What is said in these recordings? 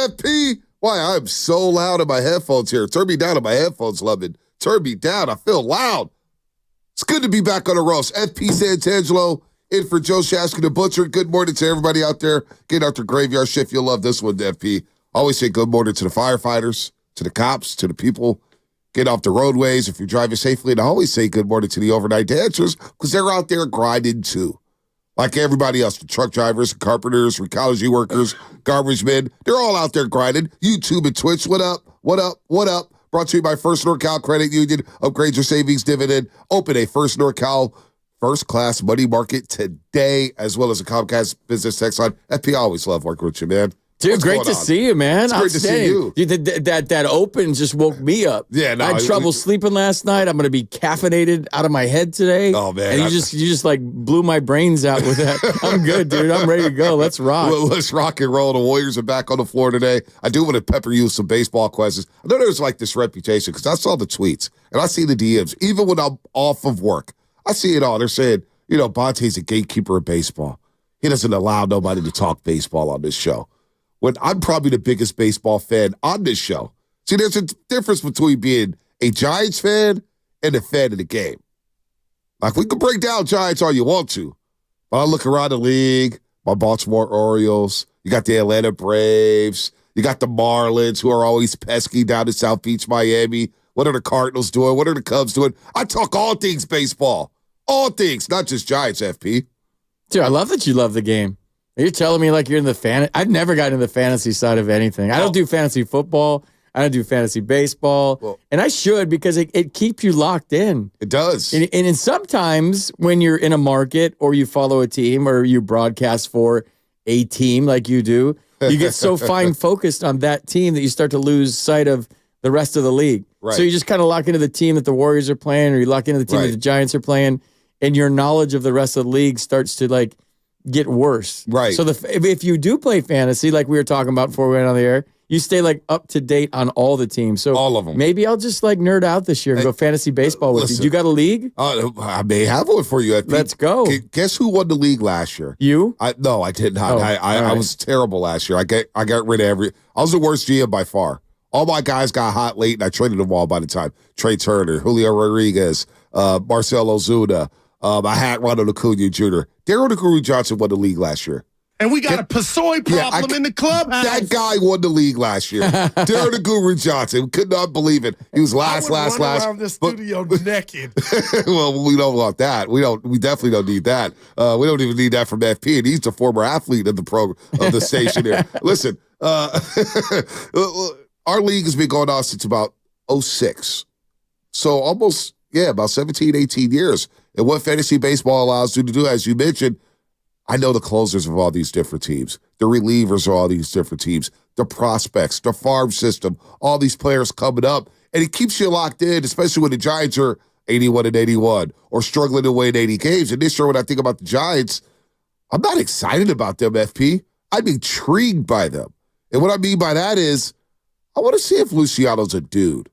FP? Why, I'm so loud in my headphones here. Turn me down in my headphones, Lovin. Turn me down. I feel loud. It's good to be back on the roast. FP Santangelo in for Joe Shasky the Butcher. Good morning to everybody out there. Get out their graveyard shift. You'll love this one, FP. Always say good morning to the firefighters, to the cops, to the people. Get off the roadways if you're driving safely. And I always say good morning to the overnight dancers because they're out there grinding too. Like everybody else, the truck drivers, carpenters, recology workers, garbage men, they're all out there grinding. YouTube and Twitch, what up, what up, what up? Brought to you by First NorCal Credit Union. Upgrade your savings dividend. Open a First NorCal first-class money market today, as well as a Comcast business text line. FP, I always love working with you, man. Dude, What's great to see you, man. It's great to see you. Dude, that open just woke me up. Yeah, no, I had trouble sleeping last night. I'm going to be caffeinated out of my head today. Oh, man. And you just like blew my brains out with that. I'm good, dude. I'm ready to go. Let's rock. Well, let's rock and roll. The Warriors are back on the floor today. I do want to pepper you with some baseball questions. I know there's like this reputation because I saw the tweets and I see the DMs. Even when I'm off of work, I see it all. They're saying, Bonte's a gatekeeper of baseball. He doesn't allow nobody to talk baseball on this show. When I'm probably the biggest baseball fan on this show. See, there's a difference between being a Giants fan and a fan of the game. Like, we can break down Giants all you want to, but I look around the league, my Baltimore Orioles, you got the Atlanta Braves, you got the Marlins, who are always pesky down in South Beach, Miami. What are the Cardinals doing? What are the Cubs doing? I talk all things baseball. All things, not just Giants, FP. Dude, I love that you love the game. You're telling me like you're in the fan. I've never gotten into the fantasy side of anything. I don't do fantasy football. I don't do fantasy baseball. And I should because it keeps you locked in. It does. And sometimes when you're in a market or you follow a team or you broadcast for a team like you do, you get so fine focused on that team that you start to lose sight of the rest of the league. Right. So you just kind of lock into the team that the Warriors are playing or you lock into the team that the Giants are playing and your knowledge of the rest of the league starts to like get worse. Right. So if you do play fantasy, like we were talking about before we went on the air, you stay like up to date on all the teams. So all of them. Maybe I'll just like nerd out this year and go fantasy baseball with you. You got a league? I may have one for you. Let's go. Guess who won the league last year? You? No, I did not. Oh, I was terrible last year. I got rid of I was the worst GM by far. All my guys got hot late, and I traded them all by the time. Trey Turner, Julio Rodriguez, Marcell Ozuna. I had Ronald Acuna Jr. Darryl Acuna Johnson won the league last year. And we got a Pasoy problem in the clubhouse. That guy won the league last year. Darryl Acuna Johnson. Could not believe it. He was last. Around the studio naked. Well, we don't want that. We definitely don't need that. We don't even need that from FP. And he's the former athlete of the station here. Listen, our league has been going on since about 2006. So almost, about 17, 18 years. And what fantasy baseball allows you to do, as you mentioned, I know the closers of all these different teams, the relievers of all these different teams, the prospects, the farm system, all these players coming up. And it keeps you locked in, especially when the Giants are 81-81 or struggling to win 80 games. And this year, when I think about the Giants, I'm not excited about them, FP. I'm intrigued by them. And what I mean by that is I want to see if Luciano's a dude.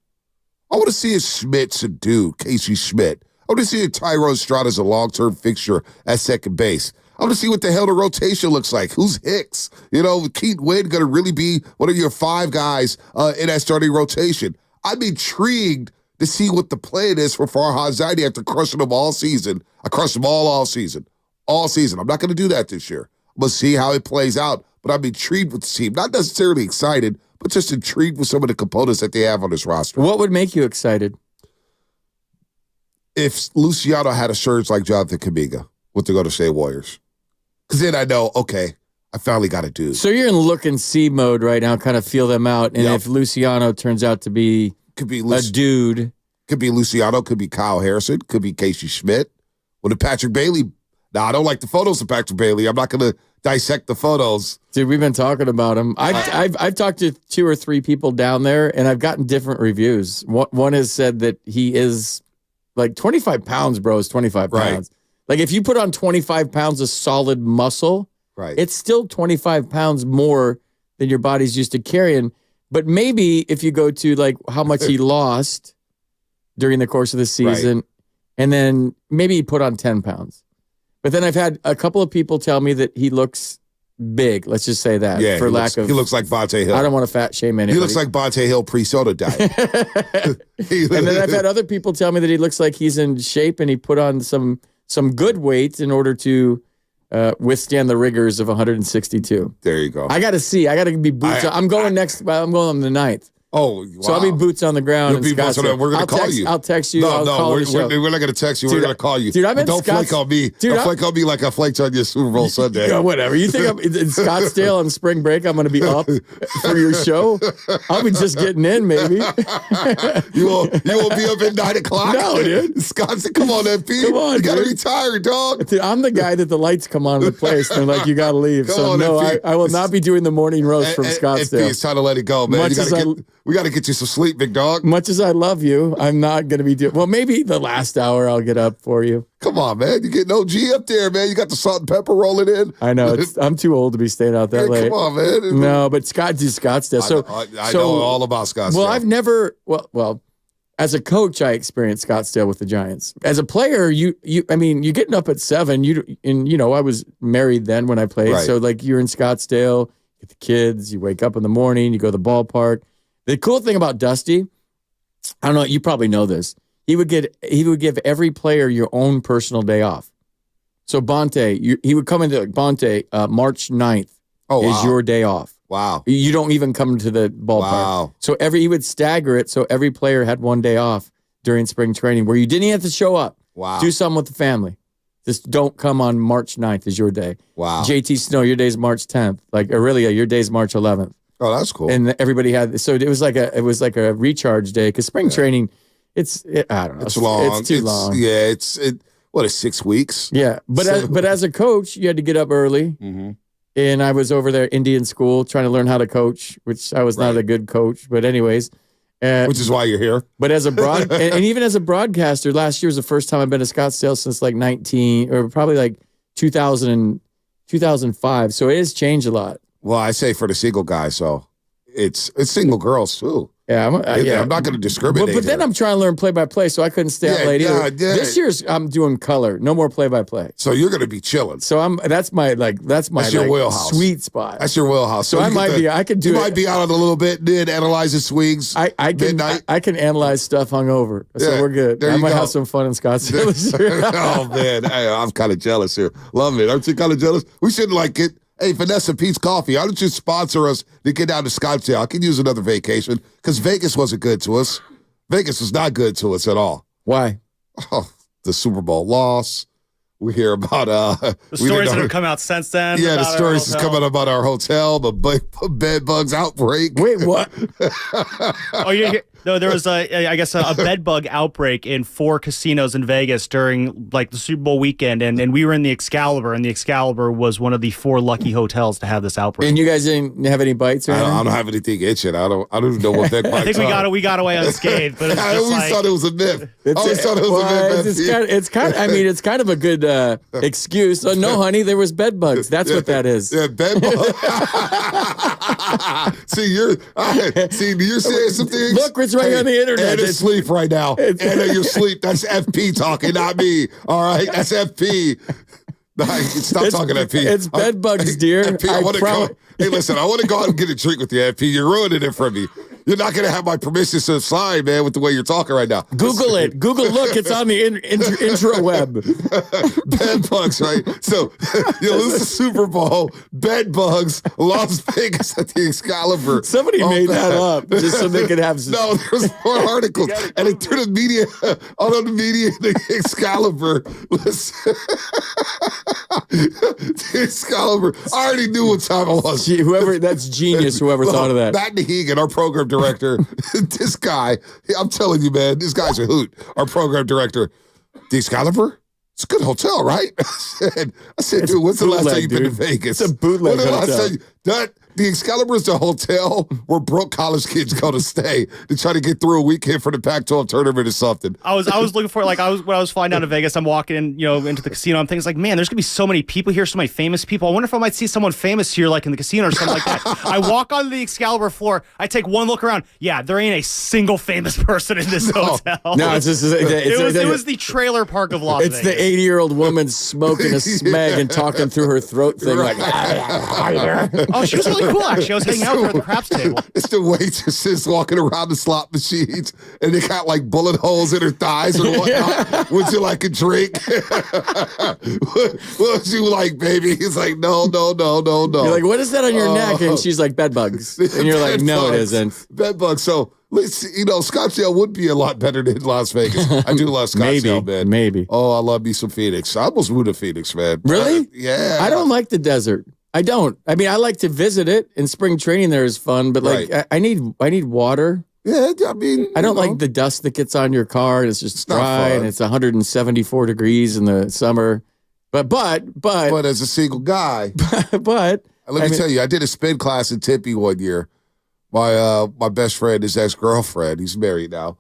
I want to see if Schmidt's a dude, Casey Schmidt. I want to see if Tyrone Strada's a long-term fixture at second base. I want to see what the hell the rotation looks like. Who's Hicks? Keaton Wynn going to really be one of your five guys in that starting rotation. I'm intrigued to see what the plan is for Farhan Zaidi after crushing them all season. I crushed them all season. All season. I'm not going to do that this year. I'm going to see how it plays out, but I'm intrigued with the team. Not necessarily excited, but just intrigued with some of the components that they have on this roster. What would make you excited? If Luciano had a surge like Jonathan Kuminga with the Golden State Warriors. Because then I know, okay, I finally got a dude. So you're in look and see mode right now, kind of feel them out. And if Luciano turns out to be a dude. Could be Luciano, could be Kyle Harrison, could be Casey Schmidt. Or the Patrick Bailey. Now, I don't like the photos of Patrick Bailey. I'm not going to dissect the photos. Dude, we've been talking about him. I've talked to 2 or 3 people down there, and I've gotten different reviews. One has said that he is like 25 pounds, bro, is 25 pounds. Right. Like if you put on 25 pounds of solid muscle, it's still 25 pounds more than your body's used to carrying. But maybe if you go to like how much he lost during the course of the season, and then maybe he put on 10 pounds. But then I've had a couple of people tell me that he looks big. Let's just say that. Yeah, for lack he looks like Vontae Hill. I don't want to fat shame anybody. He looks like Vontae Hill pre-soda diet. And then I've had other people tell me that he looks like he's in shape and he put on some good weight in order to withstand the rigors of 162. There you go. I got to see. I got to be boots. I'm going I'm going on the 9th. Oh, wow. So I'll be boots on the ground. We're going to call you. I'll text you. No, we're not going to text you. We're going to call you. Dude, don't flake on me. Don't flake on me like I flaked on your Super Bowl Sunday. Yeah, whatever. You think I'm in Scottsdale on spring break? I'm going to be up for your show? I'll be just getting in, maybe. You won't be up at 9 o'clock? No, dude. Scottsdale, come on, FP. Come on, you got to dude. retire, dog. Dude, I'm the guy that the lights come on in the place. And they're like, you got to leave. Come so on, no, FP. I will not be doing the morning roast from Scottsdale. FP, it's time to let it go, man. We got to get you some sleep, big dog. Much as I love you, I'm not going to be doing. Well, maybe the last hour I'll get up for you. Come on, man. You're getting OG up there, man. You got the salt and pepper rolling in. I know. I'm too old to be staying out that late. Come on, man. No, but Scottsdale. So I know all about Scottsdale. Well, I've never. Well, as a coach, I experienced Scottsdale with the Giants. As a player, you're getting up at 7. I was married then when I played. Right. So like you're in Scottsdale, get the kids. You wake up in the morning. You go to the ballpark. The cool thing about Dusty, I don't know, you probably know this. He would give every player your own personal day off. So Bonte, he would come into Bonte, March 9th is your day off. Wow. You don't even come to the ballpark. Wow. So he would stagger it so every player had one day off during spring training where you didn't have to show up. Wow. Do something with the family. Just don't come on March 9th is your day. Wow. JT Snow, your day's March 10th. Like Aurelia, your day's March 11th. Oh, that's cool. And everybody had, so it was like a recharge day because spring training, I don't know. It's long. It's too long. Yeah, what is 6 weeks? Yeah. But as a coach, you had to get up early. Mm-hmm. And I was over there Indian school trying to learn how to coach, which I was not a good coach. But anyways. Which is why you're here. But as a and even as a broadcaster, last year was the first time I've been to Scottsdale since like 2005. So it has changed a lot. Well, I say for the single guy, so it's single girls too. Yeah, I'm not going to discriminate. But then I'm trying to learn play-by-play, so I couldn't stay out late either. Yeah. This year's I'm doing color, no more play-by-play. So you're going to be chilling. So that's my your wheelhouse. Sweet spot. That's your wheelhouse. So I might be. I could do. You might be out on a little bit, then analyze the swings. I can. I can analyze stuff hungover, so we're good. I might have some fun in Scottsdale this year. Oh man, I'm kind of jealous here. Love it. Aren't you kind of jealous? We shouldn't like it. Hey, Vanessa Pete's Coffee, why don't you sponsor us to get down to Scottsdale? I can use another vacation because Vegas wasn't good to us. Vegas was not good to us at all. Why? Oh, the Super Bowl loss. We hear about the stories that have come out since then. Yeah, the stories that's coming about our hotel, the bed bugs outbreak. Wait, what? No, there was a bed bug outbreak in 4 casinos in Vegas during like the Super Bowl weekend, and we were in the Excalibur, and the Excalibur was one of the 4 lucky hotels to have this outbreak. And you guys didn't have any bites or anything? I don't have anything itching. I don't even know what bed bugs I think we got away unscathed, but I always thought it was a myth. It's kind of a good excuse. No, honey, there was bed bugs. That's what that is. Yeah, bed bugs. See, you're saying some things. Look, it's right on the internet. And it's sleep right now. And you're asleep. That's FP talking, not me. All right, that's FP. Stop talking, FP. It's bed bugs, dear. FP, I want to go. Hey, listen, I want to go out and get a drink with you, FP. You're ruining it for me. You're not going to have my permission to sign, man, with the way you're talking right now. Google it. Look, it's on the intro web. Bed bugs, right? So you lose the Super Bowl, bed bugs, Las Vegas at the Excalibur. Somebody made that up just so they could have some. No, there's more articles. And it threw the media, on the media, the Excalibur. Listen. The Excalibur. I already knew what time it was. That's genius, whoever thought of that. Matt Nahegan, our program director, this guy, I'm telling you, man, this guy's a hoot. Our program director, the Excalibur? It's a good hotel, right? I said, dude, when's the last time you've been to Vegas? It's a bootleg hotel. The Excalibur is the hotel where broke college kids go to stay to try to get through a weekend for the Pac-12 tournament or something. I was looking for when I was flying down to Vegas. I'm walking in, into the casino. I'm thinking like, man, there's gonna be so many people here, so many famous people. I wonder if I might see someone famous here, like in the casino or something like that. I walk onto the Excalibur floor. I take one look around. Yeah, there ain't a single famous person in this hotel. No, it was the trailer park of Las Vegas. It's the 80-year-old woman smoking a smeg and talking through her throat thing. Right. Oh, she was really cool, actually. I was hanging out with her at the craps table. It's the waitresses walking around the slot machines, and they got like bullet holes in her thighs and whatnot. Would you like a drink? What you like, baby? He's like, no. You're like, what is that on your neck? And she's like, bed bugs. And you're like, no, it isn't. Bed bugs. So, Scottsdale would be a lot better than Las Vegas. I do love Scottsdale, man. Maybe. Oh, I love me some Phoenix. I almost moved to Phoenix, man. Really? Yeah. I don't like the desert. I don't. I mean, I like to visit it, and spring training there is fun, but I need water. Yeah, I mean, I don't like the dust that gets on your car, and it's just dry, and it's 174 degrees in the summer. But as a single guy, let me tell you, I did a spin class in Tempe one year. My best friend, his ex-girlfriend, he's married now,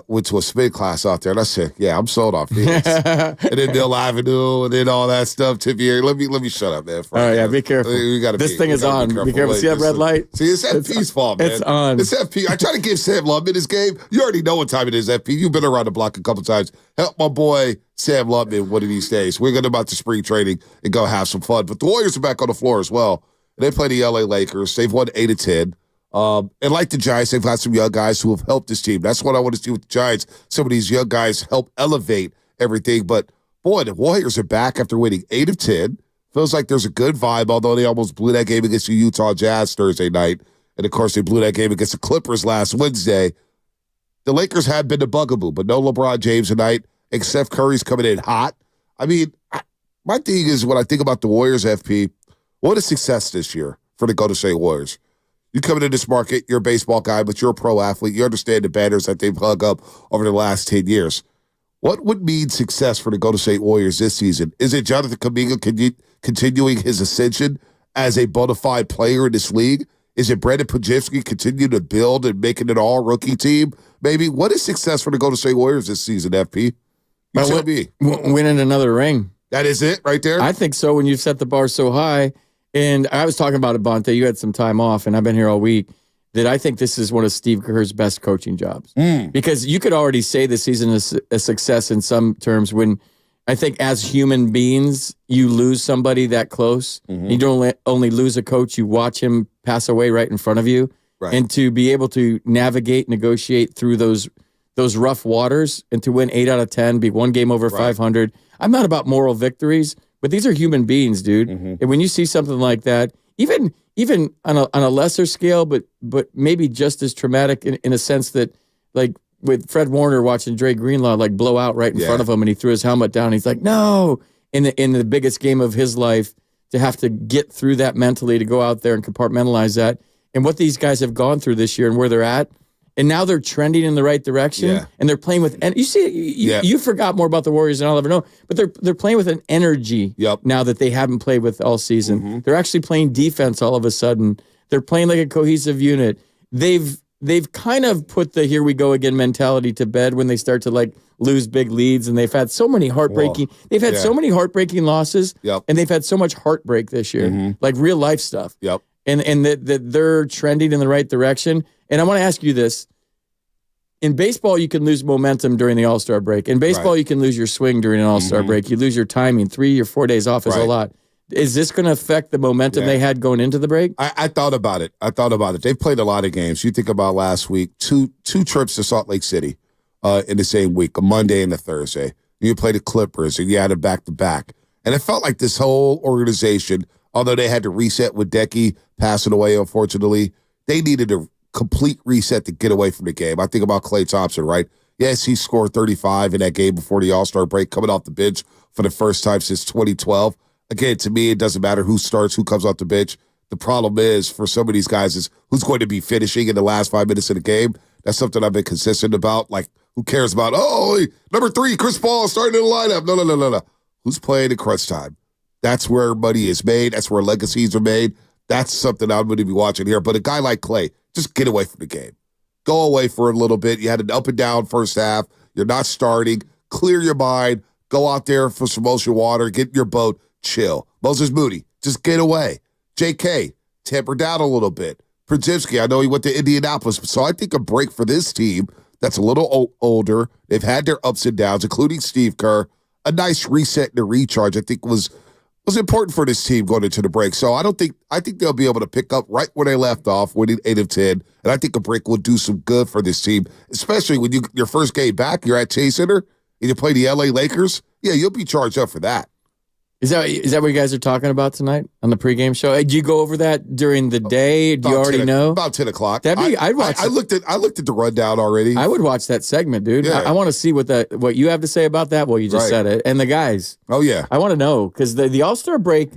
went to a spin class out there, and I said, "Yeah, I'm sold on Phoenix." And then Mill Avenue, and then all that stuff. Tempe, let me shut up, man. All right, yeah, be careful. This thing is on. Be careful. See that red light? See, it's FP's fault, man. It's on. It's FP. I try to give Sam Lubman his game. You already know what time it is, FP. You've been around the block a couple times. Help my boy Sam Lubman one of these days. We're going to about to spring training and go have some fun. But the Warriors are back on the floor as well. And they play the LA Lakers. They've won 8 of 10. And like the Giants, they've got some young guys who have helped this team. That's what I want to see with the Giants. Some of these young guys help elevate everything. But, boy, the Warriors are back after winning 8 of 10. Feels like there's a good vibe, although they almost blew that game against the Utah Jazz Thursday night. And, of course, they blew that game against the Clippers last Wednesday. The Lakers have been the bugaboo, but no LeBron James tonight, except Curry's coming in hot. I mean, my thing is when I think about the Warriors, FP, what a success this year for the Golden State Warriors. You come into this market, you're a baseball guy, but you're a pro athlete. You understand the banners that they've hung up over the last 10 years. What would mean success for the Golden State Warriors this season? Is it Jonathan Kuminga continuing his ascension as a bona fide player in this league? Is it Brandon Podziemski continuing to build and making an all-rookie team? Maybe. What is success for the Golden State Warriors this season, FP? You tell me. Winning another ring. That is it right there? I think so when you've set the bar so high. And I was talking about it, Bonte. You had some time off, and I've been here all week, that I think this is one of Steve Kerr's best coaching jobs. Because you could already say the season is a success in some terms when I think as human beings, you lose somebody that close. You don't only lose a coach, you watch him pass away right in front of you. Right. And to be able to navigate, negotiate through those rough waters and to win 8 out of 10, be one game over 500. I'm not about moral victories, but these are human beings, dude. And when you see something like that, even on a lesser scale, but maybe just as traumatic in a sense that, like with Fred Warner watching Dre Greenlaw like blow out right in front of him, and he threw his helmet down. He's like, no, in the biggest game of his life, to have to get through that mentally, to go out there and compartmentalize that, and what these guys have gone through this year and where they're at. And now they're trending in the right direction, and they're playing with. And you see, you forgot more about the Warriors than I'll ever know. But they're playing with an energy now that they haven't played with all season. They're actually playing defense all of a sudden. They're playing like a cohesive unit. They've kind of put the "here we go again" mentality to bed when they start to like lose big leads, and they've had so many heartbreaking. They've had so many heartbreaking losses, and they've had so much heartbreak this year, like real life stuff. And that they're trending in the right direction. And I want to ask you this. In baseball, you can lose momentum during the All-Star break. In baseball, you can lose your swing during an All-Star break. You lose your timing. 3 or 4 days off is a lot. Is this going to affect the momentum they had going into the break? I thought about it. They've played a lot of games. You think about last week, two trips to Salt Lake City in the same week, a Monday and a Thursday. You played the Clippers, and you had a back-to-back. And it felt like this whole organization, although they had to reset with Decky passing away, unfortunately, they needed a complete reset to get away from the game. I think about Klay Thompson, right? Yes, he scored 35 in that game before the All-Star break, coming off the bench for the first time since 2012. Again, to me, it doesn't matter who starts, who comes off the bench. The problem is, for some of these guys, is who's going to be finishing in the last 5 minutes of the game. That's something I've been consistent about. Like, who cares about, number 3, Chris Paul starting in the lineup. No. Who's playing in crunch time? That's where money is made. That's where legacies are made. That's something I'm going to be watching here. But a guy like Clay, just get away from the game. Go away for a little bit. You had an up and down first half. You're not starting. Clear your mind. Go out there for some ocean water. Get in your boat. Chill. Moses Moody, just get away. J.K., temper down a little bit. Przybski, I know he went to Indianapolis. So I think a break for this team that's a little older. They've had their ups and downs, including Steve Kerr. A nice reset and a recharge, I think, was important for this team going into the break. So I think they'll be able to pick up right where they left off, winning 8 of 10. And I think a break will do some good for this team, especially when your first game back, you're at Chase Center and you play the LA Lakers. Yeah, you'll be charged up for that. Is that what you guys are talking about tonight on the pregame show? Did you go over that during the day? Do you already know? About 10 o'clock. I'd watch. I looked at the rundown already. I would watch that segment, dude. Yeah. I want to see what you have to say about that. Well, you just said it, and the guys. Oh yeah, I want to know because the All-Star break,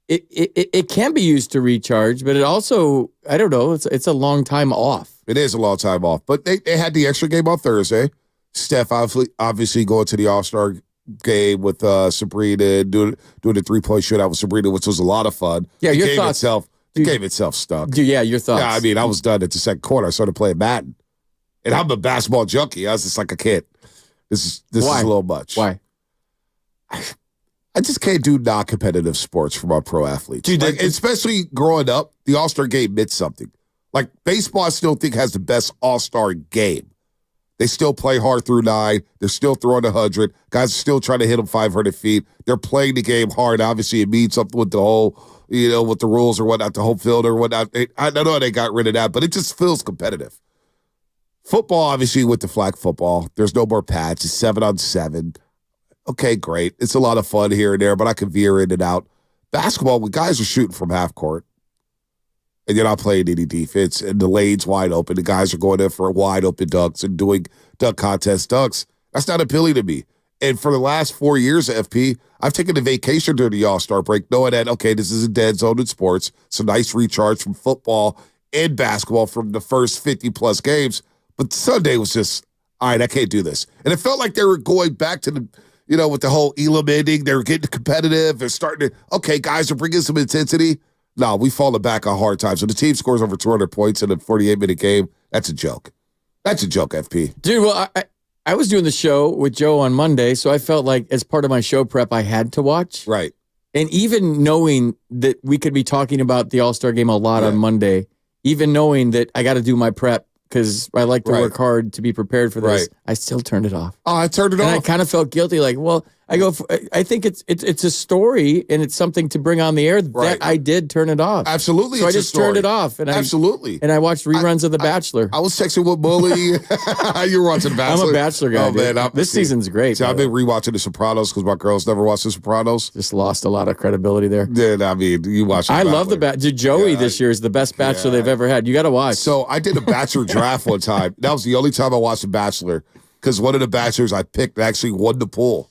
it can be used to recharge, but it also, I don't know, it's a long time off. It is a long time off, but they had the extra game on Thursday. Steph obviously going to the All-Star game with Sabrina, doing the 3-point shootout with Sabrina, which was a lot of fun. Yeah, your thoughts. The game itself stunk. Dude, yeah, your thoughts. Yeah, I mean, I was done at the second quarter. I started playing Madden, and I'm a basketball junkie. I was just like a kid. This is a little much. Why? I just can't do non-competitive sports for my pro athletes. Dude, especially growing up, the All-Star game meant something. Like baseball, I still think has the best All-Star game. They still play hard through 9. They're still throwing 100. Guys are still trying to hit them 500 feet. They're playing the game hard. Obviously, it means something with the whole, with the rules or whatnot, the home field or whatnot. I don't know they got rid of that, but it just feels competitive. Football, obviously, with the flag football, there's no more pads. It's 7-on-7. Okay, great. It's a lot of fun here and there, but I can veer in and out. Basketball, when guys are shooting from half court, and you're not playing any defense, and the lane's wide open. The guys are going in for wide open dunks and doing dunk contest dunks. That's not appealing to me. And for the last 4 years of FP, I've taken a vacation during the All-Star break, knowing that, okay, this is a dead zone in sports. It's a nice recharge from football and basketball from the first 50-plus games. But Sunday was just, all right, I can't do this. And it felt like they were going back to the, with the whole Elam ending. They were getting competitive. They're starting to, okay, guys are bringing some intensity. No, we've fallen back on hard times. So the team scores over 200 points in a 48-minute game. That's a joke. That's a joke, FP. Dude, well, I was doing the show with Joe on Monday, so I felt like as part of my show prep, I had to watch. Right. And even knowing that we could be talking about the All-Star game a lot on Monday, even knowing that I got to do my prep because I like to work hard to be prepared for this, I still turned it off. Oh, I turned it off. And I kind of felt guilty, like, well, I think it's a story and it's something to bring on the air that I did turn it off. Absolutely. So I just turned it off. And Absolutely. And I watched reruns of The Bachelor. I was texting with Bully. You were watching Bachelor. I'm a Bachelor guy. Oh, man. This season's great. See, I've been rewatching The Sopranos because my girls never watched The Sopranos. Just lost a lot of credibility there. Yeah, I mean, you watch I love The Bachelor. Joey this year is the best Bachelor they've ever had. You got to watch. So I did a Bachelor draft one time. That was the only time I watched The Bachelor because one of the Bachelors I picked actually won the pool.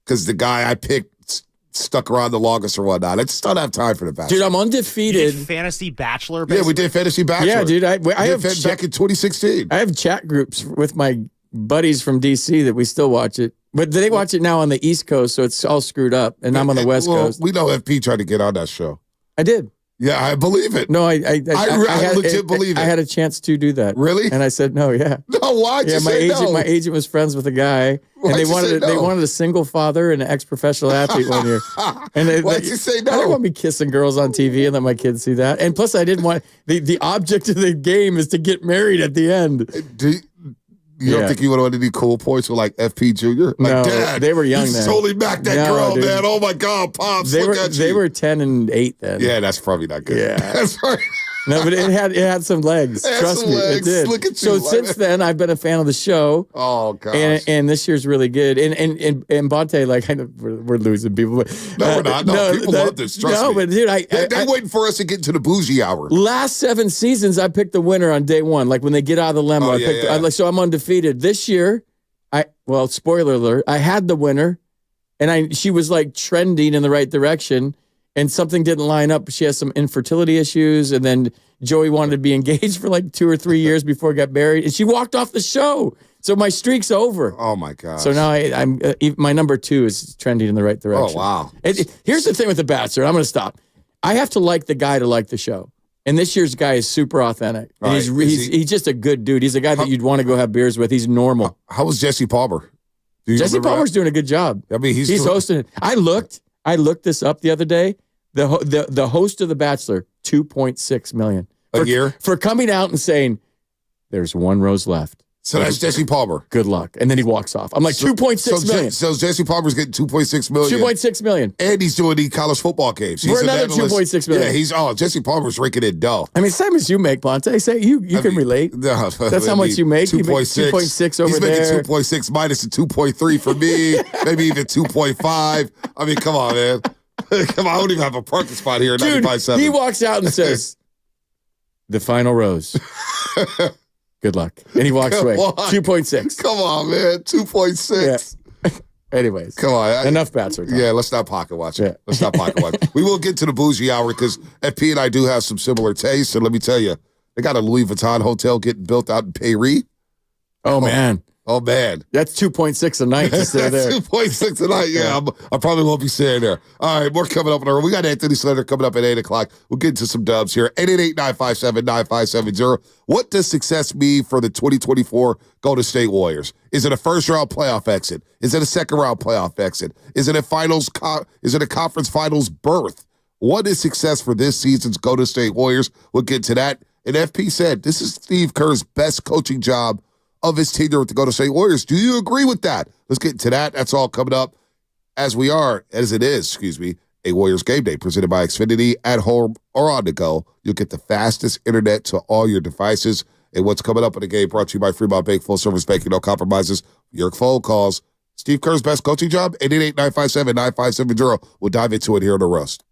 Because the guy I picked stuck around the longest or whatnot. I just don't have time for The Bachelor. Dude, I'm undefeated. Fantasy Bachelor? Basically? Yeah, we did Fantasy Bachelor. Yeah, dude. I have back in 2016. I have chat groups with my buddies from DC that we still watch it. But they watch it now on the East Coast, so it's all screwed up. And I'm on the West Coast. We know FP tried to get on that show. I did. Yeah, I believe it. No, I legit believe it. I had a chance to do that. Really? And I said no. Yeah. No, why'd you say no? My agent was friends with a guy, and they wanted a single father and an ex-professional athlete one year. And why'd you say no? I didn't want me kissing girls on TV and let my kids see that. And plus, I didn't want the object of the game is to get married at the end. You don't think you would have any cool points with like FP Jr.? Like, no, Dad, they were young you then. totally backed that girl, dude. Man. Oh my God, Pops, look at you. They were 10 and 8 then. Yeah, that's probably not good. Yeah. That's right. No, but it had some legs. Trust me, it did. Look at you. So since then, I've been a fan of the show. Oh gosh. And this year's really good. And Bonte, like, I know we're losing people, but no, we're not. No, people love this. Trust me. But dude, they're waiting for us to get into the bougie hour. Last 7 seasons, I picked the winner on day one. Like when they get out of the limo, so I'm undefeated. This year, spoiler alert, I had the winner, and she was like trending in the right direction. And something didn't line up. She has some infertility issues. And then Joey wanted to be engaged for like 2 or 3 years before I got married. And she walked off the show. So my streak's over. Oh, my God. So now my number 2 is trending in the right direction. Oh, wow. Here's the thing with The Bachelor. I'm going to stop. I have to like the guy to like the show. And this year's guy is super authentic. And he's just a good dude. He's a guy that you'd want to go have beers with. He's normal. How was Jesse Palmer? Jesse Palmer's doing a good job. I mean, he's hosting it. I looked this up the other day. The host of The Bachelor, $2.6 million a year for coming out and saying, "There's one rose left." So that's Jesse Palmer. Good luck. And then he walks off. I'm like, $2.6 million. So Jesse Palmer's getting $2.6 million. $2.6 million. And he's doing the college football games. For another $2.6 million. Yeah, Jesse Palmer's raking in dough. I mean, same as you make, Ponte. Say you can relate. No, that's how much you make. 2.6. 2.6 over he's there. He's making 2.6 minus a 2.3 for me. Maybe even 2.5. I mean, come on, man. Come on, I don't even have a parking spot here at 95.7. He walks out and says, "The final rose. Good luck." And he walks away. 2.6. Come on, man. 2.6. Yeah. Anyways. Come on. Enough Bachelor talk. Yeah, let's not pocket watch it. Yeah. Let's not pocket watch it. We will get to the bougie hour because FP and I do have some similar tastes. And let me tell you, they got a Louis Vuitton hotel getting built out in Paris. Oh, man. Oh, man. That's 2.6 a night to stay there. 2.6 a night, yeah. I probably won't be staying there. All right, more coming up. We got Anthony Slater coming up at 8 o'clock. We'll get into some dubs here. 888-957-9570. What does success mean for the 2024 Golden State Warriors? Is it a first-round playoff exit? Is it a second-round playoff exit? Is it a conference finals berth? What is success for this season's Golden State Warriors? We'll get to that. And FP said this is Steve Kerr's best coaching job of his tenure with the Golden State Warriors. Do you agree with that? Let's get to that. That's all coming up as it is, a Warriors game day presented by Xfinity at home or on the go. You'll get the fastest internet to all your devices. And what's coming up in the game brought to you by Fremont Bank, full service banking, no compromises. Your phone calls. Steve Kerr's best coaching job, 888-957-9570. We'll dive into it here on The Roast.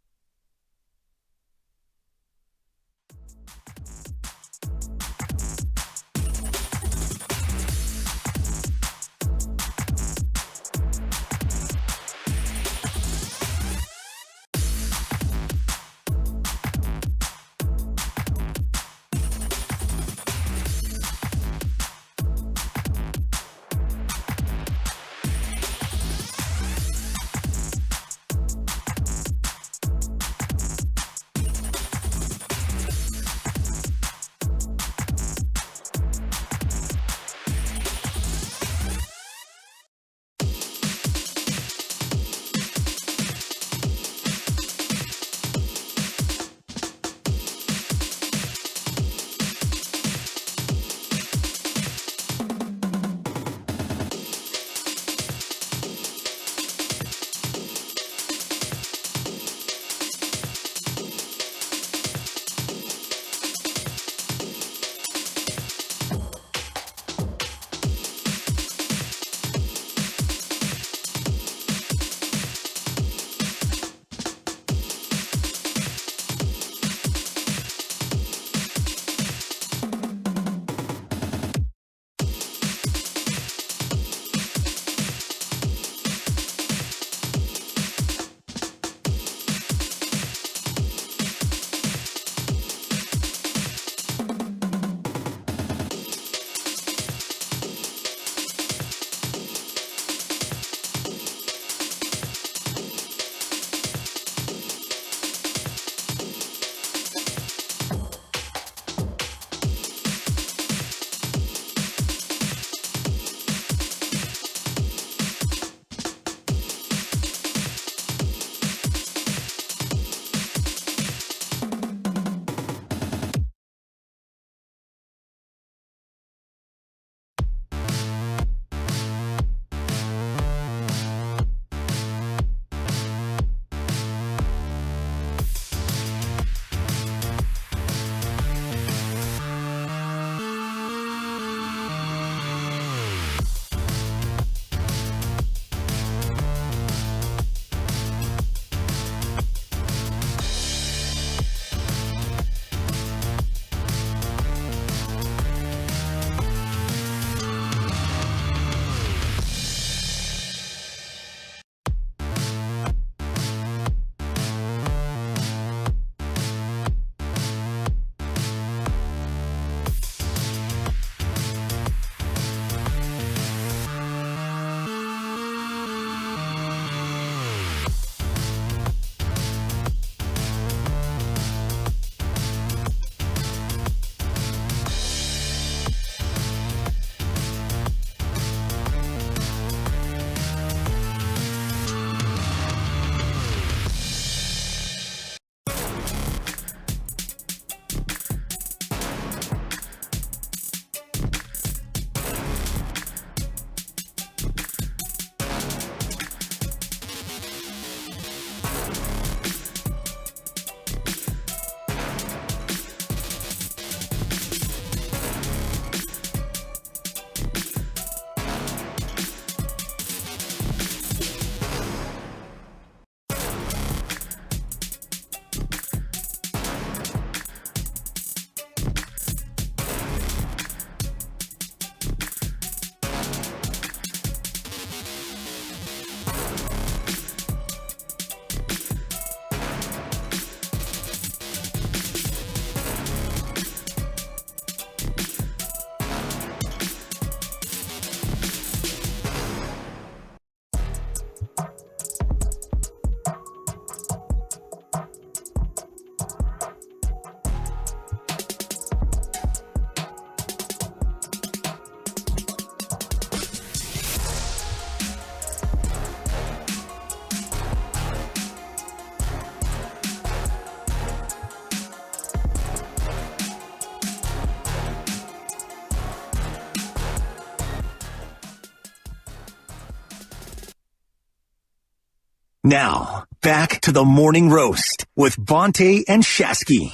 Now, back to the morning roast with Bonta and Shasky.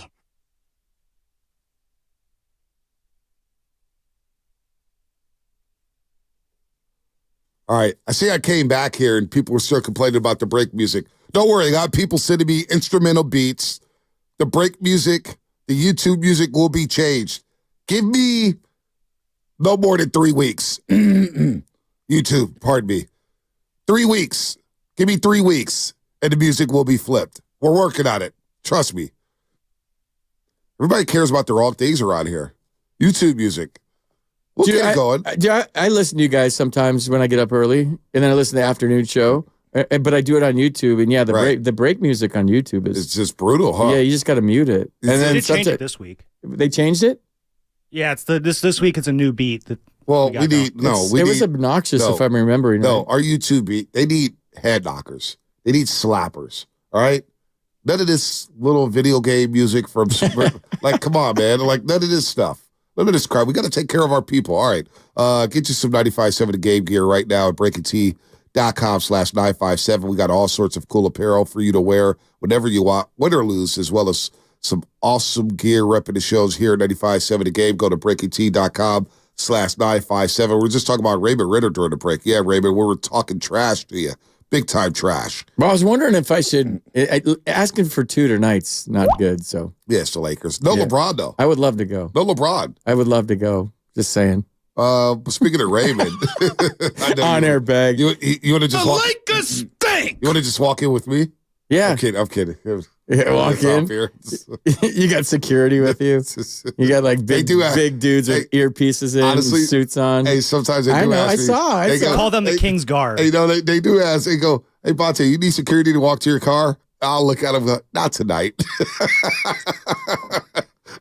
All right. I see I came back here and people were still complaining about the break music. Don't worry. I got people sending me instrumental beats. The break music, the YouTube music will be changed. Give me no more than 3 weeks. YouTube, pardon me. 3 weeks. Give me 3 weeks and the music will be flipped. We're working on it. Trust me. Everybody cares about the wrong things around here. YouTube music. We'll get it going. I listen to you guys sometimes when I get up early, and then I listen to the afternoon show. But I do it on YouTube, and yeah, the break music on YouTube is it's just brutal, huh? Yeah, you just got to mute it. And then they changed it this week. They changed it. Yeah, it's this week. It's a new beat. It was obnoxious if I'm remembering. No, right. Our YouTube beat. They need head knockers. They need slappers. All right. None of this little video game music from like, come on, man. Like none of this stuff. None of this crap. We got to take care of our people. All right. Get you some 95.7 The Game gear right now at BreakingT.com/957. We got all sorts of cool apparel for you to wear whenever you want, win or lose, as well as some awesome gear repping the shows here at 95.7 The Game. Go to BreakingT.com/957. We're just talking about Raymond Ritter during the break. Yeah, Raymond, we were talking trash to you. Big time trash. Well, I was wondering if I should asking for two tonight's not good. So yes, the Lakers. No LeBron though. I would love to go. No LeBron. I would love to go. Just saying. Speaking of Raymond, on air bag. You want to just the walk? Lakers stink. You want to just walk in with me? Yeah. I'm kidding. Yeah, walk in. You got security with you. You got like big dudes with earpieces in, honestly, and suits on. Hey, sometimes they do. I know. I saw. Call them the King's Guard. Hey, they do ask. They go, "Hey, Bonta, you need security to walk to your car?" I'll look at them. And go, not tonight.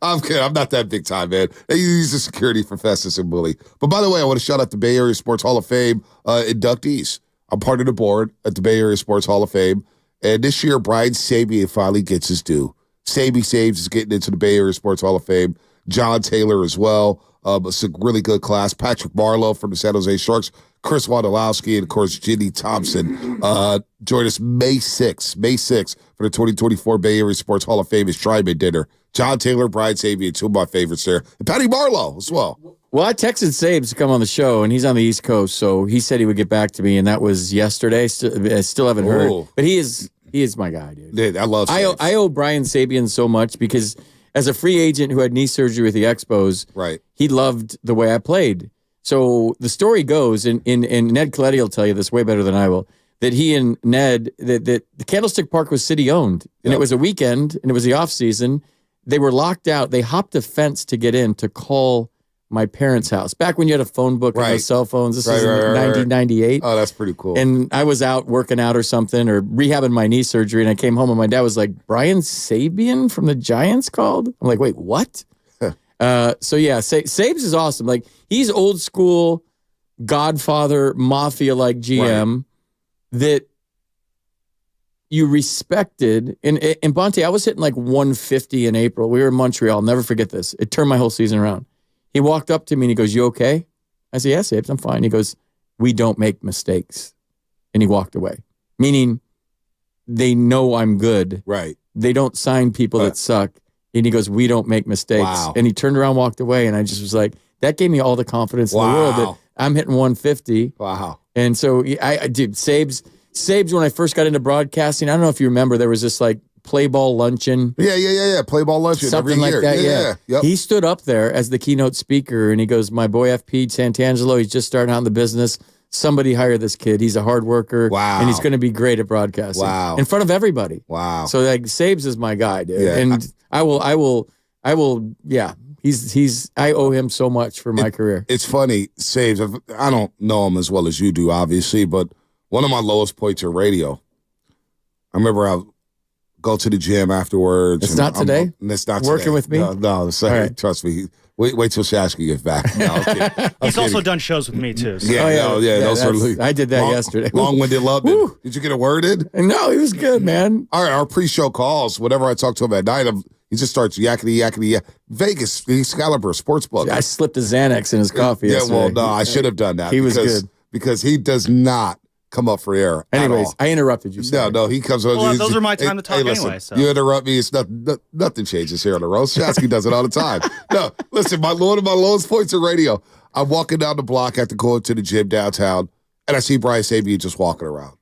I'm kidding. I'm not that big time, man. They use the security for Festus and Bully. But by the way, I want to shout out the Bay Area Sports Hall of Fame inductees. I'm part of the board at the Bay Area Sports Hall of Fame. And this year, Brian Sabian finally gets his due. Sabian is getting into the Bay Area Sports Hall of Fame. John Taylor as well. It's a really good class. Patrick Marlowe from the San Jose Sharks. Chris Wondolowski, and, of course, Ginny Thompson. Join us May 6th for the 2024 Bay Area Sports Hall of Fame Enshrinement Dinner. John Taylor, Brian Sabian, two of my favorites there. And Patty Marlowe as well. Well, I texted Sabes to come on the show, and he's on the East Coast, so he said he would get back to me, and that was yesterday. I still haven't heard. But he is my guy, dude. Yeah, I love Sabes. I owe Brian Sabian so much because as a free agent who had knee surgery with the Expos, right, he loved the way I played. So the story goes, and Ned Colletti will tell you this way better than I will, that he and Ned, that the Candlestick Park was city-owned, and it was a weekend, and it was the off-season. They were locked out. They hopped a fence to get in to call my parents' house. Back when you had a phone book and no cell phones. This was in 1998. Oh, that's pretty cool. And I was out working out or something or rehabbing my knee surgery, and I came home and my dad was like, Brian Sabian from the Giants called? I'm like, wait, what? So yeah, Sabes is awesome. Like, he's old school Godfather Mafia-like GM that you respected. And Bonta, I was hitting like 150 in April. We were in Montreal. I'll never forget this. It turned my whole season around. He walked up to me and he goes, "You okay?" I said, "Yes, Sabes, I'm fine." He goes, "We don't make mistakes." And he walked away. Meaning they know I'm good. Right. They don't sign people that suck. And he goes, "We don't make mistakes." Wow. And he turned around, walked away, and I just was like, that gave me all the confidence in the world that I'm hitting 150. Wow. And so I did Sabes, when I first got into broadcasting, I don't know if you remember, there was this like play ball luncheon. Yeah. Play ball luncheon. Something every like year. that, yeah. Yep. He stood up there as the keynote speaker, and he goes, "My boy FP Santangelo, he's just starting out in the business. Somebody hire this kid. He's a hard worker. Wow. And he's going to be great at broadcasting." Wow. In front of everybody. Wow. So like Sabes is my guy, dude. Yeah. And I will, yeah. I owe him so much for my career. It's funny, Sabes, I don't know him as well as you do, obviously, but one of my lowest points in radio, I remember I'll go to the gym afterwards. It's not today? It's not Working today. with me? No, sorry, right. Trust me. Wait till Shasky gets back. No, I'm kidding. He's also done shows with me, too. So. I did that yesterday. Long-winded London. Did you get a word in? No, he was good, man. All right, our pre-show calls, whenever I talk to him at night, he just starts yakety. Vegas, Excalibur Sportsbook. I slipped a Xanax in his coffee yesterday. Well, no, I should have done that. He was good. Because he does not come up for air. Anyways, I interrupted you. Sorry. No, he comes on. Well, those are my time to talk anyway. So. You interrupt me, it's nothing changes here on the roast. Shasky does it all the time. No, listen, one of my lowest points of radio. I'm walking down the block after going to the gym downtown, and I see Brian Sabian just walking around.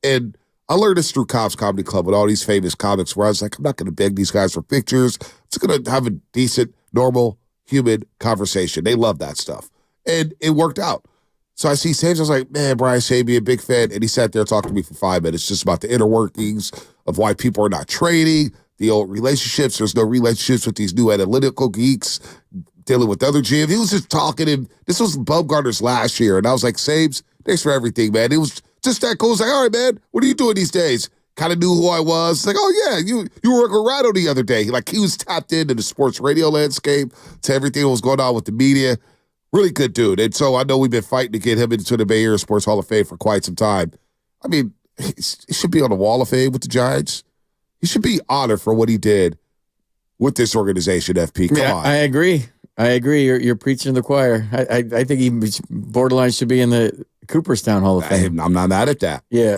And I learned this through Cobb's Comedy Club with all these famous comics where I was like, I'm not going to beg these guys for pictures. I'm just going to have a decent, normal, human conversation. They love that stuff. And it worked out. So I see Sabian, I was like, man, Brian Sabian, big fan. And he sat there talking to me for 5 minutes just about the inner workings of why people are not trading, the old relationships. There's no relationships with these new analytical geeks dealing with other GMs. He was just talking, and this was Bumgarner's last year. And I was like, Sabes, thanks for everything, man. It was just that cool. It's like, all right, man, what are you doing these days? Kind of knew who I was. It's like, oh, yeah, you were working with Rado the other day. Like, he was tapped into the sports radio landscape, to everything that was going on with the media. Really good dude. And so I know we've been fighting to get him into the Bay Area Sports Hall of Fame for quite some time. I mean, he should be on the Wall of Fame with the Giants. He should be honored for what he did with this organization, FP. Come on. I agree. You're preaching to the choir. I think he borderline should be in the Cooperstown Hall of Fame. I'm not mad at that. Yeah.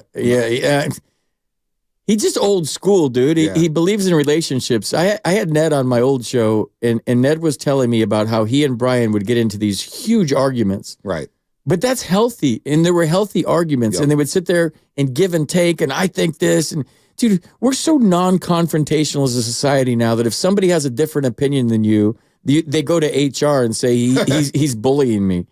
He's just old school, dude. He believes in relationships. I had Ned on my old show, and Ned was telling me about how he and Brian would get into these huge arguments. Right. But that's healthy, and there were healthy arguments, and they would sit there and give and take, and I think this, and dude, we're so non-confrontational as a society now that if somebody has a different opinion than you, they go to HR and say he's bullying me.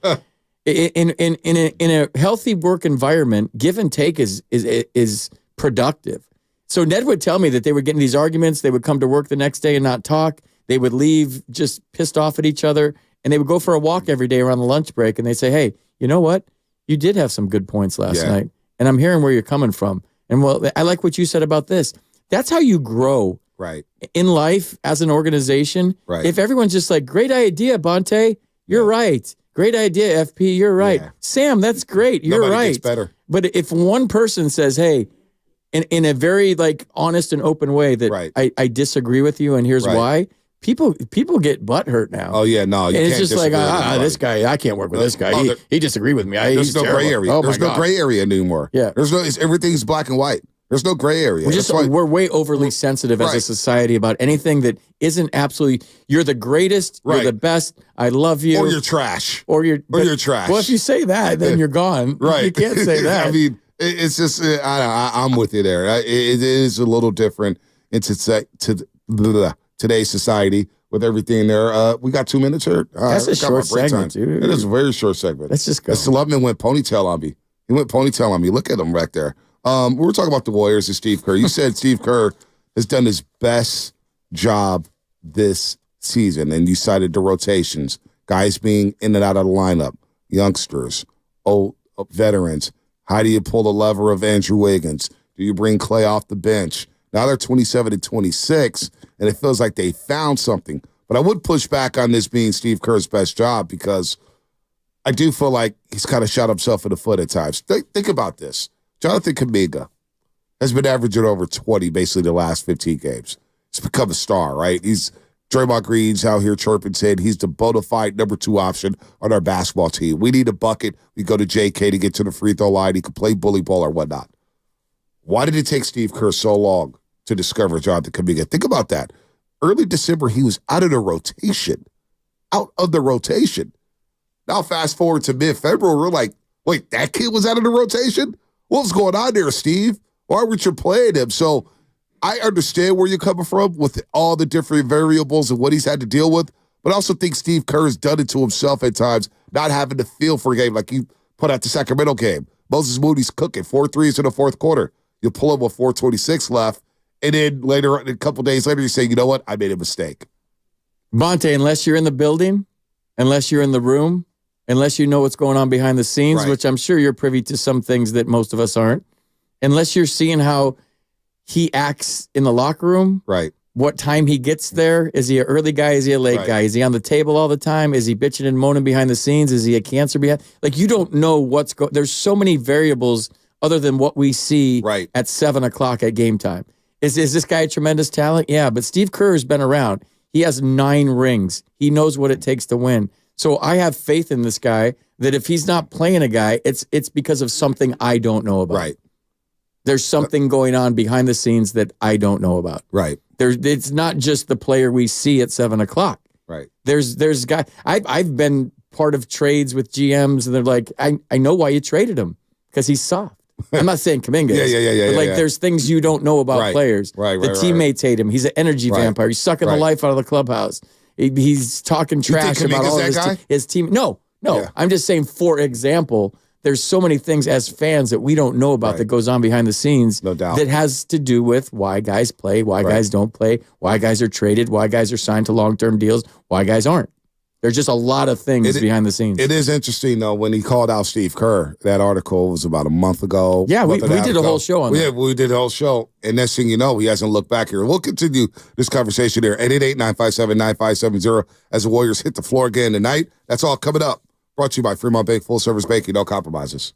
In a healthy work environment, give and take is productive. So Ned would tell me that they would get in these arguments. They would come to work the next day and not talk. They would leave just pissed off at each other, and they would go for a walk every day around the lunch break. And they say, "Hey, you know what? You did have some good points last night, and I'm hearing where you're coming from. And well, I like what you said about this. That's how you grow." Right. In life as an organization, right. If everyone's just like, great idea, Bonte, you're right. Great idea, FP, you're right. Yeah. Sam, that's great, you're Nobody right. Gets better. But if one person says, hey, in a very like honest and open way that I disagree with you and here's why, people get butthurt now. Oh, yeah, no. You and it's just like, this guy, I can't work with this guy. He disagreed with me. There's no gray area. There's no gray area anymore. Yeah. Everything's black and white. There's no gray area. We're way overly sensitive as a society about anything that isn't absolutely, you're the greatest, you're the best, I love you. Or you're trash. Or you're trash. Well, if you say that, then you're gone. Right. You can't say that. I mean, it's just, I'm with you there. It is a little different into today's society with everything there. We got 2 minutes here. That's a short segment, dude. It is a very short segment. Let's just go. Lubman went ponytail on me. He went ponytail on me. Look at him back there. We were talking about the Warriors and Steve Kerr. You said Steve Kerr has done his best job this season, and you cited the rotations, guys being in and out of the lineup, youngsters, old veterans. How do you pull the lever of Andrew Wiggins? Do you bring Clay off the bench? Now they're 27 and 26, and it feels like they found something. But I would push back on this being Steve Kerr's best job because I do feel like he's kind of shot himself in the foot at times. Think about this. Jonathan Kuminga has been averaging over 20 basically the last 15 games. He's become a star, right? Draymond Green's out here chirping, saying he's the bona fide number 2 option on our basketball team. We need a bucket. We go to JK to get to the free throw line. He can play bully ball or whatnot. Why did it take Steve Kerr so long to discover Jonathan Kuminga? Think about that. Early December, he was out of the rotation. Now fast forward to mid-February, we're like, wait, that kid was out of the rotation? What's going on there, Steve? Why weren't you playing him? So I understand where you're coming from with all the different variables and what he's had to deal with, but I also think Steve Kerr has done it to himself at times, not having to feel for a game like you put out the Sacramento game. Moses Moody's cooking 4 threes in the fourth quarter. You pull him with 4:26 left, and then later, a couple days later, you say, you know what? I made a mistake. Bonte, unless you're in the building, unless you're in the room, unless you know what's going on behind the scenes, which I'm sure you're privy to some things that most of us aren't, unless you're seeing how he acts in the locker room, what time he gets there, is he an early guy, is he a late guy, is he on the table all the time, is he bitching and moaning behind the scenes, is he a cancer behind, like you don't know what's going, there's so many variables other than what we see at 7 o'clock at game time. Is this guy a tremendous talent? Yeah, but Steve Kerr has been around. He has 9 rings. He knows what it takes to win. So I have faith in this guy that if he's not playing a guy, it's because of something I don't know about. Right. There's something going on behind the scenes that I don't know about. Right. It's not just the player we see at 7:00. Right. There's guy. I've been part of trades with GMs, and they're like, I know why you traded him, because he's soft. I'm not saying Kuminga. Yeah. But there's things you don't know about players. The teammates hate him. He's an energy vampire. He's sucking the life out of the clubhouse. He's talking trash about all of his team. No. Yeah. I'm just saying, for example, there's so many things as fans that we don't know about that goes on behind the scenes. No doubt. That has to do with why guys play, why guys don't play, why guys are traded, why guys are signed to long-term deals, why guys aren't. There's just a lot of things behind the scenes. It is interesting, though, when he called out Steve Kerr. That article was about a month ago. Yeah, we did a whole show on that. Yeah, we did a whole show. And next thing you know, he hasn't looked back here. We'll continue this conversation here. 888-957-9570 as the Warriors hit the floor again tonight. That's all coming up. Brought to you by Fremont Bank, full-service banking, no compromises.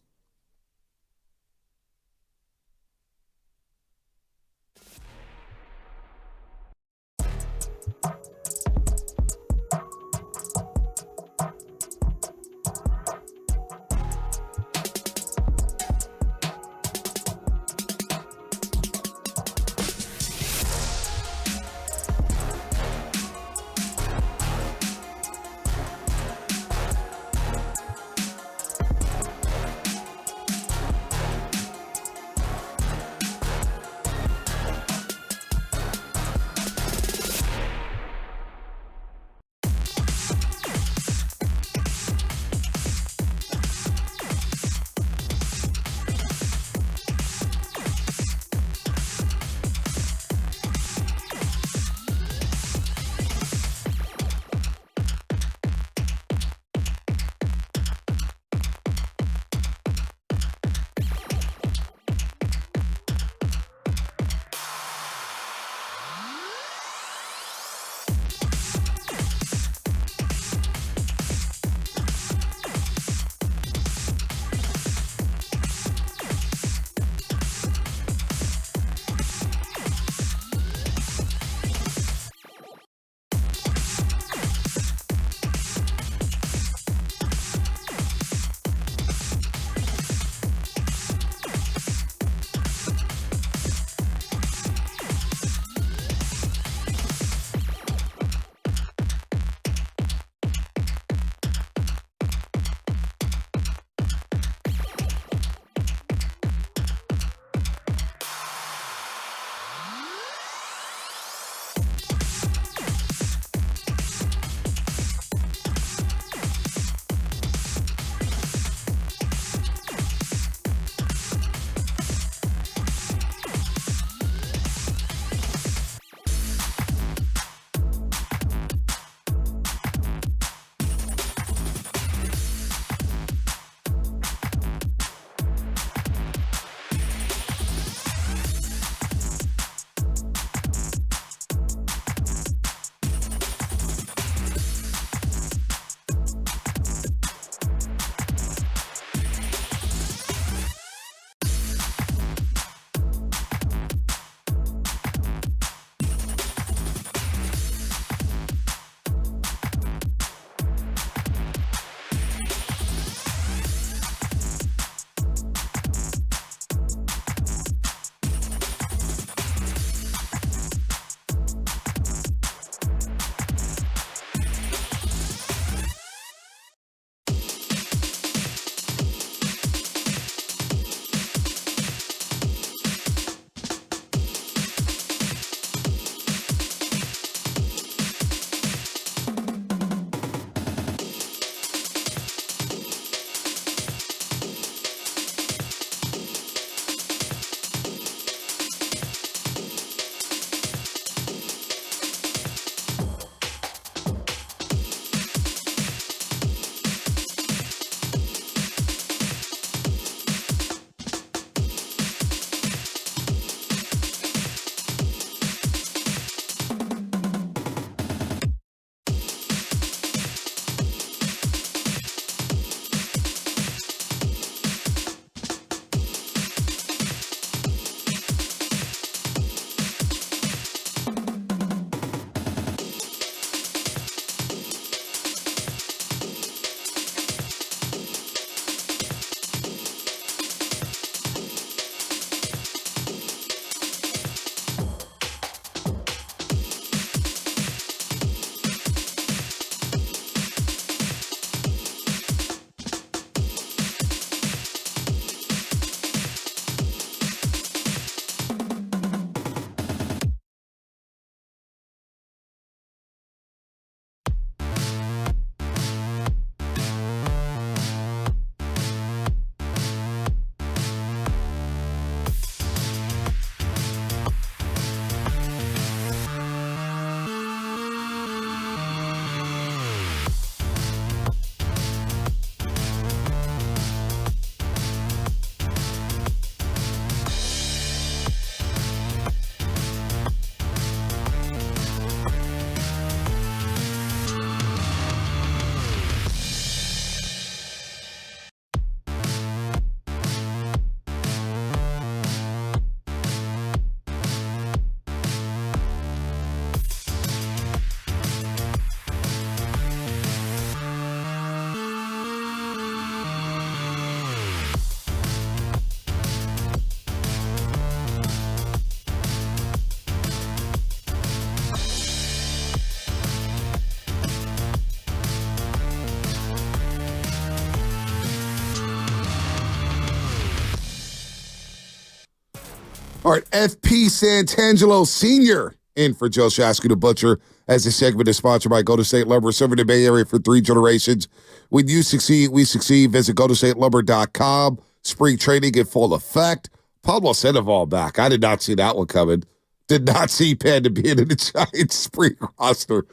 All right, FP Santangelo Sr. in for Joe Shasky the Butcher as the segment is sponsored by Golden State Lumber, serving the Bay Area for 3 generations. When you succeed, we succeed. Visit GoldenStateLumber.com. Spring training in full effect. Pablo Sandoval back. I did not see that one coming. Did not see Panda being in the Giants spring roster.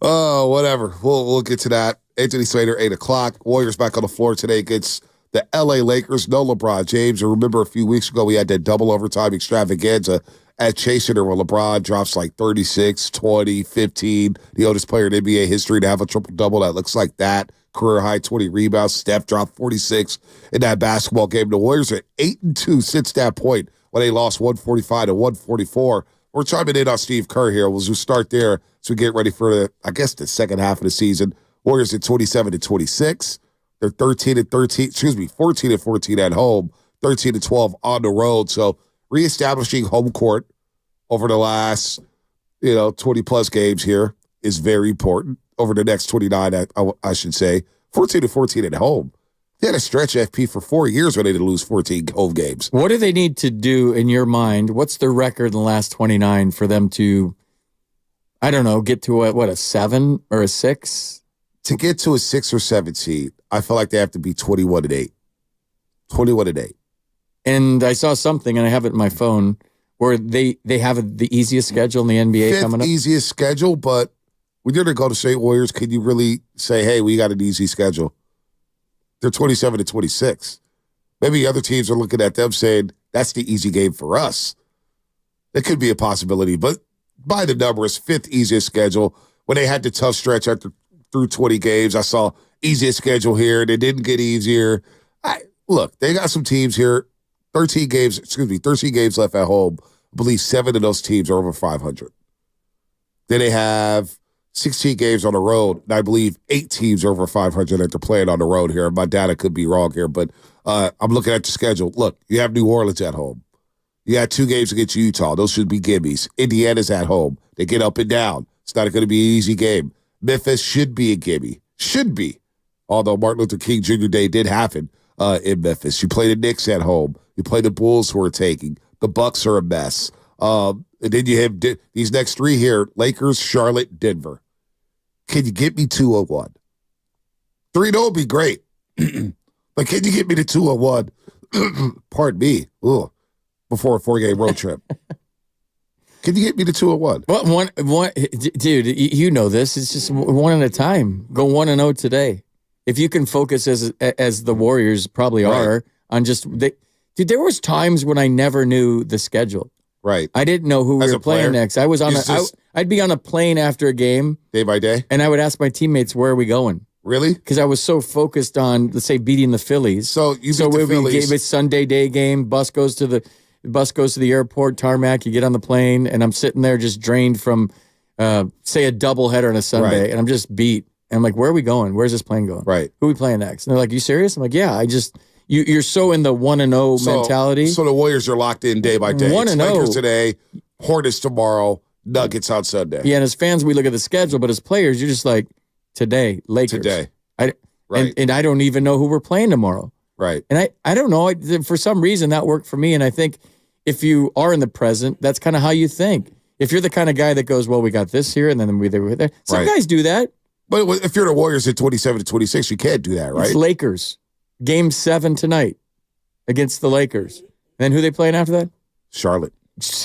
Oh, whatever. We'll get to that. Anthony Slater, 8 o'clock. Warriors back on the floor today against the L.A. Lakers. No LeBron James. And remember a few weeks ago we had that double overtime extravaganza at Chase Center where LeBron drops like 36, 20, 15. The oldest player in NBA history to have a triple-double that looks like that. Career high 20 rebounds. Steph dropped 46 in that basketball game. The Warriors are 8-2 since that point when they lost 145 to 144. We're chiming in on Steve Kerr here. We'll just start there as we get ready for, the second half of the season. Warriors at 27-26. They're 14-14 at home, 13-12 on the road. So reestablishing home court over the last, 20-plus games here is very important. Over the next 29, I should say. 14-14 at home. They had a stretch FP for 4 years when they did lose 14 home games. What do they need to do in your mind? What's their record in the last 29 for them to, get to a 7 or a 6? To get to a 6 or 7 seed, I feel like they have to be 21-8. 21-8. And I saw something, and I have it in my phone, where they have the easiest schedule in the NBA coming up. Easiest schedule, but when you're the Golden State Warriors, can you really say, hey, we got an easy schedule? They're 27-26. Maybe other teams are looking at them saying, that's the easy game for us. That could be a possibility, but by the numbers, 5th easiest schedule. When they had the tough stretch through 20 games, I saw easiest schedule here. They didn't get easier. Look, they got some teams here. 13 games left at home. I believe 7 of those teams are over 500. Then they have 16 games on the road, and I believe 8 teams are over 500 that they're playing on the road here. My data could be wrong here, but I'm looking at the schedule. Look, you have New Orleans at home. You had 2 games against Utah. Those should be gimmies. Indiana's at home. They get up and down. It's not going to be an easy game. Memphis should be a gimme. Should be. Although Martin Luther King Jr. Day did happen in Memphis. You play the Knicks at home. You play the Bulls who are taking. The Bucks are a mess. And then you have these next 3 here, Lakers, Charlotte, Denver. Can you get me 2-1? 3-0 would be great. But can you get me to 2-1? Pardon me. Ugh. Before a 4-game road trip. Can you get me to 2-1? Well, one, dude, you know this. It's just one at a time. Go 1-0 today. If you can focus as the Warriors probably are on just dude, there was times when I never knew the schedule. Right. I didn't know who we were playing next. I was on I'd be on a plane after a game. Day by day? And I would ask my teammates, where are we going? Really? Because I was so focused on, let's say, beating the Phillies. So you beat the Phillies. It's Sunday day game. Bus goes to the airport, tarmac. You get on the plane, and I'm sitting there just drained from, say, a doubleheader on a Sunday, right. And I'm just beat. And I'm like, where are we going? Where's this plane going? Right. Who are we playing next? And they're like, you serious? I'm like, yeah. You're so in the 1-0 mentality. So the Warriors are locked in day by day. 1-0. Lakers today, Hornets tomorrow, Nuggets on Sunday. Yeah, and as fans, we look at the schedule, but as players, you're just like, today, Lakers. Today. Right. And I don't even know who we're playing tomorrow. Right. And I don't know. For some reason, that worked for me. And I think if you are in the present, that's kind of how you think. If you're the kind of guy that goes, well, we got this here, and then we're there. Some guys do that. But if you're the Warriors at 27-26, you can't do that, right? It's Lakers. Game 7 tonight against the Lakers. And then who they playing after that? Charlotte.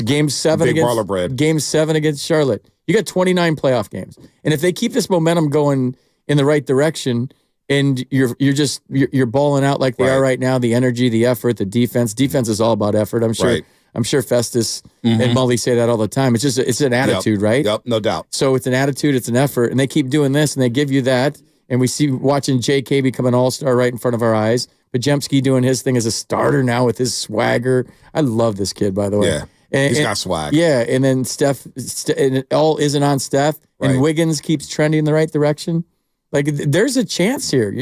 Game 7 Big against Marla Bread. Game 7 against Charlotte. You got 29 playoff games. And if they keep this momentum going in the right direction, and you're balling out like they are right now, the energy, the effort, the defense. Defense is all about effort. I'm sure. Right. I'm sure Festus and Mully say that all the time. It's an attitude, right? Yep, no doubt. So it's an attitude, it's an effort, and they keep doing this, and they give you that. And we see watching J.K. become an all-star right in front of our eyes. Pajemski doing his thing as a starter now with his swagger. I love this kid, by the way. Yeah, he's got swag. Yeah, and then Steph, and it all isn't on Steph, and Wiggins keeps trending in the right direction. Like, there's a chance here.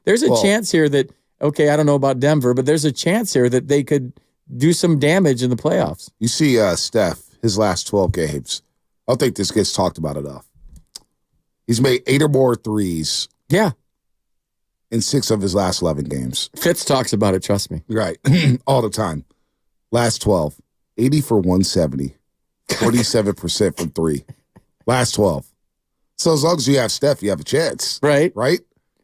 There's a chance here that, okay, I don't know about Denver, but there's a chance here that they could do some damage in the playoffs. You see Steph, his last 12 games. I don't think this gets talked about enough. He's made 8 or more threes. Yeah. In 6 of his last 11 games. Fitz talks about it, trust me. Right. All the time. Last 12. 80 for 170, 47% from three. Last 12. So as long as you have Steph, you have a chance. Right. Right?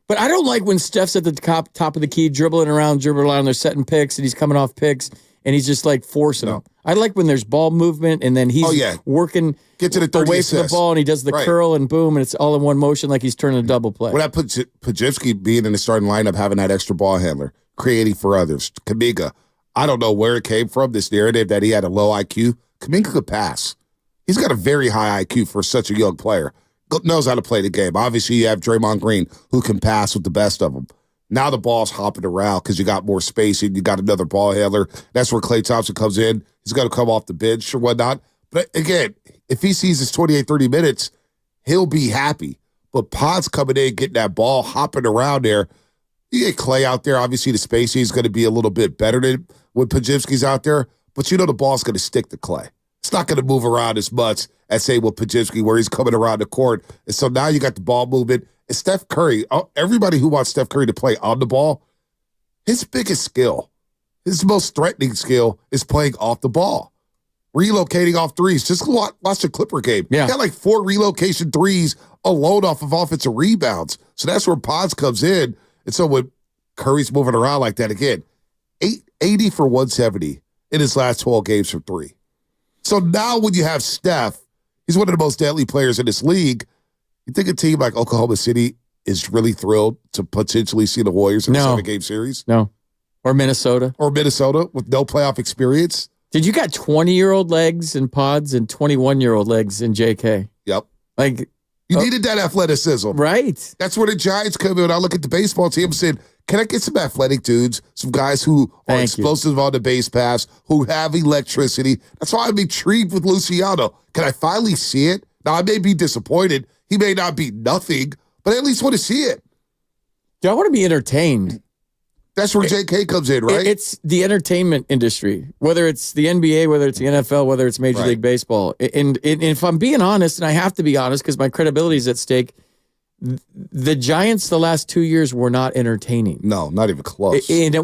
But I don't like when Steph's at the top of the key, dribbling around, they're setting picks, and he's coming off picks, and he's just like forcing them. I like when there's ball movement, and then he's working Get to the 30 away assists. from the ball, and he does the curl, and boom, and it's all in one motion like he's turning a double play. When I put Podziemski being in the starting lineup, having that extra ball handler, creating for others, Kuminga, I don't know where it came from, this narrative that he had a low IQ. Kuminga could pass. He's got a very high IQ for such a young player. Knows how to play the game. Obviously, you have Draymond Green, who can pass with the best of them. Now the ball's hopping around because you got more spacing. You got another ball handler. That's where Klay Thompson comes in. He's going to come off the bench or whatnot. But again, if he sees his 28, 30 minutes, he'll be happy. But Pod's coming in, getting that ball, hopping around there. You get Klay out there. Obviously, the spacing is going to be a little bit better than when Podziemski's out there. But you know the ball's going to stick to Klay. It's not going to move around as much as, say, with Podziemski, where he's coming around the court. And so now you got the ball movement. And Steph Curry, everybody who wants Steph Curry to play on the ball, his biggest skill, his most threatening skill is playing off the ball. Relocating off threes. Just watch the Clipper game. Yeah. He got like 4 relocation threes alone off of offensive rebounds. So that's where Pods comes in. And so when Curry's moving around like that, again, 80 for 170 in his last 12 games from three. So now when you have Steph, he's one of the most deadly players in this league. You think a team like Oklahoma City is really thrilled to potentially see the Warriors in a 7-game series? No. Or Minnesota. Or Minnesota with no playoff experience? Did you got 20-year-old legs in Pods and 21-year-old legs in JK? Yep. Like you needed that athleticism. Right. That's where the Giants come in. I look at the baseball team and said, can I get some athletic dudes, some guys who are explosive on the base pass, who have electricity? That's why I'm intrigued with Luciano. Can I finally see it? Now, I may be disappointed. He may not be nothing, but I at least want to see it. Do I want to be entertained? That's where JK comes in, right? It's the entertainment industry, whether it's the NBA, whether it's the NFL, whether it's Major League Baseball. And if I'm being honest, and I have to be honest because my credibility is at stake, the Giants the last 2 years were not entertaining. No, not even close. And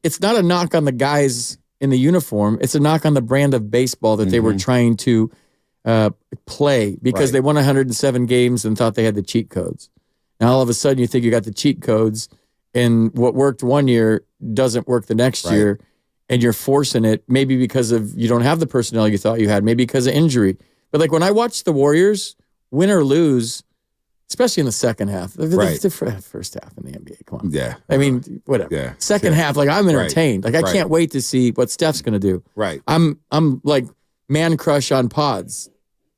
it's not a knock on the guys in the uniform. It's a knock on the brand of baseball that they were trying to play because they won 107 games and thought they had the cheat codes. Now all of a sudden you think you got the cheat codes and what worked one year doesn't work the next year and you're forcing it maybe because of you don't have the personnel you thought you had, maybe because of injury. But like when I watch the Warriors win or lose, especially in the second half. The first half in the NBA, come on. Yeah. I mean, whatever. Yeah. Second half, like I'm entertained. Like I can't wait to see what Steph's going to do. Right. I'm like man crush on Pods.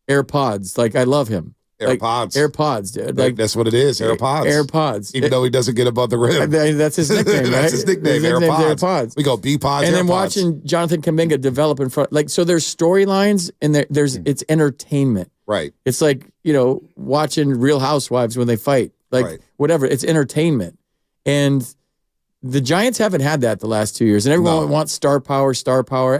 AirPods. Like I love him. AirPods. Like, AirPods, dude. Like that's what it is. AirPods. AirPods. Even though he doesn't get above the rim. That's his nickname, right? That's his nickname. AirPods. We go B-Pods, and AirPods. then watching Jonathan Kuminga develop in front. Like so, there's storylines and it's entertainment. Right. It's like, watching Real Housewives when they fight. Like, whatever. It's entertainment. And the Giants haven't had that the last 2 years. And everyone wants star power.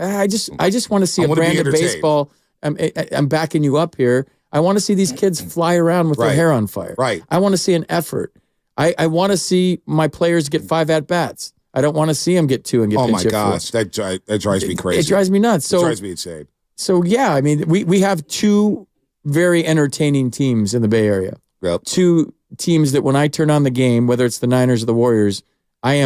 I just want to see a brand of baseball. I'm backing you up here. I want to see these kids fly around with their hair on fire. Right. I want to see an effort. I want to see my players get 5 at-bats. I don't want to see them get 2 and get pinch hit. Oh, my gosh. That drives me crazy. It drives me nuts. It drives me insane. So, yeah, I mean, we have 2 very entertaining teams in the Bay Area. Yep. 2 teams that when I turn on the game, whether it's the Niners or the Warriors, I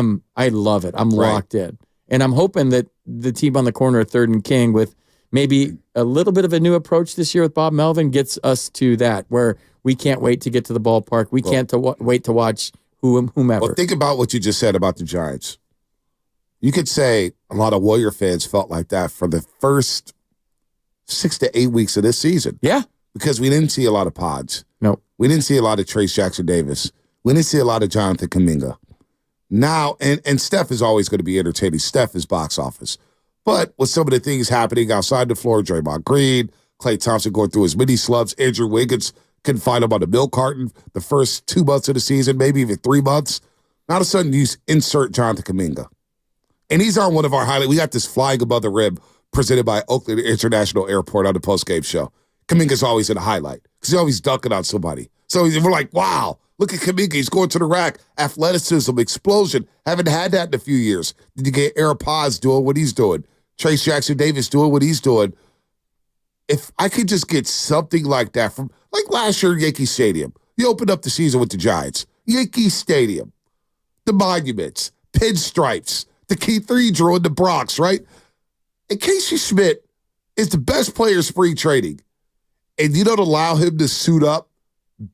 love it. I'm locked in. And I'm hoping that the team on the corner at 3rd and King with maybe a little bit of a new approach this year with Bob Melvin gets us to that where we can't wait to get to the ballpark. We can't wait to watch whomever. Well, think about what you just said about the Giants. You could say a lot of Warrior fans felt like that for the first 6 to 8 weeks of this season. Yeah. Because we didn't see a lot of Pods. No. We didn't see a lot of Trace Jackson Davis. We didn't see a lot of Jonathan Kuminga. Now, and Steph is always going to be entertaining. Steph is box office. But with some of the things happening outside the floor, Draymond Green, Klay Thompson going through his mini slumps, Andrew Wiggins couldn't find him on the milk carton the first 2 months of the season, maybe even 3 months. Now, all of a sudden, you insert Jonathan Kuminga. And he's on one of our highlights. We got this flying above the rim presented by Oakland International Airport on the postgame show. Kuminga's always in the highlight because he's always dunking on somebody. So we're like, wow, look at Kuminga. He's going to the rack. Athleticism, explosion. Haven't had that in a few years. Did you get AirPods doing what he's doing? Trace Jackson Davis doing what he's doing. If I could just get something like that from, like last year, Yankee Stadium. You opened up the season with the Giants. Yankee Stadium, the monuments, pinstripes, the cathedral in the Bronx, right? And Casey Schmidt is the best player in spring training, and you don't allow him to suit up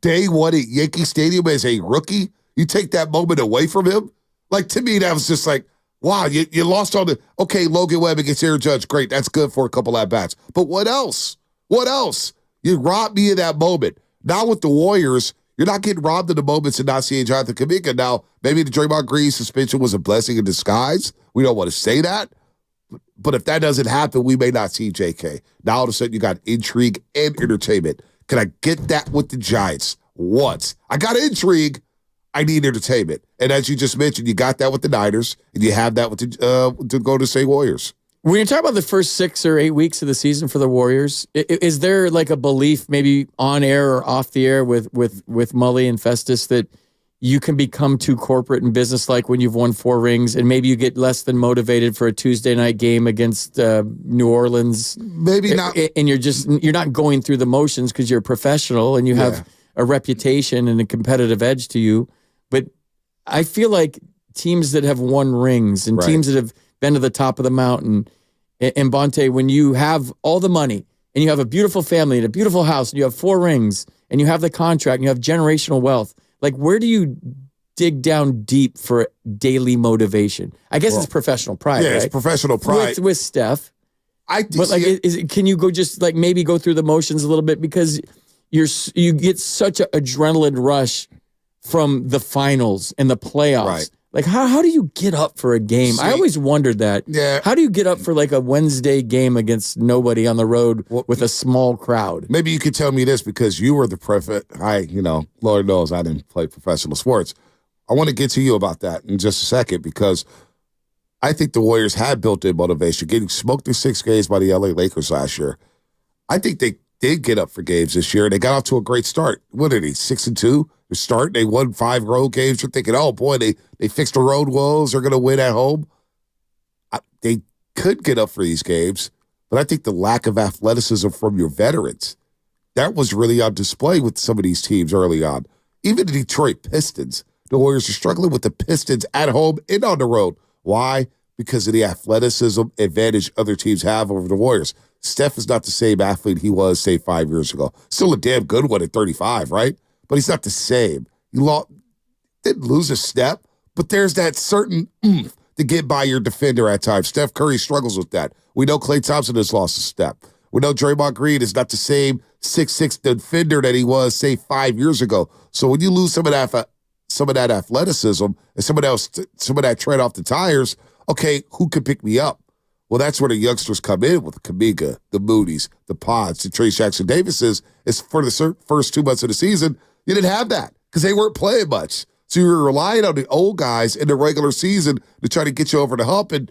day one at Yankee Stadium as a rookie, you take that moment away from him. Like, to me, that was just like, wow, you lost on the, okay, Logan Webb against Aaron Judge, great, that's good for a couple at-bats. But what else? What else? You robbed me of that moment. Now with the Warriors, you're not getting robbed of the moments and not seeing Jonathan Kuminga. Now, maybe the Draymond Green suspension was a blessing in disguise. We don't want to say that. But if that doesn't happen, we may not see JK. Now all of a sudden you got intrigue and entertainment. Can I get that with the Giants once? I got intrigue. I need entertainment. And as you just mentioned, you got that with the Niners, and you have that with the Golden State Warriors. When you talk about the first 6 or 8 weeks of the season for the Warriors, is there like a belief, maybe on air or off the air with Mully and Festus, that you can become too corporate and businesslike when you've won 4 rings, and maybe you get less than motivated for a Tuesday night game against New Orleans? Maybe not. And you're not going through the motions because you're a professional and you have a reputation and a competitive edge to you. But I feel like teams that have won rings and teams that have been to the top of the mountain, and Bonte, when you have all the money and you have a beautiful family and a beautiful house and you have 4 rings and you have the contract and you have generational wealth, like, where do you dig down deep for daily motivation? I guess it's professional pride, right? It's professional pride. With Steph. But like, can you go just like maybe go through the motions a little bit, because you get such an adrenaline rush from the finals and the playoffs. Right. Like, how do you get up for a game? I always wondered that. Yeah. How do you get up for like a Wednesday game against nobody on the road with a small crowd? Maybe you could tell me this because you were the Lord knows I didn't play professional sports. I want to get to you about that in just a second, because I think the Warriors had built-in motivation. Getting smoked in 6 games by the LA Lakers last year. I think they did get up for games this year. They got off to a great start. What are they, 6-2? They're starting. They won 5 road games. You're thinking, oh boy, they fixed the road woes. They're going to win at home. They could get up for these games, but I think the lack of athleticism from your veterans, that was really on display with some of these teams early on. Even the Detroit Pistons, the Warriors are struggling with the Pistons at home and on the road. Why? Because of the athleticism advantage other teams have over the Warriors. Steph is not the same athlete he was, say, 5 years ago. Still a damn good one at 35, right? But he's not the same. He didn't lose a step, but there's that certain oomph to get by your defender at times. Steph Curry struggles with that. We know Klay Thompson has lost a step. We know Draymond Green is not the same 6'6" defender that he was, say, 5 years ago. So when you lose some of that athleticism and some of that tread off the tires, okay, who can pick me up? Well, that's where the youngsters come in with Kuminga, the Moody's, the Pods, the Trace Jackson Davises. Is for the first 2 months of the season, you didn't have that because they weren't playing much. So you were relying on the old guys in the regular season to try to get you over the hump. And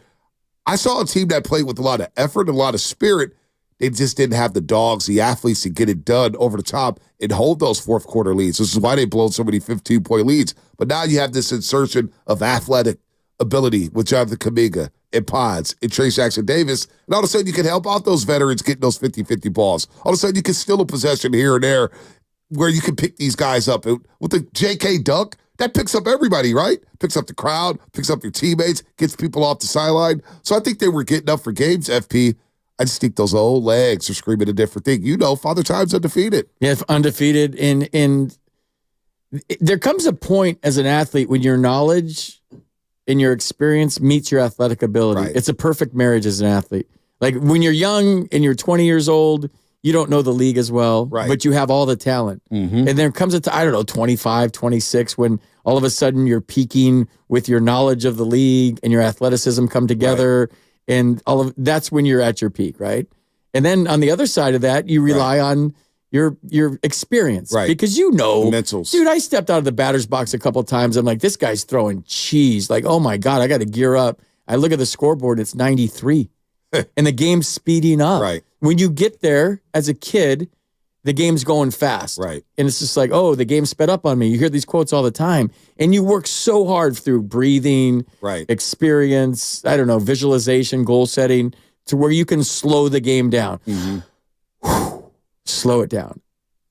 I saw a team that played with a lot of effort and a lot of spirit. They just didn't have the dogs, the athletes to get it done over the top and hold those fourth quarter leads. This is why they blown so many 15-point leads. But now you have this insertion of athletic ability with Jonathan Kuminga and Pods and Trace Jackson Davis. And all of a sudden you can help out those veterans getting those 50-50 balls. All of a sudden you can steal a possession here and there where you can pick these guys up. And with the JK dunk, that picks up everybody, right? Picks up the crowd, picks up your teammates, gets people off the sideline. So I think they were getting up for games, FP. I just think those old legs are screaming a different thing. You know, Father Time's undefeated. Yeah, undefeated. And there comes a point as an athlete when your knowledge and your experience meets your athletic ability. Right. It's a perfect marriage as an athlete. Like when you're young and you're 20 years old, you don't know the league as well, but you have all the talent. Mm-hmm. And there comes a time, 25, 26, when all of a sudden you're peaking with your knowledge of the league and your athleticism come together. Right. And that's when you're at your peak, right? And then on the other side of that, you rely on your experience. Right. Because mentals. Dude, I stepped out of the batter's box a couple of times. I'm like, this guy's throwing cheese. Like, oh my God, I got to gear up. I look at the scoreboard, it's 93. And the game's speeding up. Right. When you get there as a kid, the game's going fast. Right. And it's just like, oh, the game sped up on me. You hear these quotes all the time. And you work so hard through breathing, experience, visualization, goal setting to where you can slow the game down. Slow it down.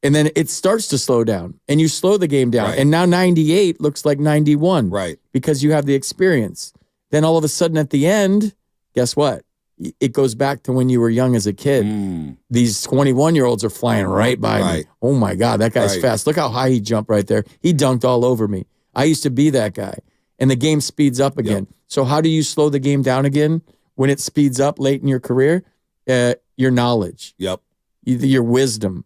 And then it starts to slow down and you slow the game down. Right. And now 98 looks like 91. Right. Because you have the experience. Then all of a sudden at the end, guess what? It goes back to when you were young as a kid. These 21-year-olds are flying right by me. Oh my God, that guy's fast. Look how high he jumped right there. He dunked all over me. I used to be that guy. And the game speeds up again. So how do you slow the game down again when it speeds up late in your career? Your knowledge. Your wisdom.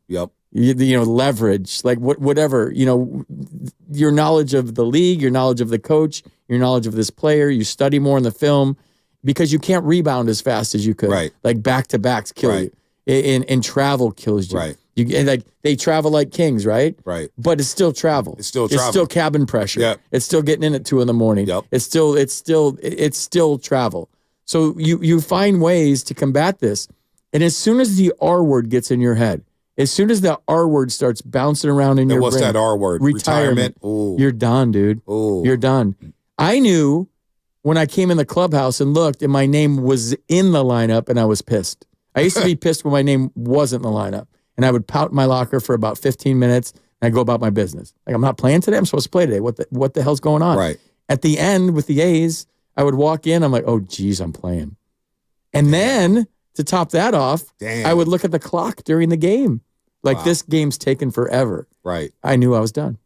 Leverage, like whatever, your knowledge of the league, your knowledge of the coach, your knowledge of this player. You study more in the film because you can't rebound as fast as you could. Right. Like back-to-backs kill you. And travel kills you. Right. And like they travel like kings, right? Right. But it's still travel. It's still travel. It's still cabin pressure. Yep. It's still getting in at 2 a.m. Yep. It's still travel. So you find ways to combat this. And as soon as the R word gets in your head, as soon as the R word starts bouncing around in your brain. What's that R word? Retirement. Ooh. You're done, dude. Ooh. You're done. I knew when I came in the clubhouse and looked and my name was in the lineup and I was pissed. I used to be pissed when my name wasn't in the lineup. And I would pout in my locker for about 15 minutes and I'd go about my business. Like, I'm not playing today. I'm supposed to play today. What the hell's going on? Right. At the end with the A's, I would walk in. I'm like, oh, geez, I'm playing. And then to top that off, I would look at the clock during the game. Like, this game's taken forever. Right. I knew I was done.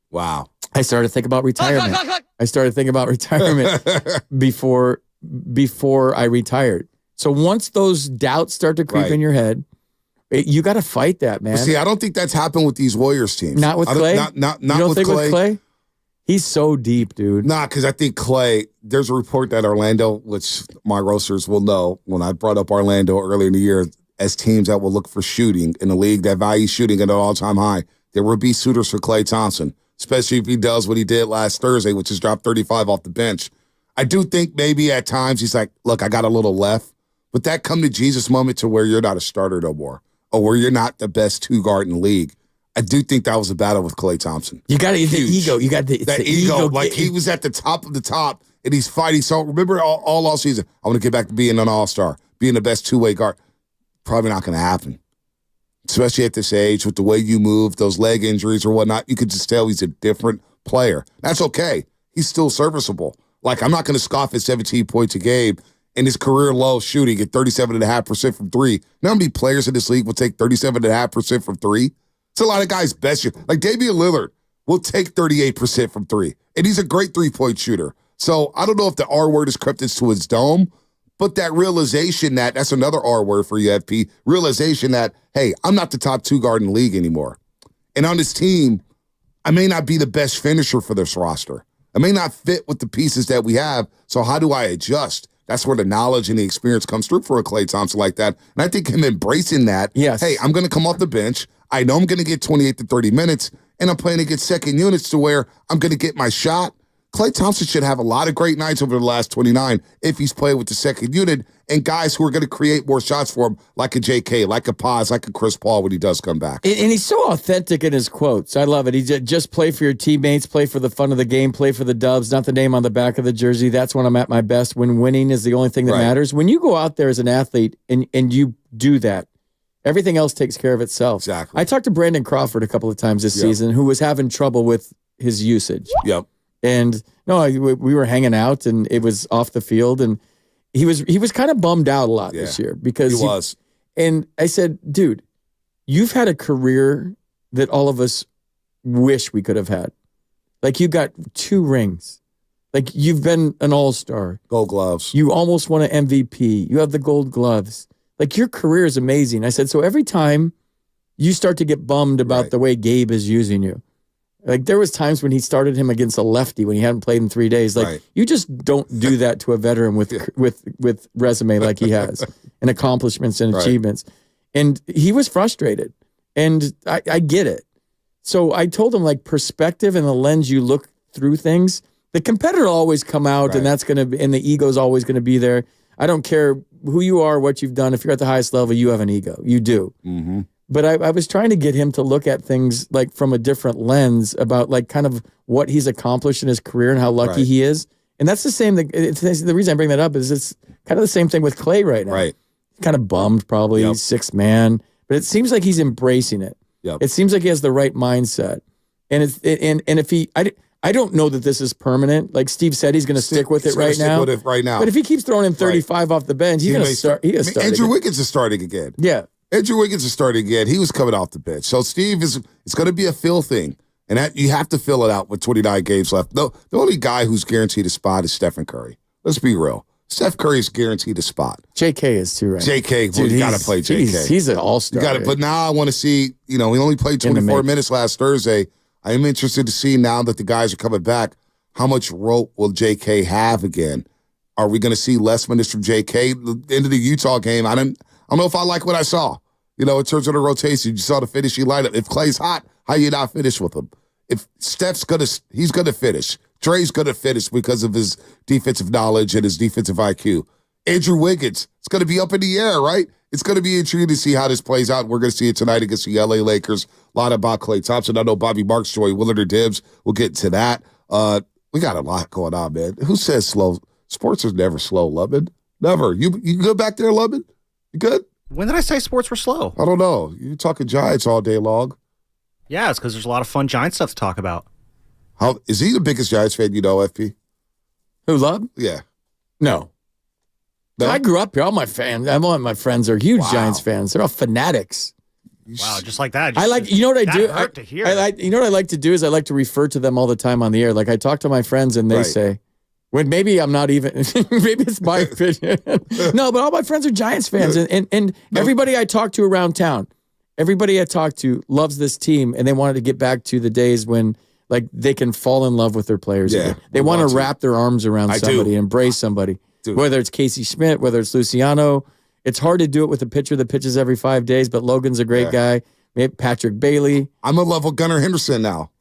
Wow. I started to think about retirement. I started thinking about retirement before I retired. So once those doubts start to creep in your head, you got to fight that, man. Well, see, I don't think that's happened with these Warriors teams. Not with Clay? Not you don't with think Clay? with Clay? He's so deep, dude. Nah, because I think Clay, there's a report that Orlando, which my roasters will know, when I brought up Orlando earlier in the year, as teams that will look for shooting in a league that values shooting at an all-time high, there will be suitors for Klay Thompson, especially if he does what he did last Thursday, which is drop 35 off the bench. I do think maybe at times he's like, look, I got a little left, but that come to Jesus moment to where you're not a starter no more, or where you're not the best two-guard in the league. I do think that was a battle with Klay Thompson. You got the ego. You got the ego. Like, he was at the top of the top, and he's fighting. So remember all season, I want to get back to being an all-star, being the best two-way guard. Probably not going to happen, especially at this age with the way you move, those leg injuries or whatnot. You could just tell he's a different player. That's okay. He's still serviceable. Like, I'm not going to scoff at 17 points a game and his career low shooting at 37.5% from three. You know how many players in this league will take 37.5% from three? It's a lot of guys' best shooter. Like, Damian Lillard will take 38% from three, and he's a great three-point shooter. So I don't know if the R word has crept into his dome, but that realization that's another R word for you, FP, realization that, hey, I'm not the top two guard in the league anymore. And on this team, I may not be the best finisher for this roster. I may not fit with the pieces that we have, so how do I adjust? That's where the knowledge and the experience comes through for a Klay Thompson like that. And I think him embracing that, hey, I'm going to come off the bench. I know I'm going to get 28 to 30 minutes, and I'm playing against second units to where I'm going to get my shot. Klay Thompson should have a lot of great nights over the last 29 if he's playing with the second unit and guys who are going to create more shots for him, like a JK, like a Paz, like a Chris Paul when he does come back. And he's so authentic in his quotes. I love it. He just play for your teammates, play for the fun of the game, play for the dubs, not the name on the back of the jersey. That's when I'm at my best, when winning is the only thing that matters. When you go out there as an athlete and you do that, everything else takes care of itself. Exactly. I talked to Brandon Crawford a couple of times this season who was having trouble with his usage. Yep. And we were hanging out and it was off the field and he was kind of bummed out a lot this year because he was. And I said, dude, you've had a career that all of us wish we could have had. Like, you got 2 rings. Like, you've been an all-star. Gold gloves. You almost won an MVP. You have the gold gloves. Like, your career is amazing. I said, so every time you start to get bummed about the way Gabe is using you, like, there was times when he started him against a lefty when he hadn't played in 3 days. Like, you just don't do that to a veteran with resume like he has and accomplishments and achievements. And he was frustrated. And I get it. So I told him, like, perspective and the lens you look through things, the competitor will always come out and that's going to be, and the ego is always going to be there. I don't care who you are, what you've done. If you're at the highest level, you have an ego. You do. Mm-hmm. But I was trying to get him to look at things like from a different lens about like kind of what he's accomplished in his career and how lucky he is. And that's the same thing. The reason I bring that up is it's kind of the same thing with Klay right now. Right. kind of bummed, probably. Yep. 6th man. But it seems like he's embracing it. Yep. It seems like he has the right mindset. And if he, I don't know that this is permanent. Like Steve said, he's going to stick with it right now. With it right now. But if he keeps throwing him 35 off the bench, he's going to start. He start Andrew again. Wiggins is starting again. Yeah. Andrew Wiggins is starting again. He was coming off the bench. So Steve it's going to be a fill thing. And that you have to fill it out with 29 games left. No, the only guy who's guaranteed a spot is Stephen Curry. Let's be real. Steph Curry is guaranteed a spot. JK is too, right? JK, dude, you got to play JK. He's an all-star. You got to. But now I want to see, he only played 24 minutes last Thursday. I am interested to see now that the guys are coming back, how much rope will JK have again? Are we going to see less minutes from JK? The end of the Utah game, I don't know if I like what I saw. In terms of the rotation, you saw the finishing lineup. If Clay's hot, how you not finish with him? If Steph's he's going to finish. Dre's going to finish because of his defensive knowledge and his defensive IQ. Andrew Wiggins, it's going to be up in the air, right? It's going to be intriguing to see how this plays out. We're going to see it tonight against the LA Lakers. A lot about Klay Thompson. I know Bobby Marks, Joey Willard, or Dibs. We'll get to that. We got a lot going on, man. Who says slow? Sports is never slow, Lubman. Never. You good back there, Lubman? You good? When did I say sports were slow? I don't know. You're talking Giants all day long. Yeah, it's because there's a lot of fun Giant stuff to talk about. How is he the biggest Giants fan you know, FP? Who, Love? Yeah. No. I grew up here. All my my friends are huge Giants fans. They're all fanatics. Wow, just like that. I like, you know what I do? Hurt to hear. You know what I like to do is I like to refer to them all the time on the air. Like I talk to my friends and they say, when maybe I'm not even, maybe it's my opinion. No, but all my friends are Giants fans. And everybody I talk to around town, everybody I talk to loves this team and they wanted to get back to the days when like they can fall in love with their players. Yeah, again. They want to wrap their arms around somebody, embrace somebody. Whether it's Casey Schmidt, whether it's Luciano. It's hard to do it with a pitcher that pitches every 5 days, but Logan's a great guy. Maybe Patrick Bailey. I'm in love with Gunnar Henderson now.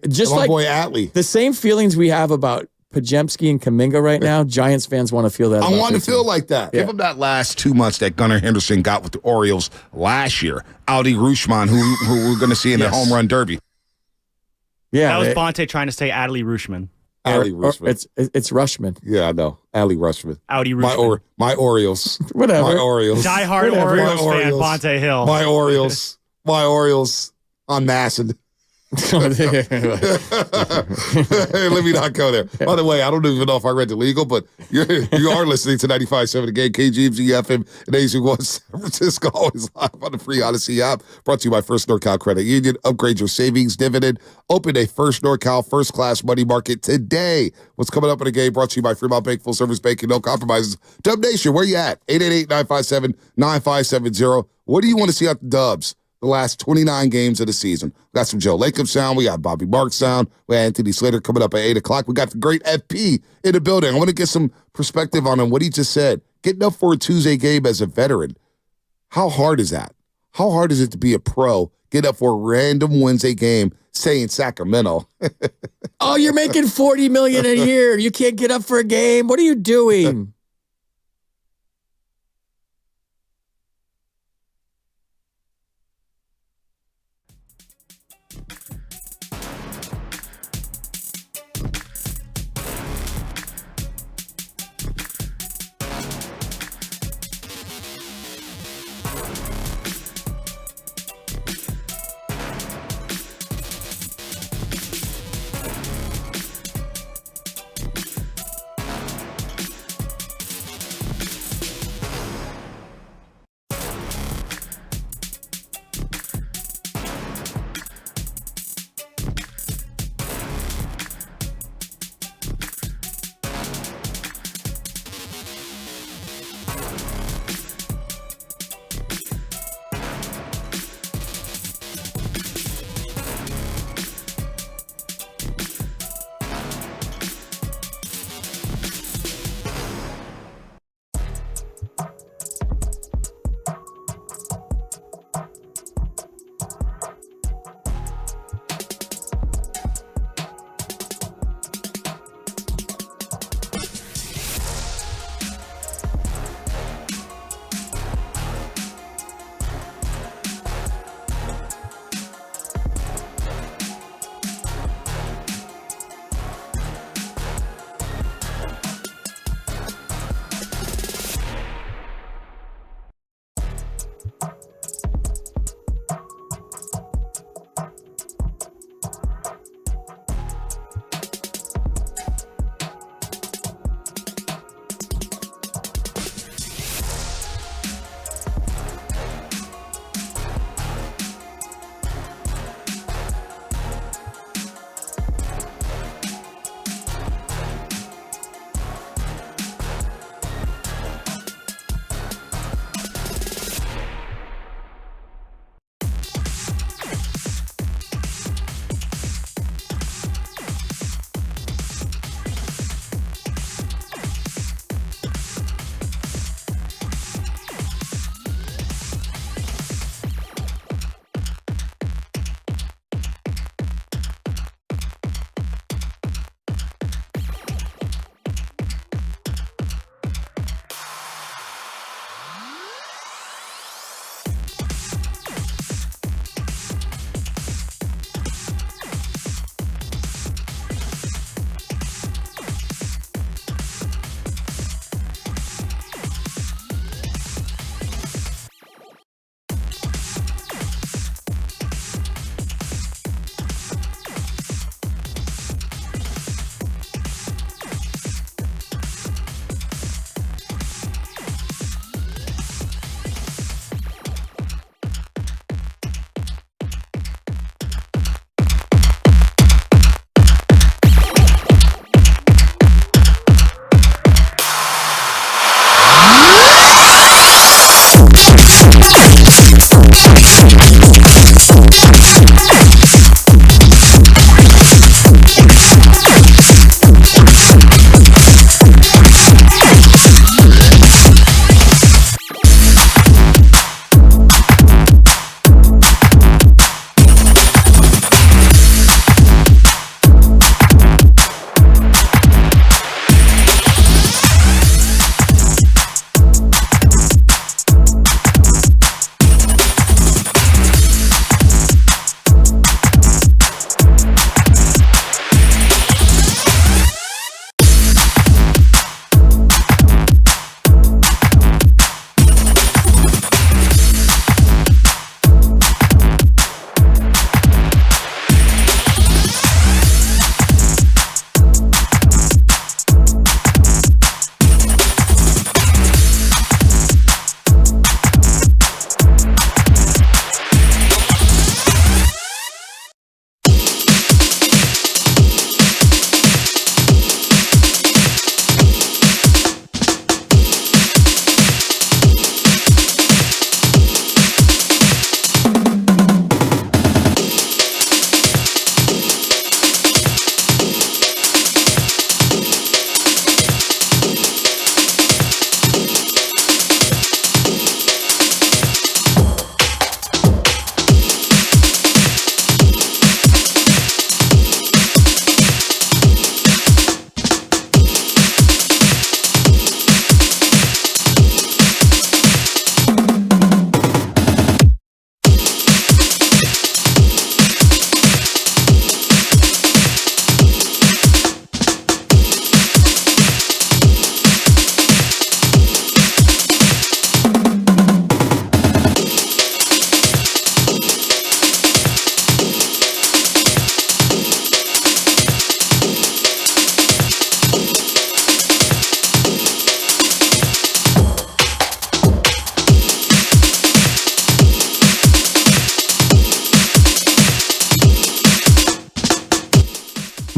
Just my like boy Atley. The same feelings we have about Pajemski and Kuminga right now, Giants fans want to feel that. I want to feel like that. Yeah. Give him that last 2 months that Gunnar Henderson got with the Orioles last year. Audi Rutschman, who we're going to see in the home run derby. Yeah, that was Bonte trying to say Adley Rutschman. Audi Rutschman. It's Rushman. Yeah, I know. Audi Rutschman. Audi Rutschman. My Orioles. Whatever. My Orioles. Diehard Orioles fan, Bonte Hill. My Orioles. My Orioles. On Masson. Hey, let me not go there. By the way, I don't even know if I read the legal, but you are listening to 95.7 The Game, KGMZ FM, and AZ1 San Francisco, always live on the free Odyssey app. Brought to you by First NorCal Credit Union. Upgrade your savings dividend. Open a First NorCal first class money market today. What's coming up in the game? Brought to you by Fremont Bank, full service banking, no compromises. Dub Nation, where you at? 888-957-9570. What do you want to see out the Dubs? The last 29 games of the season. We got some Joe Lacob sound. We got Bobby Marks sound. We got Anthony Slater coming up at 8 o'clock. We got the great FP in the building. I want to get some perspective on him, what he just said. Getting up for a Tuesday game as a veteran. How hard is that? How hard is it to be a pro, get up for a random Wednesday game, say in Sacramento? Oh, you're making $40 million a year. You can't get up for a game. What are you doing?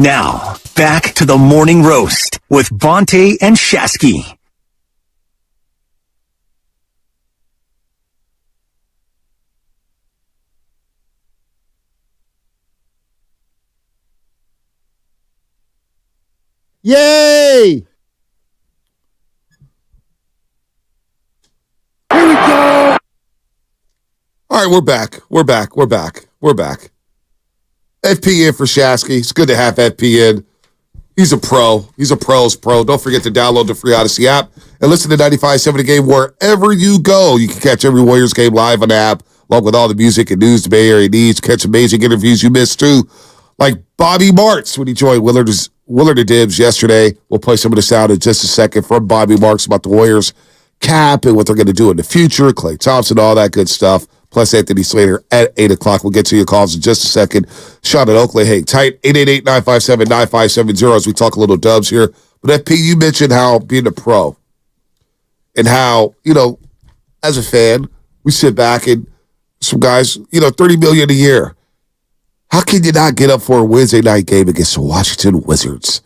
Now, back to the morning roast with Bonte and Shasky. Yay! Here we go. All right, we're back. We're back. FP in for Shasky. It's good to have FP in. He's a pro. He's a pro's pro. Don't forget to download the free Odyssey app and listen to 95.7 The Game wherever you go. You can catch every Warriors game live on the app, along with all the music and news the Bay Area needs. Catch amazing interviews you missed, too, like Bobby Marks when he joined Willard and Dibs yesterday. We'll play some of the sound in just a second from Bobby Marks about the Warriors cap and what they're going to do in the future, Klay Thompson, all that good stuff. Plus Anthony Slater at 8 o'clock. We'll get to your calls in just a second. Sean in Oakley, hey, tight 888-957-9570 as we talk a little Dubs here. But FP, you mentioned how being a pro and how, as a fan, we sit back and some guys, $30 million a year. How can you not get up for a Wednesday night game against the Washington Wizards?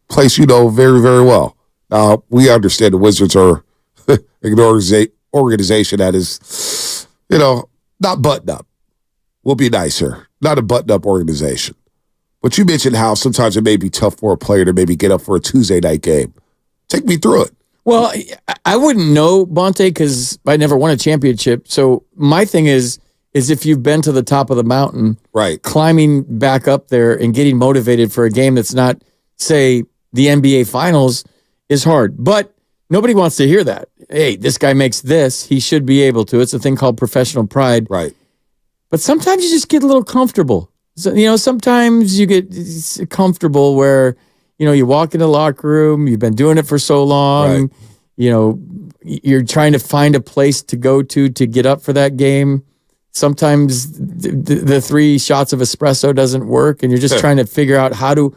Place you know very, very well. Now, we understand the Wizards are an organization that is, not buttoned up. We'll be nicer. Not a buttoned-up organization. But you mentioned how sometimes it may be tough for a player to maybe get up for a Tuesday night game. Take me through it. Well, I wouldn't know, Bonte, because I never won a championship. So my thing is if you've been to the top of the mountain, right, climbing back up there and getting motivated for a game that's not, say, the NBA Finals is hard. But nobody wants to hear that. Hey, this guy makes this. He should be able to. It's a thing called professional pride. Right. But sometimes you just get a little comfortable. So, sometimes you get comfortable where, you walk in the locker room, you've been doing it for so long, right. You're trying to find a place to go to get up for that game. Sometimes the 3 shots of espresso doesn't work, and you're just trying to figure out how do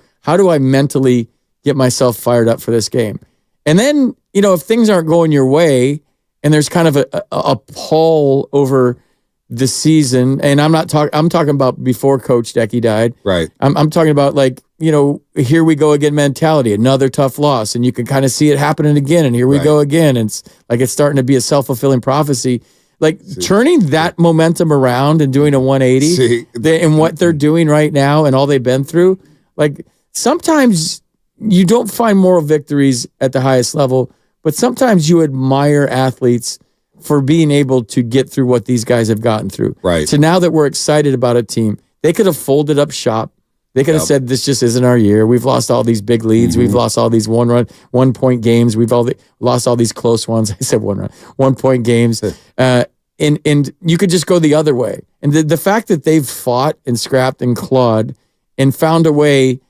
I mentally get myself fired up for this game. And then, if things aren't going your way and there's kind of a pall over the season, and I'm talking about before Coach Decky died. Right. I'm talking about here we go again mentality, another tough loss, and you can kind of see it happening again, and here we go again. And it's starting to be a self-fulfilling prophecy. Turning that momentum around and doing a 180 and what they're doing right now and all they've been through, sometimes you don't find moral victories at the highest level, but sometimes you admire athletes for being able to get through what these guys have gotten through. Right. So now that we're excited about a team, they could have folded up shop. They could have said, this just isn't our year. We've lost all these big leads. Mm-hmm. We've lost all these 1-point games. We've lost all these close ones. I said 1-point games. And you could just go the other way. And the fact that they've fought and scrapped and clawed and found a way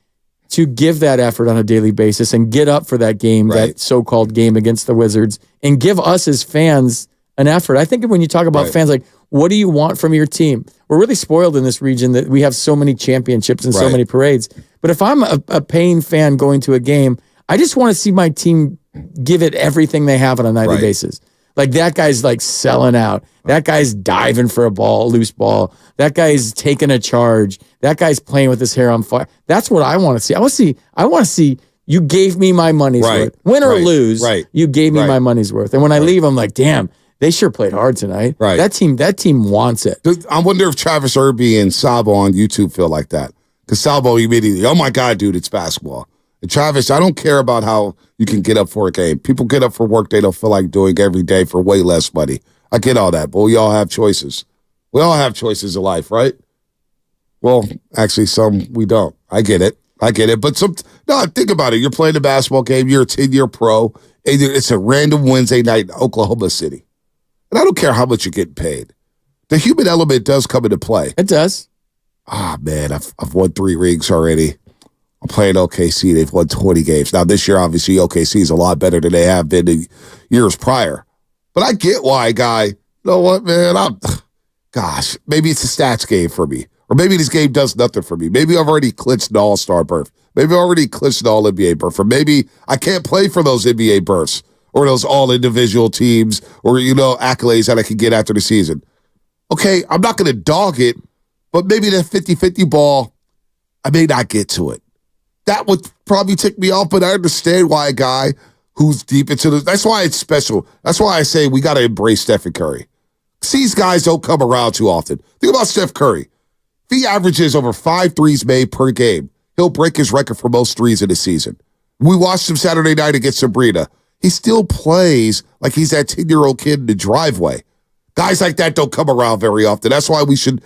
to give that effort on a daily basis and get up for that game, that so-called game against the Wizards, and give us as fans an effort. I think when you talk about fans, what do you want from your team? We're really spoiled in this region that we have so many championships and so many parades. But if I'm a paying fan going to a game, I just want to see my team give it everything they have on a nightly basis. That guy's selling out. That guy's diving for a loose ball. That guy's taking a charge. That guy's playing with his hair on fire. That's what I want to see. I want to see you gave me my money's worth. Win or lose, you gave me my money's worth. And when I leave, I'm like, damn, they sure played hard tonight. Right. That team wants it. I wonder if Travis Irby and Sabo on YouTube feel like that. Because Sabo immediately, oh my God, dude, it's basketball. And Travis, I don't care about how you can get up for a game. People get up for work they don't feel like doing every day for way less money. I get all that, but we all have choices. We all have choices in life, right? Well, actually, some we don't. I get it. But think about it. You're playing a basketball game. You're a 10-year pro. And it's a random Wednesday night in Oklahoma City. And I don't care how much you're getting paid. The human element does come into play. It does. Man, I've won 3 rings already. I'm playing OKC. They've won 20 games. Now, this year, obviously, OKC is a lot better than they have been in years prior. But I get why a guy, you know what, man, maybe it's a stats game for me. Or maybe this game does nothing for me. Maybe I've already clinched an all-star berth. Maybe I've already clinched an all-NBA berth. Or maybe I can't play for those NBA berths or those all-individual teams or, accolades that I can get after the season. Okay, I'm not going to dog it, but maybe that 50-50 ball, I may not get to it. that would probably tick me off, but I understand why a guy who's deep into that's why it's special. That's why I say we got to embrace Stephen Curry. These guys don't come around too often. Think about Steph Curry. If he averages over 5 threes made per game, he'll break his record for most threes in a season. We watched him Saturday night against Sabrina. He still plays like he's that 10-year-old kid in the driveway. Guys like that don't come around very often. That's why we should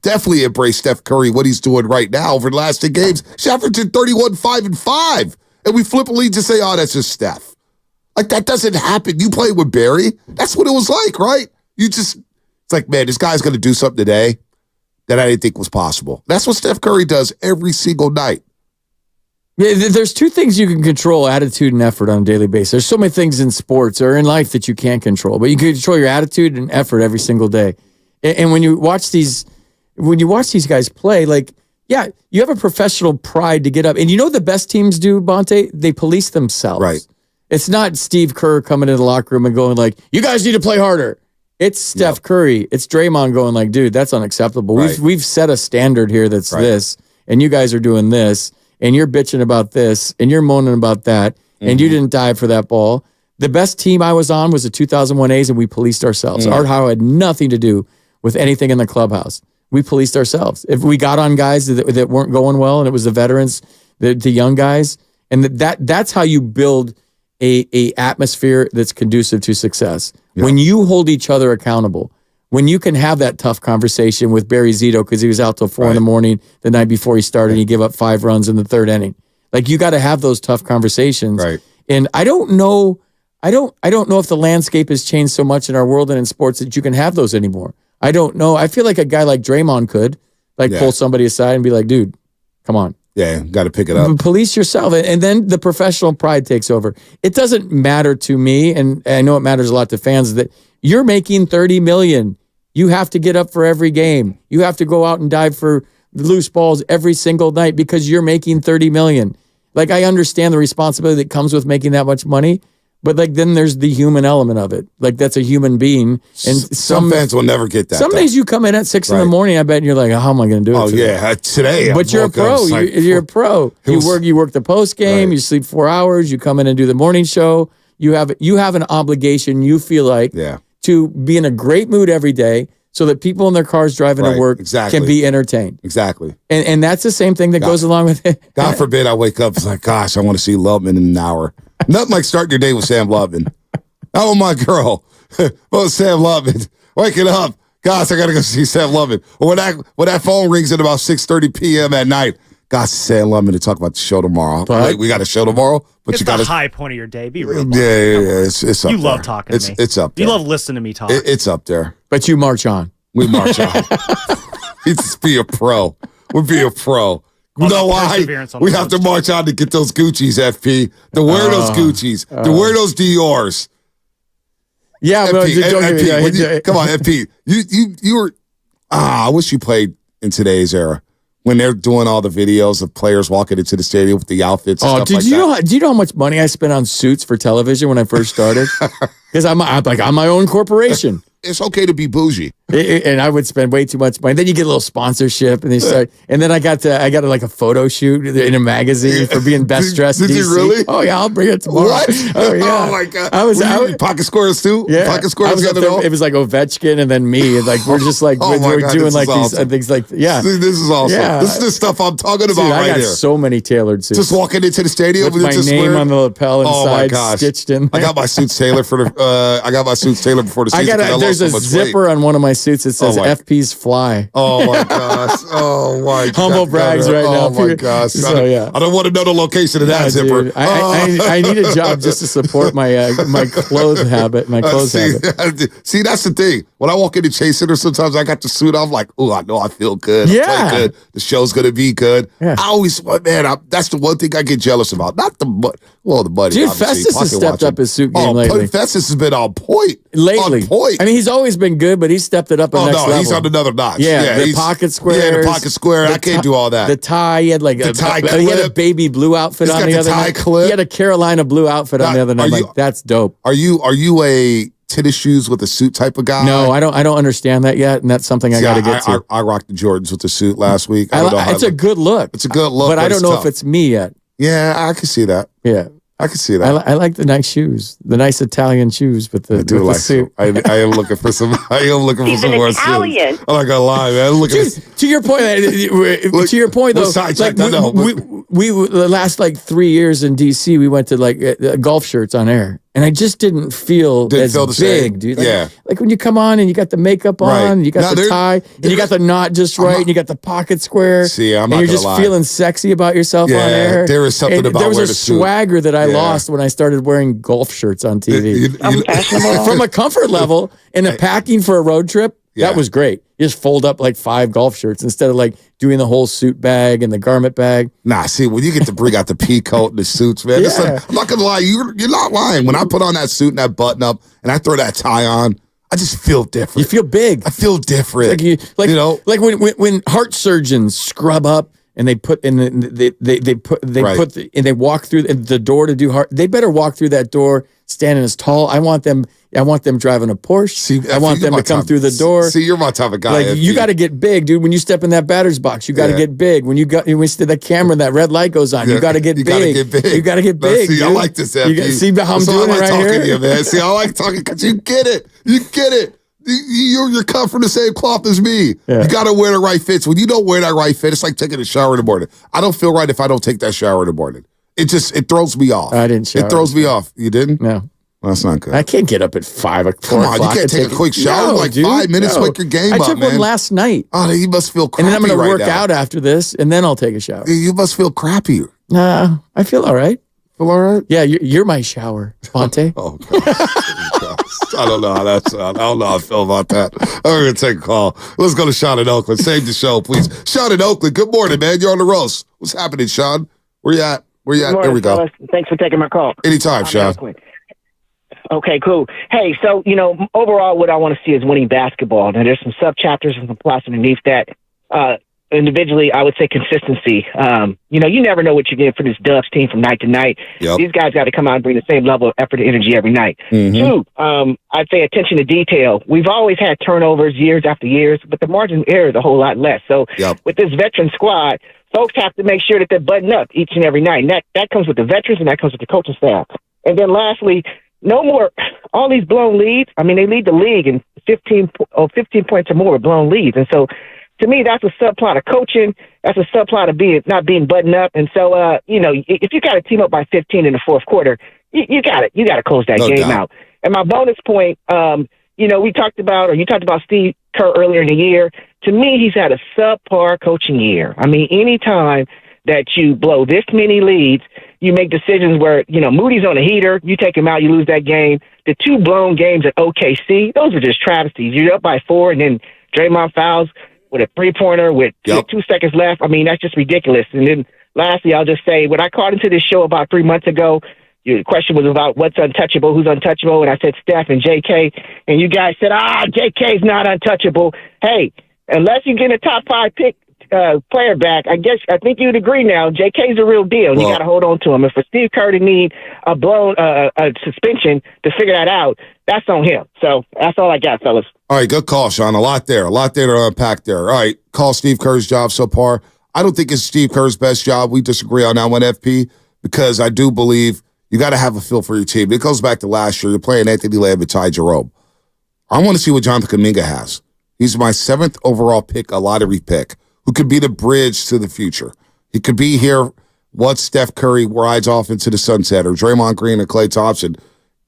definitely embrace Steph Curry, what he's doing right now over the last 10 games. He's averaging 31, 5, and 5. And we flippantly just say, oh, that's just Steph. Like, that doesn't happen. You play with Barry. That's what it was like, right? It's like, man, this guy's going to do something today that I didn't think was possible. That's what Steph Curry does every single night. Yeah, there's 2 things you can control, attitude and effort on a daily basis. There's so many things in sports or in life that you can't control, but you can control your attitude and effort every single day. And when you watch these guys play, like, yeah, you have a professional pride to get up. And you know what the best teams do, Bonte? They police themselves. Right. It's not Steve Kerr coming into the locker room and going like, you guys need to play harder. It's Steph Curry. It's Draymond going like, dude, that's unacceptable. Right. We've set a standard here that's this, and you guys are doing this. And you're bitching about this, and you're moaning about that, and you didn't dive for that ball. The best team I was on was the 2001 A's, and we policed ourselves. Art Howe had nothing to do with anything in the clubhouse. We policed ourselves. If we got on guys that weren't going well, and it was the veterans, the young guys, and that's how you build a atmosphere that's conducive to success. Yeah. When you hold each other accountable, when you can have that tough conversation with Barry Zito because he was out till 4 in the morning the night before he started and he gave up 5 runs in the 3rd inning. Like, you got to have those tough conversations. Right. And I don't know if the landscape has changed so much in our world and in sports that you can have those anymore. I don't know. I feel like a guy like Draymond could pull somebody aside and be like, dude, come on. Yeah, got to pick it up. Police yourself. And then the professional pride takes over. It doesn't matter to me, and I know it matters a lot to fans, that you're making $30 million. You have to get up for every game. You have to go out and dive for loose balls every single night because you're making $30 million. Like, I understand the responsibility that comes with making that much money, but like, then there's the human element of it. Like, that's a human being. And some fans will never get that. Some days you come in at 6 in the morning, I bet, and you're like, how am I going to do it? Oh, today? Today. But you're a pro. You're a pro. You work the post game. You sleep 4 hours. You come in and do the morning show. You have an obligation. You feel like to be in a great mood every day so that people in their cars driving to work can be entertained. Exactly. And that's the same thing that goes along with it. God forbid I wake up, it's like, gosh, I want to see Lubman in an hour. Nothing like starting your day with Sam Lubman. Oh, my girl. Oh, Sam Lubman. Waking up. Gosh, I got to go see Sam Lubman. Or when that phone rings at about 6:30 p.m. at night, gosh, Sam Lubman to talk about the show tomorrow. Right? We got a show tomorrow. But it's the high point of your day. Be real. Yeah. It's up there. You love talking to me. It's up there. You love listening to me talk. It's up there. But you march on. We march on. We just be a pro. We'll be a pro. You know why? We have to march on to get those Gucci's, FP. To wear those Gucci's. To wear those Dior's. Yeah, FP, come on, FP. You were. I wish you played in today's era when they're doing all the videos of players walking into the stadium with the outfits. And stuff do you know how much money I spent on suits for television when I first started? Because I'm my own corporation. It's okay to be bougie. And I would spend way too much money. Then you get a little sponsorship, and they start. And then I got like a photo shoot in a magazine for being best dressed. Did you really? Oh yeah, I'll bring it tomorrow. What? Oh yeah. Oh my god. I was pocket squares too. Yeah. Pocket squares. It was like Ovechkin and then me, and like we're just like we're doing like these things like This is awesome. Yeah. This is the stuff I'm talking about right here. I got so many tailored suits. Just walking into the stadium with my name on the lapel inside, stitched in. I got my suits tailored for the. I got my suits tailored before the season. There's a zipper on one of my suits that says FP's Fly. Oh my gosh. Oh my god. Humble brags right now. Oh my gosh. So, I don't want to know the location of that zipper. Dude, I need a job just to support my my clothes habit, habit. See, that's the thing. When I walk into Chase Center, sometimes I got the suit. I'm like, oh, I know I feel good. Yeah. I play good. The show's going to be good. Yeah. I always, that's the one thing I get jealous about. Not the money. Well, the money. Dude, Festus has stepped up his suit game lately. Festus has been on point. Lately. On point. I mean, he's always been good, but he's stepped it up a next level. He's on another notch. Yeah, the pocket squares. Yeah, the pocket square. I can't do all that. The tie. He had like a tie clip. He had a baby blue outfit on the other night. He had a Carolina blue outfit on the other night. Like, that's dope. Are you a tennis shoes with a suit type of guy? No, I don't understand that yet, and that's something I got to get to. I rocked the Jordans with the suit last week. It's a good look. It's a good look, but I don't know if it's me yet. Yeah, I can see that. Yeah. I can see that. I like the nice shoes, the nice Italian shoes with the, I do with like the suit. I am looking for some. I am looking for some more Italian. suits. I'm not gonna lie, man. Look at this. To your point, to your point though, like we the last like 3 years in DC, we went to like golf shirts on air, and I just didn't feel as feel the same. big, dude. Like, Yeah. like when you come on and you got the makeup on, Right. and you got Now, the tie, and you got the knot just right, and you got the pocket square. See, I'm and not you're gonna just lie. feeling sexy about yourself on air. there is something And about there was wearing a a suit. swagger that I Yeah. lost when I started wearing golf shirts on TV. Fashionable. From a comfort level and the packing for a road trip, Yeah. that was great. You just fold up like 5 golf shirts instead of like doing the whole suit bag and the garment bag. Nah, see, when you get to bring out the pea coat and the suits, man, it's Yeah. like, I'm not gonna lie, you're not lying. When I put on that suit and that button up and I throw that tie on, I just feel different. You feel big. I feel different. Like you know, like when heart surgeons scrub up and they put in Right. and they walk through the door to do heart. They better walk through that door standing as tall. I want them driving a Porsche. See, I want them to come through the door. See, you're my type of guy. Like you FP. got to get big, dude. When you step in that batter's box, you got to Yeah. get big. When the camera, that red light goes on, you got to get You big. gotta get big. You got to get No, big. see, I dude. like this, You FP. see how I'm That's why doing I it like right talking here? to you, man. See, I like talking because you get it. You get it. You're cut from the same cloth as me. Yeah. You got to wear the right fits. When you don't wear that right fit, it's like taking a shower in the morning. I don't feel right if I don't take that shower in the morning. It throws me off. I didn't shower. It throws me off. You didn't? No. Well, that's not good. I can't get up at 5 o'clock. Come on, you can't take a quick shower, like 5 minutes, wake your game I up, took man. one last night. Oh, you must feel crappy And then I'm going right to work now. out after this, and then I'll take a shower. You must feel crappy. Nah, I feel all right. Feel all right? Yeah, you're my shower, Ponte. Oh, gosh. I don't know how that's. I don't know how I feel about that. I'm going to take a call. Let's go to Sean in Oakland. Save the show, please. Sean in Oakland, good morning, man. You're on the roast. What's happening, Sean? Where you at? Where you at? Good There we morning, go. fellas. Thanks for taking my call. Anytime, Sean. Okay, cool. Hey, so, overall, what I want to see is winning basketball. Now, there's some sub-chapters and some plots underneath that. Individually, I would say consistency. You never know what you're getting for this Dubs team from night to night. Yep. These guys got to come out and bring the same level of effort and energy every night. Mhm. 2, I'd say attention to detail. We've always had turnovers years after years, but the margin of error is a whole lot less. So Yep. with this veteran squad, folks have to make sure that they're buttoned up each and every night. And that comes with the veterans and that comes with the coaching staff. And then lastly, no more all these blown leads. I mean, they lead the league in 15 points or more with blown leads. And so to me, that's a subplot of coaching. That's a subplot of not being buttoned up. And so, if you got to team up by 15 in the fourth quarter, you got to close that No game doubt. out. And my bonus point, you talked about Steve Kerr earlier in the year. To me, he's had a subpar coaching year. I mean, anytime that you blow this many leads, you make decisions where, Moody's on a heater, you take him out, you lose that game. The 2 blown games at OKC, those are just travesties. You're up by 4, and then Draymond fouls with a 3-pointer with 2 seconds left. I mean, that's just ridiculous. And then lastly, I'll just say, when I called into this show about 3 months ago, the question was about what's untouchable, who's untouchable, and I said Steph and JK, and you guys said, JK's not untouchable. Hey, unless you get a top 5 pick player back, I think you'd agree now, JK's the real deal. You got to hold on to him. And for Steve Kerr to need a suspension to figure that out, that's on him. So that's all I got, fellas. All right, good call, Sean. A lot there to unpack there. All right, call Steve Kerr's job so far. I don't think it's Steve Kerr's best job. We disagree on that one, FP, because I do believe you got to have a feel for your team. It goes back to last year. You're playing Anthony Lamb and Ty Jerome. I want to see what Jonathan Kuminga has. He's my 7th overall pick, a lottery pick, who could be the bridge to the future. He could be here once Steph Curry rides off into the sunset, or Draymond Green or Klay Thompson,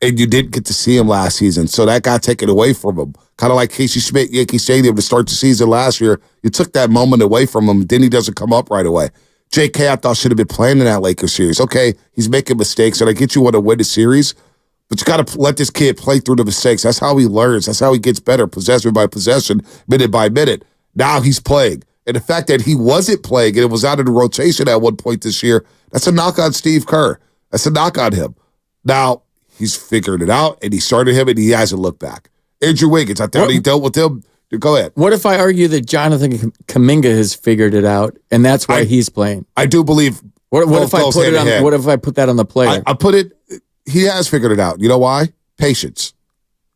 and you didn't get to see him last season. So that got taken away from him. Kind of like Casey Schmidt, Yankee Stadium, to start the season last year. You took that moment away from him, then he doesn't come up right away. JK, I thought, should have been playing in that Lakers series. Okay, he's making mistakes, and I get you want to win the series, but you got to let this kid play through the mistakes. That's how he learns. That's how he gets better, possession by possession, minute by minute. Now he's playing. And the fact that he wasn't playing and it was out of the rotation at one point this year, that's a knock on Steve Kerr. That's a knock on him. Now, he's figured it out, and he started him, and he hasn't looked back. Andrew Wiggins, I thought he dealt with him. Go ahead. What if I argue that Jonathan Kuminga has figured it out, and that's why he's playing? I do believe. What if I put it on? What if I put that on the player? I put it. He has figured it out. You know why? Patience.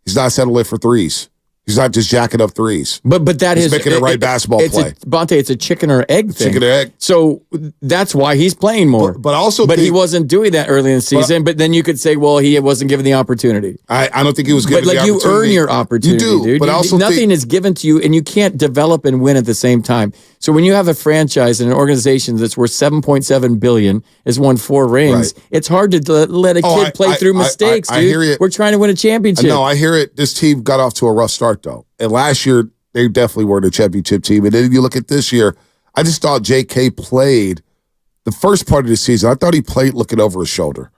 He's not settling for threes. He's not just jacking up threes. But that He's is making the right basketball play. Bonte, it's a chicken or egg thing. Chicken or egg. So that's why he's playing more. But also, he wasn't doing that early in the season. But then you could say, well, he wasn't given the opportunity. I don't think he was given the opportunity. But you earn your opportunity, you do, dude. But also nothing is given to you, and you can't develop and win at the same time. So when you have a franchise and an organization that's worth $7.7 billion, has won 4 rings, it's hard to let a kid play through mistakes, dude. I hear you. We're trying to win a championship. No, I hear it. This team got off to a rough start, though. And last year, they definitely were the championship team. And then you look at this year, I just thought J.K. played the first part of the season. I thought he played looking over his shoulder.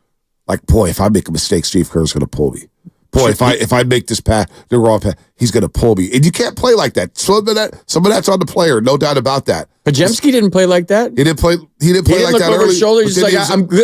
Like, boy, if I make a mistake, Steve Kerr's going to pull me. Boy, if I make this pass, the wrong pass, he's going to pull me. And you can't play like that. Some of that's on the player, no doubt about that. Pajemski didn't play like that. He didn't play like that over early. His shoulder. He's like,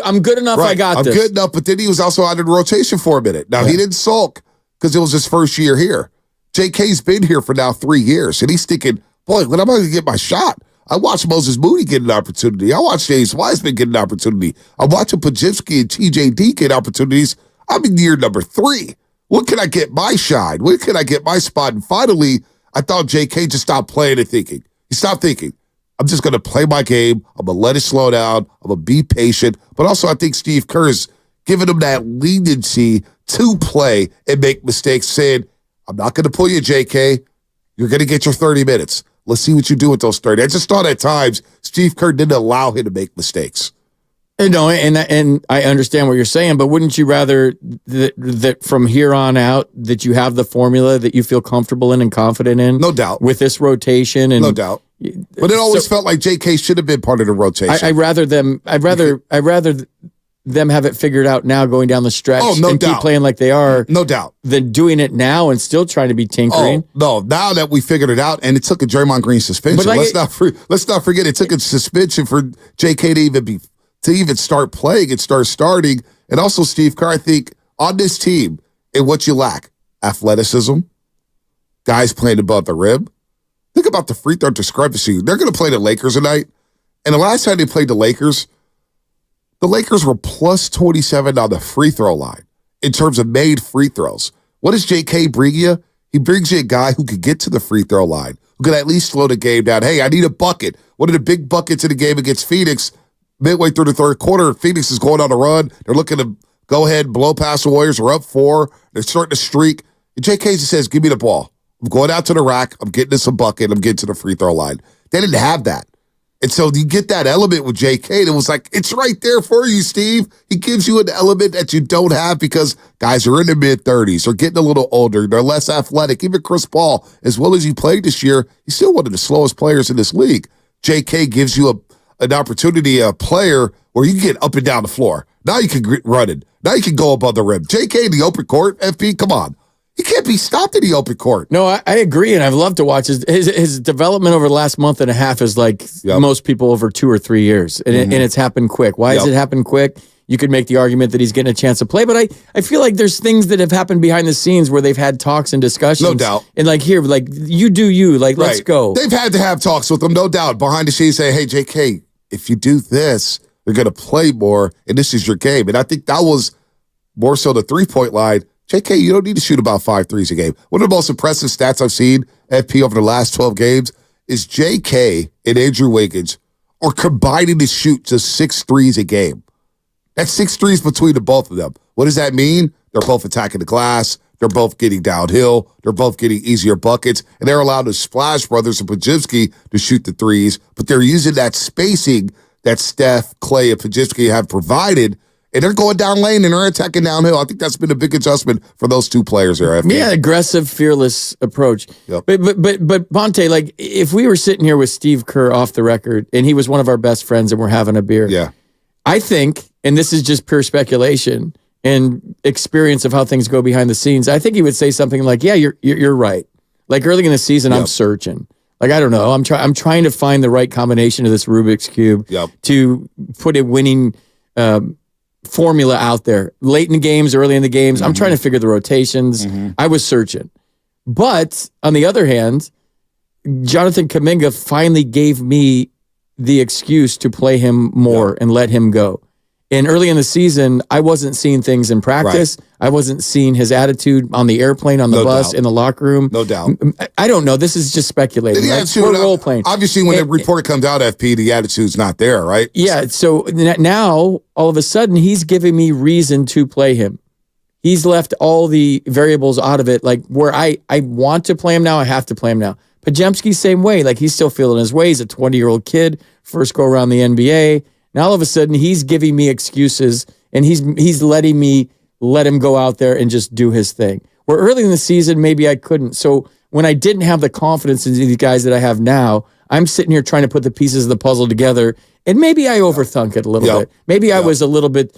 I'm good enough. Right, I got this. I'm good enough. But then he was also out of the rotation for a minute. Now, he didn't sulk because it was his first year here. JK's been here for now 3 years, and he's thinking, boy, when am I going to get my shot? I watched Moses Moody get an opportunity. I watched James Wiseman get an opportunity. I'm watching Pajemski and TJD get opportunities. I'm in year number 3. When can I get my shine? When can I get my spot? And finally, I thought JK just stopped playing and thinking. He stopped thinking. I'm just going to play my game. I'm going to let it slow down. I'm going to be patient. But also, I think Steve Kerr is giving him that leniency to play and make mistakes, saying, I'm not going to pull you, JK. You're going to get your 30 minutes. Let's see what you do with those 30. I just thought at times Steve Kerr didn't allow him to make mistakes. No, and I understand what you're saying, but wouldn't you rather that from here on out that you have the formula that you feel comfortable in and confident in? No doubt. With this rotation, and no doubt. But it always felt like JK should have been part of the rotation. I'd rather them have it figured out now going down the stretch and keep playing like they are. No doubt. Than doing it now and still trying to be tinkering. Oh, no. Now that we figured it out, and it took a Draymond Green suspension. Let's not forget it took a suspension for JK to even start playing and start starting. And also, Steve Kerr, I think, on this team, and what you lack, athleticism, guys playing above the rim. Think about the free throw discrepancy. They're going to play the Lakers tonight. And the last time they played the Lakers were plus 27 on the free throw line in terms of made free throws. What does JK bring you? He brings you a guy who could get to the free throw line, who could at least slow the game down. Hey, I need a bucket. One of the big buckets in the game against Phoenix, midway through the third quarter, Phoenix is going on a run. They're looking to go ahead and blow past the Warriors. They're up 4. They're starting to streak. And JK just says, give me the ball. I'm going out to the rack. I'm getting this a bucket. I'm getting to the free throw line. They didn't have that. And so you get that element with JK, and it was like, it's right there for you, Steve. He gives you an element that you don't have because guys are in their mid-30s or getting a little older. They're less athletic. Even Chris Paul, as well as he played this year, he's still one of the slowest players in this league. JK gives you an opportunity, a player where you can get up and down the floor. Now you can run it. Now you can go above the rim. JK in the open court, FP, come on. He can't be stopped in the open court. No, I agree, and I've loved to watch his development over the last month and a half is like most people over 2 or 3 years, and it's happened quick. Why has it happened quick? You could make the argument that he's getting a chance to play, but I feel like there's things that have happened behind the scenes where they've had talks and discussions. No doubt. And like here, like you do you, like let's go. They've had to have talks with him, no doubt. Behind the scenes say, hey, JK, if you do this, you're going to play more, and this is your game. And I think that was more so the three-point line. JK, you don't need to shoot about 5 threes a game. One of the most impressive stats I've seen, FP, over the last 12 games is JK and Andrew Wiggins are combining to shoot just 6 threes a game. That's 6 threes between the both of them. What does that mean? They're both attacking the glass. They're both getting downhill. They're both getting easier buckets. And they're allowed the Splash Brothers and Pajemski to shoot the threes, but they're using that spacing that Steph, Clay, and Pajemski have provided. And they're going down lane and they're attacking downhill. I think that's been a big adjustment for those 2 players there. Yeah, aggressive, fearless approach. Yep. But Bonte, like if we were sitting here with Steve Kerr off the record and he was one of our best friends and we're having a beer, I think, and this is just pure speculation and experience of how things go behind the scenes, I think he would say something like, "Yeah, you're right. Like early in the season, I'm searching. Like I don't know, I'm trying to find the right combination of this Rubik's cube to put a winning." Formula out there late in the games, early in the games. I'm trying to figure the rotations. I was searching. But on the other hand, Jonathan Kuminga finally gave me the excuse to play him more and let him go. And early in the season, I wasn't seeing things in practice. Right. I wasn't seeing his attitude on the airplane, on the bus, in the locker room. No doubt. I don't know. This is just speculating. Right? We're role playing. Obviously, when the report comes out, FP, the attitude's not there, right? Yeah. So now, all of a sudden, he's giving me reason to play him. He's left all the variables out of it. Like where I want to play him now, I have to play him now. Podziemski, same way. Like he's still feeling his way. He's a 20-year-old kid, first go around the NBA. Now all of a sudden he's giving me excuses and he's letting me let him go out there and just do his thing. Where early in the season, maybe I couldn't. So when I didn't have the confidence in these guys that I have now, I'm sitting here trying to put the pieces of the puzzle together. And maybe I overthunk it a little bit. Maybe I was a little bit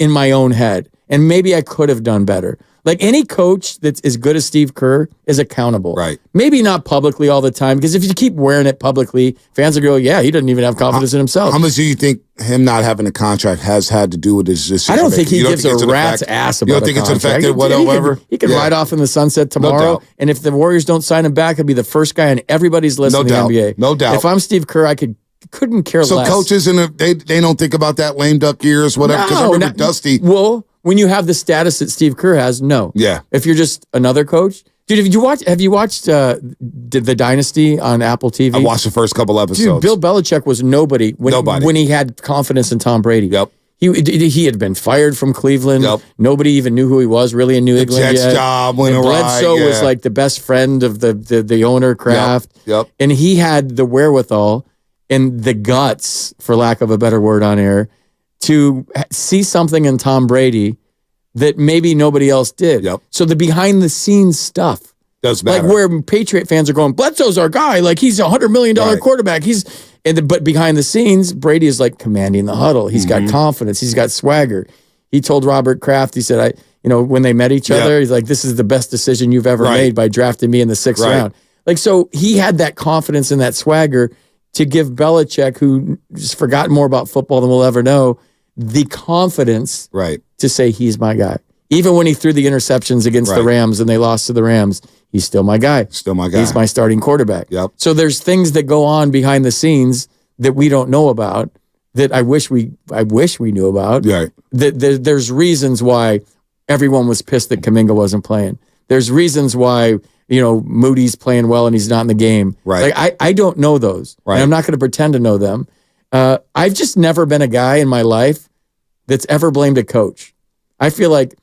in my own head. And maybe I could have done better. Like any coach that's as good as Steve Kerr is accountable. Right. Maybe not publicly all the time, because if you keep wearing it publicly, fans will go, yeah, he doesn't even have confidence in himself. How much do you think him not having a contract has had to do with his decision? I don't think he gives a rat's ass about it. You don't think it's affected whatever? He could ride off in the sunset tomorrow, and if the Warriors don't sign him back, he'll be the first guy on everybody's list in the NBA. No doubt. If I'm Steve Kerr, I couldn't care less. So coaches, they don't think about that lame duck years, whatever, because I remember Dusty. Well, when you have the status that Steve Kerr has, no. Yeah. If you're just another coach. Dude, have you watched The Dynasty on Apple TV? I watched the first couple episodes. Dude, Bill Belichick was nobody when he had confidence in Tom Brady. Yep. He had been fired from Cleveland. Yep. Nobody even knew who he was really in New England Jets yet. job went awry. Bledsoe was like the best friend of the owner, Kraft. Yep. And he had the wherewithal and the guts, for lack of a better word on air, to see something in Tom Brady that maybe nobody else did. Yep. So the behind the scenes stuff does matter. Like where Patriot fans are going, Bledsoe's our guy. Like he's $100 million quarterback. But behind the scenes, Brady is like commanding the huddle. He's got confidence. He's got swagger. He told Robert Kraft, he said, when they met each other, he's like, this is the best decision you've ever made by drafting me in the 6th round. Like, so he had that confidence and that swagger to give Belichick, who has forgotten more about football than we'll ever know, the confidence to say he's my guy. Even when he threw the interceptions against the Rams and they lost to the Rams, he's still my guy. Still my guy. He's my starting quarterback. Yep. So there's things that go on behind the scenes that we don't know about that I wish we knew about. Right. There's reasons why everyone was pissed that Kuminga wasn't playing. There's reasons why Moody's playing well and he's not in the game. Right. Like I don't know those. Right. And I'm not going to pretend to know them. I've just never been a guy in my life that's ever blamed a coach. I feel like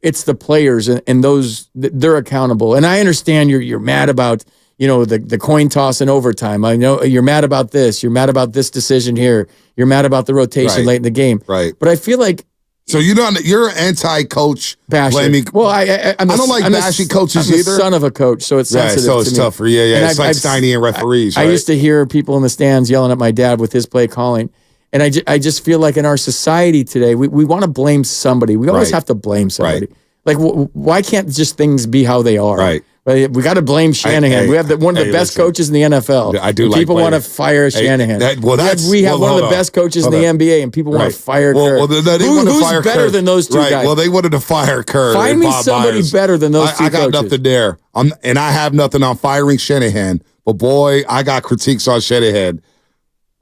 it's the players and those they're accountable. And I understand you're mad about the coin toss in overtime. I know you're mad about this. You're mad about this decision here. You're mad about the rotation late in the game. Right. But I feel like you're anti-coach blaming. Well, I don't like bashing coaches either. I'm the son of a coach, so it's sensitive. So it's tougher. Yeah. It's like Steiny and referees. I used to hear people in the stands yelling at my dad with his play calling. And I just feel like in our society today, we want to blame somebody. We always have to blame somebody. Like, why can't just things be how they are? Right. We got to blame Shanahan. We have one of the best coaches in the NFL. I do. People want to fire Shanahan. We have one of the best coaches in the NBA, and people want to fire Kerr. Who's better than those two guys? Well, they wanted to fire Kerr. Find me somebody better than those two coaches. I got nothing there. And I have nothing on firing Shanahan. But boy, I got critiques on Shanahan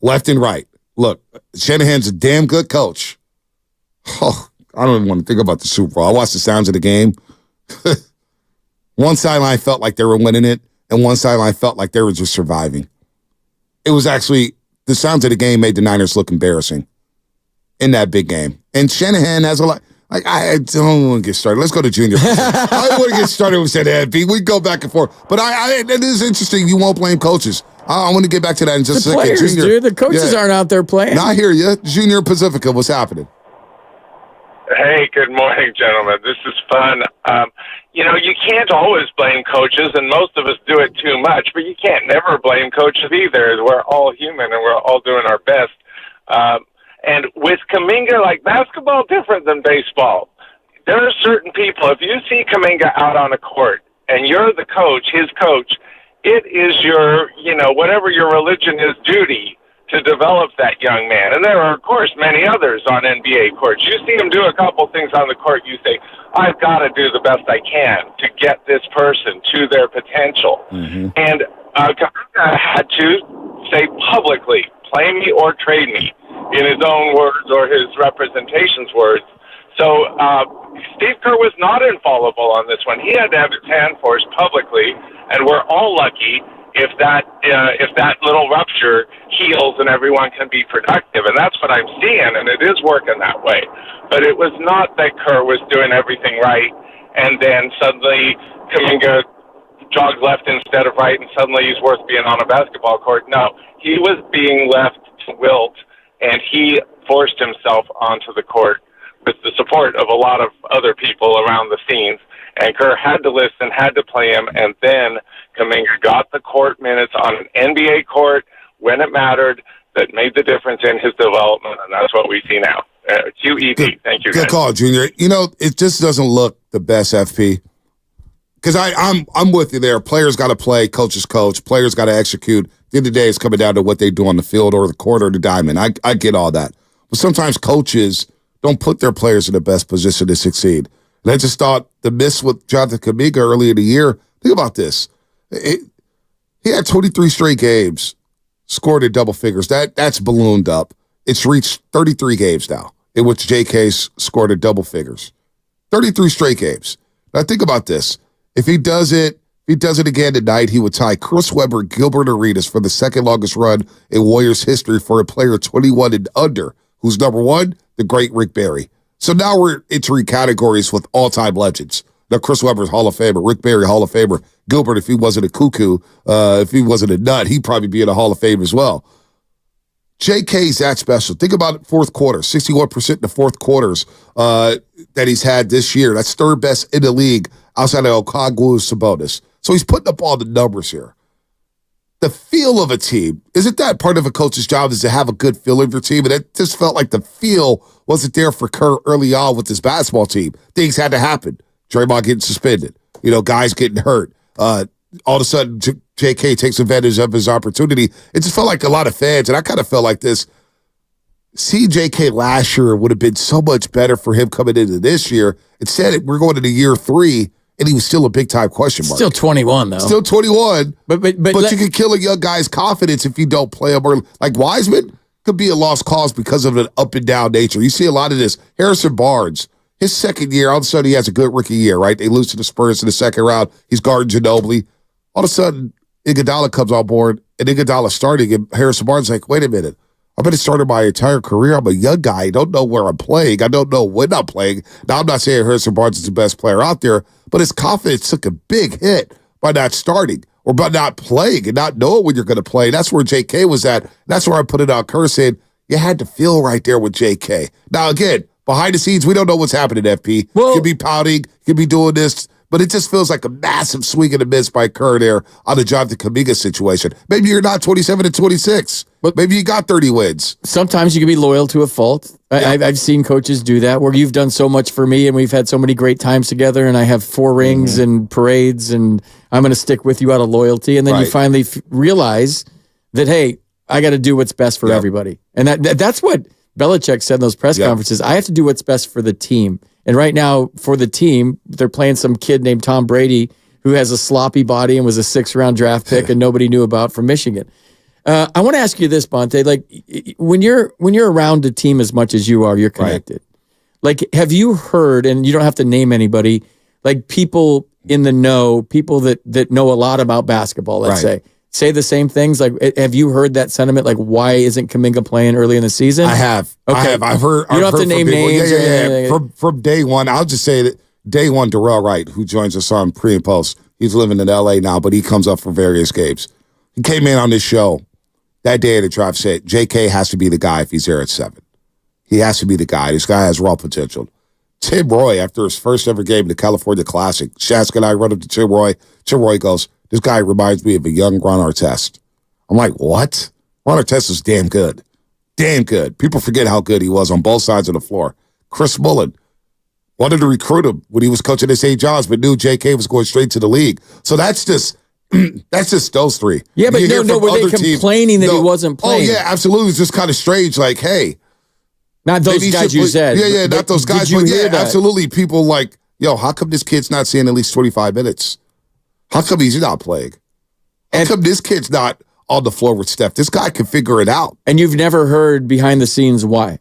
left and right. Look, Shanahan's a damn good coach. Oh, I don't even want to think about the Super Bowl. I watched the sounds of the game. One sideline felt like they were winning it, and one sideline felt like they were just surviving. It was actually, the sounds of the game made the Niners look embarrassing in that big game. And Shanahan has a lot. I don't want to get started. Let's go to Junior. I don't want to get started with Shanahan. We go back and forth. But it is interesting. You won't blame coaches. I want to get back to that in just a second. Players, Junior, dude. The coaches aren't out there playing. Now I hear you. Junior Pacifica, what's happening? Hey, good morning, gentlemen. This is fun. You can't always blame coaches, and most of us do it too much, but you can't never blame coaches either. We're all human, and we're all doing our best. And with Kuminga, like basketball, different than baseball. There are certain people, if you see Kuminga out on a court, and you're the coach, his coach, it is your, whatever your religion is, duty to develop that young man. And there are, of course, many others on NBA courts. You see them do a couple things on the court, you say, I've got to do the best I can to get this person to their potential. Mm-hmm. And Kuminga had to say publicly, play me or trade me. in his own words or his representation's words. So Steve Kerr was not infallible on this one. He had to have his hand forced publicly, and we're all lucky if that little rupture heals and everyone can be productive. And that's what I'm seeing, and it is working that way. But it was not that Kerr was doing everything right, and then suddenly Kuminga jogs left instead of right, and suddenly he's worth being on a basketball court. No, he was being left to wilt, and he forced himself onto the court with the support of a lot of other people around the scenes. And Kerr had to listen, had to play him, and then Kuminga got the court minutes on an NBA court when it mattered that made the difference in his development, and that's what we see now. QED. Thank you, guys. Good call, Junior. You know, it just doesn't look the best, FP. Because I'm with you there. Players got to play, coaches coach, players got to execute. At the end of the day, it's coming down to what they do on the field or the court or the diamond. I get all that. But sometimes coaches don't put their players in the best position to succeed. And I just thought the miss with Jonathan Kuminga early in the year, think about this. He had 23 straight games, scored in double figures. That's ballooned up. It's reached 33 games now in which J.K.'s scored in double figures. 33 straight games. Now think about this. If he does it again tonight, he would tie Chris Webber, Gilbert Arenas for the second longest run in Warriors history for a player 21 and under. Who's number one? The great Rick Barry. So now we're entering categories with all-time legends. Now, Chris Webber's Hall of Famer, Rick Barry, Hall of Famer. Gilbert, if he wasn't a cuckoo, if he wasn't a nut, he'd probably be in the Hall of Fame as well. JK's that special. Think about it, fourth quarter, 61% in the fourth quarters that he's had this year. That's third best in the league outside of Okongwu Sabonis. So he's putting up all the numbers here. The feel of a team, isn't that part of a coach's job, is to have a good feel of your team? And it just felt like the feel wasn't there for Kerr early on with his basketball team. Things had to happen. Draymond getting suspended, guys getting hurt. All of a sudden, JK takes advantage of his opportunity. It just felt like a lot of fans, and I kind of felt like this. See JK last year would have been so much better for him coming into this year. Instead, we're going into year 3, and he was still a big-time question mark. Still 21, though. Still 21. But you can kill a young guy's confidence if you don't play him. Or like Wiseman could be a lost cause because of an up-and-down nature. You see a lot of this. Harrison Barnes, his second year, all of a sudden he has a good rookie year, right? They lose to the Spurs in the second round. He's guarding Ginobili. All of a sudden, Iguodala comes on board, and Iguodala's starting, and Harrison Barnes is like, wait a minute. I've been starting my entire career. I'm a young guy. I don't know where I'm playing. I don't know when I'm playing. Now, I'm not saying Harrison Barnes is the best player out there, but his confidence took a big hit by not starting or by not playing and not knowing when you're going to play. That's where JK was at. That's where I put it on Kerr, saying you had to feel right there with JK. Now, again, behind the scenes, we don't know what's happening, FP. Well, he could be pouting, he could be doing this, but it just feels like a massive swing and a miss by Kerr there on the Jonathan Kuminga situation. Maybe you're not 27 and 26, but maybe you got 30 wins. Sometimes you can be loyal to a fault. Yeah. I've seen coaches do that, where you've done so much for me and we've had so many great times together, and I have 4 rings and parades, and I'm going to stick with you out of loyalty. And then you finally realize that, hey, I got to do what's best for everybody. And that's what Belichick said in those press conferences. I have to do what's best for the team. And right now, for the team, they're playing some kid named Tom Brady who has a sloppy body and was a 6th-round draft pick and nobody knew about from Michigan. I want to ask you this, Bonte. Like, when you're around a team as much as you are, you're connected. Like, have you heard, and you don't have to name anybody, like people in the know, people that know a lot about basketball, let's say the same things? Like, have you heard that sentiment? Like, why isn't Kuminga playing early in the season? I have. Okay. I've heard. You don't have to name names. Yeah. From day one, I'll just say that day one, Darrell Wright, who joins us on pre and post, he's living in L.A. now, but he comes up for various games. He came in on this show that day of the draft, said JK has to be the guy if he's there at 7. He has to be the guy. This guy has raw potential. Tim Roy, after his first ever game in the California Classic, Shask and I run up to Tim Roy. Tim Roy goes, this guy reminds me of a young Ron Artest. I'm like, what? Ron Artest is damn good. Damn good. People forget how good he was on both sides of the floor. Chris Mullin wanted to recruit him when he was coaching at St. John's, but knew JK was going straight to the league. So that's just those 3. Yeah, but no, were they complaining that he wasn't playing? Oh, yeah, absolutely. It's just kind of strange. Like, hey. Not those guys you said. Yeah, not those guys. But yeah, absolutely. People like, yo, how come this kid's not seeing at least 25 minutes? How come he's not playing? How come this kid's not on the floor with Steph. This guy can figure it out. And you've never heard behind the scenes why?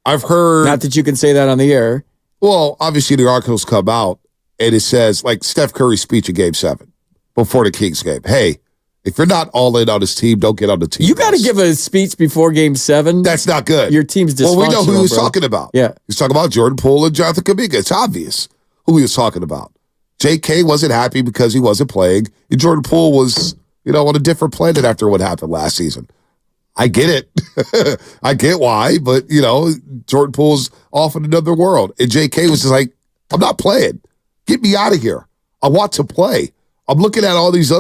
I've heard. Not that you can say that on the air. Well, obviously the articles come out and it says, like Steph Curry's speech in Game 7 before the Kings game. Hey, if you're not all in on this team, don't get on the team. You got to give a speech before Game 7. That's not good. Your team's dysfunctional. Well, we know who he was bro. talking about. Yeah. He was talking about Jordan Poole and Jonathan Kuminga. It's obvious who he was talking about. J.K. wasn't happy because he wasn't playing. And Jordan Poole was, on a different planet after what happened last season. I get it. I get why, but, Jordan Poole's off in another world. And J.K. was just like, I'm not playing. Get me out of here. I want to play. I'm looking at all these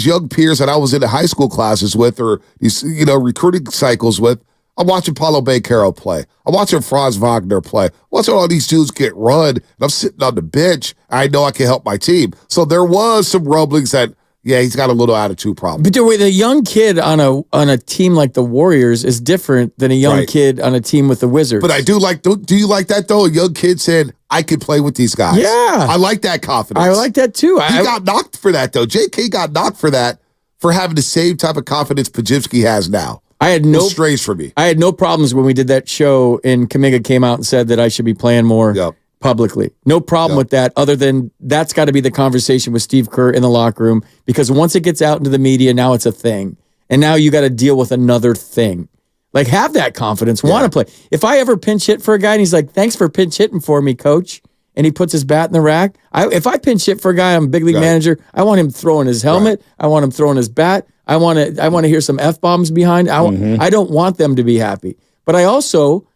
young peers that I was in the high school classes with or these, recruiting cycles with. I'm watching Paulo Banchero play. I'm watching Franz Wagner play. I'm watching all these dudes get run, and I'm sitting on the bench. I know I can help my team. So there was some rumblings that, he's got a little attitude problem. But the young kid on a team like the Warriors is different than a young kid on a team with the Wizards. But I do you like that, though? A young kid said, I could play with these guys. Yeah. I like that confidence. I like that, too. He got knocked for that, though. J.K. got knocked for that, for having the same type of confidence Podziemski has now. It's strange for me. I had no problems when we did that show and Kuminga came out and said that I should be playing more publicly. No problem with that, other than that's got to be the conversation with Steve Kerr in the locker room, because once it gets out into the media, now it's a thing. And now you got to deal with another thing. Like, have that confidence, want to play. If I ever pinch hit for a guy and he's like, thanks for pinch hitting for me, coach, and he puts his bat in the rack, if I pinch hit for a guy, I'm a big league manager, I want him throwing his helmet, I want him throwing his bat, I want to hear some F-bombs behind. I don't want them to be happy. But I also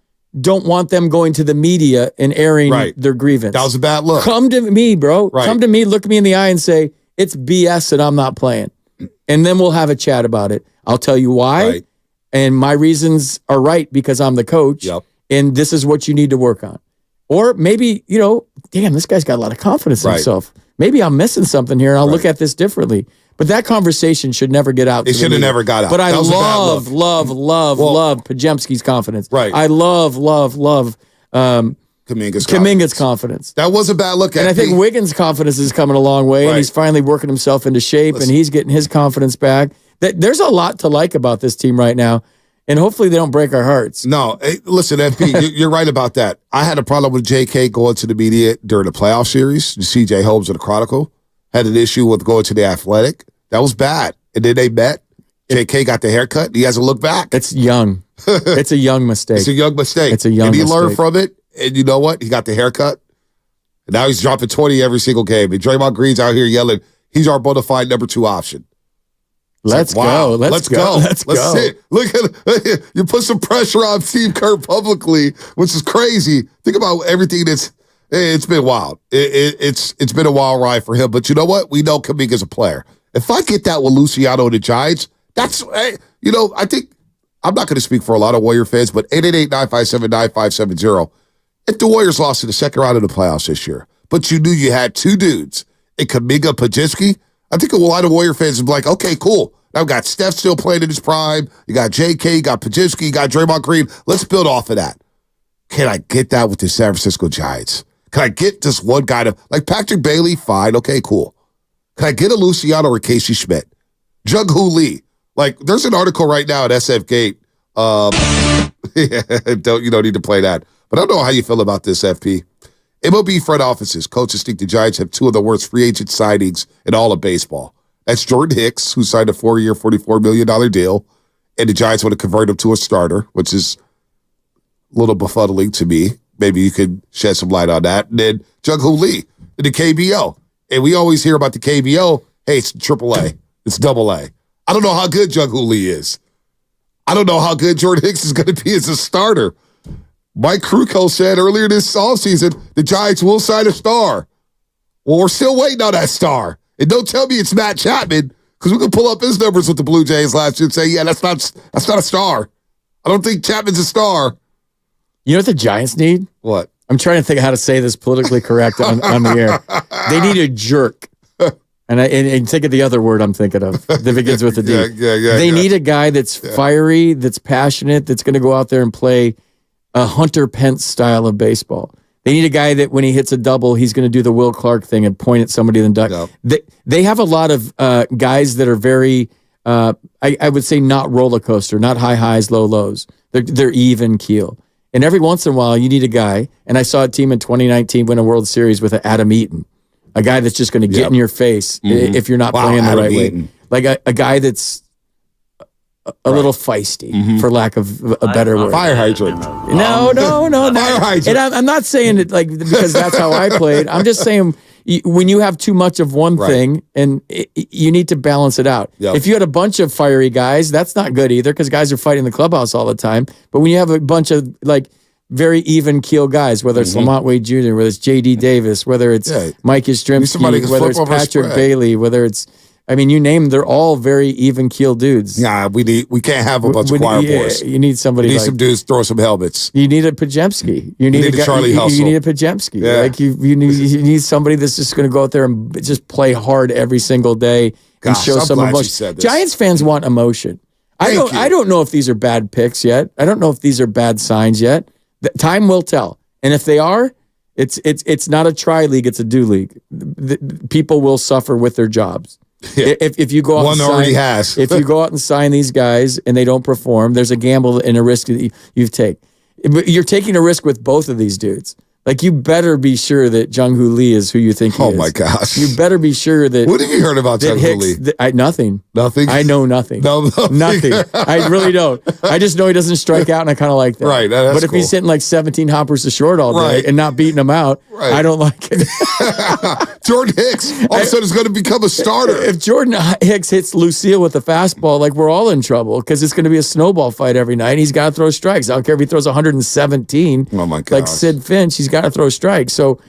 don't want them going to the media and airing their grievance. That was a bad look. Come to me, bro. Right. Come to me, look me in the eye and say, it's BS and I'm not playing. And then we'll have a chat about it. I'll tell you why. Right. And my reasons are right because I'm the coach. Yep. And this is what you need to work on. Or maybe, damn, this guy's got a lot of confidence in himself. Maybe I'm missing something here and I'll look at this differently. But that conversation should never get out. It should have never got out. But I love Podziemski's confidence. Right. I love Kuminga's confidence. That was a bad look. And I think Wiggins' confidence is coming a long way, and he's finally working himself into shape, and he's getting his confidence back. There's a lot to like about this team right now, and hopefully they don't break our hearts. No, hey, listen, FP, you're right about that. I had a problem with J.K. going to the media during the playoff series. C.J. Holmes of the Chronicle had an issue with going to the Athletic. That was bad. And then they met. J.K. got the haircut. He hasn't looked back. It's young. It's a young mistake. It's a young mistake. It's a young mistake. And he learned from it. And you know what? He got the haircut. And now he's dropping 20 every single game. And Draymond Green's out here yelling, he's our bona fide number 2 option. Let's go. Let's go. Look at you put some pressure on Steve Kerr publicly, which is crazy. Think about everything it's been wild. It's been a wild ride for him. But you know what? We know Kuminga's a player. If I get that with Luciano and the Giants, I think I'm not going to speak for a lot of Warrior fans, but 888-957-9570. If the Warriors lost in the second round of the playoffs this year, but you knew you had 2 dudes in Kuminga, Podziemski, I think a lot of Warrior fans would be like, okay, cool. Now we got Steph still playing in his prime. You got J.K., you got Podziemski, you got Draymond Green. Let's build off of that. Can I get that with the San Francisco Giants? Can I get just one guy like Patrick Bailey? Fine. Okay, cool. Can I get a Luciano or Casey Schmidt? Jung-Hoo Lee. Like, there's an article right now at SF Gate. You don't need to play that. But I don't know how you feel about this, FP. MLB front offices, coaches think the Giants have 2 of the worst free agent signings in all of baseball. That's Jordan Hicks, who signed a 4-year, $44 million deal, and the Giants want to convert him to a starter, which is a little befuddling to me. Maybe you could shed some light on that. And then Jung-Hoo Lee, the KBO. And we always hear about the KBO. Hey, it's AAA. It's AA. I don't know how good Jung-Hoo Lee is. I don't know how good Jordan Hicks is going to be as a starter. Mike Krukow said earlier this offseason, the Giants will sign a star. Well, we're still waiting on that star. And don't tell me it's Matt Chapman, because we can pull up his numbers with the Blue Jays last year and say, yeah, that's not a star. I don't think Chapman's a star. You know what the Giants need? What? I'm trying to think how to say this politically correct on the air. They need a jerk. And think of the other word I'm thinking of that begins with a D. They need a guy that's fiery, that's passionate, that's going to go out there and play a Hunter Pence style of baseball. They need a guy that when he hits a double, he's going to do the Will Clark thing and point at somebody and duck. Yep. They have a lot of guys that are very I would say not roller coaster, not high highs, low lows. They're even keel. And every once in a while, you need a guy. And I saw a team in 2019 win a World Series with Adam Eaton, a guy that's just going to get in your face if you're not playing the right way. Like a guy that's a little feisty, for lack of a better word. Fire hydrant. No. Fire hydrant. And I'm not saying it like because that's how I played. I'm just saying when you have too much of one thing, and you need to balance it out. Yep. If you had a bunch of fiery guys, that's not good either because guys are fighting in the clubhouse all the time. But when you have a bunch of like very even keel guys, whether it's Lamont Wade Jr., whether it's J.D. Davis, whether it's Mike Yastrzemski, whether it's Patrick Bailey, whether it's you name them, they're all very even keel dudes. Yeah, we can't have a bunch of choir boys. You need somebody. You need some dudes throw some helmets. You need a Pajemski. You need a Charlie Hustle. You need a Pajemski. Yeah. Like you need somebody that's just going to go out there and just play hard every single day and show some emotion. Giants fans want emotion. I don't know if these are bad picks yet. I don't know if these are bad signs yet. Time will tell. And if they are, it's not a try league. It's a do league. People will suffer with their jobs. Yeah. If you go out one already has. If you go out and sign these guys and they don't perform, there's a gamble and a risk that you take. You're taking a risk with both of these dudes. Like you better be sure that Jung-Hoo Lee is who you think he is. Oh my gosh! You better be sure that. What have you heard about Jung-Hoo Lee? Nothing. Nothing. I know nothing. Nothing. I really don't. I just know he doesn't strike out, and I kind of like that. Right. But if he's hitting like 17 hoppers to short all day and not beating them out, I don't like it. Jordan Hicks all of a sudden is going to become a starter. If Jordan Hicks hits Lucille with a fastball, like we're all in trouble because it's going to be a snowball fight every night. He's got to throw strikes. I don't care if he throws 117. Oh my god! Like Sid Finch, he's got to throw strikes. So,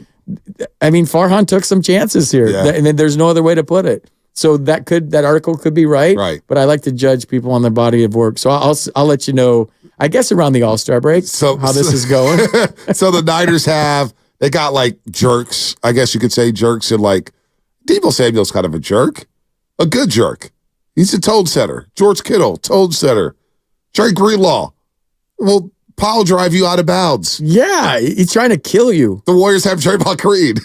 I mean, Farhan took some chances here, and there's no other way to put it. So that article could be right. But I like to judge people on their body of work. So I'll let you know. I guess around the All-Star break, how this is going. So the Niners they got like jerks. I guess you could say jerks, and like Deebo Samuel's kind of a jerk, a good jerk. He's a tone setter. George Kittle, tone setter. Trey Greenlaw will pile drive you out of bounds. Yeah, he's trying to kill you. The Warriors have Draymond Green.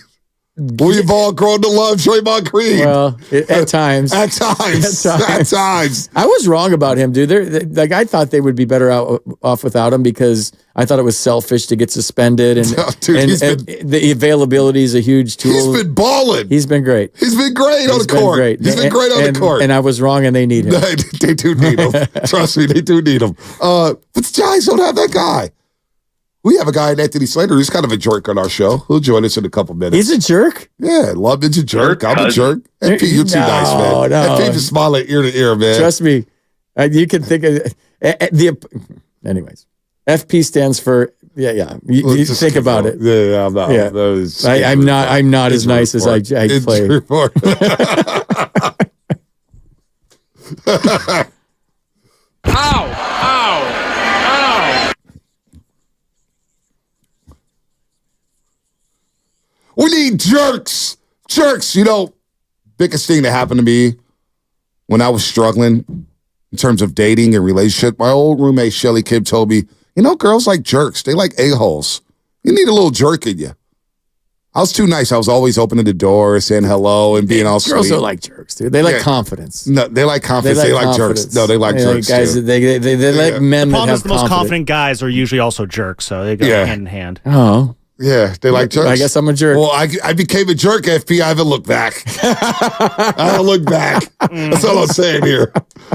William Ball grown to love Draymond Green. Well, at times. At times. I was wrong about him, dude. Like I thought they would be better off without him because I thought it was selfish to get suspended, and, the availability is a huge tool. He's been balling. He's been great. He's been great on the court. He's been great on the court. And I was wrong, and they need him. They do need him. Trust me, they do need him. But the Giants don't have that guy. We have a guy, Anthony Slater, who's kind of a jerk on our show. He'll join us in a couple minutes. He's a jerk? Yeah, Love is a jerk. I'm a jerk. FP, you're too nice, man. No. FP just smiling ear to ear, man. Trust me. You can think of anyways. FP stands for You think about it. Yeah, I'm not. Yeah. I'm not as nice as I play. Ow! We need jerks. Jerks. Biggest thing that happened to me when I was struggling in terms of dating and relationship, my old roommate, Shelly Kim, told me, girls like jerks. They like a-holes. You need a little jerk in you. I was too nice. I was always opening the door, saying hello, and being all sweet. Girls don't like jerks, dude. They like confidence. No, they like confidence. They like jerks. No, they like jerks. Guys, too. they like men the that have is the most confident guys are usually also jerks, so they go hand in hand. Oh. Yeah, they like jerks. I guess I'm a jerk. Well, I became a jerk, FP. I haven't looked back. I haven't looked back. That's all I'm saying here.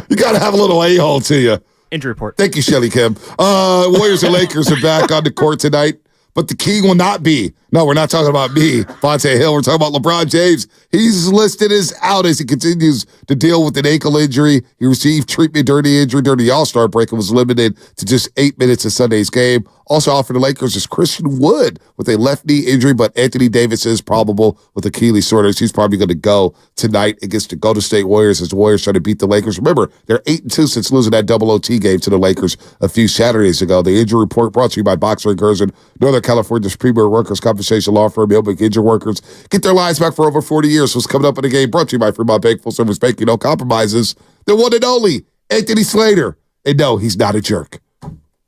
You got to have a little a-hole to you. Injury report. Thank you, Shelly Kim. Warriors and Lakers are back on the court tonight, but the king will not be. No, we're not talking about me, Vontae Hill. We're talking about LeBron James. He's listed as out as he continues to deal with an ankle injury. He received treatment during the injury during the All-Star break and was limited to just 8 minutes of Sunday's game. Also out for the Lakers is Christian Wood with a left knee injury, but Anthony Davis is probable with Achilles soreness. He's probably going to go tonight against the Golden State Warriors as the Warriors try to beat the Lakers. Remember, they're 8-2 since losing that double OT game to the Lakers a few Saturdays ago. The injury report brought to you by Boxer & Gerson, Northern California's premier workers' compensation law firm. Helping injured workers get their lives back for over 40 years. What's coming up in the game brought to you by Fremont Bank, full service banking, no compromises. The one and only Anthony Slater. And no, he's not a jerk.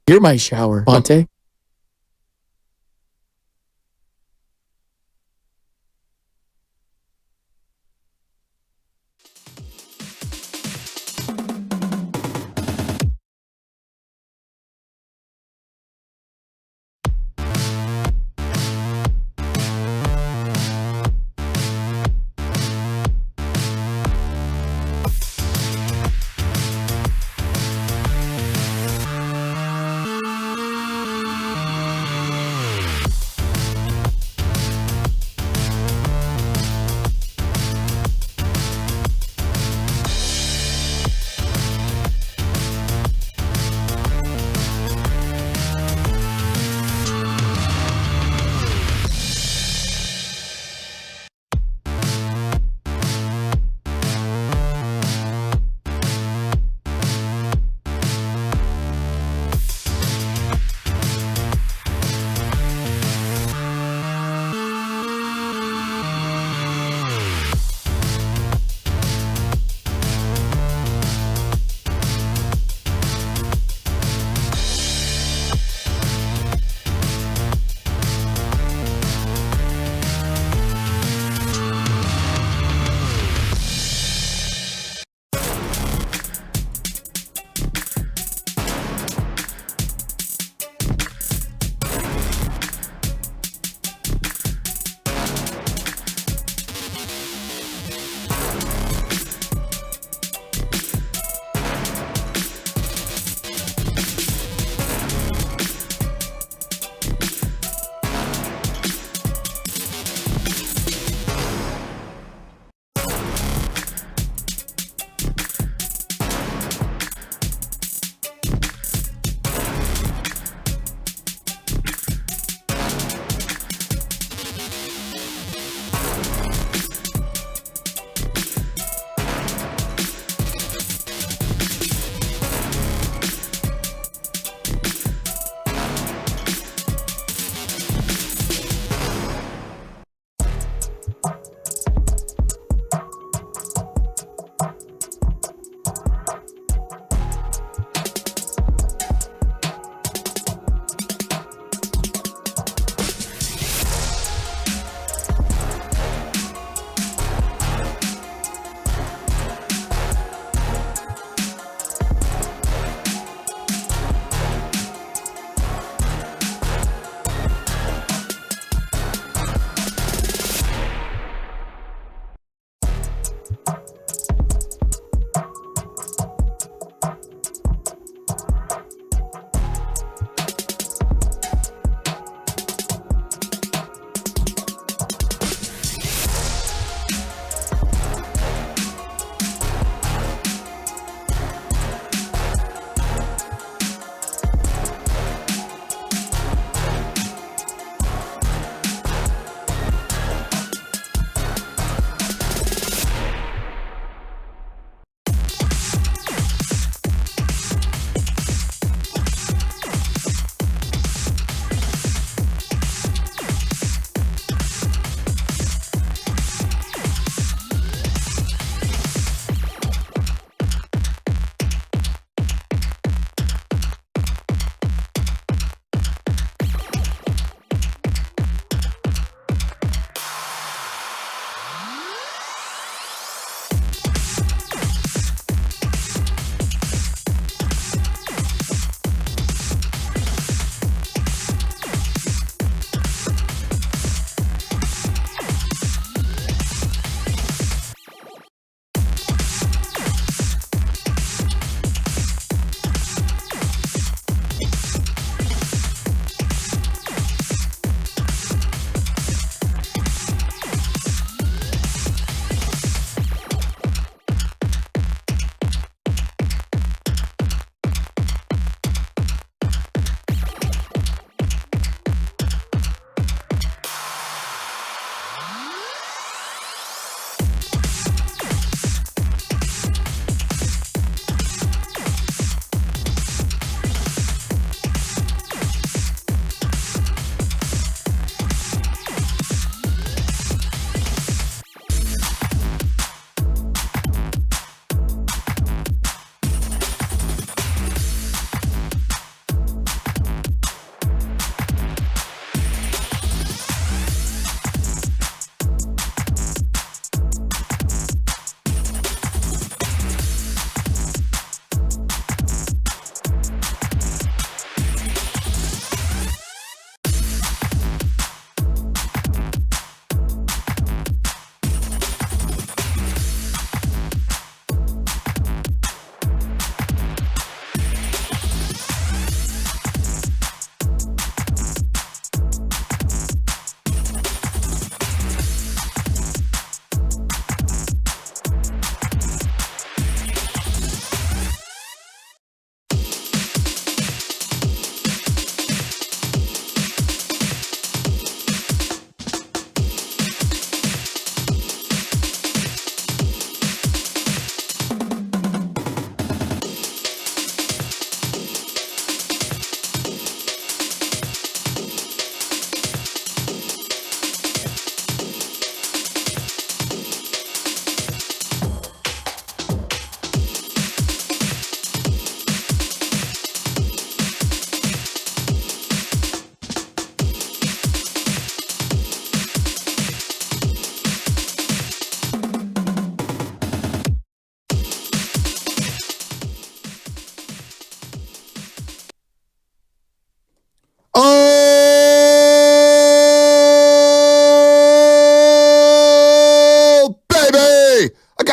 You're my shower, Vontae.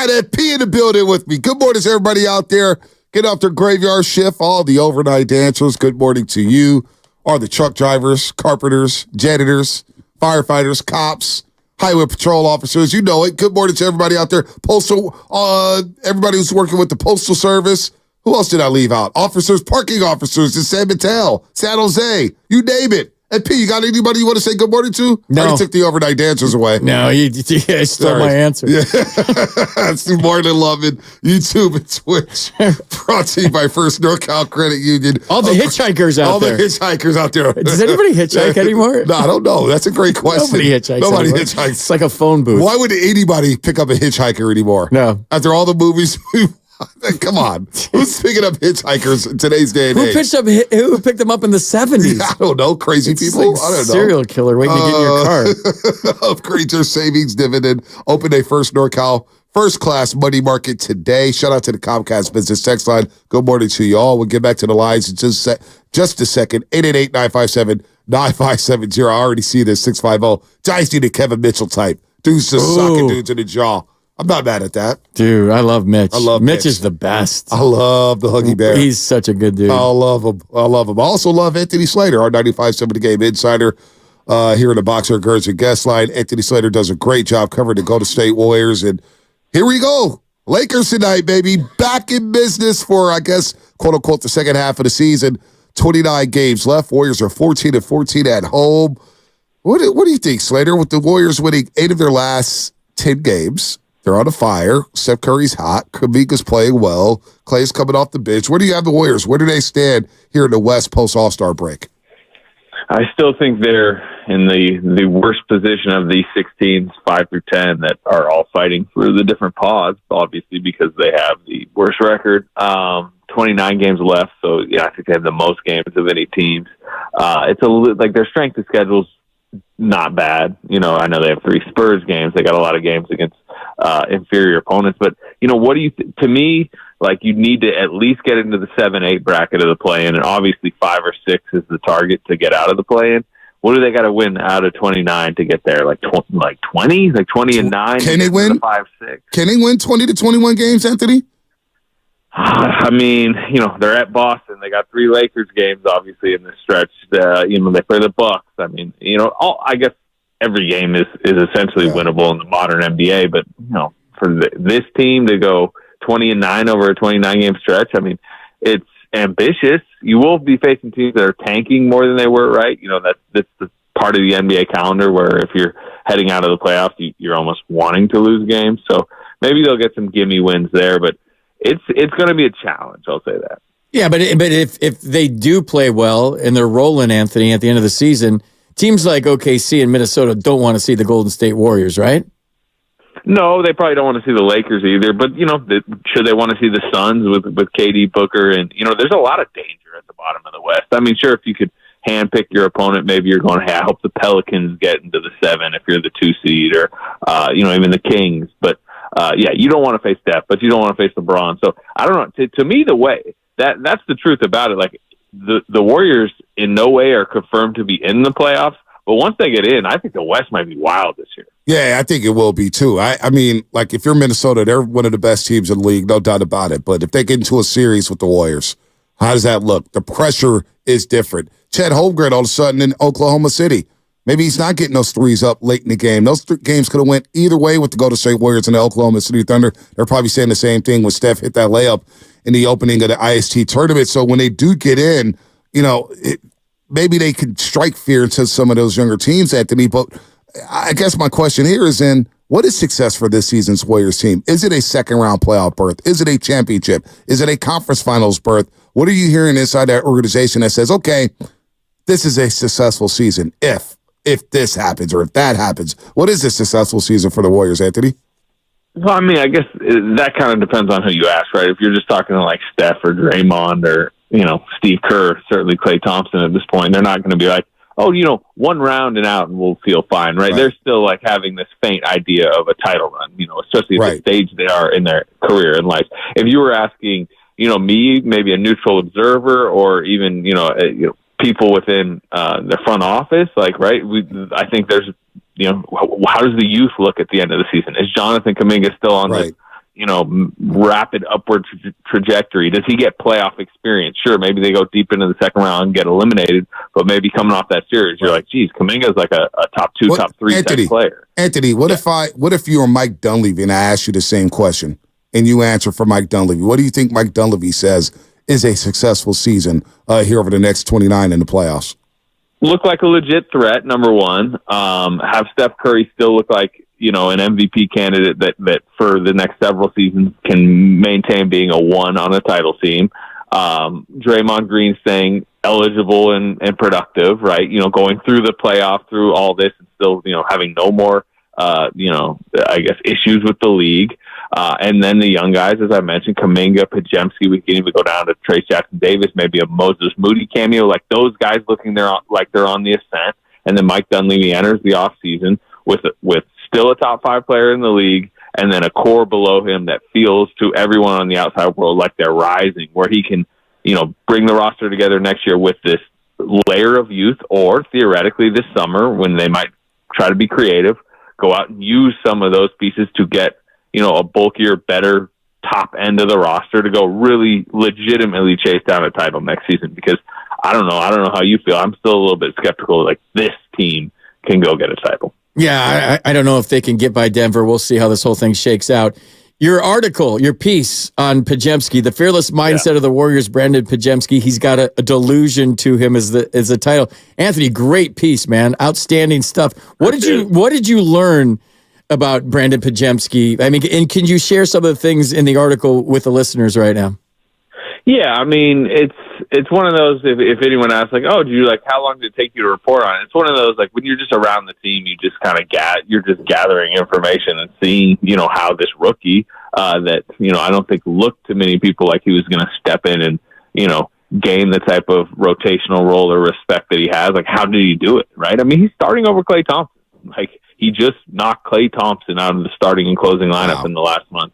got FP in the building with me. Good morning to everybody out there. Get off their graveyard shift. All the overnight dancers, good morning to you. All the truck drivers, carpenters, janitors, firefighters, cops, highway patrol officers. You know it. Good morning to everybody out there. Postal, everybody who's working with the Postal Service. Who else did I leave out? Officers, parking officers in San Mateo, San Jose. You name it. And P, you got anybody you want to say good morning to? No. I already took the overnight dancers away. No, you stole my answer. Yeah. It's the Morning Loving YouTube and Twitch. Brought to you by First NorCal Credit Union. All the hitchhikers out there. All the hitchhikers out there. Does anybody hitchhike anymore? No, I don't know. That's a great question. Nobody hitchhikes. Nobody anymore. hitchhikes. It's like a phone booth. Why would anybody pick up a hitchhiker anymore? No. After all the movies we come on. Who's picking up hitchhikers in today's day and age? Who picked them up in the 70s? I don't know. Crazy people? Like I don't know. Serial killer waiting to get in your car. Upgrade your savings dividend. Open a First NorCal first class money market today. Shout out to the Comcast business text line. Good morning to you all. We'll get back to the lines in just a second. 888-957-9570. I already see this. 650. Giants need a Kevin Mitchell type. Dudes just sucking dudes in the jaw. I'm not mad at that. Dude, I love Mitch. Mitch. Mitch is the best. I love the Huggy Bear. He's such a good dude. I love him. I also love Anthony Slater, our 95.7 The Game insider here in the Boxer Girls and Guest line. Anthony Slater does a great job covering the Golden State Warriors. And here we go. Lakers tonight, baby. Back in business for, I guess, quote-unquote, the second half of the season. 29 games left. Warriors are 14-14 at home. What do you think, Slater? With the Warriors winning 8 of their last 10 games, they're on a fire. Steph Curry's hot. Kuminga's playing well. Clay's coming off the bench. Where do you have the Warriors? Where do they stand here in the West post-All-Star break? I still think they're in the worst position of these 6 teams, 5 through 10, that are all fighting for the different pods, obviously, because they have the worst record. 29 games left, so yeah, I think they have the most games of any teams. It's like their strength of schedule's not bad. You know, I know they have 3 Spurs games. They got a lot of games against inferior opponents, but you know, what do you to me, like, you need to at least get into the 7-8 bracket of the play-in, and obviously 5 or 6 is the target to get out of the play-in. What do they got to win out of 29 to get there? Like 20, like 20 and 9. Can they win 5-6? Can they win 20 to 21 games, Anthony? I mean, you know, they're at Boston. They got 3 Lakers games, obviously, in this stretch. You know, they play the Bucks. I mean, you know, I guess every game is essentially winnable in the modern NBA. But you know, for this team to go 20 and 9 over a 29 game stretch, I mean, it's ambitious. You will be facing teams that are tanking more than they were, right? You know, that's the part of the NBA calendar where if you're heading out of the playoffs, you're almost wanting to lose games. So maybe they'll get some gimme wins there, but it's going to be a challenge. I'll say that. Yeah, but if they do play well and they're rolling, Anthony, at the end of the season, teams like OKC and Minnesota don't want to see the Golden State Warriors, right? No, they probably don't want to see the Lakers either. But, you know, should they want to see the Suns with KD, Booker? And, you know, there's a lot of danger at the bottom of the West. I mean, sure, if you could handpick your opponent, maybe you're going to I hope the Pelicans get into the 7 if you're the 2 seed, or, you know, even the Kings. But, yeah, you don't want to face Steph, but you don't want to face LeBron. So, I don't know. To me, the way, that's the truth about it. Like, the Warriors in no way are confirmed to be in the playoffs. But once they get in, I think the West might be wild this year. Yeah, I think it will be too. I mean, like, if you're Minnesota, they're one of the best teams in the league, no doubt about it. But if they get into a series with the Warriors, how does that look? The pressure is different. Chet Holmgren all of a sudden in Oklahoma City. Maybe he's not getting those threes up late in the game. Those games could have went either way with the Golden State Warriors and the Oklahoma City Thunder. They're probably saying the same thing when Steph hit that layup in the opening of the IST tournament. So when they do get in, you know, maybe they could strike fear into some of those younger teams, Anthony. But I guess my question here is what is success for this season's Warriors team? Is it a second-round playoff berth? Is it a championship? Is it a conference finals berth? What are you hearing inside that organization that says, okay, this is a successful season if this happens or if that happens? What is a successful season for the Warriors, Anthony? Well, I mean, I guess that kind of depends on who you ask, right? If you're just talking to like Steph or Draymond or, you know, Steve Kerr, certainly Klay Thompson at this point, they're not going to be like, oh, you know, 1 round and out and we'll feel fine, right? They're still like having this faint idea of a title run, you know, especially at the stage they are in their career and life. If you were asking, you know, me, maybe a neutral observer, or even, you know, people within the front office, like, right, I think there's, you know, how does the youth look at the end of the season? Is Jonathan Kuminga still on the, rapid upward trajectory? Does he get playoff experience? Sure, maybe they go deep into the second round and get eliminated, but maybe coming off that series, you're like, geez, Kuminga's like a top 2, top 3 type player. Anthony, what if you were Mike Dunleavy and I asked you the same question and you answer for Mike Dunleavy? What do you think Mike Dunleavy says is a successful season here over the next 29 in the playoffs? Look like a legit threat, number one. Have Steph Curry still look like, an MVP candidate that for the next several seasons can maintain being a 1 on a title team. Draymond Green staying eligible and productive, right? Going through the playoff, through all this, and still, having no more, I guess, issues with the league. And then the young guys, as I mentioned, Kuminga, Podziemski, we can even go down to Trace Jackson-Davis, maybe a Moses Moody cameo, like those guys looking like they're on the ascent. And then Mike Dunleavy enters the offseason with still a top 5 player in the league, and then a core below him that feels to everyone on the outside world like they're rising, where he can, bring the roster together next year with this layer of youth, or theoretically this summer when they might try to be creative, go out and use some of those pieces to get, a bulkier, better top end of the roster to go really legitimately chase down a title next season. Because I don't know how you feel. I'm still a little bit skeptical, like this team can go get a title. Yeah, I don't know if they can get by Denver. We'll see how this whole thing shakes out. Your article, your piece on Podziemski, the fearless mindset of the Warriors, Brandon Podziemski, he's got a delusion to him as the title. Anthony, great piece, man. Outstanding stuff. What did you learn about Brandon Podziemski? I mean, and can you share some of the things in the article with the listeners right now? Yeah, I mean, it's one of those, if anyone asks, like, oh, how long did it take you to report on it? It's one of those, like, when you're just around the team, you just kind of you're just gathering information and seeing, how this rookie that, I don't think looked to many people like he was going to step in and, gain the type of rotational role or respect that he has. Like, how did he do it, right? I mean, he's starting over Klay Thompson. Like, he just knocked Klay Thompson out of the starting and closing lineup in the last month.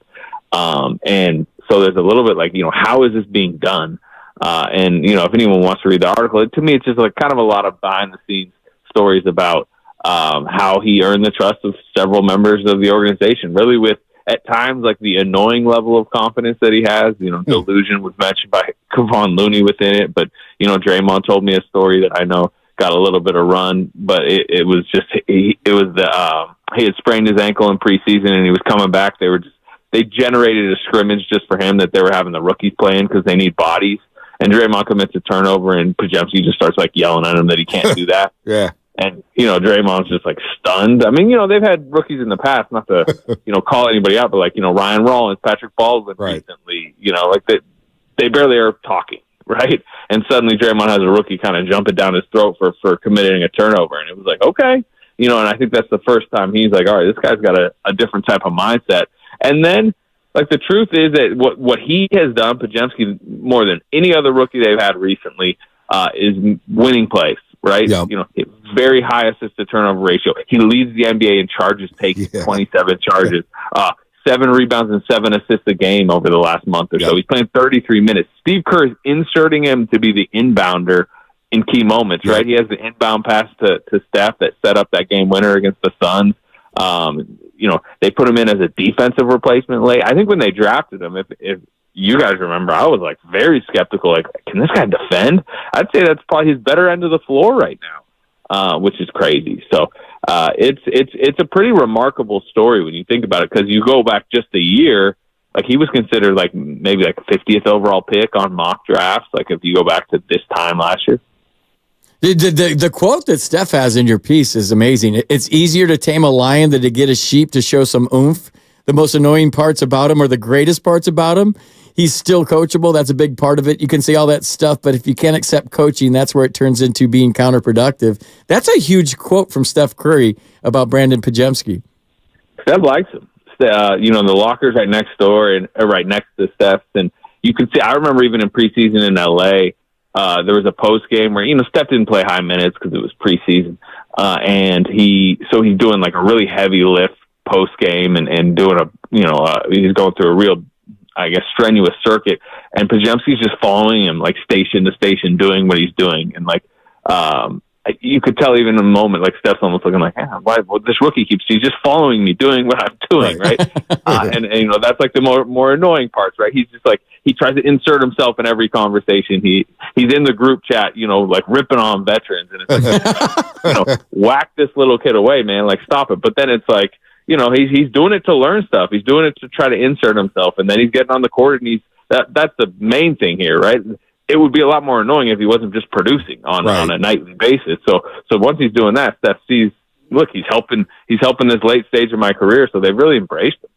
And so there's a little bit like, how is this being done? And, if anyone wants to read the article, to me, it's just like kind of a lot of behind the scenes stories about how he earned the trust of several members of the organization, really with, at times, like the annoying level of confidence that he has. Delusion was mentioned by Kevon Looney within it, but, Draymond told me a story that I know got a little bit of run, but it was just, he had sprained his ankle in preseason and he was coming back. They generated a scrimmage just for him that they were having the rookies playing because they need bodies. And Draymond commits a turnover and Podziemski just starts like yelling at him that he can't do that. Yeah. And, Draymond's just like stunned. I mean, they've had rookies in the past, not to, call anybody out, but like, Ryan Rollins, Patrick Baldwin recently, like they barely are talking. Right. And suddenly Draymond has a rookie kind of jumping down his throat for committing a turnover. And it was like, okay, and I think that's the first time he's like, all right, this guy's got a different type of mindset. And then, like, the truth is that what he has done, Podziemski, more than any other rookie they've had recently, is winning plays, right? Yep. Very high assist to turnover ratio. He leads the NBA in charges taken, 27 charges, 7 rebounds and 7 assists a game over the last month or so. He's playing 33 minutes. Steve Kerr is inserting him to be the inbounder in key moments, right? He has the inbound pass to Steph that set up that game winner against the Suns. They put him in as a defensive replacement late. I think when they drafted him, if you guys remember, I was like very skeptical. Like, can this guy defend? I'd say that's probably his better end of the floor right now, which is crazy. So it's a pretty remarkable story when you think about it, because you go back just a year, like he was considered like maybe like 50th overall pick on mock drafts. Like if you go back to this time last year. The quote that Steph has in your piece is amazing. It's easier to tame a lion than to get a sheep to show some oomph. The most annoying parts about him are the greatest parts about him. He's still coachable. That's a big part of it. You can say all that stuff, but if you can't accept coaching, that's where it turns into being counterproductive. That's a huge quote from Steph Curry about Brandon Podziemski. Steph likes him. The locker's right next door and right next to Steph's. And you can see, I remember even in preseason in LA, there was a post game where, Steph didn't play high minutes because it was preseason. And he's doing like a really heavy lift post game and doing he's going through a real, I guess, strenuous circuit. And Podziemski's just following him like station to station, doing what he's doing. And like, you could tell even in a moment, like Steph's almost looking like, why this rookie he's just following me, doing what I'm doing, right? And that's like the more annoying parts, right? He's just like, he tries to insert himself in every conversation. He's in the group chat, like ripping on veterans, and it's like, whack this little kid away, man, like stop it. But then it's like, he's doing it to learn stuff. He's doing it to try to insert himself, and then he's getting on the court, and that's the main thing here, right? It would be a lot more annoying if he wasn't just producing on a nightly basis. So once he's doing that, Steph sees, look, he's helping this late stage of my career. So they've really embraced him.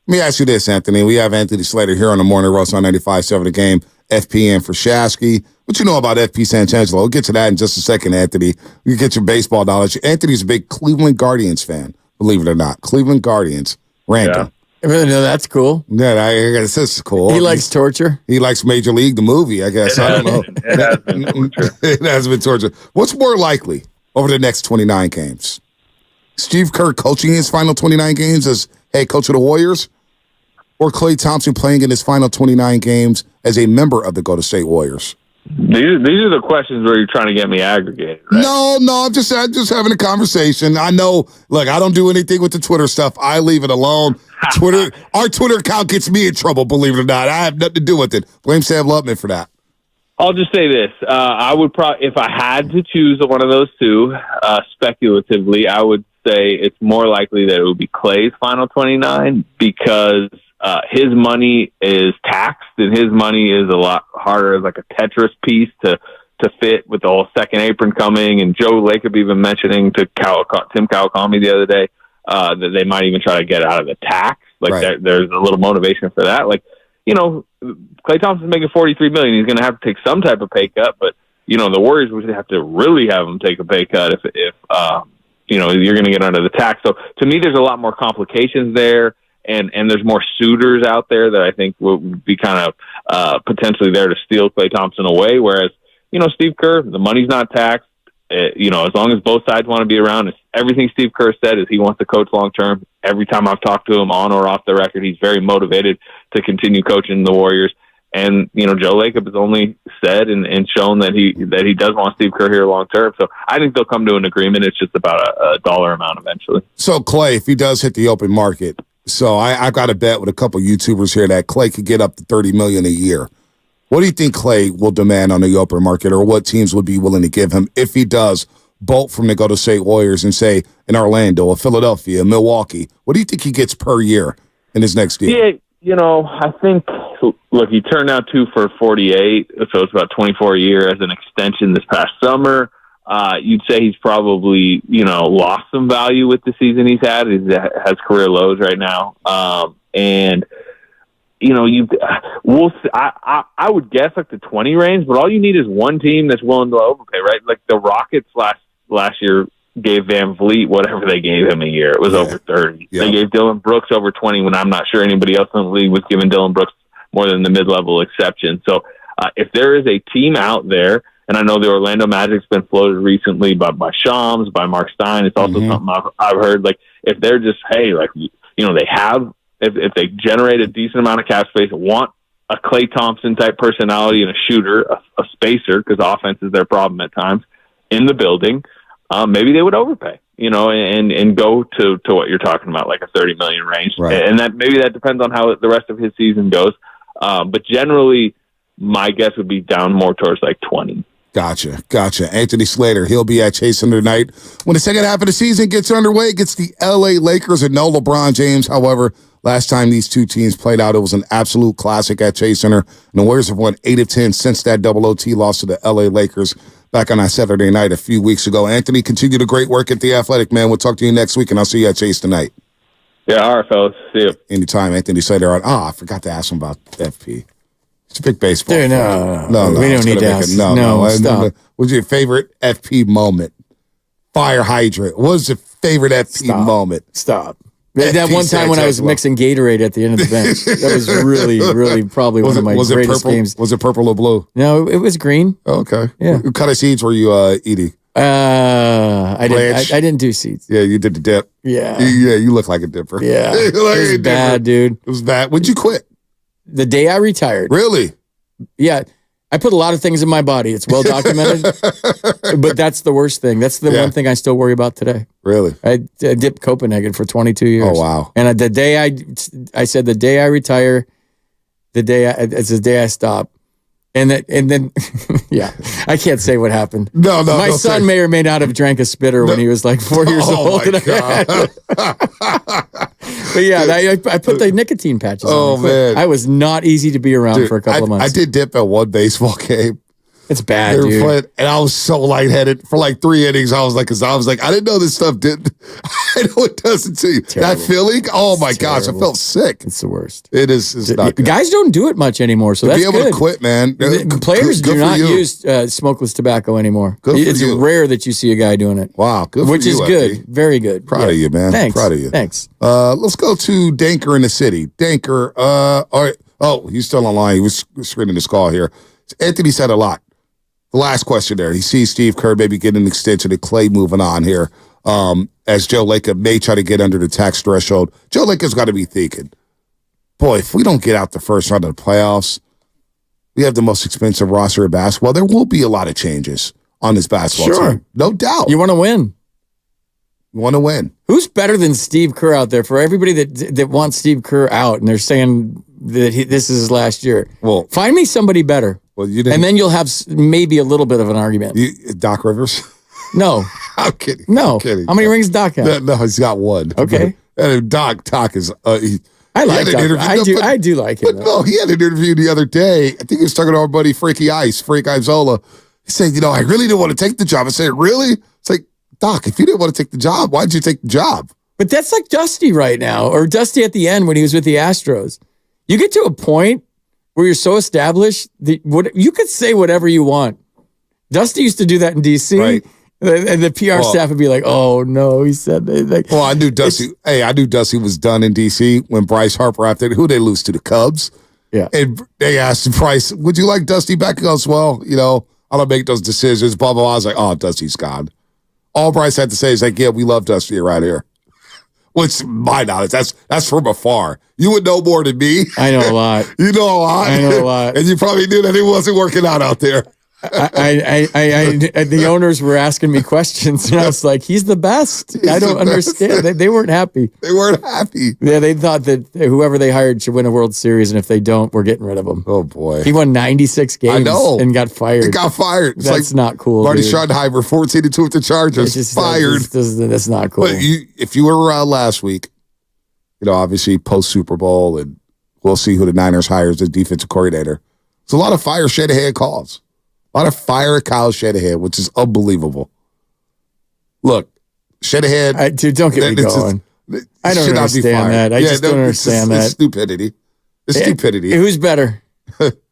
Let me ask you this, Anthony. We have Anthony Slater here on the Morning Roast on 95.7 The Game, FPN for Shasky. What you know about FP Santangelo? We'll get to that in just a second, Anthony. You get your baseball knowledge. Anthony's a big Cleveland Guardians fan, believe it or not. Cleveland Guardians. Random. Yeah. I really know that's cool. Yeah, I guess that's cool. He likes torture. He likes Major League, the movie, I guess. I don't know. It has been torture. It has been torture. What's more likely over the next 29 games? Steve Kerr coaching his final 29 games as head coach of the Warriors, or Klay Thompson playing in his final 29 games as a member of the Golden State Warriors? These are the questions where you're trying to get me aggregated, right? No, I'm just having a conversation. I know, look, I don't do anything with the Twitter stuff. I leave it alone. Our Twitter account gets me in trouble, believe it or not. I have nothing to do with it. Blame Sam Lutman for that. I'll just say this. I would probably, if I had to choose one of those two, speculatively, I would say it's more likely that it would be Klay's final 29 because his money is taxed and his money is a lot harder as like a Tetris piece to fit with the whole second apron coming. And Joe Lacob even mentioning to Tim Kawakami the other day that they might even try to get out of the tax. Like there's a little motivation for that. Like, Klay Thompson's making $43 million. He's going to have to take some type of pay cut, but the Warriors would have to really have him take a pay cut if you're going to get under the tax. So to me, there's a lot more complications there. And there's more suitors out there that I think would be kind of potentially there to steal Klay Thompson away. Whereas, Steve Kerr, the money's not taxed. As long as both sides want to be around, everything Steve Kerr said is he wants to coach long term. Every time I've talked to him on or off the record, he's very motivated to continue coaching the Warriors. And Joe Lacob has only said and shown that he does want Steve Kerr here long term. So I think they'll come to an agreement. It's just about a dollar amount eventually. So Klay, if he does hit the open market. So I've got a bet with a couple YouTubers here that Klay could get up to $30 million a year. What do you think Klay will demand on the open market, or what teams would be willing to give him if he does bolt from the Golden State Warriors and say in Orlando, or Philadelphia, Milwaukee? What do you think he gets per year in his next deal? Yeah, I think, look, he turned out 2 for 48, so it's about 24 a year as an extension this past summer. You'd say he's probably, lost some value with the season he's had. He has career lows right now. I would guess like the 20 range, but all you need is one team that's willing to overpay, right? Like the Rockets last year gave Van Vliet whatever they gave him a year. It was over 30. Yeah. They gave Dylan Brooks over 20 when I'm not sure anybody else in the league was giving Dylan Brooks more than the mid-level exception. So if there is a team out there, and I know the Orlando Magic's been floated recently by Shams, by Mark Stein. It's also something I've heard. Like if they're just, hey, like they have, if they generate a decent amount of cap space, want a Klay Thompson type personality and a shooter, a spacer, because offense is their problem at times in the building, maybe they would overpay. And go to what you're talking about, like a $30 million range, right. And that maybe that depends on how the rest of his season goes. But generally, my guess would be down more towards like 20. Gotcha. Anthony Slater, he'll be at Chase Center tonight. When the second half of the season gets underway, it gets the L.A. Lakers and no LeBron James. However, last time these two teams played out, it was an absolute classic at Chase Center. And the Warriors have won 8 of 10 since that double OT loss to the L.A. Lakers back on that Saturday night a few weeks ago. Anthony, continue the great work at The Athletic, man. We'll talk to you next week, and I'll see you at Chase tonight. Yeah, all right, fellas. See you. Anytime, Anthony Slater. I forgot to ask him about FP. It's a big baseball. Dude, no. We don't need to ask. No, stop. What's your favorite FP moment? Fire hydrant. What was your favorite FP moment? Stop. That one time when I was mixing Gatorade at the end of the bench. That was really, really probably one of my greatest games. Was it purple or blue? No, it was green. Oh, okay. Yeah. What kind of seeds were you eating? I didn't do seeds. Yeah, you did the dip. Yeah. Yeah, you look like a dipper. Yeah. It was bad, dude. It was bad. When'd you quit? The day I retired. Really? Yeah. I put a lot of things in my body. It's well documented. But that's the worst thing. That's the one thing I still worry about today. Really? I dipped Copenhagen for 22 years. Oh, wow. And the day I said the day I retire, it's the day I stop. And then, yeah, I can't say what happened. No. My son may or may not have drank a spitter when he was like 4 years old. Oh, my God. But yeah, I put the nicotine patches on. Oh, man. I was not easy to be around for a couple of months. I did dip at one baseball game. It's bad, They were dude. playing, and I was so lightheaded for like 3 innings. I was like, I didn't know this stuff did. I know it does it to you. Terrible. That feeling, oh my gosh, I terrible. felt sick. It's the worst. It is. It's not good. Guys don't do it much anymore, so To that's be able good. to quit, man. Players Good do for not you. use smokeless tobacco anymore. Good for It's you. rare that you see a guy doing it. Wow, good for Which you, is FD. good. Very good. Proud of you, man. Thanks. Proud of you. Thanks. Let's go to Danker in the city. Danker, all right. Oh, he's still online. He was screening this call here. Anthony said a lot. The last question there. He sees Steve Kerr maybe getting an extension and Clay moving on here as Joe Lacob may try to get under the tax threshold. Joe Lacob's got to be thinking, boy, if we don't get out the first round of the playoffs, we have the most expensive roster of basketball. There will be a lot of changes on this basketball team. No doubt. You want to win. You want to win. Who's better than Steve Kerr out there? For everybody that wants Steve Kerr out and they're saying that this is his last year. Well, find me somebody better. Well, you didn't. And then you'll have maybe a little bit of an argument. Doc Rivers? No. I'm kidding. No. I'm kidding. How many rings Doc have? No, he's got one. Okay. And Doc is. I like Doc. I do like him. But no, he had an interview the other day. I think he was talking to our buddy Frank Isola. He said, I really didn't want to take the job. I said, really? It's like, Doc, if you didn't want to take the job, why'd you take the job? But that's like Dusty right now, or Dusty at the end when he was with the Astros. You get to a point where you're so established that you could say whatever you want. Dusty used to do that in D.C., right. And the PR staff would be like, "Oh no," he said. Well, I knew Dusty. I knew Dusty was done in D.C. when Bryce Harper after who they lose to the Cubs. Yeah, and they asked Bryce, "Would you like Dusty back?" He goes, "Well, I don't make those decisions." Blah blah blah. I was like, "Oh, Dusty's gone." All Bryce had to say is like, "Yeah, we love Dusty around here." Which, my knowledge, that's from afar. You would know more than me. I know a lot. You know a lot. I know a lot. And you probably knew that it wasn't working out there. The owners were asking me questions, and I was like, "He's the best." I don't understand. They weren't happy. They weren't happy. Yeah, they thought that whoever they hired should win a World Series, and if they don't, we're getting rid of him. Oh boy, he won 96 games. I know. And got fired. He got fired. It's That's like not cool. Marty dude. Schottenheimer, 14-2 with the Chargers, fired. That's not cool. But if you were around last week, obviously post Super Bowl, and we'll see who the Niners hires as defensive coordinator. There's a lot of fire Shanahan calls. A lot of fire at Kyle Shanahan, which is unbelievable. Look, Shanahan. Dude, don't get me going. I don't understand that. I just don't understand that. It's stupidity. It's stupidity. Who's better?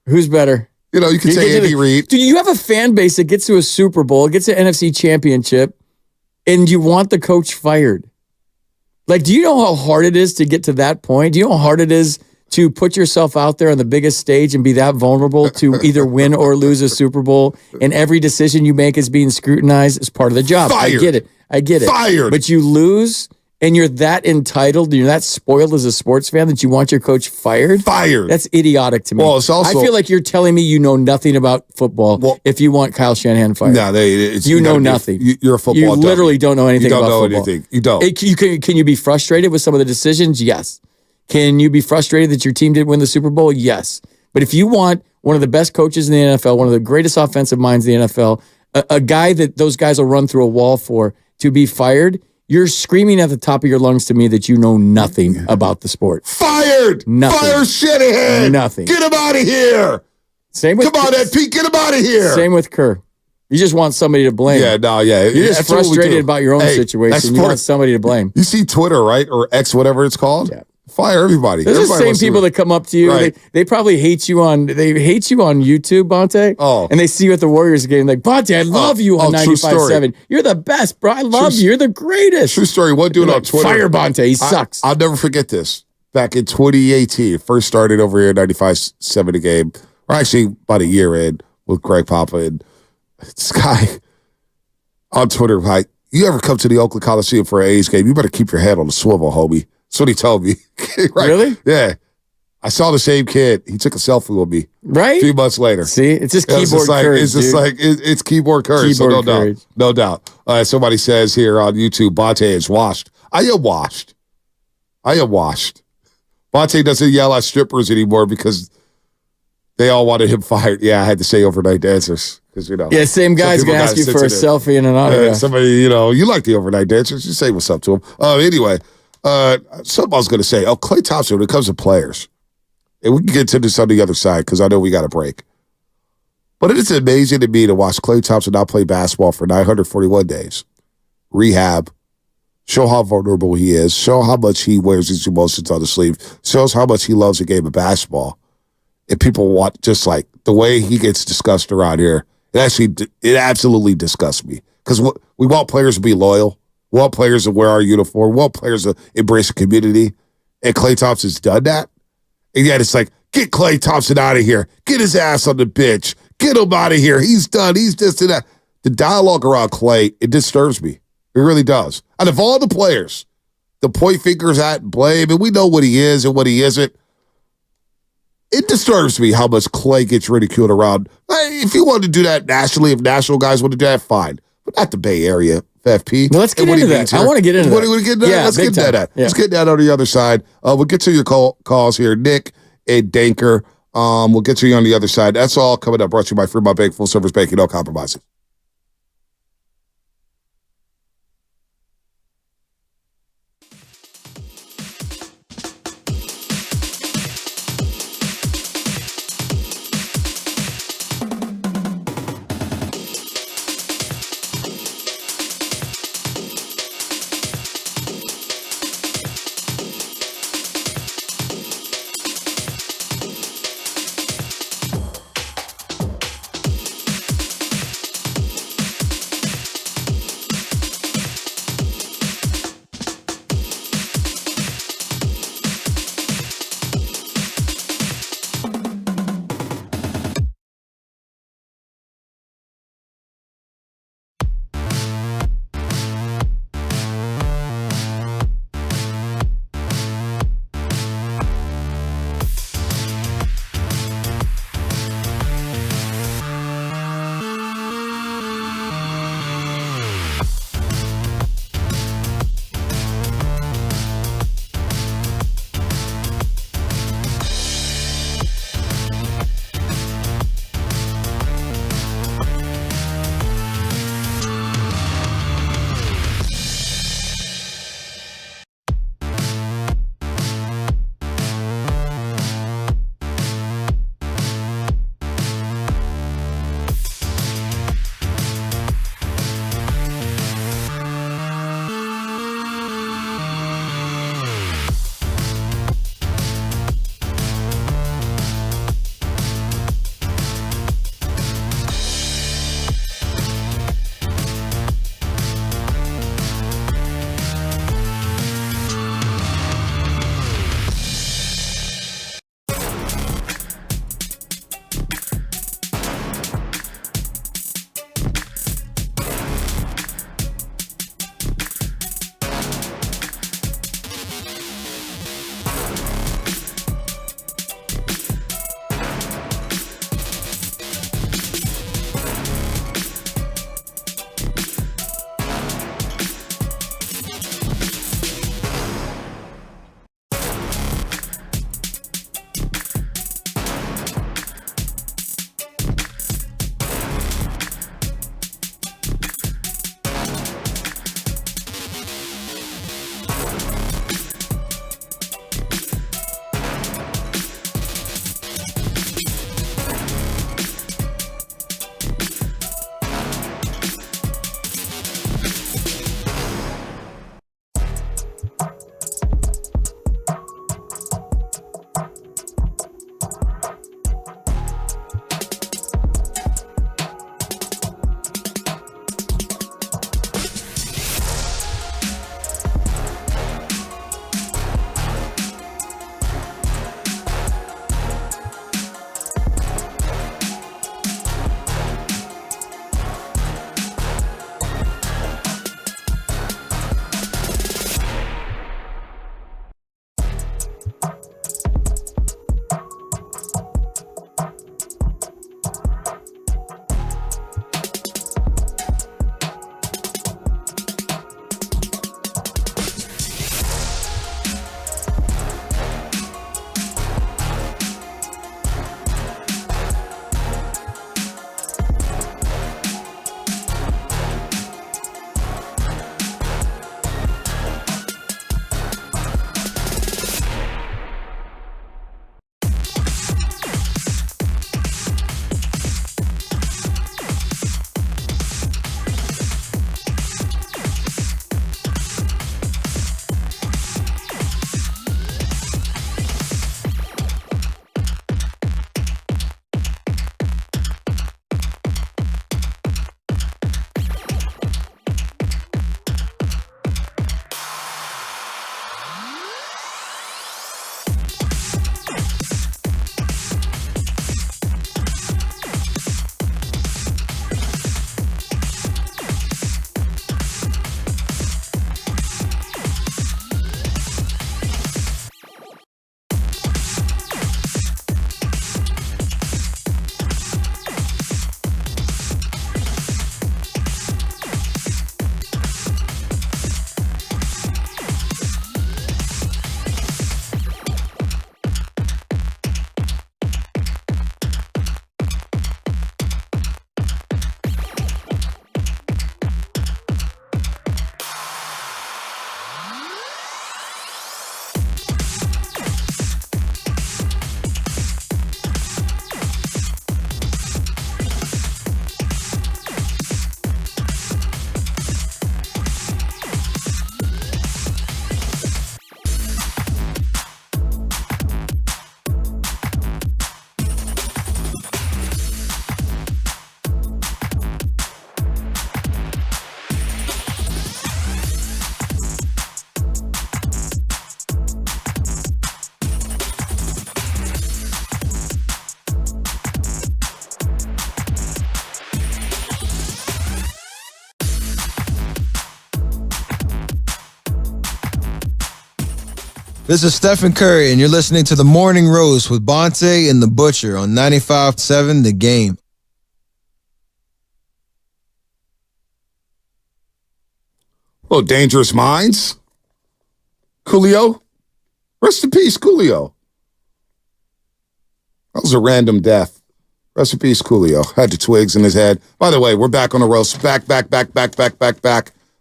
Who's better? You can say Andy Reid. Dude, you have a fan base that gets to a Super Bowl, gets an NFC championship, and you want the coach fired. Like, do you know how hard it is to get to that point? Do you know how hard it is to put yourself out there on the biggest stage and be that vulnerable to either win or lose a Super Bowl, and every decision you make is being scrutinized as part of the job? Fired. I get it. Fired. But you lose, and you're that entitled, you're that spoiled as a sports fan that you want your coach fired? Fired. That's idiotic to me. Well, it's also, I feel like you're telling me you know nothing about football if you want Kyle Shanahan fired. No, you know nothing. You're a football You dummy. literally don't know anything about football. You don't know anything. You don't. Can you be frustrated with some of the decisions? Yes. Can you be frustrated that your team didn't win the Super Bowl? Yes. But if you want one of the best coaches in the NFL, one of the greatest offensive minds in the NFL, a guy that those guys will run through a wall for to be fired, you're screaming at the top of your lungs to me that you know nothing about the sport. Fired! Nothing. Fire Shanahan! Nothing. Get him out of here! Same with Come on, Ed Pete, get him out of here! Same with Kerr. You just want somebody to blame. Yeah. You're just That's what we frustrated do. about your own situation. You want somebody to blame. You see Twitter, right? Or X, whatever it's called? Yeah. Fire everybody. Those are the same people that come up to you. Right. They probably hate you on YouTube, Bonte. Oh. And they see you at the Warriors game like, Bonte, I love you on 95.7. You're the best, bro. I love you. You're the greatest. True story. One dude on Twitter. Fire Bonte. He sucks. I'll never forget this. Back in 2018, first started over here at 95.7 a game. Or actually about a year in with Greg Papa. And this guy on Twitter, like, you ever come to the Oakland Coliseum for an A's game, you better keep your head on the swivel, homie. That's what he told me. Right? Really? Yeah. I saw the same kid. He took a selfie with me. Right? 3 months later. See, it's just keyboard courage. It's just like it's keyboard courage. Keyboard so courage. No doubt. Somebody says here on YouTube, Bonte is washed. I am washed. Bonte doesn't yell at strippers anymore because they all wanted him fired. Yeah, I had to say overnight dancers because Yeah, same guy's gonna ask you for a selfie and an autograph. Somebody, you like the overnight dancers. You say what's up to them. Anyway, something I was gonna say. Klay Thompson, when it comes to players. And we can get to this on the other side because I know we got a break. But it is amazing to me to watch Klay Thompson not play basketball for 941 days. Rehab. Show how vulnerable he is. Show how much he wears his emotions on the sleeve. Shows how much he loves the game of basketball. And people want, just like the way he gets discussed around here, it absolutely disgusts me. Because we want players to be loyal. We want players to wear our uniform. We want players to embrace the community. And Klay Thompson's done that. And yet it's like, get Klay Thompson out of here. Get his ass on the bench. Get him out of here. He's done. He's this and that. The dialogue around Klay, it disturbs me. It really does. And of all the players, the point fingers at and blame, and we know what he is and what he isn't, it disturbs me how much Klay gets ridiculed around. If you want to do that nationally, if national guys want to do that, fine. But not the Bay Area. FP. Well, let's get into that. I want to get into that. What do we get into that? Let's get into that. Let's get that on the other side. We'll get to your calls here. Nick and Danker. We'll get to you on the other side. That's all coming up. Brought to you by Fremont Bank, full service banking, no compromises. This is Stephen Curry, and you're listening to The Morning Roast with Bonte and The Butcher on 95.7 The Game. Oh, Dangerous Minds. Coolio. Rest in peace, Coolio. That was a random death. Rest in peace, Coolio. Had the twigs in his head. By the way, we're back on the roast. Back.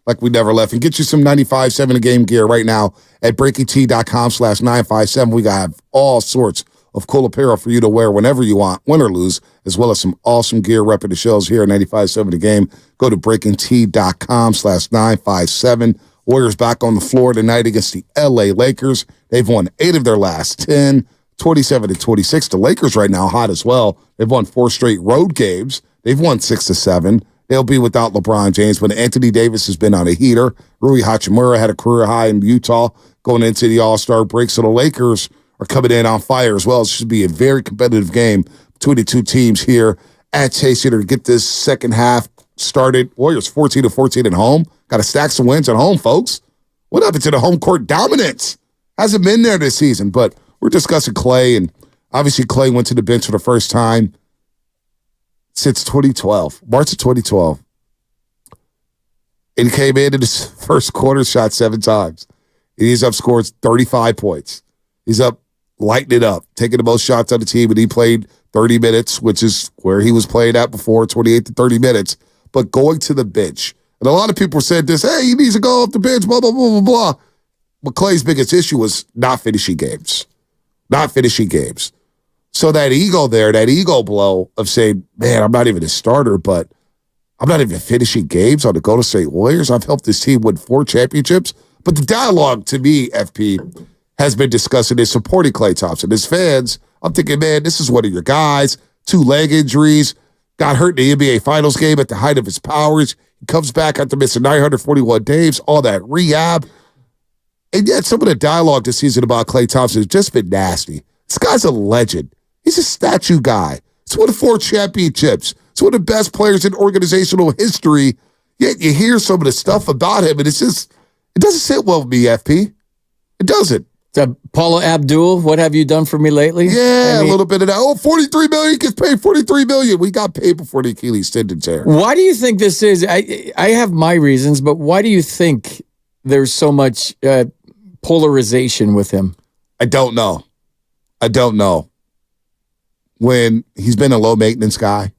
Like we never left. And get you some 95.7 The Game gear right now at breakingt.com/957. We got all sorts of cool apparel for you to wear whenever you want, win or lose, as well as some awesome gear repping the shows here at 95.7 The Game. Go to breakingt.com/957. Warriors back on the floor tonight against the LA Lakers. They've won 8 of their last 10, 27-26. The Lakers right now hot as well. They've won 4 straight road games. They've won 6 of 7. They'll be without LeBron James, but Anthony Davis has been on a heater. Rui Hachimura had a career high in Utah going into the All-Star break. So the Lakers are coming in on fire as well. It should be a very competitive game between the two teams here at Chase Center to get this second half started. Warriors 14-14 at home. Got to stack some wins at home, folks. What happened to the home court dominance? Hasn't been there this season, but we're discussing Klay, and obviously Klay went to the bench for the first time since 2012, March of 2012. And he came in his first quarter, shot 7 times. And he's up, scored 35 points. He's up, lighting it up, taking the most shots on the team, and he played 30 minutes, which is where he was playing at before, 28 to 30 minutes, but going to the bench. And a lot of people said this, hey, he needs to go off the bench, blah, blah, blah, blah, blah. But Klay's biggest issue was not finishing games. Not finishing games. So that ego there, that ego blow of saying, man, I'm not even a starter, but I'm not even finishing games on the Golden State Warriors. I've helped this team win 4 championships. But the dialogue to me, FP, has been discussing is supporting Klay Thompson. As fans, I'm thinking, man, this is one of your guys. 2 leg injuries. Got hurt in the NBA Finals game at the height of his powers. He comes back after missing 941 days, all that rehab. And yet some of the dialogue this season about Klay Thompson has just been nasty. This guy's a legend. He's a statue guy. He's won 4 championships. He's one of the best players in organizational history. Yet you hear some of the stuff about him, and it doesn't sit well with me, FP. It doesn't. Paula Abdul, what have you done for me lately? Yeah, a little bit of that. Oh, $43 million, gets paid $43 million. We got paid before the Achilles tendon tear. Why do you think this is? I have my reasons, but why do you think there's so much polarization with him? I don't know. When he's been a low maintenance guy,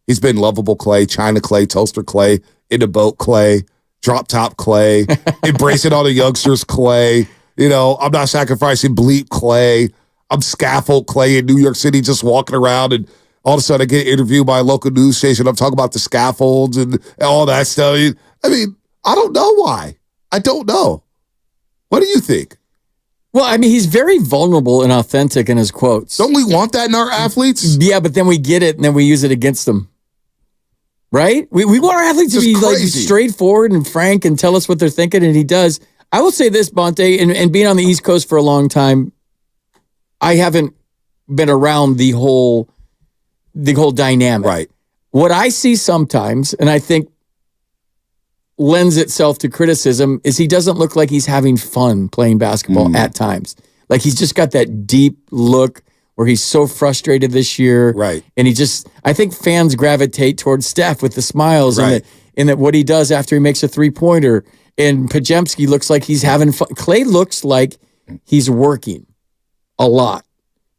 he's been lovable Klay, China Klay, toaster Klay, in the boat Klay, drop top Klay, embracing all the youngsters Klay. You know, I'm not sacrificing bleep Klay. I'm scaffold Klay in New York City, just walking around, and all of a sudden I get interviewed by a local news station. I'm talking about the scaffolds and all that stuff. I mean, I don't know why. I don't know. What do you think? Well, I mean, he's very vulnerable and authentic in his quotes. Don't we want that in our athletes? Yeah, but then we get it and then we use it against them. Right? We want our athletes to be like straightforward and frank and tell us what they're thinking, and he does. I will say this, Bonte, and being on the East Coast for a long time, I haven't been around the whole dynamic. Right. What I see sometimes, and I think lends itself to criticism, is he doesn't look like he's having fun playing basketball at times. Like he's just got that deep look where he's so frustrated this year. Right. And I think fans gravitate towards Steph with the smiles and that what he does after he makes a 3-pointer. And Podziemski looks like he's having fun. Klay looks like he's working a lot.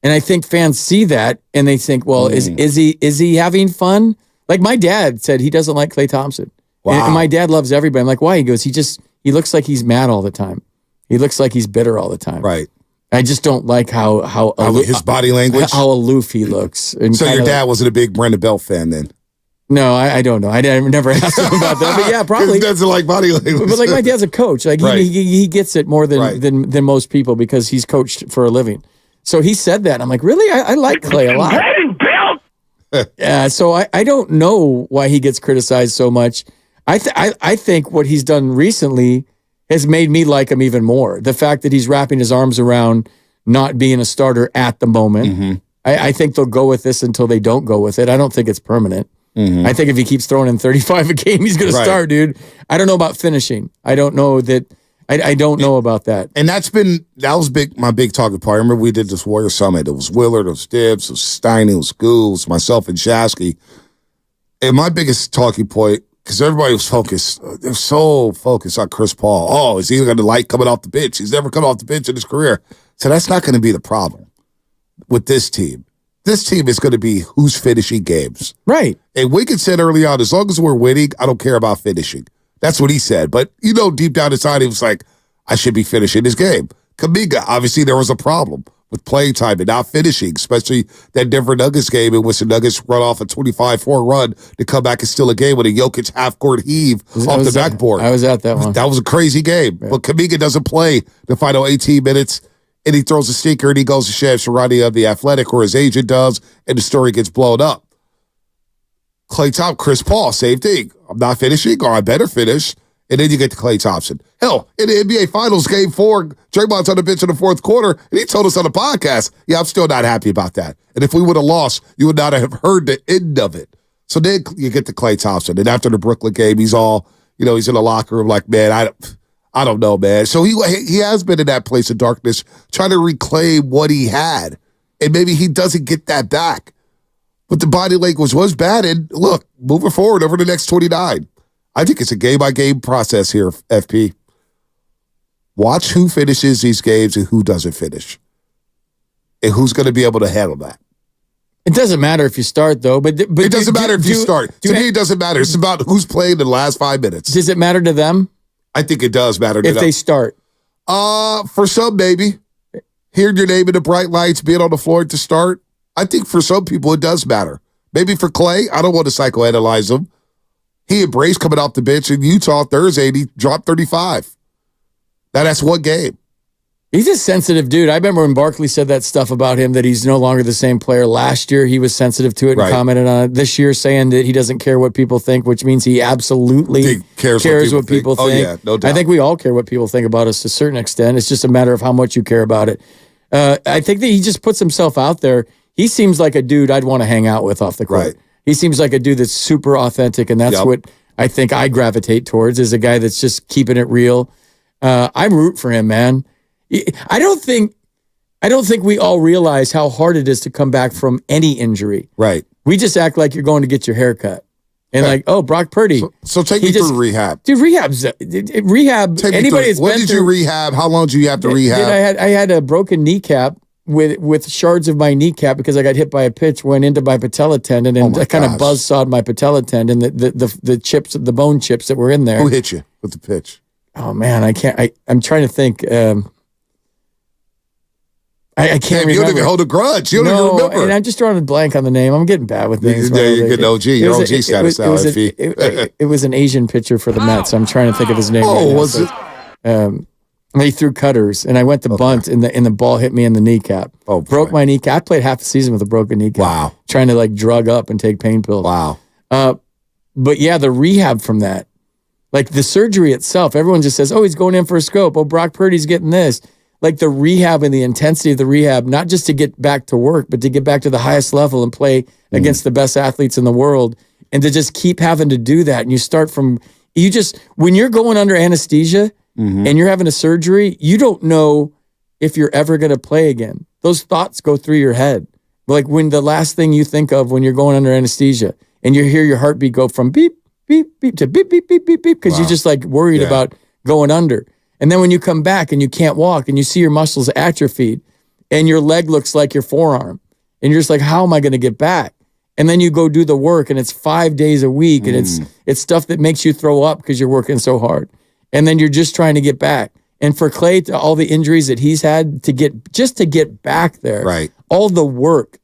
And I think fans see that and they think, well, is he having fun? Like my dad said he doesn't like Klay Thompson. Wow. And my dad loves everybody. I'm like, why? He goes, he looks like he's mad all the time. He looks like he's bitter all the time. Right. I just don't like how his body language, how aloof he looks. And so your dad wasn't a big Brandon Belt fan then? No, I don't know. I never asked him about that. But yeah, probably. He doesn't like body language. But like my dad's a coach. Like he gets it more than most people because he's coached for a living. So he said that. I'm like, really? I like Klay a lot. Yeah. So I don't know why he gets criticized so much. I think what he's done recently has made me like him even more. The fact that he's wrapping his arms around not being a starter at the moment. Mm-hmm. I think they'll go with this until they don't go with it. I don't think it's permanent. Mm-hmm. I think if he keeps throwing in 35 a game, he's going to start, dude. I don't know about finishing. I don't know that. I don't know about that. And that was my big talking point. I remember we did this Warrior Summit. It was Willard, it was Dibbs, it was Steiny, it was Goo, it was myself and Shasky. And my biggest talking point, because everybody was focused, they're so focused on Chris Paul. Oh, is he going to like coming off the bench? He's never come off the bench in his career. So that's not going to be the problem with this team. This team is going to be who's finishing games. Right. And Wiggins said early on, as long as we're winning, I don't care about finishing. That's what he said. But, deep down inside, he was like, I should be finishing this game. Kuminga, obviously there was a problem with playing time and not finishing, especially that Denver Nuggets game in which the Nuggets run off a 25-4 run to come back and steal a game with a Jokic half-court heave off the backboard. I was at that one. That was a crazy game. Yeah. But Kuminga doesn't play the final 18 minutes, and he throws a stinker, and he goes to Shams Charania of The Athletic, or his agent does, and the story gets blown up. Klay Thompson, Chris Paul, same thing. I'm not finishing, or I better finish. And then you get to Klay Thompson. Hell, in the NBA Finals, Game 4, Draymond's on the bench in the fourth quarter, and he told us on the podcast, I'm still not happy about that. And if we would have lost, you would not have heard the end of it. So then you get to Klay Thompson. And after the Brooklyn game, he's all, he's in the locker room like, man, I don't know, man. So he has been in that place of darkness, trying to reclaim what he had. And maybe he doesn't get that back. But the body language was bad. And look, moving forward over the next 29, I think it's a game-by-game process here, FP. Watch who finishes these games and who doesn't finish. And who's going to be able to handle that. It doesn't matter if you start, though. But it doesn't matter if you start. To me, it doesn't matter. It's about who's playing in the last 5 minutes. Does it matter to them? I think it does matter to them. If they start? For some, maybe. Hearing your name in the bright lights, being on the floor to start. I think for some people it does matter. Maybe for Klay, I don't want to psychoanalyze him. He embraced coming off the bench in Utah Thursday, and he dropped 35. That's one game. He's a sensitive dude. I remember when Barkley said that stuff about him, that he's no longer the same player. Last year, he was sensitive to it and commented on it. This year, saying that he doesn't care what people think, which means he absolutely cares what people think. Oh, yeah, no doubt. I think we all care what people think about us to a certain extent. It's just a matter of how much you care about it. I think that he just puts himself out there. He seems like a dude I'd want to hang out with off the court. Right. He seems like a dude that's super authentic, and that's what I think I gravitate towards, is a guy that's just keeping it real. I root for him, man. I don't think we all realize how hard it is to come back from any injury. Right. We just act like you're going to get your hair cut. And like, oh, Brock Purdy. So take me through rehab. Dude, rehab. Anybody that's what did you rehab? How long did you have to rehab? I had a broken kneecap with shards of my kneecap because I got hit by a pitch, went into my patella tendon, and I kind of buzzsawed my patella tendon, the chips, the bone chips that were in there. Who hit you with the pitch? Oh, man, I'm trying to think. I can't remember. You don't even hold a grudge. You don't even remember. And I'm just drawing a blank on the name. I'm getting bad with names. Yeah, you're getting OG. You're OG status now, it was an Asian pitcher for the Mets. I'm trying to think of his name. Oh, was it? They threw cutters, and I went to bunt, and the ball hit me in the kneecap. Oh, broke my kneecap. I played half the season with a broken kneecap. Wow. Trying to drug up and take pain pills. Wow. But yeah, the rehab from that, like the surgery itself, everyone just says, oh, he's going in for a scope. Oh, Brock Purdy's getting this. Like the rehab and the intensity of the rehab, not just to get back to work, but to get back to the highest level and play against the best athletes in the world, and to just keep having to do that. And you start from, when you're going under anesthesia and you're having a surgery, you don't know if you're ever going to play again. Those thoughts go through your head. Like when the last thing you think of when you're going under anesthesia and you hear your heartbeat go from beep, beep, beep to beep, beep, beep, beep, beep, because you're just worried about going under. And then when you come back and you can't walk and you see your muscles atrophied and your leg looks like your forearm and you're just like, how am I going to get back? And then you go do the work and it's 5 days a week and it's stuff that makes you throw up because you're working so hard. And then you're just trying to get back. And for Klay, to all the injuries that he's had to get back there, right? All the work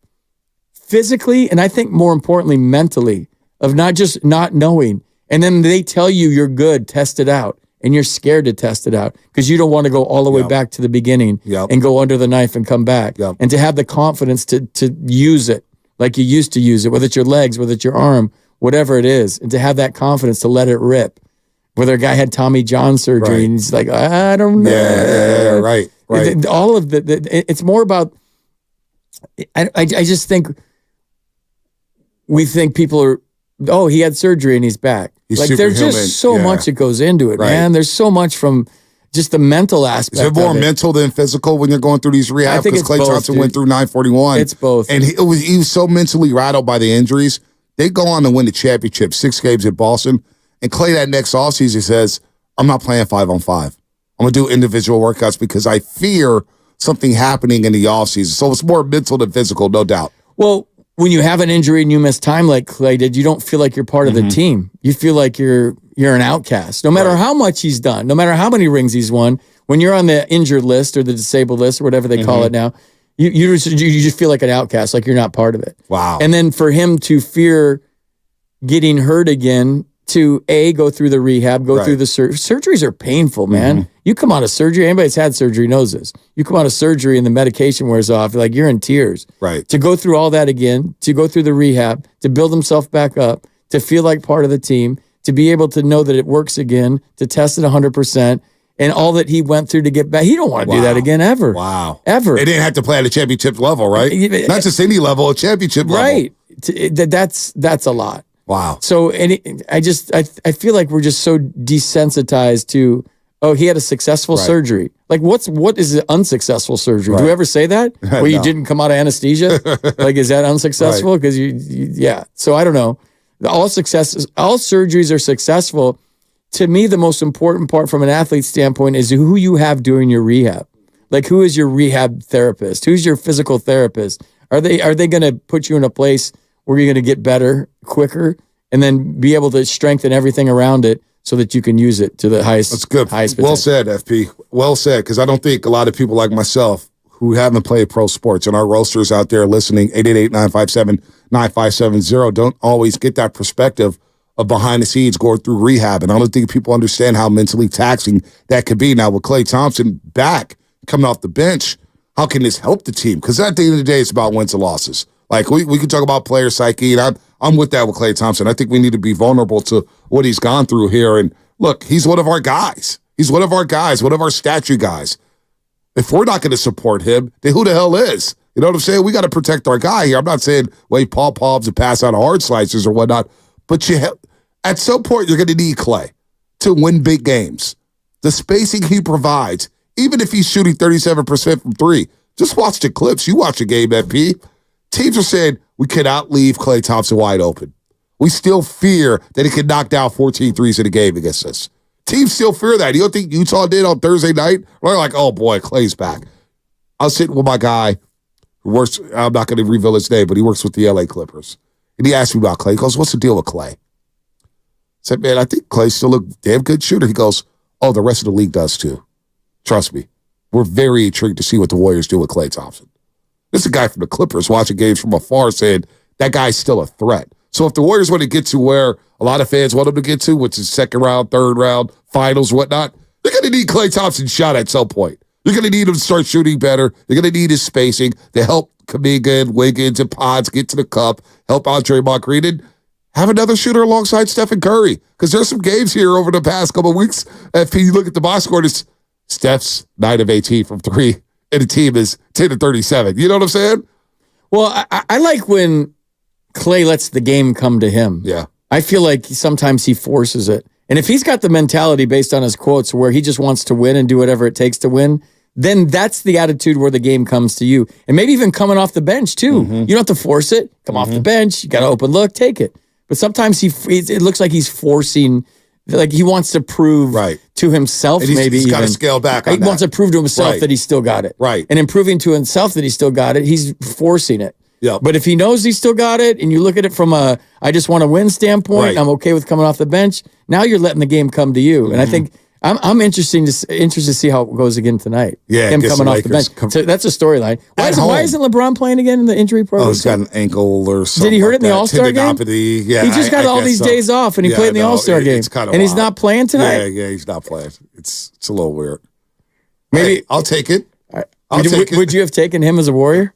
physically, and I think more importantly, mentally, of not just not knowing. And then they tell you you're good, test it out. And you're scared to test it out because you don't want to go all the way back to the beginning and go under the knife and come back. And to have the confidence to use it like you used to use it, whether it's your legs, whether it's your arm, whatever it is, and to have that confidence to let it rip. Whether a guy had Tommy John surgery and he's like, I don't know. Yeah, right. All of it's more about, I just think we think people are, oh, he had surgery and he's back. There's just so much that goes into it, man. There's so much from just the mental aspect. Is it more of it. mental than physical when you're going through these rehab? I think Because it's Klay both, Thompson dude. went through 941. It's both. And he was so mentally rattled by the injuries. They go on to win the championship, 6 games at Boston. And Klay that next offseason says, I'm not playing 5-on-5. I'm going to do individual workouts because I fear something happening in the offseason. So it's more mental than physical, no doubt. Well, when you have an injury and you miss time like Klay did, you don't feel like you're part of the team. You feel like you're an outcast. No matter how much he's done, no matter how many rings he's won, when you're on the injured list or the disabled list or whatever they call it now, you just feel like an outcast, like you're not part of it. Wow. And then for him to fear getting hurt again, to go through the rehab, go through the surgeries are painful, man. You come out of surgery, anybody that's had surgery knows this. You come out of surgery and the medication wears off, like you're in tears. Right. To go through all that again, to go through the rehab, to build himself back up, to feel like part of the team, to be able to know that it works again, to test it 100%, and all that he went through to get back. He don't want to do that again ever. Wow. Ever. They didn't have to play at a championship level, right? Not just any level, a championship level. Right. That's a lot. Wow. So, I feel like we're just so desensitized to, he had a successful surgery. Like, what is an unsuccessful surgery? Do we ever say that? Where you didn't come out of anesthesia? Like, is that unsuccessful? Because yeah. So I don't know. All surgeries are successful. To me, the most important part from an athlete's standpoint is who you have doing your rehab. Like, who is your rehab therapist? Who's your physical therapist? Are they going to put you in a place where you're going to get better quicker and then be able to strengthen everything around it so that you can use it to the highest. That's good. Highest well potential. said, FP. Well said, because I don't think a lot of people like myself who haven't played pro sports and our roasters out there listening, 888-957-9570, don't always get that perspective of behind the scenes going through rehab. And I don't think people understand how mentally taxing that could be. Now, with Klay Thompson back, coming off the bench, how can this help the team? Because at the end of the day, it's about wins and losses. Like, we can talk about player psyche, and I'm with that with Klay Thompson. I think we need to be vulnerable to what he's gone through here. And look, he's one of our guys. He's one of our guys, one of our statue guys. If we're not going to support him, then who the hell is? You know what I'm saying? We got to protect our guy here. I'm not saying wait Paul Palms and pass out hard slices or whatnot, but at some point you're going to need Klay to win big games. The spacing he provides, even if he's shooting 37% from three, just watch the clips. You watch a game, FP. Teams are saying we cannot leave Klay Thompson wide open. We still fear that he could knock down 14 threes in a game against us. Teams still fear that. You don't think Utah did on Thursday night? We're like, oh boy, Klay's back. I was sitting with my guy who works, I'm not going to reveal his name, but he works with the LA Clippers. And he asked me about Klay. He goes, what's the deal with Klay? I said, man, I think Klay's still a damn good shooter. He goes, oh, the rest of the league does too. Trust me. We're very intrigued to see what the Warriors do with Klay Thompson. This is a guy from the Clippers watching games from afar saying that guy's still a threat. So if the Warriors want to get to where a lot of fans want them to get to, which is second round, third round, finals, whatnot, they're going to need Klay Thompson's shot at some point. You're going to need him to start shooting better. You're going to need his spacing to help Kuminga and Wiggins and Pods get to the cup, help out Draymond Green, and have another shooter alongside Stephen Curry. Because there's some games here over the past couple of weeks. If you look at the box score, it's Steph's 9 of 18 from three, and the team is 10 of 37. You know what I'm saying? Well, I like when Klay lets the game come to him. Yeah. I feel like sometimes he forces it. And if he's got the mentality based on his quotes where he just wants to win and do whatever it takes to win, then that's the attitude where the game comes to you. And maybe even coming off the bench, too. You don't have to force it. Come off the bench. You got an open look. Take it. But sometimes it looks like he's forcing, like he wants to prove to himself, and maybe he's got to even. scale back on He wants to prove to himself that he's still got it. Right. And in proving to himself that he's still got it, he's forcing it. Yeah. But if he knows he's still got it, and you look at it from a I just want to win standpoint, I'm okay with coming off the bench. Now you're letting the game come to you, and I think I'm interested to see how it goes again tonight. Yeah, him coming off the bench. So that's a storyline. Why isn't LeBron playing again in the injury program? Oh, he's got an ankle or something. Did he hurt it in the like All-Star game? Tendinopathy. Yeah, He just got all these days off, and he played in the All-Star game, it's kind of and he's not playing tonight. Yeah, he's not playing. It's a little weird. Maybe hey, I'll take it. I'll take it. Would you have taken him as a Warrior?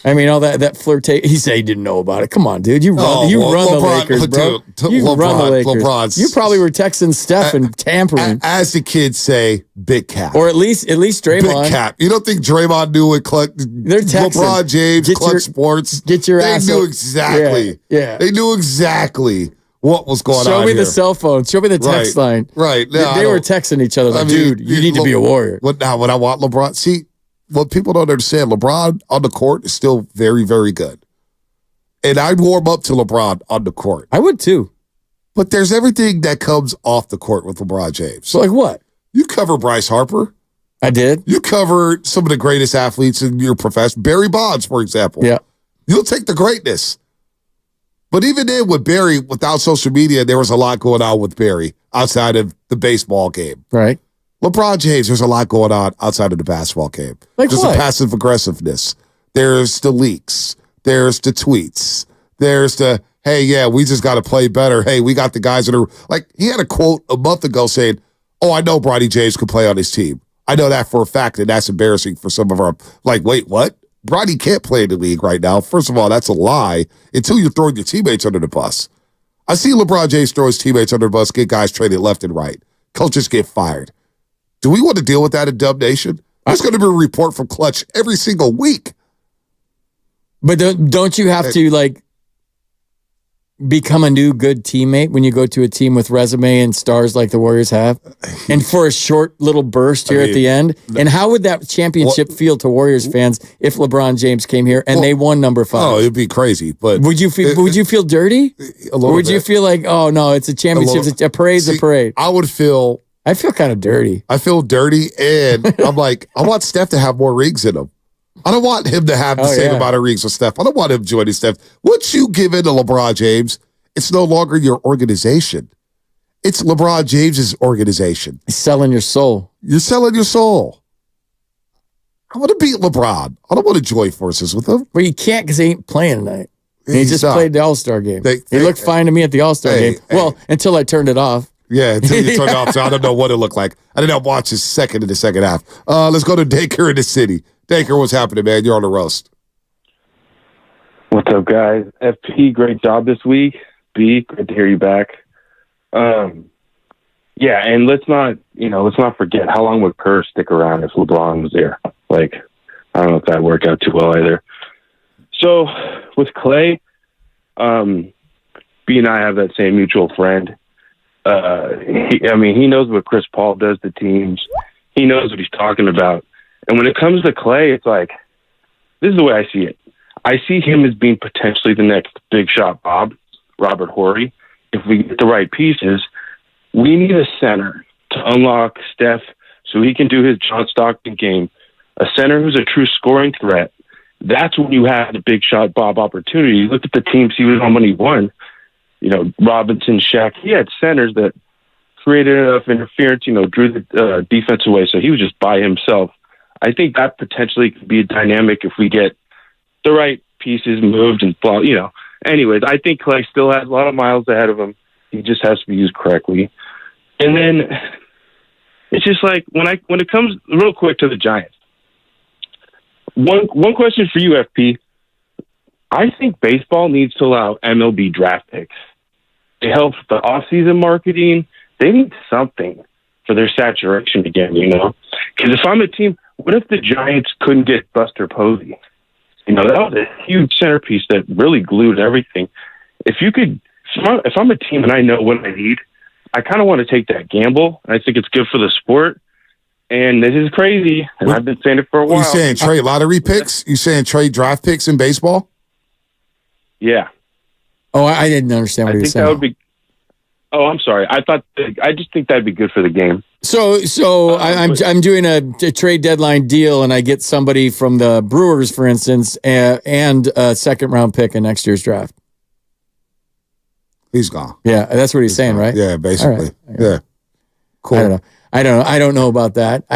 I mean, all that flirtation. He said he didn't know about it. Come on, dude. You run the Lakers, bro. You run the Lakers. You probably were texting Steph and tampering. As the kids say, big cap. Or at least Draymond. Big cap. You don't think Draymond knew what They're texting. LeBron James, Clutch Sports. Get your ass They knew up. exactly. Yeah. They knew exactly what was going on Show me here. the cell phone. Show me the text line. Right. No, They were texting each other like, dude, you need to be a Warrior. When I want LeBron, see, what people don't understand, LeBron on the court is still very, very good. And I'd warm up to LeBron on the court. I would too. But there's everything that comes off the court with LeBron James. So like what? You cover Bryce Harper. I did. You cover some of the greatest athletes in your profession. Barry Bonds, for example. Yeah. You'll take the greatness. But even then, with Barry, without social media, there was a lot going on with Barry outside of the baseball game. Right. LeBron James, there's a lot going on outside of the basketball game. Like there's what? the passive aggressiveness. There's the leaks. There's the tweets. There's the, hey, yeah, we just got to play better. Hey, we got the guys that are, like, he had a quote a month ago saying, oh, I know Bronny James could play on his team. I know that for a fact, and that's embarrassing for some of our, like, wait, what? Bronny can't play in the league right now. First of all, that's a lie until you're throwing your teammates under the bus. I see LeBron James throw his teammates under the bus, get guys traded left and right. Coaches get fired. Do we want to deal with that in Dub Nation? There's going to be a report from Clutch every single week. But don't you have to, like, become a new good teammate when you go to a team with resume and stars like the Warriors have? And for a short little burst here at the end? And how would that championship feel to Warriors fans if LeBron James came here and they won number 5? Oh, it'd be crazy. But would you feel dirty? Or would you feel like, oh no, it's a championship, it's a parade's a parade? I feel kind of dirty. I feel dirty, and I'm like, I want Steph to have more rings in him. I don't want him to have the same amount of rings with Steph. I don't want him joining Steph. Once you give in to LeBron James, it's no longer your organization. It's LeBron James's organization. He's selling your soul. You're selling your soul. I want to beat LeBron. I don't want to join forces with him. Well, you can't because he ain't playing tonight. He just played the All-Star game. He looked fine to me at the All-Star game. Well, until I turned it off. Yeah, until you turned it off. So I don't know what it looked like. I didn't watch his second in the second half. Let's go to Dacre in the city. Dacre, what's happening, man? You're on the roast. What's up, guys? FP, great job this week. B, great to hear you back. Yeah, and let's not forget, how long would Kerr stick around if LeBron was there? Like, I don't know if that'd work out too well either. So with Clay, B and I have that same mutual friend. He knows what Chris Paul does to teams. He knows what he's talking about. And when it comes to Clay, it's like, this is the way I see it. I see him as being potentially the next big shot Robert Horry. If we get the right pieces, we need a center to unlock Steph so he can do his John Stockton game. A center who's a true scoring threat. That's when you have the big shot Bob opportunity. Look at the teams he was on when he won. You know, Robinson, Shaq, he had centers that created enough interference, drew the defense away, so he was just by himself. I think that potentially could be a dynamic if we get the right pieces moved and, anyways, I think Clay still has a lot of miles ahead of him. He just has to be used correctly. And then it's just like when it comes real quick to the Giants, one question for you, FP. I think baseball needs to allow MLB draft picks. It helps the off-season marketing. They need something for their saturation again, Because if I'm a team, what if the Giants couldn't get Buster Posey? That was a huge centerpiece that really glued everything. If I'm a team and I know what I need, I kind of want to take that gamble. I think it's good for the sport. And this is crazy, and I've been saying it for a while. You saying trade lottery picks? You saying trade draft picks in baseball? Yeah. Oh, I didn't understand what you were saying. That would be. Oh, I'm sorry. I just think that'd be good for the game. So I'm doing a trade deadline deal, and I get somebody from the Brewers, for instance, and a second round pick in next year's draft. He's gone. Yeah, that's what he's saying, right? Yeah, basically. Right. Yeah. Cool. I don't know about that.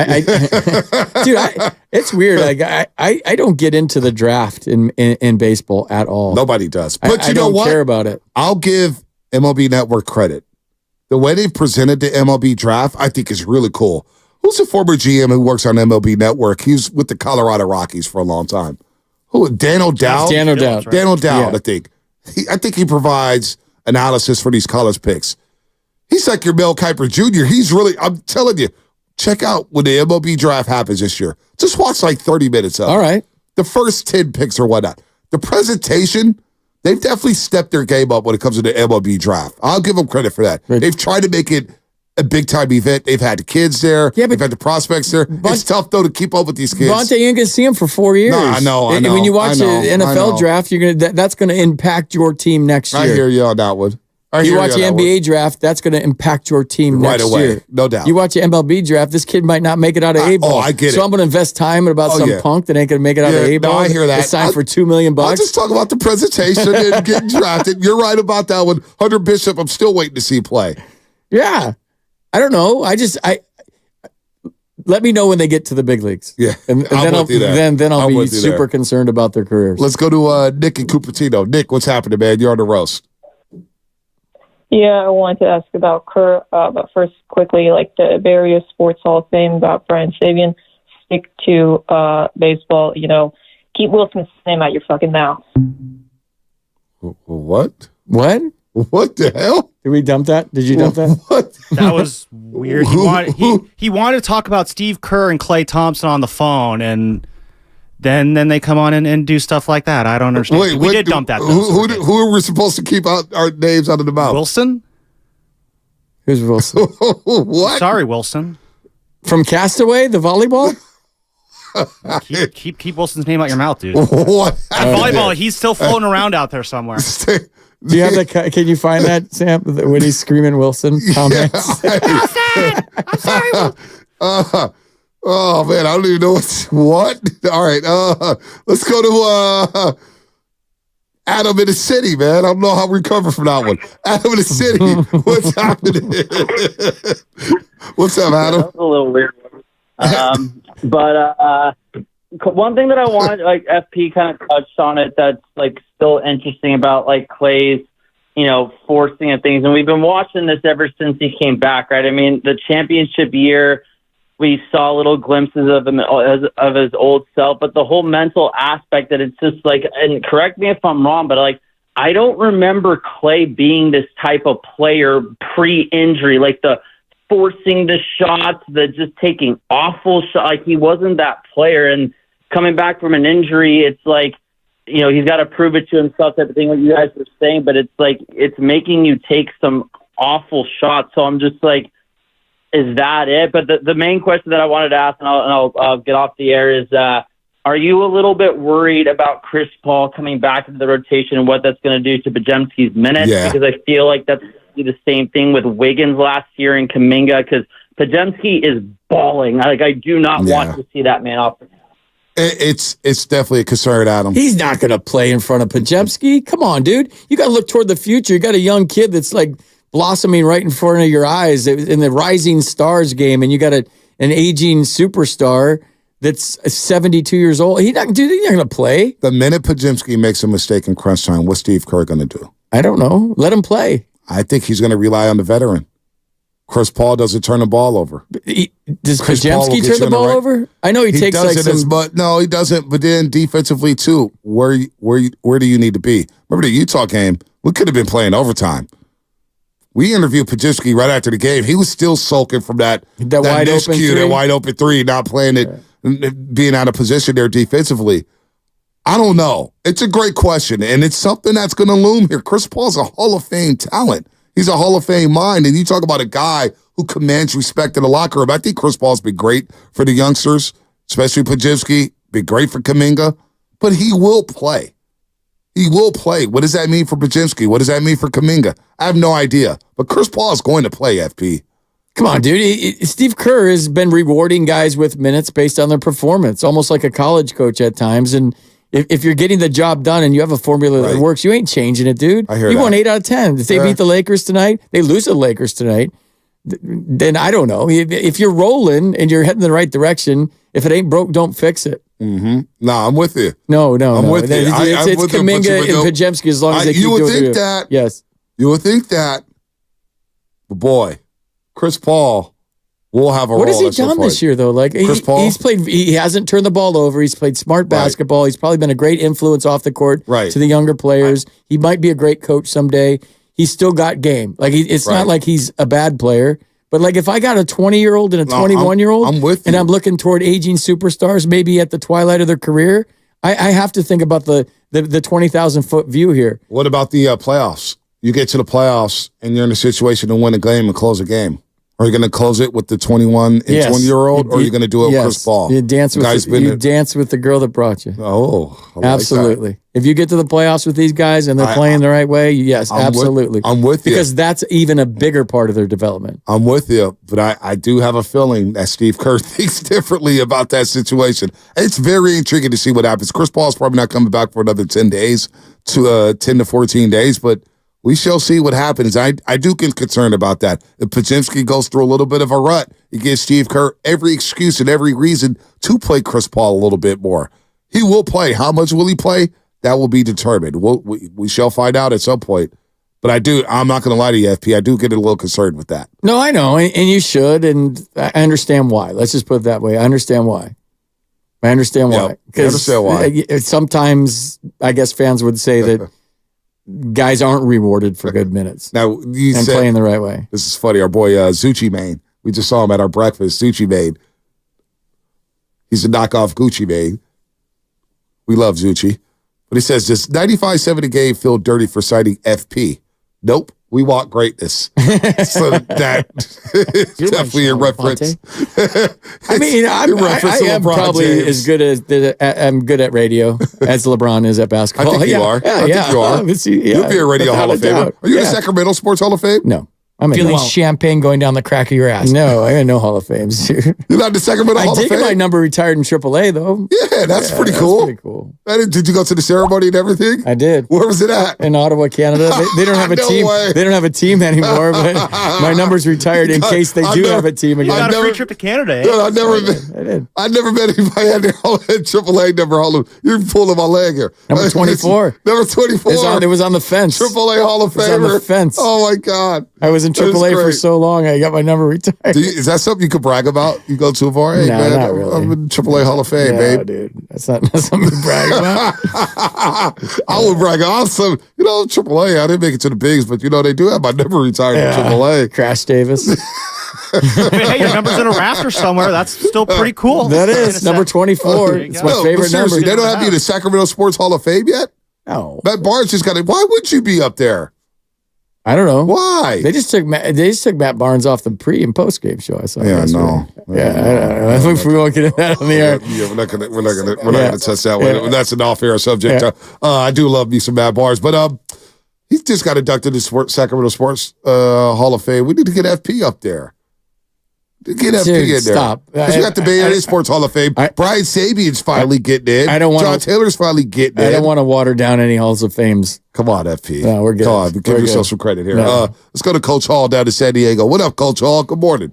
Dude, it's weird. Like I don't get into the draft in baseball at all. Nobody does. But I don't care about it. I'll give MLB Network credit. The way they presented the MLB draft, I think is really cool. Who's the former GM who works on MLB Network? He was with the Colorado Rockies for a long time. Who? Dan O'Dowd? Dan O'Dowd. Dan O'Dowd, yeah. I think he provides analysis for these college picks. He's like your Mel Kiper Jr. I'm telling you, check out when the MLB draft happens this year. Just watch like 30 minutes of it. All right. The first 10 picks or whatnot. The presentation they've definitely stepped their game up when it comes to the MLB draft. I'll give them credit for that. Right. They've tried to make it a big-time event. They've had the kids there. Yeah, they've had the prospects there. It's tough, though, to keep up with these kids. Bonte, you ain't going to see them for 4 years. No, I know. And when you watch the NFL draft, that's going to impact your team next year. I hear you on that one. You watch the NBA draft, that's going to impact your team right next away. year. No doubt. You watch the MLB draft, this kid might not make it out of A-ball. Oh, I get it. So I'm going to invest time about some punk that ain't going to make it out of A-ball. No, I hear that. They signed for $2 million. I'll just talk about the presentation and getting drafted. You're right about that one. Hunter Bishop, I'm still waiting to see play. Yeah. I don't know. Let me know when they get to the big leagues. Yeah. And then I'll be super concerned about their careers. Let's go to Nick and Cupertino. Nick, what's happening, man? You're on the roast. Yeah, I wanted to ask about Kerr, but first, quickly, like the Bay Area Sports Hall of Fame about Brian Sabian. Stick to baseball. Keep Wilson's name out your fucking mouth. What? What? What the hell? Did we dump that? Did you dump that? What? That was weird. He wanted to talk about Steve Kerr and Klay Thompson on the phone, and then they come on and do stuff like that. I don't understand. Wait, we did dump that. Though, who are we supposed to keep out our names out of the mouth? Wilson? Who's Wilson? What? Sorry, Wilson. From Castaway, the volleyball? keep Wilson's name out your mouth, dude. What? Volleyball, he's still floating around out there somewhere. Do you have that? Can you find that, Sam? When he's screaming Wilson comments? I'm sorry. Oh man, I don't even know what. All right, let's go to Adam in the city, man. I don't know how we recover from that one. Adam in the city, what's happening? What's up, Adam? That was a little weird. But one thing that I wanted, like FP kind of touched on it, that's like still interesting about like Klay's, forcing of things. And we've been watching this ever since he came back, right? I mean, the championship year, we saw little glimpses of him of his old self, but the whole mental aspect that it's just like, and correct me if I'm wrong, but like, I don't remember Klay being this type of player pre-injury, like the forcing the shots, the just taking awful shots. Like he wasn't that player, and coming back from an injury, it's like, he's got to prove it to himself type of thing, what you guys were saying, but it's like, it's making you take some awful shots. So I'm just like, is that it? But the main question that I wanted to ask, and I'll get off the air, is are you a little bit worried about Chris Paul coming back into the rotation and what that's going to do to Podziemski's minutes? Yeah. Because I feel like that's the same thing with Wiggins last year and Kuminga, because Podziemski is balling. I do not want to see that man off. It's definitely a concern, Adam. He's not going to play in front of Podziemski. Come on, dude. You got to look toward the future. You got a young kid that's like blossoming right in front of your eyes in the Rising Stars game, and you got an aging superstar that's 72 years old. He's not going to play. The minute Podziemski makes a mistake in crunch time, what's Steve Kerr going to do? I don't know. Let him play. I think he's going to rely on the veteran. Chris Paul doesn't turn the ball over. Does Podziemski turn the ball over? I know he takes like some... No, he doesn't. But then defensively too, where do you need to be? Remember the Utah game? We could have been playing overtime. We interviewed Podziemski right after the game. He was still sulking from that wide open three. That wide open three, not playing it, being out of position there defensively. I don't know. It's a great question, and it's something that's going to loom here. Chris Paul's a Hall of Fame talent. He's a Hall of Fame mind, and you talk about a guy who commands respect in the locker room. I think Chris Paul's been great for the youngsters, especially Podziemski, been great for Kuminga, but he will play. He will play. What does that mean for Podziemski? What does that mean for Kuminga? I have no idea, but Chris Paul is going to play, FP. Come on, dude. Steve Kerr has been rewarding guys with minutes based on their performance, almost like a college coach at times, and if you're getting the job done and you have a formula that works, you ain't changing it, dude. I hear you that. won 8 out of 10. If they beat the Lakers tonight, they lose to the Lakers tonight, then I don't know. If you're rolling and you're heading in the right direction, if it ain't broke, don't fix it. Mm-hmm. No, I'm with you. No. I'm with you. It's Kuminga and Podziemski as long as they keep doing it. You would think that. Yes. You would think that. But boy, Chris Paul will have a role. What has he done this year, though? Like Chris Paul? He's played. He hasn't turned the ball over. He's played smart basketball. He's probably been a great influence off the court to the younger players. He might be a great coach someday. He's still got game. Like it's not like he's a bad player. But like if I got a 20-year-old and a 21-year-old, I'm with you. And I'm looking toward aging superstars, maybe at the twilight of their career, I have to think about the the 20,000 foot view here. What about the playoffs? You get to the playoffs and you're in a situation to win a game and close a game. Are you going to close it with the 21 and 20-year-old, or are you going to do it with Chris Paul? You dance with the girl that brought you. Oh, I absolutely. Like if you get to the playoffs with these guys and they're playing the right way, yes, absolutely. I'm with you. Because that's even a bigger part of their development. I'm with you, but I do have a feeling that Steve Kerr thinks differently about that situation. It's very intriguing to see what happens. Chris Paul's probably not coming back for another 10 days, 10 to 14 days, but we shall see what happens. I do get concerned about that. If Podziemski goes through a little bit of a rut, he gives Steve Kerr every excuse and every reason to play Chris Paul a little bit more. He will play. How much will he play? That will be determined. We shall find out at some point. But I'm not going to lie to you, FP. I do get a little concerned with that. No, I know, and you should, and I understand why. Let's just put it that way. I understand why. Because sometimes I guess fans would say that guys aren't rewarded for good minutes. Now playing the right way. This is funny. Our boy Zucci Mane. We just saw him at our breakfast. Zucci Mane. He's a knockoff Gucci Mane. We love Zucci. But he says, does 95-70 game feel dirty for citing FP? Nope. We want greatness. So that is definitely a reference. I mean, I am probably James. I'm good at radio as LeBron is at basketball. I think you are. I think you are. You'll be a radio Hall of Famer. Are you in the Sacramento Sports Hall of Fame? No. I'm feeling champagne going down the crack of your ass. No, I got no Hall of Fames. You're not in the Sacramento Hall of Fame? I did get my number retired in AAA, though. Yeah, that's pretty cool. Did you go to the ceremony and everything? I did. Where was it at? In Ottawa, Canada. They don't have a team. Way. They don't have a team anymore, but my number's retired in case they do have a team again. You got a free trip to Canada, eh? No, I never met anybody at AAA number Hall of. You're pulling my leg here. Number 24. Number 24. It was on the fence. AAA Hall of Famer. It was on the fence. Oh, my God. I was in AAA for so long, I got my number retired. Is that something you could brag about? You go to a bar? Hey, no, man, not really. I'm in AAA Hall of Fame, babe. Dude. That's not something to brag about. I would brag. Awesome. AAA, I didn't make it to the bigs, but, they do have my number retired in AAA. Crash Davis. Hey, your number's in a rafter somewhere. That's still pretty cool. That is. Number 24. It's my favorite number. They don't have you in the Sacramento Sports Hall of Fame yet? No. Matt Barnes just got it. Why would you be up there? I don't know why. They just took Matt Barnes off the pre and post game show. I saw. Yeah, no. Yeah, I don't know. I think we won't get into that on the air. Yeah, we're not gonna touch that one. Yeah. That's an off-air subject. Yeah. I do love me some Matt Barnes, but he just got inducted to Sacramento Sports Hall of Fame. We need to get FP up there. Get FP in there. Stop. Because we got the Bay Area Sports Hall of Fame. Brian Sabian's finally getting in. John Taylor's finally getting in. I don't want to water down any Halls of Fames. Come on, FP. No, we're good. Come on, give yourself some credit here. No. Let's go to Coach Hall down to San Diego. What up, Coach Hall? Good morning.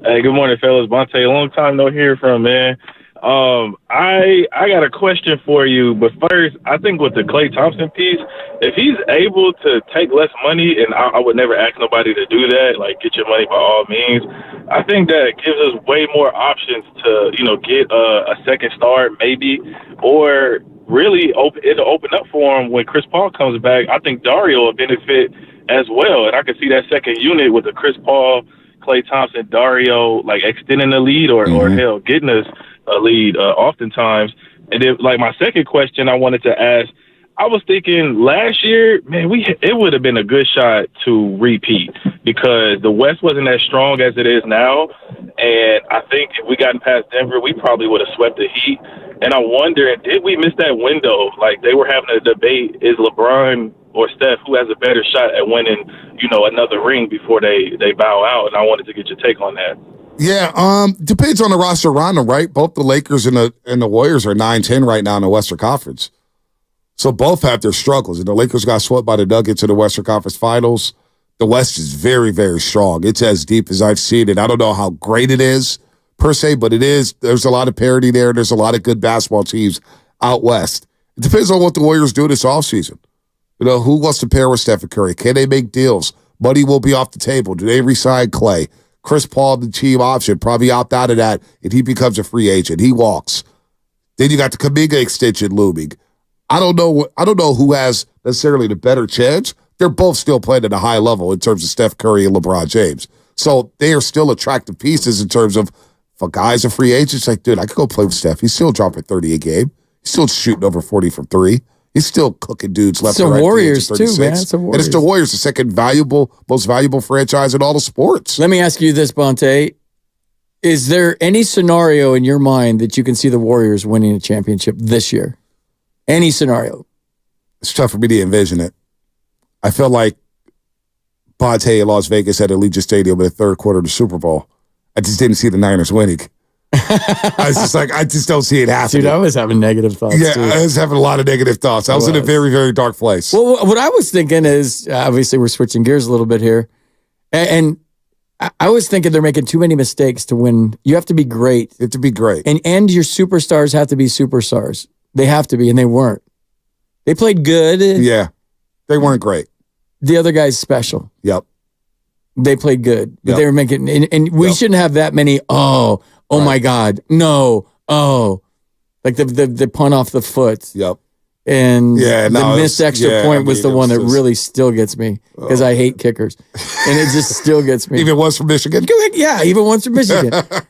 Hey, good morning, fellas. Bonte, long time no hear from, man. I got a question for you, but first, I think with the Klay Thompson piece, if he's able to take less money, and I would never ask nobody to do that, like get your money by all means, I think that gives us way more options to, get a second star maybe, or really it'll open up for him when Chris Paul comes back. I think Dario will benefit as well, and I can see that second unit with the Chris Paul, Klay Thompson, Dario, like extending the lead or hell, getting us a lead oftentimes. And then, like, my second question I wanted to ask, I was thinking last year, man, it would have been a good shot to repeat because the West wasn't as strong as it is now. And I think if we gotten past Denver, we probably would have swept the Heat. And I'm wondering, did we miss that window? Like, they were having a debate, is LeBron or Steph who has a better shot at winning, another ring before they bow out? And I wanted to get your take on that. Yeah, depends on the roster around them, right? Both the Lakers and the Warriors are 9-10 right now in the Western Conference. So both have their struggles. And the Lakers got swept by the Nuggets in the Western Conference Finals. The West is very, very strong. It's as deep as I've seen it. I don't know how great it is, per se, but it is. There's a lot of parity there. There's a lot of good basketball teams out West. It depends on what the Warriors do this offseason. Who wants to pair with Stephen Curry? Can they make deals? Money will be off the table. Do they re-sign Klay? Chris Paul, the team option, probably opt out of that, and he becomes a free agent. He walks. Then you got the Kuminga extension looming. I don't know who has necessarily the better chance. They're both still playing at a high level in terms of Steph Curry and LeBron James. So they are still attractive pieces in terms of, if a guy's a free agent, it's like, dude, I could go play with Steph. He's still dropping 30 a game. He's still shooting over 40 from three. He's still cooking dudes left It's the and right. Warriors too, man. It's the And Warriors. it's the Warriors, the second most valuable franchise in all the sports. Let me ask you this, Bonte. Is there any scenario in your mind that you can see the Warriors winning a championship this year? Any scenario? It's tough for me to envision it. I feel like Bonte in Las Vegas at Allegiant Stadium in the third quarter of the Super Bowl. I just didn't see the Niners winning. I was just like, I just don't see it happening. Dude, I was having negative thoughts. Yeah, too. I was having a lot of negative thoughts. I was in a very, very dark place. Well, what I was thinking is, obviously we're switching gears a little bit here. And I was thinking they're making too many mistakes to win. You have to be great. You have to be great. And your superstars have to be superstars. They have to be, and they weren't. They played good. Yeah. They weren't great. The other guy's special. Yep. They played good. But Yep. they were making, and we shouldn't have that many, oh my God, no, like the punt off the foot. Yep. And the missed extra point was the one that really still gets me because I hate kickers. And it just still gets me. Even once from Michigan? Yeah, even once from Michigan.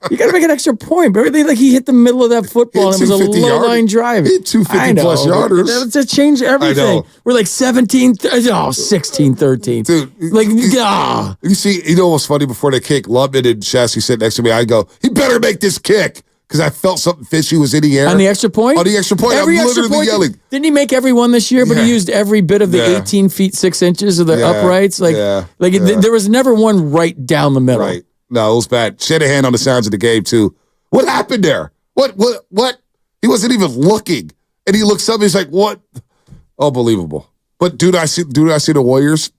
You got to make an extra point. But like he hit the middle of that football and it was a low-line drive. He hit 250-plus yarders. That changed everything. I know. We're like 16-13. Dude. Like, You see, you know what's funny? Before the kick, Lubman and Chassie sit next to me. I go, he better make this kick. Because I felt something fishy was in the air. On the extra point? On the extra point. Every I'm extra literally point, yelling. Didn't he make every one this year? But he used every bit of the 18 feet 6 inches of the uprights. There was never one right down the middle. Right. No, it was bad. Shanahan on the sounds of the game, too. What happened there? What? He wasn't even looking. And he looks up, he's like, what? Unbelievable. But dude, I see the Warriors.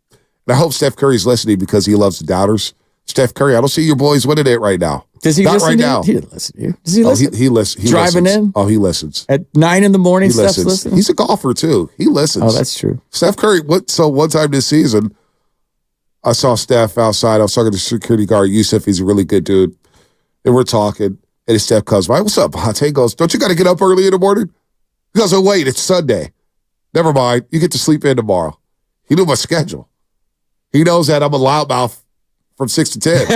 And I hope Steph Curry's listening because he loves the doubters. Steph Curry, I don't see your boys winning it right now. Does he Not listen right to now. you? He didn't listen to you. Does he listen? He listens. Driving in? Oh, he listens. At 9 in the morning, He Steph's listens. listening? He's a golfer, too. He listens. Oh, that's true. Steph Curry, so one time this season, I saw Steph outside. I was talking to security guard Yusuf. He's a really good dude. And we're talking. And Steph comes by. What's up, Bonte? He goes, don't you got to get up early in the morning? He goes, oh, wait, it's Sunday. Never mind. You get to sleep in tomorrow. He knew my schedule. He knows that I'm a loudmouth from 6 to 10.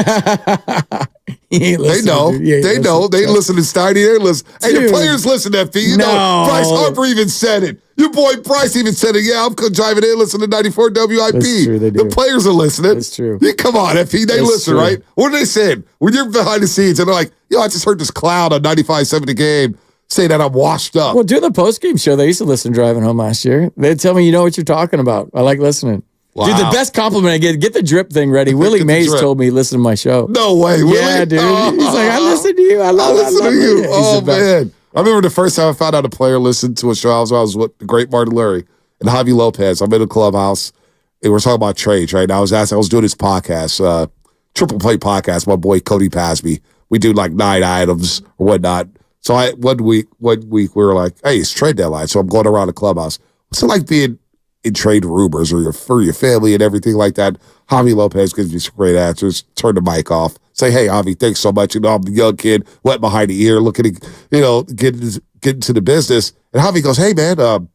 They know. They know. They listen to Steiny. They listen. Hey, the players listen to FP. You know, Bryce Harper even said it. Your boy Bryce even said it. Yeah, I'm driving in, listening to 94 WIP. That's true, they do. The players are listening. That's true. Yeah, come on, FP. They That's listen, true. right? What are they saying? When you're behind the scenes and they're like, yo, I just heard this clown on 95.7 The Game say that I'm washed up. Well, doing the post-game show, they used to listen driving home last year. They'd tell me, you know what you're talking about. I like listening. Wow. Dude, the best compliment I get the drip thing ready. Willie Mays told me, listen to my show. No way, Willie. Yeah, dude. He's like, I listen to you. I love you. He's Oh, the best. man. I remember the first time I found out a player listened to a show. I was with the great Martin Lurie and Javi Lopez. I'm in the clubhouse. And we're talking about trades, right? Now I was doing this podcast, Triple Play podcast, my boy Cody Pasby. We do like 9 items or whatnot. So one week we were like, hey, it's trade deadline. So I'm going around the clubhouse. What's it like being in trade rumors or for your family and everything like that? Javi Lopez gives me some great answers. Turn the mic off. Say, hey, Javi, thanks so much. You know, I'm a young kid, wet behind the ear, looking to, get into the business. And Javi goes, hey, man, you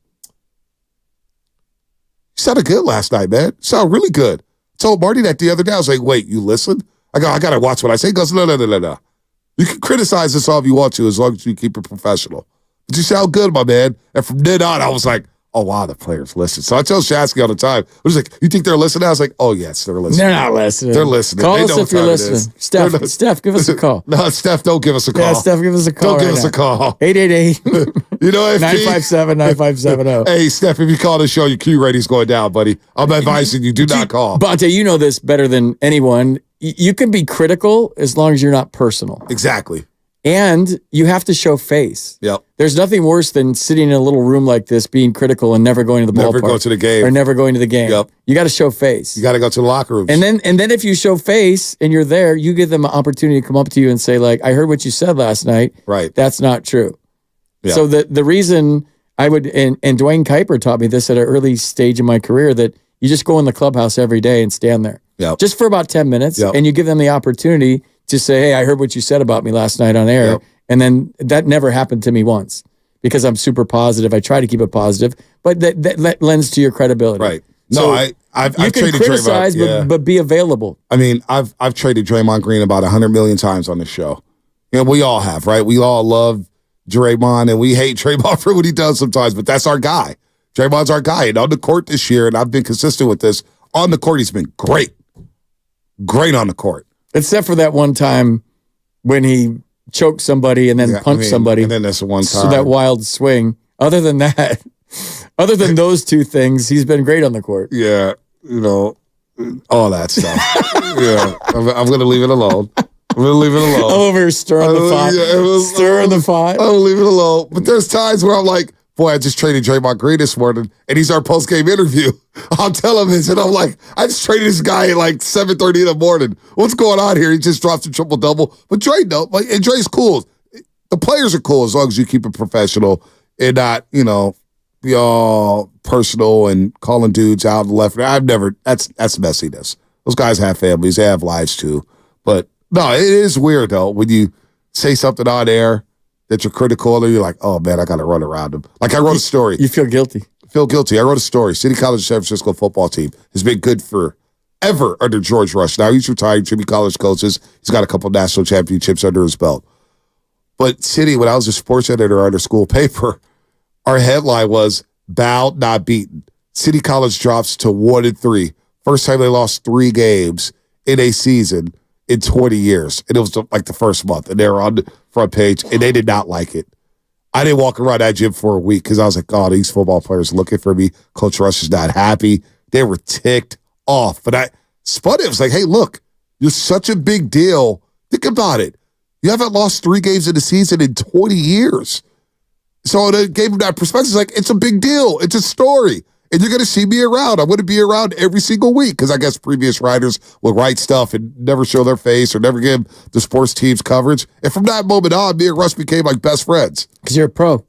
sounded good last night, man. You sound really good. I told Marty that the other day. I was like, wait, you listened? I got to watch what I say. He goes, no. You can criticize this all if you want to, as long as you keep it professional. But you sound good, my man. And from then on, I was like, oh, wow, the players listen. So I tell Shasky all the time, I was like, you think they're listening? I was like, oh, yes, they're listening. They're not listening. They're listening. Call They us know if what you're time it is. listening. Steph, give us a call. No, Steph, don't give us a call. Yeah, Steph, give us a call. Don't give us a call. 888 You know, FP? 957-9570. Hey, Steph, if you call the show, your Q rating's going down, buddy. I'm advising you, do not call. Bonte, you know this better than anyone. You can be critical as long as you're not personal. Exactly. And you have to show face. Yep. There's nothing worse than sitting in a little room like this, being critical and never going to the ballpark. Never go to the game. Or never going to the game. Yep. You got to show face. You got to go to the locker rooms. And then if you show face and you're there, you give them an opportunity to come up to you and say, like, I heard what you said last night. Right. That's not true. Yeah. So the reason I would, and Dwayne Kuiper taught me this at an early stage in my career, that you just go in the clubhouse every day and stand there. Yep. Just for about 10 minutes. Yep. And you give them the opportunity to say, hey, I heard what you said about me last night on air. Yep. And then that never happened to me once because I'm super positive. I try to keep it positive, but that lends to your credibility. Right. No, So I've you can traded criticize, Draymond. but be available. I mean, I've traded Draymond Green about 100 million times on this show. You know, we all have, right? We all love Draymond, and we hate Draymond for what he does sometimes, but that's our guy. Draymond's our guy. And on the court this year, and I've been consistent with this, on the court, he's been great. Great on the court. Except for that one time when he choked somebody and then punched somebody. And then that's the one time. So that wild swing. Other than that, other than those two things, he's been great on the court. Yeah, all that stuff. Yeah, I'm going to leave it alone. I'm going to leave it alone. Over here stirring the pot. Stirring the pot. I'll leave it alone. But there's times where I'm like, boy, I just traded Draymond Green this morning, and he's our post-game interview on television. I'm like, I just traded this guy at like 7:30 in the morning. What's going on here? He just dropped a triple-double. But Dre, no, and Dre's cool. The players are cool as long as you keep it professional and not, be all personal and calling dudes out and left. I've never, that's messiness. Those guys have families. They have lives too. But no, it is weird though when you say something on air that you're critical and you're like, oh man, I got to run around him. Like I wrote a story. You feel guilty. Feel guilty. I wrote a story. City College San Francisco football team has been good forever under George Rush. Now he's retired. Jimmy College coaches. He's got a couple national championships under his belt. But City, when I was a sports editor on their school paper, our headline was bowed, not beaten. City College drops to 1-3. First time they lost 3 games in a season in 20 years. And it was like the first month. And they were on the front page, and they did not like it. I didn't walk around that gym for a week because I was like, oh, these football players are looking for me. Coach Rush is not happy. They were ticked off. But I spun it. It was like, hey, look, you're such a big deal. Think about it. You haven't lost 3 games in the season in 20 years. So it gave him that perspective. It's like, it's a big deal. It's a story. And you're going to see me around. I'm going to be around every single week because I guess previous writers will write stuff and never show their face or never give the sports teams coverage. And from that moment on, me and Russ became like best friends. Because you're a pro.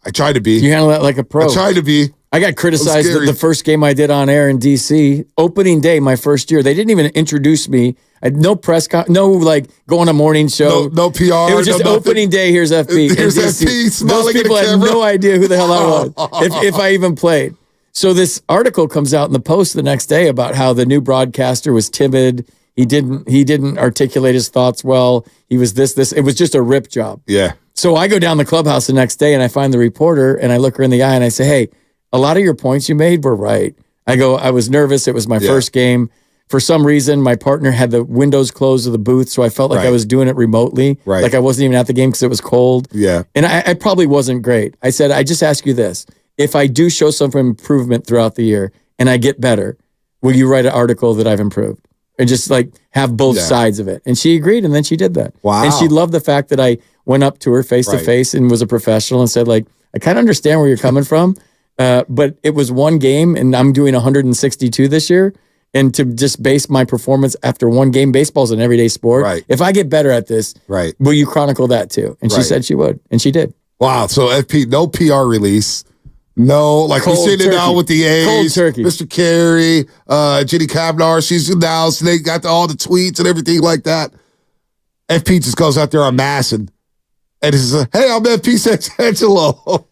I try to be. You handle that like a pro. I try to be. I got criticized the first game I did on air in D.C. Opening day, my first year. They didn't even introduce me. I had no press, no like go on a morning show. No PR. It was just opening day. Here's FP. Here's FP. Those people had no idea who the hell I was, if I even played. So this article comes out in the Post the next day about how the new broadcaster was timid. He didn't articulate his thoughts well. He was this. It was just a rip job. Yeah. So I go down the clubhouse the next day and I find the reporter and I look her in the eye and I say, hey, a lot of your points you made were right. I go, I was nervous. It was my first game. For some reason, my partner had the windows closed of the booth, so I felt like I was doing it remotely. Right. Like I wasn't even at the game because it was cold. Yeah. And I probably wasn't great. I said, I just ask you this. If I do show some improvement throughout the year and I get better, will you write an article that I've improved? And just like have both sides of it. And she agreed, and then she did that. Wow. And she loved the fact that I went up to her face to face and was a professional and said, like, I kind of understand where you're coming from, but it was one game, and I'm doing 162 this year. And to just base my performance after one game, baseball's an everyday sport. Right. If I get better at this, will you chronicle that too? And she said she would, and she did. Wow. So FP, no PR release. No, like we're sitting down with the A's, Cold turkey. Mr. Carey, Jenny Kavnar, she's announced, they got all the tweets and everything like that. FP just goes out there on massing, and he says, hey, I'm FP Santangelo.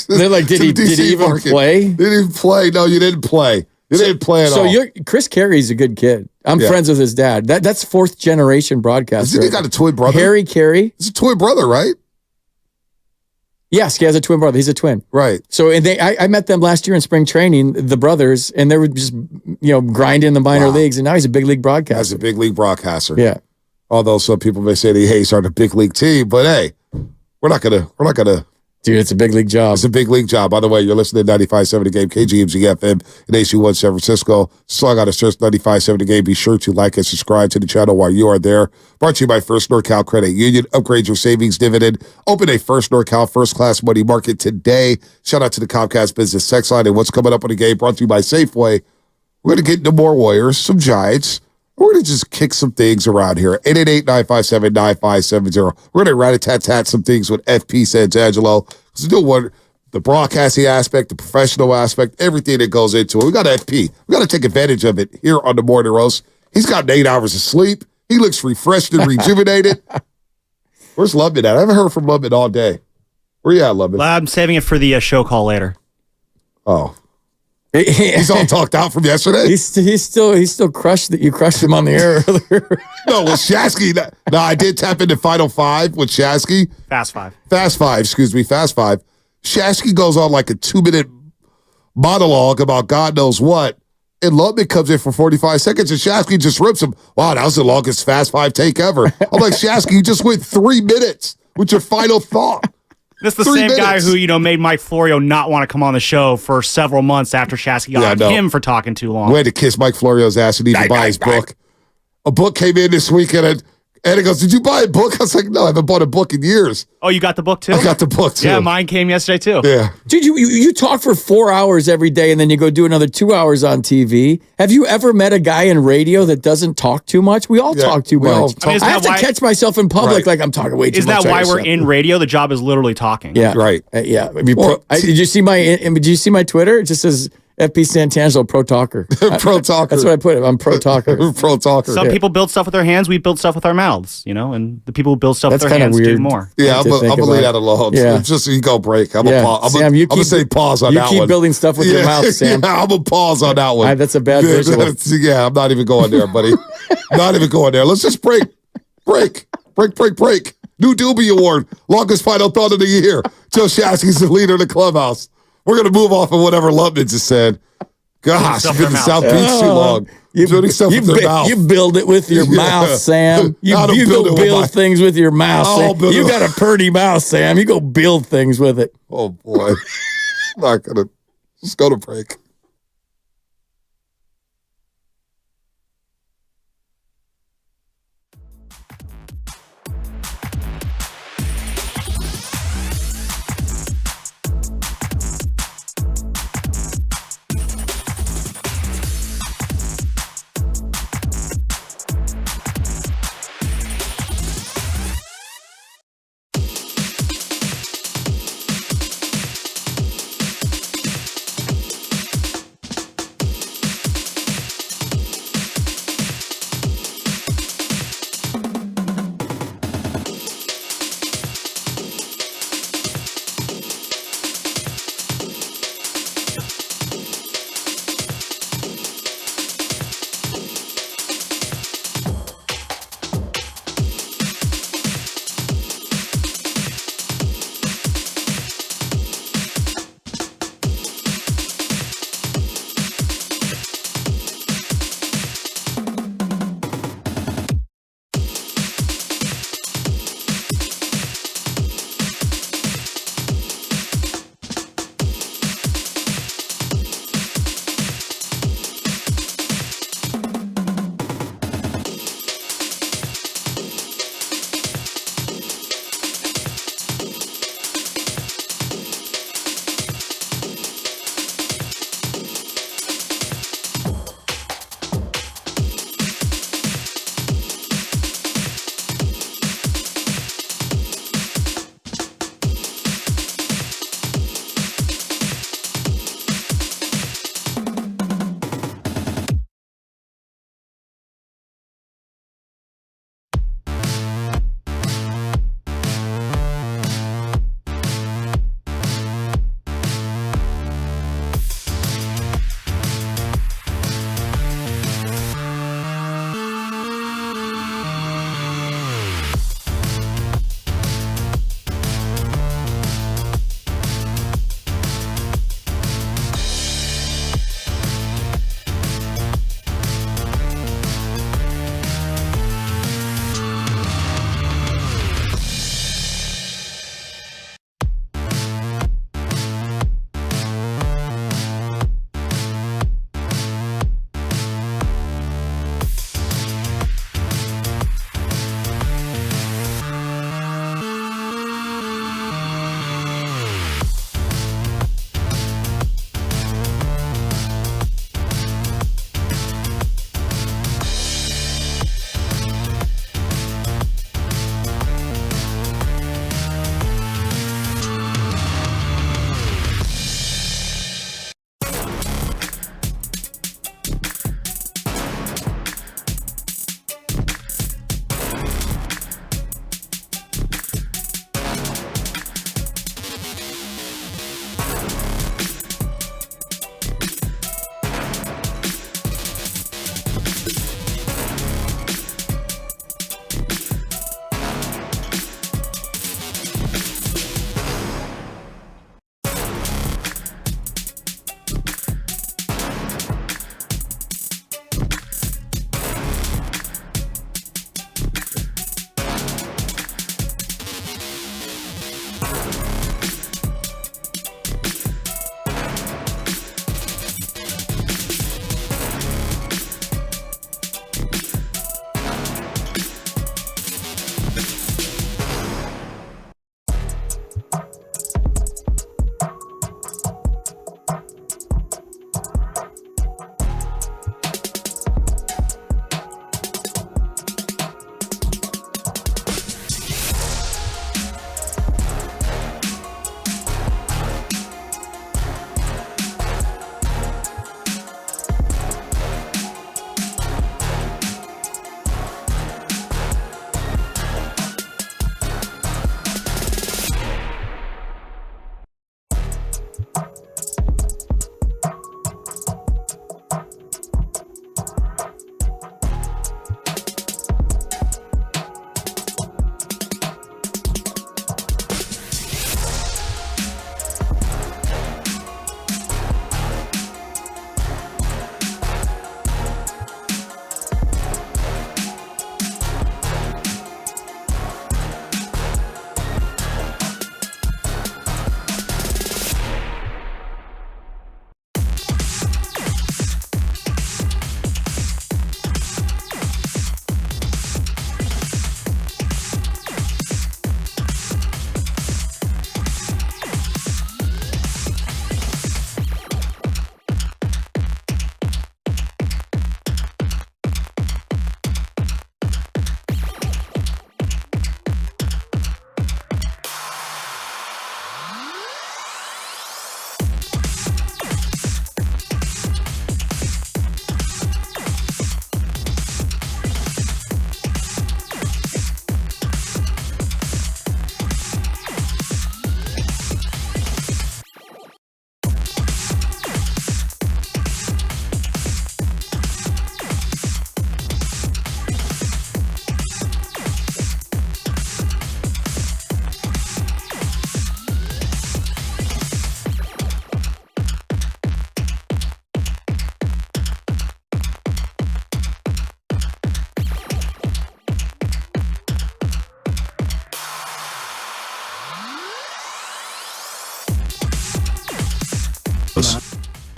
They're like, did he even play? Didn't even play. No, you didn't play. You didn't play at all. So Chris Carey's a good kid. I'm friends with his dad. That's 4th generation broadcaster. Isn't he got a twin brother? Harry Carey. He's a twin brother, right? Yes, he has a twin brother. He's a twin. Right. So and I met them last year in spring training, the brothers, and they were just grinding in the minor leagues, and now he's a big league broadcaster. He's a big league broadcaster. Yeah. Although some people may say that he's started a big league team, but hey, we're not gonna. Dude, it's a big league job. It's a big league job. By the way, you're listening to 95.7 The Game, KGMZ FM, and AC1 San Francisco. Song out of search 95.7 The Game. Be sure to like and subscribe to the channel while you are there. Brought to you by First NorCal Credit Union. Upgrade your savings dividend. Open a First NorCal First Class Money Market today. Shout out to the Comcast Business Text Line and what's coming up on the game. Brought to you by Safeway. We're going to get into more Warriors, some Giants. We're going to just kick some things around here. 888-957-9570. We're going to rat-a-tat-tat some things with FP Santangelo. Still want the broadcasting aspect, the professional aspect, everything that goes into it. We got FP. We got to take advantage of it here on the Morning Roast. He's got 8 hours of sleep. He looks refreshed and rejuvenated. Where's Lubman at? I haven't heard from Lubman all day. Where you at, Lubman? I'm saving it for the show call later. Oh. He's all talked out from yesterday. He's still crushed that you crushed him on the air earlier. No, with Shasky. No, I did tap into Final Five with Shasky. Fast Five. Fast Five. Shasky goes on like a 2-minute monologue about God knows what, and Lubman comes in for 45 seconds, and Shasky just rips him. Wow, that was the longest Fast Five take ever. I'm like, Shasky, you just went 3 minutes with your final thought. This is the same guy who, made Mike Florio not want to come on the show for several months after Shasky got on him for talking too long. We had to kiss Mike Florio's ass and even buy his book. A book came in this weekend, and it goes, did you buy a book? I was like, no, I haven't bought a book in years. Oh, you got the book too? I got the book too. Yeah, mine came yesterday too. Yeah. Dude, you talk for 4 hours every day and then you go do another 2 hours on TV. Have you ever met a guy in radio that doesn't talk too much? We all talk too much. I have to catch myself in public like I'm talking way too much. Isn't that why we're in radio? The job is literally talking. Yeah. Right. Yeah. Did you see my Twitter? It just says FP Santangelo, pro talker. Pro talker. That's what I put. I'm pro talker. Pro talker. Some people build stuff with their hands. We build stuff with our mouths, and the people who build stuff with their hands do more. Yeah, I'm going to leave that alone. Yeah. It's just a go break. I'm going to say pause on that one. You keep building stuff with your mouth, Sam. Yeah, I'm going to pause on that one. That's a bad visual. Yeah, I'm not even going there, buddy. Not even going there. Let's just break. New Doobie Award. Longest final thought of the year. Joe Shasky's the leader of the clubhouse. We're going to move off of whatever Lubman just said. Gosh, you've been in South Beach too long. You build it with your mouth, Sam. You go build things with your mouth, Sam. You got a pretty mouth, Sam. You go build things with it. Oh, boy. Not going to. Let's go to break.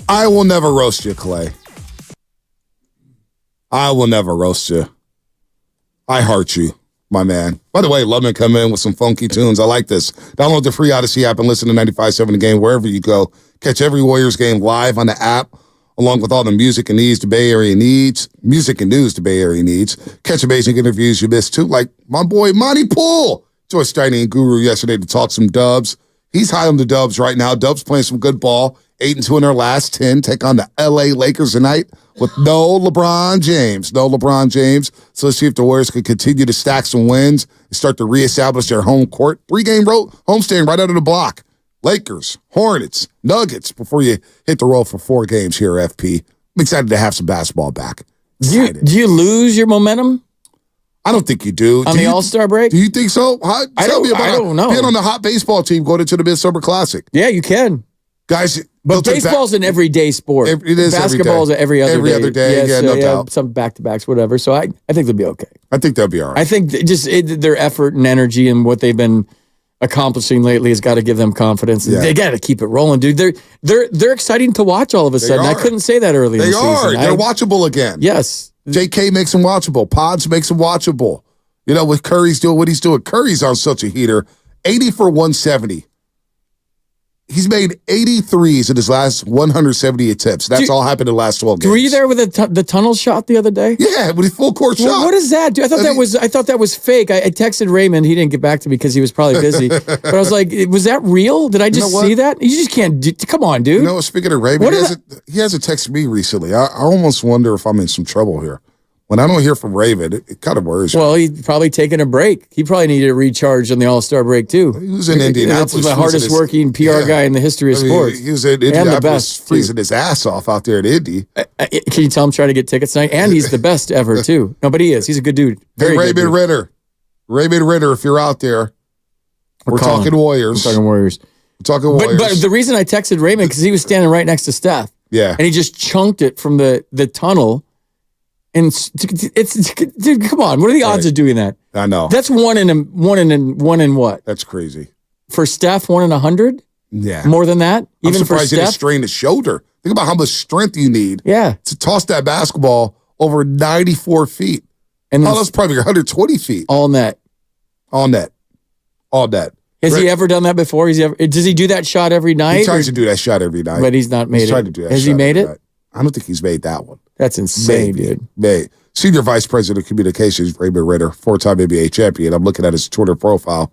I will never roast you, Clay. I will never roast you. I heart you, my man. By the way, Lubman come in with some funky tunes. I like this. Download the free Odyssey app and listen to 95.7 The Game wherever you go. Catch every Warriors game live on the app, along with all the music and news the Bay Area needs. Music and news the Bay Area needs. Catch amazing interviews you missed too, like my boy Monty Poole. Joyce Steiny and Guru yesterday to talk some Dubs. He's high on the Dubs right now. Dubs playing some good ball. 8-2 in their last 10. Take on the LA Lakers tonight with no LeBron James. No LeBron James. So let's see if the Warriors can continue to stack some wins and start to reestablish their home court. 3-game homestand right out of the block. Lakers, Hornets, Nuggets before you hit the road for 4 games here at FP. I'm excited to have some basketball back. Do you lose your momentum? I don't think you do. On the All-Star break? Do you think so? I don't know. Being on the hot baseball team going into the Midsummer Classic. Yeah, you can. Guys, but baseball's an everyday sport. It is Basketball's every other day. Yes, no doubt. Some back-to-backs, whatever. So I think they'll be okay. I think they'll be all right. I think their effort and energy and what they've been accomplishing lately has got to give them confidence. Yeah. They got to keep it rolling, dude. They're exciting to watch all of a sudden. I couldn't say that earlier. They are. They're watchable again. Yes. JK makes them watchable. Pods makes them watchable. You know, with Curry's doing what he's doing. Curry's on such a heater. 80 for 170. He's made 83s in his last 170 attempts. That's all happened in the last 12 games. Were you there with the tunnel shot the other day? Yeah, with a full court shot. What is that, dude? I thought that was fake. I texted Raymond. He didn't get back to me because he was probably busy. But I was like, was that real? Did I just see that? You just can't. Come on, dude. You know, speaking of Raymond, he hasn't texted me recently. I almost wonder if I'm in some trouble here. When I don't hear from Raven, it kind of worries me. Well, he's probably taking a break. He probably needed a recharge on the All-Star break, too. He was in Indianapolis. That's the hardest working PR guy in the history of sports. He was in Indianapolis freezing his ass off out there at Indy. Can you tell him trying to get tickets tonight? And he's the best ever, too. No, but he is. He's a good dude. Very good dude. Raymond Ritter, if you're out there, we're talking Warriors. We're talking Warriors. But the reason I texted Raymond, because he was standing right next to Steph. Yeah. And he just chunked it from the tunnel. And it's dude, come on. What are the odds of doing that? I know. That's one in what? That's crazy. For Steph, 1 in 100? Yeah. More than that? I'm surprised he didn't strain his shoulder. Think about how much strength you need to toss that basketball over 94 feet. And that's probably 120 feet. All net. Has he ever done that before? Does he do that shot every night? He tries to do that shot every night. But he's not made it. Tried to do that. Has he made it? I don't think he's made that one. That's insane, dude. Senior Vice President of Communications, Raymond Ritter, 4-time NBA champion. I'm looking at his Twitter profile.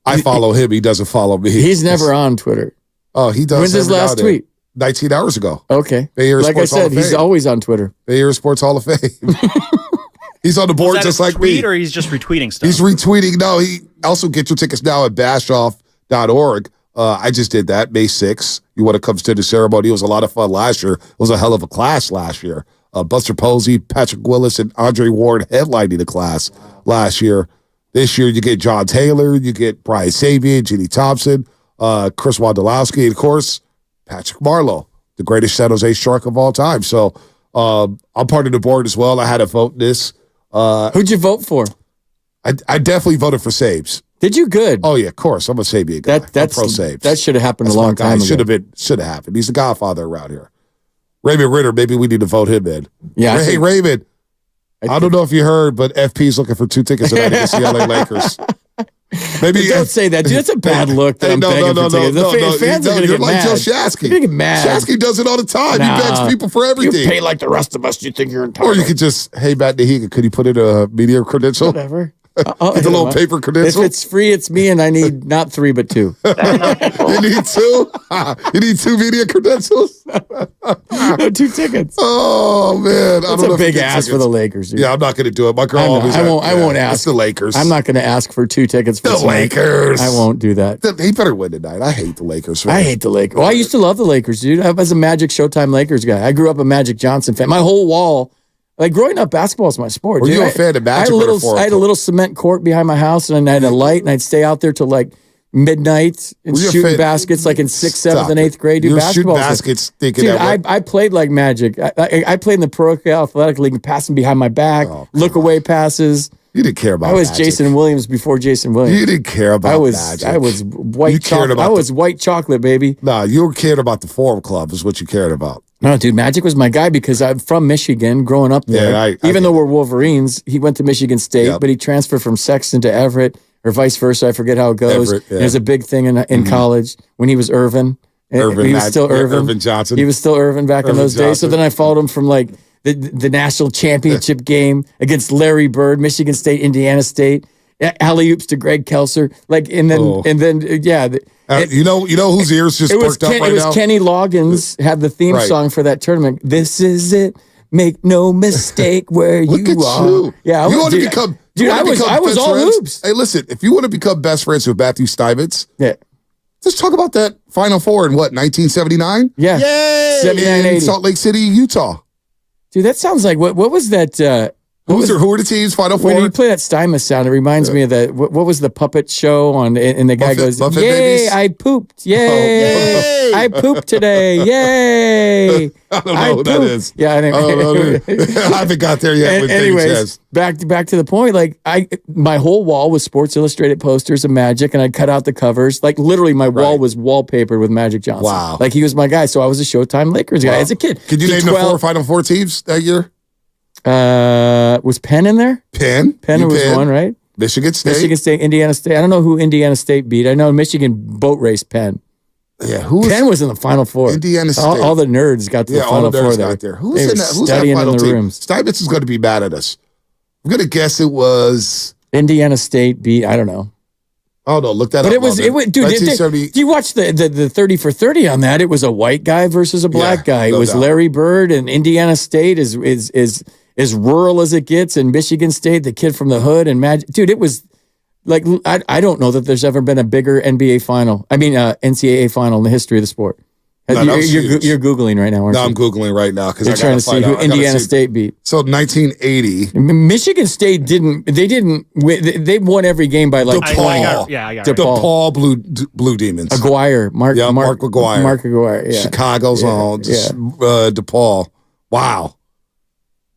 I follow him. He doesn't follow me. He's never on Twitter. Oh, he does. When's his last tweet? 19 hours ago. Okay. Bay Area like Sports I said, he's always on Twitter. Bay Area Sports Hall of Fame. He's on the board just like me. Or he's just retweeting stuff? He's retweeting. No, he also get your tickets now at bashoff.org. I just did that May 6th. You want to come to the ceremony? It was a lot of fun last year. It was a hell of a class last year. Buster Posey, Patrick Willis, and Andre Ward headlining the class last year. This year, you get John Taylor, you get Brian Sabian, Ginny Thompson, Chris Wondolowski, and of course, Patrick Marlowe, the greatest San Jose Shark of all time. So I'm part of the board as well. I had to vote in this. Who'd you vote for? I definitely voted for Sabes. Did you? Good. Oh yeah, of course. I'm a Sabian guy. That's pro Sabes. That should have happened a long time ago. Should have happened. He's the godfather around here. Raymond Ritter, maybe we need to vote him in. Yeah. Hey, Raymond. I don't know if you heard, but FP's looking for 2 tickets tonight against the LA Lakers. Maybe don't say that, dude. That's a bad look. That I'm begging for tickets. The fans are going to get mad. Joe Shasky. You're going to get mad. Shasky does it all the time. He begs people for everything. You pay like the rest of us. You think you're entitled. Or you could just, hey, Matt Nahiga, could you put in a media credential? Whatever. Get the little paper credential. If it's free, it's me, and I need not 3 but 2. You need 2? You need 2 media credentials? No, 2 tickets. Oh man, that's a big ask for the Lakers. Dude. Yeah, I'm not going to do it. My girl always. I won't ask. It's the Lakers. I'm not going to ask for 2 tickets for the Lakers. I won't do that. They better win tonight. I hate the Lakers. I hate the Lakers. Well, I used to love the Lakers, dude. I was a Magic Showtime Lakers guy. I grew up a Magic Johnson fan. My whole wall. Like growing up, basketball is my sport. Were you a fan of Magic? I had a little cement court behind my house, and I had a light, and I'd stay out there till like midnight and shooting baskets, like in 6th, 7th, and 8th grade. You're shooting baskets, thinking that. I played like Magic. I played in the Parochial Athletic League, passing behind my back, look away passes. You didn't care about I was Magic. Jason Williams before Jason Williams. You didn't care about Magic. I was white chocolate. I was white chocolate, baby. No, you cared about the Forum Club is what you cared about. No, dude, Magic was my guy because I'm from Michigan, growing up there. Yeah, Even though we're Wolverines, he went to Michigan State, but he transferred from Sexton to Everett, or vice versa. I forget how it goes. Everett, yeah. There's a big thing in college when he was Irvin. Irvin, he was still Irvin. Irvin Johnson. He was still Irvin back in Irvin those days. So Johnson. then I followed him from like the national championship game against Larry Bird, Michigan State, Indiana State, alley-oops to Greg Kelser. Like, and then yeah. You know whose ears just perked up right now? It was Kenny Loggins had the theme song for that tournament. This is it. Make no mistake where Look you at are. you. Yeah, you want to become. Dude, I was all hoops. Hey, listen, if you want to become best friends with Matthew Steinmetz, let's talk about that Final Four in what, 1979? Yeah. Yay! 79, In 80. Salt Lake City, Utah. Dude, that sounds like what was that? Who were the teams? Final Four. When you play that Steinmetz sound, it reminds me of that. What was the puppet show on? And the guy goes, Buffett "Yay! Babies? I pooped! Yay! I pooped today! Yay! I don't know who that is. Yeah, anyway. I haven't got there yet. With anyways, back to the point. Like my whole wall was Sports Illustrated posters of Magic, and I cut out the covers. Like literally, my wall was wallpapered with Magic Johnson. Wow. Like he was my guy. So I was a Showtime Lakers guy as a kid. Could you name the 4 Final Four teams that year? Was Penn in there? Penn was one, right? Michigan State. Michigan State, Indiana State. I don't know who Indiana State beat. I know Michigan boat raced Penn. Yeah, Penn was in the Final Four. Indiana State. All the nerds got to the Final all the Four nerds there. got there. Who's They in were that? Who's that studying final in the team? rooms. Steinmetz is going to be mad at us. I'm going to guess it was Indiana State beat. I don't know. Oh no, look that But up. it was dude. 1970. You watched the 30 for 30 on that. It was a white guy versus a black guy. It no was doubt. Larry Bird, and Indiana State is as rural as it gets, and Michigan State, the kid from the hood, and Magic. Dude, it was like I don't know that there's ever been a bigger NBA final. I mean, NCAA final in the history of the sport. No, that was huge. You're Googling right now, aren't No, you? I'm Googling right now because You're I trying got to see who Indiana State beat. So 1980. Michigan State didn't win. They won every game by like 20. DePaul. I got it. DePaul Blue Demons. Aguirre. Mark McGuire. Mark Aguirre. Yeah. Chicago's own. DePaul. Wow.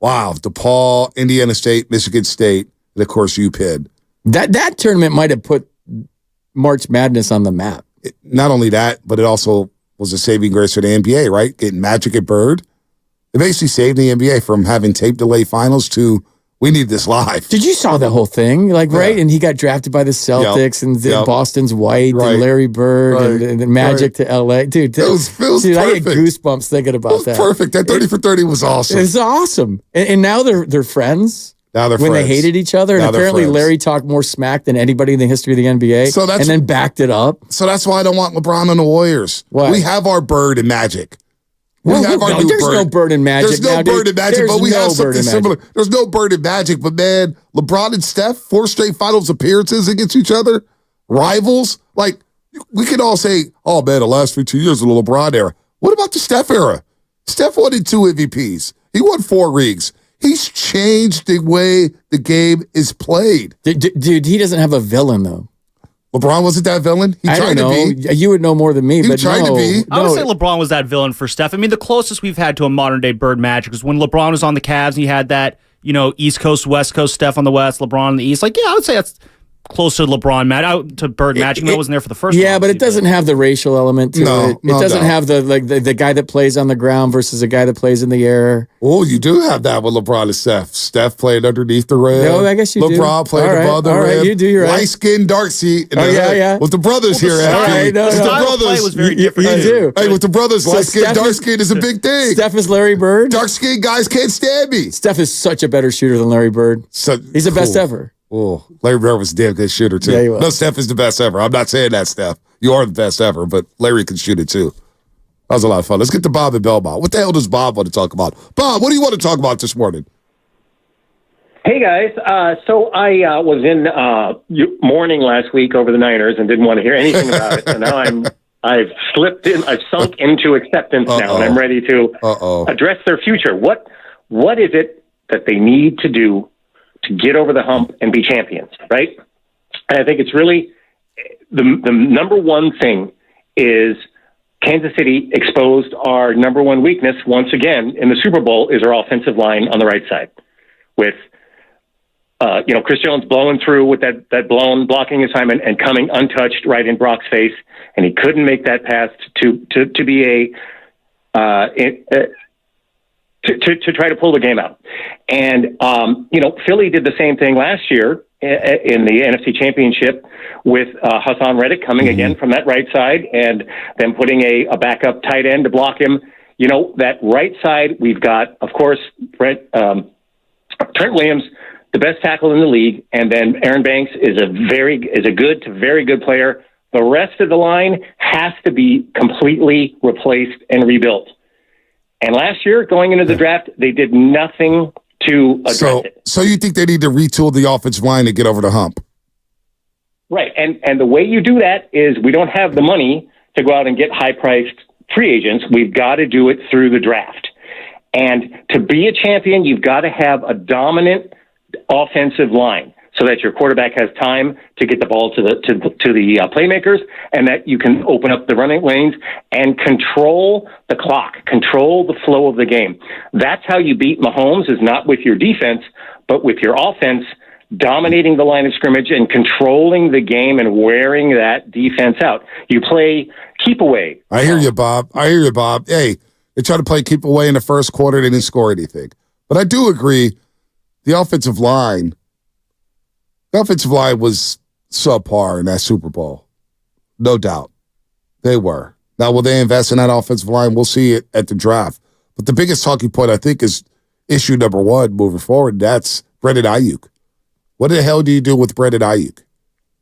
DePaul, Indiana State, Michigan State, and of course UPenn. That tournament might have put March Madness on the map. Not only that, but it also was a saving grace for the NBA, right? Getting Magic and Bird. It basically saved the NBA from having tape delay finals to we need this live. Did you saw the whole thing? Right? And he got drafted by the Celtics and Boston's White and Larry Bird and Magic to LA. Dude, it was dude, I get perfect. goosebumps thinking about that. Perfect. That 30 for 30 was awesome. It was awesome. And now they're friends. Now they're when friends. they hated each other, Now and they're apparently friends. Larry talked more smack than anybody in the history of the NBA, and then backed it up. So that's why I don't want LeBron on the Warriors. Why? We have our Bird and Magic. There's no Bird and Magic. There's no now, Bird dude. and Magic, There's but we no have Bird something and similar. Magic. There's no Bird and Magic, but man, LeBron and Steph, 4 straight finals appearances against each other, rivals. Like, we could all say, oh man, the last 15 years of the LeBron era. What about the Steph era? Steph won 2 MVPs. He won 4 rings. He's changed the way the game is played. Dude, he doesn't have a villain, though. LeBron wasn't that villain? He I tried don't know. to be. You would know more than me, He but tried to be. I would say LeBron was that villain for Steph. I mean, the closest we've had to a modern day Bird Magic was when LeBron was on the Cavs and you had that, East Coast, West Coast, Steph on the West, LeBron on the East. Like, yeah, I would say that's closer to LeBron to Bird Magic. I wasn't there for the first one. Yeah, but it doesn't have the racial element to it. It doesn't have the guy that plays on the ground versus a guy that plays in the air. Oh, you do have that with LeBron and Steph. Steph played underneath the rim. No, I guess you do. LeBron played above the rim. You do, you're right. Light skin, dark seat. Yeah. With the brothers here, style, actually. the style of play was very different. You do. Hey, with the brothers, So light skin, Steph dark is- skin is a big thing. Steph is Larry Bird. Dark skin guys can't stand me. Steph is such a better shooter than Larry Bird. He's the best ever. Oh, Larry Bird was a damn good shooter, too. Yeah, he was. No, Steph is the best ever. I'm not saying that, Steph. You are the best ever, but Larry can shoot it, too. That was a lot of fun. Let's get to Bob and Belmont. What the hell does Bob want to talk about? Bob, what do you want to talk about this morning? Hey guys, so I was in mourning last week over the Niners and didn't want to hear anything about it. So now I've sunk into acceptance now, and I'm ready to address their future. What is it that they need to do to get over the hump and be champions? Right? And I think it's really the number one thing is Kansas City exposed our number one weakness once again in the Super Bowl is our offensive line on the right side with Chris Jones blowing through with that blown blocking assignment and coming untouched right in Brock's face, and he couldn't make that pass to be to try to pull the game out. And Philly did the same thing last year in the NFC Championship with Hassan Reddick coming again from that right side and then putting a backup tight end to block him. That right side, we've got, of course, Trent Williams, the best tackle in the league, and then Aaron Banks is a good to very good player. The rest of the line has to be completely replaced and rebuilt. And last year, going into the draft, they did nothing to address it. So you think they need to retool the offensive line to get over the hump? Right. And the way you do that is we don't have the money to go out and get high-priced free agents. We've got to do it through the draft. And to be a champion, you've got to have a dominant offensive line so that your quarterback has time to get the ball to the playmakers, and that you can open up the running lanes and control the clock, control the flow of the game. That's how you beat Mahomes, is not with your defense, but with your offense dominating the line of scrimmage and controlling the game and wearing that defense out. You play keep away. I hear you, Bob. Hey, they tried to play keep away in the first quarter. They didn't score anything. But I do agree, the offensive line was subpar in that Super Bowl. No doubt. They were. Now, will they invest in that offensive line? We'll see it at the draft. But the biggest talking point, I think, is issue number one moving forward. That's Brandon Ayuk. What the hell do you do with Brandon Ayuk?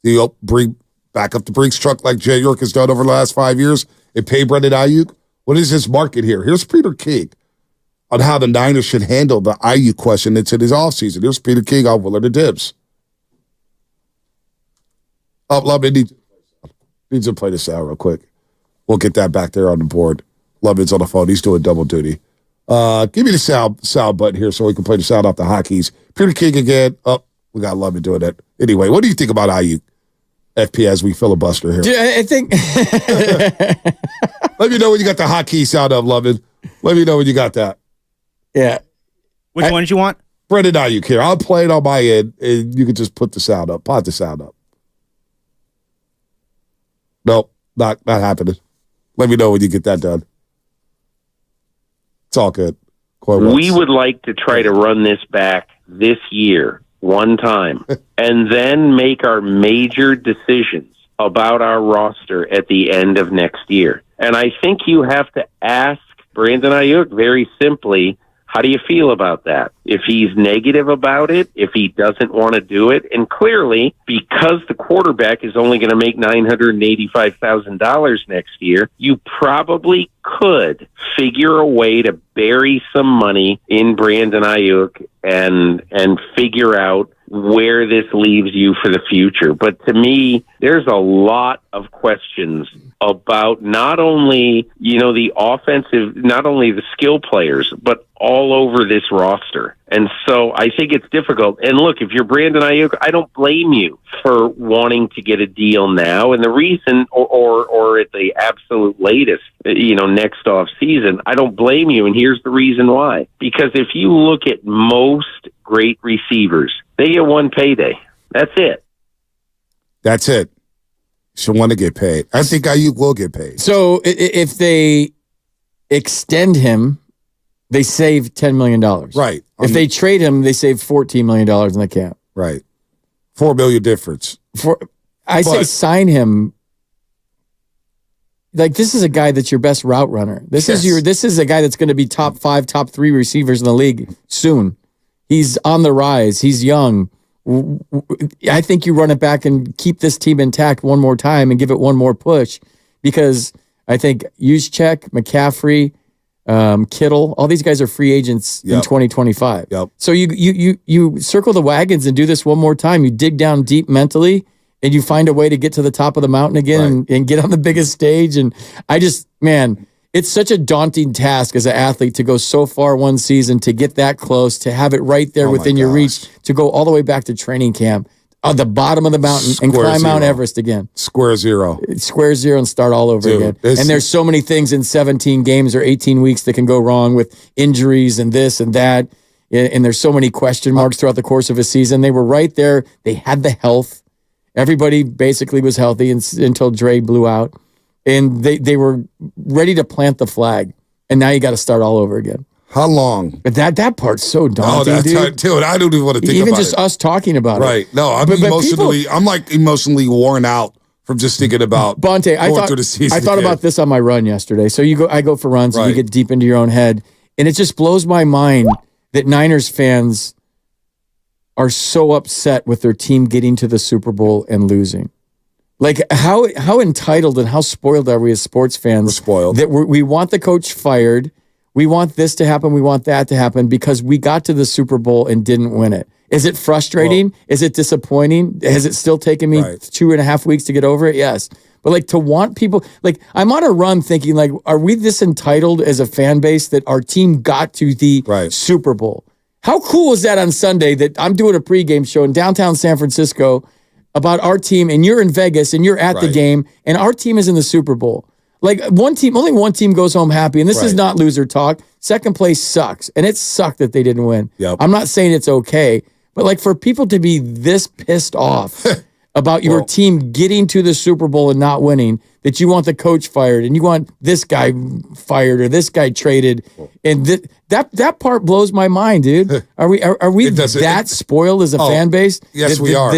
Do you bring back up the Brinks truck like Jay York has done over the last 5 years and pay Brandon Ayuk? What is his market here? Here's Peter King on how the Niners should handle the Ayuk question into this offseason. Here's Peter King on Willard and Dibs. Lubman needs to play this out real quick. We'll get that back there on the board. Lubman's on the phone. He's doing double duty. Give me the sound button here so we can play the sound off the hotkeys. Peter King again. We got Lubman doing that. Anyway, what do you think about Ayuk? FP as we filibuster here. Dude, I think. Let me know when you got the hotkey sound up, Lubman. Let me know when you got that. Yeah. Which one did you want? Brandon Ayuk here. I'll play it on my end, and you can just put the sound up. Pot the sound up. Nope, not happening. Let me know when you get that done. It's all good. We would like to try to run this back this year, one time, and then make our major decisions about our roster at the end of next year. And I think you have to ask Brandon Ayuk very simply, how do you feel about that? If he's negative about it, if he doesn't want to do it, and clearly, because the quarterback is only going to make $985,000 next year, you probably could figure a way to bury some money in Brandon Ayuk and figure out where this leaves you for the future. But to me, there's a lot of questions about not only, the offensive, not only the skill players, but all over this roster. And so I think it's difficult. And look, if you're Brandon Ayuk, I don't blame you for wanting to get a deal now. And the reason, or at the absolute latest, next off season, I don't blame you. And here's the reason why. Because if you look at most great receivers, they get one payday. That's it. That's it. Should want to get paid. I think Ayuk will get paid. So if they extend him, they save $10 million. Right. If they trade him, they save $14 million in the cap. Right. $4 million difference. I say sign him. Like, this is a guy that's your best route runner. This is a guy that's going to be top 5, top 3 receivers in the league soon. He's on the rise. He's young. I think you run it back and keep this team intact one more time and give it one more push, because I think Juszczyk, McCaffrey, Kittle, all these guys are free agents in 2025. Yep. So you circle the wagons and do this one more time. You dig down deep mentally and you find a way to get to the top of the mountain again and get on the biggest stage. And it's such a daunting task as an athlete to go so far one season, to get that close, to have it right there within your reach, to go all the way back to training camp on the bottom of the mountain and climb Mount Everest again. Square zero and start all over again. And there's so many things in 17 games or 18 weeks that can go wrong with injuries and this and that. and there's so many question marks throughout the course of a season. They were right there. They had the health. Everybody basically was healthy until Dre blew out. And they were ready to plant the flag. And now you got to start all over again. How long? But that part's so daunting, dude. I don't even want to think about it. Even just us talking about it. Right. No, I'm emotionally worn out from just thinking about Bonte, going through the season. I thought about this on my run yesterday. So I go for runs and you get deep into your own head. And it just blows my mind that Niners fans are so upset with their team getting to the Super Bowl and losing. Like, how entitled and how spoiled are we as sports fans? We're spoiled. That we want the coach fired. We want this to happen. We want that to happen because we got to the Super Bowl and didn't win it. Is it frustrating? Well, is it disappointing? Has it still taken me 2.5 weeks to get over it? Yes. But like to want people, like I'm on a run thinking like, are we this entitled as a fan base that our team got to the Super Bowl? How cool is that on Sunday that I'm doing a pregame show in downtown San Francisco about our team and you're in Vegas and you're at the game and our team is in the Super Bowl? Like only one team goes home happy, and this is not loser talk. Second place sucks, and it sucked that they didn't win. Yep. I'm not saying it's okay, but like for people to be this pissed off about your team getting to the Super Bowl and not winning, that you want the coach fired and you want this guy fired or this guy traded, and that part blows my mind, dude. Are we that spoiled as a fan base? Yes, we are.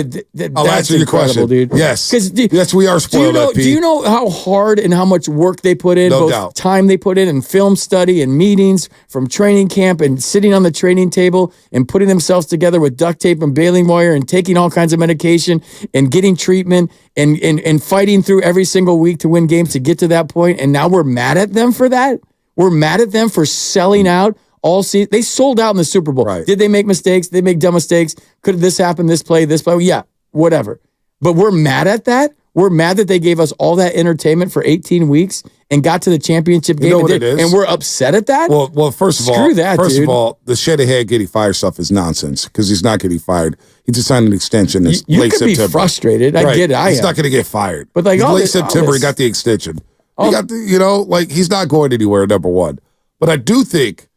I'll answer your question, dude. Yes, yes, we are spoiled. Do you know how hard and how much work they put in, no doubt. Time they put in, and film study and meetings from training camp and sitting on the training table and putting themselves together with duct tape and baling wire and taking all kinds of medication and getting treatment and fighting through every single week to win games to get to that point, and now we're mad at them for that? We're mad at them for selling out all season. They sold out in the Super Bowl. Did they make mistakes? Did they make dumb mistakes? Could this happen, this play? Yeah, whatever. But we're mad at that? We're mad that they gave us all that entertainment for 18 weeks and got to the championship game. You know what it is? And we're upset at that? Well, first of Screw that, First dude. of all, the Shanahan getting fired stuff is nonsense because he's not getting fired. He just signed an extension in You late could September. be frustrated. I get it. He's not going to get fired. But like late September, he got the extension. He got the, he's not going anywhere, number one. But I do think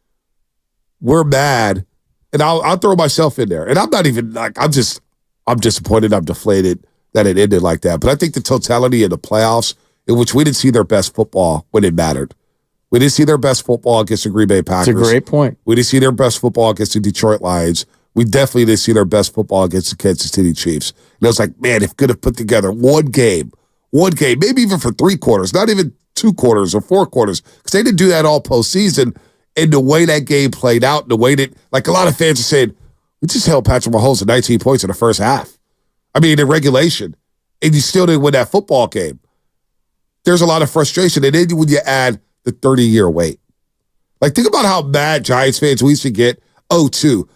we're mad, and I'll throw myself in there. And I'm not even I'm disappointed, I'm deflated that it ended like that. But I think the totality of the playoffs, in which we didn't see their best football when it mattered. We didn't see their best football against the Green Bay Packers. That's a great point. We didn't see their best football against the Detroit Lions. We definitely didn't see their best football against the Kansas City Chiefs. And I was like, man, if could have put together one game, maybe even for 3 quarters, not even 2 quarters or 4 quarters, because they didn't do that all postseason. And the way that game played out, the way that, like a lot of fans are saying, we just held Patrick Mahomes to 19 points in the first half. I mean, in regulation. And you still didn't win that football game. There's a lot of frustration. And then when you add the 30-year wait. Like, think about how mad Giants fans we used to get 0-2.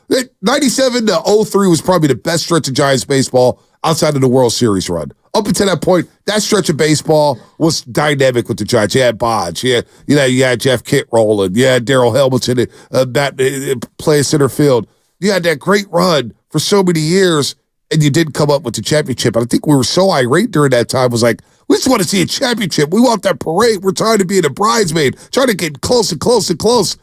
97 to 03 was probably the best stretch of Giants baseball outside of the World Series run. Up until that point, that stretch of baseball was dynamic with the Giants. You had Bodge, you had Jeff Kitt rolling, you had Darrell Hamilton playing center field. You had that great run for so many years, and you didn't come up with the championship. And I think we were so irate during that time. It was like, we just want to see a championship. We want that parade. We're trying to be in a bridesmaid, trying to get close and close and close.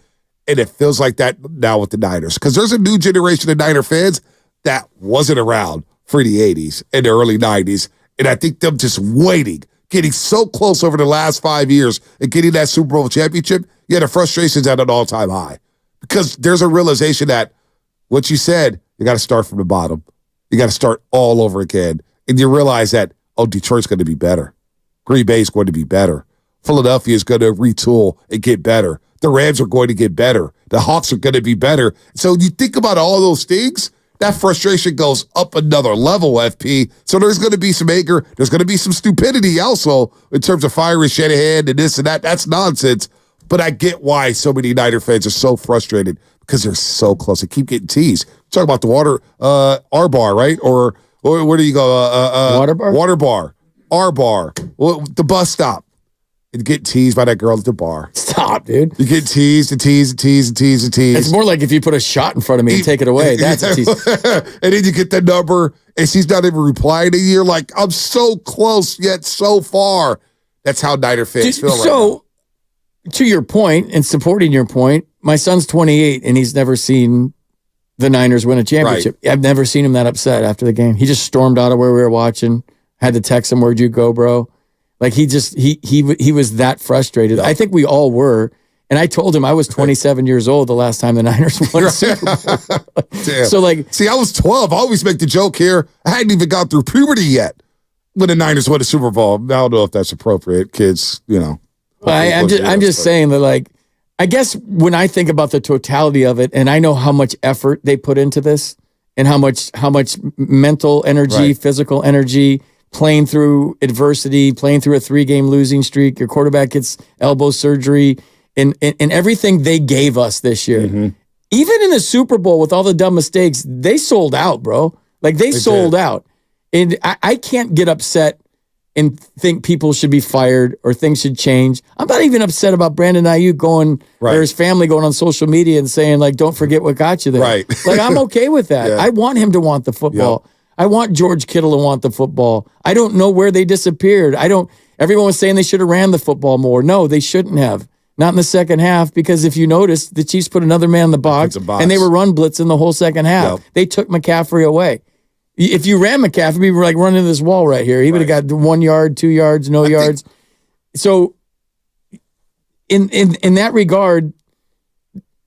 And it feels like that now with the Niners, because there's a new generation of Niner fans that wasn't around for the 80s and the early 90s. And I think them just waiting, getting so close over the last 5 years and getting that Super Bowl championship, the frustration's at an all-time high. Because there's a realization that what you said, you got to start from the bottom. You got to start all over again. And you realize that, Detroit's going to be better. Green Bay's going to be better. Philadelphia is going to retool and get better. The Rams are going to get better. The Hawks are going to be better. So you think about all those things, that frustration goes up another level, FP. So there's going to be some anger. There's going to be some stupidity also in terms of firing Shanahan and this and that. That's nonsense. But I get why so many Niner fans are so frustrated because they're so close. They keep getting teased. Talk about the water, R-Bar, right? Or where do you go? Water bar? Water bar. R-Bar. The bus stop. You get teased by that girl at the bar. Stop, dude. You get teased and teased and teased and teased and teased. It's more like if you put a shot in front of me and take it away. That's a tease. And then you get that number, and she's not even replying, and you're like, I'm so close, yet so far. That's how Niner fans feel right now. So, to your point, and supporting your point, my son's 28, and he's never seen the Niners win a championship. Right. I've never seen him that upset after the game. He just stormed out of where we were watching. Had to text him, "Where'd you go, bro?" Like he was that frustrated. Yeah. I think we all were. And I told him I was 27 years old the last time the Niners won a Super Bowl. So see, I was 12. I always make the joke here. I hadn't even gone through puberty yet when the Niners won a Super Bowl. I don't know if that's appropriate, kids. Well, I'm just saying that, I guess when I think about the totality of it, and I know how much effort they put into this, and how much mental energy, physical energy, playing through adversity, playing through a 3-game losing streak. Your quarterback gets elbow surgery. And everything they gave us this year, even in the Super Bowl with all the dumb mistakes, they sold out, bro. They sold out. And I can't get upset and think people should be fired or things should change. I'm not even upset about Brandon Ayuk going, or his family going on social media and saying, don't forget what got you there. Right. I'm okay with that. Yeah. I want him to want the football. Yep. I want George Kittle to want the football. I don't know where they disappeared. Everyone was saying they should have ran the football more. No, they shouldn't have. Not in the second half, because if you notice, the Chiefs put another man in the box, and they were run blitzing the whole second half. Yep. They took McCaffrey away. If you ran McCaffrey, we were running into this wall right here. He would have got 1 yard, 2 yards, no yards. So, in that regard,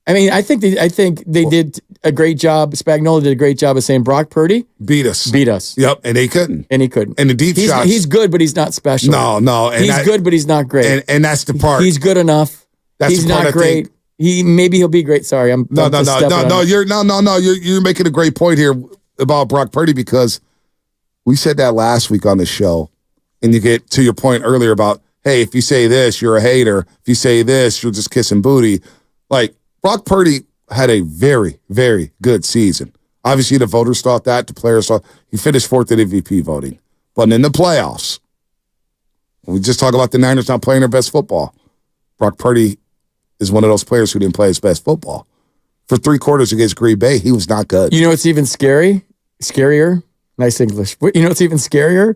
I think they did a great job. Spagnuolo did a great job of saying Brock Purdy beat us. Yep, and he couldn't. And he couldn't. And the deep shots. He's good, but he's not special. No. And he's good, but he's not great. And that's the part. He's good enough. He's not great. Maybe he'll be great. Sorry, I'm no. You're making a great point here about Brock Purdy, because we said that last week on the show, and you get to your point earlier about, hey, if you say this, you're a hater. If you say this, you're just kissing booty. Brock Purdy had a very, very good season. Obviously, the voters thought that. The players thought. He finished 4th in MVP voting. But in the playoffs, we just talk about the Niners not playing their best football. Brock Purdy is one of those players who didn't play his best football. For 3 quarters against Green Bay, he was not good. You know what's even scarier? Nice English. You know what's even scarier?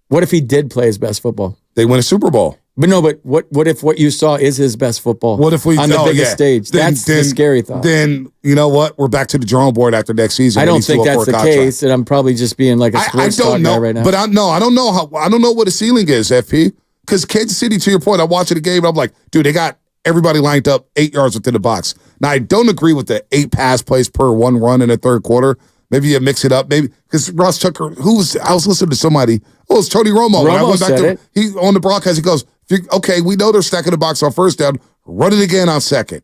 What if he did play his best football? They win a Super Bowl. But what if what you saw is his best football? What if we on the biggest stage? That's the scary thought. Then you know what? We're back to the drawing board after next season. I don't think that's the case, and I'm probably just being a sports talk guy right now. But I don't know what the ceiling is, FP. Because Kansas City, to your point, I'm watching the game and I'm like, dude, they got everybody lined up 8 yards within the box. Now I don't agree with the 8 pass plays per 1 run in the third quarter. Maybe you mix it up. Maybe because Ross Tucker, I was listening to somebody. Oh, it's Tony Romo. When I went back to he on the broadcast, he goes, okay, we know they're stacking the box on first down. Run it again on second.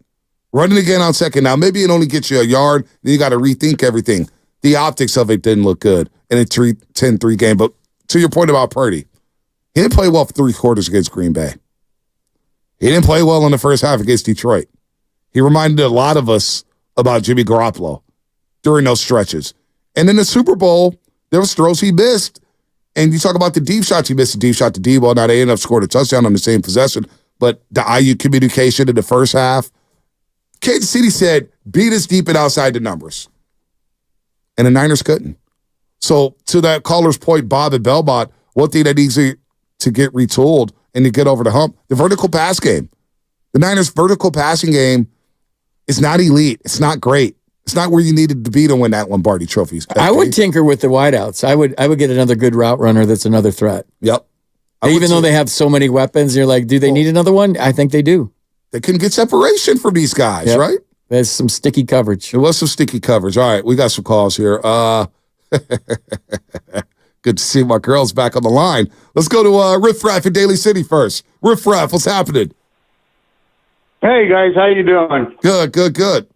Now, maybe it only gets you a yard. Then you got to rethink everything. The optics of it didn't look good in a 10-3 game. But to your point about Purdy, he didn't play well for 3 quarters against Green Bay. He didn't play well in the first half against Detroit. He reminded a lot of us about Jimmy Garoppolo during those stretches. And in the Super Bowl, there was throws he missed. And you talk about the deep shots, he missed a deep shot to Debo. Now they ended up scoring a touchdown on the same possession. But the IU communication in the first half, Kansas City said, beat us deep and outside the numbers. And the Niners couldn't. So to that caller's point, Bob and Belmont, one thing that needs to get retooled and to get over the hump, the vertical pass game. The Niners' vertical passing game is not elite. It's not great. It's not where you needed to be to win that Lombardi Trophy. I would tinker with the wideouts. I would get another good route runner that's another threat. Yep. Even though they have so many weapons, you're like, do they need another one? I think they do. They couldn't get separation from these guys, right? There's some sticky coverage. There was some sticky coverage. All right, we got some calls here. Good to see my girls back on the line. Let's go to Riff Raff in Daly City first. Riff Raff, what's happening? Hey, guys. How you doing? Good.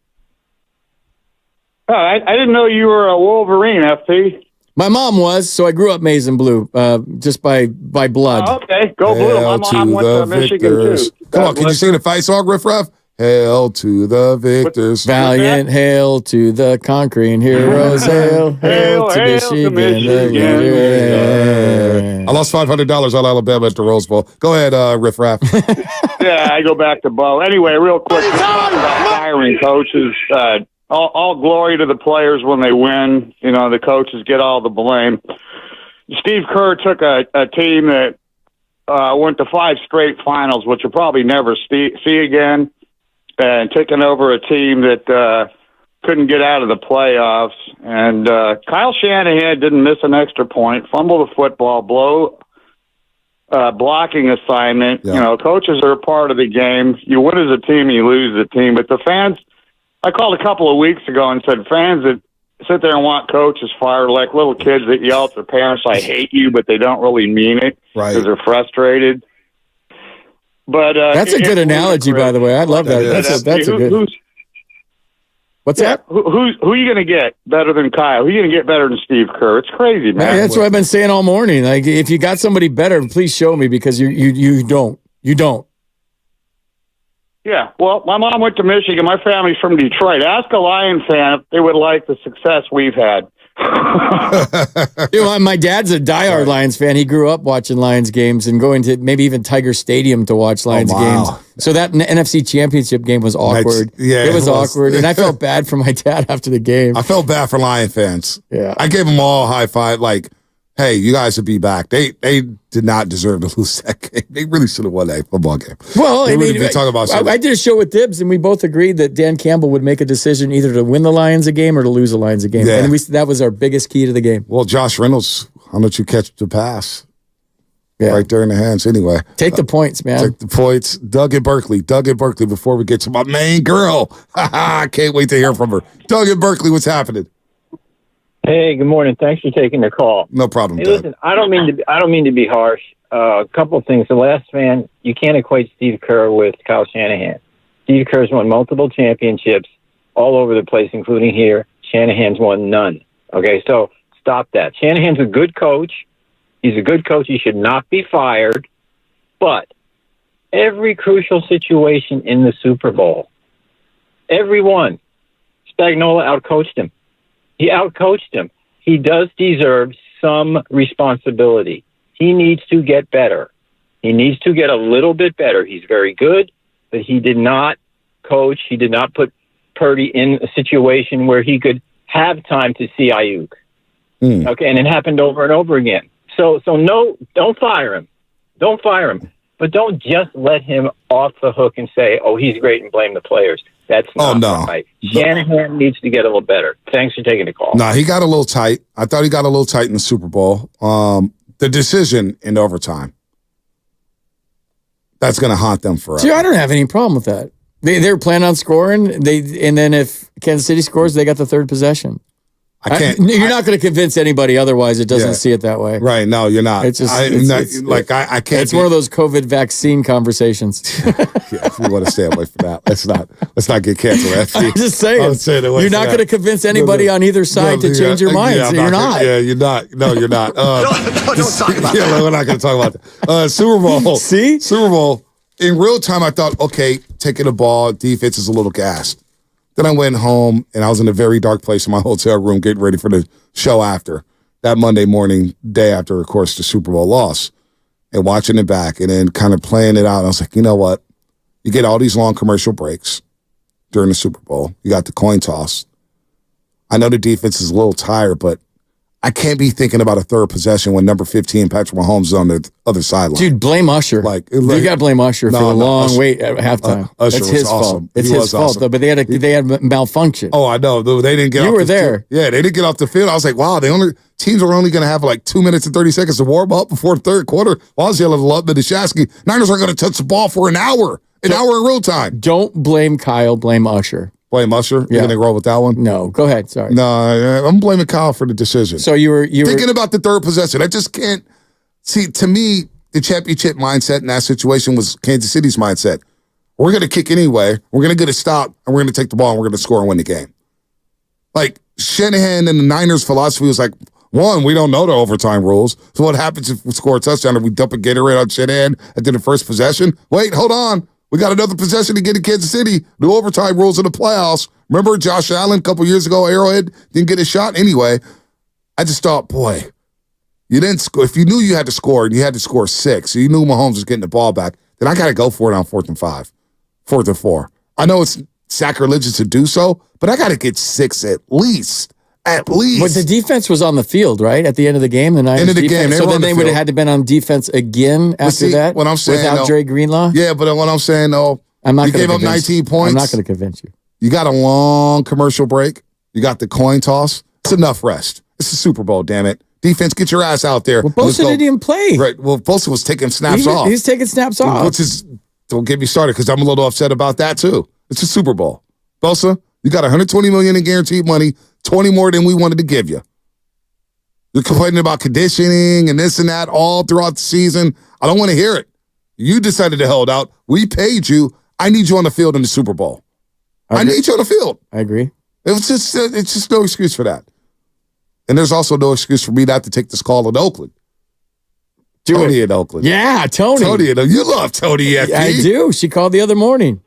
Oh, I didn't know you were a Wolverine, FP. My mom was, so I grew up maize and blue, just by blood. Oh, okay, go blue. My mom went to Michigan, too. Come on, can you sing the fight song, Riff Raff? Hail to the victors. Valiant hail to the conquering heroes. Hail to Michigan. I lost $500 on Alabama at the Rose Bowl. Go ahead, Riff Raff. Yeah, I go back to Bo. Anyway, real quick, talk about hiring coaches. All glory to the players when they win. You know, the coaches get all the blame. Steve Kerr took a team that went to 5 straight finals, which you'll probably never see again, and taking over a team that couldn't get out of the playoffs. And Kyle Shanahan didn't miss an extra point, fumble the football, blow blocking assignment. Yeah. You know, coaches are a part of the game. You win as a team, you lose as a team. But the fans, I called a couple of weeks ago and said fans that sit there and want coaches fired like little kids that yell at their parents, I hate you, but they don't really mean it because they're frustrated. But that's a good analogy, by the way. I love that. That's a good. What's that? Who are you going to get better than Kyle? Who are you going to get better than Steve Kerr? It's crazy, man. That's what I've been saying all morning. Like, if you got somebody better, please show me, because you don't. You don't. Yeah, well, my mom went to Michigan. My family's from Detroit. Ask a Lion fan if they would like the success we've had. Dude, my dad's a diehard Lions fan. He grew up watching Lions games and going to maybe even Tiger Stadium to watch Lions games. So that NFC Championship game was awkward. It was awkward, and I felt bad for my dad after the game. I felt bad for Lion fans. Yeah, I gave them all a high five. Like, hey, you guys should be back. They did not deserve to lose that game. They really should have won that football game. Well, I did a show with Dibs, and we both agreed that Dan Campbell would make a decision either to win the Lions a game or to lose the Lions a game. Yeah. And that was our biggest key to the game. Well, Josh Reynolds, how much you catch the pass? Yeah. Right there in the hands anyway. Take the points, man. Take the points. Doug in Berkeley, before we get to my main girl. I can't wait to hear from her. Doug in Berkeley, what's happening? Hey, good morning. Thanks for taking the call. No problem. Hey, listen, I don't mean to be harsh. A couple of things. The last fan, you can't equate Steve Kerr with Kyle Shanahan. Steve Kerr's won multiple championships all over the place, including here. Shanahan's won none. Okay, so stop that. Shanahan's a good coach. He's a good coach. He should not be fired. But every crucial situation in the Super Bowl, everyone, Spagnuolo outcoached him. He outcoached him. He does deserve some responsibility. He needs to get better. He needs to get a little bit better. He's very good, but he did not coach. He did not put Purdy in a situation where he could have time to see Ayuk. Okay, and it happened over and over again. So no, don't fire him. Don't fire him. But don't just let him off the hook and say, oh, he's great, and blame the players. That's not right. Shanahan needs to get a little better. Thanks for taking the call. No, he got a little tight. I thought he got a little tight in the Super Bowl. The decision in overtime, that's going to haunt them forever. See, I don't have any problem with that. They were planning on scoring. And then if Kansas City scores, they got the third possession. You're not going to convince anybody otherwise. It doesn't see it that way. Right. No, you're not. It's just, I can't. It's one of those COVID vaccine conversations. Yeah, we want to stay away from that. Let's not get canceled. I'm just saying. You're not going to convince anybody on either side to change your mind. So you're not. Yeah, you're not. No, you're not. Don't talk about that. We're not going to talk about that. Super Bowl. See? Super Bowl. In real time, I thought, okay, taking the ball, defense is a little gassed. Then I went home, and I was in a very dark place in my hotel room getting ready for the show after that Monday morning, day after, of course, the Super Bowl loss, and watching it back and then kind of playing it out. And I was like, you know what? You get all these long commercial breaks during the Super Bowl. You got the coin toss. I know the defense is a little tired, but I can't be thinking about a third possession when number 15, Patrick Mahomes, is on the other sideline. Dude, blame Usher. You got to blame Usher for the long wait at halftime. Usher That's his was fault. awesome. It's He his was fault, awesome. though. But they had malfunction. Oh, I know. They didn't get. You off were the there. Yeah, they didn't get off the field. I was like, wow. Teams are only going to have like 2 minutes and 30 seconds to warm up before the third quarter. Well, I was yelling at Lutman and Shasky. Niners aren't going to touch the ball for an hour. An hour in real time. Don't blame Kyle. Blame Usher. Blame Usher? Yeah. You're going to roll with that one? No. Go ahead. Sorry. No, I'm blaming Kyle for the decision. So you were thinking about the third possession. I just can't see. To me, the championship mindset in that situation was Kansas City's mindset. We're going to kick anyway. We're going to get a stop, and we're going to take the ball, and we're going to score and win the game. Like Shanahan and the Niners' philosophy was like, one, we don't know the overtime rules. So what happens if we score a touchdown and we dump a Gatorade on Shanahan at the first possession? Wait, hold on. We got another possession to get in Kansas City. New overtime rules in the playoffs. Remember Josh Allen a couple years ago, Arrowhead, didn't get a shot anyway. I just thought, boy, you didn't score. If you knew you had to score and you had to score 6, so you knew Mahomes was getting the ball back, then I got to go for it on 4th and 5, 4th and 4. I know it's sacrilegious to do so, but I got to get 6 at least. At least. But the defense was on the field, right? At the end of the game, the Niners end of the defense. game, So then they would have had to been on defense again after that. What I'm saying, without Dre Greenlaw. Yeah, but what I'm saying, though, I'm not. You gave up 19 points. I'm not going to convince you. You got a long commercial break. You got the coin toss. It's enough rest. It's the Super Bowl, damn it. Defense, get your ass out there. Well, Bosa didn't even play. Right. Well, Bosa was taking snaps off. He's taking snaps off. Which is, don't get me started because I'm a little upset about that too. It's a Super Bowl. Bosa, you got $120 million in guaranteed money, 20 more than we wanted to give you. You're complaining about conditioning and this and that all throughout the season. I don't want to hear it. You decided to hold out. We paid you. I need you on the field in the Super Bowl. I need you on the field. I agree. It's just no excuse for that. And there's also no excuse for me not to take this call in Oakland. Tony in Oakland. Yeah, Tony. You love Tony, FP. I do. She called the other morning.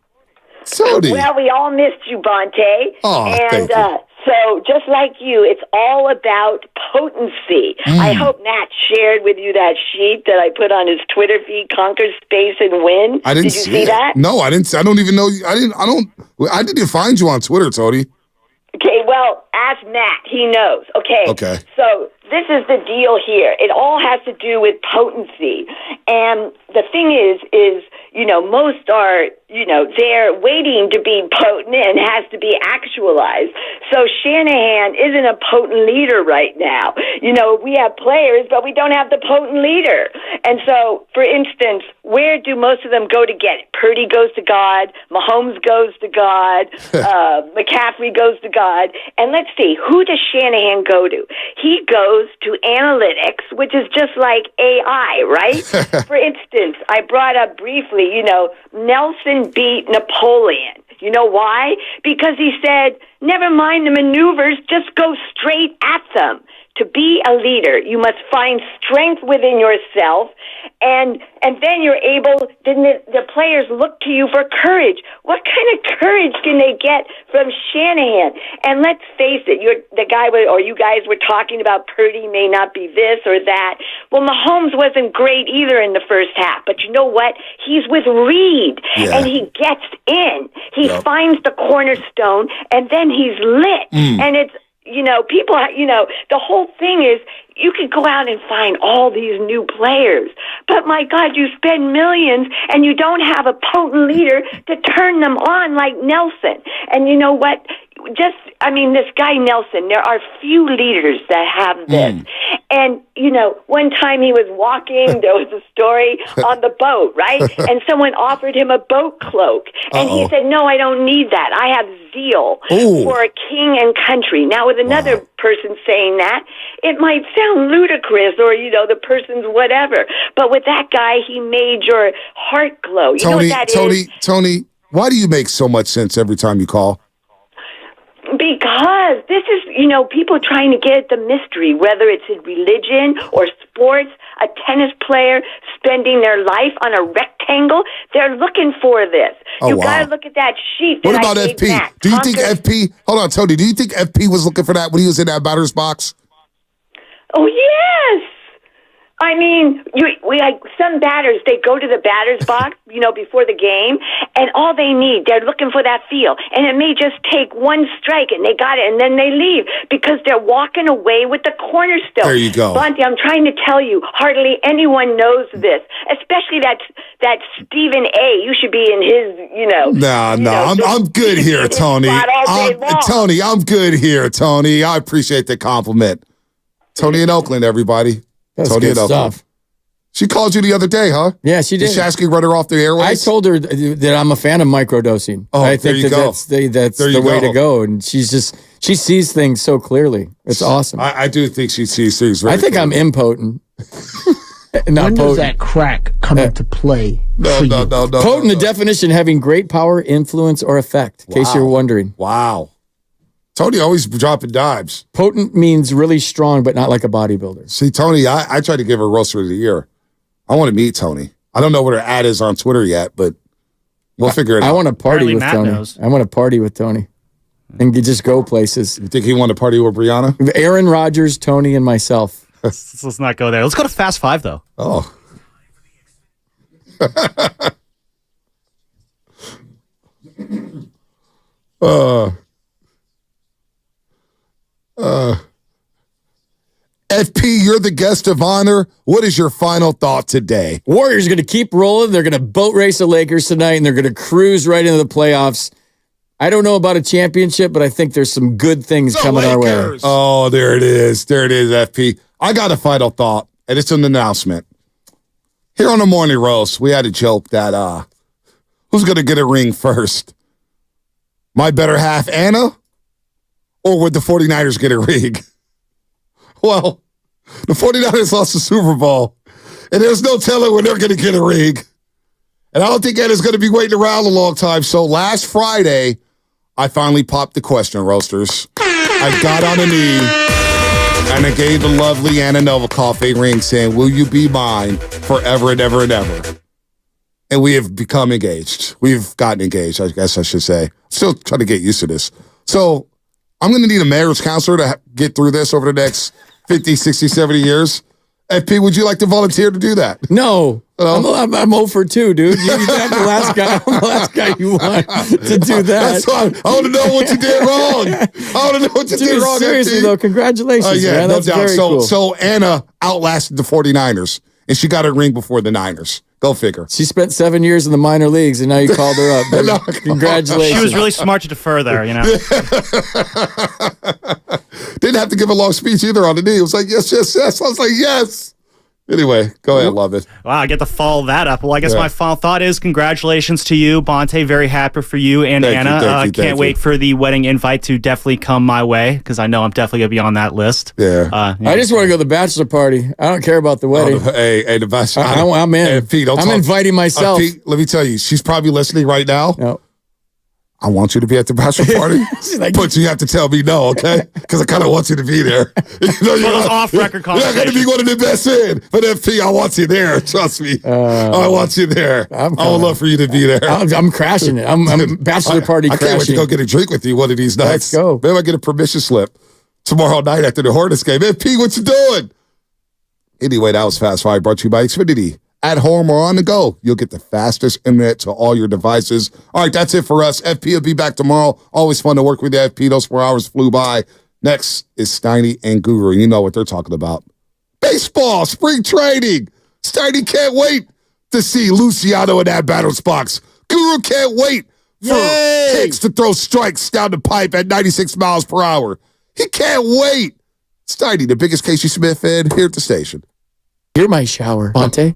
Tony. Well, we all missed you, Bonte. Oh, and thank you. so, just like you, it's all about potency. I hope Nat shared with you that sheet that I put on his Twitter feed, Conquer Space and Win. I didn't Did you see that? No, I didn't. I don't even know. I didn't find you on Twitter, Tony. Okay, well, ask Matt. He knows. Okay. So this is the deal here. It all has to do with potency. And the thing is, most are, they're waiting to be potent and has to be actualized. So Shanahan isn't a potent leader right now. We have players, but we don't have the potent leader. And so, for instance, where do most of them go to get it? Purdy goes to God. Mahomes goes to God. McCaffrey goes to God. And let's see, who does Shanahan go to? He goes to analytics, which is just like AI, right? For instance, I brought up briefly, Nelson beat Napoleon. You know why? Because he said, never mind the maneuvers, just go straight at them. To be a leader, you must find strength within yourself, and then you're able, then the players look to you for courage. What kind of courage can they get from Shanahan? And let's face it, you guys were talking about Purdy may not be this or that. Well, Mahomes wasn't great either in the first half, but you know what? He's with Reed, and he gets in. He finds the cornerstone, and then he's lit. And it's, people, the whole thing is you can go out and find all these new players. But my God, you spend millions and you don't have a potent leader to turn them on like Nelson. And you know what? This guy Nelson, there are few leaders that have this. And, one time he was walking, there was a story on the boat, right? And someone offered him a boat cloak. And he said, no, I don't need that. I have zeal for a king and country. Now, with another person saying that, it might sound ludicrous or, the person's whatever. But with that guy, he made your heart glow. You know what that is? Tony, why do you make so much sense every time you call? Because this is, people trying to get at the mystery, whether it's in religion or sports, a tennis player spending their life on a rectangle, they're looking for this. You got to look at that sheet. What about FP? Do you think FP, hold on, Tony, do you think FP was looking for that when he was in that batter's box? Oh, yes. Some batters, they go to the batter's box, before the game, and all they need, they're looking for that feel. And it may just take one strike, and they got it, and then they leave because they're walking away with the cornerstone. There you go. Bonte, I'm trying to tell you, hardly anyone knows this, especially that Stephen A. You should be in his, I'm good here, Tony. Tony, I'm good here, Tony. I appreciate the compliment. Tony in Oakland, everybody. That's Tony good stuff. She called you the other day, huh? Yeah, she did. Did Shasky run her off the airways? I told her that I'm a fan of microdosing. I think that's the way to go. And she sees things so clearly. It's awesome. I do think she sees things very clearly. I'm impotent. When does that crack come into play? No. Potent, the definition, having great power, influence, or effect, in case you're wondering. Wow. Tony always dropping dimes. Potent means really strong, but not like a bodybuilder. See, Tony, I tried to give her Roaster of the Year. I want to meet Tony. I don't know what her ad is on Twitter yet, but we'll figure it out. I want to party with Tony. I want to party with Tony and just go places. You think he want to party with Brianna? Aaron Rodgers, Tony, and myself. Let's not go there. Let's go to Fast Five, though. Oh. FP, you're the guest of honor. What is your final thought today? Warriors are going to keep rolling. They're going to boat race the Lakers tonight, and they're going to cruise right into the playoffs. I don't know about a championship, but I think there's some good things coming our way. Oh, there it is. There it is, FP. I got a final thought, and it's an announcement. Here on the Morning Roast, we had a joke that who's going to get a ring first? My better half, Anna? Or would the 49ers get a ring? Well, the 49ers lost the Super Bowl, and there's no telling when they're going to get a ring. And I don't think Anna's going to be waiting around a long time. So last Friday, I finally popped the question, Roasters. I got on a knee, and I gave the lovely Anna Novikov a ring saying, will you be mine forever and ever and ever? And we have become engaged. We've gotten engaged, I guess I should say. Still trying to get used to this. So I'm going to need a marriage counselor to get through this over the next 50, 60, 70 years. FP, would you like to volunteer to do that? No. I'm 0 for 2, dude. You're the last guy. I'm the last guy you want to do that. That's why I want to know what you did wrong. I want to know what you did wrong. Seriously, FP. Though, congratulations, yeah, man. no That's doubt. very cool. So Anna outlasted the 49ers, and she got a ring before the Niners. Go figure. She spent 7 years in the minor leagues, and now you called her up. No, congratulations. She was really smart to defer there, you know. Didn't have to give a long speech either on the knee. It was like, yes, yes, yes. I was like, yes. Anyway, go ahead. Love it. Wow, I get to follow that up. Well, I guess my final thought is congratulations to you, Bonte. Very happy for you and Anna. Can't wait for the wedding invite to definitely come my way because I know I'm definitely going to be on that list. Yeah. I just want to go to the bachelor party. I don't care about the wedding. Hey, the bachelor. I'm in. Hey, Pete, I'm inviting myself. Pete, let me tell you, she's probably listening right now. No. I want you to be at the bachelor party, but you have to tell me no, okay? Because I kind of want you to be there. Those off-record conversations. You're not going to be one of the best in, but FP, I want you there. Trust me. I want you there. I would love for you to be there. I'm crashing it. I'm bachelor party crashing. I can't wait to go get a drink with you one of these nights. Let's go. Maybe I get a permission slip tomorrow night after the Hornets game. FP, what you doing? Anyway, that was Fast Five brought to you by Xfinity. At home or on the go, you'll get the fastest internet to all your devices. All right, that's it for us. FP will be back tomorrow. Always fun to work with you, FP. Those 4 hours flew by. Next is Steiny and Guru. You know what they're talking about. Baseball, spring training. Steiny can't wait to see Luciano in that batter's box. Guru can't wait for Hicks to throw strikes down the pipe at 96 miles per hour. He can't wait. Steiny, the biggest Casey Smith fan here at the station. You're my shower, Bonte.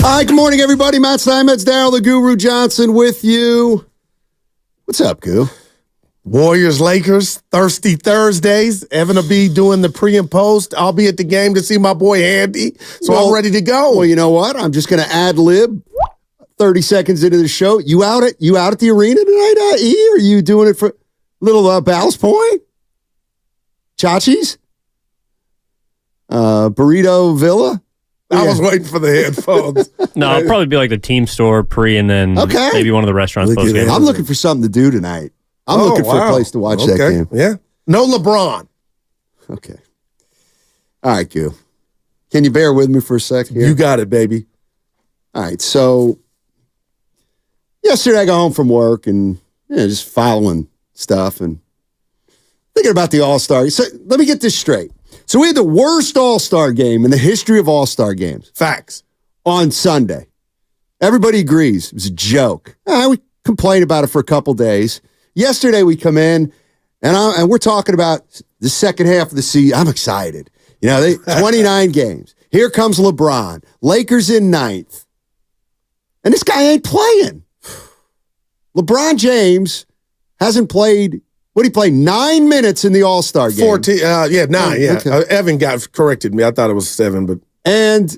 All right, good morning, everybody. Matt Steinmetz, Daryl the Guru Johnson with you. What's up, Goo? Warriors, Lakers, Thirsty Thursdays. Evan will be doing the pre and post. I'll be at the game to see my boy Andy, so I'm ready to go. Well, you know what? I'm just going to ad lib 30 seconds into the show. You out at the arena tonight, E? Are you doing it for little Ballast Point? Chachi's? Burrito Villa? I was waiting for the headphones. No, it'll probably be like the team store pre and then maybe one of the restaurants post game. I'm looking for something to do tonight. I'm looking for a place to watch that game. Yeah. No LeBron. Okay. All right, Q. Can you bear with me for a second here? You got it, baby. All right. So yesterday I got home from work and just following stuff and thinking about the All-Star. So let me get this straight. So we had the worst All-Star game in the history of All-Star games. Facts. On Sunday. Everybody agrees. It was a joke. We complained about it for a couple days. Yesterday we come in, and we're talking about the second half of the season. I'm excited. 29 games. Here comes LeBron. Lakers in 9th. And this guy ain't playing. LeBron James hasn't played... What did he play? 9 minutes in the All-Star game. 14, 9, yeah. Okay. Evan corrected me. I thought it was 7, but... And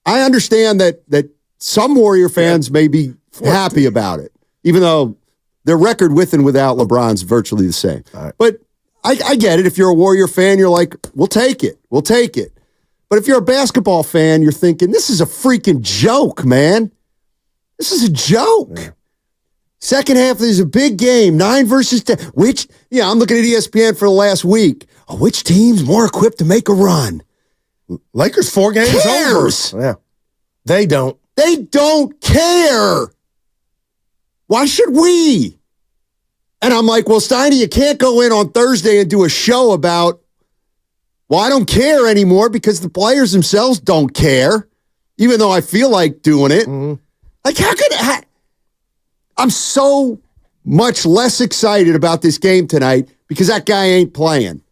I understand that some Warrior fans may be happy about it, even though their record with and without LeBron's virtually the same. Right. But I get it. If you're a Warrior fan, you're like, we'll take it. We'll take it. But if you're a basketball fan, you're thinking, this is a freaking joke, man. This is a joke. Yeah. Second half, there's a big game, 9 versus 10. I'm looking at ESPN for the last week. Which team's more equipped to make a run? Lakers 4 games cares? Over. Yeah. They don't. They don't care. Why should we? And I'm like, well, Steiny, you can't go in on Thursday and do a show about, I don't care anymore because the players themselves don't care, even though I feel like doing it. Mm-hmm. Like, how could I'm so much less excited about this game tonight because that guy ain't playing.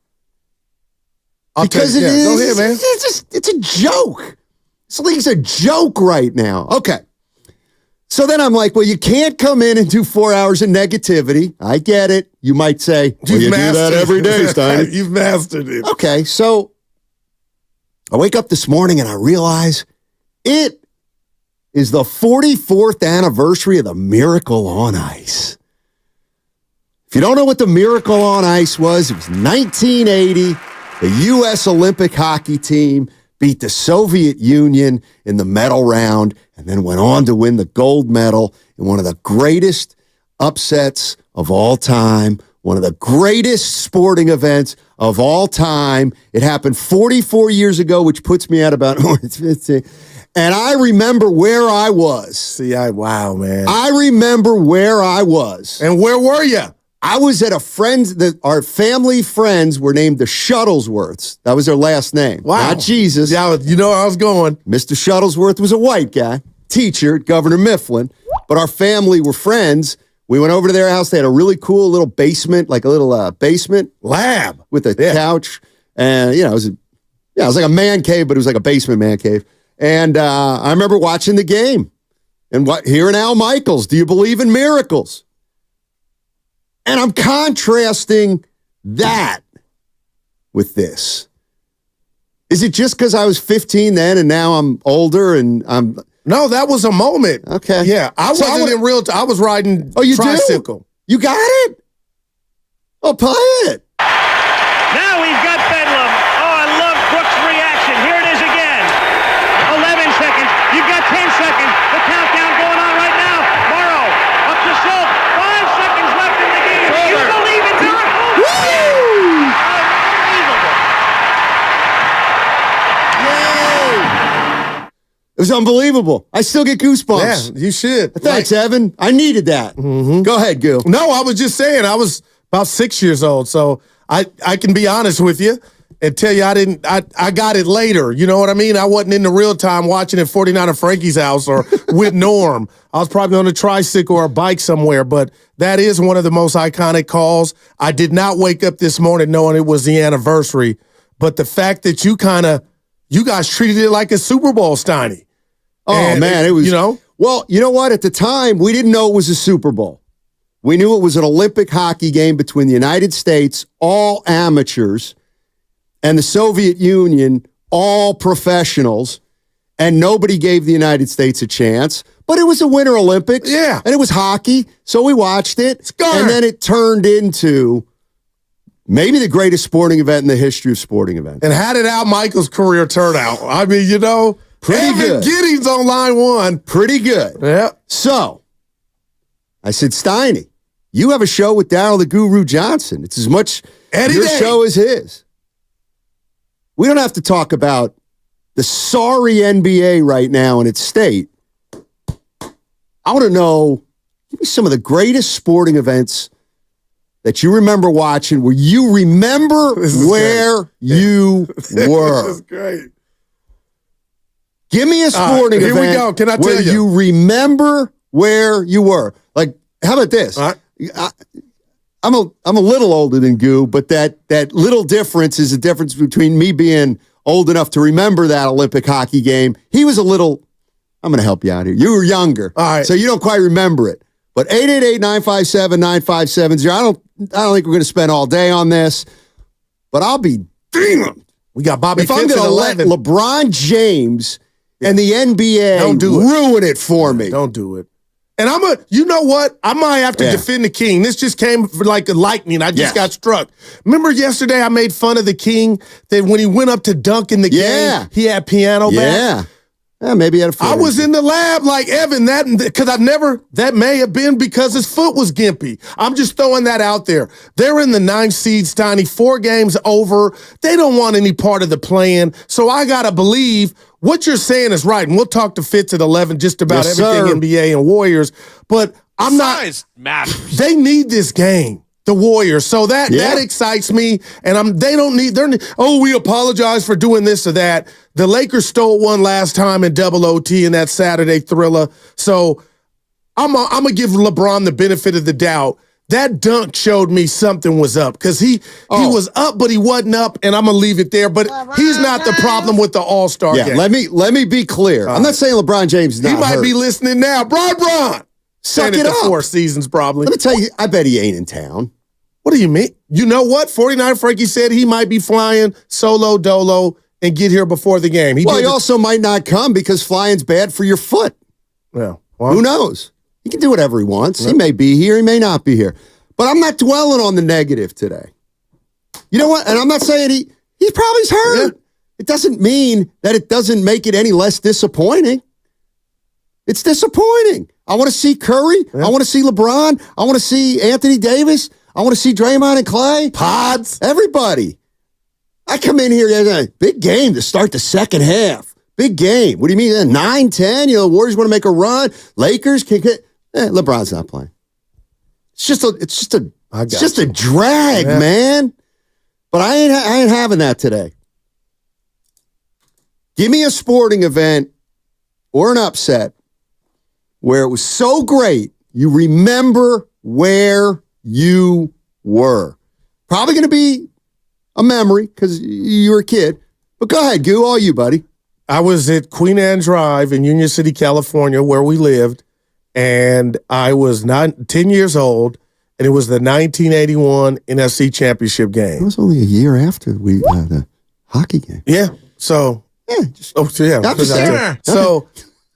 Because it is. Go ahead, man. It's a joke. This league's a joke right now. Okay. So then I'm like, well, you can't come in and do 4 hours of negativity. I get it. You might say, you do that every day, Steiny. You've mastered it. Okay, so I wake up this morning and I realize it is the 44th anniversary of the Miracle on Ice. If you don't know what the Miracle on Ice was, it was 1980. The U.S. Olympic hockey team beat the Soviet Union in the medal round and then went on to win the gold medal in one of the greatest upsets of all time, one of the greatest sporting events of all time. It happened 44 years ago, which puts me at about... And I remember where I was. Wow, man. I remember where I was. And where were you? I was at a friend's, our family friends were named the Shuttlesworths. That was their last name. Wow. Not Jesus. Yeah, you know where I was going. Mr. Shuttlesworth was a white guy, teacher at Governor Mifflin, but our family were friends. We went over to their house. They had a really cool little basement, like a little basement lab with a couch. And, it was like a man cave, but it was like a basement man cave. And I remember watching the game and hearing Al Michaels, do you believe in miracles? And I'm contrasting that with this. Is it just because I was 15 then and now I'm older and I'm... No, that was a moment. Okay. Yeah, I wasn't in real time. I was riding tricycle. Do? You got it? Oh, play it. Now we've got Bedlam. Oh, I love Brooks' reaction. Here it is again. 11 seconds. You've got 10 seconds. The countdown going on right now. Morrow up to Schultz. 5 seconds left in the game. You believe in miracles? Woo! Unbelievable. Yay! It was unbelievable. I still get goosebumps. Yeah, you should. Thanks, Evan. I needed that. Mm-hmm. Go ahead, Gil. No, I was just saying I was about 6 years old, so I can be honest with you and tell you I got it later. You know what I mean? I wasn't in the real time watching it 49er Frankie's house or with Norm. I was probably on a tricycle or a bike somewhere, but that is one of the most iconic calls. I did not wake up this morning knowing it was the anniversary, but the fact that you guys treated it like a Super Bowl, Steiny. Oh, man, it was, well, you know what? At the time, we didn't know it was a Super Bowl. We knew it was an Olympic hockey game between the United States, all amateurs, and the Soviet Union, all professionals, and nobody gave the United States a chance. But it was a Winter Olympics. Yeah. And it was hockey, so we watched it. And then it turned into maybe the greatest sporting event in the history of sporting events. And how did Al Michaels' career turn out? I mean, pretty good. Giddings on line one. Pretty good. Yeah. So, I said, Steiny, you have a show with Daryl the Guru Johnson. It's as much your show as his. We don't have to talk about the sorry NBA right now in its state. I want to know, give me some of the greatest sporting events that you remember watching, where you remember where you were. This is great. Give me a sporting event here we go. Can I tell where you remember where you were. Like, how about this? I'm a little older than Goo, but that little difference is the difference between me being old enough to remember that Olympic hockey game. He was a little, I'm going to help you out here. You were younger, all right, so you don't quite remember it. But 888-957-9570. I don't think we're going to spend all day on this, but I'll be damned. We got Bobby if I'm going to let LeBron James and the NBA ruin it for me. Don't do it. And you know what? I might have to defend the King. This just came like a lightning. I just got struck. Remember yesterday I made fun of the King that when he went up to dunk in the game, he had piano back? Yeah, maybe he had a foot. I was in the lab like Evan, because that may have been because his foot was gimpy. I'm just throwing that out there. They're in the 9th seed, Steiny, 4 games over. They don't want any part of the plan. So I got to believe what you're saying is right. And we'll talk to Fitz at 11 just about everything NBA and Warriors. But I'm Size matters. They need this game. The Warriors. So that excites me. And they don't need, we apologize for doing this or that. The Lakers stole one last time in double OT in that Saturday thriller. So I'm going to give LeBron the benefit of the doubt. That dunk showed me something was up because he was up, but he wasn't up, and I'm going to leave it there. But he's not the problem with the All-Star game. Let me be clear. I'm not saying LeBron James is not He might hurt. be listening now. Bron! Suck it up. 4 seasons probably. Let me tell you, I bet he ain't in town. What do you mean? You know what? 49 Frankie said he might be flying solo dolo and get here before the game. He also might not come because flying's bad for your foot. Yeah. Who knows? He can do whatever he wants. He may be here. He may not be here. But I'm not dwelling on the negative today. You know what? And I'm not saying he probably's hurt. It doesn't mean that it doesn't make it any less disappointing. It's disappointing. I want to see Curry. I want to see LeBron. I want to see Anthony Davis. I want to see Draymond and Clay. Pods. Everybody. I come in here, big game to start the second half. Big game. What do you mean? 9-10? The Warriors want to make a run. Lakers can get. LeBron's not playing. It's just a drag, man. But I ain't having that today. Give me a sporting event or an upset where it was so great you remember where you were. Probably going to be a memory because you were a kid. But go ahead, Goo. All you, buddy. I was at Queen Anne Drive in Union City, California, where we lived, and I was 10 years old, and it was the 1981 NFC Championship game. It was only a year after the hockey game. Yeah. So, So,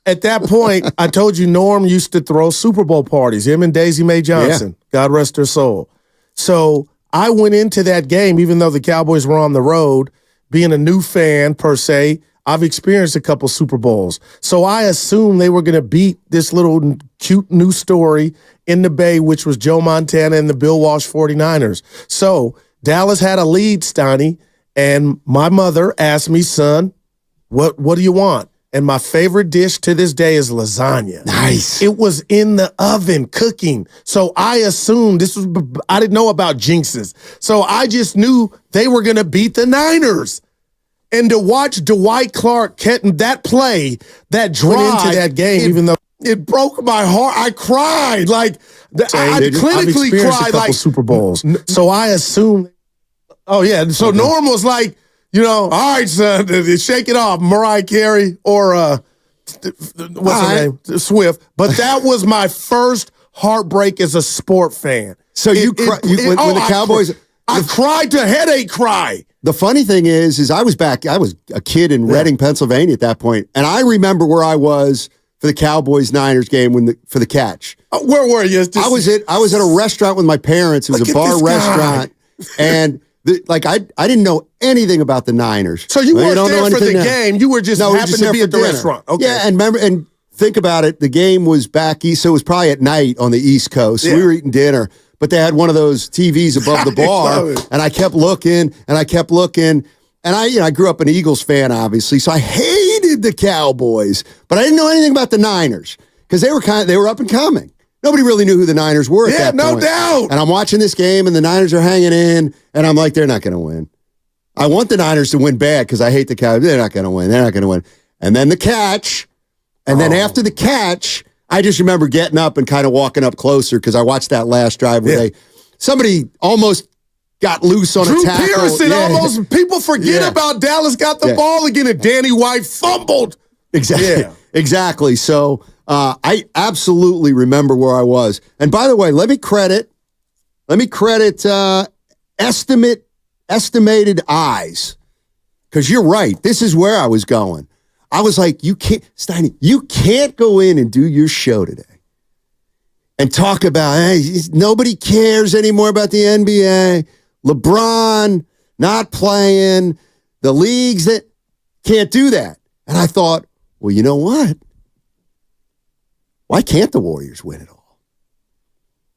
at that point, I told you Norm used to throw Super Bowl parties, him and Daisy Mae Johnson. God rest her soul. So, I went into that game, even though the Cowboys were on the road, being a new fan per se. I've experienced a couple Super Bowls. So I assumed they were going to beat this little cute new story in the Bay, which was Joe Montana and the Bill Walsh 49ers. So Dallas had a lead, Steiny, and my mother asked me, son, what do you want? And my favorite dish to this day is lasagna. Nice. It was in the oven cooking. So I assumed I didn't know about jinxes. So I just knew they were going to beat the Niners. And to watch Dwight Clark that play, that drive into that game, even though it broke my heart, I cried. Like, I clinically cried like Super Bowls. So I assumed. Oh, yeah. So Norm was like, all right, son, shake it off, Mariah Carey or what's her name? Swift. But that was my first heartbreak as a sport fan. So when the Cowboys... I cried to headache cry. The funny thing is I was a kid in Reading, Pennsylvania at that point, and I remember where I was for the Cowboys-Niners game for the catch. Where were you? I was at a restaurant with my parents. It was a bar restaurant, and I didn't know anything about the Niners. So you weren't there for the game. You were just happened to be at the restaurant. Okay. Yeah, and think about it. The game was back east, so it was probably at night on the East Coast. So we were eating dinner, but they had one of those TVs above the bar, and I kept looking, and I grew up an Eagles fan, obviously, so I hated the Cowboys, but I didn't know anything about the Niners because they were up and coming. Nobody really knew who the Niners were at that point. No doubt. And I'm watching this game, and the Niners are hanging in, and I'm like, they're not going to win. I want the Niners to win bad because I hate the Cowboys. They're not going to win. They're not going to win. And then the catch, and then after the catch, I just remember getting up and kind of walking up closer because I watched that last drive where somebody almost got loose on Drew a tackle. Pearson almost, people forget about Dallas got the ball again, and Danny White fumbled. Exactly. Yeah. Exactly. So I absolutely remember where I was. And by the way, let me credit estimated eyes. Because you're right. This is where I was going. I was like, Steiny, you can't go in and do your show today and talk about, hey, nobody cares anymore about the NBA. LeBron not playing, the leagues that can't do that. And I thought, well, you know what? Why can't the Warriors win it all?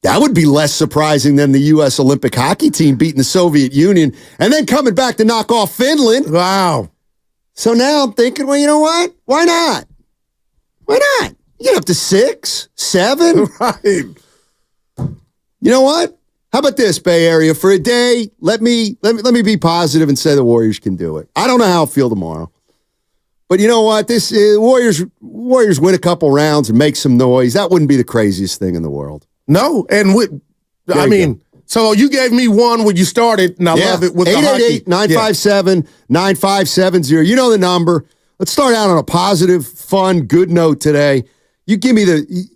That would be less surprising than the U.S. Olympic hockey team beating the Soviet Union and then coming back to knock off Finland. Wow. So now I'm thinking, well, you know what? Why not? Why not? You get up to 6, 7. Right. You know what? How about this, Bay Area? For a day, let me be positive and say the Warriors can do it. I don't know how I'll feel tomorrow. But you know what? This Warriors win a couple rounds and make some noise. That wouldn't be the craziest thing in the world. No, and so you gave me one when you started, and I love it with the hockey. 888-957-9570. You know the number. Let's start out on a positive, fun, good note today. You give me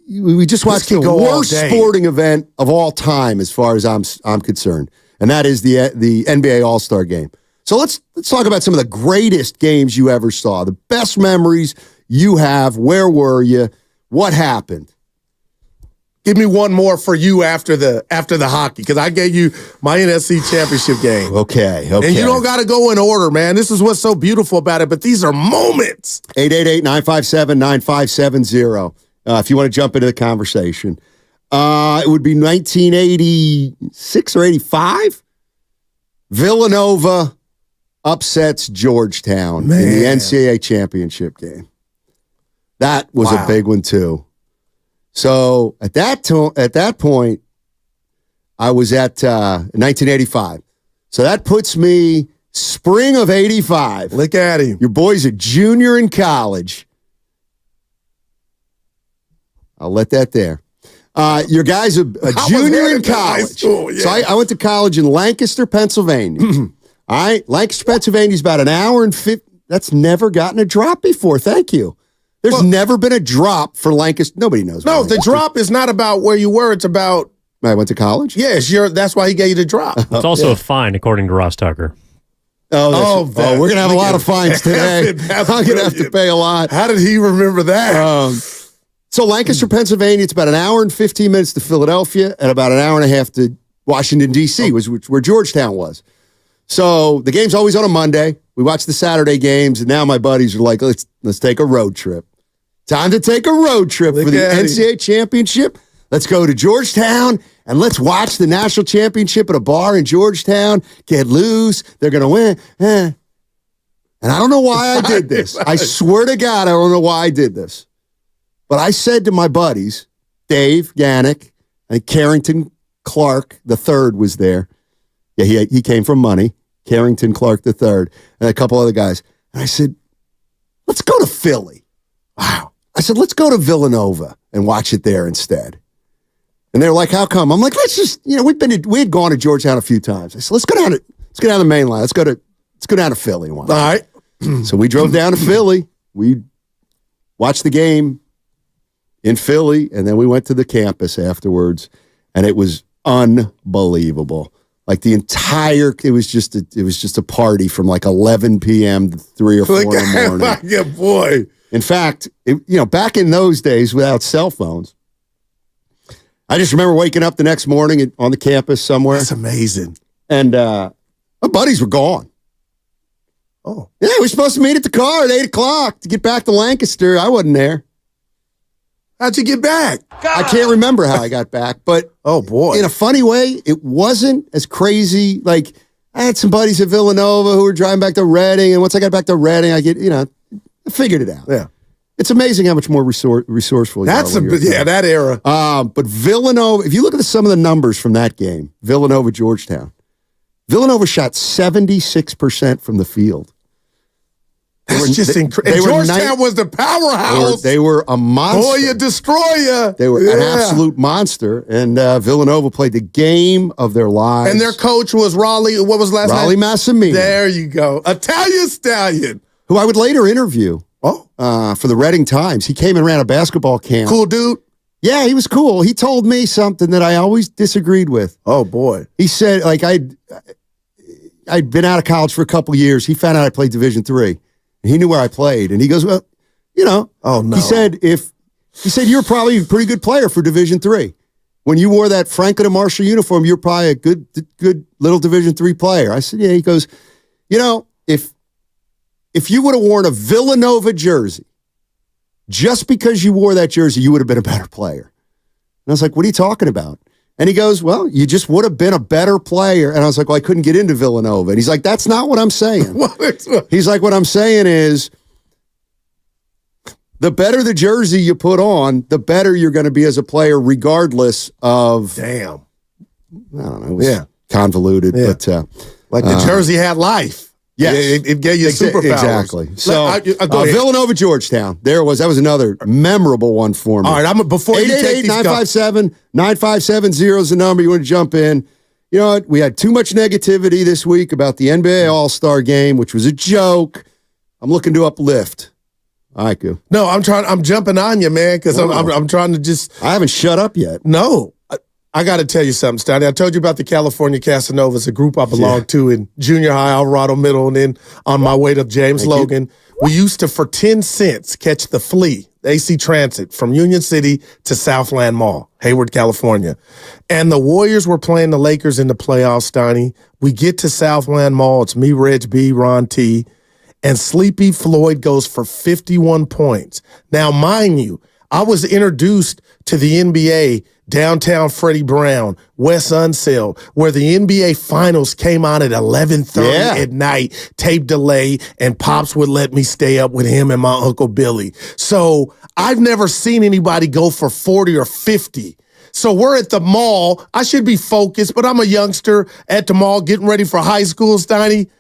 we just watched the worst sporting event of all time as far as I'm concerned, and that is the NBA All-Star Game. So let's talk about some of the greatest games you ever saw, the best memories you have. Where were you? What happened? Give me one more for you after the hockey, because I gave you my NFC Championship game. Okay. And you don't got to go in order, man. This is what's so beautiful about it, but these are moments. 888-957-9570 if you want to jump into the conversation. It would be 1986 or 85. Villanova upsets Georgetown in the NCAA championship game. That was a big one, too. So at that point, I was at 1985. So that puts me spring of 85. Look at him. Your boy's a junior in college. I'll let that there. Your guy's a junior in college. School, yeah. So I went to college in Lancaster, Pennsylvania. All right, Lancaster, Pennsylvania is about an hour and 50. That's never gotten a drop before. Thank you. There's never been a drop for Lancaster. Nobody knows. No, the drop is not about where you were. It's about... I went to college? Yes, that's why he gave you the drop. It's also a fine, according to Ross Tucker. We're going to have a lot of fines today. I'm going to have to pay a lot. How did he remember that? So Lancaster, Pennsylvania, it's about an hour and 15 minutes to Philadelphia and about an hour and a half to Washington, D.C., where Georgetown was. So the game's always on a Monday. We watch the Saturday games, and now my buddies are like, let's take a road trip. Time to take a road trip for the NCAA championship. Let's go to Georgetown, and let's watch the national championship at a bar in Georgetown. Get loose. They're going to win. And I don't know why I did this. I swear to God, I don't know why I did this. But I said to my buddies, Dave Yannick, and Carrington Clark III was there. Yeah, he came from Money. Carrington Clark III, and a couple other guys. And I said, let's go to Philly. Wow. I said, let's go to Villanova and watch it there instead. And they were like, how come? I'm like, let's just, we had gone to Georgetown a few times. I said, let's go down the main line. Let's go down to Philly. All right. So we drove down to Philly. We watched the game in Philly, and then we went to the campus afterwards, and it was unbelievable. Like it was just a party from like 11 p.m. to 3 or 4 in the morning. Yeah, boy. In fact, back in those days without cell phones, I just remember waking up the next morning on the campus somewhere. That's amazing. And my buddies were gone. Oh. Yeah, we were supposed to meet at the car at 8 o'clock to get back to Lancaster. I wasn't there. How'd you get back? I can't remember how I got back, but oh boy, in a funny way, it wasn't as crazy. Like I had some buddies at Villanova who were driving back to Reading, and once I got back to Reading, I figured it out. Yeah, it's amazing how much more resourceful. That era. But Villanova, if you look at some of the numbers from that game, Villanova-Georgetown, Villanova shot 76% from the field. That's just incredible. Georgetown was the powerhouse. They were a monster. Boy, you destroyer. They were an absolute monster. And Villanova played the game of their lives. And their coach was Raleigh. What was last name? Raleigh Massimino. There you go. Italian Stallion. Who I would later interview for the Reading Times. He came and ran a basketball camp. Cool dude. Yeah, he was cool. He told me something that I always disagreed with. Oh, boy. He said, like, I'd been out of college for a couple years. He found out I played Division III. He knew where I played, and he goes, "Well, Oh no." He said, "You're probably a pretty good player for Division III. When you wore that Franklin and Marshall uniform, you're probably a good little Division III player." I said, "Yeah." He goes, if you would have worn a Villanova jersey, just because you wore that jersey, you would have been a better player." And I was like, "What are you talking about?" And he goes, "Well, you just would have been a better player." And I was like, "Well, I couldn't get into Villanova." And he's like, "That's not what I'm saying." He's like, "What I'm saying is the better the jersey you put on, the better you're going to be as a player, regardless of..." Damn. I don't know. It was convoluted, but... like the jersey had life. Yes. It gave you superpowers. Exactly. So, Villanova-Georgetown, that was another memorable one for me. All right, before you take these 957-9570 is the number you want to jump in. You know what? We had too much negativity this week about the NBA All-Star Game, which was a joke. I'm looking to uplift. All right, go. No, I'm jumping on you, man, because I'm trying to just... I haven't shut up yet. No. I got to tell you something, Stoney. I told you about the California Casanovas, a group I belonged to in junior high, Alvarado Middle, and then on my way to James Logan. We used to, for 10 cents, catch the Flea, AC Transit, from Union City to Southland Mall, Hayward, California. And the Warriors were playing the Lakers in the playoffs, Stoney. We get to Southland Mall. It's me, Reg B, Ron T, and Sleepy Floyd goes for 51 points. Now, mind you, I was introduced to the NBA downtown Freddie Brown, Wes Unseld, where the NBA Finals came on at 11:30 at night, tape delay, and Pops would let me stay up with him and my Uncle Billy. So I've never seen anybody go for 40 or 50. So we're at the mall. I should be focused, but I'm a youngster at the mall getting ready for high school, Steiny.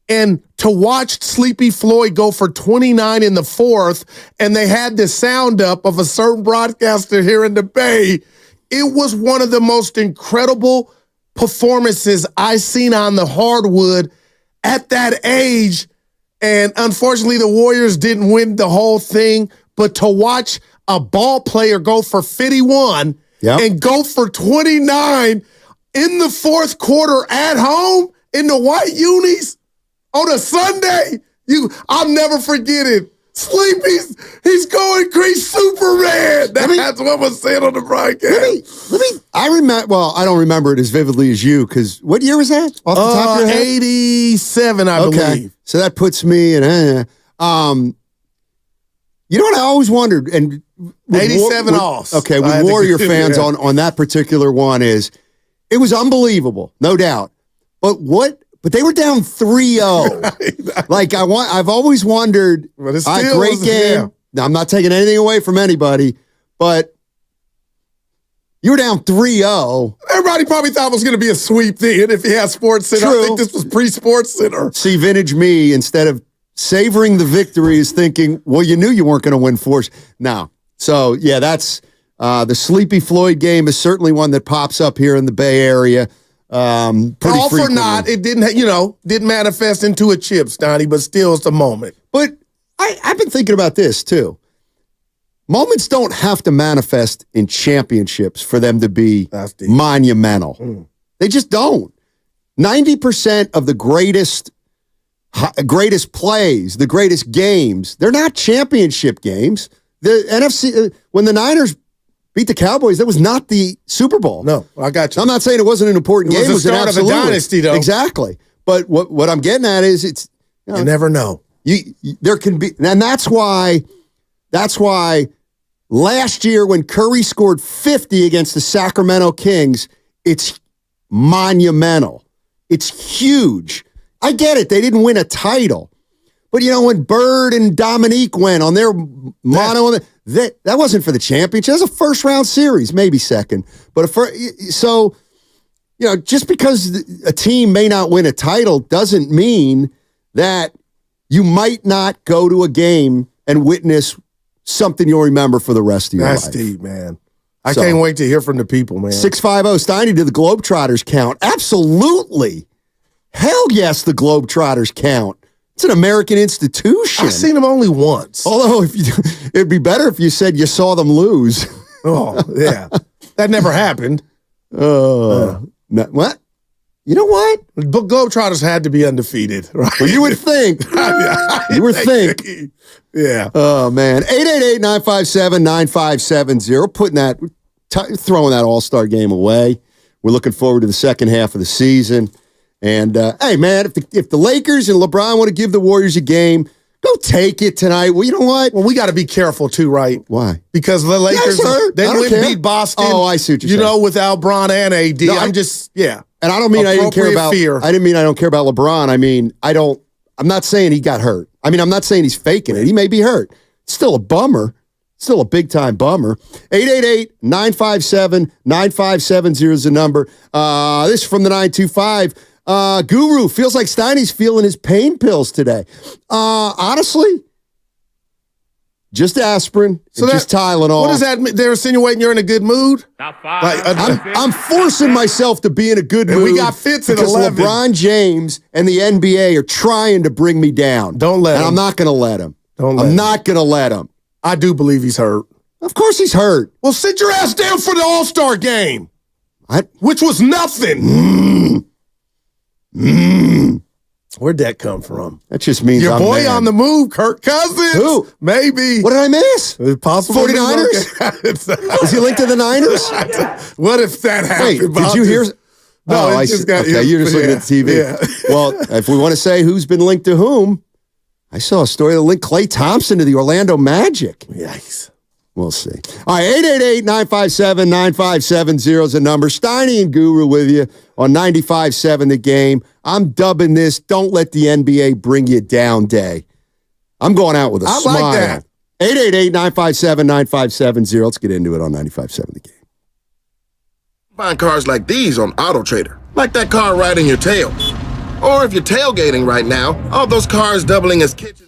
And to watch Sleepy Floyd go for 29 in the fourth, and they had the sound up of a certain broadcaster here in the Bay, it was one of the most incredible performances I've seen on the hardwood at that age. And unfortunately, the Warriors didn't win the whole thing. But to watch a ball player go for 51 and go for 29 in the fourth quarter at home in the white unis on a Sunday, I'll never forget it. Sleepy's, he's going crazy, Superman. That's what was said on the broadcast. I don't remember it as vividly as you, because what year was that? Off the top of your head? 87, I believe. So that puts me in, you know what I always wondered, and 87 offs. Okay, with Warrior fans on that particular one is, it was unbelievable, no doubt. But they were down 3-0. Like I've always wondered. Great game. Yeah. Now, I'm not taking anything away from anybody, but you were down 3-0. Everybody probably thought it was going to be a sweep then if he had Sports Center. True. I think this was pre-Sports Center. See, vintage me, instead of savoring the victory, is thinking, well, you knew you weren't going to win force. No. So yeah, that's the Sleepy Floyd game is certainly one that pops up here in the Bay Area. All for not, it didn't manifest into a chip, Stoney, but still it's a moment. But I've been thinking about this too. moments don't have to manifest in championships for them to be monumental. They just don't. 90% of the greatest plays, the greatest games, they're not championship games. The NFC, when the Niners beat the Cowboys, that was not the Super Bowl. No, I got you. I'm not saying it wasn't an important game. It was the start of a dynasty, though. Exactly. But what I'm getting at is you never know. There can be, and that's why last year when Curry scored 50 against the Sacramento Kings, it's monumental. It's huge. I get it. They didn't win a title. But, when Bird and Dominique went on their mono, that wasn't for the championship. It was a first-round series, maybe second. But just because a team may not win a title doesn't mean that you might not go to a game and witness something you'll remember for the rest of your life. That's deep, man. I can't wait to hear from the people, man. 650 Steiny, did the Globetrotters count? Absolutely. Hell yes, the Globetrotters count. It's an American institution. I've seen them only once. Although it'd be better if you said you saw them lose. Oh, yeah. That never happened. What? You know what? Globetrotters had to be undefeated, right? Well, you would think. You would think. Yeah. Oh, man. 888-957-9570. Throwing that All-Star game away. We're looking forward to the second half of the season. And, hey, man, if the Lakers and LeBron want to give the Warriors a game, go take it tonight. Well, you know what? Well, we got to be careful, too, right? Why? Because the Lakers, they wouldn't beat Boston. Oh, I see what you're saying. Without Bron and AD. No, I'm just, yeah. And I don't mean I didn't care about fear. I didn't mean I don't care about LeBron. I mean, I'm not saying he got hurt. I mean, I'm not saying he's faking it. He may be hurt. It's still a bummer. Still a big-time bummer. 888-957-9570 is the number. This is from the 925. Guru, feels like Steiny's feeling his pain pills today. Honestly, just aspirin, just Tylenol. What does that mean? They're insinuating you're in a good mood? I'm forcing myself to be in a good mood. We got fits at because 11. LeBron James and the NBA are trying to bring me down. Don't let him. And I'm not going to let him. I'm not going to let him. I do believe he's hurt. Of course he's hurt. Well, sit your ass down for the All-Star game, which was nothing. Where'd that come from? That just means your I'm boy mad. on the move, Kirk Cousins. Who? Maybe. What did I miss? It's possible. 49ers? Is he linked to the Niners? What if that happened? Wait, did you hear? No, I see. Okay, you're just looking at the TV. Yeah. Well, if we want to say who's been linked to whom, I saw a story that linked Klay Thompson to the Orlando Magic. Yikes. We'll see. All right, 888-957-9570 is the number. Steiny and Guru with you on 95.7 The Game. I'm dubbing this Don't Let the NBA Bring You Down Day. I'm going out with a smile. I like that. 888-957-9570. Let's get into it on 95.7 The Game. Find cars like these on AutoTrader, like that car right in your tail. Or if you're tailgating right now, all those cars doubling as kitchens.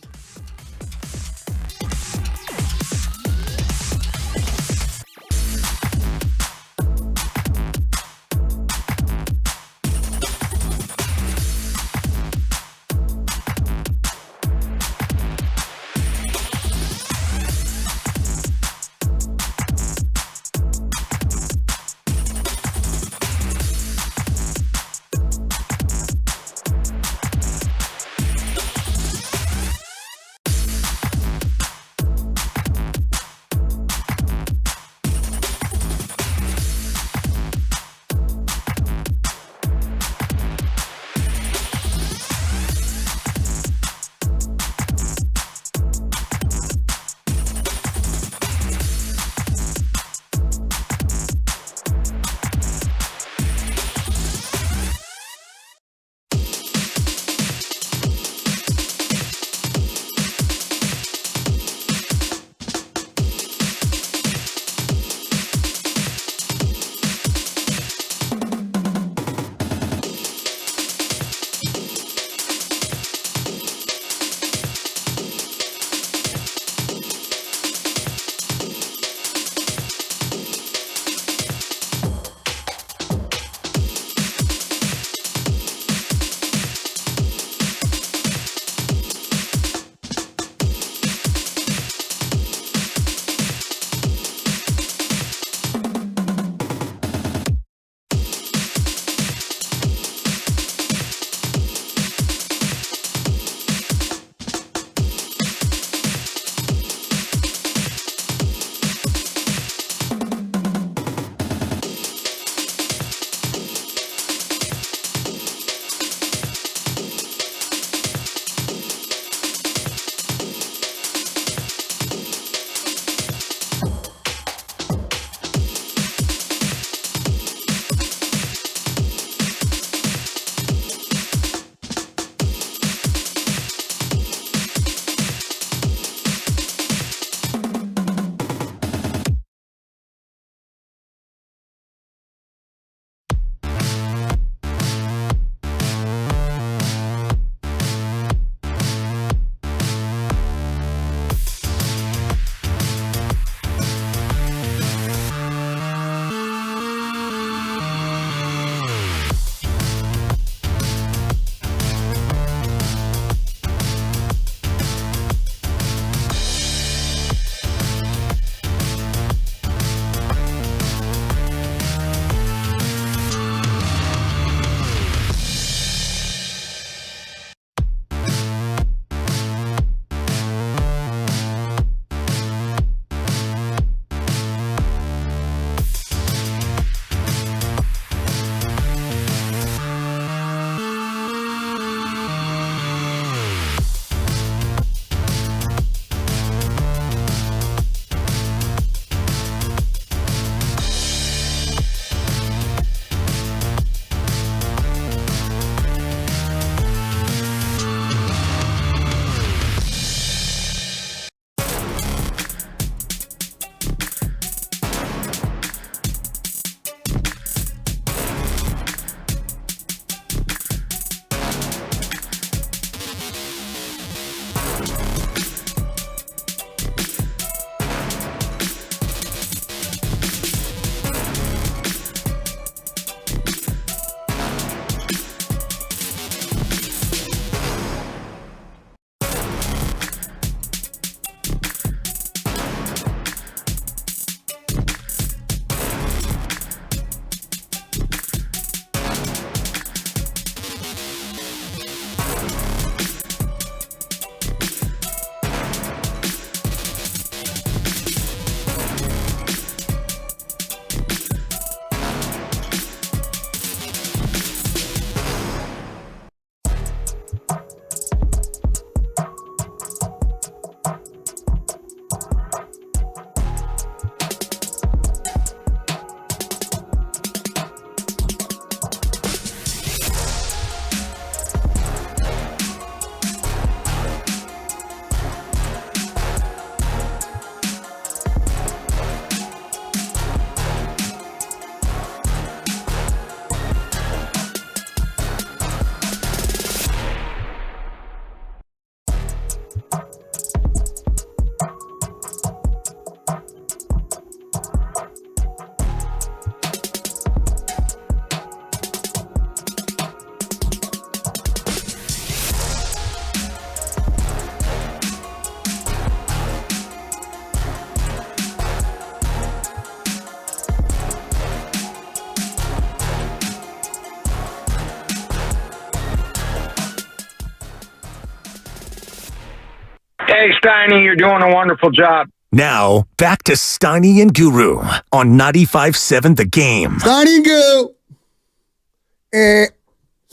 Hey, Steiny, you're doing a wonderful job. Now, back to Steiny and Guru on 95.7 The Game. Steiny and Goo.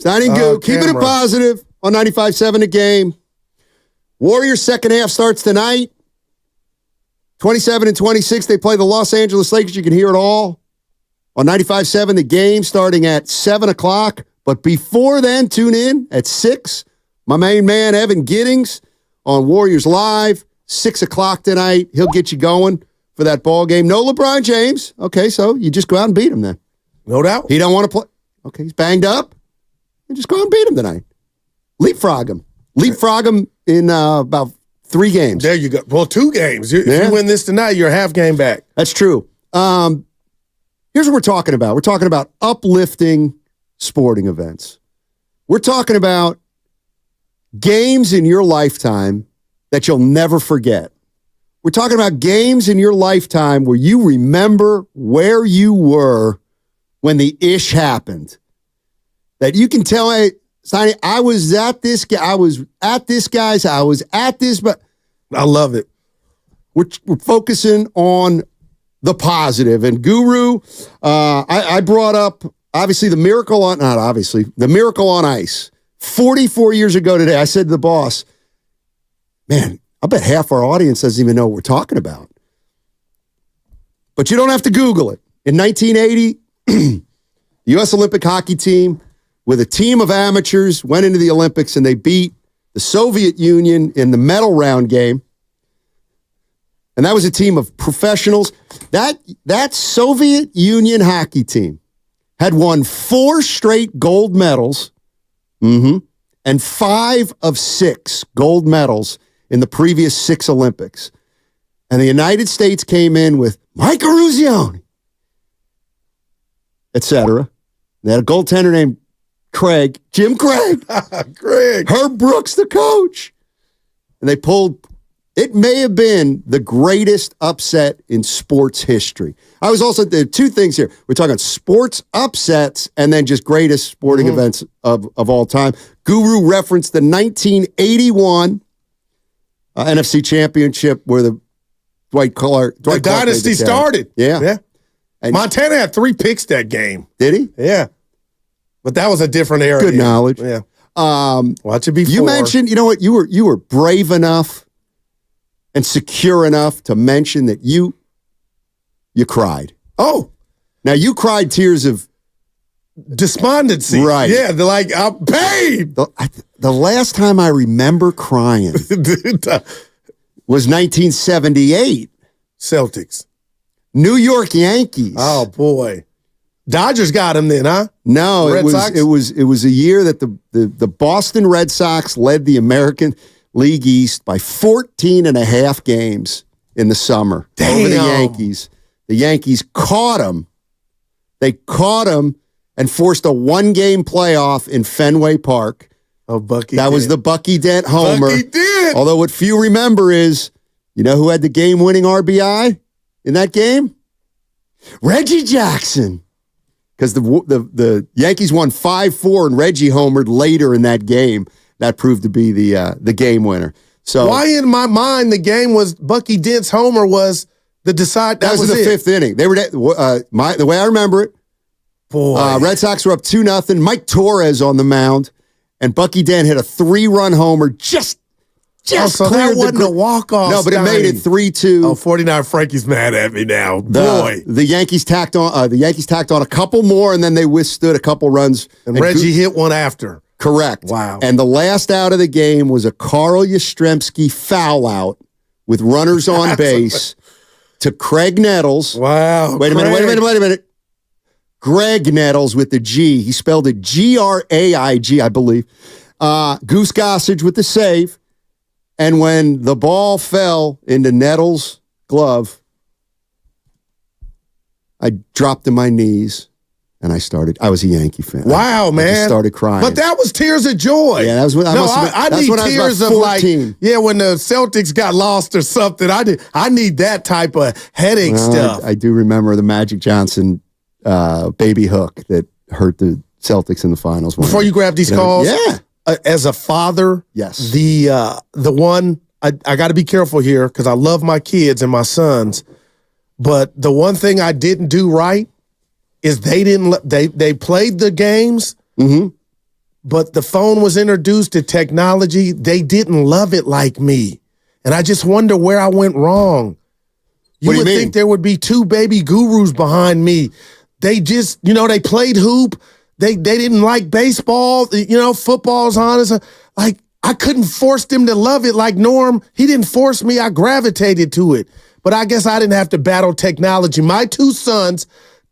Steiny and Goo. Keeping it positive on 95.7 The Game. Warriors second half starts tonight. 27-26, they play the Los Angeles Lakers. You can hear it all on 95.7 The Game starting at 7 o'clock. But before then, tune in at 6. My main man, Evan Giddings, on Warriors Live, 6 o'clock tonight. He'll get you going for that ball game. No LeBron James. Okay, so you just go out and beat him then. No doubt. He don't want to play. Okay, he's banged up. You just go out and beat him tonight. Leapfrog him. Leapfrog him in about 3 games. There you go. Well, 2 games. If you win this tonight, you're a half game back. That's true. Here's what we're talking about. We're talking about uplifting sporting events. We're talking about games in your lifetime that you'll never forget. We're talking about games in your lifetime where you remember where you were when the ish happened. That you can tell, hey, Sonny, I was at this guy. I was at this guy's. I was at this, but I love it. We're focusing on the positive. And Guru, I brought up obviously the miracle on the miracle on ice. 44 years ago today, I said to the boss, "Man, I bet half our audience doesn't even know what we're talking about." But you don't have to Google it. In 1980, the U.S. Olympic hockey team, with a team of amateurs, went into the Olympics and they beat the Soviet Union in the medal round game. And that was a team of professionals. That Soviet Union hockey team had won 4 straight gold medals and 5 of 6 gold medals in the previous 6 Olympics. And the United States came in with Mike Eruzione, etc. They had a goaltender named Jim Craig. Herb Brooks, the coach. And they pulled, it may have been the greatest upset in sports history. I was also, there are 2 things here. We're talking sports upsets and then just greatest sporting events of all time. Guru referenced the 1981 NFC Championship where the Dwight Clark dynasty started. Yeah. And Montana had 3 picks that game. Did he? Yeah. But that was a different era. Good knowledge. Yeah. Watch it before. You mentioned, you know what, you were brave enough and secure enough to mention that you cried. Oh. Now you cried tears of despondency. Right. Yeah, they're like, babe. The last time I remember crying was 1978. Celtics. New York Yankees. Oh boy. Dodgers got him then, huh? No, it was a year that the Boston Red Sox led the American League East by 14.5 games in the summer over the Yankees. The Yankees caught them. They caught them and forced a 1-game playoff in Fenway Park. Oh, Bucky That Dent. was the Bucky Dent homer. Bucky Dent. Although what few remember is, you know who had the game-winning RBI in that game? Reggie Jackson. Because the Yankees won 5-4 and Reggie homered later in that game. That proved to be the game winner. So why in my mind the game was Bucky Dent's homer was the decide. That was in the 5th inning. They were the way I remember it. Boy, Red Sox were up 2-0. Mike Torres on the mound, and Bucky Dent hit a 3-run homer. Just so cleared that wasn't a walk-off. No, but it made it 3-2. Oh, 49 Frankie's mad at me now. Boy, the Yankees tacked on. The Yankees tacked on a couple more, and then they withstood a couple runs. And Reggie hit one after. Correct. Wow. And the last out of the game was a Carl Yastrzemski foul out with runners on base to Craig Nettles. Wow. Wait a minute. Greg Nettles with the G. He spelled it Graig, I believe. Goose Gossage with the save. And when the ball fell into Nettles' glove, I dropped to my knees. And I was a Yankee fan. Wow, man. I just started crying. But that was tears of joy. Yeah, that was when I need tears of like, when the Celtics got lost or something. I need that type of headache stuff. I do remember the Magic Johnson baby hook that hurt the Celtics in the finals. Before you grab these calls? Yeah. As a father, yes. The one I got to be careful here because I love my kids and my sons. But the one thing I didn't do right is they played the games, but the phone was introduced to technology. They didn't love it like me. And I just wonder where I went wrong. You would think there would be two baby gurus behind me. They just, they played hoop. They didn't like baseball. Football's on. Like, I couldn't force them to love it like Norm. He didn't force me. I gravitated to it. But I guess I didn't have to battle technology. My two sons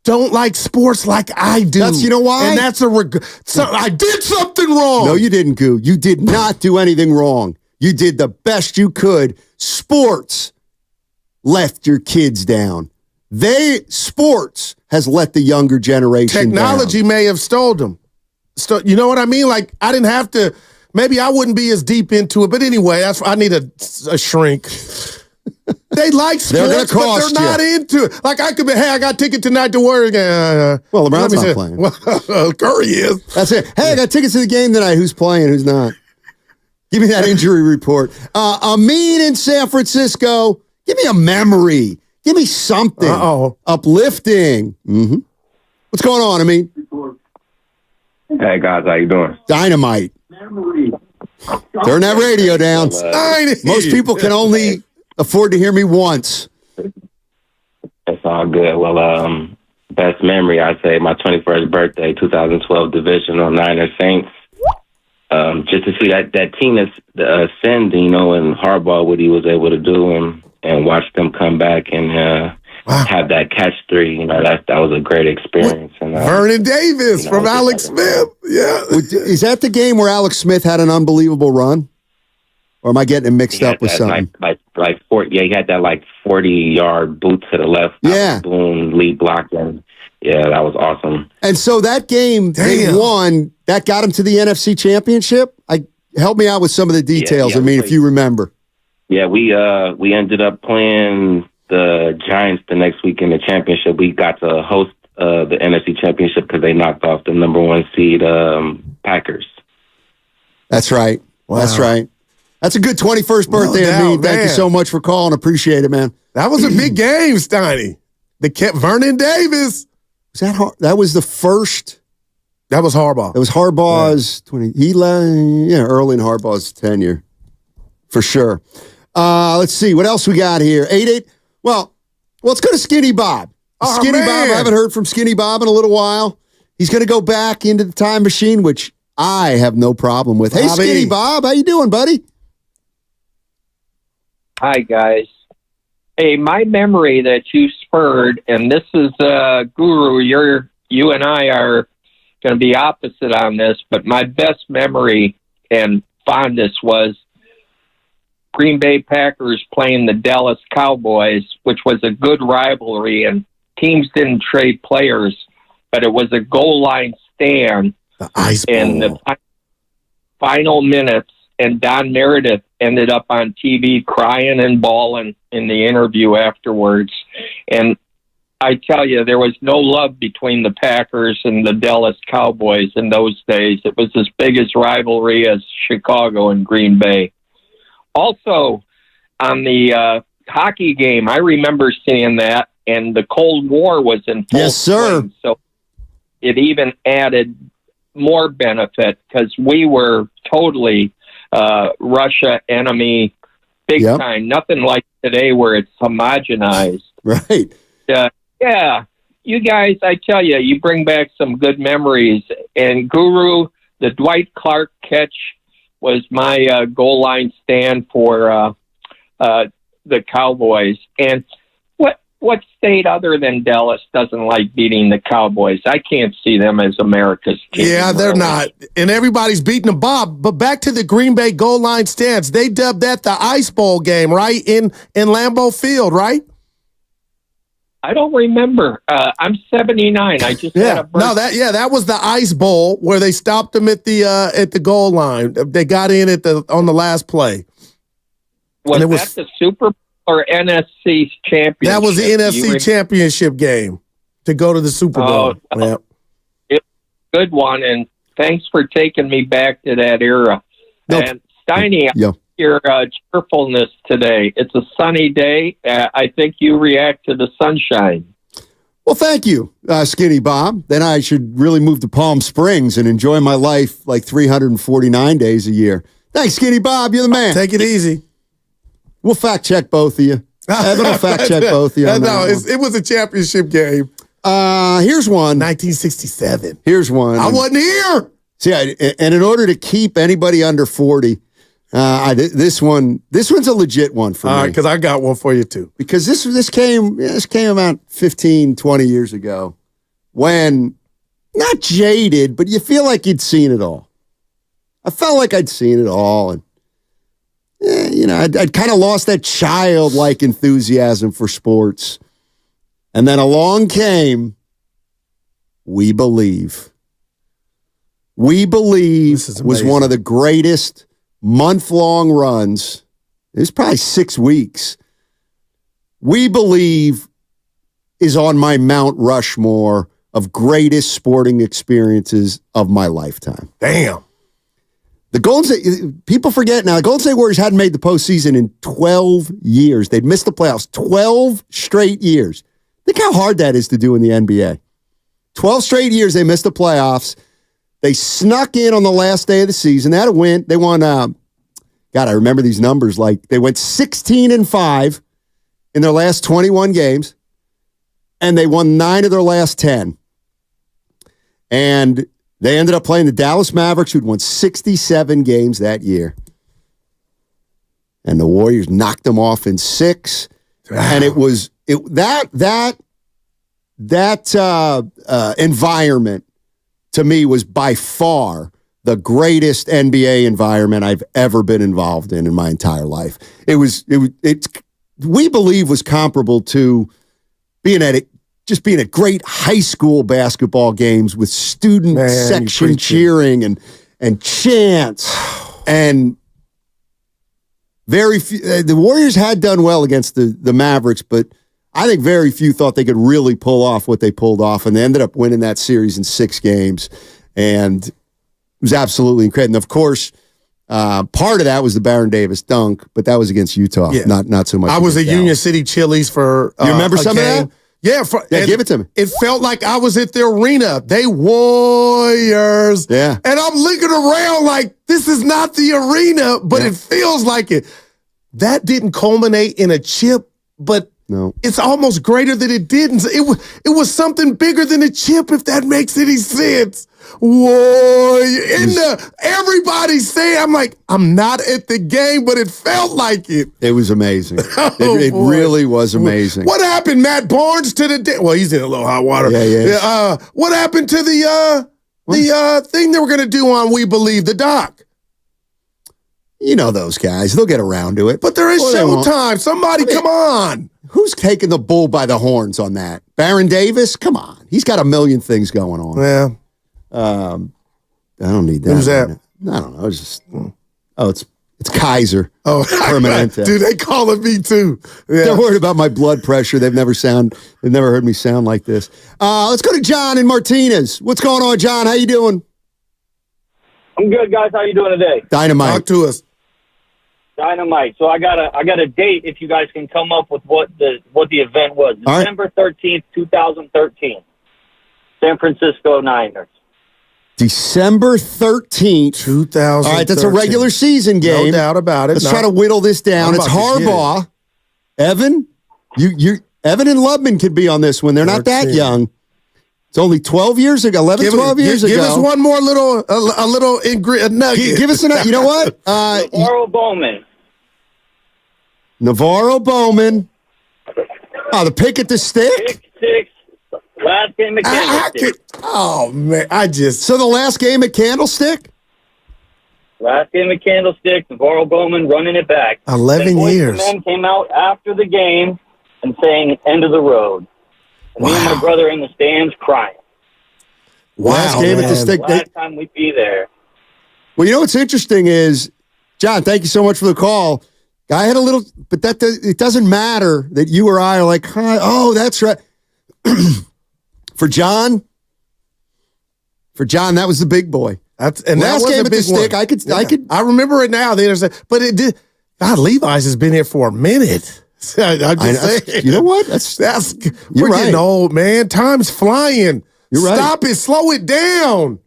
don't like sports like I do. You know why? And that's I did something wrong. No, you didn't, Goo. You did not do anything wrong. You did the best you could. Sports left your kids down. Sports has let the younger generation Technology down. may have stole them. You know what I mean? Like, I didn't have to, maybe I wouldn't be as deep into it. But anyway, I need a shrink. They like sports, but they're not into it. Like, I could be, hey, I got a ticket tonight to work. Well, LeBron's not playing. Well, Curry is. That's it. Hey, I got tickets to the game tonight. Who's playing? Who's not? Give me that injury report. Amin in San Francisco. Give me a memory. Give me something uplifting. What's going on, Amin? Hey, guys. How you doing? Dynamite. Turn that radio down. Most people can only afford to hear me once. It's all good. Well, best memory, I'd say my 21st birthday, 2012 Divisional Niners Saints. Just to see that team ascend, and Harbaugh, what he was able to do, and watch them come back and have that catch three. That was a great experience. And Vernon Davis from Alex Smith. Yeah. Is that the game where Alex Smith had an unbelievable run? Or am I getting it mixed up with something? He had that 40-yard boot to the left. Yeah. Boom, lead block. And yeah, that was awesome. And so that game, they won. That got him to the NFC Championship? Help me out with some of the details, if you remember. Yeah, we ended up playing the Giants the next week in the championship. We got to host the NFC Championship because they knocked off the number 1 seed Packers. That's right. Wow. That's right. That's a good 21st birthday, Amin. Thank you so much for calling. Appreciate it, man. That was a big game, Steiny. They kept Vernon Davis. That was the first. That was Harbaugh. That was Harbaugh's 20. Early in Harbaugh's tenure, for sure. Let's see what else we got here. 88. Well, let's go to Skinny Bob. Skinny Bob. I haven't heard from Skinny Bob in a little while. He's going to go back into the time machine, which I have no problem with. Hey, Bobby. Skinny Bob, how you doing, buddy? Hi, guys. Hey, my memory that you spurred, and this is Guru. You and I are going to be opposite on this, but my best memory and fondness was Green Bay Packers playing the Dallas Cowboys, which was a good rivalry, and teams didn't trade players, but it was a goal line stand. The ice ball. In the final minutes, and Don Meredith ended up on TV crying and bawling in the interview afterwards. And I tell you, there was no love between the Packers and the Dallas Cowboys in those days. It was as big as rivalry as Chicago and Green Bay. Also, on the hockey game, I remember seeing that, and the Cold War was in full swing, so it even added more benefit because we were totally Russia enemy big time. Nothing like today where it's homogenized. Right. Yeah. You guys, I tell you, you bring back some good memories. And Guru, the Dwight Clark catch was my goal line stand for the Cowboys. And what state other than Dallas doesn't like beating the Cowboys? I can't see them as America's team. Yeah, they're not. And everybody's beating them, Bob. But back to the Green Bay goal line stance. They dubbed that the Ice Bowl game, right? In Lambeau Field, right? I don't remember. I'm 79. I just had a birthday. That was the Ice Bowl where they stopped them at the goal line. They got in on the last play. Was that the Super Bowl or NFC championship? That was the NFC championship game to go to the Super Bowl. It was a good one, and thanks for taking me back to that era. No. And Steiny, your cheerfulness today. It's a sunny day. I think you react to the sunshine. Well, thank you, Skinny Bob. Then I should really move to Palm Springs and enjoy my life like 349 days a year. Thanks, Skinny Bob. You're the man. Take it easy. We'll fact check both of you. Evan will fact check both of you. It was a championship game. Here's one. 1967. Here's one. I wasn't here. See, and in order to keep anybody under 40, this one's a legit one for me. Because I got one for you too. Because this came about 15, 20 years ago, when not jaded, but you feel like you'd seen it all. I felt like I'd seen it all, and I'd kind of lost that childlike enthusiasm for sports. And then along came We Believe. We Believe was one of the greatest month-long runs. It was probably 6 weeks. We Believe is on my Mount Rushmore of greatest sporting experiences of my lifetime. Damn. The Golden State, people forget now, the Golden State Warriors hadn't made the postseason in 12 years. They'd missed the playoffs 12 straight years. Think how hard that is to do in the NBA. 12 straight years they missed the playoffs. They snuck in on the last day of the season. They had a win. They won, God, I remember these numbers. Like, they went 16-5 in their last 21 games, and they won 9 of their last 10. And they ended up playing the Dallas Mavericks, who'd won 67 games that year. And the Warriors knocked them off in 6. And it was that environment, to me, was by far the greatest NBA environment I've ever been involved in my entire life. We Believe was comparable to being at great high school basketball games with student section cheering and chants. And very few, the Warriors had done well against the Mavericks, but I think very few thought they could really pull off what they pulled off, and they ended up winning that series in 6 games, and it was absolutely incredible. And of course, part of that was the Baron Davis dunk, but that was against Utah, not so much. I was at Union City Chili's for you remember some game. of that? Yeah, give it to me. It felt like I was at the arena. They Warriors. Yeah. And I'm looking around like, this is not the arena, but it feels like it. That didn't culminate in a chip, but no, it's almost greater than it didn't. It was something bigger than a chip, if that makes any sense. Whoa, everybody's saying, I'm like, I'm not at the game, but it felt like it. It was amazing. It really was amazing. What happened, Matt Barnes, to the well, he's in a little hot water. Yeah. What happened to the thing they were going to do on We Believe, the doc? You know those guys. They'll get around to it. But there is showtime. Somebody, come on. Who's taking the bull by the horns on that? Baron Davis? Come on. He's got a million things going on. Yeah. I don't need that. Who's that? I don't know. It's just, it's Kaiser. Oh, Permanente. Dude, they calling me too. Yeah. They're worried about my blood pressure. They've never heard me sound like this. Let's go to John in Martinez. What's going on, John? How you doing? I'm good, guys. How you doing today? Dynamite. Talk to us. Dynamite. So I got a date if you guys can come up with what the event was. All December 13th, 2013. San Francisco Niners. December 13th. 2013. All right, that's a regular season game. No doubt about it. Let's try to whittle this down. It's Harbaugh. Evan, Evan and Lubman could be on this one. They're not that young. It's only 12 years ago, 12 years ago. Give us one more little nugget. Give us a nugget. You know what? Navarro Bowman. Navarro Bowman. Oh, the pick at the stick? Pick 6. Last game at Candlestick. Oh, man. So the last game at Candlestick? Last game at Candlestick, Navarro Bowman running it back. 11 years. Men came out after the game and saying, end of the road. And me and my brother in the stands crying. Last game at the stick. Last time we'd be there. Well, you know what's interesting is, John, thank you so much for the call. I had a little, but it doesn't matter that you or I are like, oh, that's right. For John, that was the big boy. Last game at the stick, I could. I remember it now. But it did. God, Levi's has been here for a minute. I'm just saying. You know what? We're getting old, man. Time's flying. You're right. Stop it. Slow it down.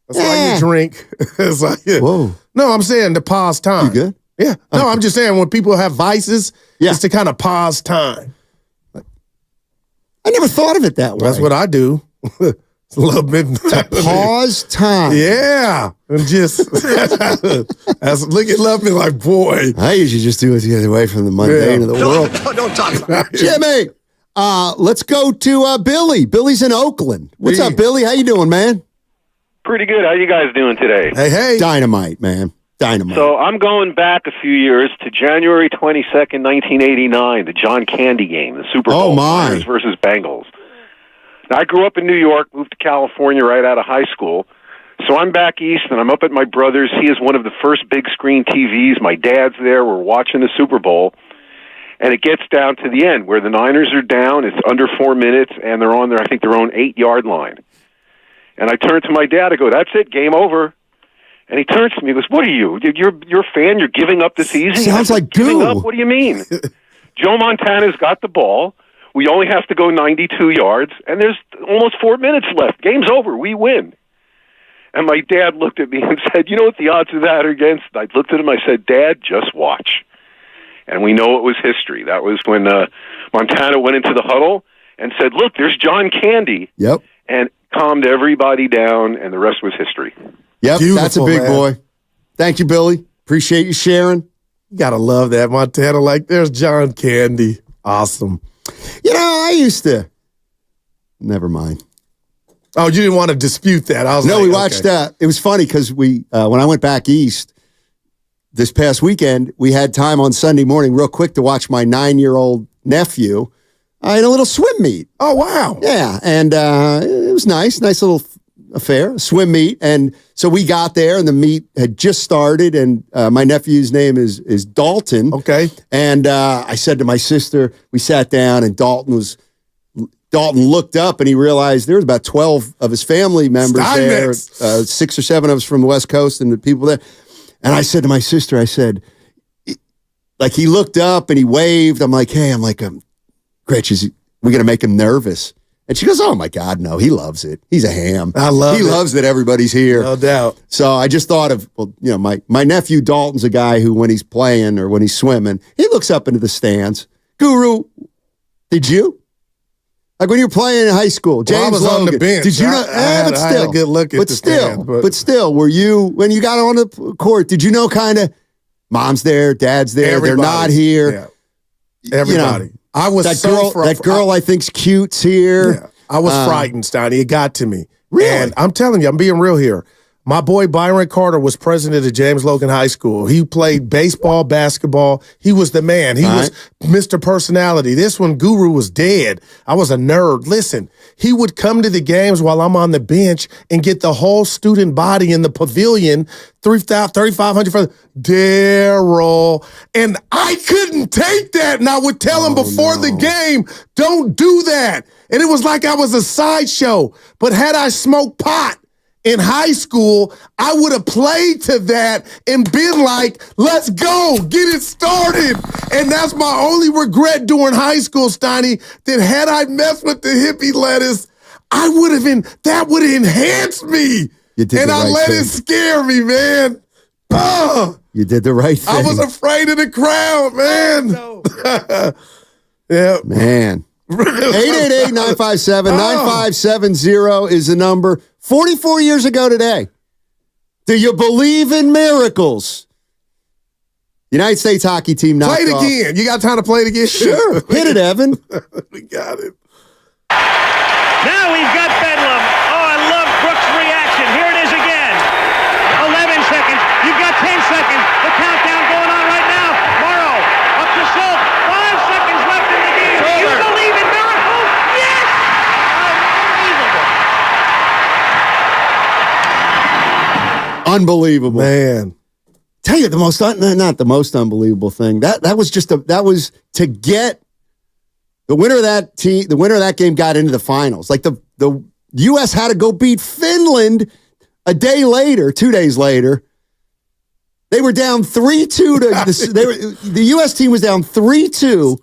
That's why you drink. It's like, whoa. No, I'm saying to pause time. You good? Yeah. No, I'm just saying when people have vices, it's to kind of pause time. I never thought of it that way. That's what I do. It's a little bit. To pause time. Yeah. And just, look at Love me like, boy. I usually just do it to get away from the mundane of the world. Don't talk about it. Jimmy, let's go to Billy. Billy's in Oakland. What's up, Billy? How you doing, man? Pretty good. How you guys doing today? Hey. Dynamite, man. Dynamite. So I'm going back a few years to January 22nd, 1989, the John Candy game, the Super Bowl, Niners versus Bengals. Now, I grew up in New York, moved to California right out of high school. So I'm back east, and I'm up at my brother's. He has one of the first big screen TVs. My dad's there. We're watching the Super Bowl. And it gets down to the end where the Niners are down. It's under 4 minutes, and they're on their, I think, their own 8-yard line. And I turn to my dad. I go, "That's it, game over." And he turns to me and goes, "What are you? You're a fan? You're giving up this easy?" Sounds like giving up? What do you mean? Joe Montana's got the ball. We only have to go 92 yards, and there's almost 4 minutes left. Game's over. We win. And my dad looked at me and said, "You know what the odds of that are against?" I looked at him. I said, "Dad, just watch." And we know it was history. That was when Montana went into the huddle and said, "Look, there's John Candy." Yep. And calmed everybody down, and the rest was history. Yep, that's a big boy. Thank you, Billy. Appreciate you sharing. You got to love that, Montana. Like, there's John Candy. Awesome. You know, I used to. Never mind. Oh, you didn't want to dispute that. We watched that. It was funny because when I went back east this past weekend, we had time on Sunday morning real quick to watch my 9-year-old nephew in a little swim meet. Oh, wow. Yeah, and it was nice little affair, swim meet. And so we got there, and the meet had just started, and my nephew's name is Dalton. Okay. And I said to my sister, we sat down, and Dalton looked up, and he realized there was about 12 of his family members there, 6 or 7 of us from the West Coast, and the people there. And I said to my sister, I said, like, he looked up, and he waved. I'm like, hey, Gretch, we're going to make him nervous. And she goes, oh, my God, no, he loves it. He's a ham. I love it. He loves that everybody's here. No doubt. So I just thought of, my nephew Dalton's a guy who, when he's playing or when he's swimming, he looks up into the stands. Guru, did you? Like when you were playing in high school, James I was Logan, on the bench. Did you know? I had a good look at the stand, but still, were you, when you got on the court, did you know kind of, mom's there, dad's there, they're not here? Yeah. Everybody. I was that girl I think's cute's here. Yeah, I was frightened, Stoney. It got to me. Really? And I'm telling you, I'm being real here. My boy Byron Carter was president of James Logan High School. He played baseball, basketball. He was the man. He was Mr. Personality. This one, Guru, was dead. I was a nerd. Listen, he would come to the games while I'm on the bench and get the whole student body in the pavilion, 3,500. Daryl. And I couldn't take that. And I would tell him before the game, don't do that. And it was like I was a sideshow. But had I smoked pot in high school, I would have played to that and been like, let's go, get it started. And that's my only regret during high school, Steiny, that had I messed with the hippie lettuce, that would have enhanced me. You did and the I right let thing. it scare me, man. You did the right thing. I was afraid of the crowd, man. Yeah. Man. 888-957-9570 is the number. 44 years ago today. Do you believe in miracles? United States hockey team knocked Play it off. again. You got time to play it again? Sure. Hit it, Evan. We got it. Now we've got Bedlam. Oh, I love Brooks' reaction. Here it is again. 11 seconds. You've got 10 seconds. The countdown going on right now. Morrow up to Schultz. 5 seconds left in the game. Do you believe in miracles? Yes! Unbelievable. Man. Tell you not the most unbelievable thing. That was to get the winner of that team, the winner of that game got into the finals. Like the US had to go beat Finland 2 days later They were down 3-2 to the U.S. team was down 3-2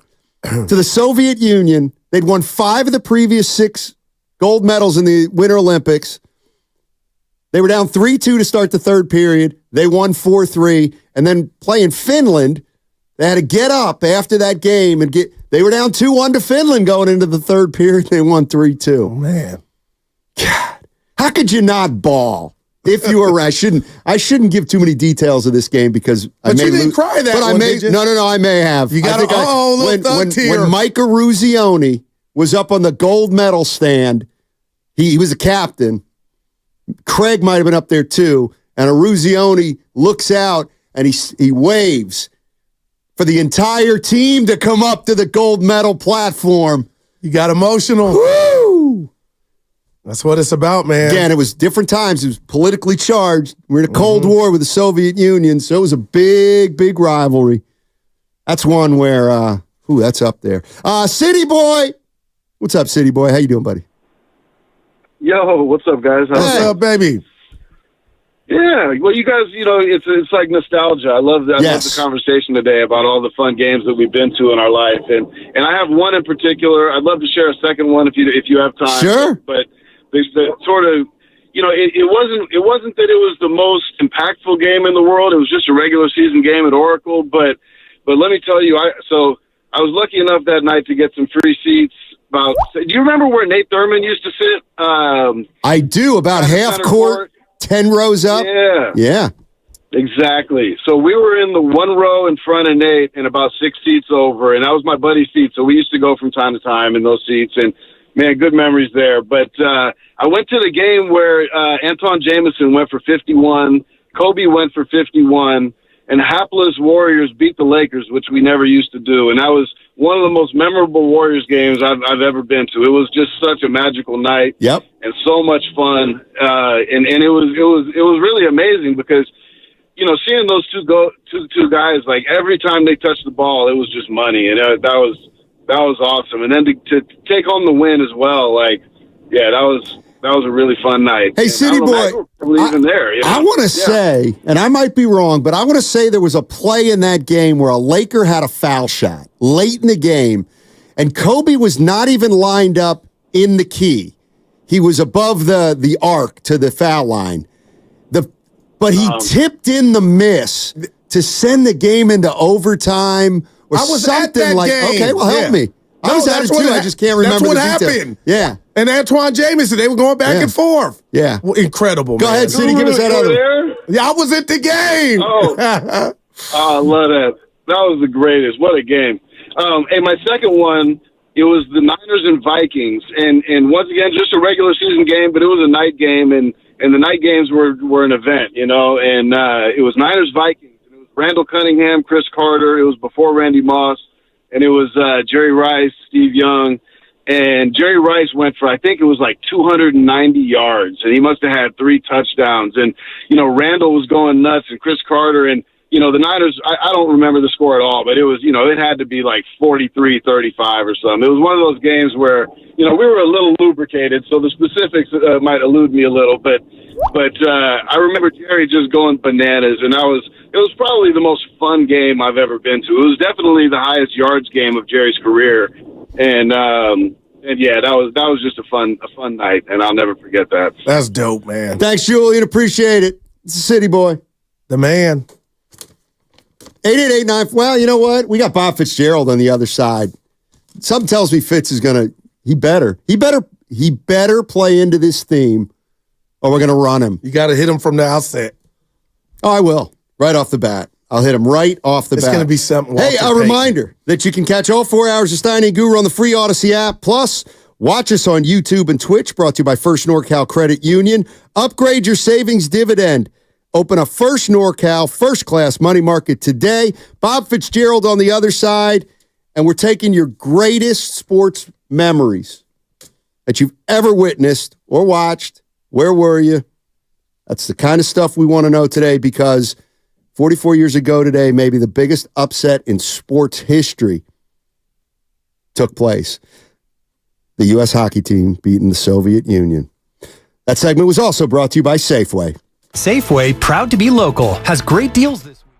to the Soviet Union. They'd won 5 of the previous 6 gold medals in the Winter Olympics. They were down 3-2 to start the third period. They won 4-3. And then playing Finland, they had to get up after that game and they were down 2-1 to Finland going into the third period. They won 3-2. Oh, man. God, how could you not ball? If you were, I shouldn't give too many details of this game because I may didn't cry that but one, I may, did you? No, I may have. You got when Micah Ruzioni was up on the gold medal stand, he was a captain. Craig might have been up there too, and Ruzioni looks out and he waves for the entire team to come up to the gold medal platform. You got emotional. Woo! That's what it's about, man. Again, it was different times. It was politically charged. We're in a Cold War with the Soviet Union, so it was a big, big rivalry. That's one where, that's up there. City Boy. What's up, City Boy? How you doing, buddy? Yo, what's up, guys? What's up, baby? Yeah, well, you guys, it's like nostalgia. I love that. I love the conversation today about all the fun games that we've been to in our life, and I have one in particular. I'd love to share a second one if you have time. Sure, but the sort of, it wasn't that it was the most impactful game in the world. It was just a regular season game at Oracle. But let me tell you, I was lucky enough that night to get some free seats. Do you remember where Nate Thurman used to sit? I do, about half court, 10 rows up. Yeah. Exactly. So we were in the one row in front of Nate and about 6 seats over, and that was my buddy's seat. So we used to go from time to time in those seats, and man, good memories there. But I went to the game where Anton Jameson went for 51, Kobe went for 51, and hapless Warriors beat the Lakers, which we never used to do. And that was one of the most memorable Warriors games I've ever been to. It was just such a magical night. Yep. And so much fun. And it was really amazing because, seeing those two guys, like every time they touched the ball, it was just money. And that was awesome. And then to take home the win as well, that was a really fun night. Hey, City Boy, I want to say, and I might be wrong, but I want to say there was a play in that game where a Laker had a foul shot late in the game, and Kobe was not even lined up in the key. He was above the arc to the foul line. But he tipped in the miss to send the game into overtime or something like that. Okay, well, help me. I was at it too. I just can't remember the details. That's what happened. Yeah. And Antoine Jameson, they were going back and forth. Yeah. Well, incredible, Go ahead, City, give us that other. There? Yeah, I was at the game. I love that. That was the greatest. What a game. And my second one, it was the Niners and Vikings. And once again, just a regular season game, but it was a night game. And the night games were an event, and it was Niners-Vikings. It was Randall Cunningham, Chris Carter. It was before Randy Moss. And it was Jerry Rice, Steve Young. And Jerry Rice went for, I think it was like 290 yards. And he must have had 3 touchdowns. And, Randall was going nuts and Chris Carter. And, the Niners, I don't remember the score at all, but it was, it had to be like 43-35 or something. It was one of those games where, we were a little lubricated, so the specifics might elude me a little. But I remember Jerry just going bananas, and it was probably the most fun game I've ever been to. It was definitely the highest yards game of Jerry's career, and yeah, that was just a fun night, and I'll never forget that. That's dope, man. Thanks, Julian. Appreciate it. It's a City Boy, the man. 888-9. Well, you know what? We got Bob Fitzgerald on the other side. Something tells me Fitz is gonna. He better play into this theme, or we're gonna run him. You got to hit him from the outset. Oh, I will. Right off the bat. I'll hit him right off the bat. It's going to be something. Hey, a reminder that you can catch all 4 hours of Steiny and Guru on the free Odyssey app. Plus, watch us on YouTube and Twitch, brought to you by First NorCal Credit Union. Upgrade your savings dividend. Open a First NorCal first-class money market today. Bob Fitzgerald on the other side, and we're taking your greatest sports memories that you've ever witnessed or watched. Where were you? That's the kind of stuff we want to know today because 44 years ago today, maybe the biggest upset in sports history took place. The U.S. hockey team beating the Soviet Union. That segment was also brought to you by Safeway. Safeway, proud to be local, has great deals this week.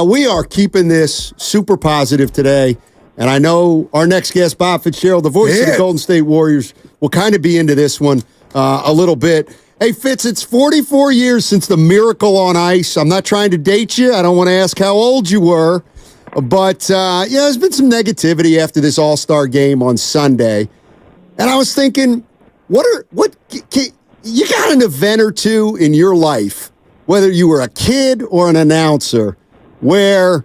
We are keeping this super positive today. And I know our next guest, Bob Fitzgerald, the voice of the Golden State Warriors, will kind of be into this one a little bit. Hey, Fitz, it's 44 years since the Miracle on Ice. I'm not trying to date you. I don't want to ask how old you were. But, there's been some negativity after this All-Star game on Sunday. And I was thinking, you got an event or two in your life, whether you were a kid or an announcer, where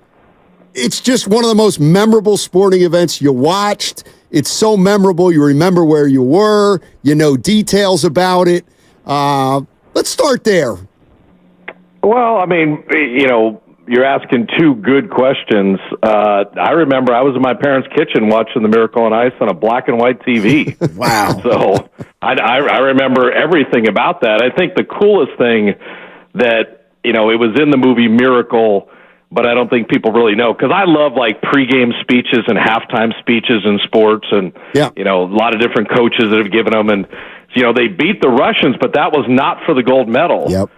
it's just one of the most memorable sporting events you watched. It's so memorable. You remember where you were. You know details about it. Let's start there. Well, I mean, you're asking two good questions. I remember I was in my parents' kitchen watching The Miracle on Ice on a black and white TV. Wow. So I remember everything about that. I think the coolest thing that, it was in the movie Miracle, but I don't think people really know, because I love like pregame speeches and halftime speeches in sports, and a lot of different coaches that have given them, and they beat the Russians, but that was not for the gold medal. Yep.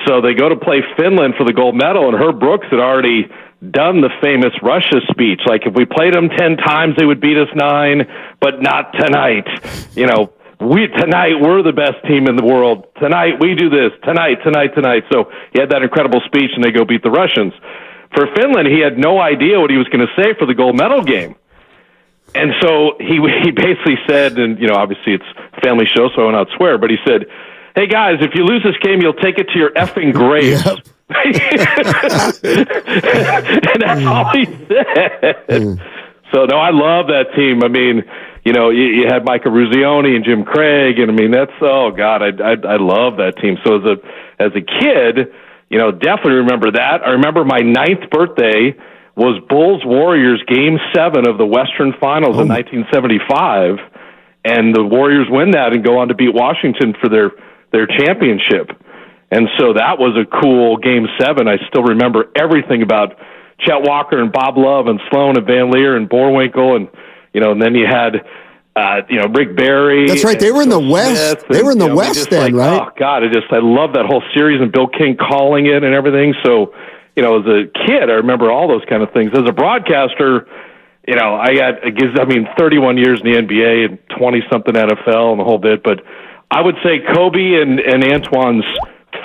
So they go to play Finland for the gold medal, and Herb Brooks had already done the famous Russia speech. Like, if we played them 10 times, they would beat us 9, but not tonight. Tonight we're the best team in the world. Tonight we do this. Tonight. So he had that incredible speech, and they go beat the Russians. For Finland, he had no idea what he was going to say for the gold medal game. And so he basically said, and, obviously it's a family show, so I will not swear, but he said, "Hey, guys, if you lose this game, you'll take it to your effing graves." Yep. And that's all he said. So, no, I love that team. I mean, you had Micah Ruzioni and Jim Craig, and I mean, I love that team. So as a kid, definitely remember that. I remember my 9th birthday was Bulls-Warriors Game 7 of the Western Finals in 1975, and the Warriors win that and go on to beat Washington for their championship. And so that was a cool Game 7. I still remember everything about Chet Walker and Bob Love and Sloan and Van Leer and Boerwinkle, and and then you had Rick Barry. That's right. They were in the West. They were in the West then, right? Oh God, I love that whole series and Bill King calling it and everything. So, as a kid, I remember all those kind of things. As a broadcaster, I got 31 years in the NBA and 20-something NFL and the whole bit. But I would say Kobe and Antoine's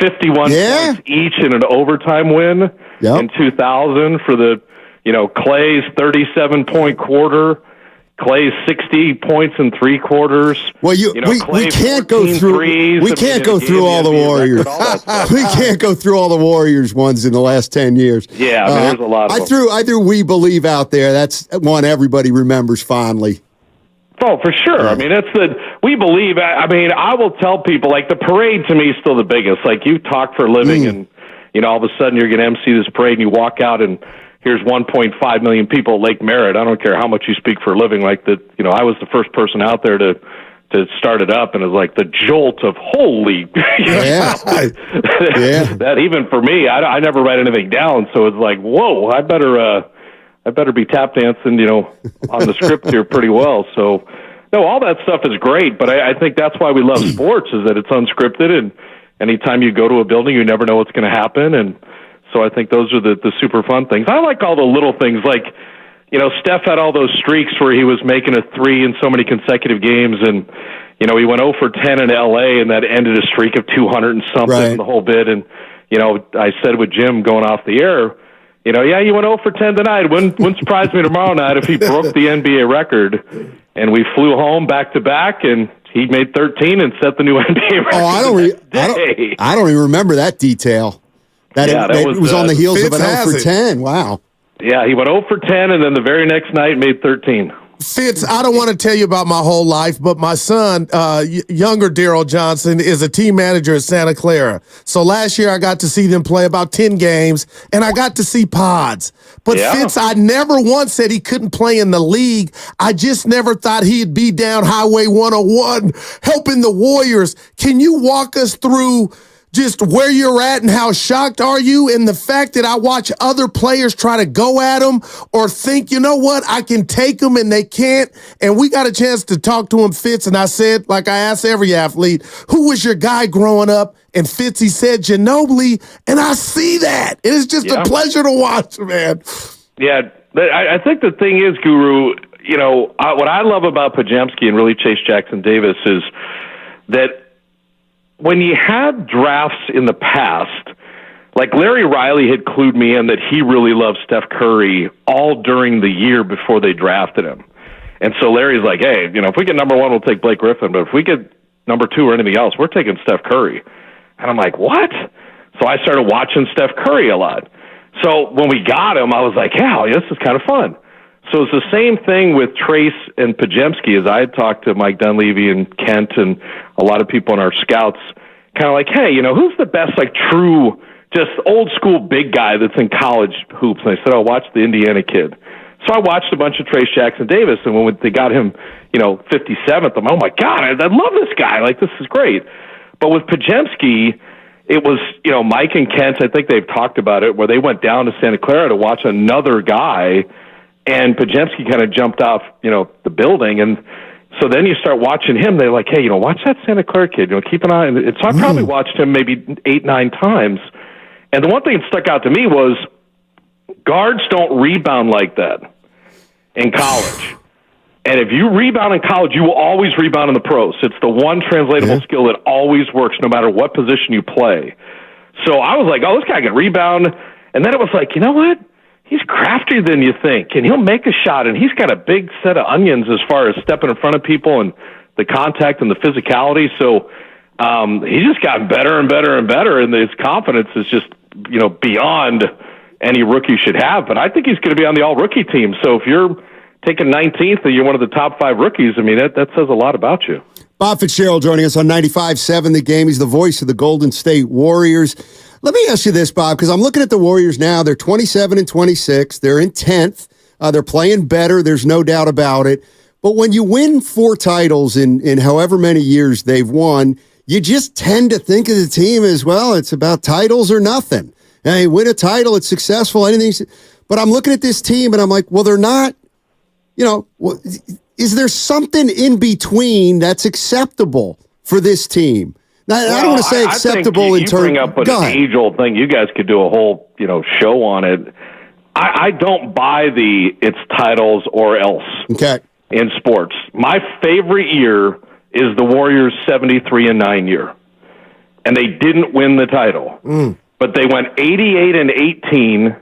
51 points each in an overtime win in 2000 for the, Clay's 37-point quarter, Clay's 60 points in 3 quarters. Well, we can't go through. We can't go through all the Warriors. We can't go through all the Warriors ones in the last 10 years. Yeah, there's a lot of them. I threw "We Believe" out there. That's one everybody remembers fondly. Oh, for sure. I mean, "We Believe." I will tell people, like, the parade to me is still the biggest. Like, you talk for a living, and all of a sudden you're going to MC this parade, and you walk out and here's 1.5 million people at Lake Merritt. I don't care how much you speak for a living. Like that, I was the first person out there to start it up, and it was like the jolt of holy. That even for me, I never write anything down, so it's like, whoa, I better be tap dancing, on the script here pretty well. So, no, all that stuff is great, but I think that's why we love sports, is that it's unscripted, and anytime you go to a building, you never know what's going to happen, and so I think those are the super fun things. I like all the little things, like, Steph had all those streaks where he was making a 3 in so many consecutive games, and, he went 0 for 10 in L.A., and that ended a streak of 200 and something and the whole bit. And, I said with Jim going off the air, you went 0 for 10 tonight. Wouldn't surprise me tomorrow night if he broke the NBA record. And we flew home back to back, and he made 13 and set the new NBA record. Oh, I don't even remember that detail. That was on the heels of an 0 for 10. Wow. Yeah, he went 0 for 10, and then the very next night made 13. Fitz, I don't want to tell you about my whole life, but my son, younger Daryl Johnson, is a team manager at Santa Clara. So last year I got to see them play about 10 games, and I got to see pods. But Fitz, I never once said he couldn't play in the league. I just never thought he'd be down Highway 101 helping the Warriors. Can you walk us through just where you're at and how shocked are you? And the fact that I watch other players try to go at them or think, you know what, I can take them and they can't. And we got a chance to talk to him, Fitz. And I said, like I asked every athlete, who was your guy growing up? And Fitz, he said Ginobili. And I see that. It is just a pleasure to watch, man. Yeah, I think the thing is, Guru, you know, what I love about Podziemski and really Chase Jackson Davis is that when you had drafts in the past, like Larry Riley had clued me in that he really loved Steph Curry all during the year before they drafted him. And so Larry's like, hey, you know, if we get number 1, we'll take Blake Griffin. But if we get number 2 or anything else, we're taking Steph Curry. And I'm like, what? So I started watching Steph Curry a lot. So when we got him, I was like, yeah, this is kind of fun. So it's the same thing with Trace and Podziemski. As I had talked to Mike Dunleavy and Kent and a lot of people in our scouts, kind of like, hey, you know, who's the best, like, true, just old school big guy that's in college hoops? And I said, oh, watch the Indiana kid. So I watched a bunch of Trace Jackson Davis, and when they got him, you know, 57th, I'm, oh my God, I love this guy. Like, this is great. But with Podziemski, it was, you know, Mike and Kent, I think they've talked about it, where they went down to Santa Clara to watch another guy, and Podziemski kind of jumped off, you know, the building. And so then you start watching him. They're like, hey, you know, watch that Santa Clara kid. You know, keep an eye on it. So I probably watched him maybe 8, 9 times. And the one thing that stuck out to me was guards don't rebound like that in college. And if you rebound in college, you will always rebound in the pros. It's the one translatable skill that always works no matter what position you play. So I was like, oh, this guy can rebound. And then it was like, you know what? He's craftier than you think, and he'll make a shot, and he's got a big set of onions as far as stepping in front of people and the contact and the physicality. So he's just gotten better and better and better, and his confidence is just, you know, beyond any rookie should have. But I think he's going to be on the all-rookie team. So if you're taking 19th and you're one of the top 5 rookies, I mean, that says a lot about you. Bob Fitzgerald joining us on 95.7 The Game. He's the voice of the Golden State Warriors. Let me ask you this, Bob, because I'm looking at the Warriors now. They're 27-26. They're in 10th. They're playing better. There's no doubt about it. But when you win 4 titles in however many years they've won, you just tend to think of the team as, well, it's about titles or nothing. Hey, win a title, it's successful, anything. But I'm looking at this team, and I'm like, well, they're not, you know, is there something in between that's acceptable for this team? Now, I don't want to say acceptable in terms. You bring up an age-old thing. You guys could do a whole, you know, show on it. I don't buy the it's titles or else in sports. My favorite year is the Warriors' 73-9 year, and they didn't win the title, but they went 88-18.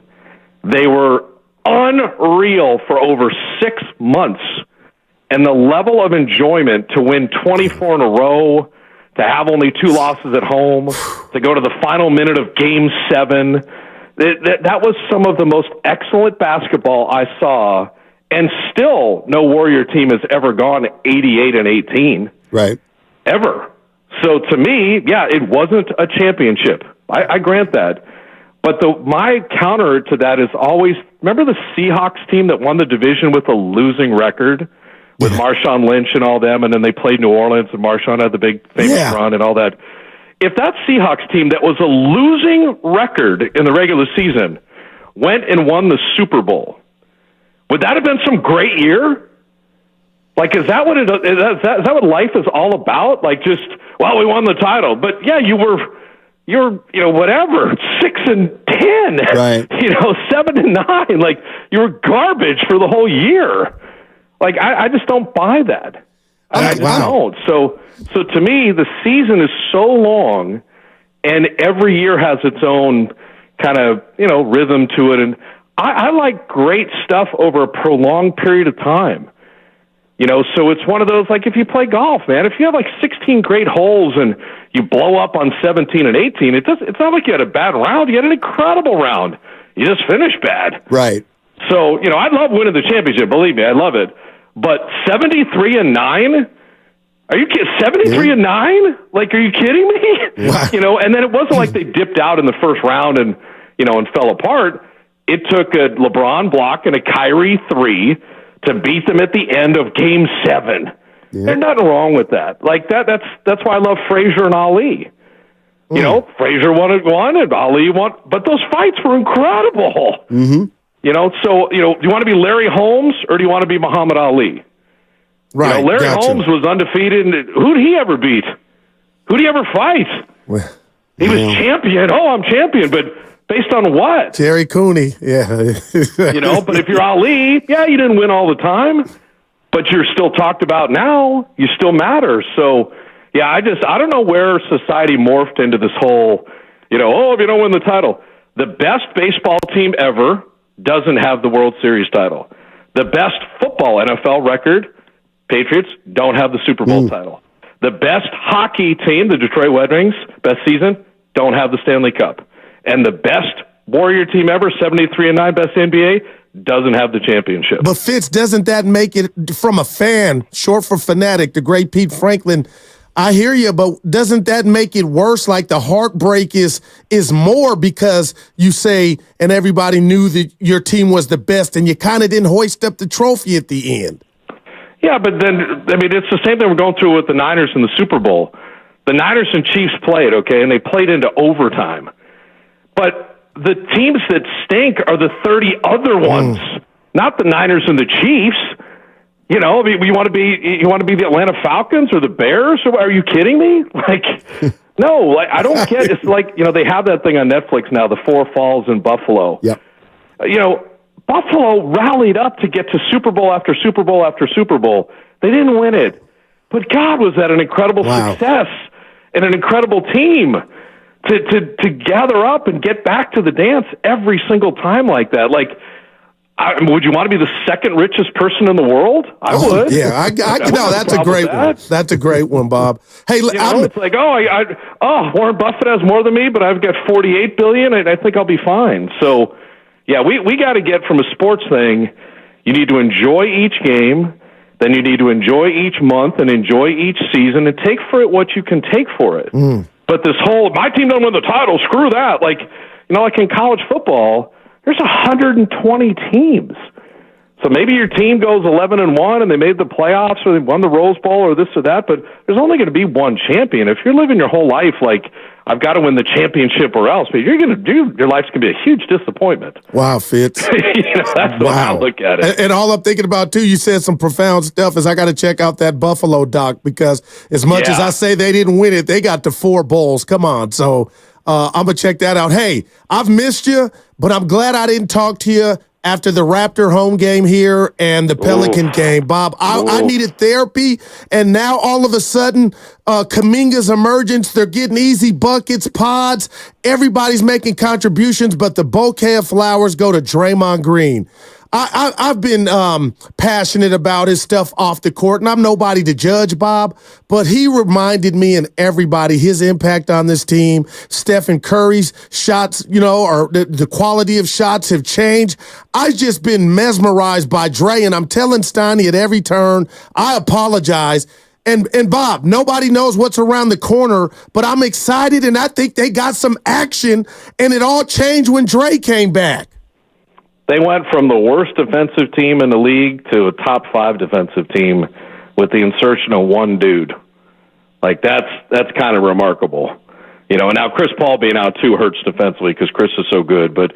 They were unreal for over 6 months, and the level of enjoyment to win 24 in a row, to have only 2 losses at home, to go to the final minute of Game 7. That was some of the most excellent basketball I saw, and still no Warrior team has ever gone 88-18. Right. Ever. So to me, yeah, it wasn't a championship. I grant that. But my counter to that is always, remember the Seahawks team that won the division with a losing record? With Marshawn Lynch and all them, and then they played New Orleans, and Marshawn had the big famous run and all that. If that Seahawks team that was a losing record in the regular season went and won the Super Bowl, would that have been some great year? Like, is that what life is all about? Like, just, well, we won the title, but yeah, you're you know, whatever, 6-10, right? You know, 7-9, like you were garbage for the whole year. Like, I just don't buy that. I don't. So to me, the season is so long, and every year has its own kind of, you know, rhythm to it. And I like great stuff over a prolonged period of time. You know, so it's one of those, like if you play golf, man, if you have like 16 great holes and you blow up on 17 and 18, it's not like you had a bad round. You had an incredible round. You just finished bad. Right. So, you know, I love winning the championship. Believe me, I love it. But 73-9? Are you kidding? 73-9? Like, are you kidding me? Wow. You know, and then it wasn't like they dipped out in the first round and, you know, and fell apart. It took a LeBron block and a Kyrie 3 to beat them at the end of Game 7. There's nothing wrong with that. Like, that's why I love Frazier and Ali. You know, Frazier won and Ali won, but those fights were incredible. Mm-hmm. You know, so, do you want to be Larry Holmes or do you want to be Muhammad Ali? Right. Larry Holmes was undefeated. And who'd he ever beat? Who'd he ever fight? He was champion. Oh, I'm champion, but based on what? Terry Cooney, yeah. But if you're Ali, you didn't win all the time, but you're still talked about now. You still matter. So, I don't know where society morphed into this whole, if you don't win the title. The best baseball team ever doesn't have the World Series title. The best football NFL record, Patriots, don't have the Super Bowl title. The best hockey team, the Detroit Red Wings, best season, don't have the Stanley Cup. And the best Warrior team ever, 73-9, best NBA, doesn't have the championship. But Fitz, doesn't that make it, from a fan, short for fanatic, the great Pete Franklin, I hear you, but doesn't that make it worse? Like the heartbreak is more because you say, and everybody knew that your team was the best, and you kind of didn't hoist up the trophy at the end. Yeah, but then, it's the same thing we're going through with the Niners in the Super Bowl. The Niners and Chiefs played, okay, and they played into overtime. But the teams that stink are the 30 other ones, not the Niners and the Chiefs. You want to be the Atlanta Falcons or the Bears? Or are you kidding me? No, I don't get. It's like they have that thing on Netflix now, the Four Falls in Buffalo. Yep. Buffalo rallied up to get to Super Bowl after Super Bowl after Super Bowl. They didn't win it, but God, was that an incredible success and an incredible team to gather up and get back to the dance every single time like that. Would you want to be the second richest person in the world? I would. Yeah, I no, that's a great one. That's a great one, Bob. Hey, it's like, Warren Buffett has more than me, but I've got $48 billion, and I think I'll be fine. So, we got to get from a sports thing. You need to enjoy each game, then you need to enjoy each month and enjoy each season, and take for it what you can take for it. But this whole my team doesn't win the title, screw that. Like in college football, there's 120 teams. So maybe your team goes 11-1 and they made the playoffs or they won the Rose Bowl or this or that, but there's only going to be one champion. If you're living your whole life like I've got to win the championship or else, but your life's going to be a huge disappointment. Wow, Fitz. That's the way I look at it. And all I'm thinking about too, you said some profound stuff, is I got to check out that Buffalo doc, because as much as I say they didn't win it, they got to 4 bowls. Come on. So I'm going to check that out. Hey, I've missed you, but I'm glad I didn't talk to you after the Raptor home game here and the Pelican game. Bob, I needed therapy, and now all of a sudden, Kuminga's emergence, they're getting easy buckets, pods, everybody's making contributions, but the bouquet of flowers go to Draymond Green. I've been passionate about his stuff off the court, and I'm nobody to judge, Bob, but he reminded me and everybody his impact on this team. Stephen Curry's shots, or the quality of shots have changed. I've just been mesmerized by Dre, and I'm telling Steiny at every turn, I apologize. And Bob, nobody knows what's around the corner, but I'm excited, and I think they got some action, and it all changed when Dre came back. They went from the worst defensive team in the league to a top 5 defensive team with the insertion of one dude. Like that's kind of remarkable, And now Chris Paul being out too hurts defensively because Chris is so good. But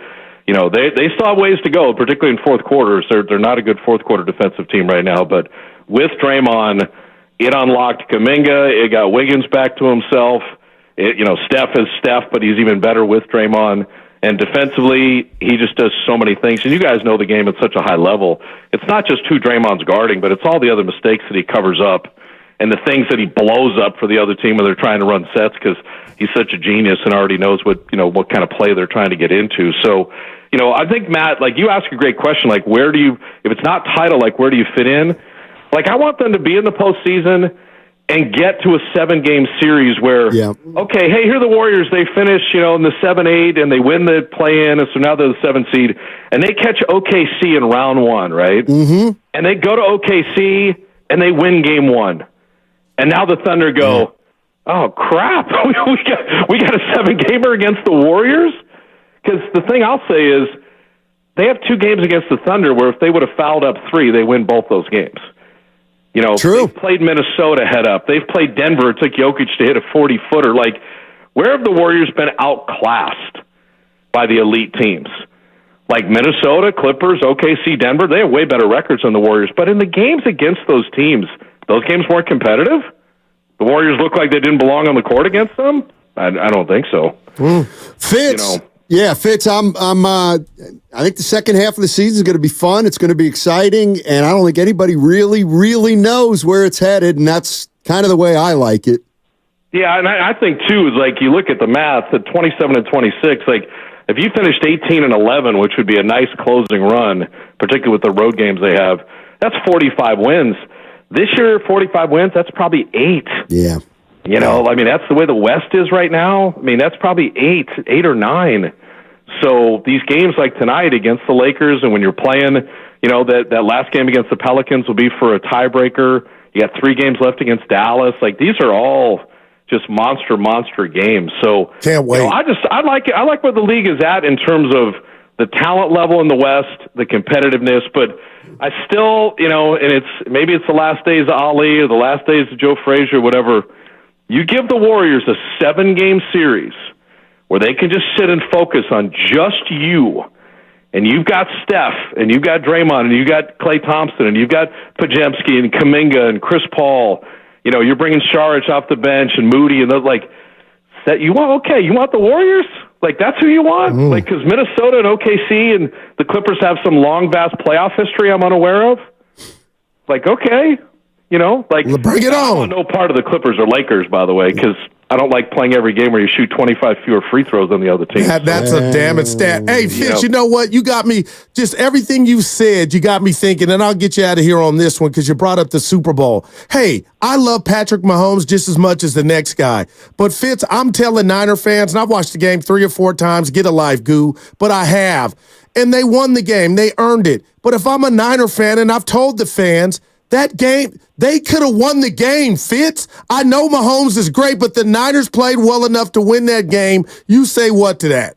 they still have ways to go, particularly in fourth quarters. They're not a good fourth quarter defensive team right now. But with Draymond, it unlocked Kuminga. It got Wiggins back to himself. Steph is Steph, but he's even better with Draymond. And defensively, he just does so many things. And you guys know the game at such a high level. It's not just who Draymond's guarding, but it's all the other mistakes that he covers up and the things that he blows up for the other team when they're trying to run sets, because he's such a genius and already knows what kind of play they're trying to get into. So, I think, Matt, you ask a great question, if it's not title, where do you fit in? I want them to be in the postseason and get to a 7-game series where, okay, hey, here are the Warriors. They finish, in the 7-8, and they win the play-in, and so now they're the 7th seed, and they catch OKC in round 1, right? Mm-hmm. And they go to OKC, and they win game 1. And now the Thunder go, oh, crap, we got a 7-gamer against the Warriors? Because the thing I'll say is they have 2 games against the Thunder where if they would have fouled up 3, they win both those games. True. They've played Minnesota head up. They've played Denver. It took Jokic to hit a 40-footer. Where have the Warriors been outclassed by the elite teams? Like Minnesota, Clippers, OKC, Denver, they have way better records than the Warriors. But in the games against those teams, those games weren't competitive? The Warriors look like they didn't belong on the court against them? I don't think so. Fitz. Yeah, Fitz, I think the second half of the season is going to be fun. It's going to be exciting, and I don't think anybody really, really knows where it's headed, and that's kind of the way I like it. Yeah, and I think, too, is like you look at the math at 27 and 26, like if you finished 18 and 11, which would be a nice closing run, particularly with the road games they have, that's 45 wins. This year, 45 wins, that's probably 8. Yeah. You know, I mean, that's the way the West is right now. I mean, that's probably 8 or 9. So these games like tonight against the Lakers, and when you're playing, you know, that last game against the Pelicans will be for a tiebreaker. You got 3 games left against Dallas. Like, these are all just monster games. So can't wait. You know, I like where the league is at in terms of the talent level in the West, the competitiveness, but I still, you know, and maybe it's the last days of Ali or the last days of Joe Frazier, whatever. You give the Warriors a 7-game series where they can just sit and focus on just you, and you've got Steph, and you've got Draymond, and you've got Klay Thompson, and you've got Pajemski and Kuminga and Chris Paul. You know, you're bringing Šarić off the bench and Moody, and those, like, you want the Warriors? Like, that's who you want? Like, because Minnesota and OKC and the Clippers have some long, vast playoff history I'm unaware of? Like, okay. You know, like, bring it on. I'm no part of the Clippers or Lakers, by the way, because I don't like playing every game where you shoot 25 fewer free throws than the other team. That's a damn it stat. Hey, Fitz, you know what? You got me, just everything you said, you got me thinking, and I'll get you out of here on this one because you brought up the Super Bowl. Hey, I love Patrick Mahomes just as much as the next guy. But, Fitz, I'm telling Niner fans, and I've watched the game 3 or 4 times, get a life, goo, but I have. And they won the game. They earned it. But if I'm a Niner fan, and I've told the fans, that game, they could have won the game, Fitz. I know Mahomes is great, but the Niners played well enough to win that game. You say what to that?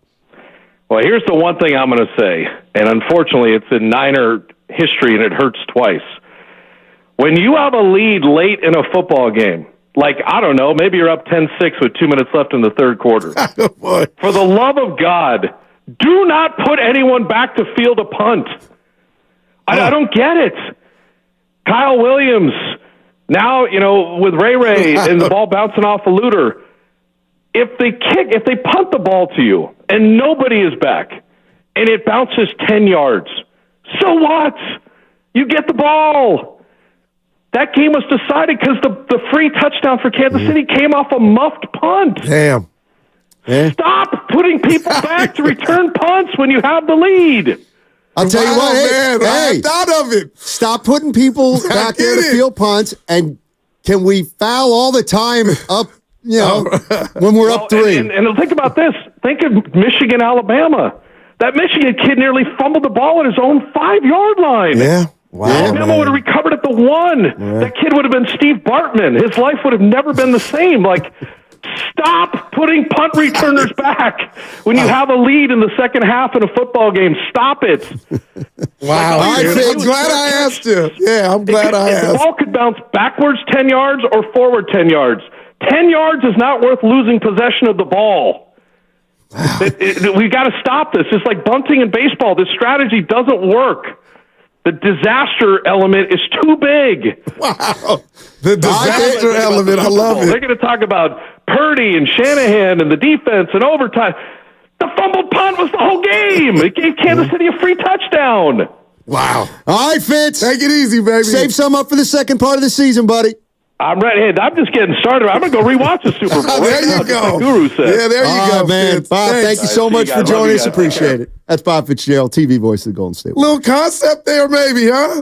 Well, here's the one thing I'm going to say, and unfortunately it's in Niner history and it hurts twice. When you have a lead late in a football game, like, I don't know, maybe you're up 10-6 with 2 minutes left in the third quarter. For the love of God, do not put anyone back to field a punt. I don't get it. Kyle Williams, now, you know, with Ray and the ball bouncing off a Luter, if they punt the ball to you and nobody is back and it bounces 10 yards, so what? You get the ball. That game was decided because the free touchdown for Kansas City came off a muffed punt. Damn. Stop putting people back to return punts when you have the lead. I'll tell you what, I thought of it. Stop putting people back there to field punts, and can we foul all the time up, you know, when we're up 3? And think about this. Think of Michigan, Alabama. That Michigan kid nearly fumbled the ball at his own 5-yard line. Yeah. Wow. Alabama would have recovered at the 1. Yeah. That kid would have been Steve Bartman. His life would have never been the same. Like, stop putting punt returners back when you have a lead in the second half in a football game. Stop it. Wow. I'm glad I asked you. Yeah, I'm glad I asked. The ball could bounce backwards 10 yards or forward 10 yards. 10 yards is not worth losing possession of the ball. We've got to stop this. It's like bunting in baseball. This strategy doesn't work. The disaster element is too big. Wow. The disaster element, I love it. They're going to talk about Purdy and Shanahan and the defense and overtime. The fumbled punt was the whole game. It gave Kansas City a free touchdown. Wow. All right, Fitz. Take it easy, baby. Save some up for the second part of the season, buddy. I'm ready. I'm just getting started. I'm going to go rewatch the Super Bowl. There you go. Guru said. Yeah, there you go, man. Fitz. Bob, thank you so much for joining us. Appreciate it. That's Bob Fitzgerald, TV voice of the Golden State Warriors. Little concept there, maybe, huh?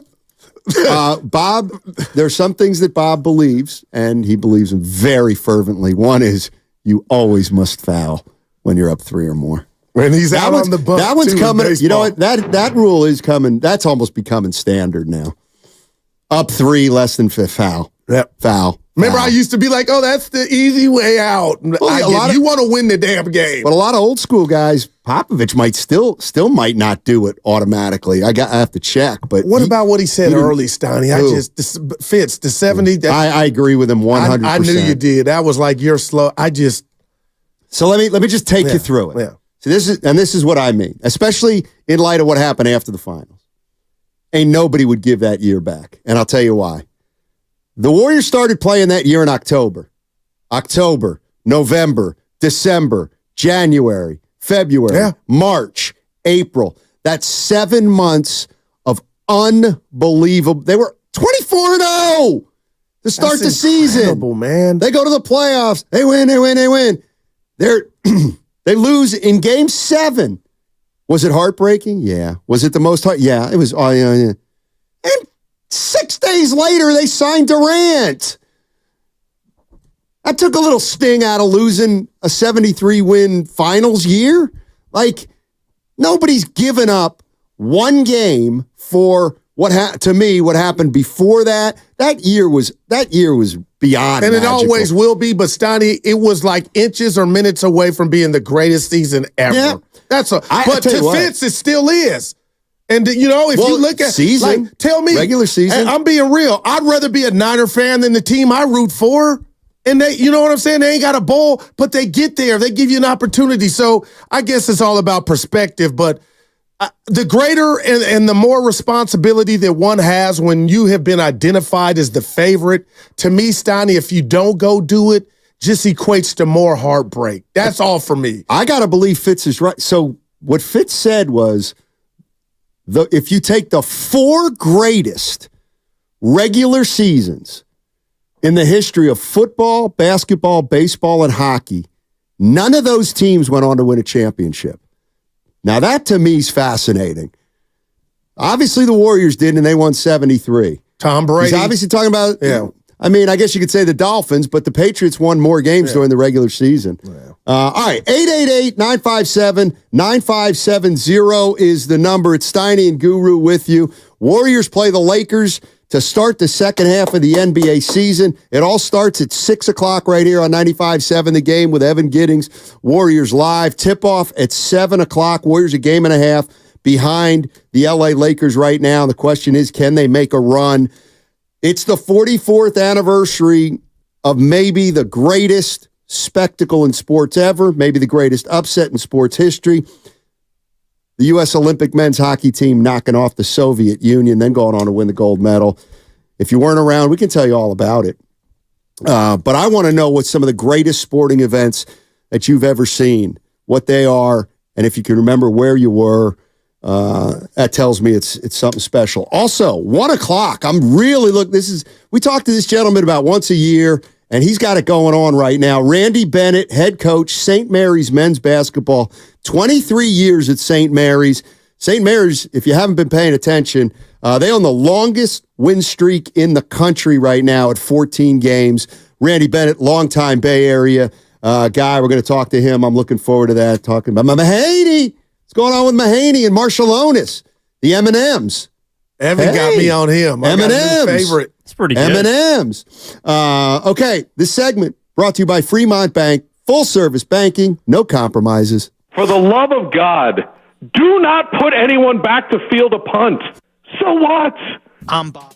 Bob, there are some things that Bob believes, and he believes in very fervently. One is you always must foul when you're up 3 or more. When he's out on the bump. That one's coming. You know what? That rule is coming. That's almost becoming standard now. Up 3, less than 5 foul. Yep. Foul. Remember, I used to be like, oh, that's the easy way out. Well, you want to win the damn game. But a lot of old school guys, Popovich might still might not do it automatically. I have to check. But what about what he said early, Stoney? Fitz, the 70. I agree with him 100%. I knew you did. That was like you're slow. So let me just take you through it. Yeah. So this is what I mean, especially in light of what happened after the finals. Ain't nobody would give that year back, and I'll tell you why. The Warriors started playing that year in October, November, December, January, February, March, April. That's 7 months of unbelievable. They were 24-0 to start the season. Man. They go to the playoffs. They win. They lose in Game 7. Was it heartbreaking? Yeah. Was it the most heart? Yeah, it was. And 6 days later, they signed Durant. That took a little sting out of losing a 73-win finals year. Like, nobody's given up one game for what happened before that. That year was beyond and it magical. always will be, but Stoney, it was like inches or minutes away from being the greatest season ever. Yeah. But to Fitz, it still is. And, if you look at season, tell me, regular season. I'm being real. I'd rather be a Niner fan than the team I root for. And they, you know what I'm saying? They ain't got a bowl, but they get there. They give you an opportunity. So I guess it's all about perspective. But the greater and the more responsibility that one has when you have been identified as the favorite, to me, Stoney, if you don't go do it, just equates to more heartbreak. That's all for me. I got to believe Fitz is right. So what Fitz said was, if you take the 4 greatest regular seasons in the history of football, basketball, baseball, and hockey, none of those teams went on to win a championship. Now, that to me is fascinating. Obviously, the Warriors did, and they won 73. Tom Brady. He's obviously talking about, I mean, I guess you could say the Dolphins, but the Patriots won more games during the regular season. Yeah. All right, 888-957-9570 is the number. It's Steiny and Guru with you. Warriors play the Lakers to start the second half of the NBA season. It all starts at 6 o'clock right here on 95.7 The Game with Evan Giddings. Warriors live. Tip-off at 7 o'clock. Warriors a game and a half behind the LA Lakers right now. The question is, can they make a run? It's the 44th anniversary of maybe the greatest spectacle in sports ever, maybe the greatest upset in sports history. The U.S. Olympic men's hockey team knocking off the Soviet Union, then going on to win the gold medal. If you weren't around, we can tell you all about it. But I want to know what some of the greatest sporting events that you've ever seen, what they are, and if you can remember where you were. That tells me it's something special. Also, 1 o'clock. I'm really we talk to this gentleman about once a year, and he's got it going on right now. Randy Bennett, head coach, St. Mary's men's basketball, 23 years at St. Mary's. St. Mary's, if you haven't been paying attention, they own the longest win streak in the country right now at 14 games. Randy Bennett, longtime Bay Area guy. We're going to talk to him. I'm looking forward to that. Talking about Mahaney. What's going on with Mahaney and Marshallonis? The M&Ms. Evan got me on him. M&Ms. Favorite. It's pretty good. M&Ms. Okay, this segment brought to you by Fremont Bank. Full service banking, no compromises. For the love of God, do not put anyone back to field a punt. So what? I'm Bob.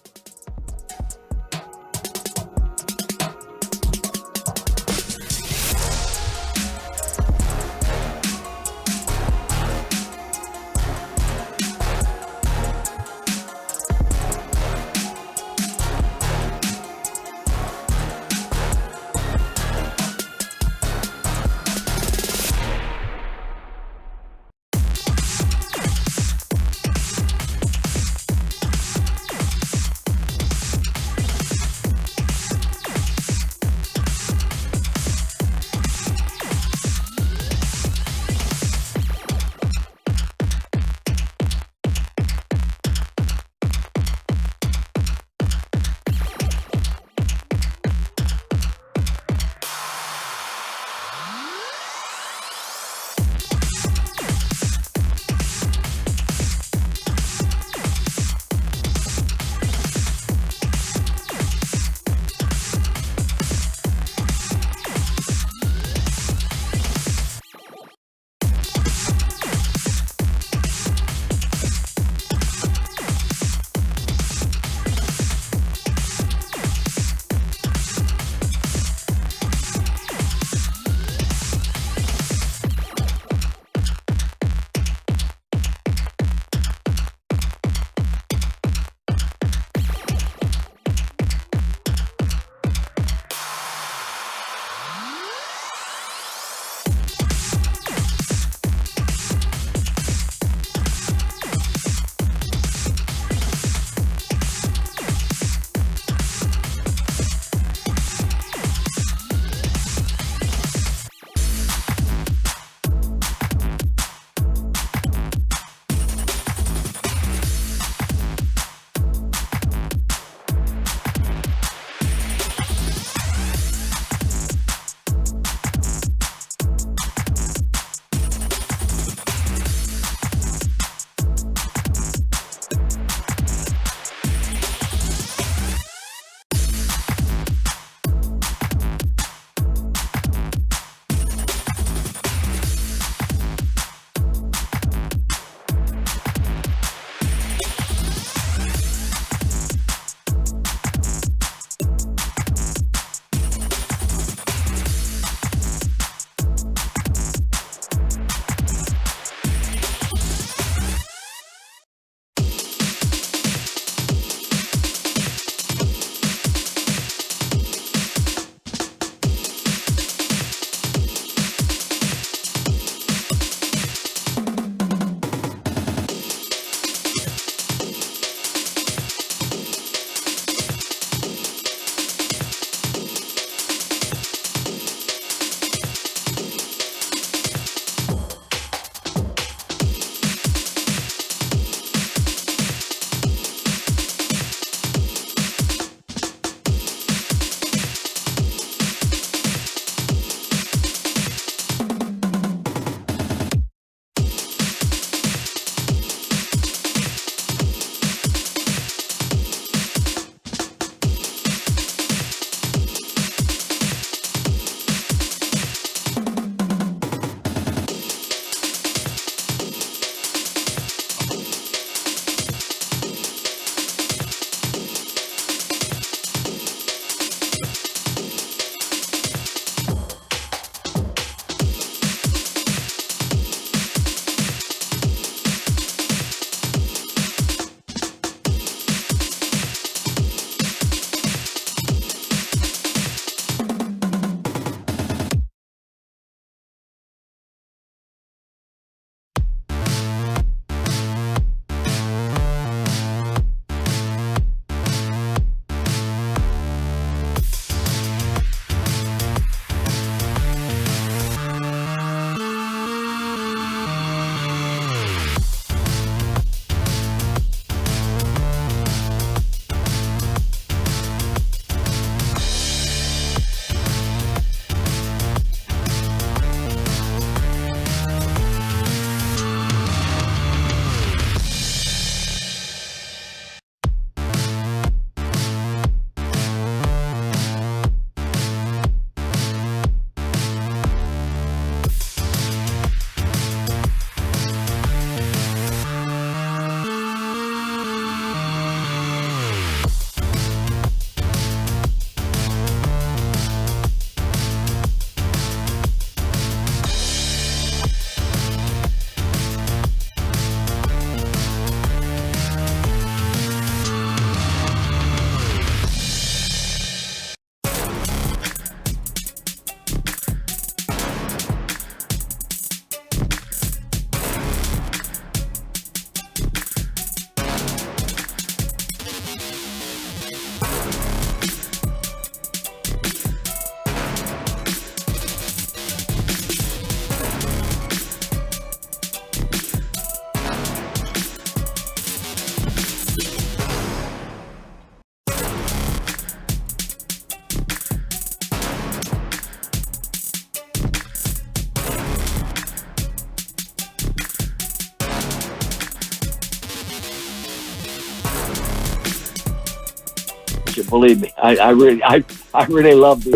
it. Believe me, I really love it.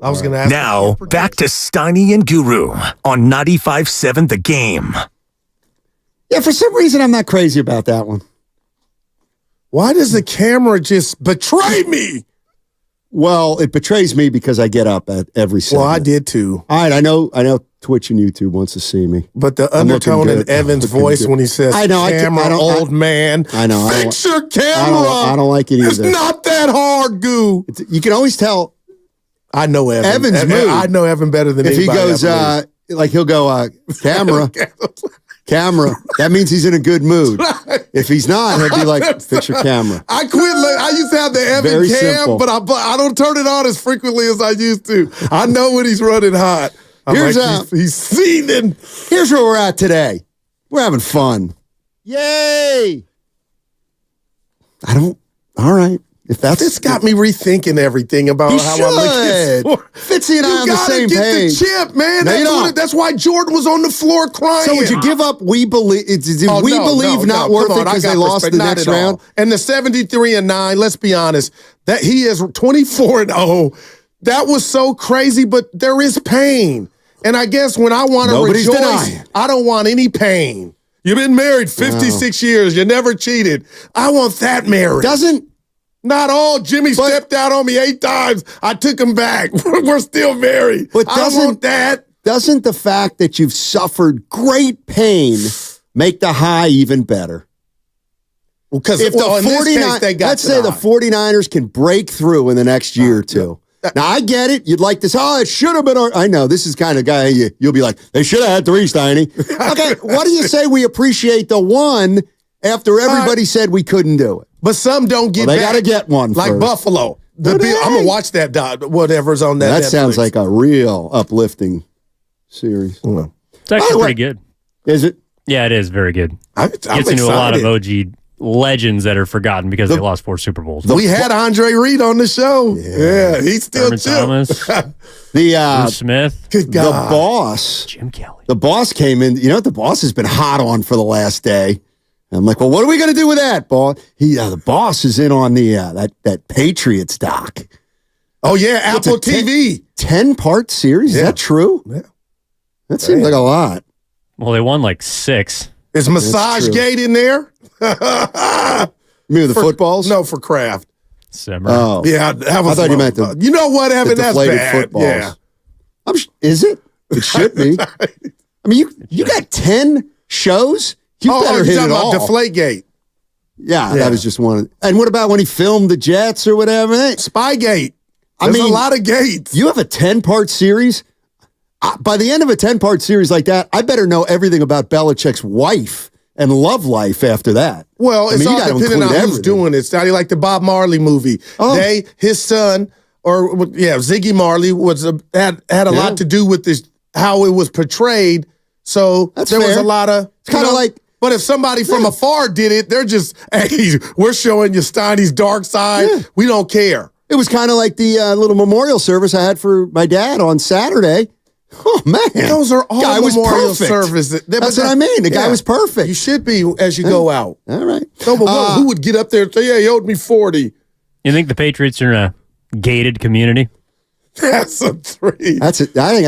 I was going to ask. Now, back to Steiny and Guru on 95.7 The Game. Yeah, for some reason, I'm not crazy about that one. Why does the camera just betray me? Well, it betrays me because I get up at every segment. Well, I did too. All right, I know Twitch and YouTube wants to see me. But the undertone in Evan's voice when he says, old man. I know. Fix your camera. I don't like it either. It's not that hard, Goo. You can always tell. I know Evan. Evan's mood. I know Evan better than if anybody. If he goes, he'll go, camera. Camera. That means he's in a good mood. If he's not, he'll be like, fix your camera. I quit. I used to have the Evan Very cam, simple. but I don't turn it on as frequently as I used to. I know when he's running hot. He's seething. Here's where we're at today. We're having fun. Yay! All right. If that's this got me rethinking everything about how I look at sports. Fitzy and I on the same page. You gotta get the chip, man. No, That's why Jordan was on the floor crying. So would you give up We Believe? Not worth it because they lost the next round? And the 73-9, let's be honest, that he is 24-0. That was so crazy, but there is pain. And I guess when I want to rejoice, I don't want any pain. You've been married 56 years. You never cheated. I want that marriage. Not all. Jimmy stepped out on me 8 times. I took him back. We're still married. But I want that. Doesn't the fact that you've suffered great pain make the high even better? Because if let's say the 49ers can break through in the next year or two. Now, I get it. You'd like this. Oh, it should have been. I know. This is kind of guy you'll be like, they should have had 3, Steiny. Okay, what do you say we appreciate the one after everybody said we couldn't do it? But some don't get They got to get one like first. Buffalo. I'm going to watch that, whatever's on that That Netflix. sounds like a real uplifting series. It's actually pretty good. Is it? Yeah, it is very good. I'm Gets into a lot of OG legends that are forgotten because they lost 4 Super Bowls. We had Andre Reed on the show. Yeah, he's still Thurman Thomas. Bruce Smith. Good God. The boss. Jim Kelly. The boss came in. You know what the boss has been hot on for the last day? And I'm like, well, what are we going to do with that, boss? The boss is in on the that Patriots doc. Oh, yeah, Apple TV. 10-part series? Is that true? Yeah. That seems like a lot. Well, they won like 6. Is Massage Gate in there? You mean the footballs? No, for Kraft. Simmer. Oh. Yeah, that was I thought you meant the you know what, Evan? the That's deflated bad. footballs. Yeah. Is it? It should be. I mean, you got 10 shows? You better hit it all. Deflategate. Yeah, that was just one. And what about when he filmed the Jets or whatever? Spygate. There's a lot of gates. You have a 10-part series? By the end of a 10-part series like that, I better know everything about Belichick's wife and love life after that. Well, it's all depending on who's doing it. It's not like the Bob Marley movie. Oh. His son, Ziggy Marley had a lot to do with this, how it was portrayed. So That's there was fair. a lot of... It's kind of like... But if somebody from afar did it, they're just, hey, we're showing you Steiny's dark side. Yeah. We don't care. It was kind of like the little memorial service I had for my dad on Saturday. Oh, man. Those are all guy memorial was perfect. services. That's what I mean. The guy was perfect. You should be as you go out. All right. No, but who would get up there and say, yeah, he owed me 40? You think the Patriots are in a gated community? That's a 3. That's it. I think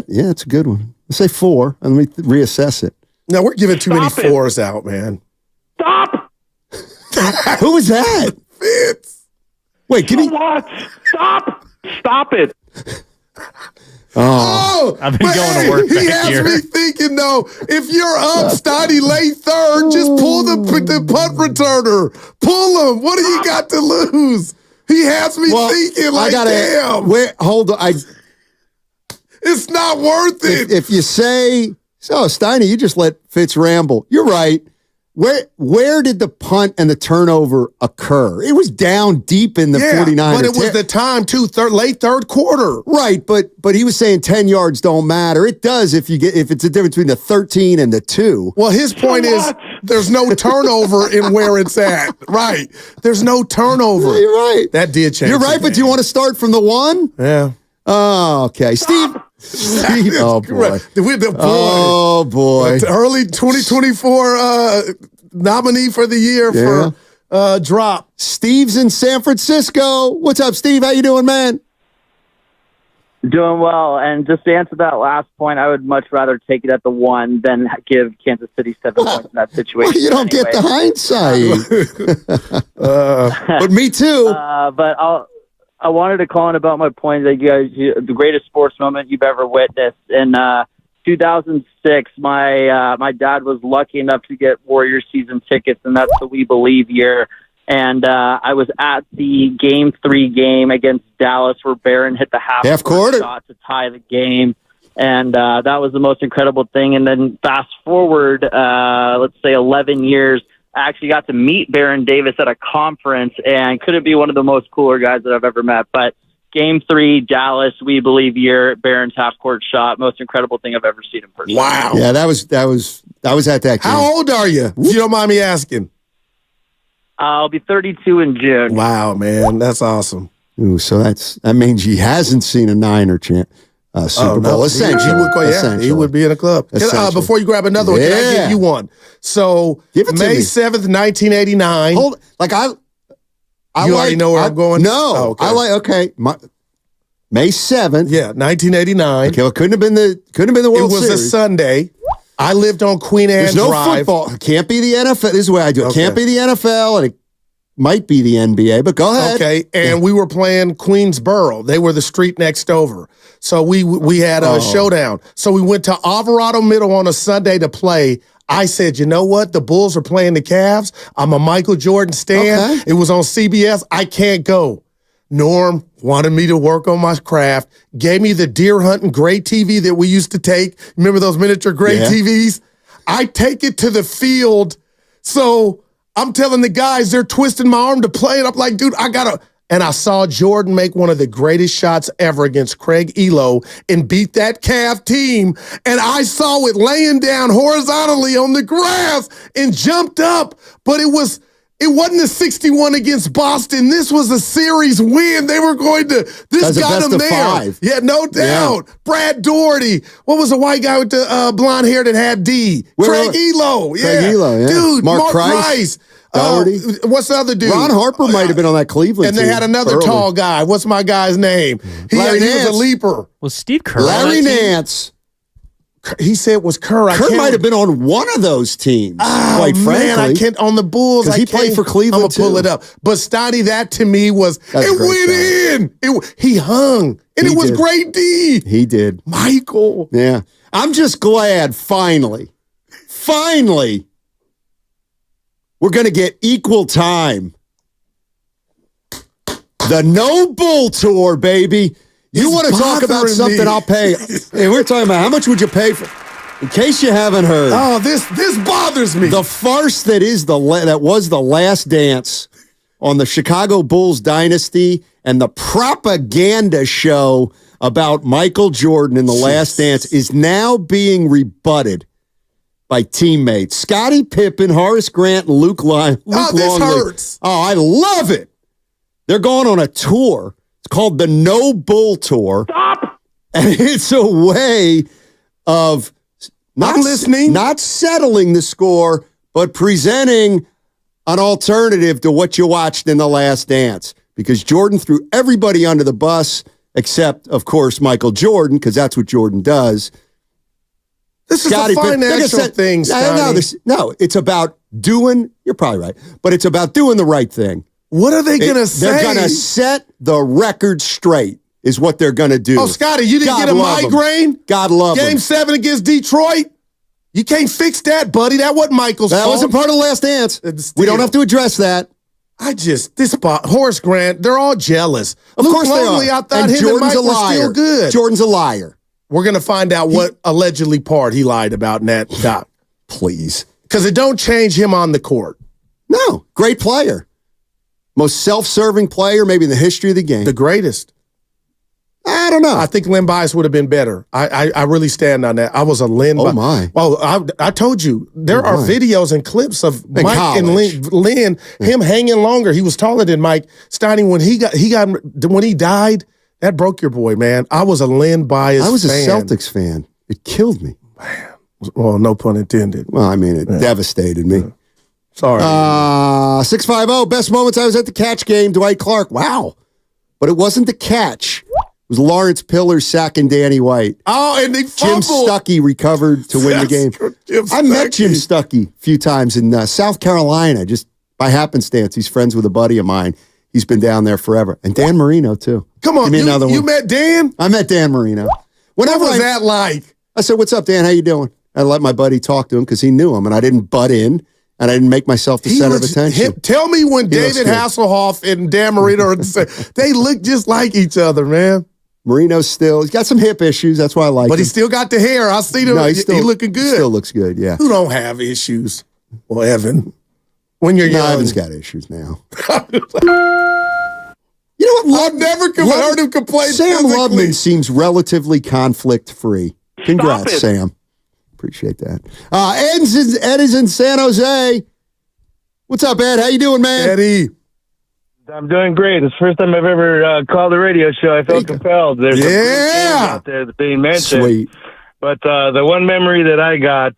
that's a good one. Let's say 4, and let me reassess it. No, we're giving too many 4s out, man. Stop! Who was that? Fitz. Wait, give me... What? Stop! Stop it! Oh, I've been going to work He back has here. me thinking, though, if you're up, Steiny late third, just pull the punt returner. Pull him. What do you got to lose? He has me thinking like, damn. Hold on. It's not worth it. If you say, so Steiny, you just let Fitz ramble. You're right. Where did the punt and the turnover occur? It was down deep in the 49ers. But it was the time, too, late third quarter. Right, but he was saying 10 yards don't matter. It does if it's a difference between the 13 and the 2. Well, his point is there's no turnover in where it's at. Right. There's no turnover. Yeah, you're right. That did change. You're right, but you want to start from the 1? Yeah. Oh, okay. Steve. Oh, boy. The boy. Oh, boy. The early 2024 nominee for the year for drop. Steve's in San Francisco. What's up, Steve? How you doing, man? Doing well. And just to answer that last point, I would much rather take it at the 1 than give Kansas City 7 points in that situation. Well, you don't get the hindsight. But me too. But I wanted to call in about my point that the greatest sports moment you've ever witnessed. In 2006, my dad was lucky enough to get Warriors season tickets, and that's the We Believe year. And I was at the Game 3 game against Dallas where Barron hit the half-court shot to tie the game. And that was the most incredible thing. And then fast forward, let's say 11 years, I actually got to meet Baron Davis at a conference and couldn't be one of the most cooler guys that I've ever met. But Game 3, Dallas, We Believe year, Barron's half-court shot, most incredible thing I've ever seen in person. Wow. Yeah, that was at that game. How old are you, if you don't mind me asking? I'll be 32 in June. Wow, man. That's awesome. Ooh, so that means he hasn't seen a Niner Super Bowl. Essentially. He would be in a club. Before you grab another one, can I give you one? So, May 7th, 1989. You already know where I'm going? No. Okay. May 7th. Yeah, 1989. Okay, well, couldn't have been the World Series. It was a Sunday. I lived on Queen Anne Drive. Drive. There's no football. It can't be the NFL. This is the way I do it. Okay. Can't be the NFL, and it might be the NBA, but go ahead. Okay, and we were playing Queensboro. They were the street next over. So we had a showdown. So we went to Alvarado Middle on a Sunday to play. I said, you know what? The Bulls are playing the Cavs. I'm a Michael Jordan stan. Okay. It was on CBS. I can't go. Norm wanted me to work on my craft, gave me the deer hunting gray TV that we used to take. Remember those miniature gray TVs? I take it to the field. So I'm telling the guys, they're twisting my arm to play. And I'm like, dude, I got to. And I saw Jordan make one of the greatest shots ever against Craig Elo and beat that Cav team. And I saw it laying down horizontally on the grass and jumped up. But it wasn't a 61 against Boston. This was a series win. They were going to, this got them there. 5. Yeah, no doubt. Yeah. Brad Doherty. What was the white guy with the blonde hair that had D? Craig Elo. Yeah. Craig Elo, yeah. Dude, Mark Price. What's the other dude? Ron Harper might have been on that Cleveland team. And they had another tall guy. What's my guy's name? He was a leaper. Was Steve Kerr? Larry Nance. He said it was Kerr. Kerr might have been on one of those teams, quite frankly. Man, I can't, on the Bulls. He played for Cleveland, I'm going to pull it up. But Stoddy, that to me was, it went in. He hung. And it was great D. He did. Michael. Yeah. I'm just glad, finally, we're going to get equal time. The No Bull Tour, baby. You want to talk about something, I'll pay. Hey, we're talking about how much would you pay for, in case you haven't heard. Oh, this bothers me. The farce that was the Last Dance on the Chicago Bulls dynasty and the propaganda show about Michael Jordan in the Last Dance is now being rebutted by teammates. Scottie Pippen, Horace Grant, and Luke Longley. This hurts. Oh, I love it. They're going on a tour. It's called the No Bull Tour. Stop! And it's a way of not settling the score, but presenting an alternative to what you watched in The Last Dance. Because Jordan threw everybody under the bus, except, of course, Michael Jordan, because that's what Jordan does. This is a financial thing, No, it's about you're probably right, but it's about doing the right thing. What are they going to say? They're going to set the record straight, is what they're going to do. Oh, Scotty, you didn't get a migraine? God love him. Game 7 against Detroit? You can't fix that, buddy. That wasn't Michael's fault. That wasn't part of The Last Dance. We don't have to address that. Horace Grant, they're all jealous. Of course they are. I thought him and Mike were still good. Jordan's a liar. We're going to find out what allegedly part he lied about in that doc. Please. Because it don't change him on the court. No. Great player. Most self-serving player maybe in the history of the game. The greatest. I don't know. I think Len Bias would have been better. I really stand on that. I was a Len. Oh, my. Well, I told you, there are videos and clips of Mike and Len, him hanging longer. He was taller than Mike Steiny. When he died, that broke your boy, man. I was a Len Bias fan. I was a Celtics fan. It killed me. Man. Well, no pun intended. Well, I mean, it devastated me. Sorry. 650, best moments I was at the catch game, Dwight Clark. Wow. But it wasn't the catch. It was Lawrence Pillar sacking Danny White. Oh, and they Jim fumbled. Stuckey recovered to win the game. I met Jim Stuckey a few times in South Carolina, just by happenstance. He's friends with a buddy of mine. He's been down there forever. And Dan Marino, too. Come on, Give me another one. You met Dan? I met Dan Marino. What was that like? I said, what's up, Dan? How you doing? I let my buddy talk to him because he knew him, and I didn't butt in, and I didn't make myself the center of attention. Tell me when David Hasselhoff and Dan Marino are the same. They look just like each other, man. Marino's he's got some hip issues. That's why I like him. But he still got the hair. I see him. No, he's looking good. Still looks good, yeah. Who don't have issues? Well, Evan, when you're young. Evan's got issues now. You know what? I've never heard him complain. Sam physically. Lubman seems relatively conflict-free. Congrats, Sam. Appreciate that. Ed is in San Jose. What's up, Ed? How you doing, man? Eddie. I'm doing great. It's the first time I've ever called a radio show. I felt compelled. There's some things out there that's being mentioned. Sweet. But the one memory that I got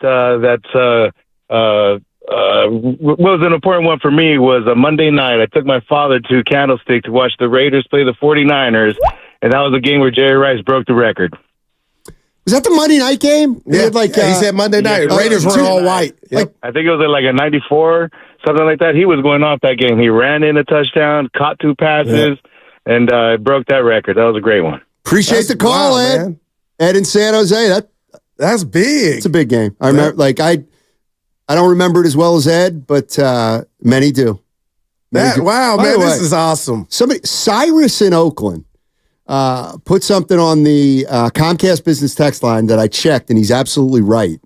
was an important one for me was a Monday night. I took my father to Candlestick to watch the Raiders play the 49ers, and that was a game where Jerry Rice broke the record. Was that the Monday night game? Yeah, he said Monday night. Raiders were all white. Yep. I think it was at like a 94, something like that. He was going off that game. He ran in a touchdown, caught 2 passes, and broke that record. That was a great one. Appreciate the call, Ed. Man. Ed in San Jose. That's big. It's a big game. I remember, I don't remember it as well as Ed, but many do. Wow, man, this is awesome. Cyrus in Oakland put something on the Comcast business text line that I checked, and he's absolutely right.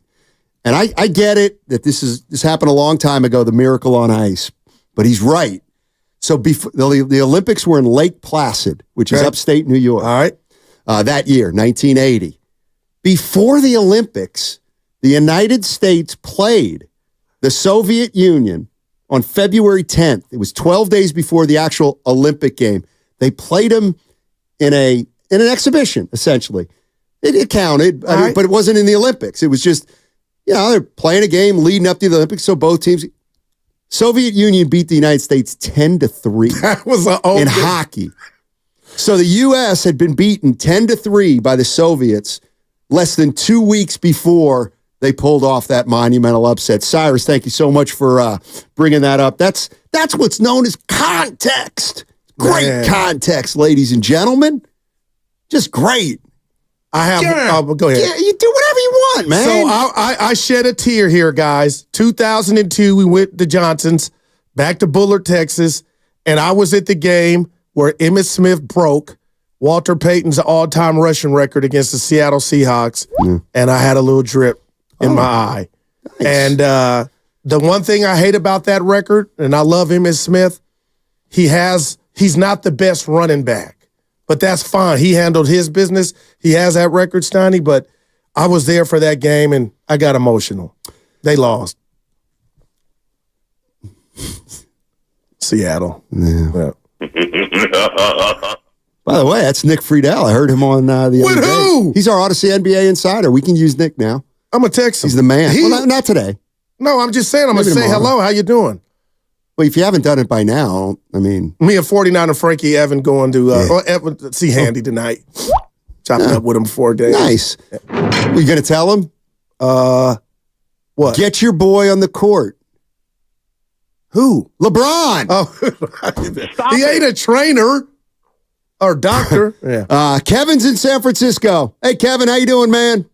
And I get it that this happened a long time ago, the Miracle on Ice, but he's right. So before the Olympics were in Lake Placid, which is upstate New York. All right. That year, 1980. Before the Olympics, the United States played the Soviet Union on February 10th. It was 12 days before the actual Olympic game. They played them in an exhibition, essentially. It counted, but it wasn't in the Olympics. It was just, they're playing a game leading up to the Olympics, so both teams. Soviet Union beat the United States 10-3 That was in hockey. So the U.S. had been beaten 10-3 by the Soviets less than 2 weeks before they pulled off that monumental upset. Cyrus, thank you so much for bringing that up. That's what's known as context. Great context, ladies and gentlemen. Just great. I have. Go ahead. Yeah, you do whatever you want, man. So I shed a tear here, guys. 2002, we went to Johnson's, back to Bullard, Texas, and I was at the game where Emmitt Smith broke Walter Payton's all-time rushing record against the Seattle Seahawks, and I had a little drip in my eye. Nice. And the one thing I hate about that record, and I love Emmitt Smith, he's not the best running back, but that's fine. He handled his business. He has that record, Steiny, but I was there for that game, and I got emotional. They lost. Seattle. Yeah. By the way, that's Nick Friedel. I heard him on the other With day. who? He's our Odyssey NBA insider. We can use Nick now. I'm going to text him. He's the man. Well, not today. No, I'm just saying. I'm going to say hello. How you doing? Well, if you haven't done it by now, I mean. Me and 49er Frankie Evan going to Evan, see Handy tonight. Chopping up with him before a game. Nice. You going to tell him? What? Get your boy on the court. Who? LeBron. Oh, he ain't a trainer or doctor. Yeah. Kevin's in San Francisco. Hey, Kevin, how you doing, man?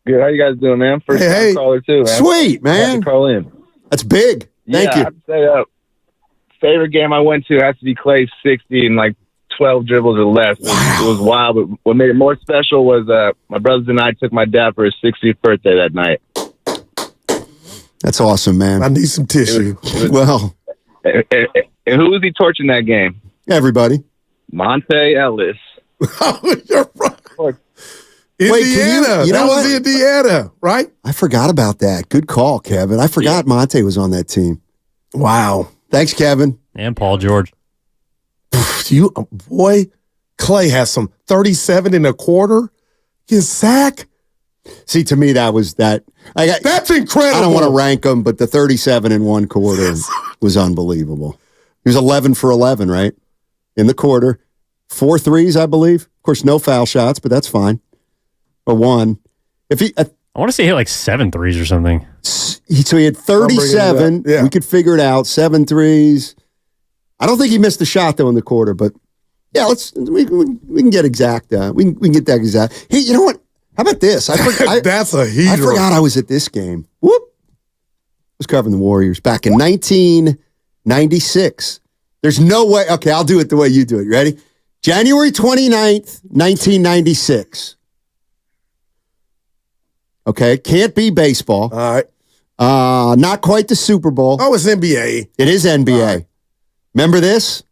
Good. How you guys doing, man? First time caller too, man. Sweet, man. Call in. That's big. Thank you. I'd say, favorite game I went to has to be Clay's 60 and like 12 dribbles or less. It was wild. But what made it more special was my brothers and I took my dad for his 60th birthday that night. That's awesome, man. I need some tissue. Well. And who was he torching that game? Everybody. Monte Ellis. Oh, you're right. Indiana. Wait, you know that was Indiana, right? I forgot about that. Good call, Kevin. I forgot Monte was on that team. Wow. Thanks, Kevin. And Paul George. Boy, Clay has some 37 and a quarter. His sack. See, to me, that was that. That's incredible. I don't want to rank them, but the 37 in one quarter was unbelievable. He was 11 for 11, right? In the quarter. 4 threes, I believe. Of course, no foul shots, but that's fine. Or one. I want to say he hit like 7 threes or something. So he had 37. Yeah. We could figure it out. 7 threes. I don't think he missed a shot, though, in the quarter, but yeah, we can get exact. We can get that exact. Hey, you know what? How about this? That's a heater. I forgot I was at this game. Whoop. I was covering the Warriors back in 1996. There's no way. Okay, I'll do it the way you do it. You ready? January 29th, 1996. Okay, can't be baseball. All right. Not quite the Super Bowl. Oh, it's NBA. It is NBA. Right. Remember this?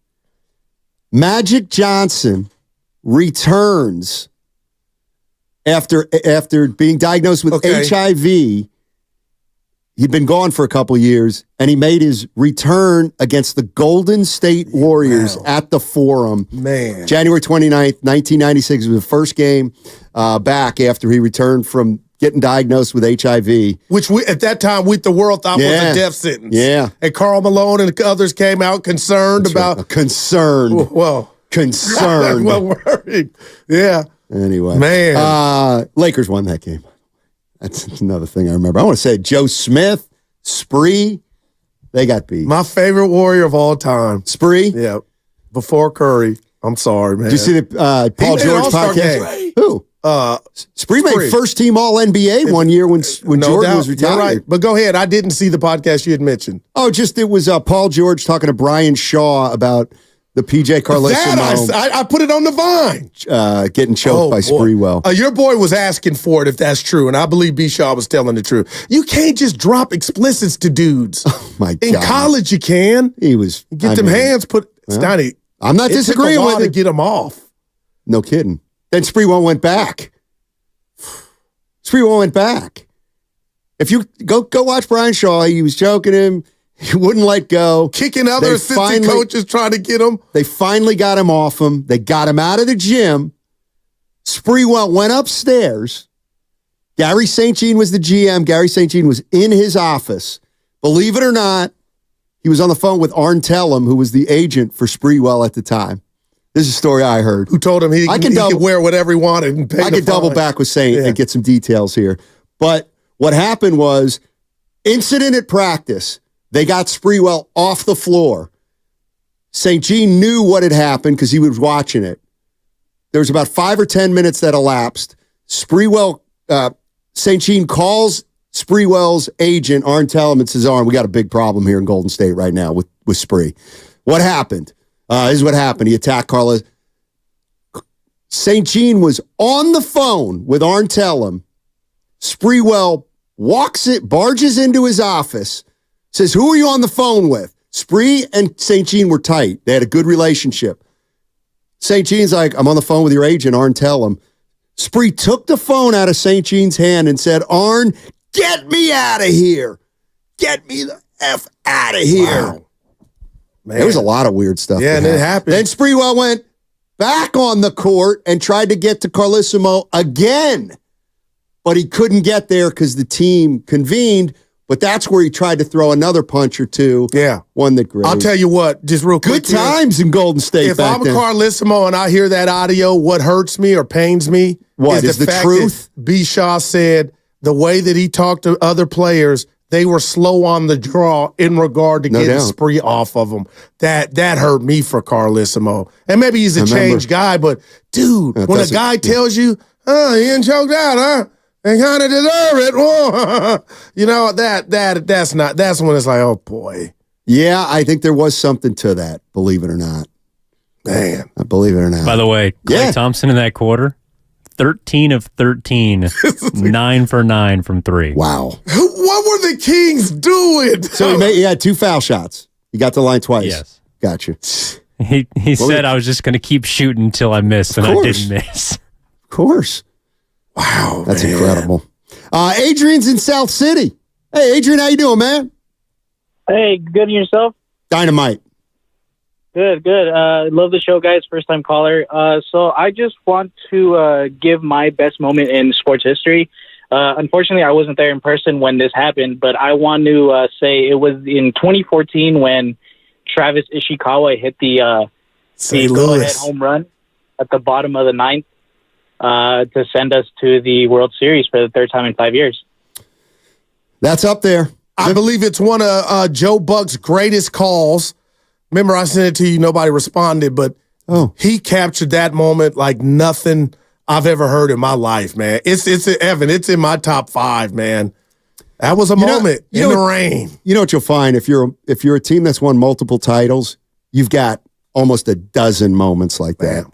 Magic Johnson returns after being diagnosed with HIV. He'd been gone for a couple years, and he made his return against the Golden State Warriors at the Forum. Man. January 29th, 1996 was the first game back after he returned from getting diagnosed with HIV. Which at that time, the world thought was a death sentence. Yeah. And Karl Malone and others came out concerned about... Right. Concerned. Well... Concerned. Well worried. Yeah. Anyway. Man. Lakers won that game. That's another thing I remember. I want to say Joe Smith, Spree, they got beat. My favorite Warrior of all time. Spree? Yeah. Before Curry. I'm sorry, man. Did you see the Paul George podcast? Who? Spree made first team All NBA one year when Jordan was retired. Right. But go ahead. I didn't see the podcast you had mentioned. Oh, it was Paul George talking to Brian Shaw about the PJ Carlesimo. I put it on the Vine. Getting choked by Spreewell. Your boy was asking for it if that's true, and I believe B. Shaw was telling the truth. You can't just drop explicits to dudes. Oh my God. In college, you can. He was get them hands put. Stoney, I'm not disagreeing with it. To get them off. No kidding. Then Spreewell went back. If you go watch Brian Shaw, he was choking him. He wouldn't let go. Kicking other assistant coaches trying to get him. They finally got him off him. They got him out of the gym. Spreewell went upstairs. Gary St. Jean was the GM. Gary St. Jean was in his office. Believe it or not, he was on the phone with Arn Tellem, who was the agent for Spreewell at the time. This is a story I heard. Who told him he could wear whatever he wanted and pay I could double back with saying and get some details here. But what happened was, incident at practice. They got Spreewell off the floor. St. Jean knew what had happened because he was watching it. There was about 5 or 10 minutes that elapsed. St. Jean calls Spreewell's agent, Arn Tellem, and says, Arn, we got a big problem here in Golden State right now with Spree. What happened? This is what happened. He attacked Carlos. St. Jean was on the phone with Arn Tellem. Spreewell barges into his office, says, who are you on the phone with? Spree and St. Jean were tight. They had a good relationship. St. Jean's like, I'm on the phone with your agent, Arn Tellem. Spree took the phone out of St. Jean's hand and said, Arn, get me out of here. Get me the F out of here. Wow. Man. There was a lot of weird stuff. Yeah, and it happened. Then Spreewell went back on the court and tried to get to Carlesimo again. But he couldn't get there because the team convened. But that's where he tried to throw another punch or two. Yeah. One that grazed. I'll tell you what, just real quick. Good times in Golden State if back I'm then. Carlesimo and I hear that audio, what hurts me or pains me is the fact truth? That B. Shaw said the way that he talked to other players, they were slow on the draw in regard to getting Spree off of them. That hurt me for Carlesimo. And maybe he's a changed guy, but dude, when a guy tells you, he ain't choked out, huh? They kind of deserve it. You know, that's when it's like, oh boy. Yeah, I think there was something to that, believe it or not. Man. I believe it or not. By the way, Klay Thompson in that quarter, 13 of 13, 9 for 9 from 3. Wow. What were the Kings doing? So he had 2 foul shots. He got to the line twice. Yes. Gotcha. He said I was just going to keep shooting until I missed, and I didn't miss. Of course. Wow, that's incredible. Adrian's in South City. Hey, Adrian, how you doing, man? Hey, good, and yourself? Dynamite. Good. Love the show, guys. First time caller. So I just want to give my best moment in sports history. Unfortunately, I wasn't there in person when this happened, but I want to say it was in 2014 when Travis Ishikawa hit the go-ahead home run at the bottom of the ninth to send us to the World Series for the third time in 5 years. That's up there. I believe it's one of Joe Buck's greatest calls. Remember, I sent it to you. Nobody responded, but he captured that moment like nothing I've ever heard in my life, man. It's Evan. It's in my top 5, man. That was a moment in the rain. You know what you'll find if you're a team that's won multiple titles, you've got almost a dozen moments like that.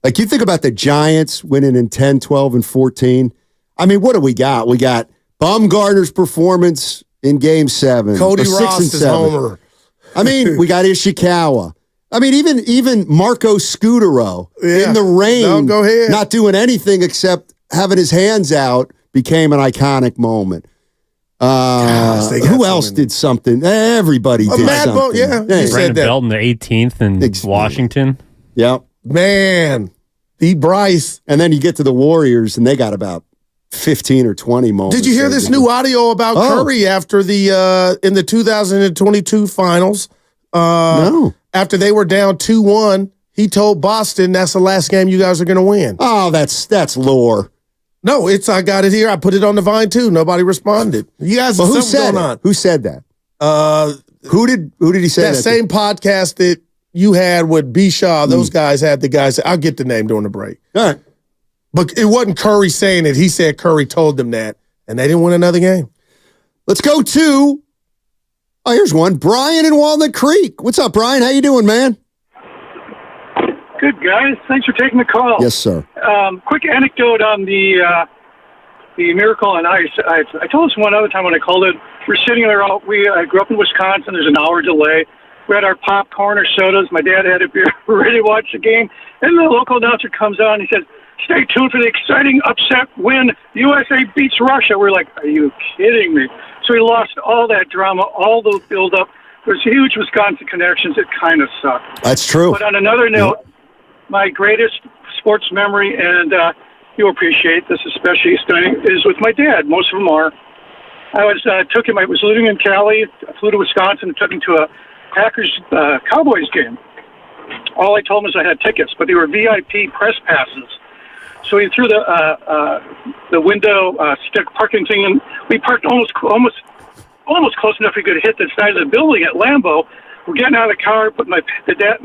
Like you think about the Giants winning in 10, 12, and 14. I mean, what do we got? We got Bumgarner's performance in Game 7. Cody Ross's homer. I mean, we got Ishikawa. I mean, even Marco Scutaro in the rain, not doing anything except having his hands out, became an iconic moment. Who else did something? Everybody did something. You said that. Belton, the 18th in Washington. Yep. Man, beat Bryce. And then you get to the Warriors, and they got about 15 or 20 moments. Did you hear this new audio about Curry after the in the 2022 finals? No. After they were down 2-1, he told Boston that's the last game you guys are going to win. Oh, that's lore. No, I got it here. I put it on the Vine too. Nobody responded. You guys, who said going on? Who said that? Who did he say that? That same podcast that you had with B. Shaw. Those guys had the guys. I'll get the name during the break. All right. But it wasn't Curry saying it. He said Curry told them that, and they didn't win another game. Let's go to, here's one. Brian in Walnut Creek. What's up, Brian? How you doing, man? Good, guys. Thanks for taking the call. Yes, sir. Quick anecdote on the Miracle on Ice. I told this one other time when I called it. We're sitting there. I grew up in Wisconsin. There's an hour delay. We had our popcorn or sodas. My dad had a beer. We're ready to watch the game. And the local announcer comes on and he says, "Stay tuned for the exciting upset win. USA beats Russia." We're like, "Are you kidding me?" So we lost all that drama, all the build-up. There's huge Wisconsin connections. It kind of sucked. That's true. But on another note, my greatest sports memory, and you'll appreciate this especially, is with my dad. Most of them are. I was living in Cali. I flew to Wisconsin and took him to a Packers Cowboys game. All I told him is I had tickets, but they were VIP press passes. So he threw the window stick parking thing, and we parked almost close enough we could hit the side of the building at Lambeau. We're getting out of the car, put my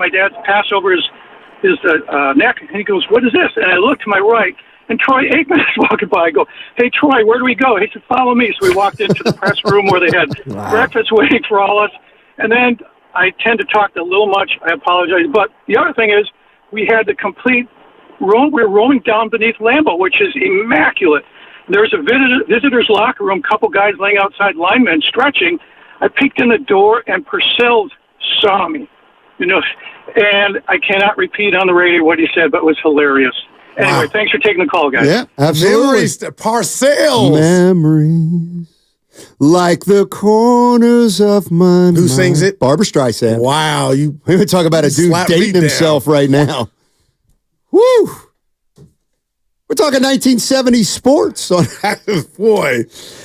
dad's pass over his neck, and he goes, "What is this?" And I look to my right, and Troy Aikman is walking by. I go, "Hey, Troy, where do we go?" He said, "Follow me." So we walked into the press room where they had breakfast waiting for all of us. And then I tend to talk a little much. I apologize. But the other thing is we had the complete room. We were roaming down beneath Lambeau, which is immaculate. There's a visitor's locker room, couple guys laying outside, linemen stretching. I peeked in the door, and Purcell saw me. And I cannot repeat on the radio what he said, but it was hilarious. Anyway, thanks for taking the call, guys. Yeah, absolutely. Memories to Parcells. Memories like the corners of my mind. Who sings it? Barbara Streisand. Wow. We would talk about a dude dating himself right now. Woo! We're talking 1970s sports. Boy.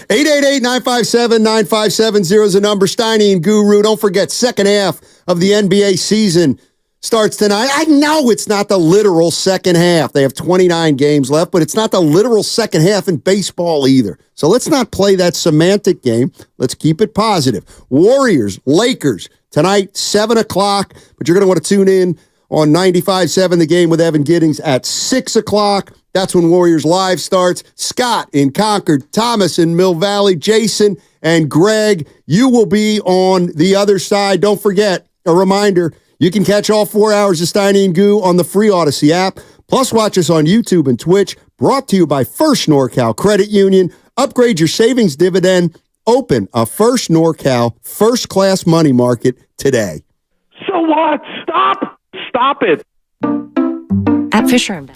888-957-9570 is the number. Steiny and Guru. Don't forget, second half of the NBA season starts tonight. I know it's not the literal second half. They have 29 games left, but it's not the literal second half in baseball either. So let's not play that semantic game. Let's keep it positive. Warriors, Lakers, tonight, 7 o'clock, but you're going to want to tune in on 95.7, The Game with Evan Giddings at 6 o'clock. That's when Warriors Live starts. Scott in Concord, Thomas in Mill Valley, Jason and Greg, you will be on the other side. Don't forget, a reminder, you can catch all 4 hours of Steiny and Goo on the free Odyssey app. Plus, watch us on YouTube and Twitch. Brought to you by First NorCal Credit Union. Upgrade your savings dividend. Open a First NorCal first-class money market today. So what? Stop it. At Fisher &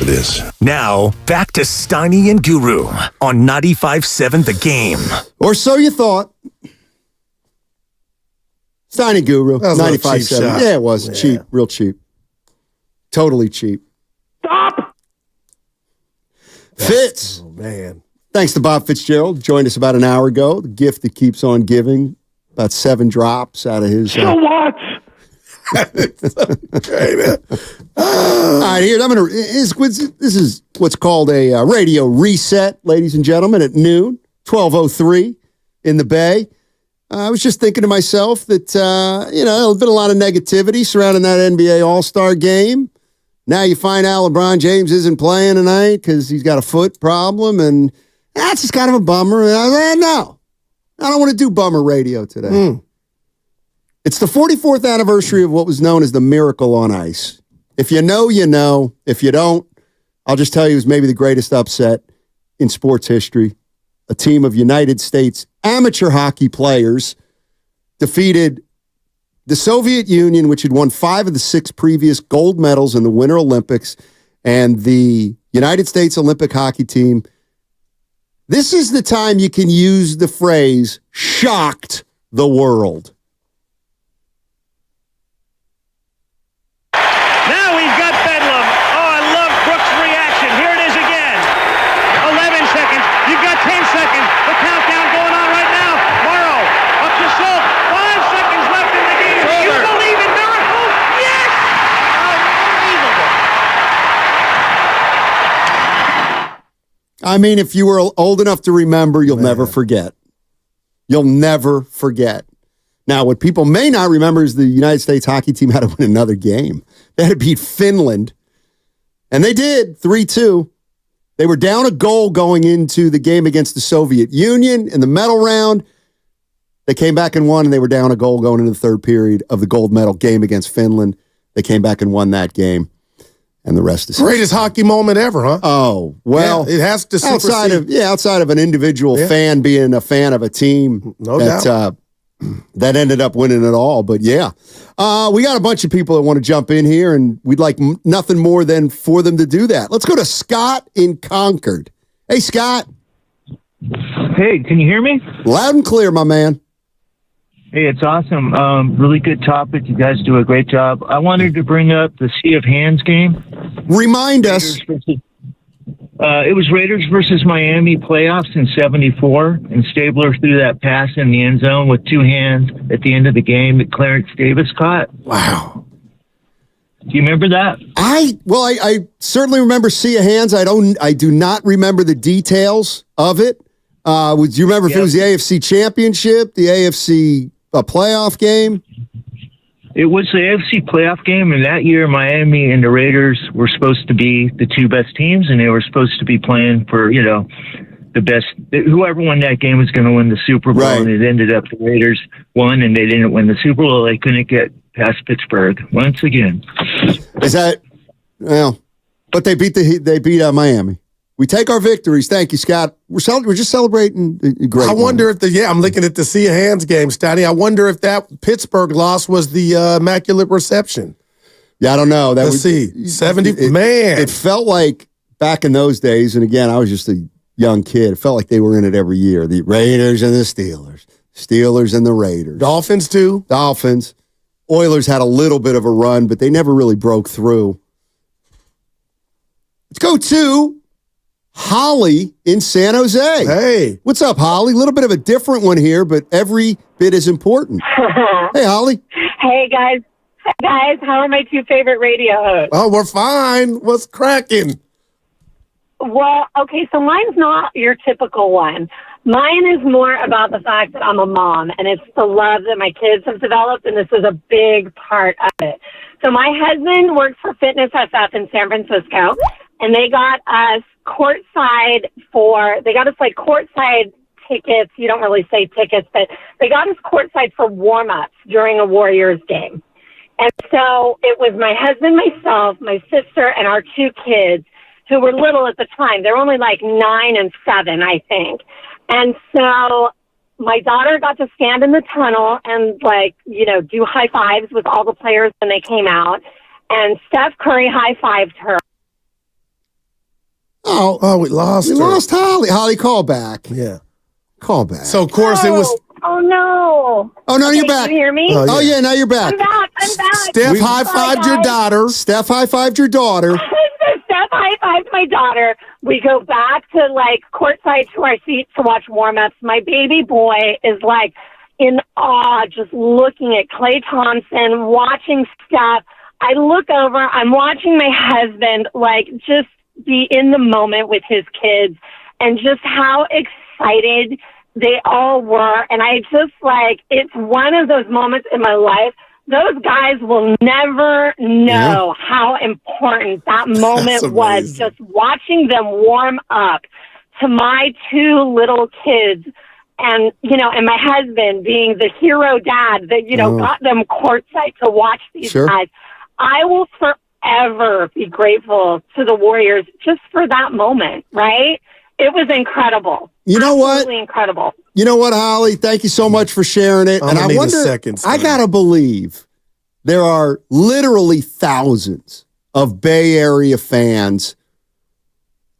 this. Now, back to Steiny and Guru on 95.7 The Game. Or so you thought. Steiny Guru, 95.7. Yeah, it was. Cheap, real cheap. Totally cheap. Stop! Fitz. Oh, man. Thanks to Bob Fitzgerald. Joined us about an hour ago. The gift that keeps on giving. About 7 drops out of his... So what? All right, here I'm going to. This is what's called a radio reset, ladies and gentlemen, at noon, 12:03 in the Bay. I was just thinking to myself that there's been a lot of negativity surrounding that NBA All-Star game. Now you find out LeBron James isn't playing tonight because he's got a foot problem, and that's just kind of a bummer. And I said, no, I don't want to do bummer radio today. It's the 44th anniversary of what was known as the Miracle on Ice. If you know, you know. If you don't, I'll just tell you it was maybe the greatest upset in sports history. A team of United States amateur hockey players defeated the Soviet Union, which had won 5 of the 6 previous gold medals in the Winter Olympics, and the United States Olympic hockey team. This is the time you can use the phrase, shocked the world. Now we've got Bedlam. Oh, I love Brooks' reaction. Here it is again. 11 seconds. You've got 10 seconds. The countdown going on right now. Morrow up to Schultz. 5 seconds left in the game. Do you believe in miracles? Yes! Unbelievable. I mean, if you were old enough to remember, you'll never forget. You'll never forget. Now, what people may not remember is the United States hockey team had to win another game. They had to beat Finland. And they did, 3-2. They were down a goal going into the game against the Soviet Union in the medal round. They came back and won, and they were down a goal going into the third period of the gold medal game against Finland. They came back and won that game. And the rest is greatest hockey moment ever, huh? Oh, well, yeah, it has to outside of an individual fan being a fan of a team that ended up winning it all. But yeah, we got a bunch of people that want to jump in here, and we'd like nothing more than for them to do that. Let's go to Scott in Concord. Hey, Scott. Hey, can you hear me? Loud and clear, my man. Hey, it's awesome. Really good topic. You guys do a great job. I wanted to bring up the Sea of Hands game. Remind us. It was Raiders versus Miami playoffs in '74, and Stabler threw that pass in the end zone with 2 hands at the end of the game that Clarence Davis caught. Wow. Do you remember that? I certainly remember Sea of Hands. I do not remember the details of it. Do you remember if it was the AFC Championship, the AFC playoff game? It was the AFC playoff game, and that year Miami and the Raiders were supposed to be the 2 best teams, and they were supposed to be playing for, the best. Whoever won that game was going to win the Super Bowl, and it ended up the Raiders won, and they didn't win the Super Bowl. They couldn't get past Pittsburgh once again. Is that well? But they beat Miami. We take our victories. Thank you, Scott. We're just celebrating a great. I wonder if I'm looking at the Sea of Hands game, Steiny. I wonder if that Pittsburgh loss was the Immaculate Reception. Yeah, I don't know. Let's see. 70, man. It felt like back in those days, and again, I was just a young kid. It felt like they were in it every year. The Raiders and the Steelers and the Raiders. Dolphins, too. Dolphins. Oilers had a little bit of a run, but they never really broke through. Let's go to Holly in San Jose. Hey. What's up, Holly? A little bit of a different one here, but every bit as important. Hey, Holly. Hey, guys. How are my 2 favorite radio hosts? Oh, we're fine. What's cracking? Well, okay, so mine's not your typical one. Mine is more about the fact that I'm a mom, and it's the love that my kids have developed, and this is a big part of it. So my husband works for Fitness SF in San Francisco, and they got us courtside tickets. You don't really say tickets, but they got us courtside for warm-ups during a Warriors game. And so it was my husband, myself, my sister, and our 2 kids who were little at the time. They're only like 9 and 7, I think. And so my daughter got to stand in the tunnel and do high fives with all the players when they came out. And Steph Curry high-fived her. Oh, we lost her. We lost Holly. Holly, call back. Yeah. Call back. So, of course, it was... Oh, no. Oh, no, Okay, you're back. Can you hear me? Oh, yeah, now you're back. I'm back. Steph high-fived your daughter. Steph high-fived your daughter. Steph high-fived my daughter. We go back to, courtside to our seats to watch warm-ups. My baby boy is, in awe, just looking at Klay Thompson, watching Steph. I look over. I'm watching my husband, just be in the moment with his kids and just how excited they all were. And I just it's one of those moments in my life. Those guys will never know how important that moment was, just watching them warm up to my two little kids. And, and my husband being the hero dad that, got them courtside to watch these guys. I will forever be grateful to the Warriors just for that moment, right? It was incredible. You know what? Absolutely incredible. You know what, Holly? Thank you so much for sharing it. And I wonder, I got to believe there are literally thousands of Bay Area fans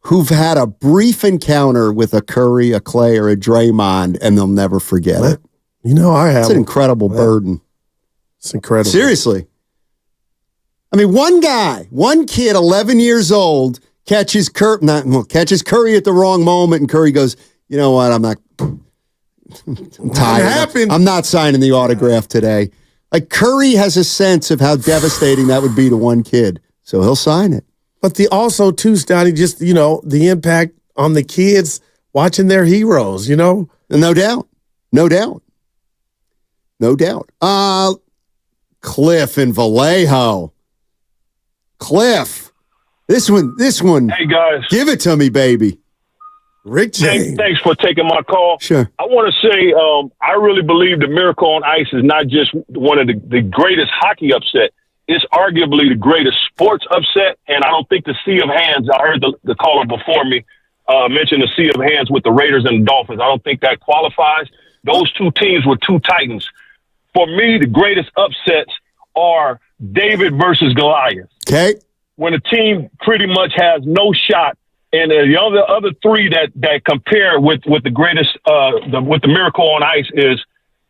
who've had a brief encounter with a Curry, a Clay, or a Draymond, and they'll never forget it. I have. It's an incredible burden. It's incredible. Seriously. I mean, one kid, 11 years old, catches Curry at the wrong moment, and Curry goes, you know what, I'm tired. I'm not signing the autograph today. Curry has a sense of how devastating that would be to one kid, so he'll sign it. But also, too, Stoney, just, the impact on the kids watching their heroes, No doubt. Cliff and Vallejo. Cliff, this one. Hey, guys. Give it to me, baby. Rick James. Thanks for taking my call. Sure. I want to say I really believe the Miracle on Ice is not just one of the greatest hockey upset. It's arguably the greatest sports upset, and I don't think the sea of hands, I heard the caller before me mention the sea of hands with the Raiders and the Dolphins. I don't think that qualifies. Those two teams were two titans. For me, the greatest upsets are David versus Goliath. Okay. When a team pretty much has no shot, and the other three that compare with the greatest with the Miracle on Ice is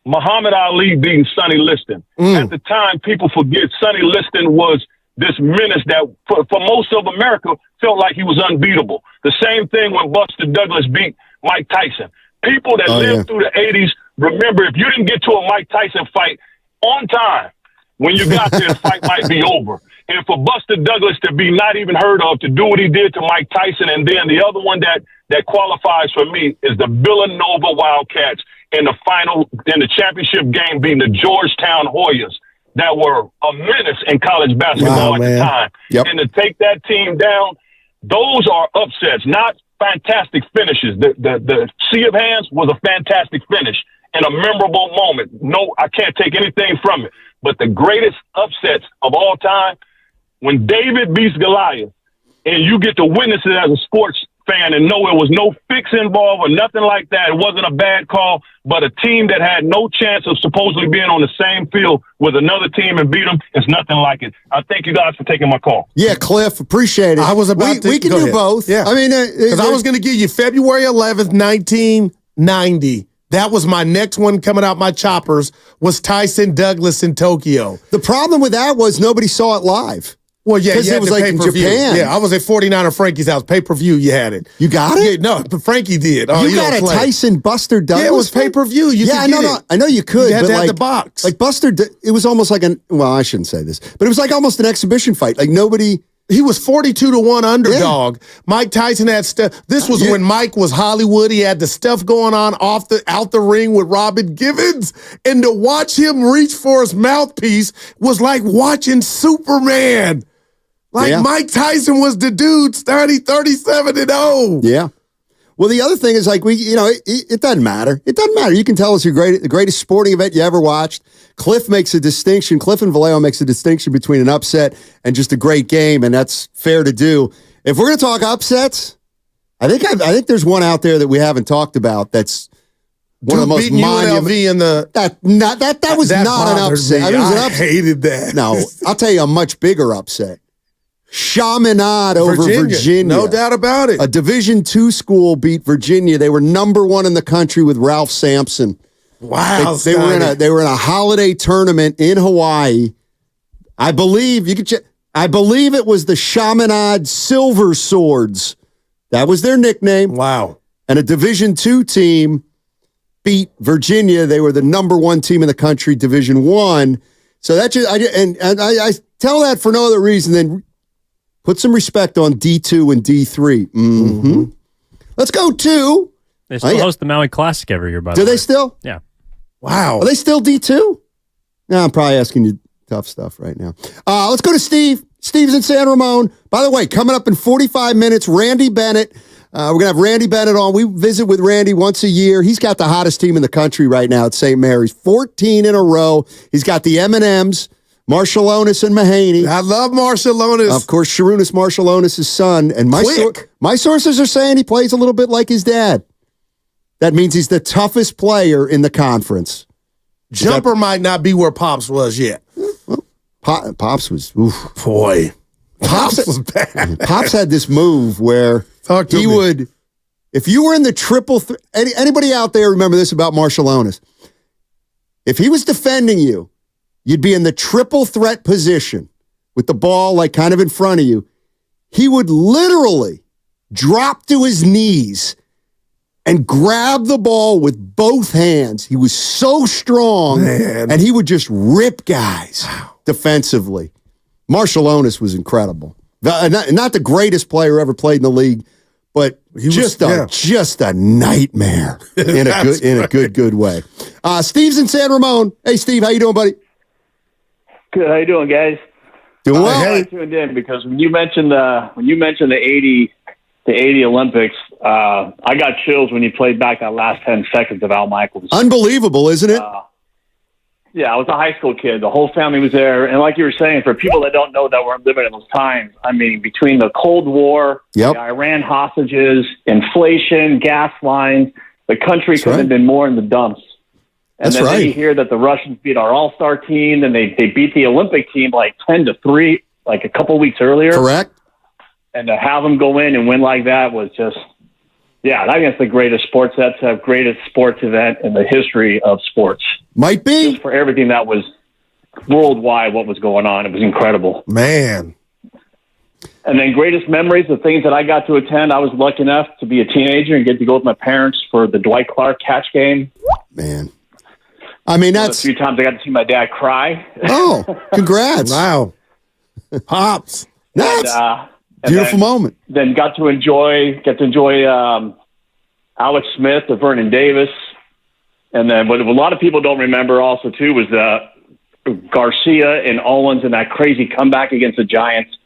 Muhammad Ali beating Sonny Liston. At the time, people forget Sonny Liston was this menace that, for most of America, felt like he was unbeatable. The same thing when Buster Douglas beat Mike Tyson. People that lived through the 80s remember, if you didn't get to a Mike Tyson fight on time, when you got there, the fight might be over. And for Buster Douglas to be not even heard of, to do what he did to Mike Tyson, and then the other one that qualifies for me is the Villanova Wildcats in the championship game beating the Georgetown Hoyas that were a menace in college basketball at the time. Yep. And to take that team down, those are upsets, not fantastic finishes. The Sea of Hands was a fantastic finish and a memorable moment. No, I can't take anything from it. But the greatest upsets of all time, when David beats Goliath, and you get to witness it as a sports fan and know it was no fix involved or nothing like that. It wasn't a bad call, but a team that had no chance of supposedly being on the same field with another team and beat them, it's nothing like it. I thank you guys for taking my call. Yeah, Cliff, appreciate it. I was about we can do ahead. both. Yeah. I mean, because I was going to give you February 11th, 1990. That was my next one coming out my choppers, was Tyson Douglas in Tokyo. The problem with that was nobody saw it live. Well, yeah, because it was like in Japan. Yeah, I was at 49er Frankie's house. Pay-per-view, you had it. You got it? Yeah, no, but Frankie did. Oh, you got a Tyson Buster Douglas? Yeah, it was pay-per-view. I know you could. You had but to have the box. Like Buster, it was almost like I shouldn't say this, but it was like almost an exhibition fight. Like nobody... He was 42-1 underdog. Yeah. Mike Tyson had stuff. This was when Mike was Hollywood. He had the stuff going on out the ring with Robin Givens. And to watch him reach for his mouthpiece was like watching Superman. Mike Tyson was the dude, 37-0. Yeah. Well, the other thing is it doesn't matter. It doesn't matter. You can tell us the greatest sporting event you ever watched. Cliff makes a distinction. Cliff and Vallejo makes a distinction between an upset and just a great game, and that's fair to do. If we're going to talk upsets, I think there's one out there that we haven't talked about that's one of the most monumental. That was not an upset. I hated that. No, I'll tell you a much bigger upset. Chaminade over Virginia. No doubt about it. A Division II school beat Virginia. They were number 1 in the country with Ralph Sampson. Wow. They were in a holiday tournament in Hawaii. I believe it was the Chaminade Silver Swords. That was their nickname. Wow. And a Division II team beat Virginia. They were the number 1 team in the country, Division I. So that's just, I tell that for no other reason than put some respect on D2 and D3. Mm-hmm. Let's go to. They still host the Maui Classic every year, by the way. Do they still? Yeah. Wow. Are they still D2? No, I'm probably asking you tough stuff right now. Let's go to Steve. Steve's in San Ramon. By the way, coming up in 45 minutes, Randy Bennett. We're going to have Randy Bennett on. We visit with Randy once a year. He's got the hottest team in the country right now at St. Mary's. 14 in a row. He's got the M&Ms, Marshallonis and Mahaney. I love Marshallonis. Of course, Sharunas Marshallonis' son. And my sources are saying he plays a little bit like his dad. That means he's the toughest player in the conference. Jumper might not be where Pops was yet. Well, Pops was, oof. Boy. Pops was bad. Pops had this move where he would, if you were in the triple, anybody out there remember this about Marshallonis? If he was defending you, you'd be in the triple threat position with the ball like kind of in front of you. He would literally drop to his knees and grab the ball with both hands. He was so strong, and he would just rip guys defensively. Marshallonis was incredible. Not the greatest player ever played in the league, but just a nightmare in a good way. Steve's in San Ramon. Hey, Steve, how you doing, buddy? Good. How you doing, guys? Doing well. I tuned in because when you mentioned the 80 Olympics, I got chills when you played back that last 10 seconds of Al Michaels. Unbelievable, isn't it? Yeah, I was a high school kid. The whole family was there. And like you were saying, for people that don't know that weren't living in those times, I mean, between the Cold War, the Iran hostages, inflation, gas lines, the country couldn't have been more in the dumps. And then you hear that the Russians beat our all-star team, and they beat the Olympic team like 10-3, like a couple weeks earlier. Correct. And to have them go in and win like that was just, I think it's the greatest sports event in the history of sports. Might be. Just for everything that was worldwide, what was going on. It was incredible. Man. And then greatest memories, the things that I got to attend, I was lucky enough to be a teenager and get to go with my parents for the Dwight Clark catch game. Man. I mean, that's... A few times I got to see my dad cry. Oh, congrats. Wow. Pops. That's beautiful moment. Then got to enjoy Alex Smith, the Vernon Davis. And then what a lot of people don't remember also, too, was Garcia and Owens and that crazy comeback against the Giants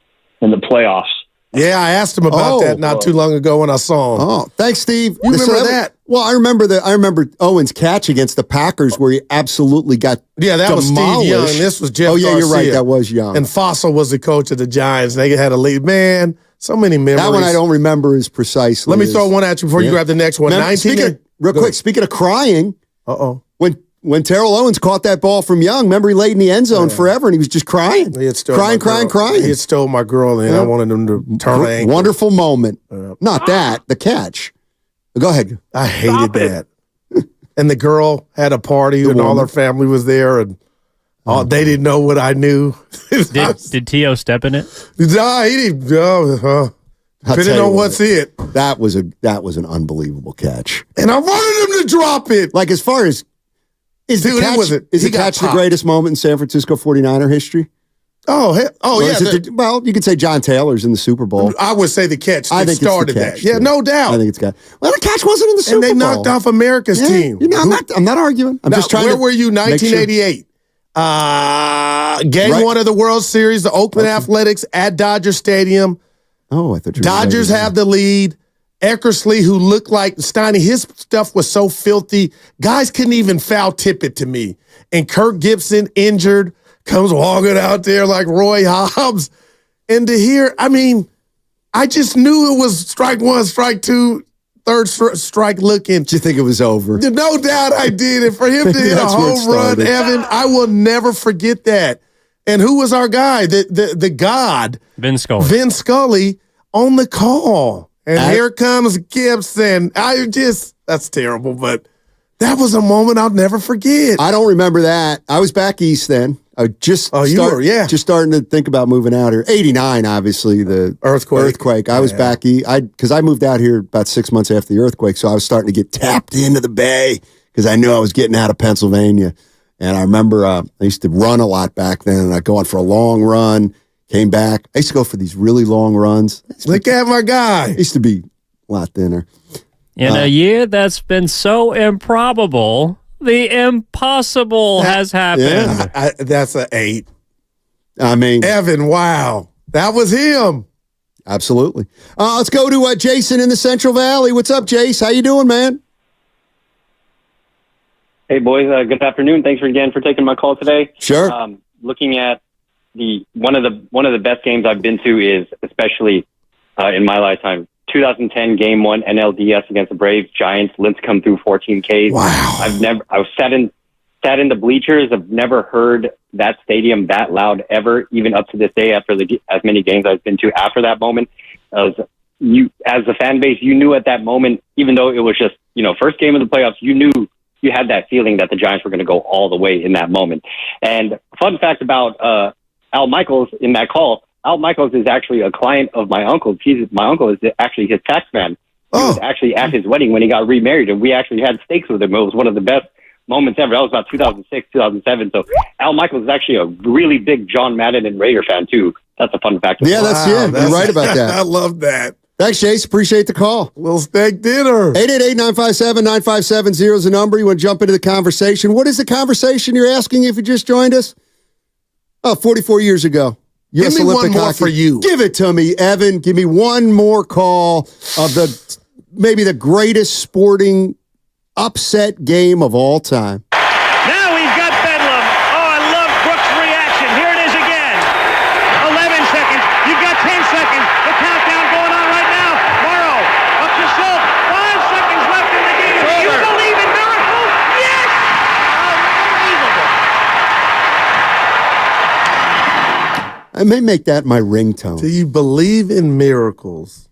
in the playoffs. Yeah, I asked him about that not too long ago when I saw him. Oh, thanks, Steve. You remember that? Well, I remember Owens' catch against the Packers where he absolutely got that was Steve Young. This was Jeff Garcia. You're right. That was Young. And Fossil was the coach of the Giants. They had a lead. Man, so many memories. That one I don't remember as precisely. Let me throw one at you before you grab the next one. Speaking of crying, when Terrell Owens caught that ball from Young, remember he laid in the end zone forever and he was just crying. He had crying. He had stole my girl and I wanted him to turn her ankle. Wonderful moment. Not that, the catch. Go ahead. I hated that. And the girl had a party and all her family was there and they didn't know what I knew. Did T.O. step in it? No, he didn't. Depending on what's it. That was an unbelievable catch. And I wanted him to drop it. Like as far as Is the catch the greatest moment in San Francisco 49er history? Well, you could say John Taylor's in the Super Bowl. I would say the catch started that. Yeah, no doubt. I think it's got. Well, the catch wasn't in the Super Bowl. And they knocked off America's team. I'm not arguing. I'm just trying. Where were you? 1988. Game 1 of the World Series. The Oakland Athletics at Dodger Stadium. Oh, I thought you were Dodgers have the lead. Eckersley, who looked like Steiny, his stuff was so filthy. Guys couldn't even foul tip it to me. And Kirk Gibson, injured, comes walking out there like Roy Hobbs. And to hear, I just knew it was strike one, strike two, third strike looking. Did you think it was over? No doubt I did. And for him to hit a home run, Evan, I will never forget that. And who was our guy? The God. Vin Scully. Vin Scully on the call. And here comes Gibson. That's terrible, but that was a moment I'll never forget. I don't remember that. I was back east then. I just just starting to think about moving out here. 89, obviously, the earthquake. I was back east because I moved out here about 6 months after the earthquake, so I was starting to get tapped into the Bay because I knew I was getting out of Pennsylvania. And I remember I used to run a lot back then, and I'd go on for a long run, came back. I used to go for these really long runs. Look at my guy. I used to be a lot thinner. In a year that's been so improbable, the impossible has happened. Yeah, that's an 8. I mean, Evan, wow. That was him. Absolutely. Let's go to Jason in the Central Valley. What's up, Jace? How you doing, man? Hey, boys. Good afternoon. Thanks for taking my call today. Sure. Looking at one of the best games I've been to is, especially in my lifetime, 2010 Game 1 NLDS against the Braves. Giants. Lincecum threw 14 Ks. Wow. I was sat in the bleachers. I've never heard that stadium that loud ever, even up to this day after as many games I've been to after that moment. As the fan base, you knew at that moment, even though it was just, first game of the playoffs, you knew you had that feeling that the Giants were going to go all the way in that moment. And fun fact about Al Michaels in that call, Al Michaels is actually a client of my uncle's. My uncle is actually his tax man. He was actually at his wedding when he got remarried, and we actually had steaks with him. It was one of the best moments ever. That was about 2006, 2007. So Al Michaels is actually a really big John Madden and Raider fan, too. That's a fun fact. Yeah, you're right about that. I love that. Thanks, Jace. Appreciate the call. Little steak dinner. 888-957-9570 is the number. You want to jump into the conversation? What is the conversation you're asking if you just joined us? 44 years ago. Give me one more for you. Give it to me, Evan. Give me one more call of maybe the greatest sporting upset game of all time. Now we've got Bedlam. Oh, I love Brooks' reaction. Here it is again. 11 seconds. You've got 10 seconds. The countdown going on right now. Morrow up to Schultz. 5 seconds left in the game. Do you believe in miracles? Yes! Unbelievable. I may make that my ringtone. Do you believe in miracles?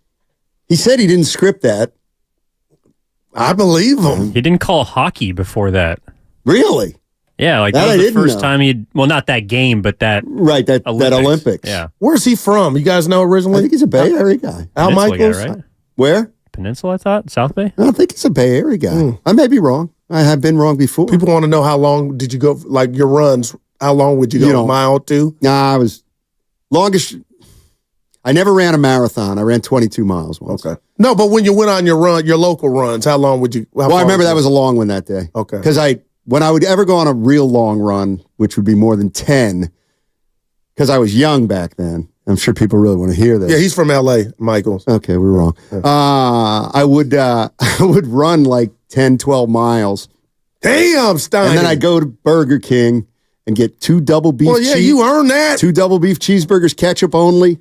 He said he didn't script that. I believe him. He didn't call hockey before that. Really? Yeah, like that was the first time not that game, but that Olympics. Yeah. Where's he from? You guys know originally? I think he's a Bay Area guy. Al Michaels? Guy, right? Where? Peninsula, I thought? South Bay? I think he's a Bay Area guy. I may be wrong. I have been wrong before. People want to know how long did you go, like your runs, how long would you go, a mile or two? Nah, I was longest. I never ran a marathon. I ran 22 miles once. Okay. No, but when you went on your local runs, how long would you? Well, I remember that was a long one that day. Okay. Because when I would ever go on a real long run, which would be more than 10, because I was young back then. I'm sure people really want to hear this. Yeah, he's from L.A., Michaels. Okay, we're wrong. I would run like 10, 12 miles. Damn, Stein. And then I'd go to Burger King and get 2 double beef. Well, yeah, you earned that. 2 double beef cheeseburgers, ketchup only.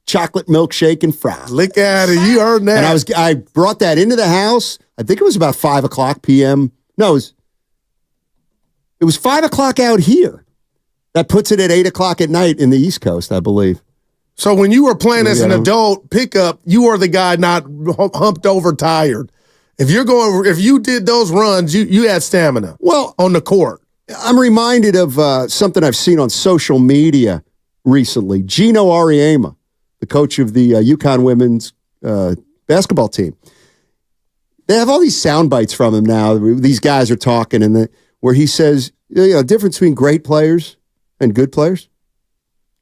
Chocolate milkshake and fries. Look at it. You earned that. And I brought that into the house. I think it was about 5:00 p.m. No, it was 5:00 out here. That puts it at 8:00 at night in the East Coast, I believe. So when you were playing as an adult pickup, you were the guy not humped over tired. If you did those runs, you had stamina. Well, on the court. I'm reminded of something I've seen on social media recently. Gino Auriemma, the coach of the UConn women's basketball team. They have all these sound bites from him now. These guys are talking, where he says, difference between great players and good players.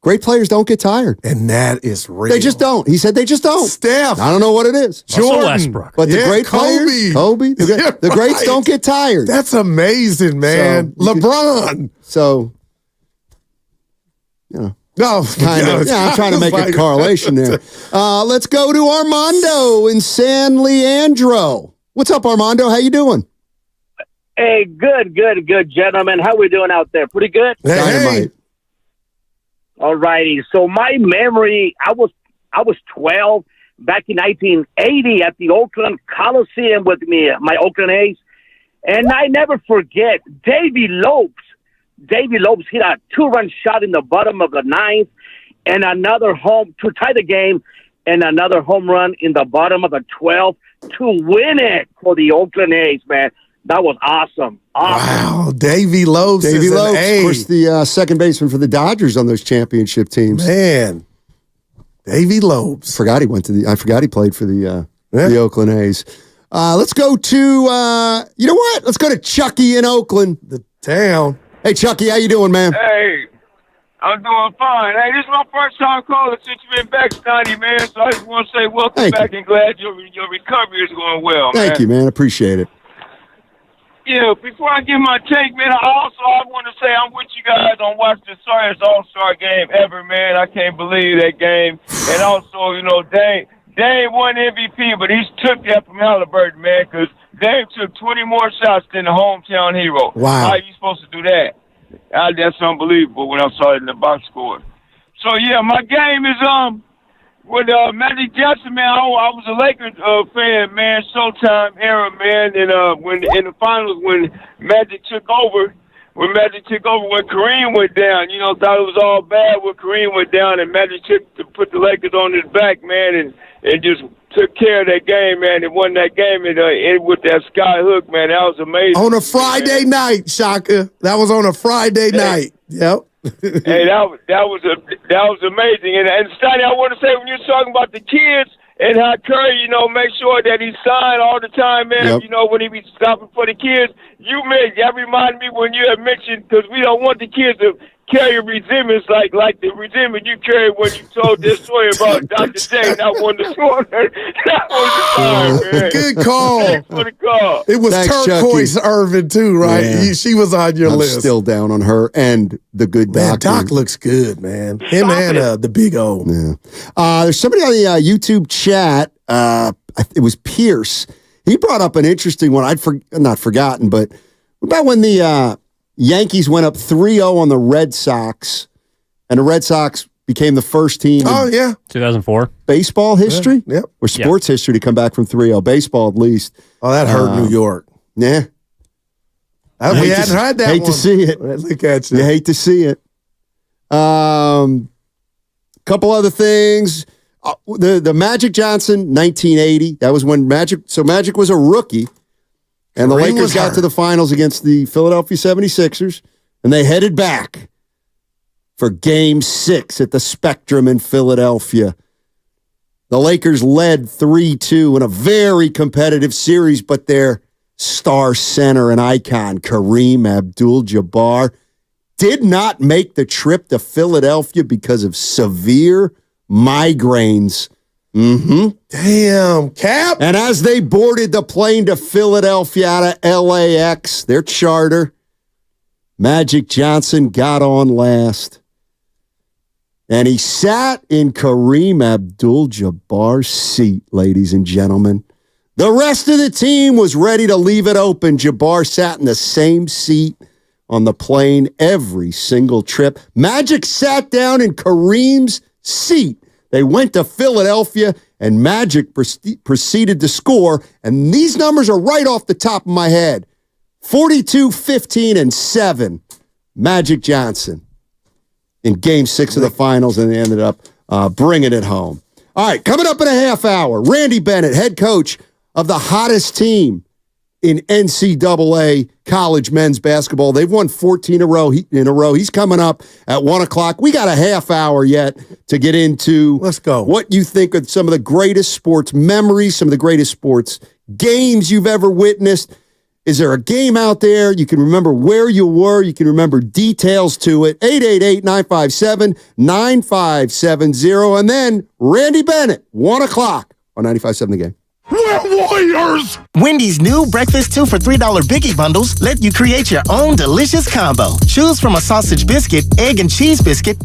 Great players don't get tired. And that is real. They just don't. He said they just don't. Steph. I don't know what it is. Jordan. Westbrook. But the great players, Kobe, the greats don't get tired. That's amazing, man. So, LeBron. No, kind of. Yeah, I'm trying to make a correlation there. Let's go to Armando in San Leandro. What's up, Armando? How you doing? Hey, good, gentlemen. How we doing out there? Pretty good? Dynamite. All righty. So my memory, I was 12 back in 1980 at the Oakland Coliseum with my Oakland A's. And I never forget Davy Lopes Davey Lopes hit a 2-run shot in the bottom of the ninth, and another home to tie the game, and another home run in the bottom of the 12th to win it for the Oakland A's, man. That was awesome. Wow, Davey Lopes. Davey is Lopes, an A. of course, the second baseman for the Dodgers on those championship teams. Man, Davey Lopes. I forgot he played for the Oakland A's. Let's go to you know what? Let's go to Chucky in Oakland, the town. Hey, Chucky, how you doing, man? Hey, I'm doing fine. Hey, this is my first time calling since you've been back, Scotty, man. So I just want to say welcome back and glad your recovery is going well, man. Thank you, man. Appreciate it. Yeah, before I give my take, man, I want to say I'm with you guys on watching the sorriest All-Star game ever, man. I can't believe that game. And also, you know, Dame won MVP, but he took that from Halliburton, man, because Dame took 20 more shots than the hometown hero. Wow. How are you supposed to do that? That's unbelievable when I saw it in the box score. So, yeah, my game is with Magic Johnson, man. I was a Lakers fan, man, Showtime era, man. And when in the finals, when Magic took over, when Kareem went down, you know, thought it was all bad when Kareem went down, and Magic put the Lakers on his back, man, and just took care of that game, man, and won that game and with that sky hook, man. That was amazing. On a Friday night, Shaka. That was on a Friday night. Yep. Hey, that was amazing. And Stoney, I want to say, when you're talking about the kids and how Curry, you know, make sure that he signed all the time, man. Yep. You know, when he be stopping for the kids, that reminded me when you had mentioned, because we don't want the kids to carry resentments like the resentment you carried when you told this story about Dr. J not wanting to score. That was the time, man. Good call. Thanks for the call. It was Thanks, Turquoise Irvin, too, right? Yeah. She was on your I'm list. still down on her and the good Man, doctor. Doc looks good, man. Him and the Big O. Yeah. There's somebody on the YouTube chat. It was Pierce. He brought up an interesting one. I'd not forgotten, but about when the Yankees went up 3-0 on the Red Sox, and the Red Sox became the first team in 2004. baseball history? Yep. Or sports history to come back from 3-0. Baseball, at least. Oh, that hurt New York. Yeah. We hadn't heard that hate one. to see it. Look at you. You hate to see it. Couple other things. The Magic Johnson, 1980. That was when Magic was a rookie. And the Kareem Lakers got to the finals against the Philadelphia 76ers, and they headed back for Game 6 at the Spectrum in Philadelphia. The Lakers led 3-2 in a very competitive series, but their star center and icon, Kareem Abdul-Jabbar, did not make the trip to Philadelphia because of severe migraines. Damn, Cap. And as they boarded the plane to Philadelphia out of LAX, their charter, Magic Johnson got on last. And he sat in Kareem Abdul-Jabbar's seat, ladies and gentlemen. The rest of the team was ready to leave it open. Jabbar sat in the same seat on the plane every single trip. Magic sat down in Kareem's seat. They went to Philadelphia, and Magic proceeded to score. And these numbers are right off the top of my head. 42, 15, and 7. Magic Johnson in Game 6 of the finals, and they ended up bringing it home. All right, coming up in a half hour, Randy Bennett, head coach of the hottest team in NCAA college men's basketball. They've won 14 in a row. He's coming up at 1 o'clock. We got a half hour yet to get into. Let's go. What you think of some of the greatest sports memories, some of the greatest sports games you've ever witnessed. Is there a game out there? You can remember where you were. You can remember details to it. 888-957-9570. And then Randy Bennett, 1 o'clock on 95.7 The Game. We're warriors! Wendy's new breakfast 2 for $3 Biggie bundles let you create your own delicious combo. Choose from a sausage biscuit, egg and cheese biscuit,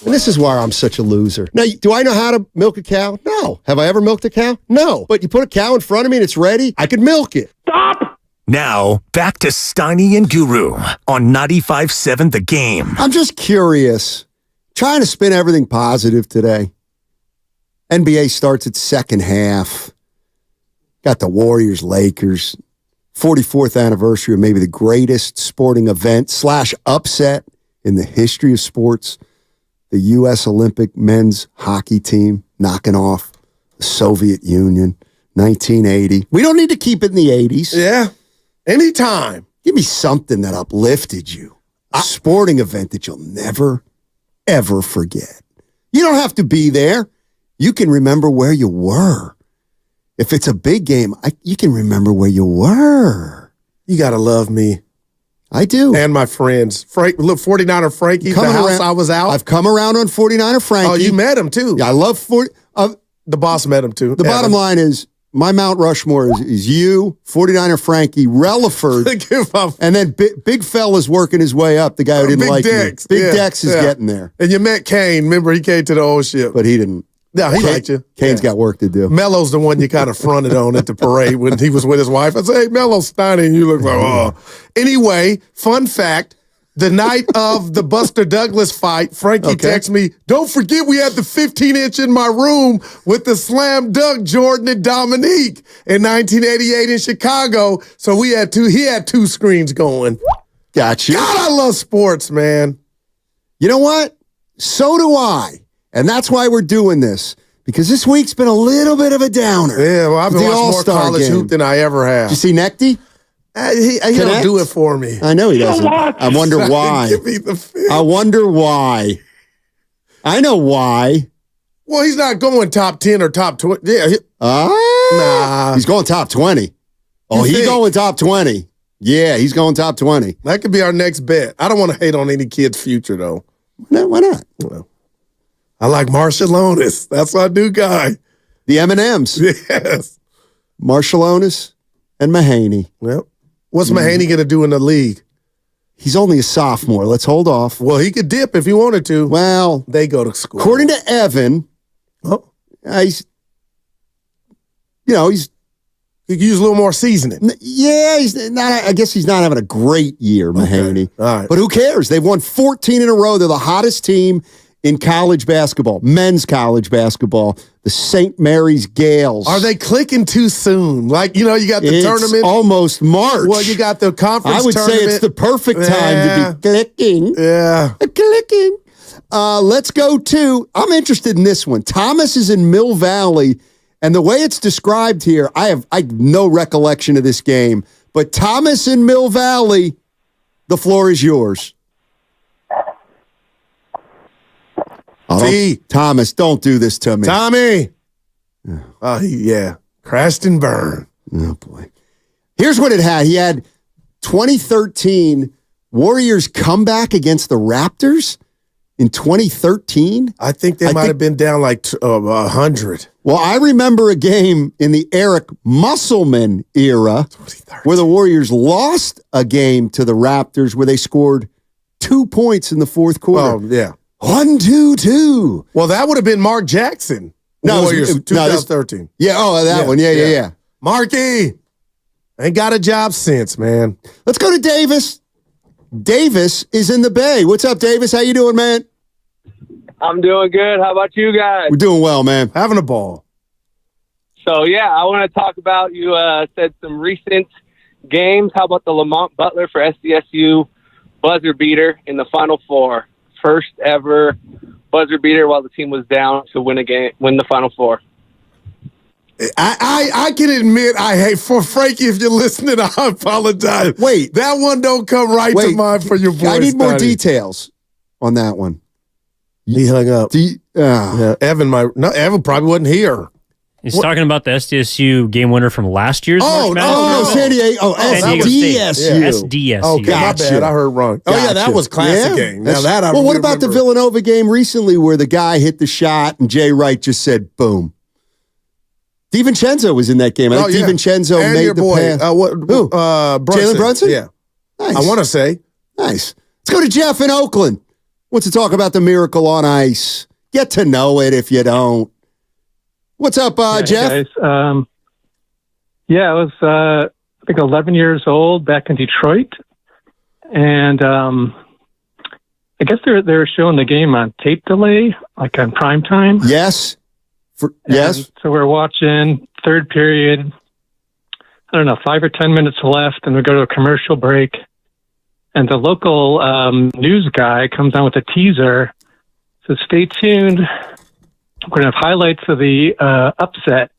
And this is why I'm such a loser. Now, do I know how to milk a cow? No. Have I ever milked a cow? No. But you put a cow in front of me and it's ready, I can milk it. Stop! Now, back to Steiny and Guru on 95.7 The Game. I'm just curious. Trying to spin everything positive today. NBA starts its second half. Got the Warriors, Lakers. 44th anniversary of maybe the greatest sporting event / upset in the history of sports. The U.S. Olympic men's hockey team knocking off the Soviet Union, 1980. We don't need to keep it in the 80s. Yeah, anytime. Give me something that uplifted you. A sporting event that you'll never, ever forget. You don't have to be there. You can remember where you were. If it's a big game, you can remember where you were. You got to love me. I do. And my friends. Look, 49er Frankie, the house I was out. I've come around on 49er Frankie. Oh, you met him too. Yeah, I love the boss met him too. The bottom line is, my Mount Rushmore is you, 49er Frankie, Relaford, and then Big Fella's working his way up, the guy who didn't Big like Dex. me. Big Dex is getting there. And you met Kane. Remember, he came to the old ship. But he didn't. No, he liked you. Kane's got work to do. Melo's the one you kind of fronted on at the parade when he was with his wife. I said, hey, Melo's Steiny, and you look like, oh. Anyway, fun fact, the night of the Buster Douglas fight, Frankie texted me, don't forget we had the 15-inch in my room with the slam dunk Jordan and Dominique in 1988 in Chicago. So he had two screens going. Gotcha. God, I love sports, man. You know what? So do I. And that's why we're doing this, because this week's been a little bit of a downer. Yeah, well, I've been watching more college hoop than I ever have. Did you see Nekty? He don't do it for me. I know he doesn't. I wonder why. Give me the feel. I wonder why. I know why. Well, he's not going top 10 or top 20. Yeah. Nah. He's going top 20. Oh, he's going top 20. Yeah, he's going top 20. That could be our next bet. I don't want to hate on any kid's future, though. No, why not? Well, I like Marshallonis. That's my new guy. The M&Ms. Yes. Marshallonis and Mahaney. Yep. What's Mahaney going to do in the league? He's only a sophomore. Let's hold off. Well, he could dip if he wanted to. Well, they go to school. According to Evan, he could use a little more seasoning. Yeah, he's not. I guess he's not having a great year, Mahaney. Okay. All right. But who cares? They've won 14 in a row. They're the hottest team in college basketball, men's college basketball, the St. Mary's Gales. Are they clicking too soon? Like, you got the tournament. It's almost March. Well, you got the conference I would tournament. say it's the perfect time to be clicking. Yeah. Clicking. Let's go to, I'm interested in this one. Thomas is in Mill Valley, and the way it's described here, I have no recollection of this game, but Thomas in Mill Valley, the floor is yours. Thomas, don't do this to me. Tommy. Oh, crashed and burned. Oh, boy. Here's what it had. He had 2013 Warriors comeback against the Raptors in 2013. I think they might have been down like 100. Well, I remember a game in the Eric Musselman era where the Warriors lost a game to the Raptors where they scored 2 points in the fourth quarter. Oh, yeah. 1-2-2. Well, that would have been Mark Jackson. No, Warriors, 2013. That one. Yeah. Marky. Ain't got a job since, man. Let's go to Davis. Davis is in the Bay. What's up, Davis? How you doing, man? I'm doing good. How about you guys? We're doing well, man. Having a ball. So, I want to talk about, you said some recent games. How about the Lamont Butler for SDSU buzzer beater in the Final Four? First ever buzzer beater while the team was down to win the Final Four. I can admit I hate for Frankie. If you're listening, I apologize. Wait, that one don't come right to mind for your boy. I need more details on that one. He hung up. Evan probably wasn't here. He's talking about the SDSU game winner from last year's March Madness. San Diego. San Diego SDSU. SDSU. Oh, my bad. I heard wrong. Gotcha. Oh, yeah, that was classic game. Now that I what about the Villanova game recently where the guy hit the shot and Jay Wright just said, boom? DiVincenzo was in that game. I think DiVincenzo and made your the boy, pass. Who? Jalen Brunson? Yeah. Nice. I want to say. Nice. Let's go to Jeff in Oakland. wants to talk about the Miracle on Ice. Get to know it if you don't. What's up, Jeff? Hey guys. I was I think 11 years old back in Detroit, and I guess they were showing the game on tape delay, like on prime time. Yes. Yes. So we're watching third period. I don't know, 5 or 10 minutes left, and we go to a commercial break. And the local news guy comes on with a teaser. So stay tuned. We're going to have highlights of the upset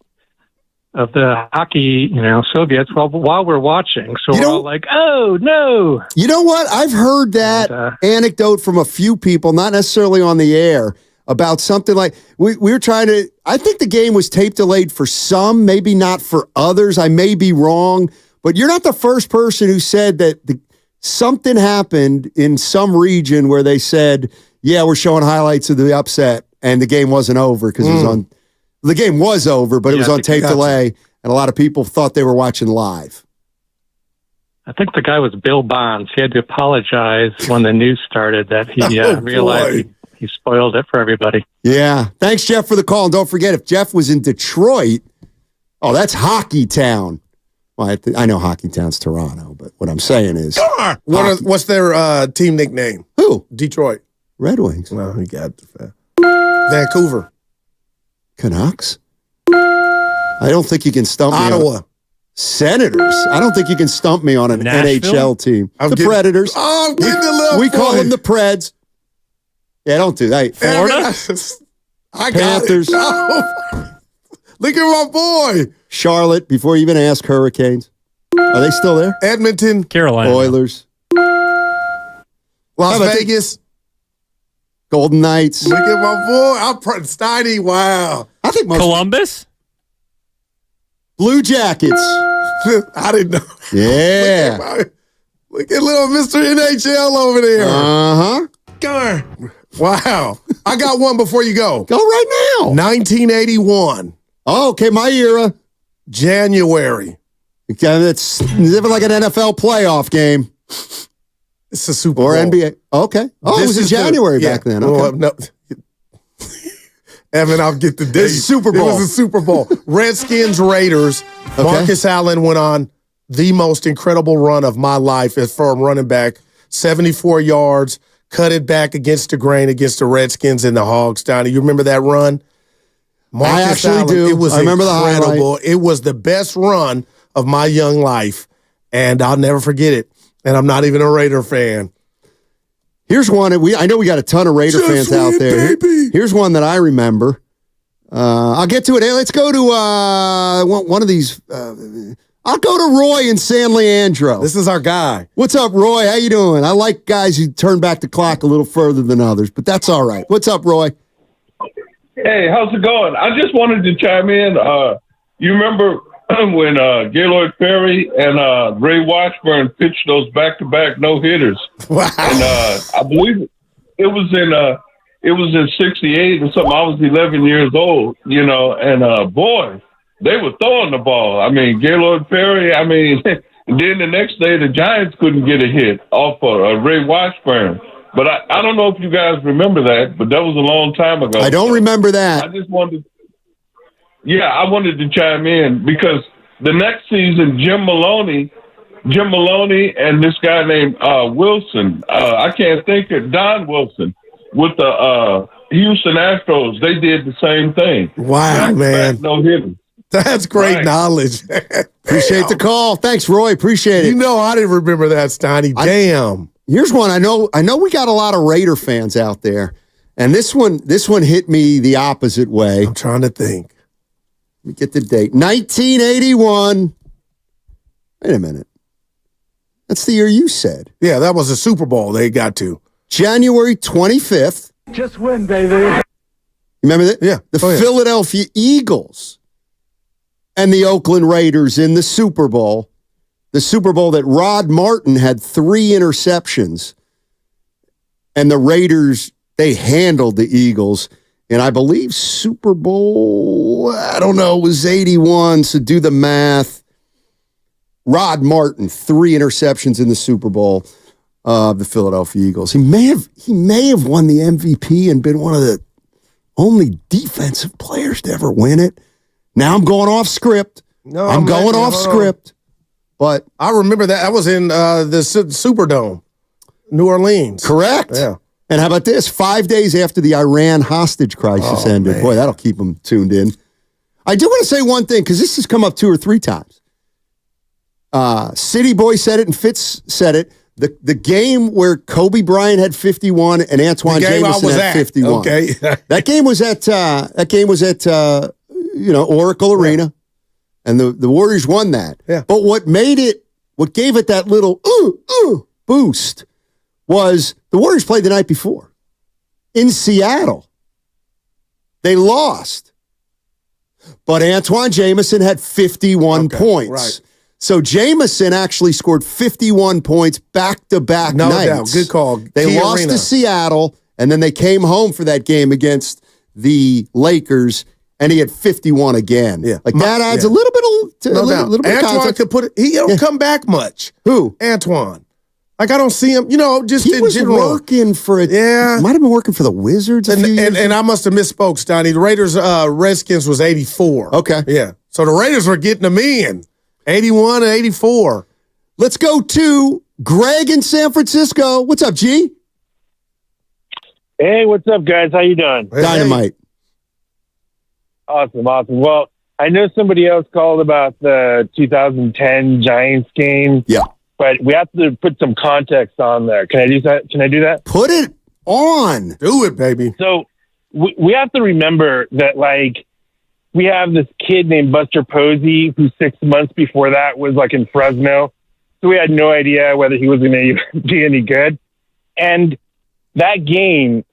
of the hockey, Soviets while we're watching. So we're all like, oh, no. You know what? I've heard that anecdote from a few people, not necessarily on the air, about something like we were trying to. I think the game was tape delayed for some, maybe not for others. I may be wrong, but you're not the first person who said that something happened in some region where they said, yeah, we're showing highlights of the upset and the game wasn't over because it was on. The game was over, but it was on tape delay, and a lot of people thought they were watching live. I think the guy was Bill Bonds. He had to apologize when the news started that he realized he spoiled it for everybody. Yeah. Thanks, Jeff, for the call. And don't forget, if Jeff was in Detroit, that's Hockey Town. Well, I know Hockey Town's Toronto, but what I'm saying is... What's their team nickname? Who? Detroit. Red Wings. No, he got Vancouver. Canucks? I don't think you can stump me. Ottawa. Senators. I don't think you can stump me on an NHL team. The Predators. Oh, I'm getting a little We call them the Preds. Yeah, don't do that. Florida? I got Panthers. it. Oh, look at my boy. Charlotte, before you even ask Hurricanes. Are they still there? Edmonton. Carolina. Oilers. Las Vegas. Golden Knights. Look at my boy. Steiny. Wow. I think Columbus. Blue Jackets. I didn't know. Yeah. Look at little Mr. NHL over there. Uh-huh. Wow. I got one before you go. Go right now. 1981. Oh, okay. My era. January. Okay, it's living like an NFL playoff game. It's a Super Bowl. Or NBA. Okay. Oh, it was in January back then. Okay. Well, no. Evan, I'll get the date. It's Super Bowl. It was a Super Bowl. Redskins, Raiders. Okay. Marcus Allen went on the most incredible run of my life as for a running back. 74 yards, cut it back against the grain against the Redskins and the Hogs. Donnie, you remember that run? Marcus I actually Allen, do. It was I remember incredible. the highlight. It was the best run of my young life, and I'll never forget it. And I'm not even a Raider fan. Here's one. I know we got a ton of Raider fans out there. Here's one that I remember. I'll get to it. Hey, let's go to one of these. I'll go to Roy in San Leandro. This is our guy. What's up, Roy? How you doing? I like guys who turn back the clock a little further than others, but that's all right. What's up, Roy? Hey, how's it going? I just wanted to chime in. You remember when Gaylord Perry and Ray Washburn pitched those back-to-back no-hitters? Wow. And I believe it was in '68 or something. I was 11 years old, and boy, they were throwing the ball. I mean, Gaylord Perry. I mean, and then the next day the Giants couldn't get a hit off of Ray Washburn. But I don't know if you guys remember that, but that was a long time ago. I don't remember that. I just wanted. I wanted to chime in because the next season, Jim Maloney and this guy named Wilson, I can't think of Don Wilson, with the Houston Astros, they did the same thing. Wow, man. No hitting. That's great knowledge. Appreciate the call. Thanks, Roy. Appreciate it. I didn't remember that, Steiny. Damn. Here's one. I know we got a lot of Raider fans out there, and this one hit me the opposite way. I'm trying to think. Let me get the date. 1981. Wait a minute. That's the year you said. Yeah, that was a Super Bowl they got to. January 25th. Just win, baby. Remember that? Yeah. The Philadelphia Eagles and the Oakland Raiders in the Super Bowl. The Super Bowl that Rod Martin had 3 interceptions. And the Raiders, they handled the Eagles. And I believe Super Bowl, I don't know, it was 81, so do the math. Rod Martin, 3 interceptions in the Super Bowl. of the Philadelphia Eagles. He may have won the MVP and been one of the only defensive players to ever win it. Now I'm going off script. No, I'm going off script. But I remember that. I was in the Superdome, New Orleans. Correct. Yeah. And how about this? 5 days after the Iran hostage crisis ended. Man. Boy, that'll keep them tuned in. I do want to say one thing, because this has come up 2 or 3 times. City Boy said it and Fitz said it. The game where Kobe Bryant had 51 and Antoine Jameson had 51. Okay. that game was at Oracle Arena, and the Warriors won that. Yeah. But what gave it that little boost was the Warriors played the night before in Seattle. They lost. But Antoine Jameson had 51 points. Right. So Jameson actually scored 51 points back-to-back nights. No doubt. Good call. They Key lost Arena. to Seattle, and then they came home for that game against the Lakers, and he had 51 again. Yeah. Like that adds a little bit of little bit of Antoine context. could put it. He don't come back much. Who? Antoine. Like I don't see him. Just He in was general. working for it. Yeah. Might have been working for the Wizards a few years And I must have misspoke, Stoney. The Raiders, Redskins was 84. Okay. Yeah. So the Raiders were getting them in. 81 and 84. Let's go to Greg in San Francisco. What's up, G? Hey, what's up, guys? How you doing? Dynamite. Awesome. Well, I know somebody else called about the 2010 Giants game. Yeah. But we have to put some context on there. Can I do that? Put it on. Do it, baby. So we have to remember that, like, we have this kid named Buster Posey who 6 months before that was like in Fresno. So we had no idea whether he was going to be any good. And that game,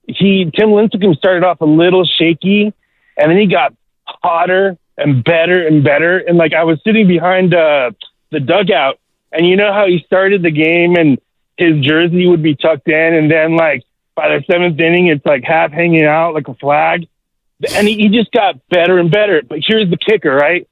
Tim Lincecum started off a little shaky, and then he got hotter and better and better. And like I was sitting behind the dugout, and you know how he started the game and his jersey would be tucked in, and then like by the 7th inning, it's like half hanging out like a flag. And he just got better and better. But here's the kicker, right?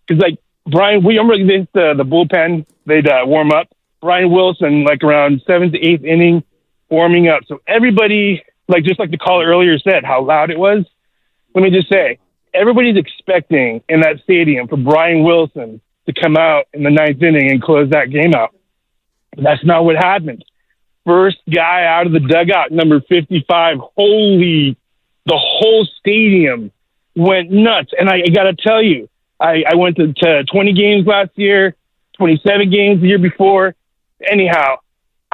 Because, like, Brian, we remember the bullpen, they'd warm up. Brian Wilson, like, around 7th to 8th inning, warming up. So everybody, like, just like the caller earlier said, how loud it was. Let me just say, everybody's expecting in that stadium for Brian Wilson to come out in the 9th inning and close that game out. But that's not what happened. First guy out of the dugout, number 55, the whole stadium went nuts. And I got to tell you, I went to 20 games last year, 27 games the year before. Anyhow,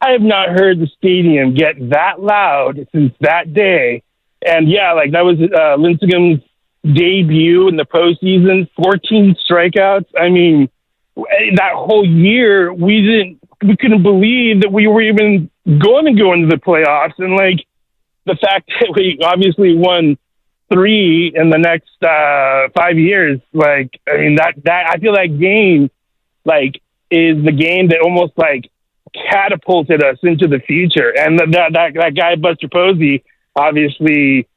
I have not heard the stadium get that loud since that day. And yeah, like that was Lincecum's debut in the postseason, 14 strikeouts. I mean, that whole year, we couldn't believe that we were even going to go into the playoffs. And like, the fact that we obviously won 3 in the next 5 years, like, I mean, that I feel that game, like, is the game that almost, like, catapulted us into the future. And that guy, Buster Posey, obviously,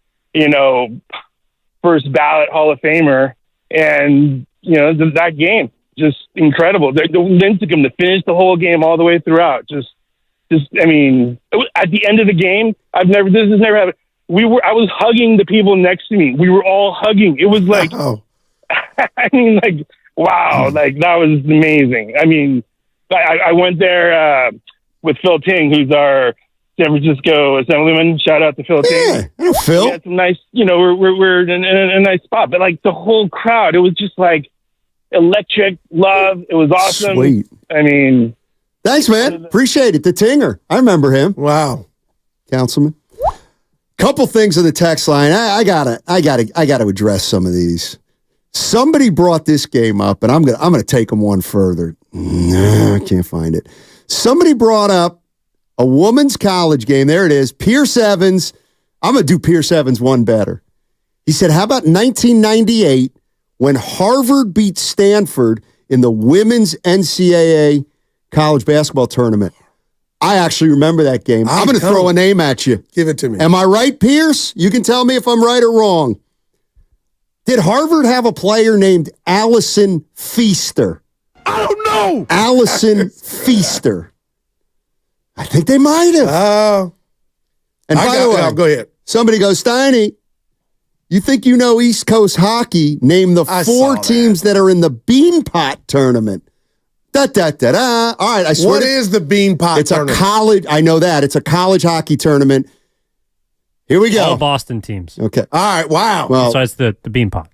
first ballot Hall of Famer. And, that game, just incredible. Lincecum to finish the whole game all the way throughout, I mean, at the end of the game, this has never happened. I was hugging the people next to me. We were all hugging. It was like, I mean, like, wow, like that was amazing. I mean, I went there with Phil Ting, who's our San Francisco assemblyman. Shout out to Phil Ting. Yeah, Phil. We had some nice, we're in a nice spot, but like the whole crowd, it was just like electric love. It was awesome. Sweet. I mean, thanks, man. Appreciate it. The Tinger. I remember him. Wow. Councilman. Couple things on the text line. I gotta address some of these. Somebody brought this game up, and I'm gonna take them one further. No, I can't find it. Somebody brought up a women's college game. There it is. Pierce Evans. I'm gonna do Pierce Evans one better. He said, how about 1998 when Harvard beat Stanford in the women's NCAA college basketball tournament? I actually remember that game. I'm going to throw a name at you. Give it to me. Am I right, Pierce? You can tell me if I'm right or wrong. Did Harvard have a player named Allison Feaster? I don't know. Allison Feaster. I think they might have. And by the way, go ahead. Somebody goes, Steiny, you think you know East Coast hockey? Name the 4 teams that are in the Beanpot tournament. Da-da-da-da. All right, I swear. What is the Beanpot tournament? It's a college. I know that. It's a college hockey tournament. Here we go. All Boston teams. Okay. All right, wow. Well, so it's the Beanpot.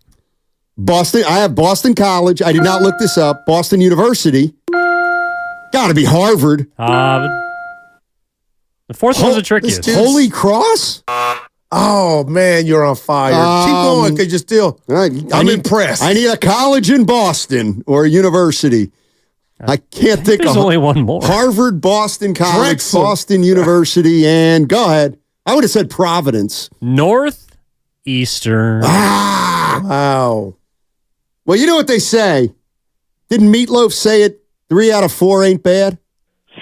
Boston. I have Boston College. I did not look this up. Boston University. Got to be Harvard. The fourth one's the trickiest. Holy Cross? Oh, man, you're on fire. Keep going because you're still... I'm impressed. I need a college in Boston or a university. I can't think There's of... only one more. Howard, Boston College, Drexel. Boston University, and go ahead. I would have said Providence. Northeastern. Wow. Well, you know what they say. Didn't Meatloaf say it? 3 out of 4 ain't bad?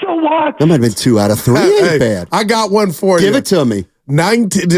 So what? That might have been 2 out of 3 ain't bad. I got one for you. Give it to me.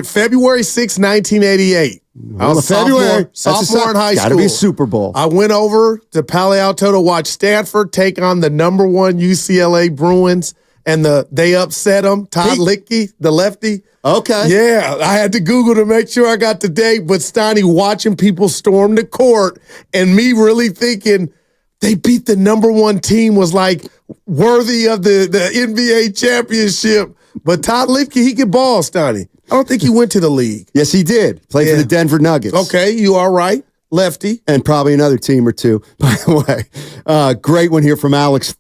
February 6, 1988. I was February. sophomore in high school. Got to be a Super Bowl. I went over to Palo Alto to watch Stanford take on the number 1 UCLA Bruins, and they upset them. Todd Lickey, the lefty. Okay. Yeah, I had to Google to make sure I got the date, but Steiny watching people storm the court and me really thinking they beat the number 1 team was like worthy of the NBA championship. But Todd Lipke, he could ball, Steiny. I don't think he went to the league. Yes, he did. Played for the Denver Nuggets. Okay, you are right. Lefty. And probably another team or two. By the way, great one here from Alex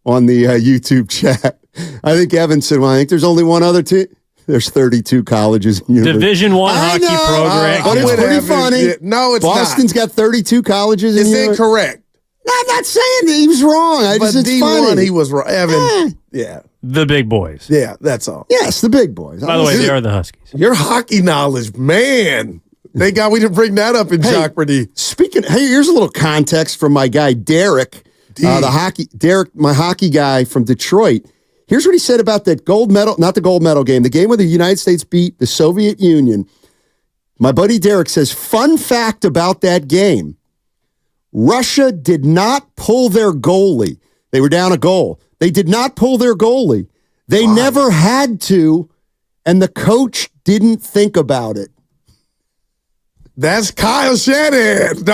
on the YouTube chat. I think Evan said, well, I think there's only one other team. There's 32 colleges. Division I hockey program. But it's pretty funny. No, it's Boston's got 32 colleges. It's incorrect. I'm not saying that he was wrong. But D1, he was wrong. Evan, yeah. The big boys. Yeah, that's all. Yes, the big boys. By the way, they are the Huskies. Your hockey knowledge, man. Thank God we didn't bring that up in Jeopardy. Speaking, here's a little context from my guy, Derek. Derek, my hockey guy from Detroit. Here's what he said about that gold medal, not the gold medal game, the game where the United States beat the Soviet Union. My buddy Derek says, fun fact about that game. Russia did not pull their goalie. They were down a goal. They did not pull their goalie. They never had to, and the coach didn't think about it. That's Kyle Shanahan.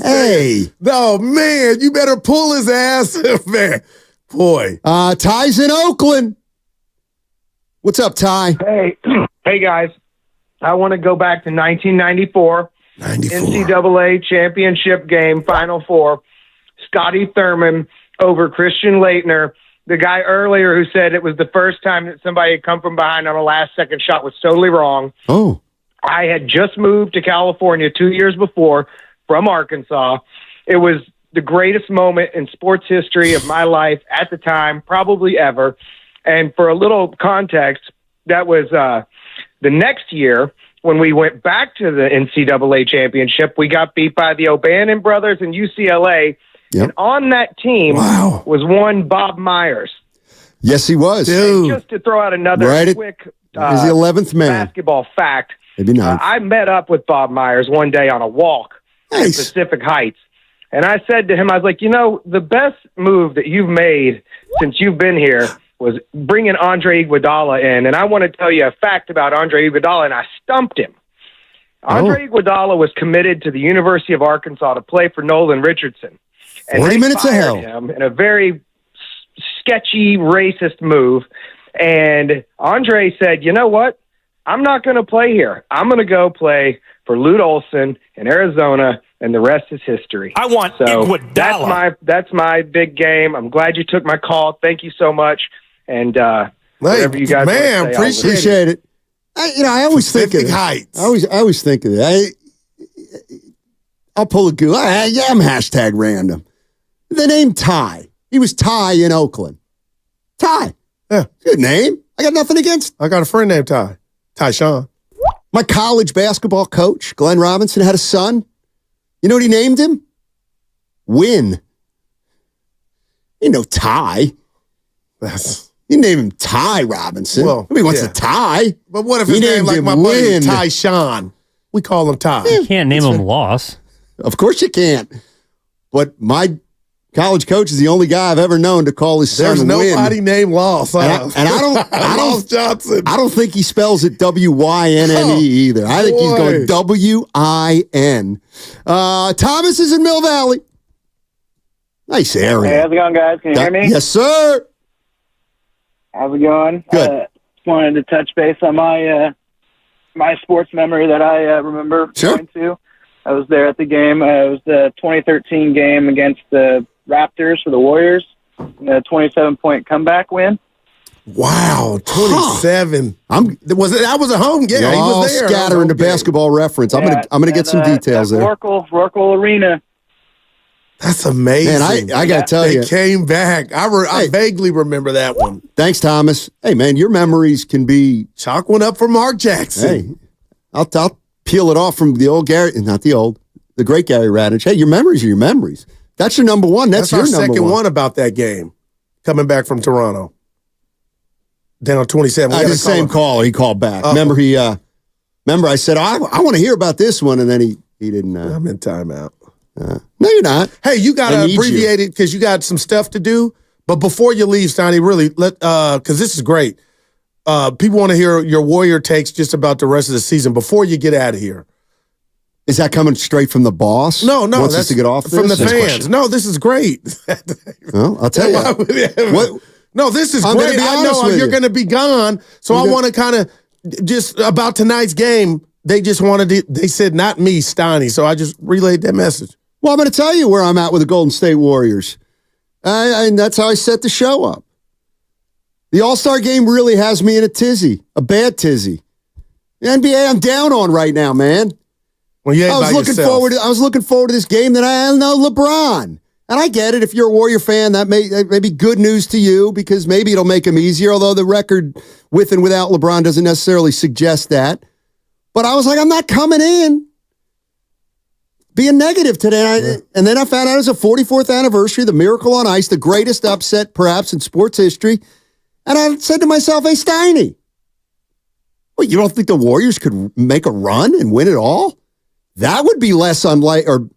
Hey. No, man, you better pull his ass, man. Boy. Ty's in Oakland. What's up, Ty? Hey, guys. I want to go back to 1994. NCAA championship game, Final Four. Scotty Thurman over Christian Laettner. The guy earlier who said it was the first time that somebody had come from behind on a last-second shot was totally wrong. Oh. I had just moved to California 2 years before from Arkansas. It was the greatest moment in sports history of my life at the time, probably ever. And for a little context, that was the next year when we went back to the NCAA championship. We got beat by the O'Bannon brothers and UCLA. Yep. And on that team was one Bob Myers. Yes, he was. And just to throw out another quick he's the 11th man. Basketball fact, maybe not. I met up with Bob Myers one day on a walk in Pacific Heights. And I said to him, I was like, the best move that you've made since you've been here was bringing Andre Iguodala in. And I want to tell you a fact about Andre Iguodala, and I stumped him. Andre Iguodala was committed to the University of Arkansas to play for Nolan Richardson. And 40 minutes of hell. Him in a very sketchy, racist move. And Andre said, you know what? I'm not going to play here. I'm going to go play for Lute Olson in Arizona, and the rest is history. I want Iguodala. That's my big game. I'm glad you took my call. Thank you so much. And whatever you guys want to say, appreciate it. I always think of it. Heights. I always think of it. I'll pull a goo. I'm hashtag random. The name Ty. He was Ty in Oakland. Ty. Yeah. Good name. I got nothing against. I got a friend named Ty. Ty Sean. My college basketball coach, Glenn Robinson, had a son. You know what he named him? Win. Ain't no Ty. You name him Ty Robinson. Well, he wants a tie. But what if his name like my buddy Ty Sean? We call him Ty. You can't name him Loss. Of course you can't. But my college coach is the only guy I've ever known to call his son Win. There's nobody named Loss. And I Loss Johnson. I don't think he spells it W-Y-N-N-E either. I think he's going W-I-N. Thomas is in Mill Valley. Nice area. Hey, how's it going, guys? Can you hear me? Yes, sir. How's it going? Good. Just wanted to touch base on my my sports memory that I remember going to. I was there at the game. It was the 2013 game against the Raptors for the Warriors. A 27-point comeback win. Wow, 27. That was a home game. You're he all was there. scattering the basketball reference. I'm gonna get some details there. Rorkel Arena. That's amazing. Man, I got to tell you. They came back. I vaguely remember that one. Thanks, Thomas. Hey, man, your memories can be... Chalk one up for Mark Jackson. Hey, I'll peel it off from the great Gary Radich. Hey, your memories are your memories. That's your number one. That's your our number second one about that game, coming back from Toronto. Down 27. The same caller. He called back. Remember, I said, I want to hear about this one, and then he didn't. I'm in timeout. No, you're not. Hey, you got to abbreviate it because you got some stuff to do. But before you leave, Steiny, really, because this is great. People want to hear your Warrior takes just about the rest of the season before you get out of here. Is that coming straight from the boss? No, wants us to get off from this? the fans. No, this is great. Well, I'll tell you. No, this is I'm great. I know you're you. going to be gone, so I want to kind of just about tonight's game. They just wanted to. They said not me, Steiny. So I just relayed that message. Well, I'm going to tell you where I'm at with the Golden State Warriors. And that's how I set the show up. The All-Star game really has me in a tizzy, a bad tizzy. The NBA I'm down on right now, man. Well, yeah, I was looking forward to this game that I know LeBron. And I get it. If you're a Warrior fan, that may be good news to you because maybe it'll make him easier, although the record with and without LeBron doesn't necessarily suggest that. But I was like, I'm not coming in being negative today. And then I found out it was the 44th anniversary of the Miracle on Ice, the greatest upset perhaps in sports history. And I said to myself, hey, Steiny, well, you don't think the Warriors could make a run and win it all? That would be less unlikely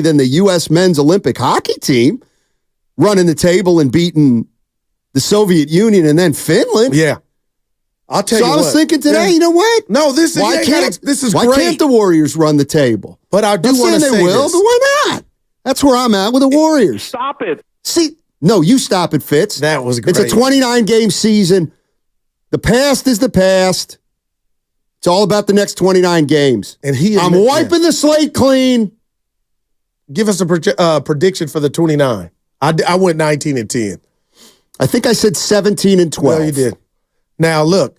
than the U.S. men's Olympic hockey team running the table and beating the Soviet Union and then Finland. Yeah. I'll tell you what. So I was thinking today, you know what? No, this is why great. can't the Warriors run the table? But I do want to say they will, but why not? That's where I'm at with the Warriors. Stop it. See, no, you stop it, Fitz. That was great. It's a 29-game season. The past is the past. It's all about the next 29 games. And I'm wiping the slate clean. Give us a prediction for the 29. I went 19-10. I think I said 17-12. Well, you did. Now, look,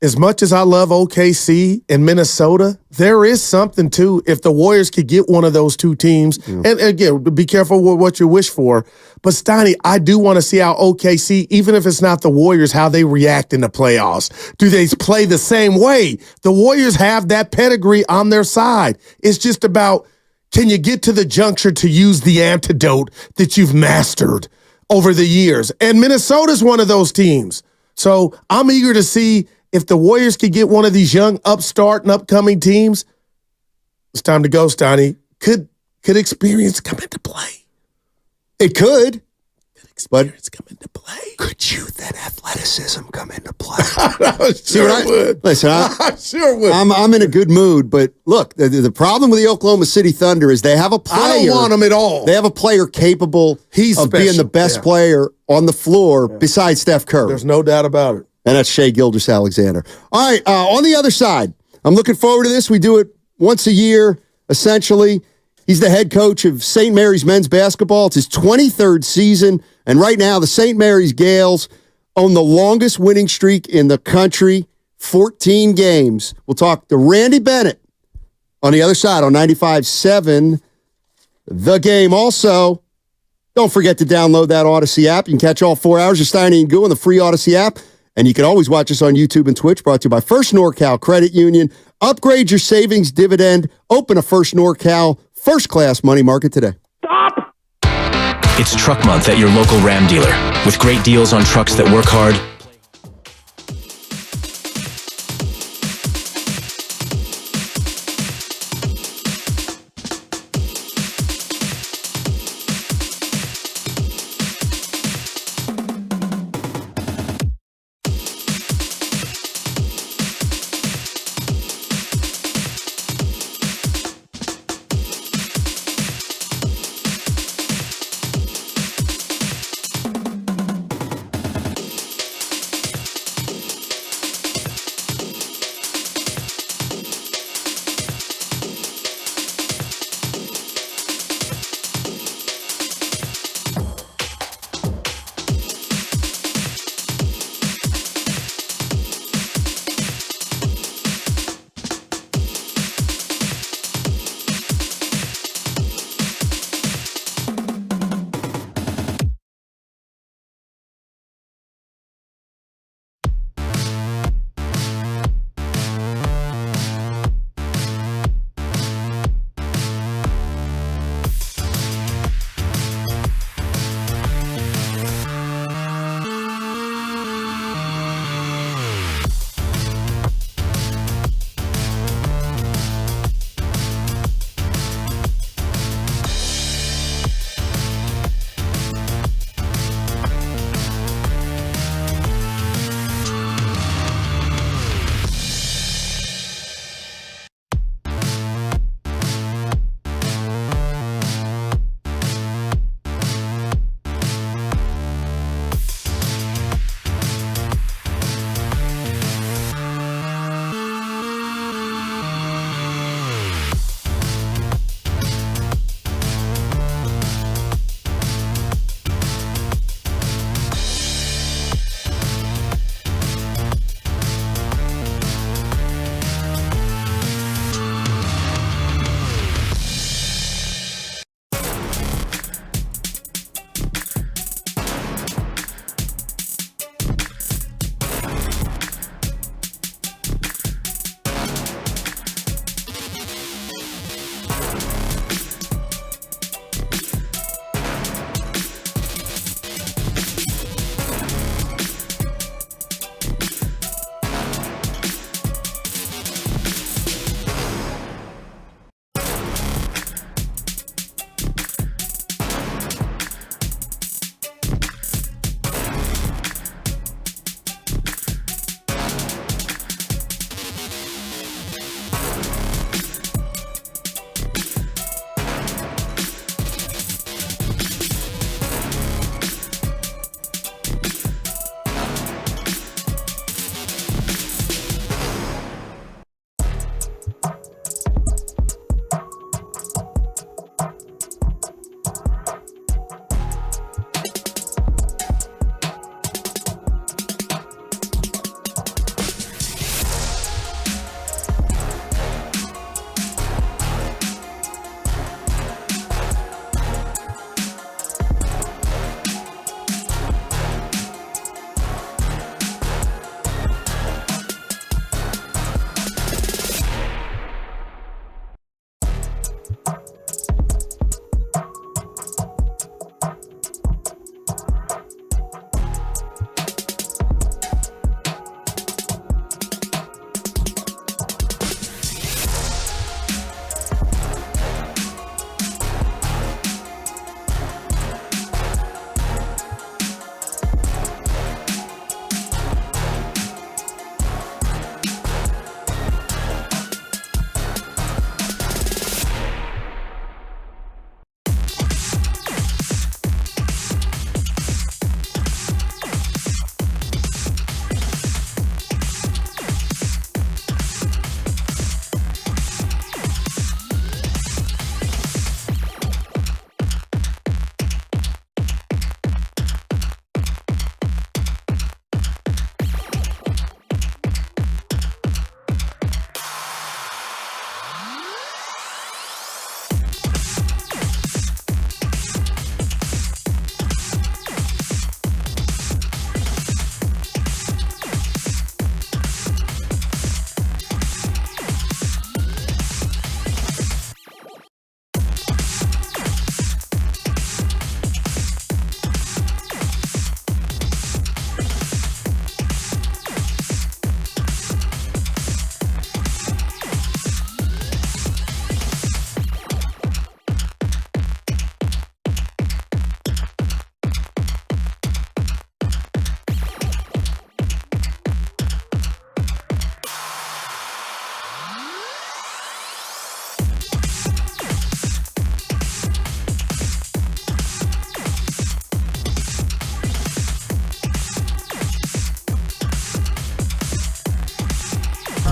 as much as I love OKC and Minnesota, there is something to if the Warriors could get one of those two teams. Yeah. And again, be careful with what you wish for. But, Steiny, I do want to see how OKC, even if it's not the Warriors, how they react in the playoffs. Do they play the same way? The Warriors have that pedigree on their side. It's just about, can you get to the juncture to use the antidote that you've mastered over the years? And Minnesota's one of those teams. So I'm eager to see if the Warriors could get one of these young upstart and upcoming teams. It's time to go, Steiny. Could experience come into play? It could. Experience come into play. Could youth and athleticism come into play? I sure would. Listen, I sure would. I'm in a good mood, but look, the problem with the Oklahoma City Thunder is they have a player. I don't want them at all. They have a player capable of being the best player on the floor besides Steph Curry. There's no doubt about it. And that's Shai Gilgeous-Alexander. All right, on the other side, I'm looking forward to this. We do it once a year, essentially. He's the head coach of St. Mary's men's basketball. It's his 23rd season. And right now, the St. Mary's Gales own the longest winning streak in the country, 14 games. We'll talk to Randy Bennett on the other side on 95.7 The Game. Also, don't forget to download that Odyssey app. You can catch all 4 hours of Steiny and Goo on the free Odyssey app. And you can always watch us on YouTube and Twitch, brought to you by First NorCal Credit Union. Upgrade your savings dividend. Open a First NorCal first-class money market today. Stop! It's Truck Month at your local Ram dealer. With great deals on trucks that work hard,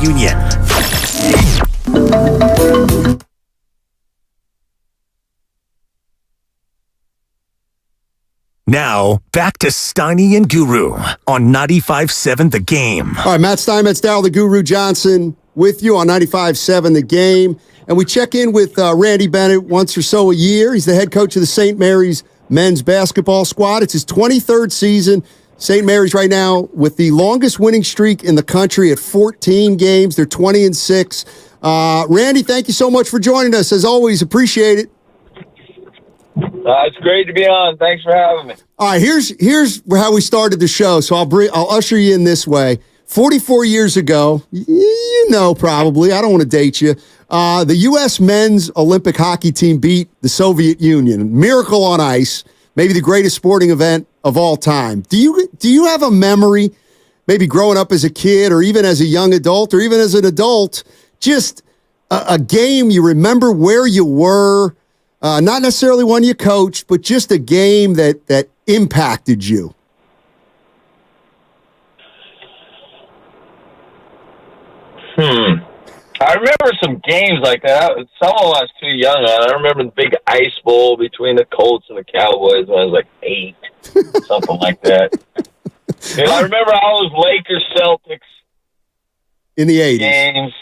Union. Now, back to Steiny and Guru on 95.7 The Game. All right, Matt Steinmetz, Darryl the Guru Johnson with you on 95.7 The Game. And we check in with Randy Bennett once or so a year. He's the head coach of the St. Mary's men's basketball squad. It's his 23rd season. St. Mary's right now with the longest winning streak in the country at 14 games. They're 20-6. Randy, thank you so much for joining us. As always, appreciate it. It's great to be on. Thanks for having me. All right, here's how we started the show. So I'll usher you in this way. 44 years ago, you know probably, I don't want to date you, the U.S. men's Olympic hockey team beat the Soviet Union. Miracle on Ice, maybe the greatest sporting event of all time. Do you have a memory, maybe growing up as a kid or even as a young adult or even as an adult, just a game you remember where you were, not necessarily one you coached, but just a game that impacted you? I remember some games like that. Some of them I was too young on. I remember the big ice bowl between the Colts and the Cowboys when I was like 8, something like that. And I remember all those Lakers-Celtics in the 80s games.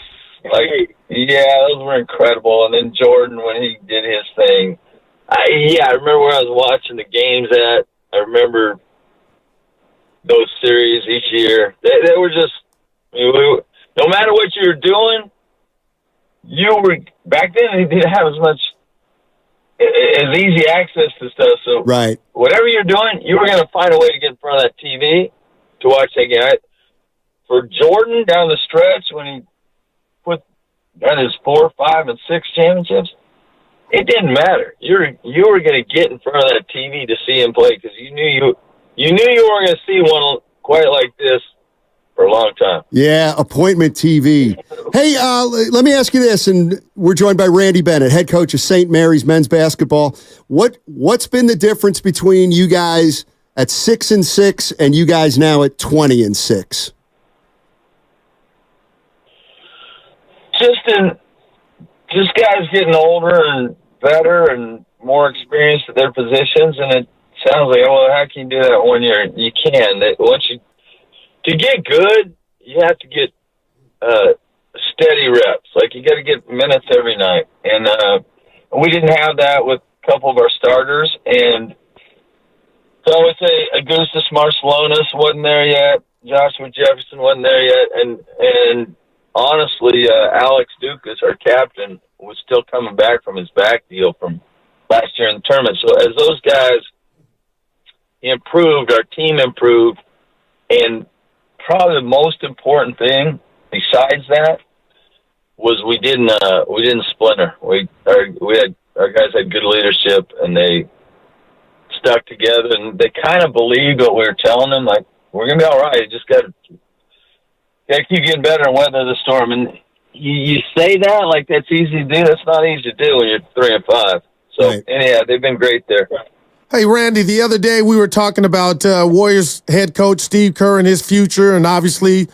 Like, yeah, those were incredible. And then Jordan when he did his thing. I remember where I was watching the games at. I remember those series each year. They were just, no matter what you were doing, back then they didn't have as much as easy access to stuff. So right, whatever you're doing, you were going to find a way to get in front of that TV to watch that game. For Jordan down the stretch when he got his 4, 5, and 6 championships, it didn't matter. You were going to get in front of that TV to see him play because you knew you weren't going to see one quite like this for a long time. Yeah, appointment TV. Hey, let me ask you this, and we're joined by Randy Bennett, head coach of St. Mary's men's basketball. What's been the difference between you guys at 6-6 and you guys now at 20-6? Just guys getting older and better and more experienced at their positions, and it sounds like, well, how can you do that one year? You can. To get good, you have to get steady reps. Like, you got to get minutes every night. And we didn't have that with a couple of our starters. And so I would say Augustus Marcelonis wasn't there yet. Joshua Jefferson wasn't there yet. And honestly, Alex Dukas, our captain, was still coming back from his back deal from last year in the tournament. So as those guys improved, our team improved, and probably the most important thing besides that was we didn't splinter. Our guys had good leadership and they stuck together and they kind of believed what we were telling them. Like, we're gonna be all right. You just gotta keep getting better and weather the storm. And you say that like that's easy to do. That's not easy to do when you're 3-5. So right. Anyhow, they've been great there. Hey, Randy, the other day we were talking about Warriors head coach Steve Kerr and his future, and obviously,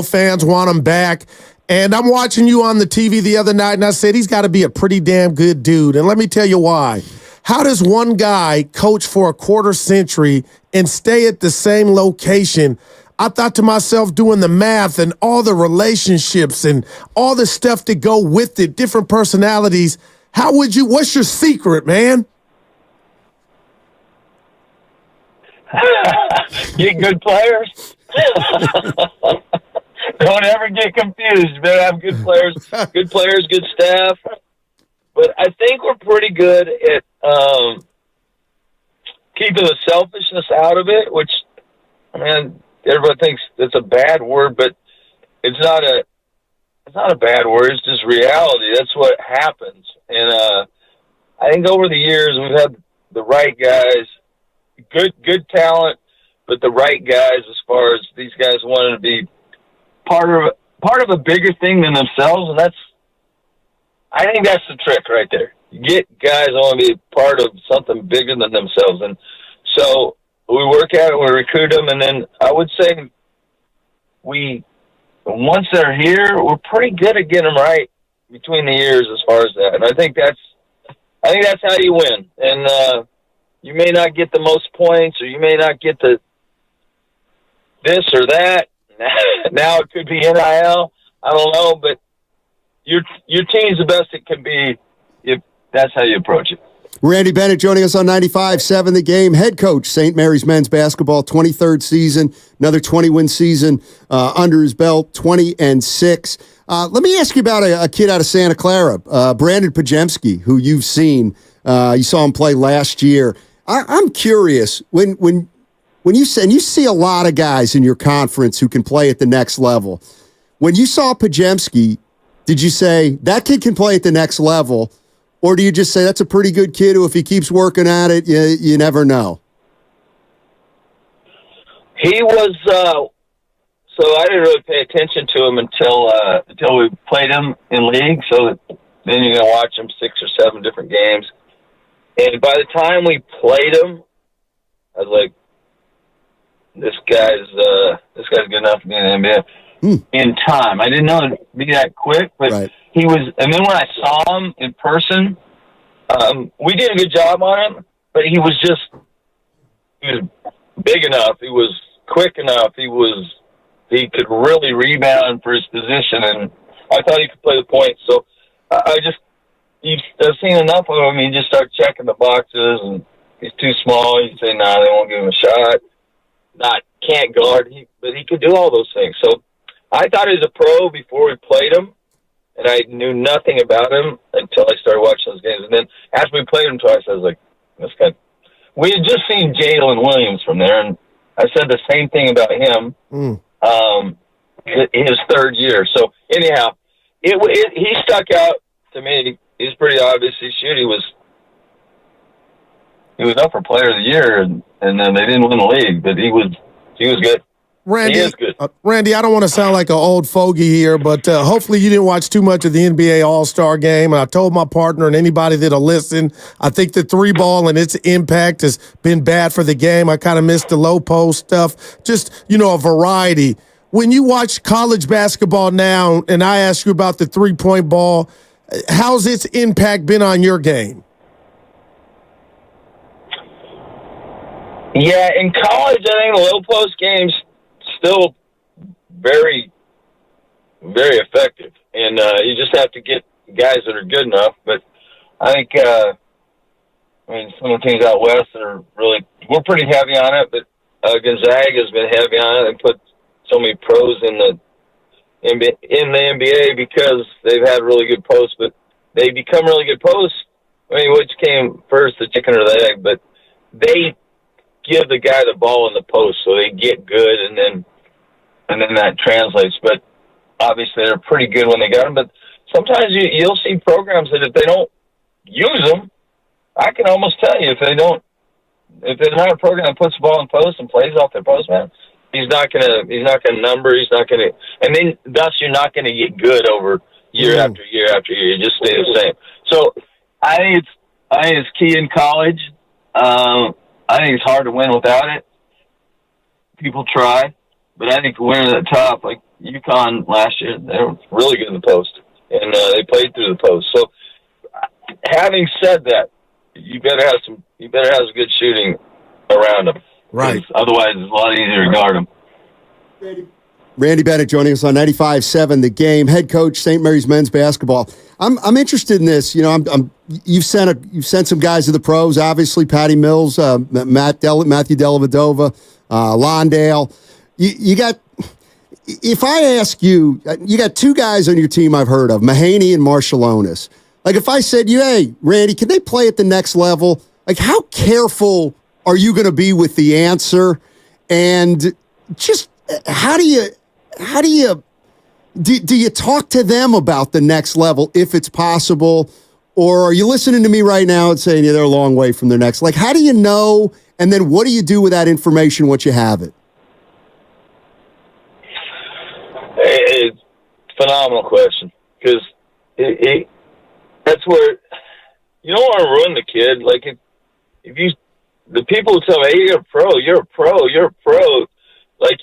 fans want him back. And I'm watching you on the TV the other night, and I said he's got to be a pretty damn good dude. And let me tell you why. How does one guy coach for a quarter century and stay at the same location? I thought to myself, doing the math and all the relationships and all the stuff that go with it, different personalities, what's your secret, man? Get good players. Don't ever get confused. You better have good players, good staff. But I think we're pretty good at keeping the selfishness out of it, which, man, everybody thinks it's a bad word, but it's not a bad word. It's just reality. That's what happens. And I think over the years we've had the right guys, good talent, but the right guys as far as these guys wanting to be part of a bigger thing than themselves, and I think that's the trick right there. You get guys who want to be part of something bigger than themselves, and so we work at it, we recruit them, and then I would say we once they're here, we're pretty good at getting them right between the years as far as that. And I think that's how you win. And you may not get the most points, or you may not get the this or that. Now it could be NIL. I don't know, but your team's the best it can be if that's how you approach it. Randy Bennett joining us on 95.7 The Game, head coach, St. Mary's men's basketball, 23rd season, another 20-win season under his belt, 20-6. Let me ask you about a kid out of Santa Clara, Brandon Pajemski, who you've seen. You saw him play last year. I'm curious, when you see a lot of guys in your conference who can play at the next level. When you saw Pajemski, did you say, that kid can play at the next level? Or do you just say, that's a pretty good kid who, if he keeps working at it, you never know? He was, so I didn't really pay attention to him until we played him in league. So then you're going to watch him 6 or 7 different games. And by the time we played him, I was like, this guy's good enough to be in the NBA. In time. I didn't know it'd be that quick, but he was, and then when I saw him in person, we did a good job on him, but he was big enough, he was quick enough, he could really rebound for his position, and I thought he could play the point. So I've seen enough of him, you just start checking the boxes, and he's too small, you say, nah, they won't give him a shot. Can't guard, but he could do all those things. So I thought he was a pro before we played him, and I knew nothing about him until I started watching those games. And then after we played him twice, I was like, this guy. We had just seen Jalen Williams from there, and I said the same thing about him his third year. So anyhow, he stuck out to me. He's pretty obvious. He was up for Player of the Year, and then they didn't win the league, but he was good. Randy, he is good. Randy, I don't want to sound like an old fogey here, but hopefully you didn't watch too much of the NBA All-Star Game. And I told my partner and anybody that'll listen, I think the 3-ball and its impact has been bad for the game. I kind of missed the low post stuff, just, a variety. When you watch college basketball now, and I ask you about the 3-point ball, how's its impact been on your game? Yeah, in college, I think the low post games still very, very effective, and you just have to get guys that are good enough. But I think, some of the teams out west we're pretty heavy on it, but Gonzaga has been heavy on it and put so many pros in the NBA because they've had really good posts, but they become really good posts. Which came first, the chicken or the egg? But they give the guy the ball in the post so they get good, and then that translates. But obviously they're pretty good when they got them. But sometimes you'll see programs that if they don't use them, I can almost tell you if there's not a program that puts the ball in post and plays off their post man, he's not gonna number, and then thus you're not gonna get good over year after year after year. You just stay the same. So I think it's key in college. I think it's hard to win without it. People try, but I think winning at the top, like UConn last year, they were really good in the post, and they played through the post. So, having said that, you better have some good shooting around them, right? Otherwise, it's a lot easier to guard them. Randy Bennett joining us on 95.7 The Game, head coach, St. Mary's men's basketball. I'm interested in this. You've sent some guys to the pros. Obviously, Patty Mills, Matthew Dellavedova, Londale. You got. If I ask you, you got 2 guys on your team I've heard of, Mahaney and Marshallonis. Like if I said to you, hey, Randy, can they play at the next level? Like how careful are you going to be with the answer? And just how do you talk to them about the next level if it's possible? Or are you listening to me right now and saying, yeah, they're a long way from their next? Like, how do you know? And then what do you do with that information once you have it? It's a phenomenal question because that's where you don't want to ruin the kid. Like if the people who tell me, hey, you're a pro, like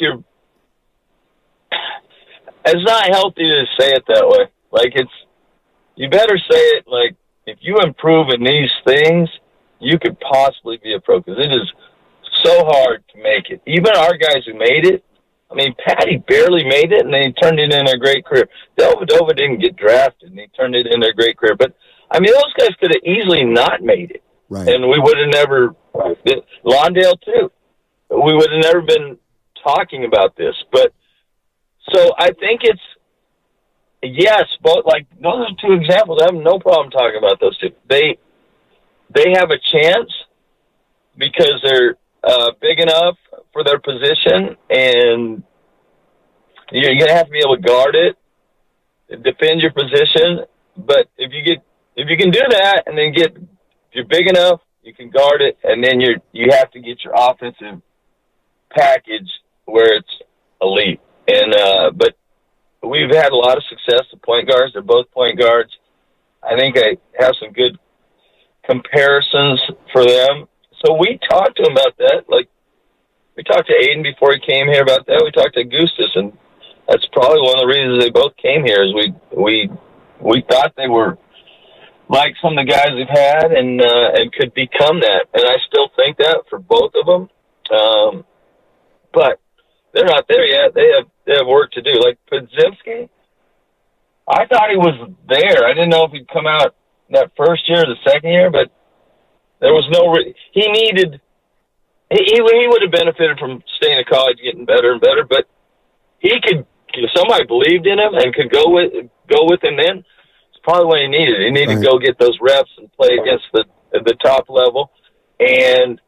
it's not healthy to say it that way. Like, you better say it like, if you improve in these things, you could possibly be a pro, because it is so hard to make it. Even our guys who made it, I mean, Patty barely made it, and then he turned it into a great career. Dellavedova didn't get drafted, and he turned it into a great career. But, I mean, those guys could have easily not made it. Right. And we would have never – Lawndale, too. We would have never been talking about this. But so I think it's – yes, but, like, those are two examples. I have no problem talking about those two. They have a chance because they're big enough for their position, and you're going to have to be able to guard it, defend your position. But if you can do that, and then if you're big enough, you can guard it, and then you have to get your offensive package where it's elite. And but we've had a lot of success with point guards. They're both point guards. I think I have some good comparisons for them. So we talked to him about that. Like, we talked to Aiden before he came here about that. We talked to Augustus, and that's probably one of the reasons they both came here. Is we thought they were like some of the guys we've had, and could become that. And I still think that for both of them. But they're not there yet. They have work to do. Like Podziemski, I thought he was there. I didn't know if he'd come out that first year or the second year, but there was no. He needed. He would have benefited from staying in college, getting better and better. But he could. If somebody believed in him and could go with him, then it's probably what he needed. He needed to go get those reps and play against the top level, and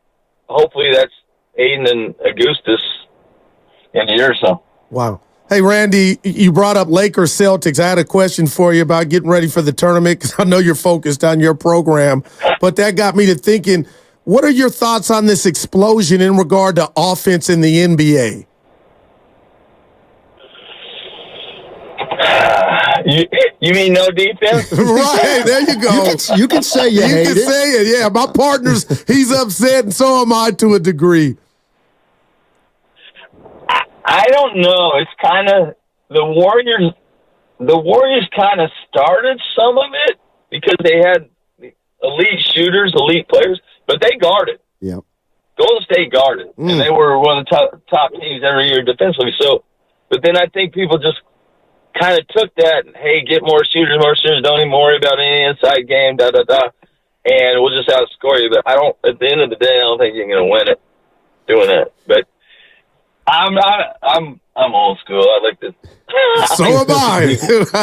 hopefully that's Aiden and Augustus in a year or so. Wow. Hey, Randy, you brought up Lakers Celtics. I had a question for you about getting ready for the tournament, because I know you're focused on your program, but that got me to thinking, what are your thoughts on this explosion in regard to offense in the NBA? You mean no defense? Right, there you go. You can say you hate it. You can say it, yeah. My partner's, he's upset, and so am I to a degree. I don't know. It's kind of the Warriors kind of started some of it because they had elite shooters, elite players, but they guarded. Yeah. Golden State guarded, and they were one of the top teams every year defensively. So, but then I think people just kind of took that, and, hey, get more shooters, don't even worry about any inside game, and we'll just outscore you. But at the end of the day, I don't think you're going to win it doing that. But I'm old school. I like to. So am I.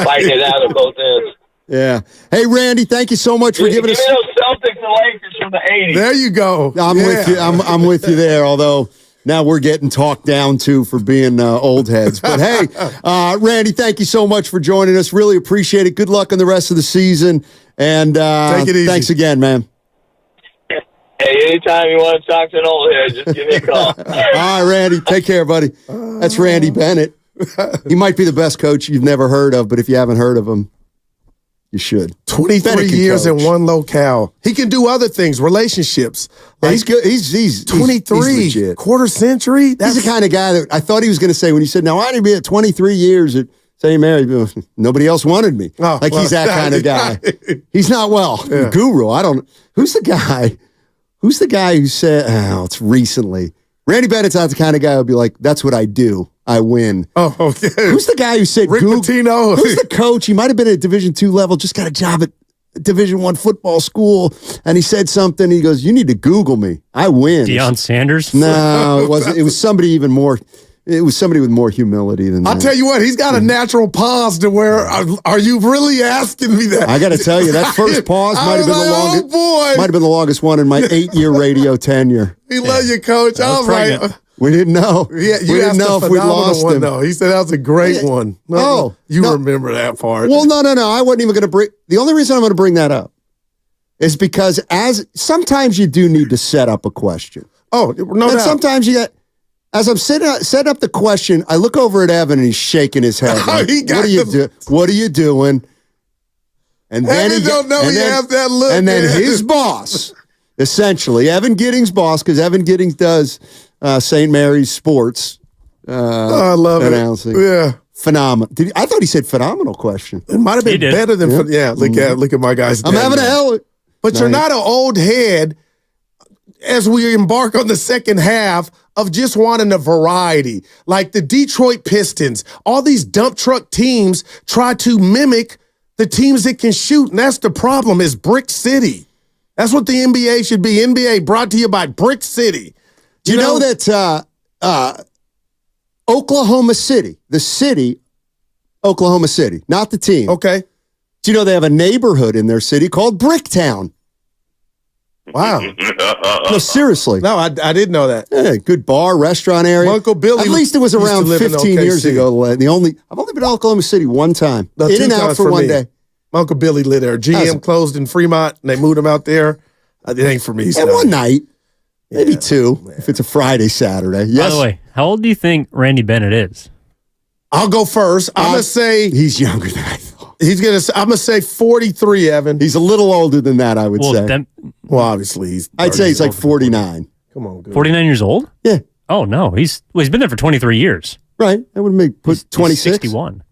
Fighting it out of both ends. Yeah. Hey, Randy, thank you so much for giving us. Give me those Celtics and Lakers from the 80s. There you go. I'm with you. I'm with you there. Although now we're getting talked down to for being old heads. But hey, Randy, thank you so much for joining us. Really appreciate it. Good luck on the rest of the season. And take it easy. Thanks again, man. Hey, anytime you want to talk to an old head, just give me a call. All right, Randy. Take care, buddy. That's Randy Bennett. He might be the best coach you've never heard of, but if you haven't heard of him, you should. 23 years in one locale. He can do other things, relationships. Like, he's good. He's 23, he's quarter century. He's the kind of guy that I thought he was going to say when he said, "Now I didn't be at 23 years at St. Mary. Nobody else wanted me." Oh, like he's that kind of guy. He's not Guru. I don't. Who's the guy? Who's the guy who said? Oh, it's recently. Randy Bennett's not the kind of guy who'll be like, "That's what I do. I win." Oh, okay. Who's the guy who said Rick Pitino? Who's the coach? He might have been at Division II level, just got a job at Division I football school, and he said something. He goes, "You need to Google me. I win." Deion Sanders? No, it wasn't. It was somebody even more. It was somebody with more humility than that. I'll tell you what, he's got a natural pause to where, are you really asking me that? I got to tell you, that first pause might have been the longest. Oh, boy. Might have been the longest one in my 8-year radio tenure. We love you, Coach. All right. We didn't know. Yeah, we didn't know if we'd lost one, him. though. He said that was a great one. You remember that part. Well, no. I wasn't even going to bring. The only reason I'm going to bring that up is because sometimes you do need to set up a question. Oh, no doubt. Sometimes you got. As I'm setting up the question, I look over at Evan and he's shaking his head. Like, what are you doing? And then he don't know he has that look. And then his boss, essentially, Evan Giddings' boss, because Evan Giddings does St. Mary's sports. I love announcing. it. Yeah. Phenomenal. I thought he said phenomenal question. It might have been better than look at my guys. I'm having a hell. But you're not an old head as we embark on the second half of just wanting a variety. Like the Detroit Pistons, all these dump truck teams try to mimic the teams that can shoot, and that's the problem is Brick City. That's what the NBA should be. NBA brought to you by Brick City. Do you know that Oklahoma City, the city, Oklahoma City, not the team. Okay. Do you know they have a neighborhood in their city called Bricktown? Wow. No, seriously. No, I didn't know that. Yeah, good bar, restaurant area. Uncle Billy. At least it was around 15 years ago. I've only been to Oklahoma City one time. No, in and out for one day. My Uncle Billy lived there. GM closed in Fremont, and they moved him out there. It ain't for me. And one night. Maybe two, if it's a Friday, Saturday. Yes. By the way, how old do you think Randy Bennett is? I'll go first. I'm going to say... He's younger than I thought. I'm going to say 43, Evan. He's a little older than that, I would say. Well, obviously, I'd say he's like 49. Come on, good. 49 years old? Yeah. Oh, no. He's been there for 23 years. Right. That would make 26. 61.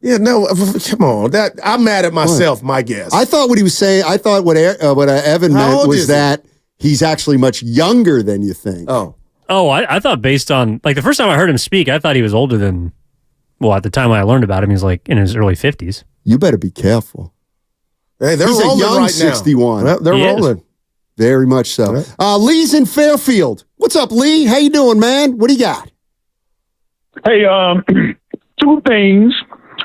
Yeah, no, come on. I'm mad at myself, my guess. I thought what he was saying, what Evan meant was that he's actually much younger than you think. Oh, I thought based on, like, the first time I heard him speak, I thought he was older than, well, at the time when I learned about him, he was like in his early 50s. You better be careful. Hey, they're he's rolling a young right 61. now. They're rolling. Very much so. Lee's in Fairfield. What's up, Lee? How you doing, man? What do you got? Hey, two things.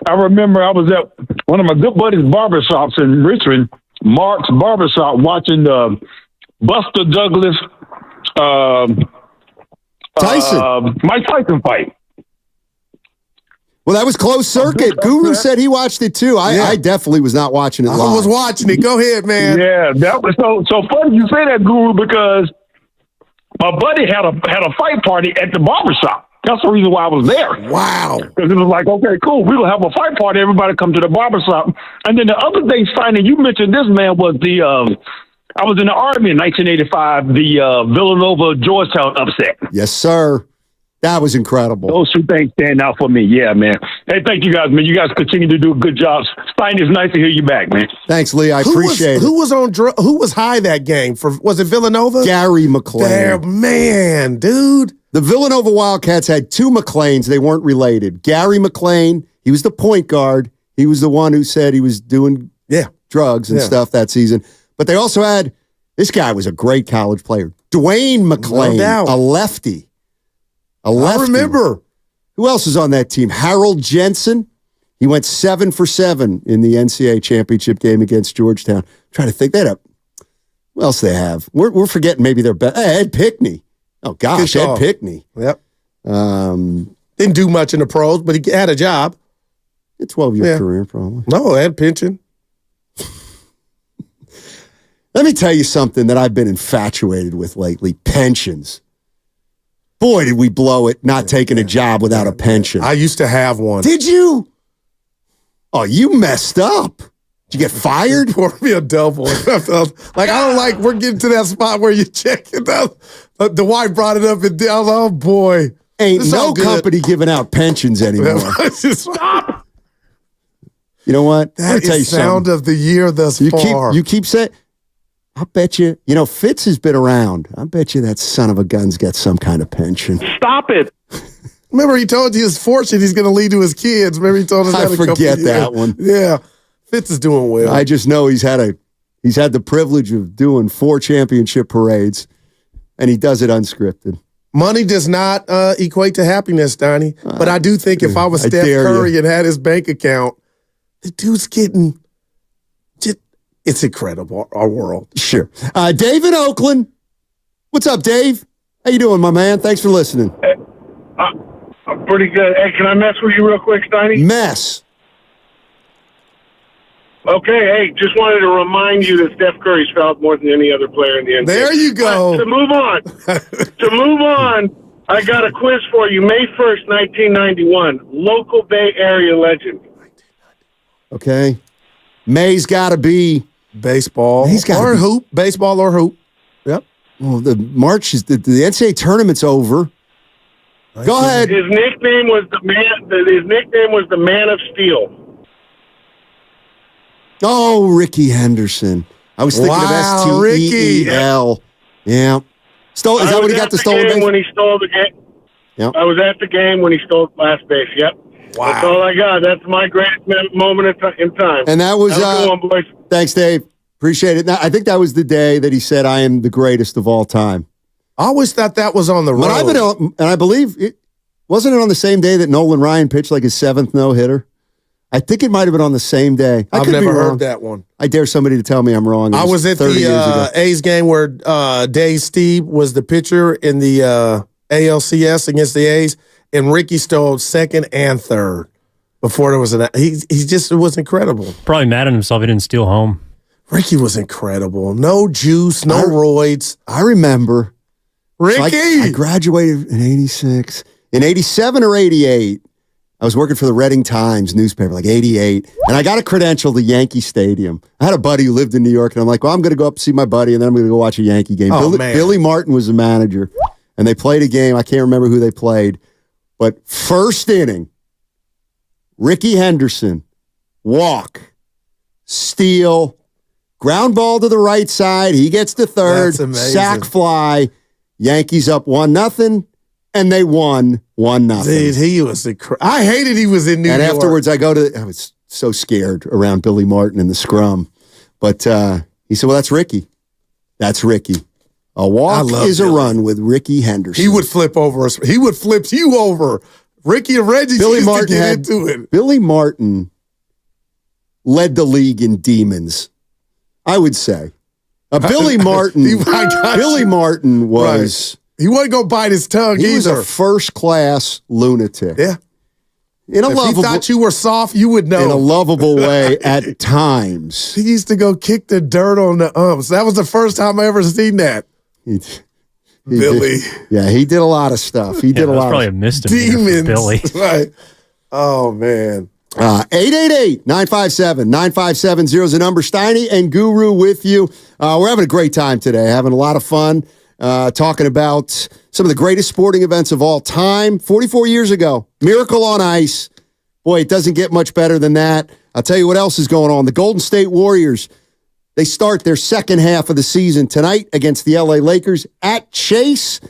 I remember I was at one of my good buddies' barbershops in Richmond, Mark's Barbershop, watching the Buster Douglas Mike Tyson fight. Well, that was closed circuit. Guru said he watched it too. I definitely was not watching it live. I was watching it. Go ahead, man. Yeah, that was so funny you say that, Guru, because my buddy had a fight party at the barbershop. That's the reason why I was there. Wow. Because it was like, okay, cool. We're going to have a fight party. Everybody come to the barbershop. And then the other thing, Steiner, you mentioned this, man, was I was in the Army in 1985, the Villanova-Georgetown upset. Yes, sir. That was incredible. Those two things stand out for me. Yeah, man. Hey, thank you guys, man. You guys continue to do a good job. Steiner, it's nice to hear you back, man. Thanks, Lee. I appreciate it. Who was high that game? Was it Villanova? Gary McLean. Man, dude. The Villanova Wildcats had two McLeans. They weren't related. Gary McLean, he was the point guard. He was the one who said he was doing drugs and stuff that season. But they also had, this guy was a great college player. Dwayne McLean, a lefty. I remember. Who else was on that team? Harold Jensen. He went 7 for 7 in the NCAA championship game against Georgetown. I'm trying to think that up. What else they have? We're forgetting maybe their best. Ed Pickney. Oh, gosh, Ed Pickney. Yep. Didn't do much in the pros, but he had a job. A 12-year career, probably. No, Ed pension. Let me tell you something that I've been infatuated with lately. Pensions. Boy, did we blow it not taking a job without a pension. I used to have one. Did you? Oh, you messed up. Did you get fired? Pour me a double. Like, I don't like, we're getting to that spot where you check it out. The wife brought it up and down. Oh, boy. Ain't no company giving out pensions anymore. Stop. You know what? That is sound of the year thus far. You keep saying, I bet you, Fitz has been around. I bet you that son of a gun's got some kind of pension. Stop it. Remember, he told you his fortune he's going to leave to his kids. Remember, he told us that I forget that one. Yeah. Fitz is doing well. I just know he's had the privilege of doing 4 championship parades, and he does it unscripted. Money does not equate to happiness, Donnie. But I do think if I was Steph Curry and had his bank account, the dude's getting... It's incredible, our world. Sure. Dave in Oakland. What's up, Dave? How you doing, my man? Thanks for listening. Hey, I'm pretty good. Hey, can I mess with you real quick, Steiny? Mess. Okay, hey, just wanted to remind you that Steph Curry's fouled more than any other player in the NBA. There you go. To move on, I got a quiz for you. May 1st, 1991, local Bay Area legend. Okay. May's got to be baseball or hoop. Baseball or hoop. Yep. Well, the NCAA tournament's over. Go ahead. His nickname was the Man of Steel. Oh, Ricky Henderson. I was thinking of S-T-E-E-L. Yeah. Is that what he got the stolen base? When he stole the game. Yep. I was at the game when he stole last base. Yep. Wow. That's all I got. That's my greatest moment in time. And that was, Have a good one, boys. Thanks, Dave. Appreciate it. Now, I think that was the day that he said, I am the greatest of all time. I always thought that was on the road. And I believe, wasn't it on the same day that Nolan Ryan pitched like his 7th no-hitter? I think it might have been on the same day. I've never heard that one. I dare somebody to tell me I'm wrong. I was at the A's game where Dave Steve was the pitcher in the ALCS against the A's, and Ricky stole 2nd and 3rd before there was it was incredible. Probably mad at himself he didn't steal home. Ricky was incredible. No juice, no roids. I remember. Ricky! So I graduated in 86. In 87 or 88, I was working for the Reading Times newspaper, like 88, and I got a credential to Yankee Stadium. I had a buddy who lived in New York, and I'm like, well, I'm going to go up and see my buddy, and then I'm going to go watch a Yankee game. Billy Martin was the manager, and they played a game. I can't remember who they played, but first inning, Ricky Henderson, walk, steal, ground ball to the right side. He gets to third, sack fly. Yankees up 1-0, and they won 1-0. Dude, he was I hated he was in New York. And afterwards, I was so scared around Billy Martin in the scrum. But he said, well, that's Ricky. That's Ricky. A walk is a run with Ricky Henderson. He would flip over us. He would flip you over. Ricky and Reggie used to get into it. Billy Martin led the league in demons, I would say. Billy Martin. Billy Martin was. Right. He wasn't going to bite his tongue either. He was a first-class lunatic. Yeah. If he thought you were soft, you would know. In a lovable way at times. He used to go kick the dirt on the umps. That was the first time I ever seen that. Billy. He did a lot of stuff. He did a lot. Probably a misdemeanor for Billy. Right. Oh, man. 888-957-9570 is the number. Steiny and Guru with you. We're having a great time today, having a lot of fun, talking about some of the greatest sporting events of all time. 44 years ago, Miracle on Ice. Boy, it doesn't get much better than that. I'll tell you what else is going on. The Golden State Warriors, they start their second half of the season tonight against the LA Lakers at Chase.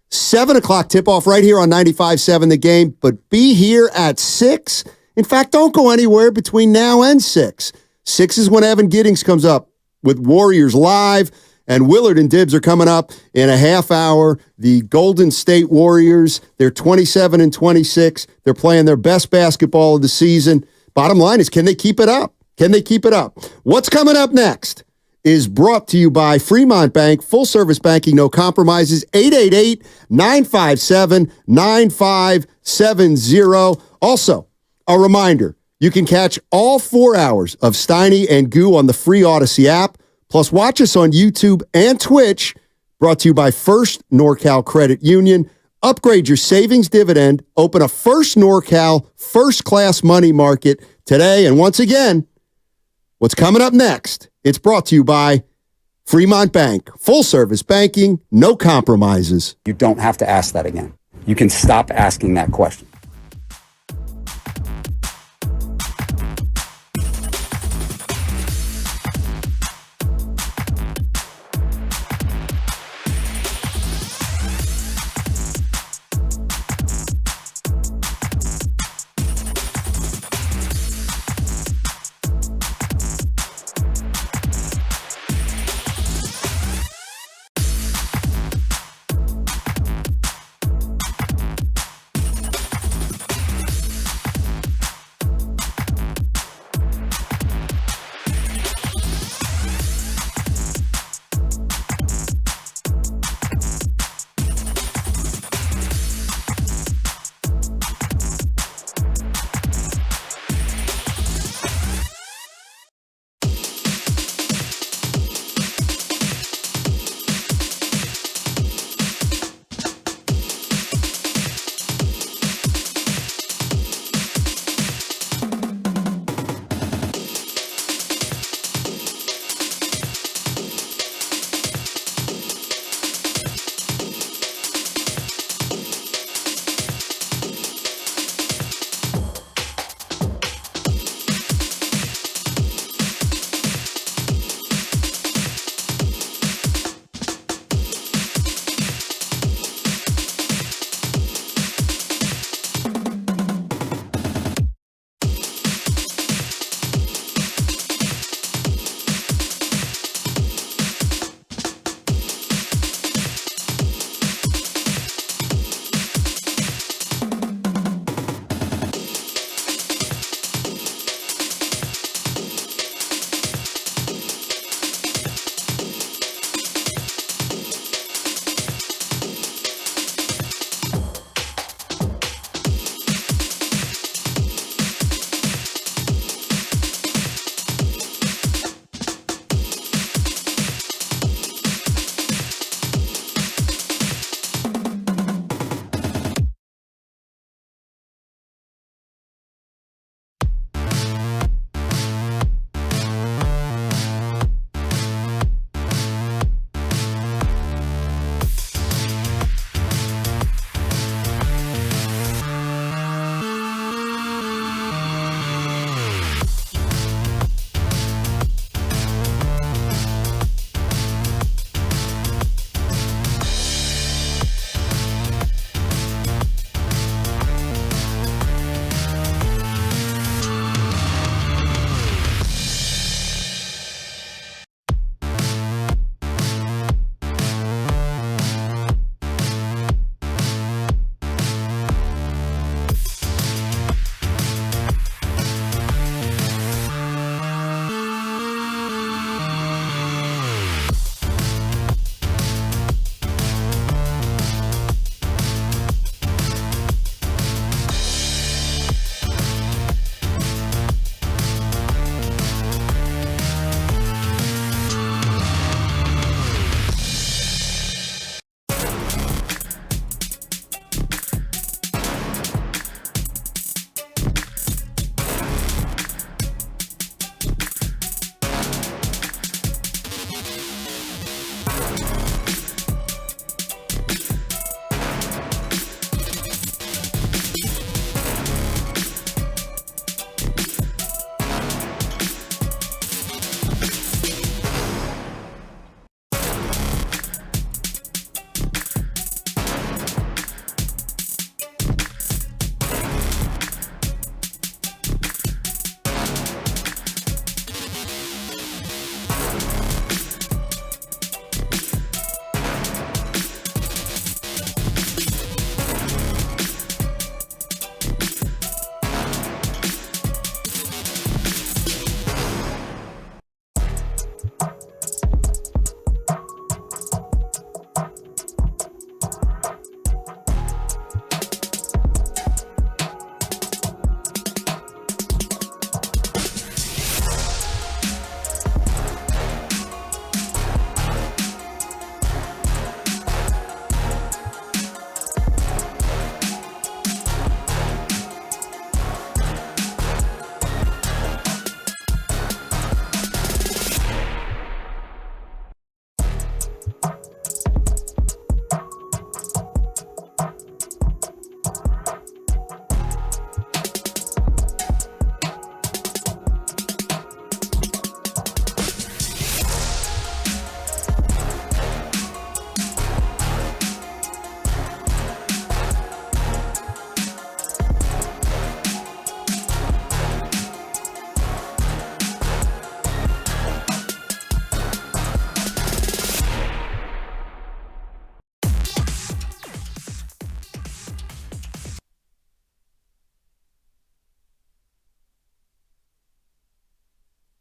7 o'clock tip-off right here on 95.7 The Game, but be here at 6. In fact, don't go anywhere between now and 6. 6 is when Evan Giddings comes up with Warriors Live, and Willard and Dibbs are coming up in a half hour. The Golden State Warriors, they're 27-26. They're playing their best basketball of the season. Bottom line is, can they keep it up? Can they keep it up? What's coming up next is brought to you by Fremont Bank, full-service banking, no compromises, 888-957-9570. Also, a reminder, you can catch all 4 hours of Steiny and Goo on the free Odyssey app, plus watch us on YouTube and Twitch, brought to you by First NorCal Credit Union. Upgrade your savings dividend, open a First NorCal first-class money market today. And once again, what's coming up next, it's brought to you by Fremont Bank, full-service banking, no compromises. You don't have to ask that again. You can stop asking that question.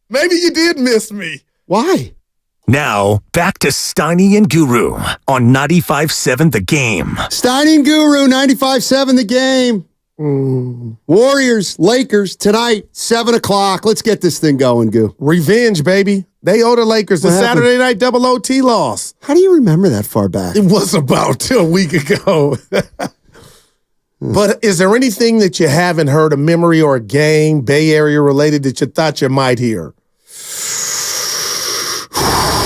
Maybe you did miss me. Why? Now, back to Steiny and Guru on 95.7 The Game. Steiny and Guru, 95.7 The Game. Warriors, Lakers, tonight, 7 o'clock. Let's get this thing going, Goo. Revenge, baby. They owe the Lakers the Saturday night double OT loss. How do you remember that far back? It was about a week ago. But is there anything that you haven't heard, a memory or a game, Bay Area related, that you thought you might hear?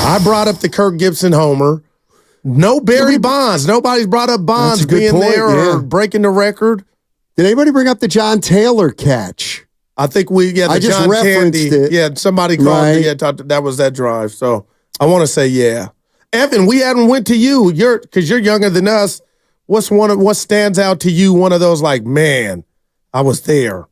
I brought up the Kirk Gibson homer. No Barry Bonds. Nobody's brought up Bonds being there or breaking the record. Did anybody bring up the John Taylor catch? I think I just John referenced Candy. it. Yeah, somebody called me. That was that drive. So I want to say, yeah. Evan, we hadn't went to you. Because you're younger than us. What stands out to you? One of those like, man, I was there.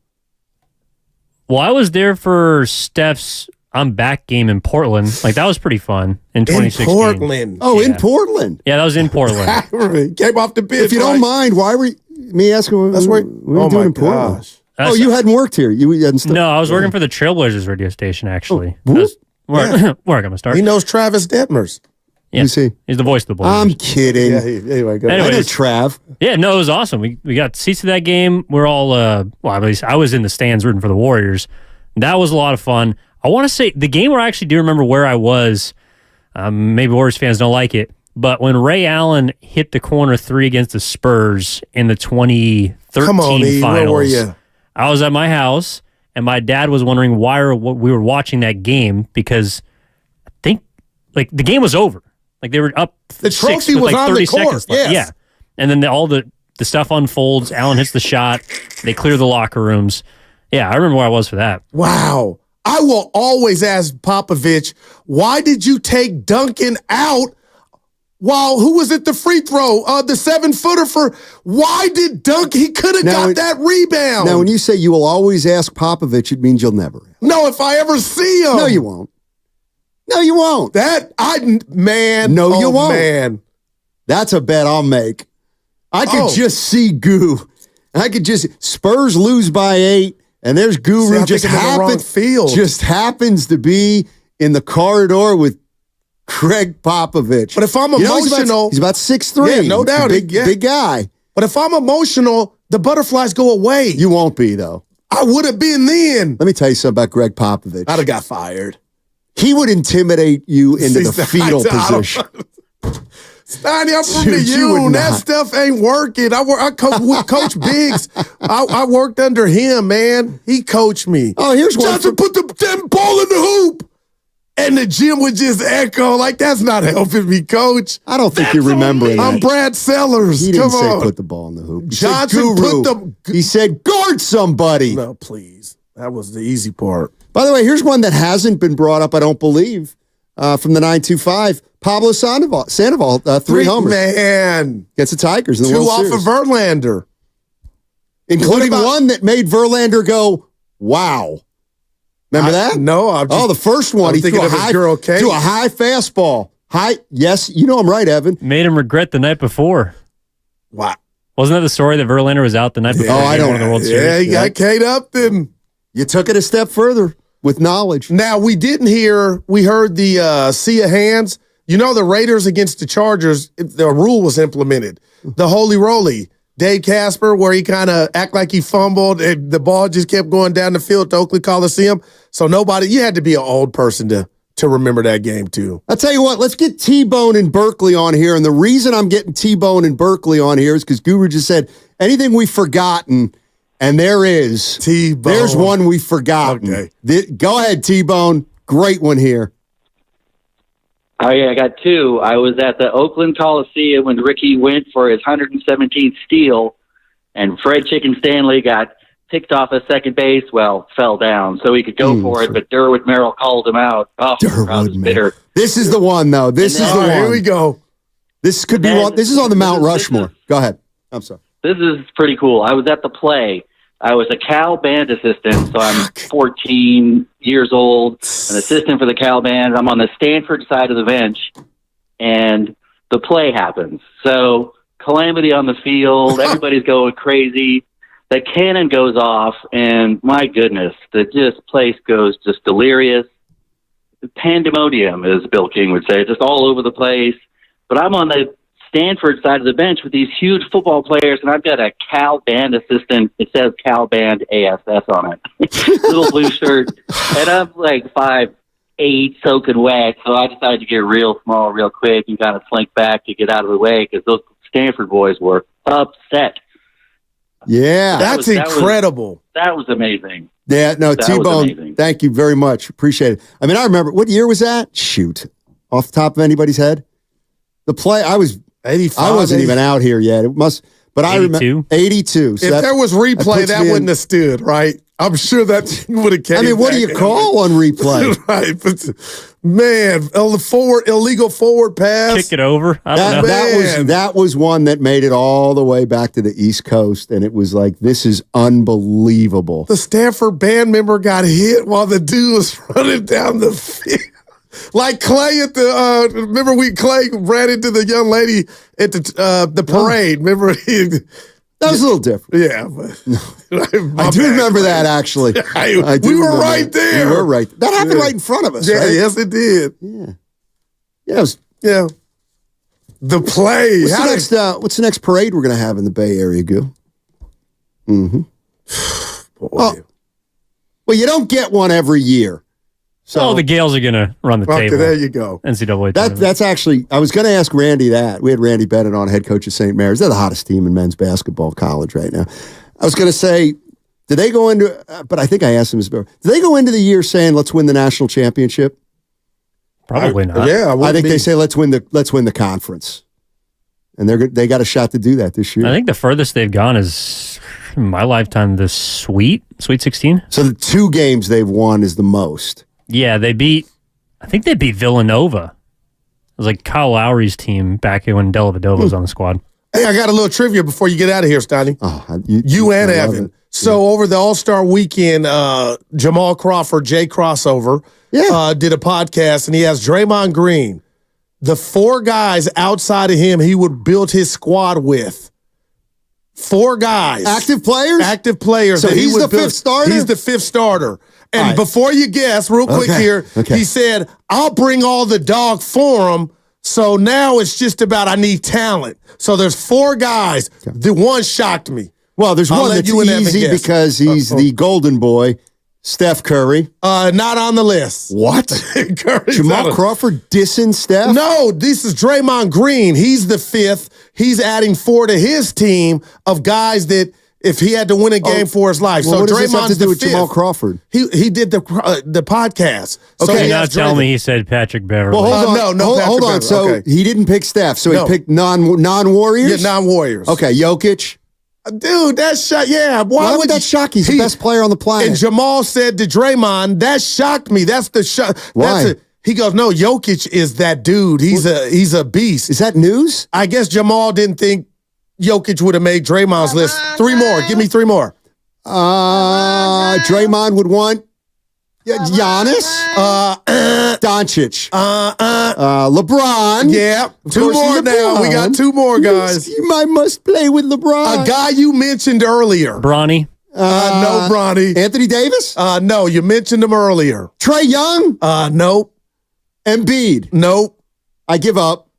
Well, I was there for Steph's I'm Back game in Portland. Like, that was pretty fun in 2016. In Portland. Oh, in Portland. Yeah, that was in Portland. Came off the pitch. If you don't mind, why were me asking? That's where. What are you doing in Portland? Gosh. You hadn't worked here. You hadn't. No, I was working for the Trailblazers radio station. Actually, where I got my start. He knows Travis Detmers. Yeah, he's the voice of the Blazers. I'm kidding. Anyway, go. Anyways, I know Trav. Yeah, no, it was awesome. We got seats to that game. We're all at least I was in the stands rooting for the Warriors. That was a lot of fun. I want to say the game where I actually do remember where I was. Maybe Warriors fans don't like it, but when Ray Allen hit the corner three against the Spurs in the 2013 finals, where were you? I was at my house, and my dad was wondering why we were watching that game because I think the game was over. Like they were up. The trophy was on 30 the court. seconds left. Yes. Yeah, and then all the stuff unfolds. Allen hits the shot. They clear the locker rooms. Yeah, I remember where I was for that. Wow. I will always ask Popovich, why did you take Duncan out while who was at the free throw? The 7-footer for why did Duncan? He could have got that rebound. Now, when you say you will always ask Popovich, it means you'll never. No, if I ever see him. No, you won't. No, you won't. No, you won't. Man. That's a bet I'll make. I could just see Goo. I could just Spurs lose by 8. And there's Guru just happens to be in the corridor with Greg Popovich. But if I'm emotional, he's about 6'3". Yeah, no doubt, big guy. But if I'm emotional, the butterflies go away. You won't be though. I would have been then. Let me tell you something about Greg Popovich. I'd have got fired. He would intimidate you into the fetal position. Steiny, I'm from the U. That stuff ain't working. I coach Biggs. I worked under him, man. He coached me. Oh, here's one. Johnson put the damn ball in the hoop. And the gym would just echo like, that's not helping me, coach. I don't think you remember that. I'm Brad Sellers. He didn't Come say on. put the ball in the hoop. He Johnson said He said guard somebody. No, please. That was the easy part. By the way, here's one that hasn't been brought up, I don't believe, from the 925. Pablo Sandoval, 3 homers. Man. Against the Tigers in the 2 World off Series. of Verlander. Including one that made Verlander go, wow. Remember that? No. The first one. He threw a high fastball. Yes, you know I'm right, Evan. Made him regret the night before. Wow. Wasn't that the story that Verlander was out the night before? I don't know. The World Series? Yeah, he got K'd up then. You took it a step further with knowledge. Now, we heard the sea of hands. You know, the Raiders against the Chargers, the rule was implemented. The holy roly. Dave Casper, where he kind of act like he fumbled and the ball just kept going down the field to Oakley Coliseum. So you had to be an old person to remember that game too. I'll tell you what, let's get T-Bone and Berkeley on here. And the reason I'm getting T-Bone and Berkeley on here is because Guru just said, anything we've forgotten, and there is. T-Bone. There's one we've forgotten. Okay. Go ahead, T-Bone. Great one here. Oh, yeah, I got 2. I was at the Oakland Coliseum when Ricky went for his 117th steal, and Fred Chicken Stanley got picked off at second base, fell down, so he could go for it, but Derwood Merrill called him out. Oh, I was bitter. This is the one, though. This is the one. Here we go. This could be one. This is on the Mount Rushmore. Go ahead. I'm sorry. This is pretty cool. I was at the play. I was a Cal band assistant, so I'm 14 years old, an assistant for the Cal band. I'm on the Stanford side of the bench, and the play happens. So calamity on the field, everybody's going crazy. The cannon goes off, and my goodness, the place goes just delirious. pandemonium, as Bill King would say, just all over the place. But I'm on the Stanford side of the bench with these huge football players, and I've got a Cal Band assistant. It says Cal Band ASS on it. Little blue shirt. And I'm like 5'8", soaking wet. So I decided to get real small real quick and kind of slink back to get out of the way because those Stanford boys were upset. Yeah. That's incredible. That was amazing. Yeah, no, That was T-Bone, amazing. thank you very much. Appreciate it. I mean, I remember, what year was that? Shoot. Off the top of anybody's head? The play, I was 85. I wasn't even out here yet. It must, but I remember 82. So if there was replay, puts that me wouldn't have stood, right? I'm sure that would have came. I mean, what do you call on replay? Right. But, man, illegal forward pass. Kick it over. I don't know. That was one that made it all the way back to the East Coast, and it was like, this is unbelievable. The Stanford band member got hit while the dude was running down the field. Like Clay at the remember Clay ran into the young lady at the parade. Remember that was a little different. Yeah, but I do remember that actually. I do we were remember right that. there. We were right. That happened right in front of us. Yeah, right? yes, it did. Yeah. Yeah. The play. What's the next parade we're going to have in the Bay Area, Gil? Mm-hmm. Well, you don't get one every year. So the Gales are going to run the table. There you go. NCAA. That's actually, I was going to ask Randy that. We had Randy Bennett on, head coach of St. Mary's. They're the hottest team in men's basketball college right now. I was going to say, did they go into, but I think I asked him this before. Did they go into the year saying, let's win the national championship? Probably not. Yeah, I think they say, let's win the conference. And they got a shot to do that this year. I think the furthest they've gone is, in my lifetime, the Sweet 16. So the 2 games they've won is the most. Yeah, I think they beat Villanova. It was like Kyle Lowry's team back when Dellavedova was on the squad. Hey, I got a little trivia before you get out of here, Stoney. Oh, you and Evan. So over the All-Star weekend, Jamal Crawford, Jay Crossover, did a podcast, and he has Draymond Green. The 4 guys outside of him he would build his squad with. 4 guys. Active players? Active players. So that he's he would the 5th starter? He's the 5th starter. And right. before you guess, real quick here, he said, I'll bring all the dog for him. So now it's just about I need talent. So there's 4 guys. The one shocked me. Well, there's one that's easy because he's the golden boy, Steph Curry. Not on the list. What? Jamal Crawford dissing Steph? No, this is Draymond Green. He's the 5th. He's adding 4 to his team of guys that if he had to win a game for his life. Well, so what does this have Draymond's to do with the 5th. Jamal Crawford? He did the podcast. So Okay, now tell me he said Patrick Beverly. Well, hold on. Hold on. So he didn't pick Steph. So he picked non-Warriors? Yeah, non-Warriors. Okay, Jokic. Dude, that shot, yeah. Why would that shock? He's the best player on the planet. And Jamal said to Draymond, that shocked me. That's the shot. Why? He goes, no, Jokic is that dude. He's a beast. Is that news? I guess Jamal didn't think Jokic would have made Draymond's list. 3 more. Give me 3 more. Draymond would want Giannis, Doncic, LeBron. Yeah, 2 more now. We got 2 more guys. I must play with LeBron. A guy you mentioned earlier. Bronny. No, Bronny. Anthony Davis? No, you mentioned him earlier. Trae Young? Nope. Embiid? Nope. I give up.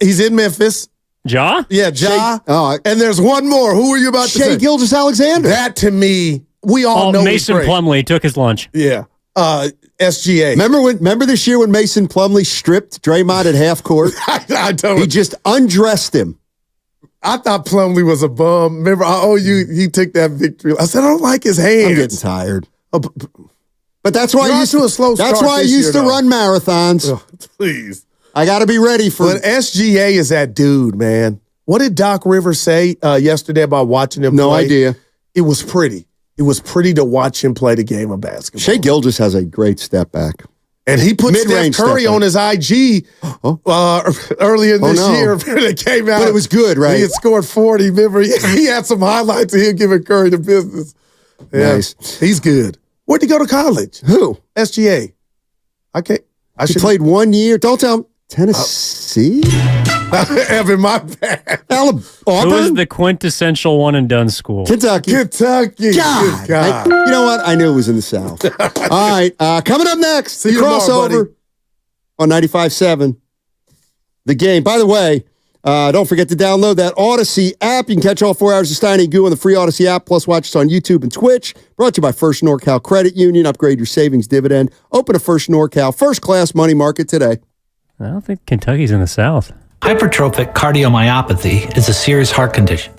He's in Memphis. Ja? Yeah, Ja. And there's one more. Who were you about to say? Shai Gilgeous-Alexander. That to me, we all know Mason he's great. Plumlee took his lunch. Yeah. SGA. Remember this year when Mason Plumlee stripped Draymond at half court? I don't. He just undressed him. I thought Plumlee was a bum. Remember, he took that victory. I said, I don't like his hands. I'm getting tired. But that's why I used to run run marathons. Oh, please. I got to be ready for it. But SGA is that dude, man. What did Doc Rivers say yesterday about watching him play? No idea. It was pretty. It was pretty to watch him play the game of basketball. Shai Gilgeous has a great step back. And he put Steph Curry on his IG earlier this year. It came out. But it was good, right? He had scored 40. Remember, he had some highlights of him giving Curry the business. Yeah, nice. He's good. Where'd he go to college? Who? SGA. He played 1 year. Don't tell him. Tennessee? Evan, my bad. Auburn? Who is the quintessential one-and-done school? Kentucky. God. You know what? I knew it was in the South. All right. Coming up next, the crossover. on 95.7 The Game. By the way, don't forget to download that Odyssey app. You can catch all 4 hours of Steiny and Goo on the free Odyssey app, plus watch us on YouTube and Twitch. Brought to you by First NorCal Credit Union. Upgrade your savings dividend. Open a First NorCal first-class money market today. I don't think Kentucky's in the South. Hypertrophic cardiomyopathy is a serious heart condition.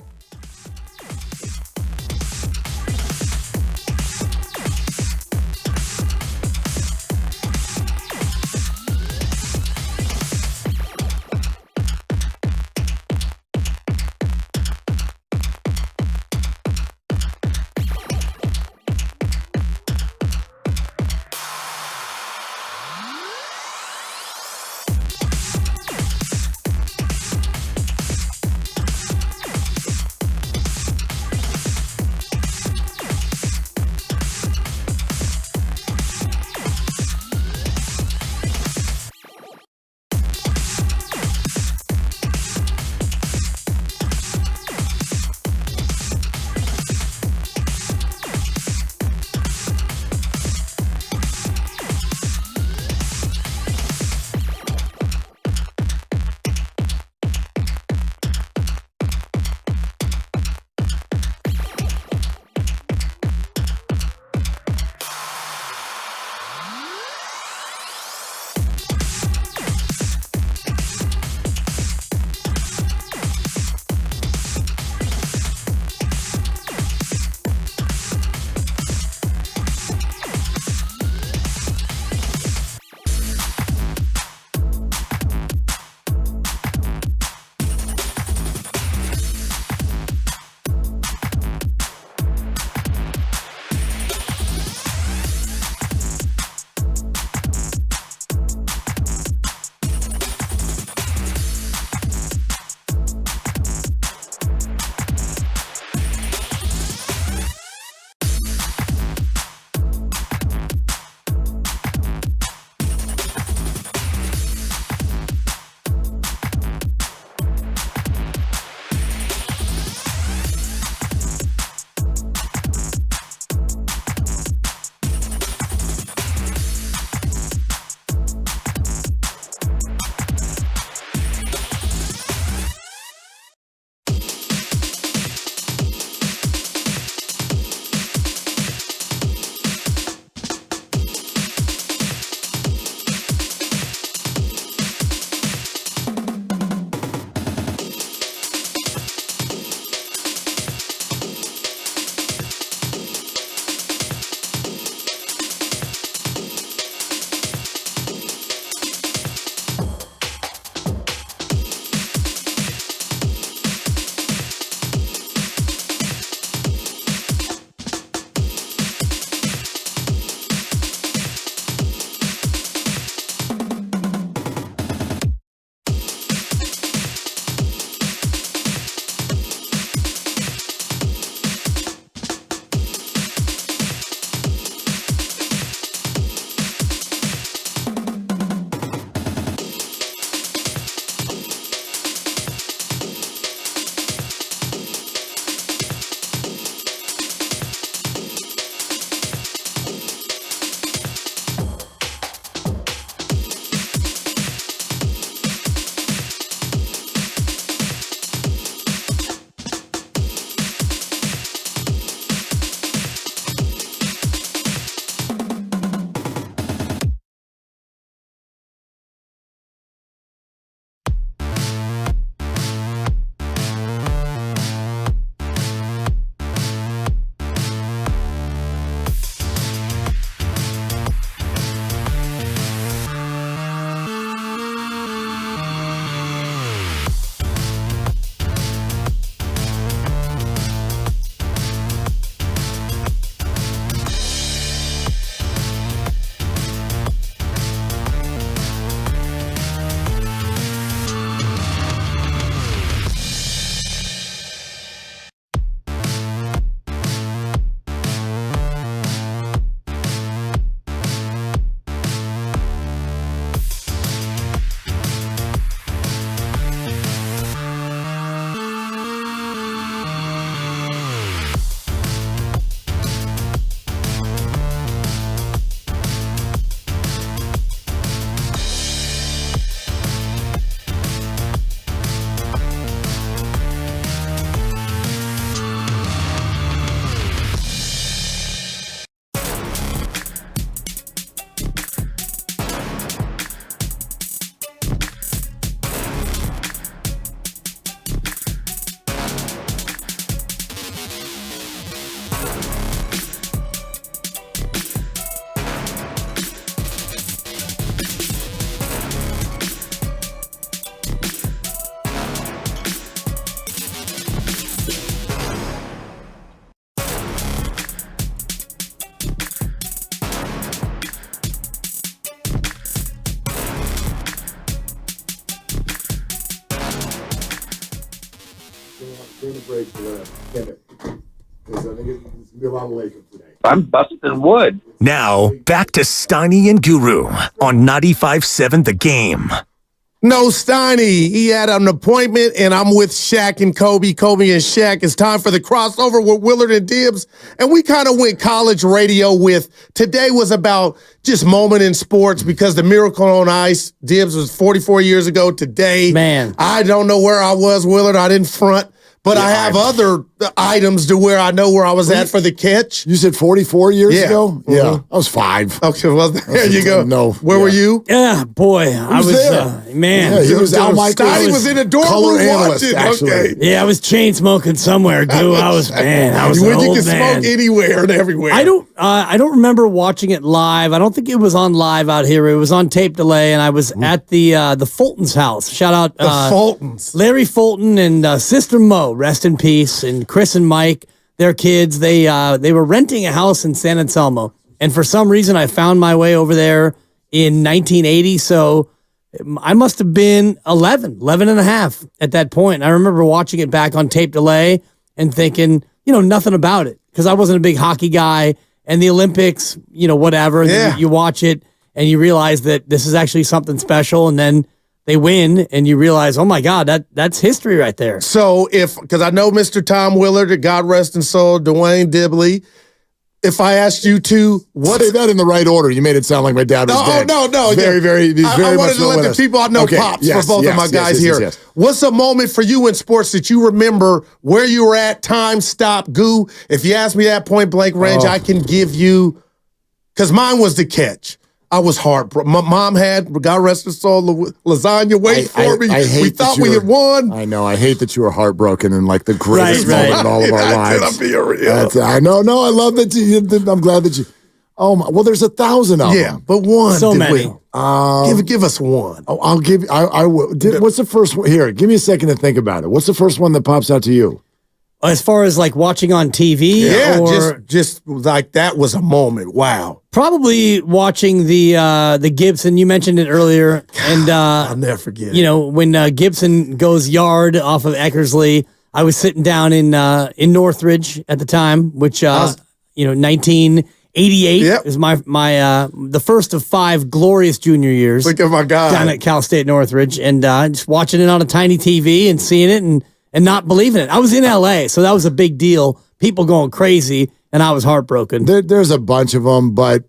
break for Kevin. Because I think it's going to be a lot of Lakers today. I'm busting wood. Now, back to Steiny and Guru on 95.7 The Game. No, Steiny. He had an appointment, and I'm with Shaq and Kobe. Kobe and Shaq. It's time for the crossover with Willard and Dibbs. And we kind of went college radio with today was about just moment in sports because the Miracle on Ice, Dibbs was 44 years ago today. Man. I don't know where I was, Willard. I didn't front. But I have other items to where I know where I was at for the catch. You said 44 years ago? Mm-hmm. Yeah. I was 5. Okay, well, there you go. No. Where were you? Yeah, boy. I was there? man. Yeah, he was Al Michaels. Steiny was in the dorm color room analyst, watching. actually. Okay. Yeah, I was chain smoking somewhere, Goo. I was an When you old can man. smoke anywhere and everywhere. I don't remember watching it live. I don't think it was on live out here. It was on tape delay, and I was at the Fulton's house. Shout out The Fultons. Larry Fulton and Sister Mo, rest in peace, and Chris and Mike, their kids. They were renting a house in San Anselmo, and for some reason, I found my way over there in 1980. So I must have been 11 and a half at that point. I remember watching it back on tape delay and thinking, nothing about it because I wasn't a big hockey guy. And the Olympics, whatever. And then you watch it and you realize that this is actually something special. And then they win and you realize, oh my God, that's history right there. So because I know Mr. Tom Willard, God rest his soul, Dwayne Dibley, if I asked you to, Say that in the right order. You made it sound like my dad was dead. No. Very, very, he's very I wanted much to let with the us. people I know pops for both of my guys here. Yes. What's a moment for you in sports that you remember where you were at, time, stop, Goo? If you ask me that point blank range, I can give you, because mine was the catch. I was heartbroken. My mom had, God rest her soul, lasagna waiting for me. We thought we had won. I know. I hate that you were heartbroken in like the greatest moment in all of our lives. I know. No, I love that you. I'm glad that you. Oh my! Well, there's 1,000 of them. Yeah, but one. So many. Give us one. I'll give. I will. What's the first one? Here, give me a second to think about it. What's the first one that pops out to you? As far as like watching on TV? Yeah, or just like that was a moment. Wow. Probably watching the Gibson. You mentioned it earlier. And I'll never forget. When Gibson goes yard off of Eckersley, I was sitting down in Northridge at the time, which 1988 is my the first of 5 glorious junior years. Look at my guy down at Cal State Northridge, and just watching it on a tiny TV and seeing it and not believing it. I was in LA, so that was a big deal. People going crazy, and I was heartbroken. There's a bunch of them, but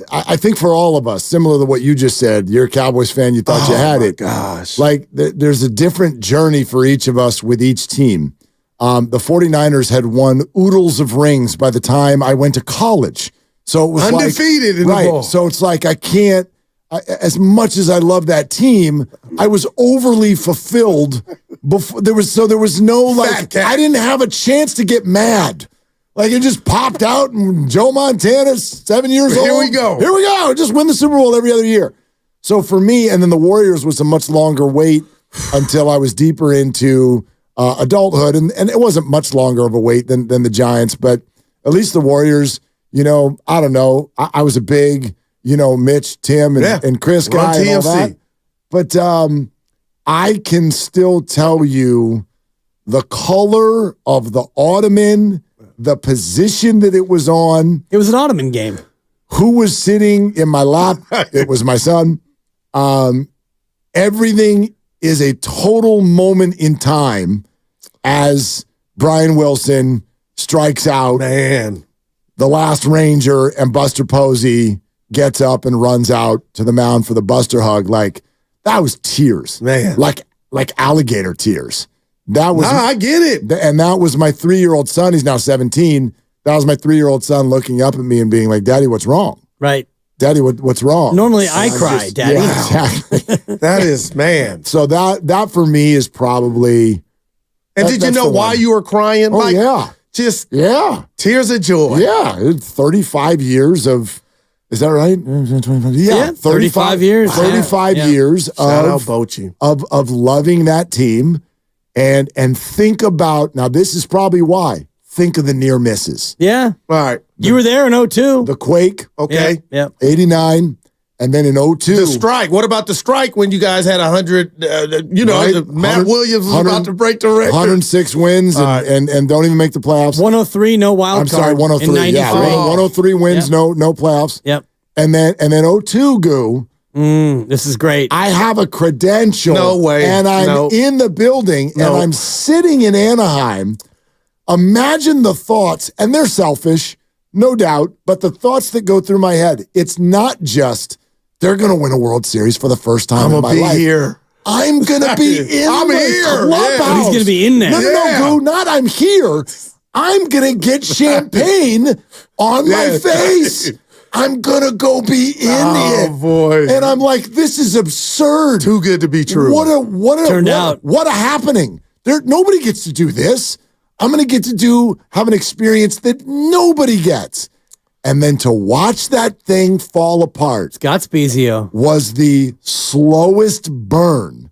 I think for all of us, similar to what you just said, you're a Cowboys fan, you thought you had it. Gosh. Like there's a different journey for each of us with each team. The 49ers had won oodles of rings by the time I went to college. So it was undefeated in the ball. So it's like as much as I love that team, I was overly fulfilled before there was no I didn't have a chance to get mad. Like it just popped out and Joe Montana, 7 years old. Here we go. Just win the Super Bowl every other year. So for me, and then the Warriors was a much longer wait until I was deeper into adulthood. And it wasn't much longer of a wait than the Giants, but at least the Warriors, I don't know. I was a big, Mitch, Tim, and Chris guy and all that. But I can still tell you the color of the ottoman, the position that it was on. It was an ottoman game. Who was sitting in my lap? It was my son. Everything is a total moment in time as Brian Wilson strikes out. Man. The last Ranger and Buster Posey gets up and runs out to the mound for the Buster hug. Like, that was tears. Man. Like alligator tears. That was. I get it. And that was my 3-year-old son. He's now 17. That was my 3-year-old son looking up at me and being like, Daddy, what's wrong? Right. Daddy, what's wrong? Normally I cry, Daddy. Yeah, exactly. That is, man. So that for me is probably. And did you know why you were crying? Oh, yeah. Just tears of joy. Yeah. 35 years of. Is that right? Yeah, 35 years. 35 years Shout out Bochy. of loving that team. And think about, now this is probably why. Think of the near misses. Yeah. All right. You were there in 2002. The quake. Okay. Yeah. 89. And then in 02. The strike. What about the strike when you guys had 100? Right? Matt Williams was about to break the record. 106 wins and don't even make the playoffs. 103, no wild I'm card. sorry, 103. Yeah, 103 wins, no playoffs. Yep. And then 02, Goo. This is great. I have a credential. No way. And I'm in the building and I'm sitting in Anaheim. Imagine the thoughts, and they're selfish, no doubt, but the thoughts that go through my head. It's not just they're going to win a World Series for the first time in my life. I'm going to be here. I'm going to be in the clubhouse. But he's going to be in there. No, Goo, not I'm here. I'm going to get champagne on my face. I'm going to go be in it. Oh, boy. And I'm like, this is absurd. Too good to be true. What a happening. Nobody gets to do this. I'm going to get to have an experience that nobody gets. And then to watch that thing fall apart. Scott Spezio was the slowest burn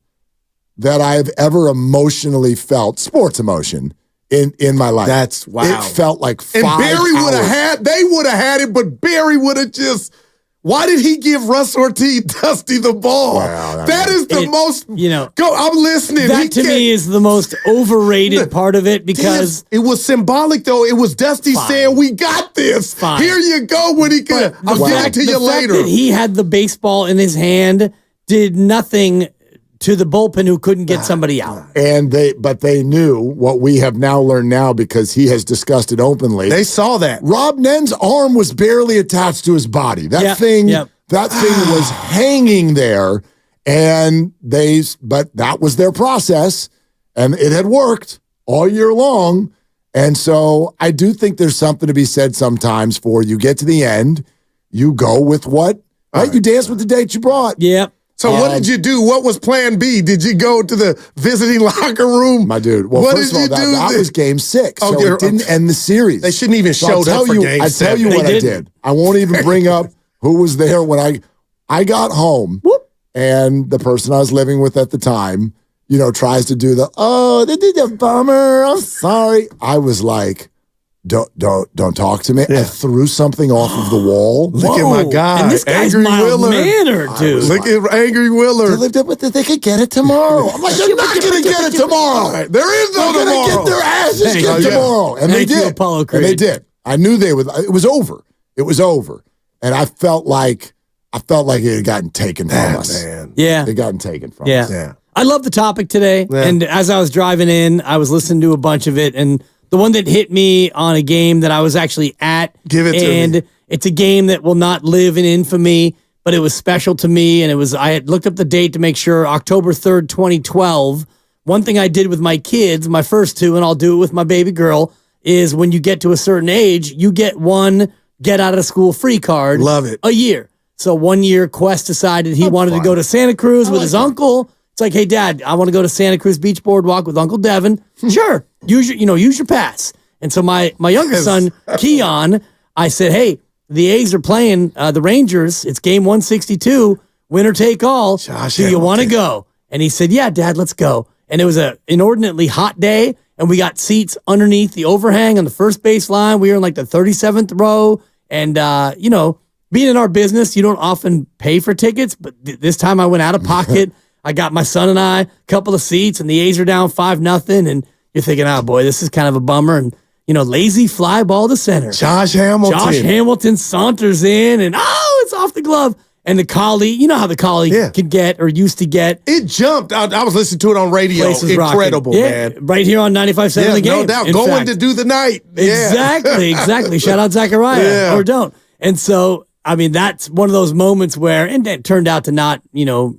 that I've ever emotionally felt, sports emotion, in my life. That's wow. It felt like 5 And Barry would have hours. they would have had it, but Barry would have just. Why did he give Russ Ortiz Dusty the ball? Wow, that is the most. Go. I'm listening. That to me is the most overrated part of it because it was symbolic, though. It was Dusty saying, "We got this. Fine. Here you go." When he could, I'll get it to you the fact later. that he had the baseball in his hand did nothing to the bullpen who couldn't get somebody out. And they knew what we have now learned now because he has discussed it openly. They saw that. Rob Nen's arm was barely attached to his body. That thing was hanging there, but that was their process, and it had worked all year long. And so I do think there's something to be said sometimes for you get to the end, you go with what, right? You dance with the date you brought. Yep. So what did you do? What was plan B? Did you go to the visiting locker room? My dude. Well, what first did of all, you do? that was game 6. Oh, So it didn't end the series. They shouldn't even So showed up for game I 7. tell you what I did. I won't even bring up who was there when I got home. And the person I was living with at the time, tries to do they did a bummer. I'm sorry. I was like, don't talk to me. I threw something off of the wall. Look at my guy. And this guy's Angry mild-mannered, dude. Look at Angry Willer. They lived up with it. They could get it tomorrow. I'm like, they're not going to get it tomorrow. There is no They're tomorrow. going to get their asses kicked tomorrow. And Thank they you, did. Apollo Creed. And they did. I knew they would. It was over. It was over. And I felt like it had gotten taken from us. Man. Yeah. It had gotten taken from Yeah. us. Yeah. I love the topic today. Yeah. And as I was driving in, I was listening to a bunch of it. And the one that hit me on a game that I was actually at. Give it to me. And it's a game that will not live in infamy, but it was special to me. And I had looked up the date to make sure, October 3rd, 2012. One thing I did with my kids, my first two, and I'll do it with my baby girl, is when you get to a certain age, you get one get out of school free card. Love it. A year. So 1 year, Quest decided he wanted to go to Santa Cruz with his uncle. It's like, hey, Dad, I want to go to Santa Cruz Beach Boardwalk with Uncle Devin. Sure, use your pass. And so my younger son, Keon, I said, hey, the A's are playing the Rangers. It's game 162, winner take all. Do you want to go? And he said, yeah, Dad, let's go. And it was an inordinately hot day, and we got seats underneath the overhang on the first base line. We were in like the 37th row. And, being in our business, you don't often pay for tickets, but this time I went out of pocket. I got my son and I a couple of seats, and the A's are down 5-0. And you're thinking, oh boy, this is kind of a bummer. And lazy fly ball to center. Josh Hamilton saunters in, and it's off the glove. And the collie, you know how the collie can get or used to get. It jumped. I was listening to it on radio. Incredible, man. Right here on 95.7 The Game. No doubt. In Going fact. to do the night. Exactly. Shout out Zachariah. Or don't. And so, I mean, that's one of those moments where, and it turned out to not,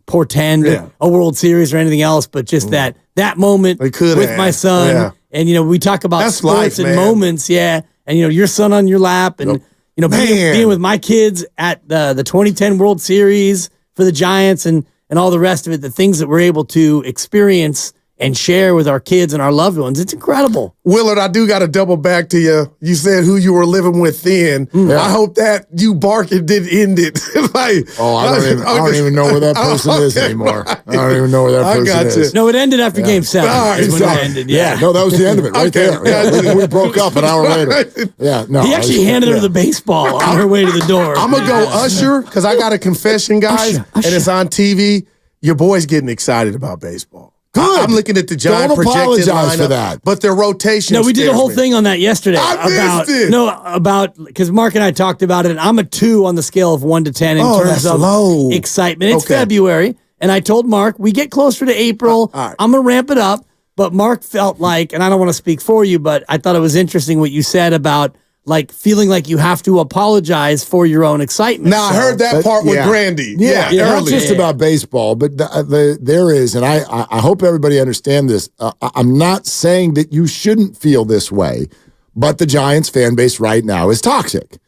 portend a World Series or anything else, but just that moment with my son. Yeah. And, we talk about That's sports life, and man. moments. Yeah. And, your son on your lap and, being with my kids at the 2010 World Series for the Giants and all the rest of it, the things that we're able to experience and share with our kids and our loved ones. It's incredible. Willard, I do got to double back to you. You said who you were living with then. Yeah. I hope that you barking didn't end it. I don't even know where that person is anymore. I don't even know where that person is. No, it ended after Game 7. Right, is when it ended. Yeah. No, that was the end of it right there. Yeah, we broke up an hour later. Yeah, no. He actually handed her the baseball on her way to the door. I'm going to go Usher because I got a confession, guys, and it's on TV. Your boy's getting excited about baseball. Good. I'm looking at the Giant Don't projected apologize lineup, for that. But their rotation. No, we did a whole thing on that yesterday. I missed it. About because Mark and I talked about it. And I'm a 2 on the scale of 1 to 10 in terms that's of low. excitement. It's Okay. February, and I told Mark we get closer to April. I'm gonna ramp it up. But Mark felt like, and I don't want to speak for you, but I thought it was interesting what you said about like feeling like you have to apologize for your own excitement. Now, I heard that part with Grandy. Yeah, not just about baseball, but there is, and I hope everybody understand this. I'm not saying that you shouldn't feel this way, but the Giants fan base right now is toxic.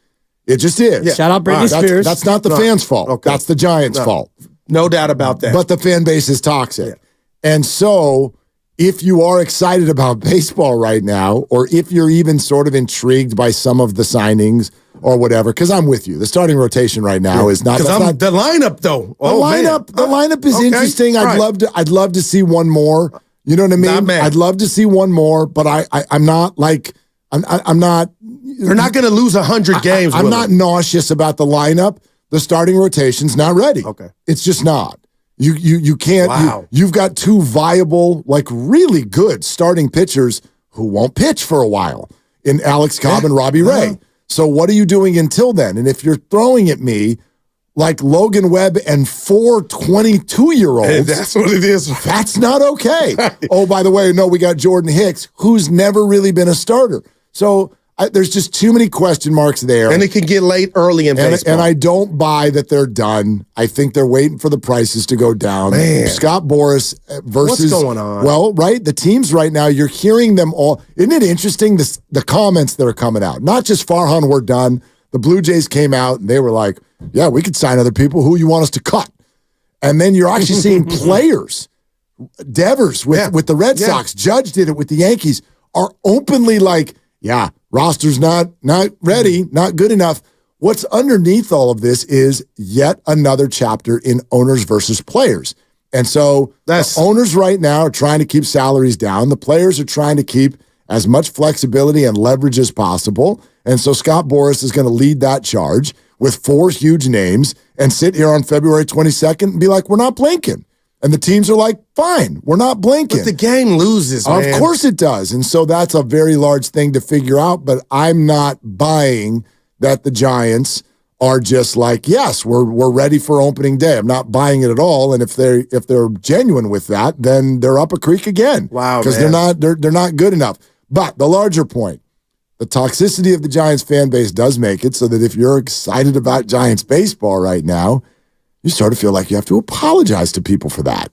It just is. Yeah. Shout out Britney Spears. That's not the fans' fault. Okay. That's the Giants' fault. No doubt about that. But the fan base is toxic. And so if you are excited about baseball right now, or if you're even sort of intrigued by some of the signings or whatever, because I'm with you. The starting rotation right now is not. The lineup, though. The lineup is interesting. I'd love to see one more. You know what I mean? I'd love to see one more, but I'm not like I'm not. They're not going to lose 100 games. I'm not nauseous about the lineup. The starting rotation's not ready. Okay, it's just not. You can't. Wow. You've got 2 viable, like really good starting pitchers who won't pitch for a while in Alex Cobb and Robbie Ray. So what are you doing until then? And if you're throwing at me like Logan Webb and 4 22-year-olds, hey, that's what it is. That's not okay. Oh, by the way, no, we got Jordan Hicks, who's never really been a starter. So there's just too many question marks there. And it can get late early in baseball. And I don't buy that they're done. I think they're waiting for the prices to go down. Man. Scott Boras versus... What's going on? Well, right, the teams right now, you're hearing them all. Isn't it interesting, the comments that are coming out? Not just Farhan, we're done. The Blue Jays came out and they were like, yeah, we could sign other people. Who you want us to cut? And then you're actually seeing players, Devers with the Red Sox, Judge did it with the Yankees, are openly like, yeah, roster's not ready, not good enough. What's underneath all of this is yet another chapter in owners versus players. And so the owners right now are trying to keep salaries down. The players are trying to keep as much flexibility and leverage as possible. And so Scott Boras is going to lead that charge with 4 huge names and sit here on February 22nd and be like, we're not blinking. And the teams are like, fine, we're not blinking. But the game loses, man. Of course it does. And so that's a very large thing to figure out. But I'm not buying that the Giants are just like, yes, we're ready for opening day. I'm not buying it at all. And if they're genuine with that, then they're up a creek again. Wow, because they're not good enough. But the larger point, the toxicity of the Giants fan base does make it so that if you're excited about Giants baseball right now, you sort of feel like you have to apologize to people for that.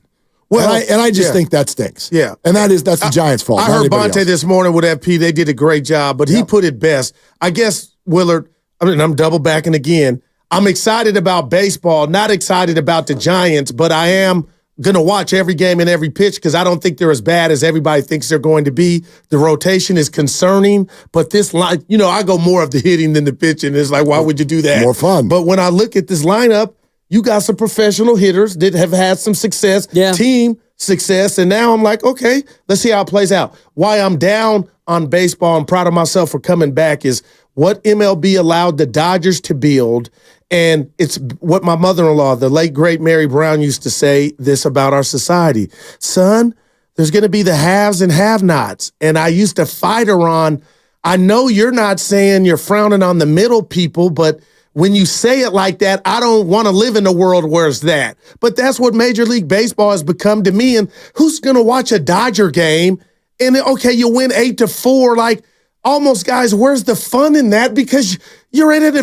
Well, and I just think that stinks. Yeah. And that's the Giants' fault. I heard Bonte this morning with FP. They did a great job, but he put it best. I guess, Willard, I'm double backing again. I'm excited about baseball, not excited about the Giants, but I am going to watch every game and every pitch because I don't think they're as bad as everybody thinks they're going to be. The rotation is concerning, but this line, I go more of the hitting than the pitching. It's like, why would you do that? More fun. But when I look at this lineup, you got some professional hitters that have had some success, team success, and now I'm like, okay, let's see how it plays out. Why I'm down on baseball and proud of myself for coming back is what MLB allowed the Dodgers to build, and it's what my mother-in-law, the late, great Mary Brown, used to say this about our society. Son, there's going to be the haves and have-nots, and I used to fight her on, I know you're not saying you're frowning on the middle people, but when you say it like that, I don't want to live in a world where it's that. But that's what Major League Baseball has become to me. And who's going to watch a Dodger game and, okay, you win 8-4, like, almost, guys, where's the fun in that? Because you're in it.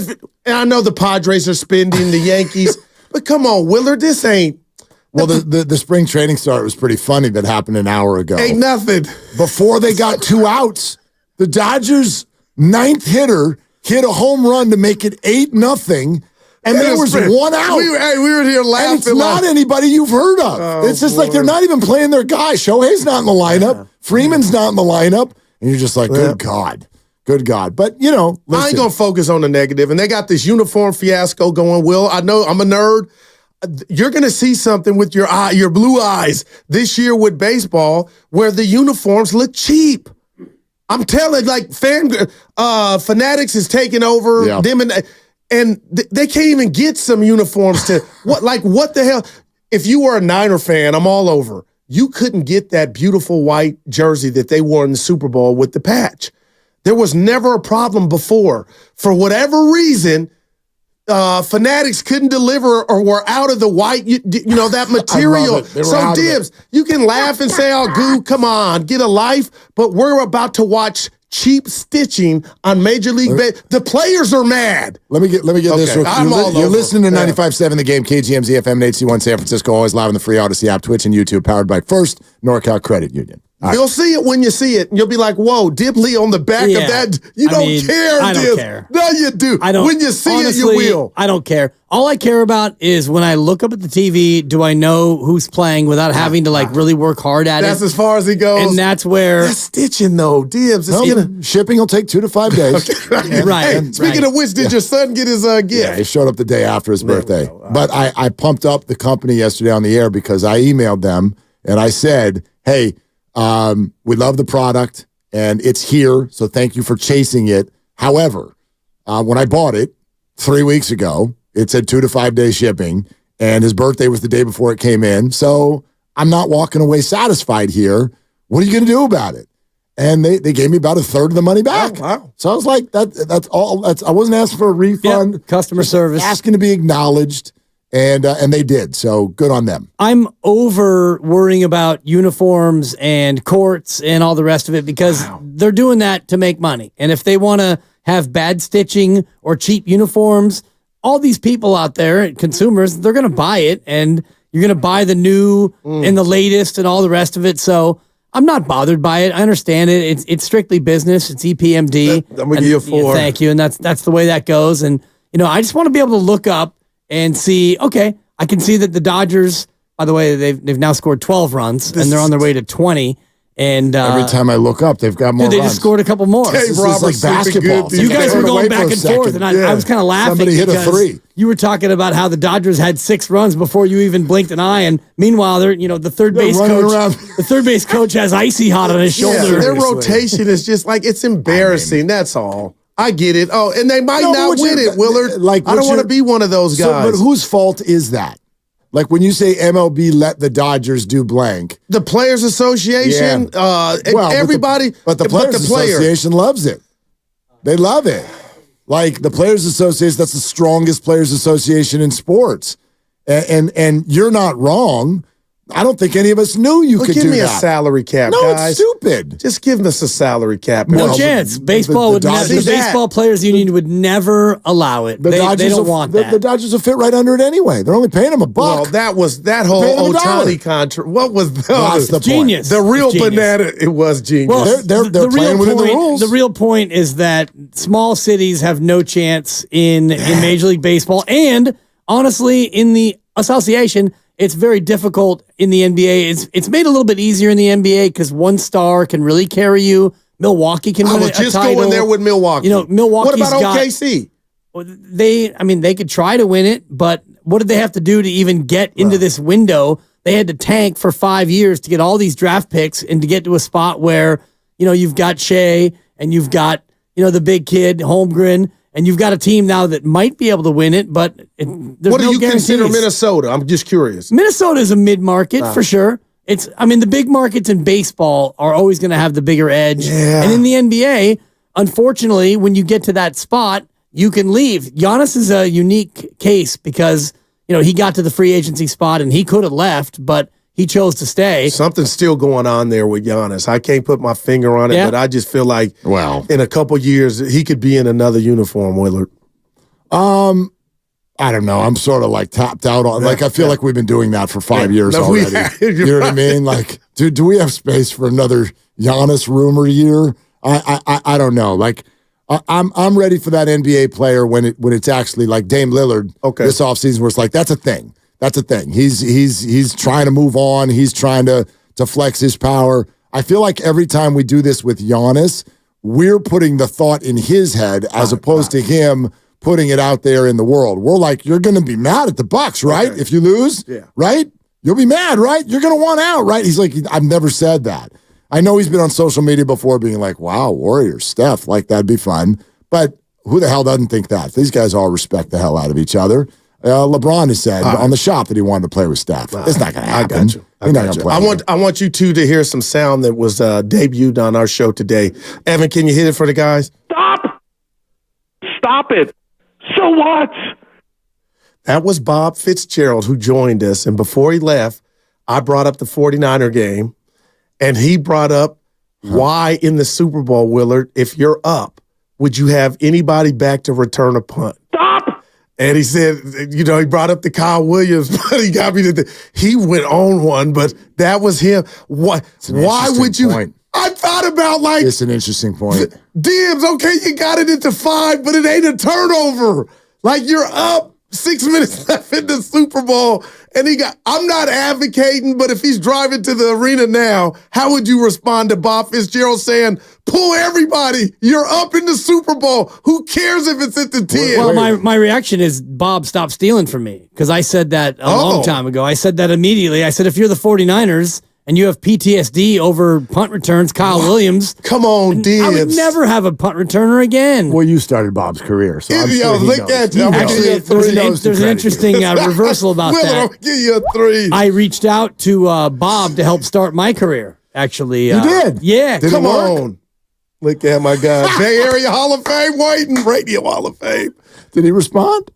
And I know the Padres are spending, the Yankees, but come on, Willard, this ain't. Well, the spring training start was pretty funny. That happened an hour ago. Ain't nothing. Before they got 2 outs, the Dodgers' 9th hitter hit a home run to make it 8-0. And there was one out. We were here laughing. And it's not anybody you've heard of. Oh, it's just like they're not even playing their guy. Shohei's not in the lineup. Freeman's not in the lineup. And you're just like, good God. Good God. But, you know, listen. I ain't going to focus on the negative. And they got this uniform fiasco going. Will, I know I'm a nerd. You're going to see something with your blue eyes this year with baseball where the uniforms look cheap. I'm telling, like, Fanatics is taking over them, and they can't even get some uniforms to what the hell? If you were a Niner fan, I'm all over. You couldn't get that beautiful white jersey that they wore in the Super Bowl with the patch. There was never a problem before. For whatever reason, Fanatics couldn't deliver or were out of the white, that material. So, Dibs, you can laugh and say, oh, Goo, come on, get a life. But we're about to watch cheap stitching on Major League Baseball. The players are mad. Let me get this real quick. You're listening to 95.7 The Game, KGMZ FM and HC1 San Francisco, always live on the free Odyssey app, Twitch, and YouTube, powered by First NorCal Credit Union. You'll see it when you see it, and you'll be like, whoa, Dibley on the back of that. You don't care, I don't Dibs. care. No, you do. When you see honestly, it, you will. I don't care. All I care about is when I look up at the TV, do I know who's playing without having to really work hard at it? That's as far as he goes. And that's where... That's stitching, though, Dibs. Shipping will take 2 to 5 days. Right. Hey, speaking of which, did your son get his gift? Yeah, he showed up the day after his birthday. But I pumped up the company yesterday on the air because I emailed them and I said, hey, we love the product and it's here, so thank you for chasing it. However, when I bought it 3 weeks ago, it said 2 to 5 day shipping, and his birthday was the day before it came in. So I'm not walking away satisfied here. What are you going to do about it? And they gave me about a third of the money back. Oh, wow. So I was like, that's all. I wasn't asking for a refund. Yep, customer service. Asking to be acknowledged. And they did, so good on them. I'm over worrying about uniforms and courts and all the rest of it because they're doing that to make money. And if they want to have bad stitching or cheap uniforms, all these people out there, consumers, they're going to buy it, and you're going to buy the new and the latest and all the rest of it. So I'm not bothered by it. I understand it. It's strictly business. It's EPMD. I'm going to give you a 4. Thank you, and that's the way that goes. And I just want to be able to look up and see, okay, I can see that the Dodgers, by the way, they've now scored 12 runs, and they're on their way to 20. And every time I look up, they've got more they runs. just scored a couple more. Dave This Roberts is like basketball. You guys were going back and forth, and I was kind of laughing. Somebody hit a because 3. You were talking about how the Dodgers had 6 runs before you even blinked an eye, and meanwhile, they're the third base coach. The third base coach has icy hot on his shoulder. Their rotation is just like, it's embarrassing. That's all. I get it. Oh, and they might not win it, Willard. I don't want to be one of those guys. But whose fault is that? Like when you say MLB let the Dodgers do blank. The Players Association, everybody. But the Players Association loves it. They love it. Like the Players Association, that's the strongest Players Association in sports. And you're not wrong. I don't think any of us knew you could do that. Give me a salary cap, guys. It's stupid. Just give us a salary cap. No chance. Baseball would never. The Baseball Players Union would never allow it. They don't want that. The Dodgers will fit right under it anyway. They're only paying them $1. Well, that was that whole Ohtani contract. What was the genius? The real banana. It was genius. Well, they're playing within the rules. The real point is that small cities have no chance in Major League Baseball, and honestly, in the association, it's very difficult in the NBA. It's made a little bit easier in the NBA because one star can really carry you. Milwaukee can win a title. I was just going there with Milwaukee. Milwaukee's what about OKC? They could try to win it, but what did they have to do to even get into this window? They had to tank for 5 years to get all these draft picks and to get to a spot where, you've got Shea and you've got, the big kid, Holmgren, and you've got a team now that might be able to win it, but there's what do no you guarantees. consider Minnesota? I'm just curious. Minnesota is a mid-market for sure. The big markets in baseball are always going to have the bigger edge. Yeah. And in the NBA, unfortunately, when you get to that spot, you can leave. Giannis is a unique case because, he got to the free agency spot and he could have left, but he chose to stay. Something's still going on there with Giannis. I can't put my finger on it, but I just feel like in a couple years, he could be in another uniform, Willard. I don't know. I'm sort of like tapped out on. I feel like we've been doing that for 5 years already. You know what I mean? Like, do we have space for another Giannis rumor year? I don't know. I'm ready for that NBA player when it's actually like Dame Lillard this offseason, where it's like that's a thing. That's a thing. He's trying to move on. He's trying to flex his power. I feel like every time we do this with Giannis, we're putting the thought in his head as opposed to him putting it out there in the world. We're like, you're going to be mad at the Bucks, right? If you lose, right? You'll be mad, right? You're going to want out, right? He's like, I've never said that. I know he's been on social media before being like, wow, Warriors, Steph, like that'd be fun. But who the hell doesn't think that? These guys all respect the hell out of each other. LeBron has said on the shop that he wanted to play with Steph. It's not going to happen. I got you. I want you two to hear some sound that was debuted on our show today. Evan, can you hit it for the guys? Stop it. So what? That was Bob Fitzgerald who joined us. And before he left, I brought up the 49er game. And he brought up why in the Super Bowl, Willard, if you're up, would you have anybody back to return a punt? Stop! And he said, he brought up the Kyle Williams, but he got me to he went on one, but that was him. Why would you? Point. I thought about like. It's an interesting point. Dibs, okay, you got it into 5, but it ain't a turnover. Like you're up 6 minutes left in the Super Bowl. And I'm not advocating, but if he's driving to the arena now, how would you respond to Bob Fitzgerald saying, pull everybody, you're up in the Super Bowl. Who cares if it's at the 10? Well, my reaction is, Bob, stop stealing from me. Because I said that a long time ago. I said that immediately. I said, if you're the 49ers and you have PTSD over punt returns, Kyle Williams. Come on, Dibs. I would never have a punt returner again. Well, you started Bob's career, so I'm sure he look knows. at you. Actually, there's an interesting reversal about Will, that. I'll give you a 3. I reached out to Bob to help start my career, actually. You did? Yeah. Come on. Look at my guy. Bay Area Hall of Fame waiting. Radio Hall of Fame. Did he respond?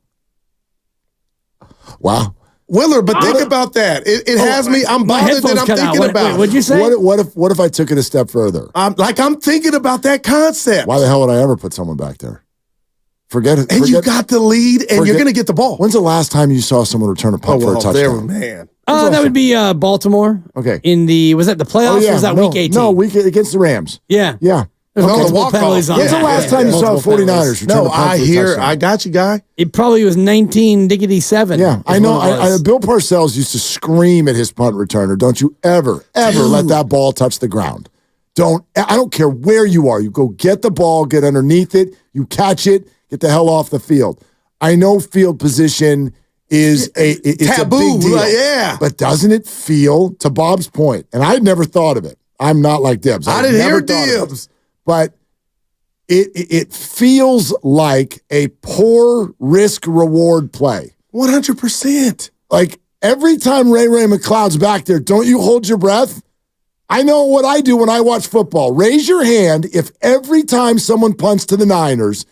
Wow. Willard, but think about that. It has me. I'm bothered that I'm thinking about it. What'd you say? What if I took it a step further? I'm thinking about that concept. Why the hell would I ever put someone back there? Forget it. And you got the lead, and you're going to get the ball. When's the last time you saw someone return a punt for a touchdown? Man. That would be Baltimore. Okay. Was that the playoffs or was that week 18? No, week against the Rams. Yeah. Yeah. There's multiple penalties on When's the last time you saw 49ers return a punt for a touchdown? I got you, guy. It probably was 19-7. Yeah, I know. Bill Parcells used to scream at his punt returner, don't you ever let that ball touch the ground. I don't care where you are. You go get the ball, get underneath it, you catch it, get the hell off the field. I know field position is it's taboo, a big deal. Yeah. But doesn't it feel, to Bob's point, and I'd never thought of it. I'm not like Dibs. I didn't hear Dibs. But it feels like a poor risk-reward play. 100%. Like, every time Ray McLeod's back there, don't you hold your breath? I know what I do when I watch football. Raise your hand if every time someone punts to the Niners,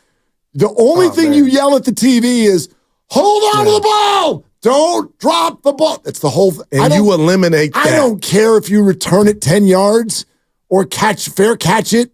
the only thing you yell at the TV is, hold on to the ball! Don't drop the ball. It's the whole thing. And you eliminate that. I don't care if you return it 10 yards or fair catch it.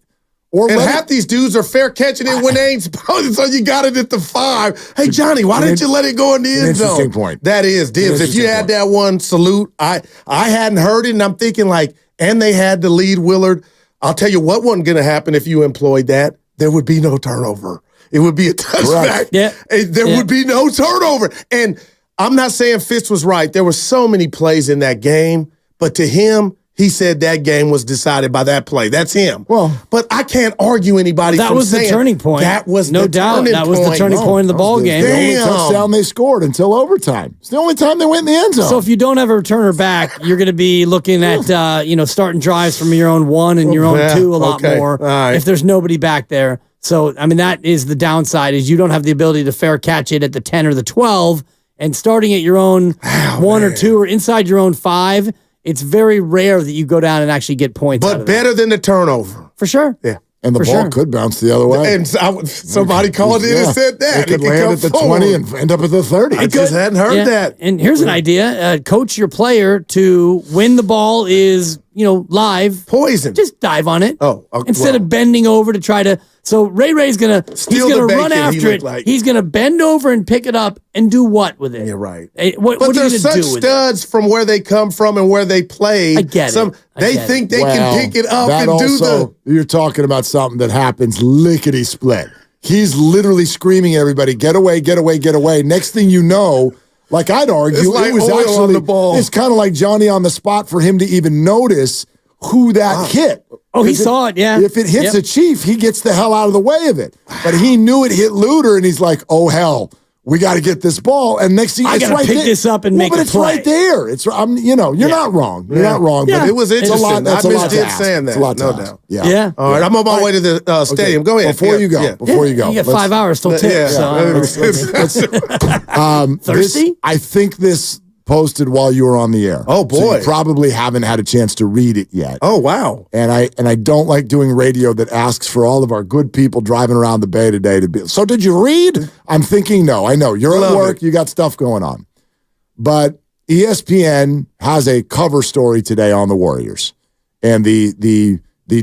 And half these dudes are fair catching it when they ain't supposed, so you got it at the 5. Hey, Johnny, why didn't you let it go in the end zone? Interesting point. That is, Dibs. If you had that one, salute. I hadn't heard it, and I'm thinking like, and they had the lead, Willard. I'll tell you what wasn't going to happen if you employed that. There would be no turnover. It would be a touchback. Right. Yeah. There would be no turnover. And I'm not saying Fitz was right. There were so many plays in that game, but to him, he said that game was decided by that play. That's him. Well, but I can't argue anybody. That was the turning point. That was no doubt. That was the turning point of the ball game. The only touchdown they scored until overtime. It's the only time they went in the end zone. So if you don't have a returner back, you're going to be looking at starting drives from your own 1 and your own 2 a lot more. Right. If there's nobody back there. So I mean that is the downside is you don't have the ability to fair catch it at the 10 or the 12, and starting at your own 1 or 2 or inside your own 5. It's very rare that you go down and actually get points. But better than the turnover. For sure. Yeah. And the ball could bounce the other way. And somebody called in and said that. It could land at the 20 and end up at the 30. I just hadn't heard that. And here's an idea. Coach your player to when the ball is, live. Poison. Just dive on it. Oh. Instead of bending over to try to So Ray's gonna run after it. like. He's gonna bend over and pick it up and do what with it? Yeah, right. What But are you they're gonna such do with studs from where they come from and where they play. I get it. They think they can pick it up that and do also, You're talking about something that happens lickety split. He's literally screaming at everybody, get away, get away, get away. Next thing you know, like I'd argue, It's like it was oil actually on the ball. It's kind of like Johnny on the spot for him to even notice who that hit. Oh, he saw it, yeah. If it hits a Chief, he gets the hell out of the way of it. But he knew it hit Luter, and he's like, oh, hell, we got to get this ball. And next thing I it's gotta right pick there. this up and make but a it's play. right there. It's you're not wrong. You're not wrong. Yeah, But it was it's a interesting. lot. That's I a lot to misdid ask. saying that, It's a lot to no ask. doubt. Yeah. All right, I'm on my way to the stadium. Go ahead. Before you go, Yeah. before you go, You get let's- 5 hours till tip. Yeah. Thirsty? I think this posted while you were on the air. Oh, So boy. you probably haven't had a chance to read it yet. Oh, wow. And I don't like doing radio that asks for all of our good people driving around the Bay today to be. So did you read? I'm thinking no. I know you're Love at work. it. You got stuff going on, but ESPN has a cover story today on the Warriors and the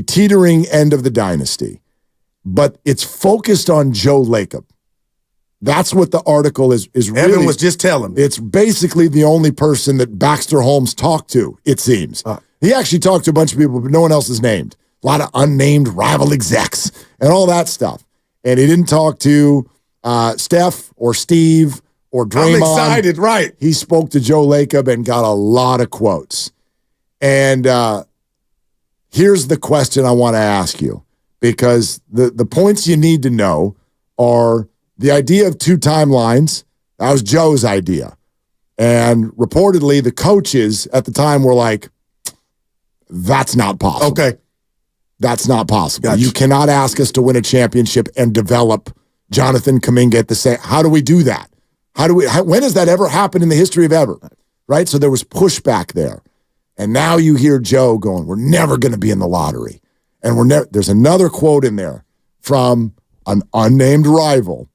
teetering end of the dynasty, but it's focused on Joe Lacob. That's what the article is really. Evan was just telling me. It's basically the only person that Baxter Holmes talked to, it seems. He actually talked to a bunch of people, but no one else is named. A lot of unnamed rival execs and all that stuff. And he didn't talk to Steph or Steve or Draymond. I'm excited, right. He spoke to Joe Lacob and got a lot of quotes. And here's the question I want to ask you, because the points you need to know are the idea of two timelines. That was Joe's idea. And reportedly, the coaches at the time were like, that's not possible. Okay. That's not possible. Gotcha. You cannot ask us to win a championship and develop Jonathan Kuminga at the same. How do we do that? When has that ever happened in the history of ever? Right? So there was pushback there. And now you hear Joe going, we're never going to be in the lottery. And there's another quote in there from an unnamed rival.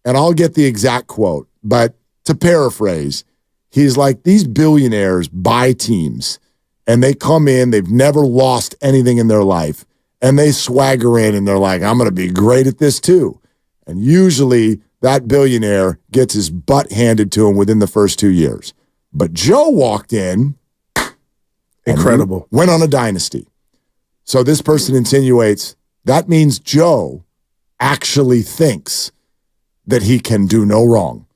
And I'll get the exact quote, but to paraphrase, he's like, these billionaires buy teams and they come in, they've never lost anything in their life, and they swagger in and they're like, I'm going to be great at this too. And usually that billionaire gets his butt handed to him within the first 2 years. But Joe walked in. Incredible. Went on a dynasty. So this person insinuates that means Joe actually thinks that he can do no wrong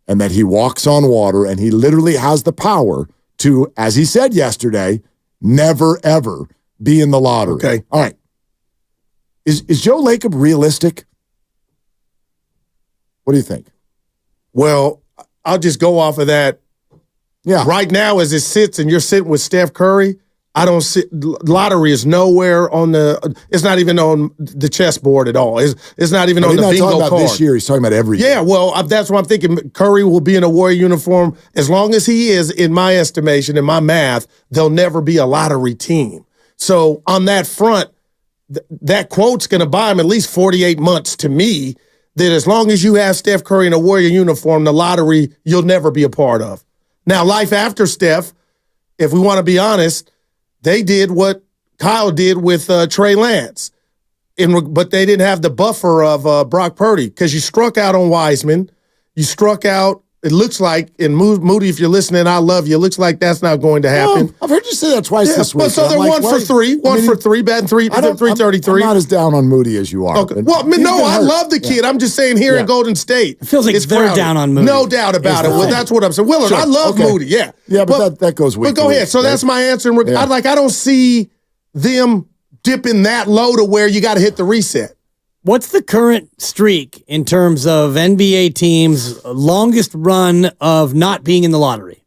and that he walks on water and he literally has the power to, as he said yesterday, never, ever be in the lottery. Okay. All right. Is Joe Lacob realistic? What do you think? Well, I'll just go off of that. Yeah. Right now, as it sits and you're sitting with Steph Curry, I don't see lottery is nowhere on it's not even on the chessboard at all. It's not even on the He's not bingo talking about card. this year. He's talking about every year. Yeah, well, that's what I'm thinking. Curry will be in a Warrior uniform. As long as he is, in my estimation, in my math, they'll never be a lottery team. So on that front, that quote's going to buy him at least 48 months to me, that as long as you have Steph Curry in a Warrior uniform, the lottery you'll never be a part of. Now, life after Steph, if we want to be honest, they did what Kyle did with Trey Lance, but they didn't have the buffer of Brock Purdy because you struck out on Wiseman. You struck out, it looks like, and Moody, if you're listening, I love you. It looks like that's not going to happen. Well, I've heard you say that twice this week. But so and they're I'm like, 1 for 3, batting 333. I'm not as down on Moody as you are. Okay. Well, no, I love the kid. I'm just saying here in Golden State. It feels like it's they're crowded. down on Moody. No doubt about it. Well, that's what I'm saying. Willard, Sure. I love Okay. Moody, yeah. Yeah, but that goes week But go to ahead. week, So right? that's my answer. Yeah. I don't see them dipping that low to where you got to hit the reset. What's the current streak in terms of NBA teams' longest run of not being in the lottery?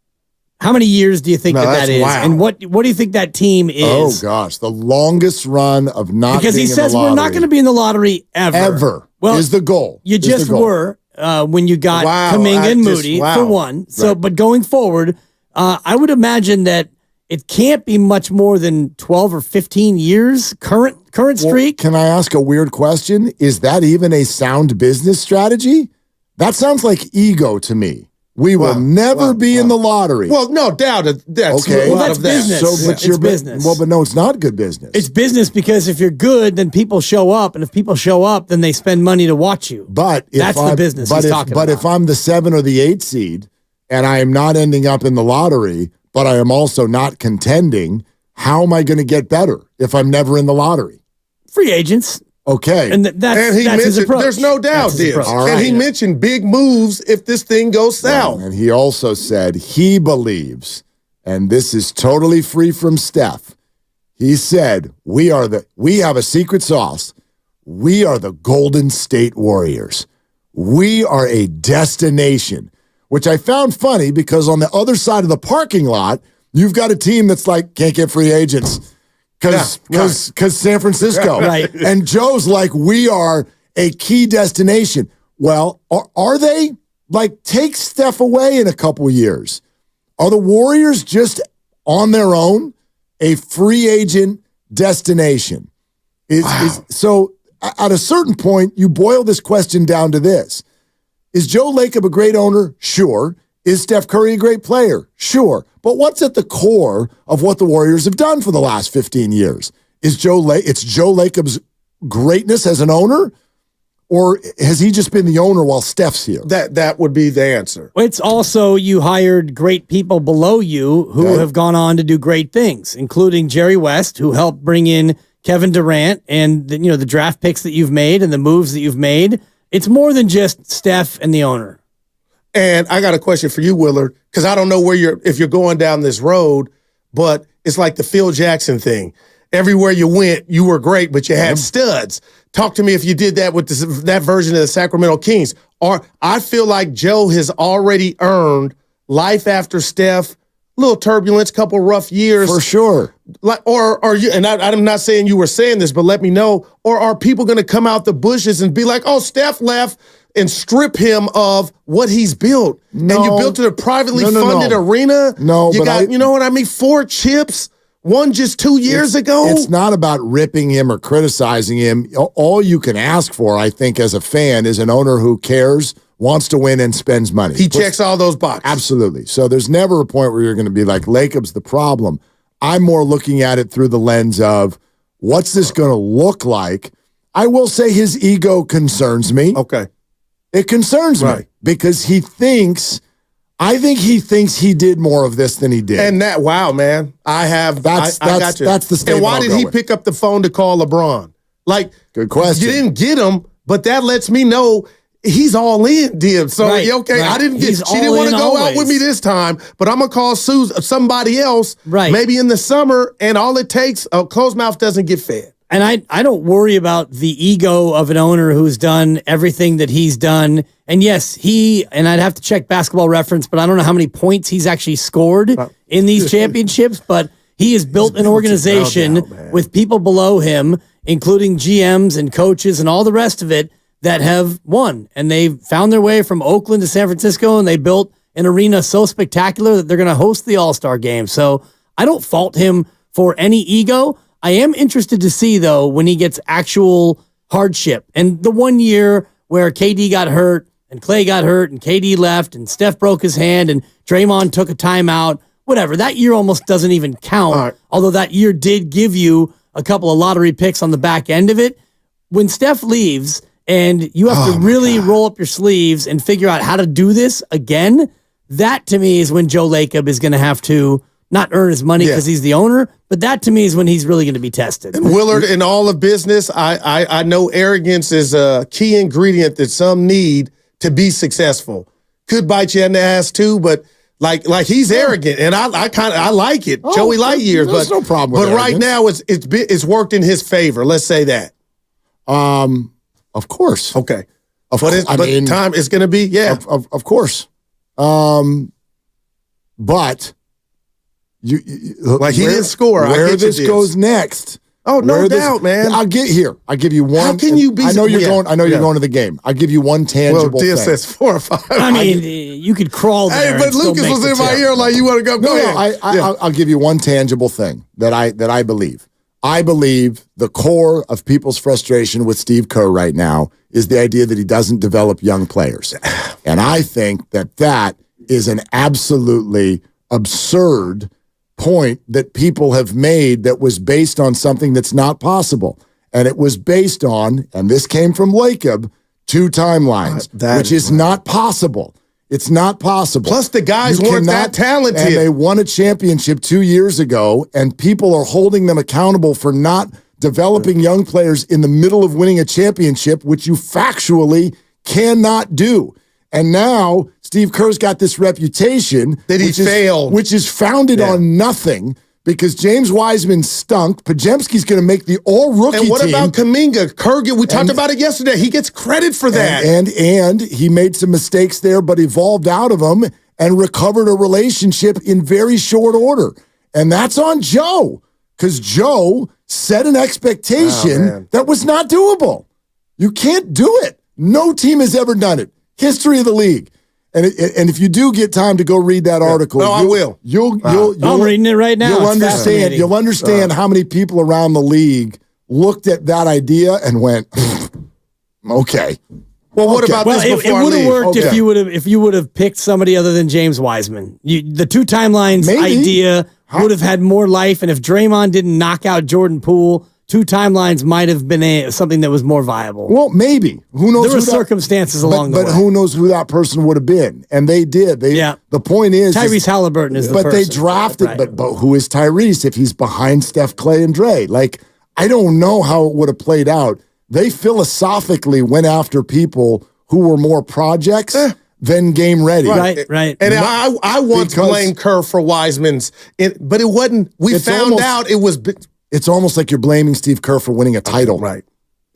How many years do you think that that's is? wild. And what do you think that team is? Oh, gosh. The longest run of not Because being he says in the we're not lottery going to be in the lottery ever. ever Well, is the goal. You Is the just goal. were when you got Wow, Kuminga and Moody for one. So, Right. but going forward, I would imagine that it can't be much more than 12 or 15 years current Well, streak. can I ask a weird question? Is that even a sound business strategy? That sounds like ego to me. We will never be in the lottery. Well, no doubt that's okay. a lot of that. business. So, but It's business. Well, but no, it's not good business. It's business because if you're good, then people show up, and if people show up, then they spend money to watch you. But that's the business he's talking about. But if I'm the 7 or the 8 seed, and I am not ending up in the lottery, but I am also not contending, how am I going to get better if I'm never in the lottery? Free agents. Okay. And that's his mentioned, approach. there's no doubt, Dibbs. And he mentioned big moves if this thing goes south. And he also said he believes, and this is totally free from Steph, he said, we have a secret sauce. We are the Golden State Warriors. We are a destination, which I found funny because on the other side of the parking lot, you've got a team that's like, can't get free agents. Because San Francisco. Right. And Joe's like, we are a key destination. Well, are they? Like, take Steph away in a couple of years. Are the Warriors just on their own a free agent destination? So at a certain point, you boil this question down to this. Is Joe Lacob a great owner? Sure. Is Steph Curry a great player? Sure. But what's at the core of what the Warriors have done for the last 15 years? It's Joe Lacob's greatness as an owner, or has he just been the owner while Steph's here? That would be the answer. It's also you hired great people below you who have gone on to do great things, including Jerry West, who helped bring in Kevin Durant and the draft picks that you've made and the moves that you've made. It's more than just Steph and the owner. And I got a question for you, Willard, because I don't know if you're going down this road, but it's like the Phil Jackson thing. Everywhere you went, you were great, but you had studs. Talk to me if you did that with that version of the Sacramento Kings. Or I feel like Joe has already earned life after Steph, little turbulence, couple rough years. For sure. Like, or are you, and I'm not saying you were saying this, but let me know, or are people going to come out the bushes and be like, oh, Steph left, and strip him of what he's built? No. And you built a privately funded arena? No, you got, you know what I mean? 4 chips, one just 2 years ago? It's not about ripping him or criticizing him. All you can ask for, I think, as a fan is an owner who cares, wants to win, and spends money. He checks all those boxes. Absolutely. So there's never a point where you're going to be like, Lacob's the problem. I'm more looking at it through the lens of, what's this going to look like? I will say his ego concerns me. Okay. It concerns me because I think he thinks he did more of this than he did. And that, wow, man, I got you. That's the statement. And why did he pick up the phone to call LeBron? Like, good question. You didn't get him, but that lets me know he's all in, Dibbs. So, okay, I didn't get, she didn't want to go out with me this time, but I'm going to call somebody else, maybe in the summer, and all it takes, a closed mouth doesn't get fed. And I don't worry about the ego of an owner who's done everything that he's done. And yes, and I'd have to check Basketball Reference, but I don't know how many points he's actually scored in these championships, but he has built an organization with people below him, including GMs and coaches and all the rest of it, that have won. And they've found their way from Oakland to San Francisco, and they built an arena so spectacular that they're going to host the All-Star game. So I don't fault him for any ego. I am interested to see, though, when he gets actual hardship. And the 1 year where KD got hurt and Clay got hurt and KD left and Steph broke his hand and Draymond took a timeout, whatever. That year almost doesn't even count, although that year did give you a couple of lottery picks on the back end of it. When Steph leaves and you have to really roll up your sleeves and figure out how to do this again, that to me is when Joe Lacob is going to have to not earn his money because he's the owner, but that to me is when he's really going to be tested. And Willard, in all of business, I know arrogance is a key ingredient that some need to be successful. Could bite you in the ass too, but like he's arrogant, and I like it. Joey Lightyear, there's no problem with but right arrogance. now it's worked in his favor. Let's say that. Of course. Okay. But time is going to be of course. But. You like he didn't score. Where this goes next? Oh, no doubt, man. I'll get here. I'll give you one. How can you be? I know you're going. I know you're going to the game. I'll give you one tangible. Well, thing. says 4 or 5. I mean, you could crawl there. Hey, but Lucas was in my ear like, you want to go? Go ahead. I'll give you one tangible thing that I believe. I believe the core of people's frustration with Steve Kerr right now is the idea that he doesn't develop young players, and I think that is an absolutely absurd point that people have made that was based on something that's not possible. And it was based on, and this came from Lacob, 2 timelines, which is not possible. It's not possible. Plus, the guys weren't that talented. And they won a championship 2 years ago, and people are holding them accountable for not developing young players in the middle of winning a championship, which you factually cannot do. And now Steve Kerr's got this reputation that he failed, which is founded on nothing because James Wiseman stunk. Pajemski's going to make the all-rookie team. And what about Kuminga? Kerr, we talked about it yesterday. He gets credit for that. And he made some mistakes there, but evolved out of them and recovered a relationship in very short order. And that's on Joe because Joe set an expectation that was not doable. You can't do it. No team has ever done it. History of the league. And if you do get time to go read that article, I will. I'm reading it right now. You'll understand. You'll understand how many people around the league looked at that idea and went, "Okay." Well, what about this? It would have worked if you would have picked somebody other than James Wiseman. The 2 timelines idea would have had more life, and if Draymond didn't knock out Jordan Poole, 2 timelines might have been something that was more viable. Well, maybe. Who knows? There were circumstances along the way. But who knows who that person would have been? And they did. The point is Tyrese Halliburton is the person. But they drafted, but who is Tyrese if he's behind Steph, Clay, and Dre? Like, I don't know how it would have played out. They philosophically went after people who were more projects than game ready. Right. And I once blamed Kerr for Wiseman's, but it wasn't. We found out it was. It's almost like you're blaming Steve Kerr for winning a title. Right.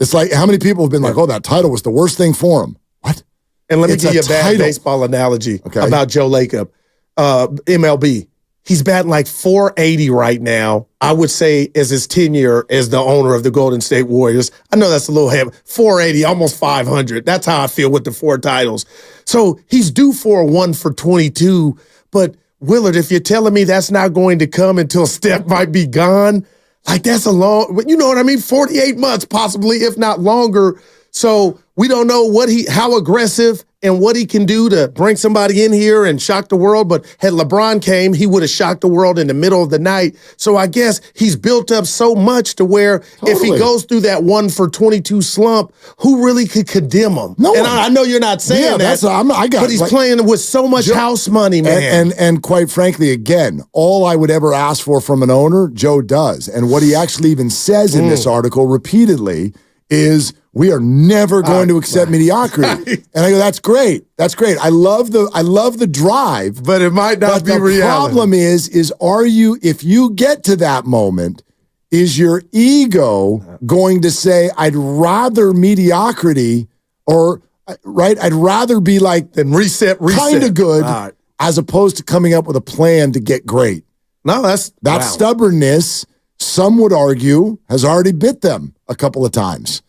It's like, how many people have been like, oh, that title was the worst thing for him? What? And let me give you a bad baseball analogy about Joe Lacob. MLB. He's batting like 480 right now. I would say as his tenure as the owner of the Golden State Warriors. I know that's a little heavy. 480, almost 500. That's how I feel with the 4 titles. So he's due for a 1 for 22. But Willard, if you're telling me that's not going to come until Steph might be gone, like that's a long, you know what I mean? 48 months possibly, if not longer. So we don't know how aggressive and what he can do to bring somebody in here and shock the world. But had LeBron came, he would have shocked the world in the middle of the night. So I guess he's built up so much to where if he goes through that 1 for 22 slump, who really could condemn him? No one. I know you're not saying that, but he's playing with so much house money, man. And quite frankly, again, all I would ever ask for from an owner, Joe does. And what he actually even says in this article repeatedly is, we are never going to accept mediocrity. And I go, that's great. That's great. I love the drive. But it might not be reality. The problem is if you get to that moment, is your ego going to say, I'd rather mediocrity or I'd rather be like then reset. Kind of good as opposed to coming up with a plan to get great. No, that stubbornness, some would argue, has already bit them a couple of times.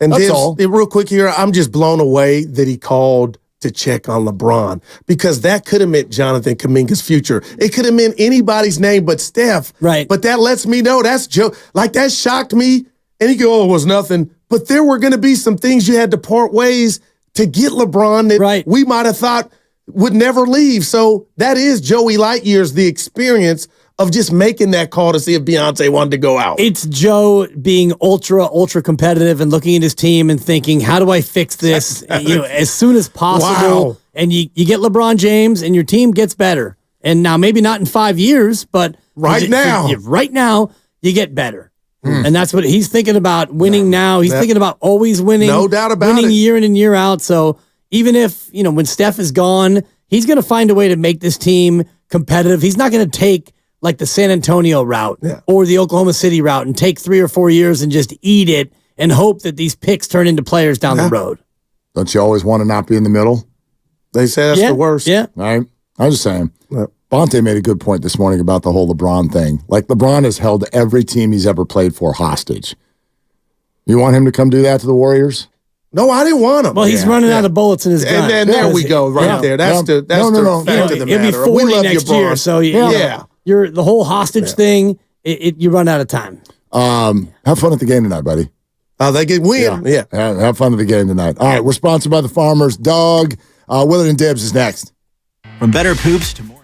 And that's all. Real quick here, I'm just blown away that he called to check on LeBron because that could have meant Jonathan Kuminga's future. It could have meant anybody's name but Steph. Right. But that lets me know that's Joe. Like that shocked me. And he go, oh, it was nothing. But there were going to be some things you had to part ways to get LeBron that we might have thought would never leave. So that is Joey Lightyear's the experience of just making that call to see if Beyonce wanted to go out. It's Joe being ultra competitive and looking at his team and thinking, how do I fix this as soon as possible? Wow. And you get LeBron James and your team gets better. And now maybe not in 5 years, but right now you get better. And that's what he's thinking about, winning now. He's thinking about always winning. No doubt about winning it. Year in and year out. So even if, when Steph is gone, he's going to find a way to make this team competitive. He's not going to take like the San Antonio route or the Oklahoma City route and take 3 or 4 years and just eat it and hope that these picks turn into players down the road. Don't you always want to not be in the middle? They say that's the worst. Yeah. All right. I'm just saying. Bonte made a good point this morning about the whole LeBron thing. Like, LeBron has held every team he's ever played for hostage. You want him to come do that to the Warriors? No, I didn't want him. Well, he's running out of bullets in his gun. And then there we go, there. That's the fact of the matter. He'll be 40 next year, so you're the whole hostage thing. You run out of time. Have fun at the game tonight, buddy. They get win. Yeah. Have fun at the game tonight. All right, we're sponsored by the Farmers Dog. Willard and Dibs is next. From better poops to more.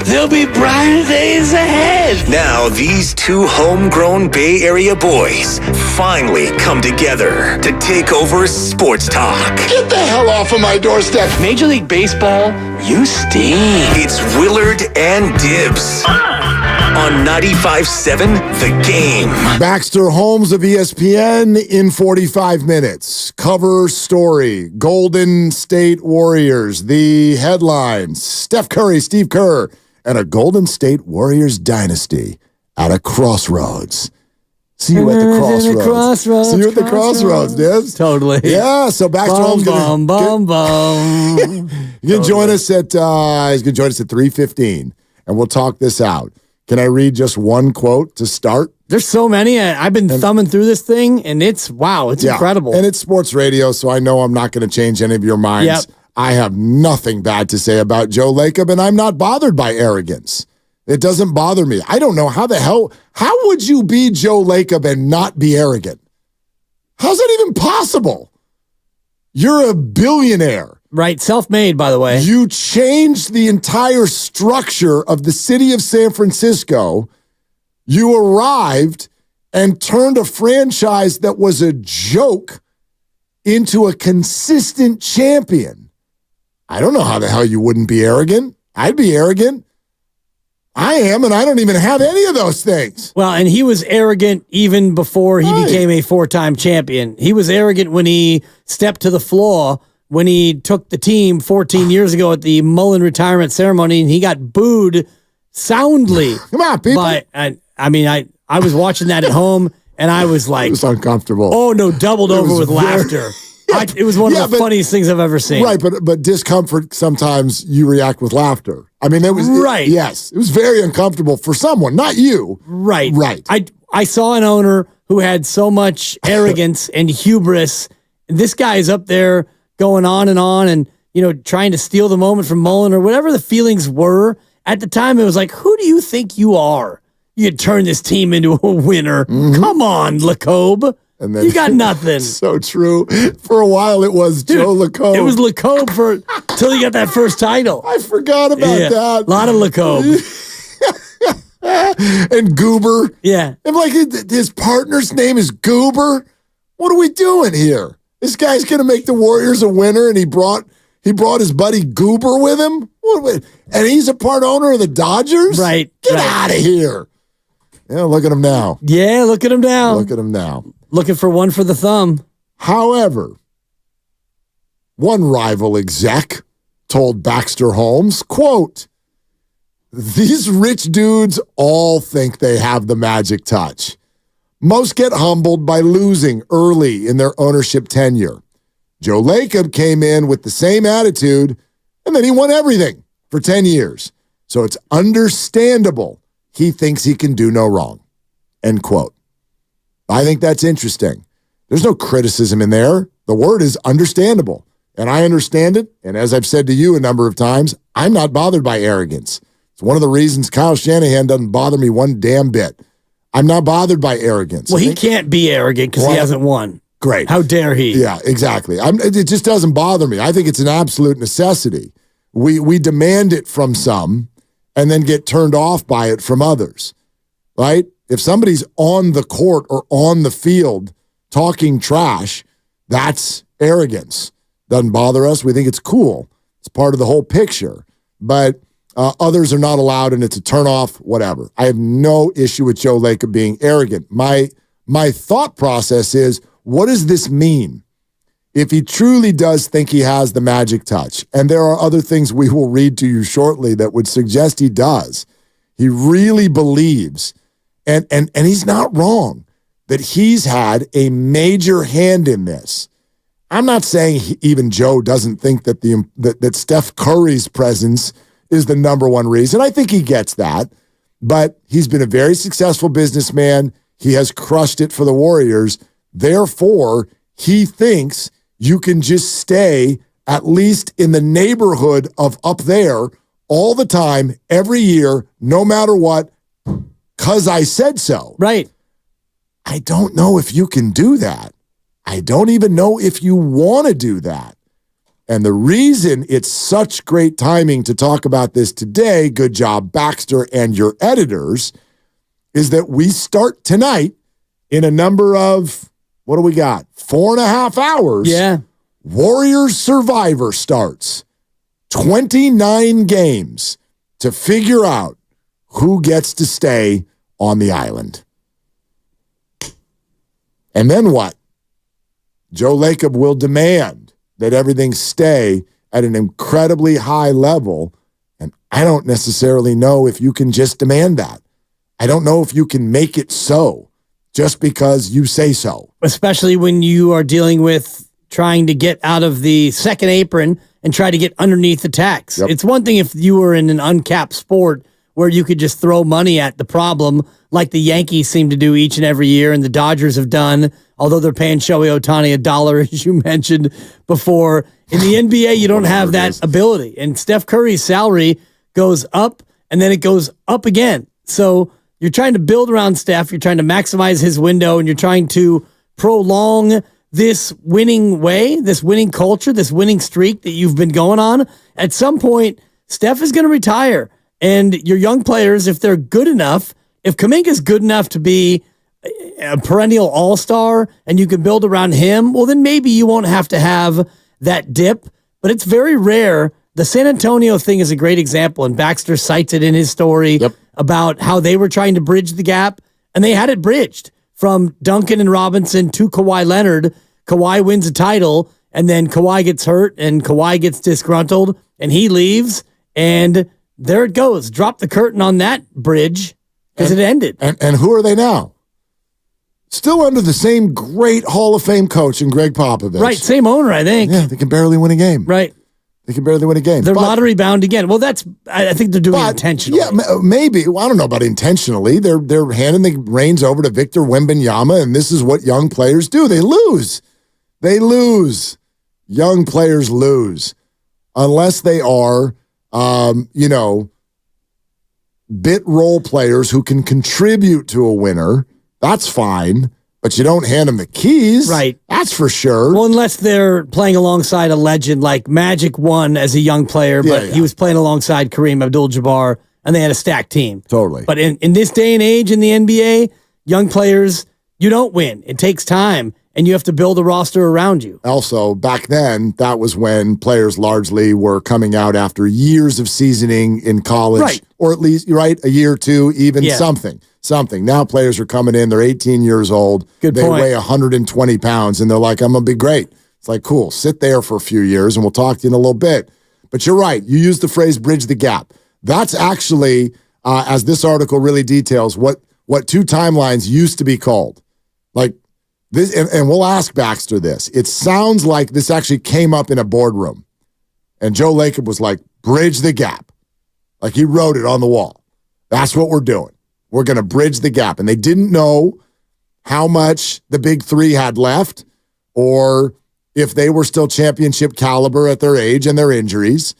There'll be brighter days ahead. Now, these two homegrown Bay Area boys finally come together to take over sports talk. Get the hell off of my doorstep. Major League Baseball, you stink. It's Willard and Dibs on 95.7 The Game. Baxter Holmes of ESPN in 45 minutes. Cover story, Golden State Warriors. The headlines, Steph Curry, Steve Kerr, and a Golden State Warriors dynasty at a crossroads. See you at the crossroads. See you at the crossroads, Dibs. Totally. Yeah, so Baxter Holmes he's gonna join us at 3:15, and we'll talk this out. Can I read just one quote to start? There's so many. I've been thumbing through this thing, and it's incredible. And it's sports radio, so I know I'm not going to change any of your minds. Yep. I have nothing bad to say about Joe Lacob, and I'm not bothered by arrogance. It doesn't bother me. I don't know how would you be Joe Lacob and not be arrogant? How's that even possible? You're a billionaire. Right, self-made, by the way. You changed the entire structure of the city of San Francisco. You arrived and turned a franchise that was a joke into a consistent champion. I don't know how the hell you wouldn't be arrogant. I'd be arrogant. I am, and I don't even have any of those things. Well, and he was arrogant even before he became a four-time champion. He was arrogant when he stepped to the floor when he took the team 14 years ago at the Mullen retirement ceremony, and he got booed soundly. Come on, people. But I was watching that at home, and I was like, it was uncomfortable. Oh no, doubled over with laughter. It was one of the funniest things I've ever seen. Right, but discomfort, sometimes you react with laughter. I mean, it was right. Yes, it was very uncomfortable for someone, not you. Right. Right. I saw an owner who had so much arrogance and hubris. This guy is up there going on and trying to steal the moment from Mullen or whatever the feelings were. At the time, it was like, who do you think you are? You turn this team into a winner. Mm-hmm. Come on, Lacob. And then, you got nothing. So true. For a while, it was Joe Lacob. It was Lacob till he got that first title. I forgot about that. A lot of Lacob. And Goober. Yeah. And like his partner's name is Goober. What are we doing here? This guy's going to make the Warriors a winner, and he brought his buddy Goober with him? And he's a part owner of the Dodgers? Right. Get out of here. Yeah, look at him now. Yeah, look at him now. Look at him now. Looking for one for the thumb. However, one rival exec told Baxter Holmes, quote, "These rich dudes all think they have the magic touch. Most get humbled by losing early in their ownership tenure. Joe Lacob came in with the same attitude, and then he won everything for 10 years. So it's understandable he thinks he can do no wrong." End quote. I think that's interesting. There's no criticism in there. The word is understandable, and I understand it. And as I've said to you a number of times, I'm not bothered by arrogance. It's one of the reasons Kyle Shanahan doesn't bother me one damn bit. I'm not bothered by arrogance. Well, he can't be arrogant because he hasn't won. Great. How dare he? Yeah, exactly. It just doesn't bother me. I think it's an absolute necessity. We demand it from some and then get turned off by it from others, right? If somebody's on the court or on the field talking trash, that's arrogance. Doesn't bother us. We think it's cool. It's part of the whole picture. But others are not allowed, and it's a turnoff, whatever. I have no issue with Joe Lacob being arrogant. My thought process is, what does this mean? If he truly does think he has the magic touch, and there are other things we will read to you shortly that would suggest he does, he really believes, and he's not wrong, that he's had a major hand in this. I'm not saying even Joe doesn't think that that Steph Curry's presence is the number one reason. I think he gets that, but he's been a very successful businessman. He has crushed it for the Warriors. Therefore, he thinks you can just stay at least in the neighborhood of up there all the time, every year, no matter what, because I said so. Right. I don't know if you can do that. I don't even know if you want to do that. And the reason it's such great timing to talk about this today, good job, Baxter and your editors, is that we start tonight in a number of, what do we got? 4.5 hours. Yeah. Warriors Survivor starts. 29 games to figure out who gets to stay on the island. And then what? Joe Lacob will demand that everything stay at an incredibly high level, and I don't necessarily know if you can just demand that. I don't know if you can make it so just because you say so. Especially when you are dealing with trying to get out of the second apron and try to get underneath the tax. Yep. It's one thing if you were in an uncapped sport where you could just throw money at the problem like the Yankees seem to do each and every year and the Dodgers have done, although they're paying Shohei Ohtani $1, as you mentioned before. In the NBA, you don't have that ability. And Steph Curry's salary goes up and then it goes up again. So you're trying to build around Steph, you're trying to maximize his window, and you're trying to prolong this winning way, this winning culture, this winning streak that you've been going on. At some point, Steph is going to retire. And your young players, if they're good enough, if Kuminga's good enough to be a perennial all-star and you can build around him, well, then maybe you won't have to have that dip. But it's very rare. The San Antonio thing is a great example, and Baxter cites it in his story about how they were trying to bridge the gap, and they had it bridged from Duncan and Robinson to Kawhi Leonard. Kawhi wins a title, and then Kawhi gets hurt, and Kawhi gets disgruntled, and he leaves, and there it goes. Drop the curtain on that bridge because it ended. And who are they now? Still under the same great Hall of Fame coach in Greg Popovich. Right, same owner, I think. Yeah, they can barely win a game. Right. They can barely win a game. They're lottery bound again. Well, I think they're doing it intentionally. Yeah, maybe. Well, I don't know about intentionally. They're handing the reins over to Victor Wembanyama, and this is what young players do. They lose. They lose. Young players lose. Unless they are, bit role players who can contribute to a winner. That's fine. But you don't hand them the keys. Right. That's for sure. Well, unless they're playing alongside a legend like Magic won as a young player, but he was playing alongside Kareem Abdul-Jabbar, and they had a stacked team. Totally. But in this day and age in the NBA, young players, you don't win. It takes time, and you have to build a roster around you. Also, back then, that was when players largely were coming out after years of seasoning in college. Right. Or at least, a year or two, even something. Now players are coming in, they're 18 years old. Good they point. weigh 120 pounds, and they're like, I'm going to be great. It's like, cool, sit there for a few years, and we'll talk to you in a little bit. But you're right. You used the phrase bridge the gap. That's actually, as this article really details, what two timelines used to be called. Like this, and we'll ask Baxter this. It sounds like this actually came up in a boardroom, and Joe Lacob was like, bridge the gap. Like he wrote it on the wall. That's what we're doing. We're going to bridge the gap. And they didn't know how much the big three had left or if they were still championship caliber at their age and their injuries.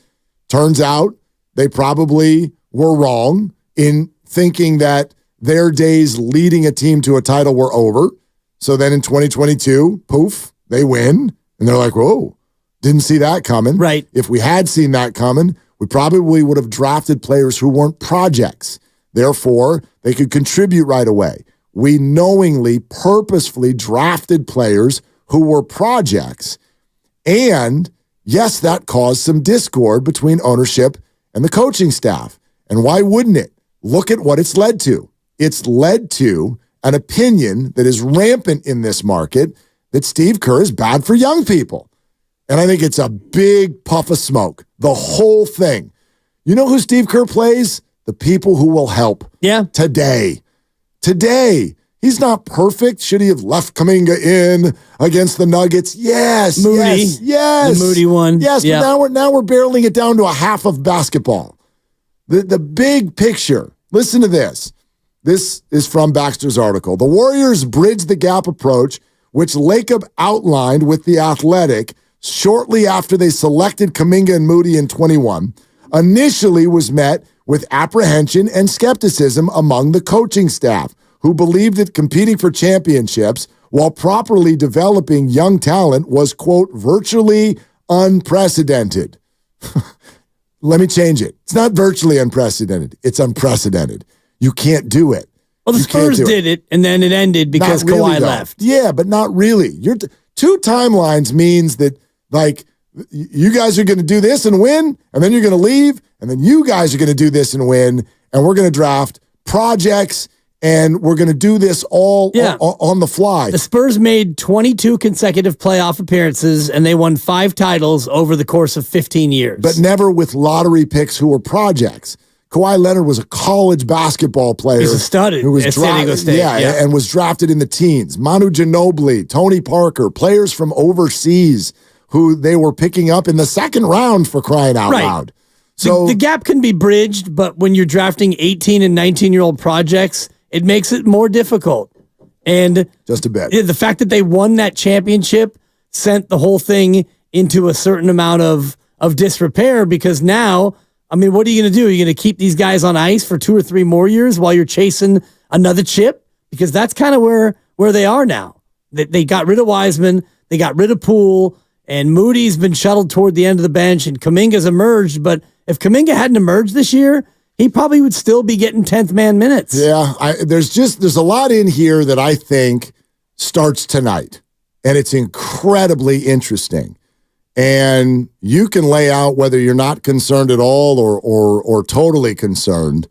Turns out they probably were wrong in thinking that their days leading a team to a title were over. So then in 2022, poof, they win. And they're like, whoa, didn't see that coming. Right. If we had seen that coming, we probably would have drafted players who weren't projects. Therefore, they could contribute right away. We knowingly, purposefully drafted players who were projects. And yes, that caused some discord between ownership and the coaching staff. And why wouldn't it? Look at what it's led to. It's led to an opinion that is rampant in this market that Steve Kerr is bad for young people. And I think it's a big puff of smoke, the whole thing. You know who Steve Kerr plays? The people who will help. Yeah. Today. He's not perfect. Should he have left Kuminga in against the Nuggets? Yes. Moody. Yes. The Moody one. Yes, yep. But now we're barreling it down to a half of basketball. The big picture. Listen to this. This is from Baxter's article. The Warriors bridge the gap approach, which Lacob outlined with The Athletic shortly after they selected Kuminga and Moody in 21, initially was met with apprehension and skepticism among the coaching staff, who believed that competing for championships while properly developing young talent was, quote, virtually unprecedented. Let me change it. It's not virtually unprecedented. It's unprecedented. You can't do it. Well, the Spurs did it, and then it ended because Kawhi left. Yeah, but not really. Two timelines means that, like, you guys are going to do this and win, and then you're going to leave, and then you guys are going to do this and win, and we're going to draft projects, and we're going to do this all on the fly. The Spurs made 22 consecutive playoff appearances, and they won 5 titles over the course of 15 years. But never with lottery picks who were projects. Kawhi Leonard was a college basketball player. He's a stud who was at San Diego State. Yeah, and was drafted in the teens. Manu Ginobili, Tony Parker, players from overseas who they were picking up in the second round, for crying out loud. So the gap can be bridged, but when you're drafting 18 and 19-year-old projects, it makes it more difficult. And just a bit. The fact that they won that championship sent the whole thing into a certain amount of disrepair, because now, I mean, what are you going to do? Are you going to keep these guys on ice for 2 or 3 more years while you're chasing another chip? Because that's kind of where they are now. They got rid of Wiseman, they got rid of Poole, and Moody's been shuttled toward the end of the bench, and Kuminga's emerged. But if Kuminga hadn't emerged this year, he probably would still be getting 10th man minutes. Yeah, there's a lot in here that I think starts tonight, and it's incredibly interesting. And you can lay out whether you're not concerned at all or totally concerned,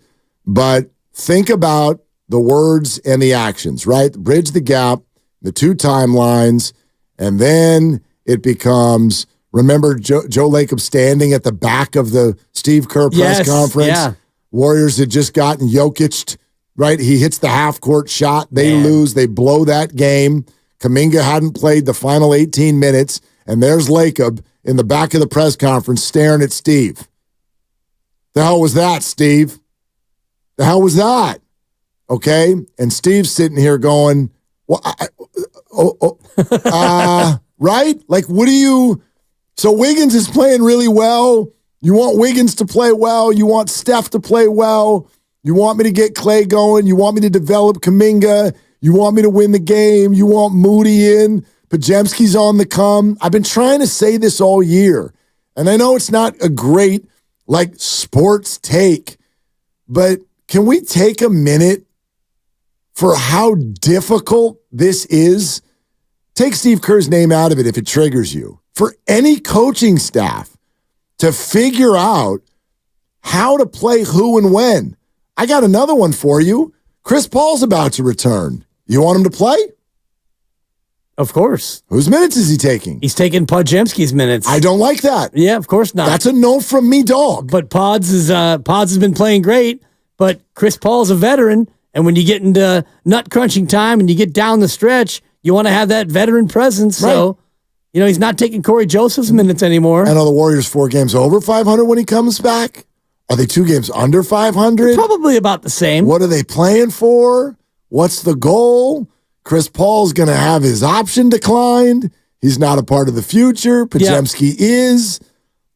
but think about the words and the actions, right? Bridge the gap, the 2 timelines, and then it becomes, remember Joe Lacob standing at the back of the Steve Kerr press conference? Yeah. Warriors had just gotten Jokic, right? He hits the half-court shot. They lose. They blow that game. Kuminga hadn't played the final 18 minutes, and there's Lacob in the back of the press conference staring at Steve. The hell was that, Steve? The hell was that? Okay? And Steve's sitting here going, well, right? Like, what do you... So Wiggins is playing really well. You want Wiggins to play well. You want Steph to play well. You want me to get Clay going. You want me to develop Kuminga. You want me to win the game. You want Moody in. Podziemski's on the come. I've been trying to say this all year. And I know it's not a great, like, sports take, but can we take a minute for how difficult this is? Take Steve Kerr's name out of it if it triggers you. For any coaching staff to figure out how to play who and when. I got another one for you. Chris Paul's about to return. You want him to play? Of course. Whose minutes is he taking? He's taking Podziemski's minutes. I don't like that. Yeah, of course not. That's a no from me, dog. But Pods has been playing great, but Chris Paul's a veteran, and when you get into nut crunching time and you get down the stretch, you want to have that veteran presence. Right. So, he's not taking Corey Joseph's minutes anymore. And are the Warriors 4 games over 500 when he comes back? Are they 2 games under 500? Probably about the same. What are they playing for? What's the goal? Chris Paul's going to have his option declined. He's not a part of the future. Podziemski is.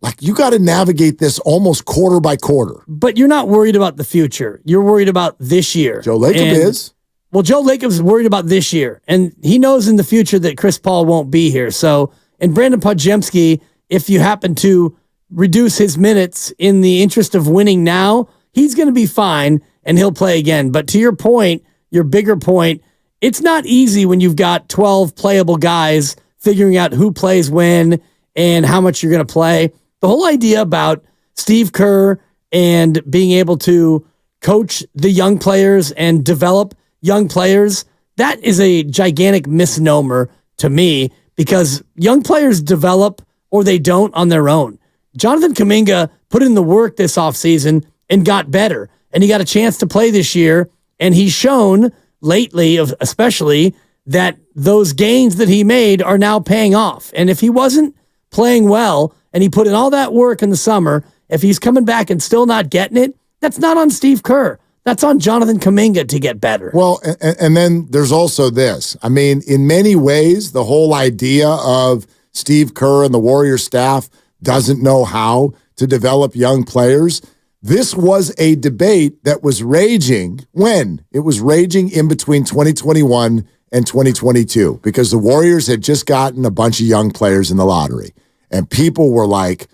Like, you got to navigate this almost quarter by quarter. But you're not worried about the future. You're worried about this year. Joe Lacob is. Well, Joe Lacob's worried about this year, and he knows in the future that Chris Paul won't be here. So, and Brandon Podziemski, if you happen to reduce his minutes in the interest of winning now, he's going to be fine, and he'll play again. But to your point, your bigger point, it's not easy when you've got 12 playable guys figuring out who plays when and how much you're going to play. The whole idea about Steve Kerr and being able to coach the young players and develop young players, that is a gigantic misnomer to me, because young players develop or they don't on their own. Jonathan Kuminga put in the work this offseason and got better, and he got a chance to play this year, and he's shown lately, especially, that those gains that he made are now paying off. And if he wasn't playing well and he put in all that work in the summer, if he's coming back and still not getting it, that's not on Steve Kerr. That's on Jonathan Kuminga to get better. Well, and then there's also this. I mean, in many ways, the whole idea of Steve Kerr and the Warriors staff doesn't know how to develop young players. This was a debate that was raging when? It was raging in between 2021 and 2022, because the Warriors had just gotten a bunch of young players in the lottery. And people were like,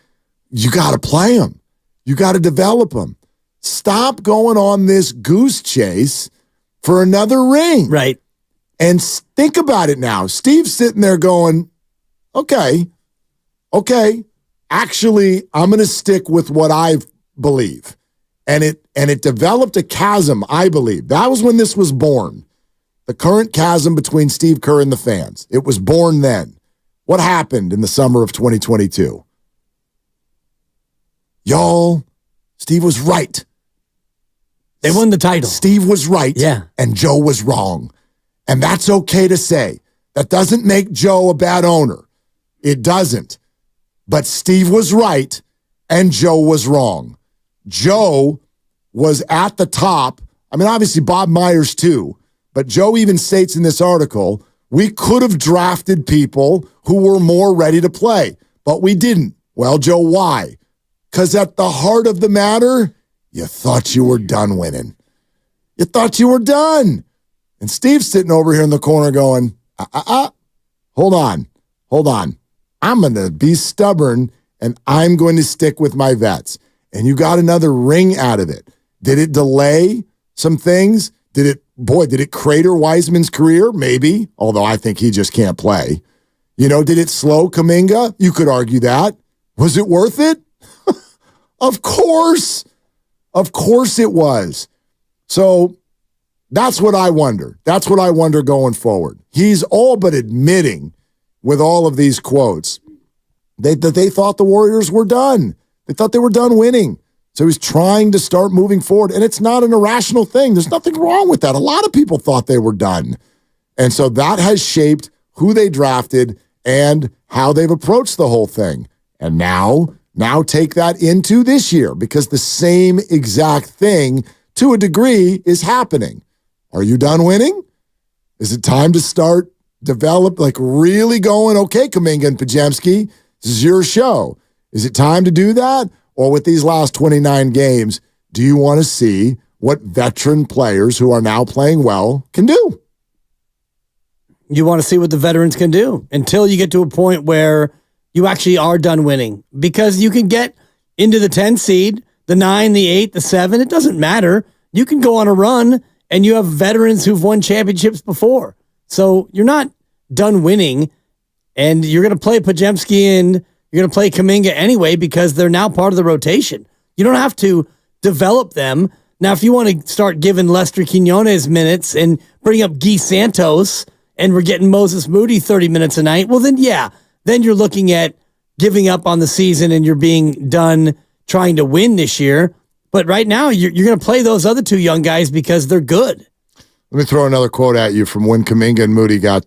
you got to play him. You got to develop him. Stop going on this goose chase for another ring. Right. And think about it now. Steve's sitting there going, okay, actually, I'm going to stick with what I believe. And it developed a chasm, I believe. That was when this was born. The current chasm between Steve Kerr and the fans. It was born then. What happened in the summer of 2022? Y'all, Steve was right. They won the title. Steve was right. Yeah. And Joe was wrong. And that's okay to say. That doesn't make Joe a bad owner. It doesn't. But Steve was right and Joe was wrong. Joe was at the top. I mean, obviously Bob Myers too. But Joe even states in this article, we could have drafted people who were more ready to play, but we didn't. Well, Joe, why? Because at the heart of the matter, you thought you were done winning. You thought you were done. And Steve's sitting over here in the corner going, hold on. I'm going to be stubborn, and I'm going to stick with my vets. And you got another ring out of it. Did it delay some things? Did it crater Wiseman's career? Maybe, although I think he just can't play. Did it slow Kuminga? You could argue that. Was it worth it? Of course. Of course it was. So that's what I wonder. That's what I wonder going forward. He's all but admitting with all of these quotes that they thought the Warriors were done. They thought they were done winning. So he's trying to start moving forward. And it's not an irrational thing. There's nothing wrong with that. A lot of people thought they were done. And so that has shaped who they drafted and how they've approached the whole thing. And now take that into this year because the same exact thing to a degree is happening. Are you done winning? Is it time to start really going, okay, Kuminga and Podziemski, this is your show. Is it time to do that? Or with these last 29 games, do you want to see what veteran players who are now playing well can do? You want to see what the veterans can do until you get to a point where you actually are done winning. Because you can get into the 10 seed, the 9, the 8, the 7. It doesn't matter. You can go on a run, and you have veterans who've won championships before. So you're not done winning, and you're going to play Podziemski and you're going to play Kuminga anyway because they're now part of the rotation. You don't have to develop them. Now, if you want to start giving Lester Quinones minutes and bring up Guy Santos and we're getting Moses Moody 30 minutes a night, well, then, yeah, then you're looking at giving up on the season and you're being done trying to win this year. But right now, you're going to play those other two young guys because they're good. Let me throw another quote at you from when Kuminga and Moody got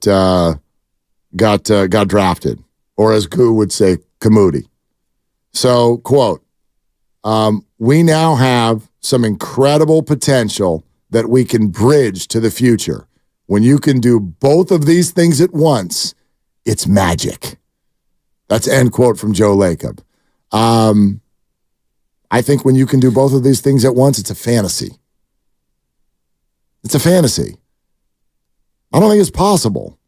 drafted, or as Goo would say, Kamudi. So, quote, we now have some incredible potential that we can bridge to the future. When you can do both of these things at once, it's magic. That's end quote from Joe Lacob. I think when you can do both of these things at once, it's a fantasy. It's a fantasy. I don't think it's possible.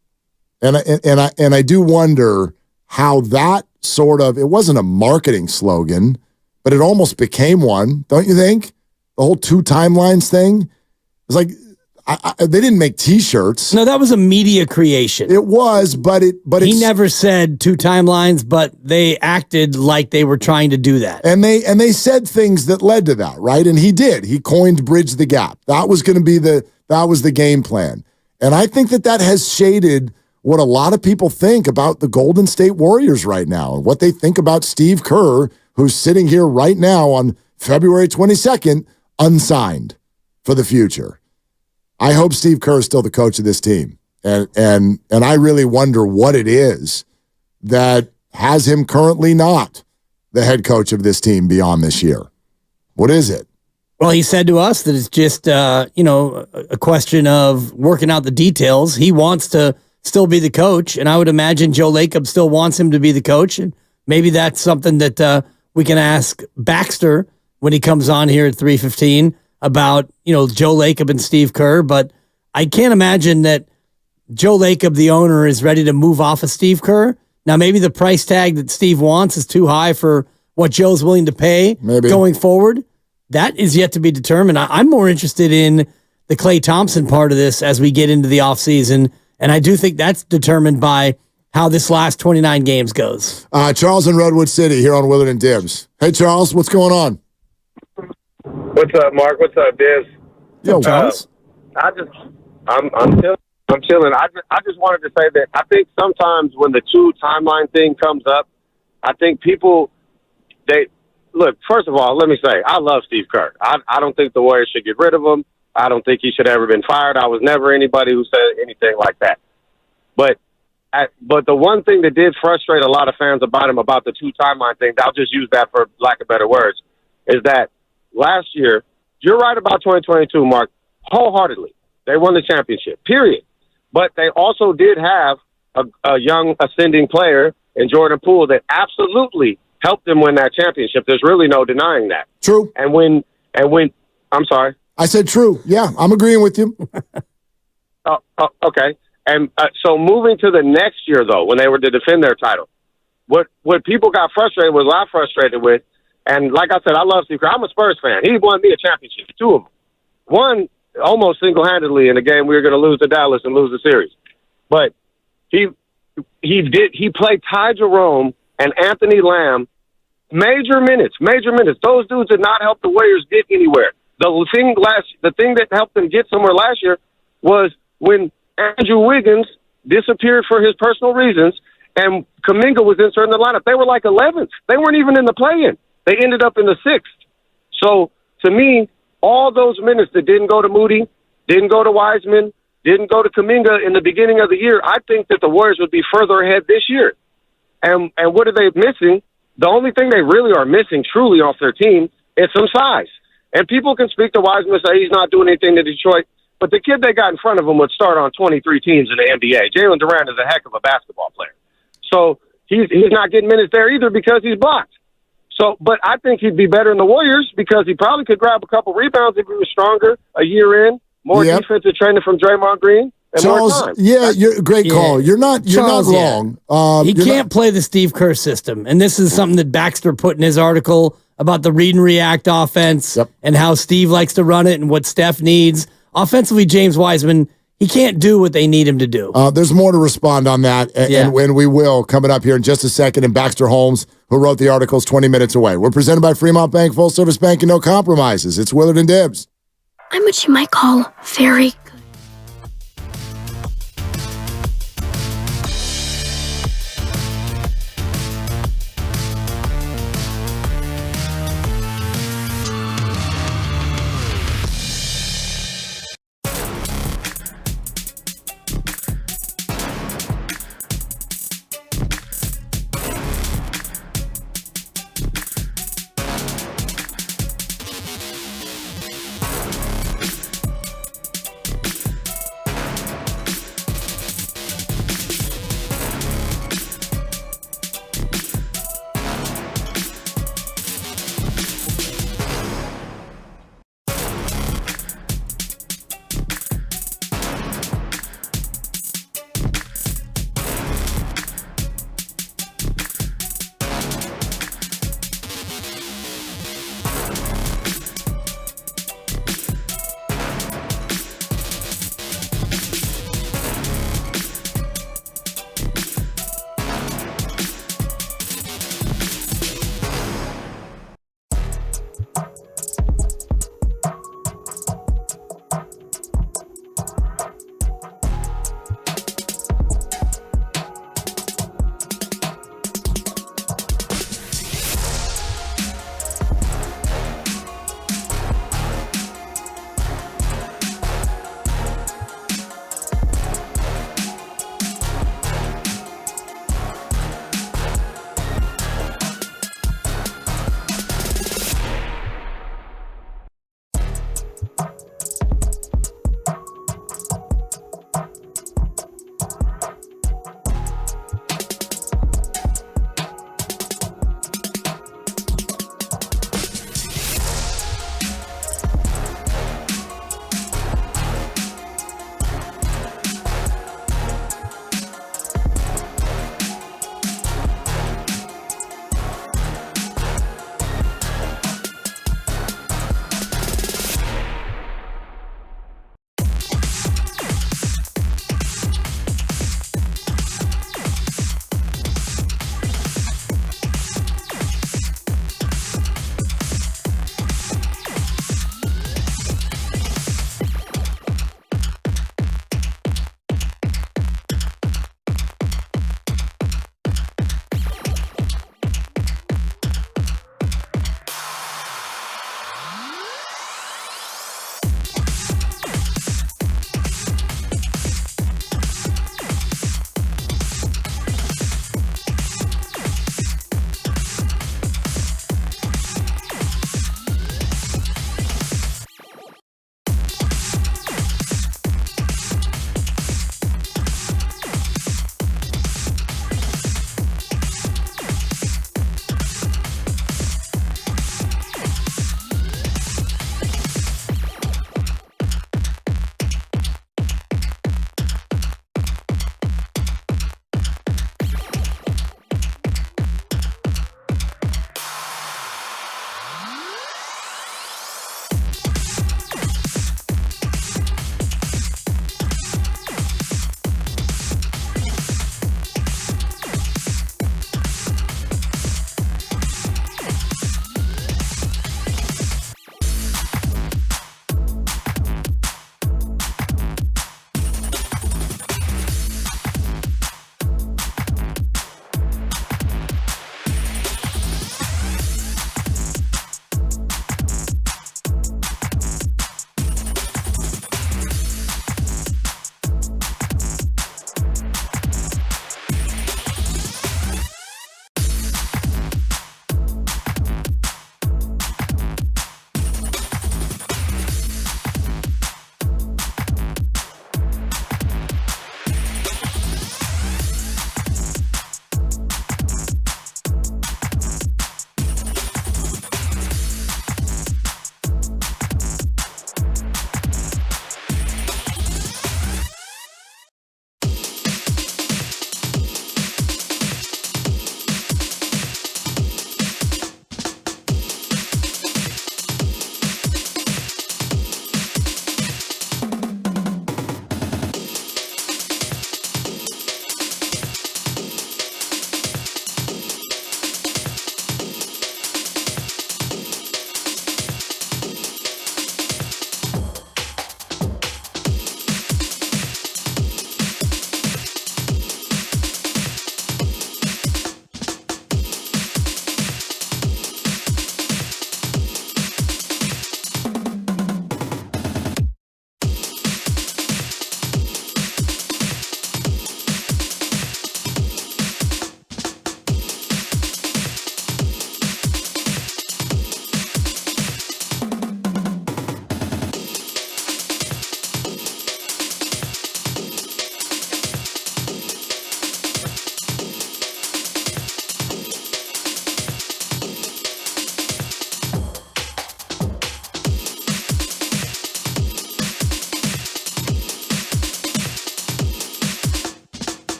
And I do wonder how that sort of, it wasn't a marketing slogan, but it almost became one, don't you think? The whole 2 timelines thing. It was like, they didn't make T-shirts. No, that was a media creation. It was, but he never said 2 timelines, but they acted like they were trying to do that. And they said things that led to that, right? And he did. He coined Bridge the Gap. That was going to be that was the game plan. And I think that has shaded what a lot of people think about the Golden State Warriors right now and what they think about Steve Kerr, who's sitting here right now on February 22nd, unsigned for the future. I hope Steve Kerr is still the coach of this team. And I really wonder what it is that has him currently not the head coach of this team beyond this year. What is it? Well, he said to us that it's just, a question of working out the details. He wants to still be the coach, and I would imagine Joe Lacob still wants him to be the coach, and maybe that's something that we can ask Baxter when he comes on here at 3:15 about, Joe Lacob and Steve Kerr, but I can't imagine that Joe Lacob, the owner, is ready to move off of Steve Kerr Now, maybe the price tag that Steve wants is too high for what Joe's willing to pay going forward. That is yet to be determined. I'm more interested in the Klay Thompson part of this as we get into the offseason, and I do think that's determined by how this last 29 games goes. Charles in Redwood City here on Willard and Dibs. Hey, Charles, what's going on? What's up, Mark? What's up, Dibs? Yo, Charles. I'm chilling. I just wanted to say that I think sometimes when the two timeline thing comes up, I think people look. First of all, let me say I love Steve Kerr. I don't think the Warriors should get rid of him. I don't think he should have ever been fired. I was never anybody who said anything like that. But the one thing that did frustrate a lot of fans about him about the two timeline thing, I'll just use that for lack of better words, is that last year, you're right about 2022, Mark, wholeheartedly. They won the championship, period. But they also did have a young ascending player in Jordan Poole that absolutely helped them win that championship. There's really no denying that. True. And when I'm sorry. I said true. Yeah, I'm agreeing with you. Okay. And so moving to the next year, though, when they were to defend their title, what people got frustrated with, what I frustrated with, and like I said, I love Steve Kerr. I'm a Spurs fan. He won me a championship, two of them. One almost single-handedly in a game we were going to lose to Dallas and lose the series. But he played Ty Jerome and Anthony Lamb major minutes. Those dudes did not help the Warriors get anywhere. The thing that helped them get somewhere last year was when Andrew Wiggins disappeared for his personal reasons and Kuminga was inserted in the lineup. They were like 11th. They weren't even in the play-in. They ended up in the 6th. So, to me, all those minutes that didn't go to Moody, didn't go to Wiseman, didn't go to Kuminga in the beginning of the year, I think that the Warriors would be further ahead this year. And what are they missing? The only thing they really are missing truly off their team is some size. And people can speak to Wiseman and say he's not doing anything to Detroit, but the kid they got in front of him would start on 23 teams in the NBA. Jalen Durant is a heck of a basketball player. So he's not getting minutes there either because he's blocked. So, but I think he'd be better in the Warriors because he probably could grab a couple rebounds if he was stronger a year in, more defensive training from Draymond Green, and Charles, more time. yeah, you're great call. You're not wrong. He can't play the Steve Kerr system, and this is something that Baxter put in his article about the read and react offense and how Steve likes to run it and what Steph needs. Offensively, James Wiseman, he can't do what they need him to do. There's more to respond on that, and when we will, coming up here in just a second, and Baxter Holmes, who wrote the articles 20 minutes away. We're presented by Fremont Bank, full service banking, no compromises. It's Willard and Dibs. I'm what you might call very good.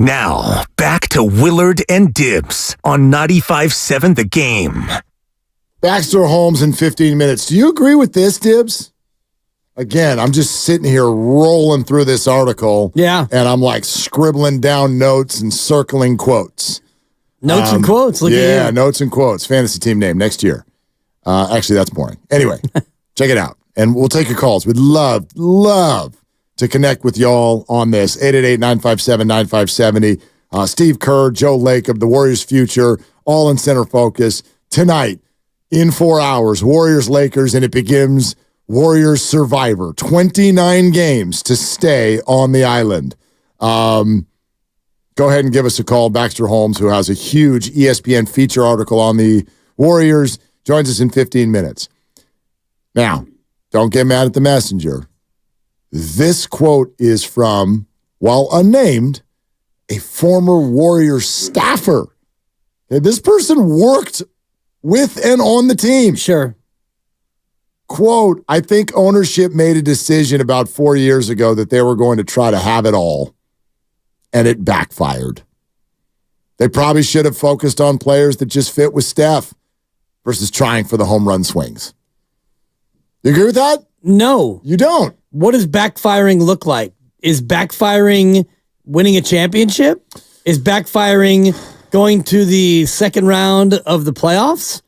Now, back to Willard and Dibs on 95.7 The Game. Baxter Holmes in 15 minutes. Do you agree with this, Dibs? Again, I'm just sitting here rolling through this article. Yeah. And I'm like scribbling down notes and circling quotes. Notes and quotes. Look at yeah, you. notes and quotes. Fantasy team name next year. Actually, that's boring. Anyway, check it out. And we'll take your calls. We'd love to connect with y'all on this. 888-957-9570. Steve Kerr, Joe Lacob, the Warriors' future, all in center focus. Tonight, in 4 hours, Warriors-Lakers, and it begins Warriors Survivor. 29 games to stay on the island. Go ahead and give us a call. Baxter Holmes, who has a huge ESPN feature article on the Warriors, joins us in 15 minutes. Now, don't get mad at the messenger. This quote is from, while unnamed, a former Warriors staffer. Okay, this person worked with and on the team. Sure. Quote, I think ownership made a decision about 4 years ago that they were going to try to have it all, and it backfired. They probably should have focused on players that just fit with Steph versus trying for the home run swings. You agree with that? No. You don't? What does backfiring look like? Is backfiring winning a championship? Is backfiring going to the second round of the playoffs?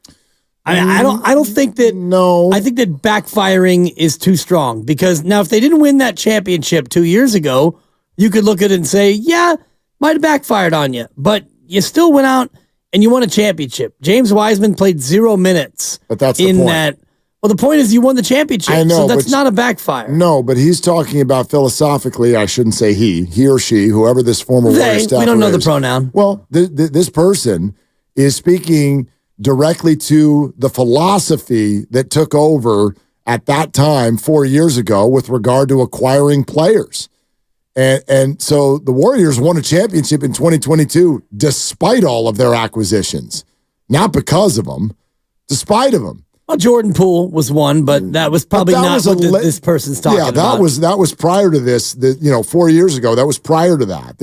I don't think that. No. I think that backfiring is too strong, because now if they didn't win that championship 2 years ago, you could look at it and say, yeah, might have backfired on you, but you still went out and you won a championship. James Wiseman played 0 minutes. But that's the in point. that. Well, the point is you won the championship. I know, so that's but not a backfire. No, but he's talking about philosophically. I shouldn't say he or she, whoever this former Warriors staffer we don't know the is. pronoun. Well, this person is speaking directly to the philosophy that took over at that time 4 years ago with regard to acquiring players. And so the Warriors won a championship in 2022 despite all of their acquisitions. Not because of them, despite of them. Well, Jordan Poole was one, but that was probably not what this person's talking about. Yeah, that was prior to this. 4 years ago, that was prior to that.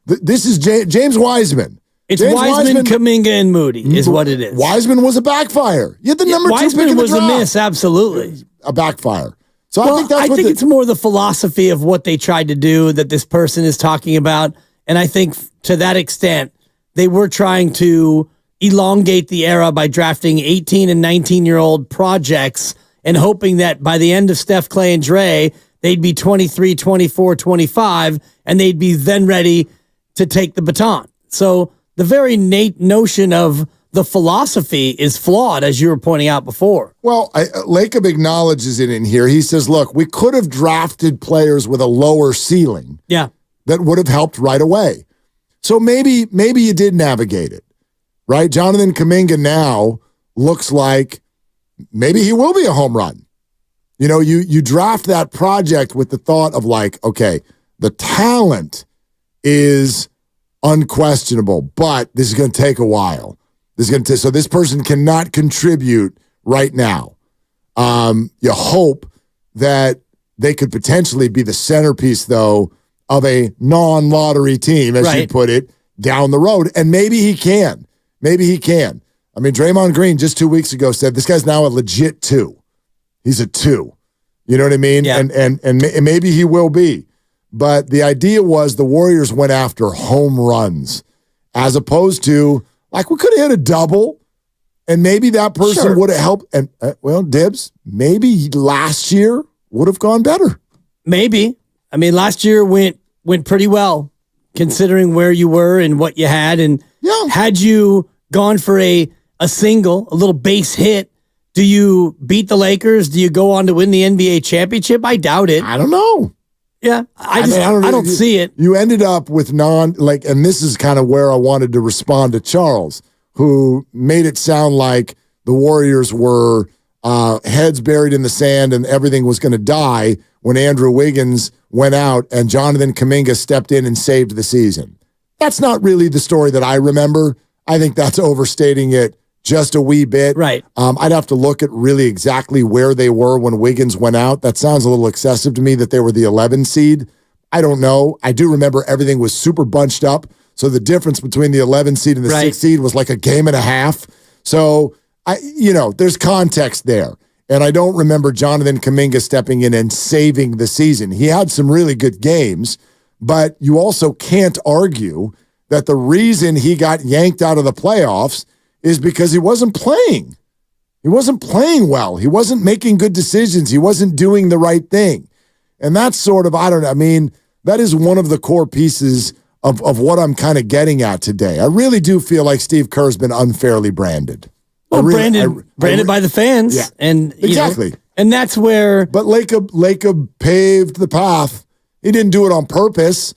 This is James Wiseman. It's James Wiseman, Kuminga, and Moody is what it is. Wiseman was a backfire. You had the number 2 pick Wiseman in the was draft. a miss, absolutely. A backfire. So Well, I think it's more the philosophy of what they tried to do that this person is talking about. And I think to that extent, they were trying to elongate the era by drafting 18 and 19-year-old projects and hoping that by the end of Steph, Clay, and Dre, they'd be 23, 24, 25, and they'd be then ready to take the baton. So the very notion of the philosophy is flawed, as you were pointing out before. Well, Lacob acknowledges it in here. He says, look, we could have drafted players with a lower ceiling that would have helped right away. So maybe you did navigate it, right? Jonathan Kuminga now looks like maybe he will be a home run. You know, you draft that project with the thought of like, okay, the talent is unquestionable, but this is going to take a while. So this person cannot contribute right now. You hope that they could potentially be the centerpiece, though, of a non-lottery team, as you put it, down the road. And maybe he can. Maybe he can. I mean, Draymond Green just 2 weeks ago said this guy's now a legit 2. He's a 2. You know what I mean? Yeah. And maybe he will be. But the idea was the Warriors went after home runs as opposed to, like, we could have hit a double and maybe that person would have helped. And, Dibs, maybe last year would have gone better. Maybe. I mean, last year went pretty well considering where you were and what you had. And had you gone for a single, a little base hit, do you beat the Lakers? Do you go on to win the NBA championship? I doubt it. I don't know. Yeah, I don't see it. You ended up with and this is kind of where I wanted to respond to Charles, who made it sound like the Warriors were heads buried in the sand and everything was going to die when Andrew Wiggins went out and Jonathan Kuminga stepped in and saved the season. That's not really the story that I remember. I think that's overstating it just a wee bit. Right. I'd have to look at really exactly where they were when Wiggins went out. That sounds a little excessive to me that they were the 11 seed. I don't know. I do remember everything was super bunched up. So the difference between the 11 seed and the 6 seed was like a game and a half. So, there's context there. And I don't remember Jonathan Kuminga stepping in and saving the season. He had some really good games, but you also can't argue that the reason he got yanked out of the playoffs is because he wasn't playing. He wasn't playing well. He wasn't making good decisions. He wasn't doing the right thing. And that's sort of, that is one of the core pieces of what I'm kind of getting at today. I really do feel like Steve Kerr's been unfairly branded. Well, branded by the fans. Yeah, and exactly. And that's where. But Lacob paved the path. He didn't do it on purpose,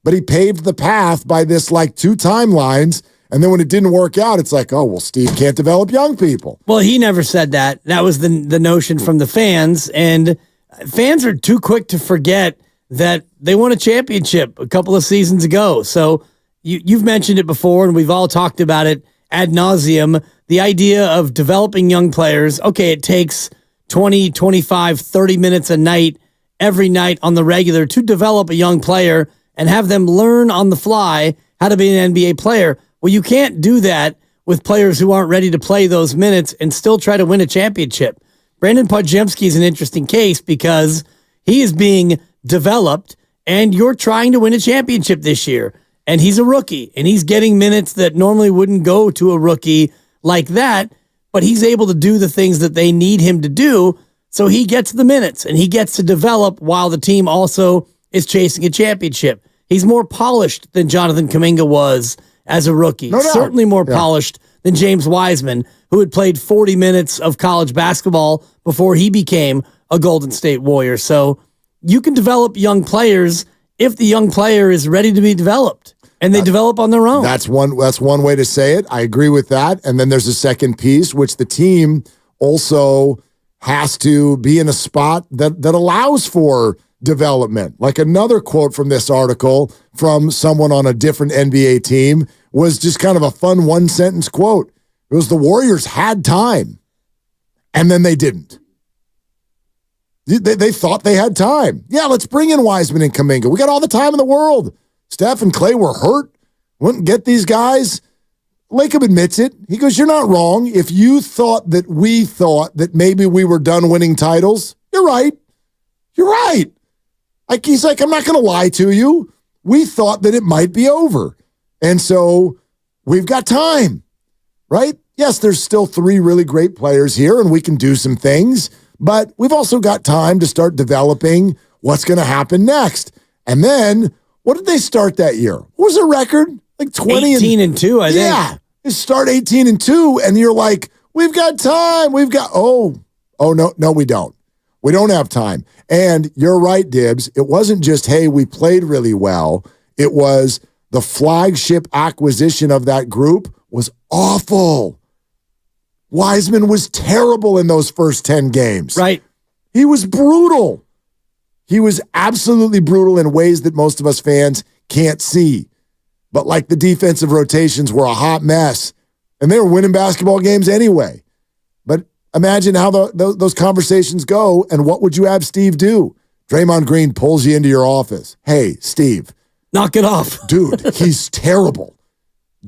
but he paved the path by this 2 timelines. And then when it didn't work out, it's like, oh, well, Steve can't develop young people. Well, he never said that. That was the notion from the fans. And fans are too quick to forget that they won a championship a couple of seasons ago. So you've mentioned it before, and we've all talked about it ad nauseum. The idea of developing young players, okay, it takes 20, 25, 30 minutes a night, every night on the regular to develop a young player and have them learn on the fly how to be an NBA player. Well, you can't do that with players who aren't ready to play those minutes and still try to win a championship. Brandon Podziemski is an interesting case because he is being developed and you're trying to win a championship this year. And he's a rookie and he's getting minutes that normally wouldn't go to a rookie like that, but he's able to do the things that they need him to do. So he gets the minutes and he gets to develop while the team also is chasing a championship. He's more polished than Jonathan Kuminga was as a rookie. No doubt. Certainly more polished than James Wiseman, who had played 40 minutes of college basketball before he became a Golden State Warrior. So you can develop young players if the young player is ready to be developed and they develop on their own. That's one way to say it. I agree with that. And then there's a second piece, which the team also has to be in a spot that allows for development. Like another quote from this article from someone on a different NBA team was just kind of a fun one-sentence quote. It was the Warriors had time, and then they didn't. They thought they had time. Yeah, let's bring in Wiseman and Kuminga. We got all the time in the world. Steph and Clay were hurt. Wouldn't get these guys. Lacob admits it. He goes, you're not wrong. If you thought that we thought that maybe we were done winning titles, you're right. You're right. He's like, I'm not going to lie to you. We thought that it might be over. And so we've got time, right? Yes, there's still 3 really great players here, and we can do some things. But we've also got time to start developing what's going to happen next. And then, what did they start that year? What was their record? Like 20 and 2, I think. Yeah. They start 18-2, and you're like, we've got time. We've got, no, we don't. We don't have time. And you're right, Dibs. It wasn't just, hey, we played really well. It was the flagship acquisition of that group was awful. Wiseman was terrible in those first 10 games. Right. He was brutal. He was absolutely brutal in ways that most of us fans can't see. But like the defensive rotations were a hot mess, and they were winning basketball games anyway. But imagine how those conversations go, and what would you have Steve do? Draymond Green pulls you into your office. Hey, Steve. Knock it off. Dude, he's terrible.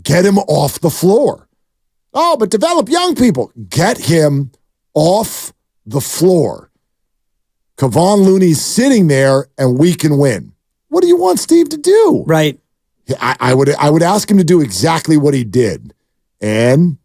Get him off the floor. Oh, but develop young people. Get him off the floor. Kevon Looney's sitting there, and we can win. What do you want Steve to do? Right. I would ask him to do exactly what he did. And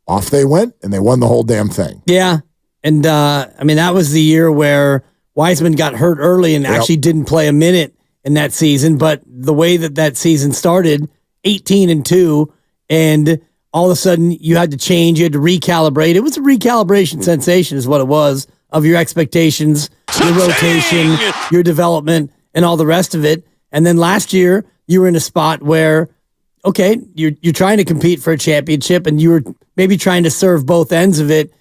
off they went, and they won the whole damn thing. Yeah. And, that was the year where Wiseman got hurt early and actually didn't play a minute in that season. But the way that season started, 18-2, and all of a sudden you had to change, you had to recalibrate. It was a recalibration sensation is what it was of your expectations, your rotation, your development, and all the rest of it. And then last year you were in a spot where, okay, you're trying to compete for a championship and you were maybe trying to serve both ends of it.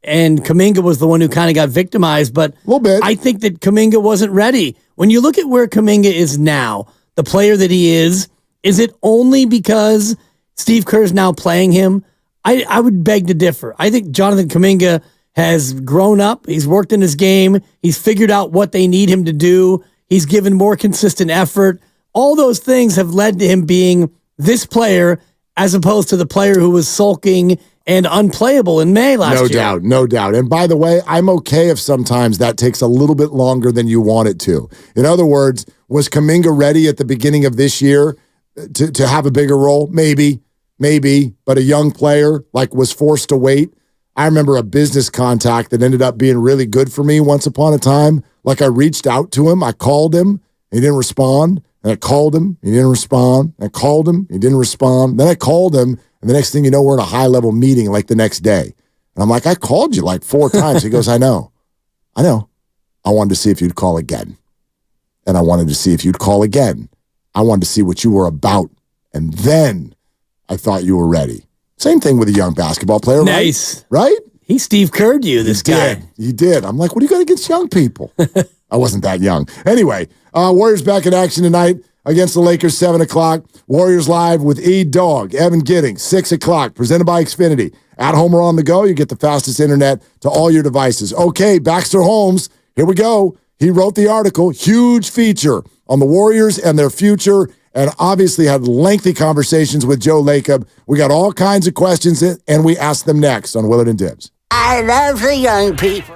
And Kuminga was the one who kind of got victimized, but a little bit. I think that Kuminga wasn't ready. When you look at where Kuminga is now, the player that he is it only because Steve Kerr's now playing him? I would beg to differ. I think Jonathan Kuminga has grown up. He's worked in his game. He's figured out what they need him to do. He's given more consistent effort. All those things have led to him being this player as opposed to the player who was sulking and unplayable in May last year. No doubt. And by the way, I'm okay if sometimes that takes a little bit longer than you want it to. In other words, was Kuminga ready at the beginning of this year to have a bigger role? Maybe, but a young player was forced to wait. I remember a business contact that ended up being really good for me once upon a time. I reached out to him, I called him, he didn't respond. And I called him, he didn't respond. I called him, he didn't respond. Then I called him, and the next thing you know, we're in a high-level meeting the next day. And I'm like, I called you 4 times. He goes, I know. I wanted to see if you'd call again. And I wanted to see if you'd call again. I wanted to see what you were about. And then I thought you were ready. Same thing with a young basketball player, nice. Right? He Steve Kerr'd you, this guy. He did. I'm like, what do you got against young people? I wasn't that young. Anyway, Warriors back in action tonight against the Lakers, 7 o'clock. Warriors live with E-Dog, Evan Giddings, 6 o'clock, presented by Xfinity. At home or on the go, you get the fastest internet to all your devices. Okay, Baxter Holmes, here we go. He wrote the article, huge feature on the Warriors and their future, and obviously had lengthy conversations with Joe Lacob. We got all kinds of questions, and we asked them next on Willard and Dibs. I love the young people.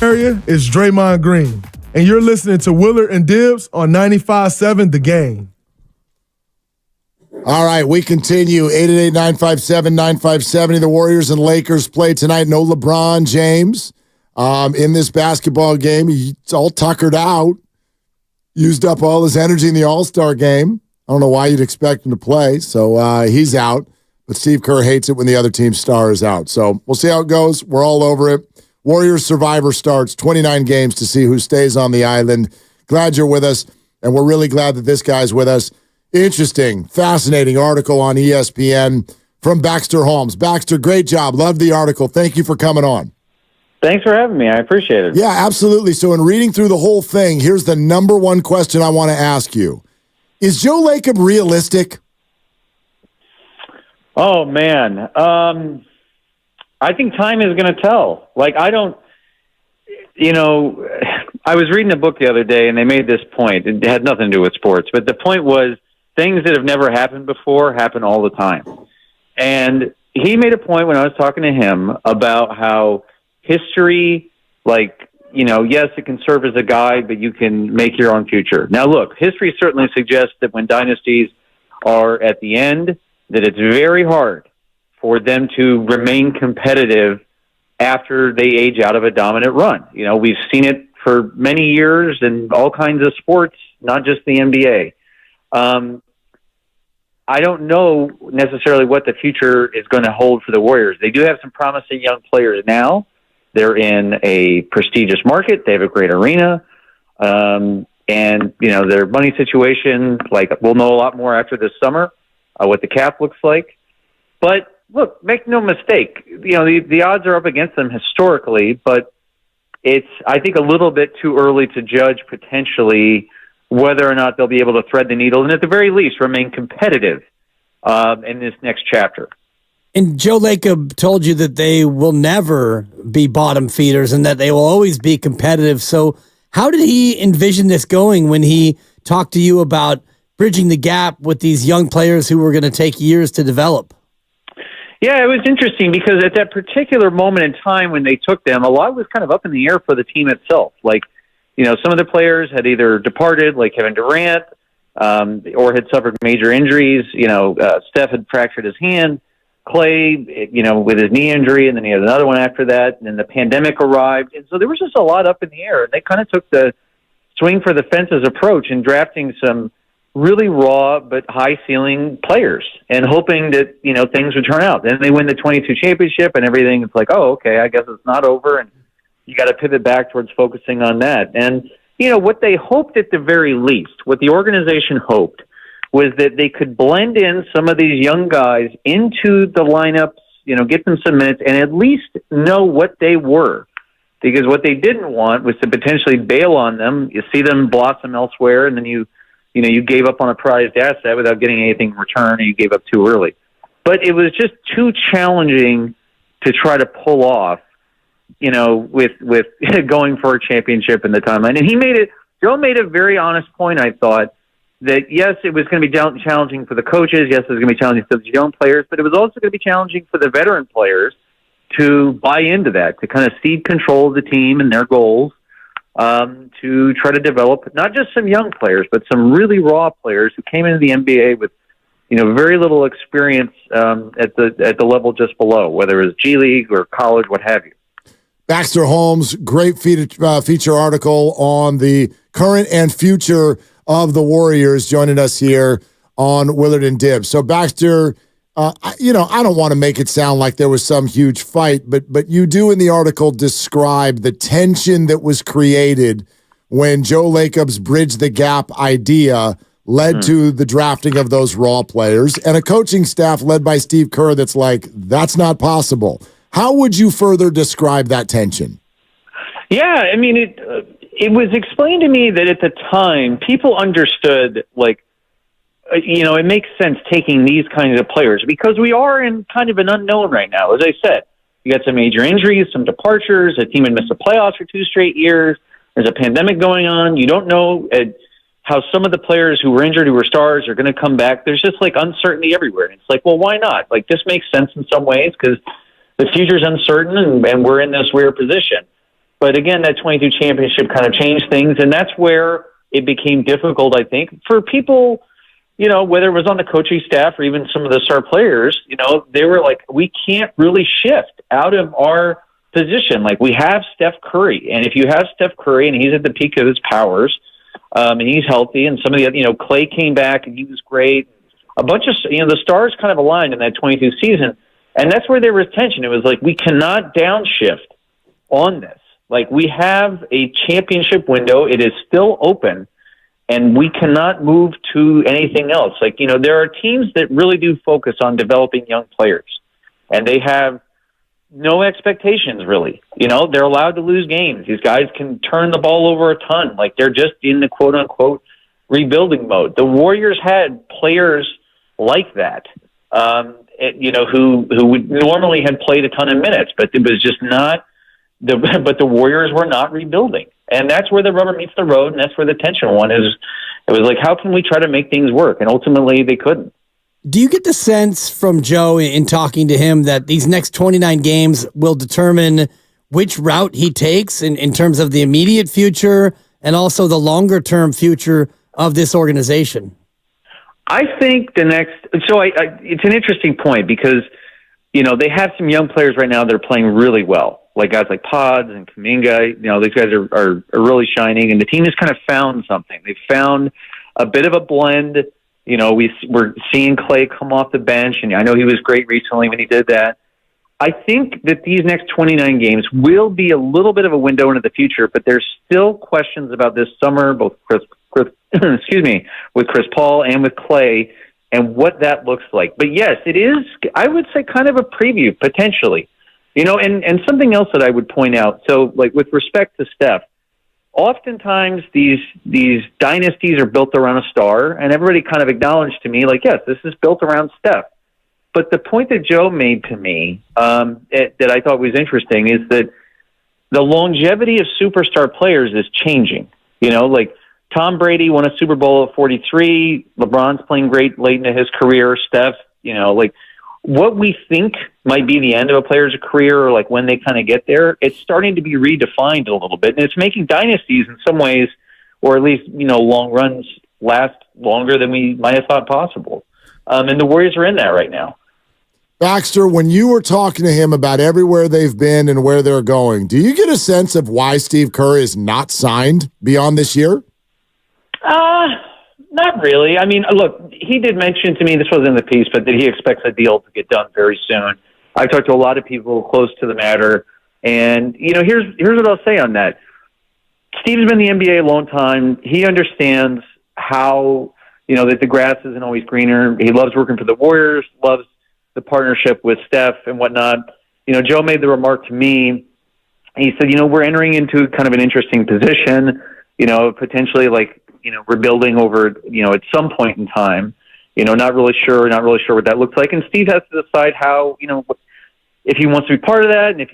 area is Draymond Green, and you're listening to Willard and Dibbs on 95.7 The Game. All right, we continue. 888-957-9570. The Warriors and Lakers play tonight. No LeBron James in this basketball game. He's all tuckered out. Used up all his energy in the All-Star game. I don't know why you'd expect him to play, so he's out. But Steve Kerr hates it when the other team's star is out. So we'll see how it goes. We're all over it. Warriors Survivor starts, 29 games to see who stays on the island. Glad you're with us, and we're really glad that this guy's with us. Interesting, fascinating article on ESPN from Baxter Holmes. Baxter, great job. Love the article. Thank you for coming on. Thanks for having me. I appreciate it. Yeah, absolutely. So in reading through the whole thing, here's the number one question I want to ask you. Is Joe Lacob realistic? Oh, man. I think time is going to tell. Like, I don't, I was reading a book the other day and they made this point. It had nothing to do with sports, but the point was things that have never happened before happen all the time. And he made a point when I was talking to him about how history, yes, it can serve as a guide, but you can make your own future. Now, look, history certainly suggests that when dynasties are at the end, that it's very hard for them to remain competitive after they age out of a dominant run. We've seen it for many years in all kinds of sports, not just the NBA. I don't know necessarily what the future is going to hold for the Warriors. They do have some promising young players now. They're in a prestigious market. They have a great arena. And, their money situation, we'll know a lot more after this summer, what the cap looks like. But look, make no mistake, the odds are up against them historically, but it's, I think, a little bit too early to judge potentially whether or not they'll be able to thread the needle and at the very least remain competitive in this next chapter. And Joe Lacob told you that they will never be bottom feeders and that they will always be competitive. So how did he envision this going when he talked to you about bridging the gap with these young players who were going to take years to develop? Yeah, it was interesting because at that particular moment in time when they took them, a lot was kind of up in the air for the team itself. Some of the players had either departed, like Kevin Durant, or had suffered major injuries. Steph had fractured his hand. Clay, with his knee injury, and then he had another one after that. And then the pandemic arrived. And so there was just a lot up in the air. And they kind of took the swing for the fences approach in drafting some really raw but high-ceiling players and hoping that, things would turn out. Then they win the 22 championship and everything. It's like, oh, okay, I guess it's not over. And you got to pivot back towards focusing on that. And, what they hoped at the very least, what the organization hoped, was that they could blend in some of these young guys into the lineups, get them some minutes, and at least know what they were. Because what they didn't want was to potentially bail on them. You see them blossom elsewhere, and then you gave up on a prized asset without getting anything in return, and you gave up too early. But it was just too challenging to try to pull off, with going for a championship in the timeline. And Joe made a very honest point, I thought, that yes, it was going to be challenging for the coaches. Yes, it was going to be challenging for the young players, but it was also going to be challenging for the veteran players to buy into that, to kind of cede control of the team and their goals, to try to develop not just some young players, but some really raw players who came into the NBA with, very little experience at the level just below, whether it was G League or college, what have you. Baxter Holmes, great feature article on the current and future of the Warriors, joining us here on Willard and Dibbs. So Baxter, I don't want to make it sound like there was some huge fight, but you do in the article describe the tension that was created when Joe Lacob's bridge the gap idea led to the drafting of those raw players and a coaching staff led by Steve Kerr that's like, that's not possible. How would you further describe that tension? Yeah, I mean, it was explained to me that at the time, people understood, it makes sense taking these kinds of players because we are in kind of an unknown right now. As I said, you got some major injuries, some departures, a team had missed the playoffs for 2 straight years. There's a pandemic going on. You don't know how some of the players who were injured, who were stars, are going to come back. There's just uncertainty everywhere. And it's well, why not? This makes sense in some ways because the future's uncertain and we're in this weird position. But again, that 22 championship kind of changed things, and that's where it became difficult, I think, for people, whether it was on the coaching staff or even some of the star players, they were like, we can't really shift out of our position. Like, we have Steph Curry, and if you have Steph Curry and he's at the peak of his powers, and he's healthy, and some of the, Clay came back and he was great. A bunch of, the stars kind of aligned in that 22 season, and that's where there was tension. It was like, we cannot downshift on this. Like, we have a championship window. It is still open, and we cannot move to anything else. Like, there are teams that really do focus on developing young players, and they have no expectations, really. They're allowed to lose games. These guys can turn the ball over a ton. Like, they're just in the quote-unquote rebuilding mode. The Warriors had players like that, who would normally had played a ton of minutes, but it was just not but the Warriors were not rebuilding. And that's where the rubber meets the road, and that's where the tension is. It was like, how can we try to make things work? And ultimately, they couldn't. Do you get the sense from Joe in talking to him that these next 29 games will determine which route he takes in terms of the immediate future and also the longer-term future of this organization? I think it's an interesting point because, they have some young players right now that are playing really well, like guys like Pods and Kuminga. These guys are really shining, and the team has kind of found something. They've found a bit of a blend. We're seeing Clay come off the bench, and I know he was great recently when he did that. I think that these next 29 games will be a little bit of a window into the future, but there's still questions about this summer, both with Chris Paul and with Clay, and what that looks like. But yes, it is, I would say, kind of a preview, potentially. And something else that I would point out, so like with respect to Steph, oftentimes these dynasties are built around a star, and everybody kind of acknowledged to me, like, yes, this is built around Steph. But the point that Joe made to me that I thought was interesting is that the longevity of superstar players is changing. Like Tom Brady won a Super Bowl at 43. LeBron's playing great late into his career. Steph, like what we think might be the end of a player's career or like when they kind of get there, it's starting to be redefined a little bit. And it's making dynasties in some ways, or at least, long runs last longer than we might have thought possible. And the Warriors are in that right now. Baxter, when you were talking to him about everywhere they've been and where they're going, do you get a sense of why Steve Kerr is not signed beyond this year? Not really. I mean, look, he did mention to me, this wasn't in the piece, but that he expects a deal to get done very soon. I've talked to a lot of people close to the matter, and, here's what I'll say on that. Steve's been in the NBA a long time. He understands how, that the grass isn't always greener. He loves working for the Warriors, loves the partnership with Steph and whatnot. Joe made the remark to me. He said, we're entering into kind of an interesting position, potentially like, rebuilding over, at some point in time, not really sure what that looks like. And Steve has to decide how, if he wants to be part of that, and if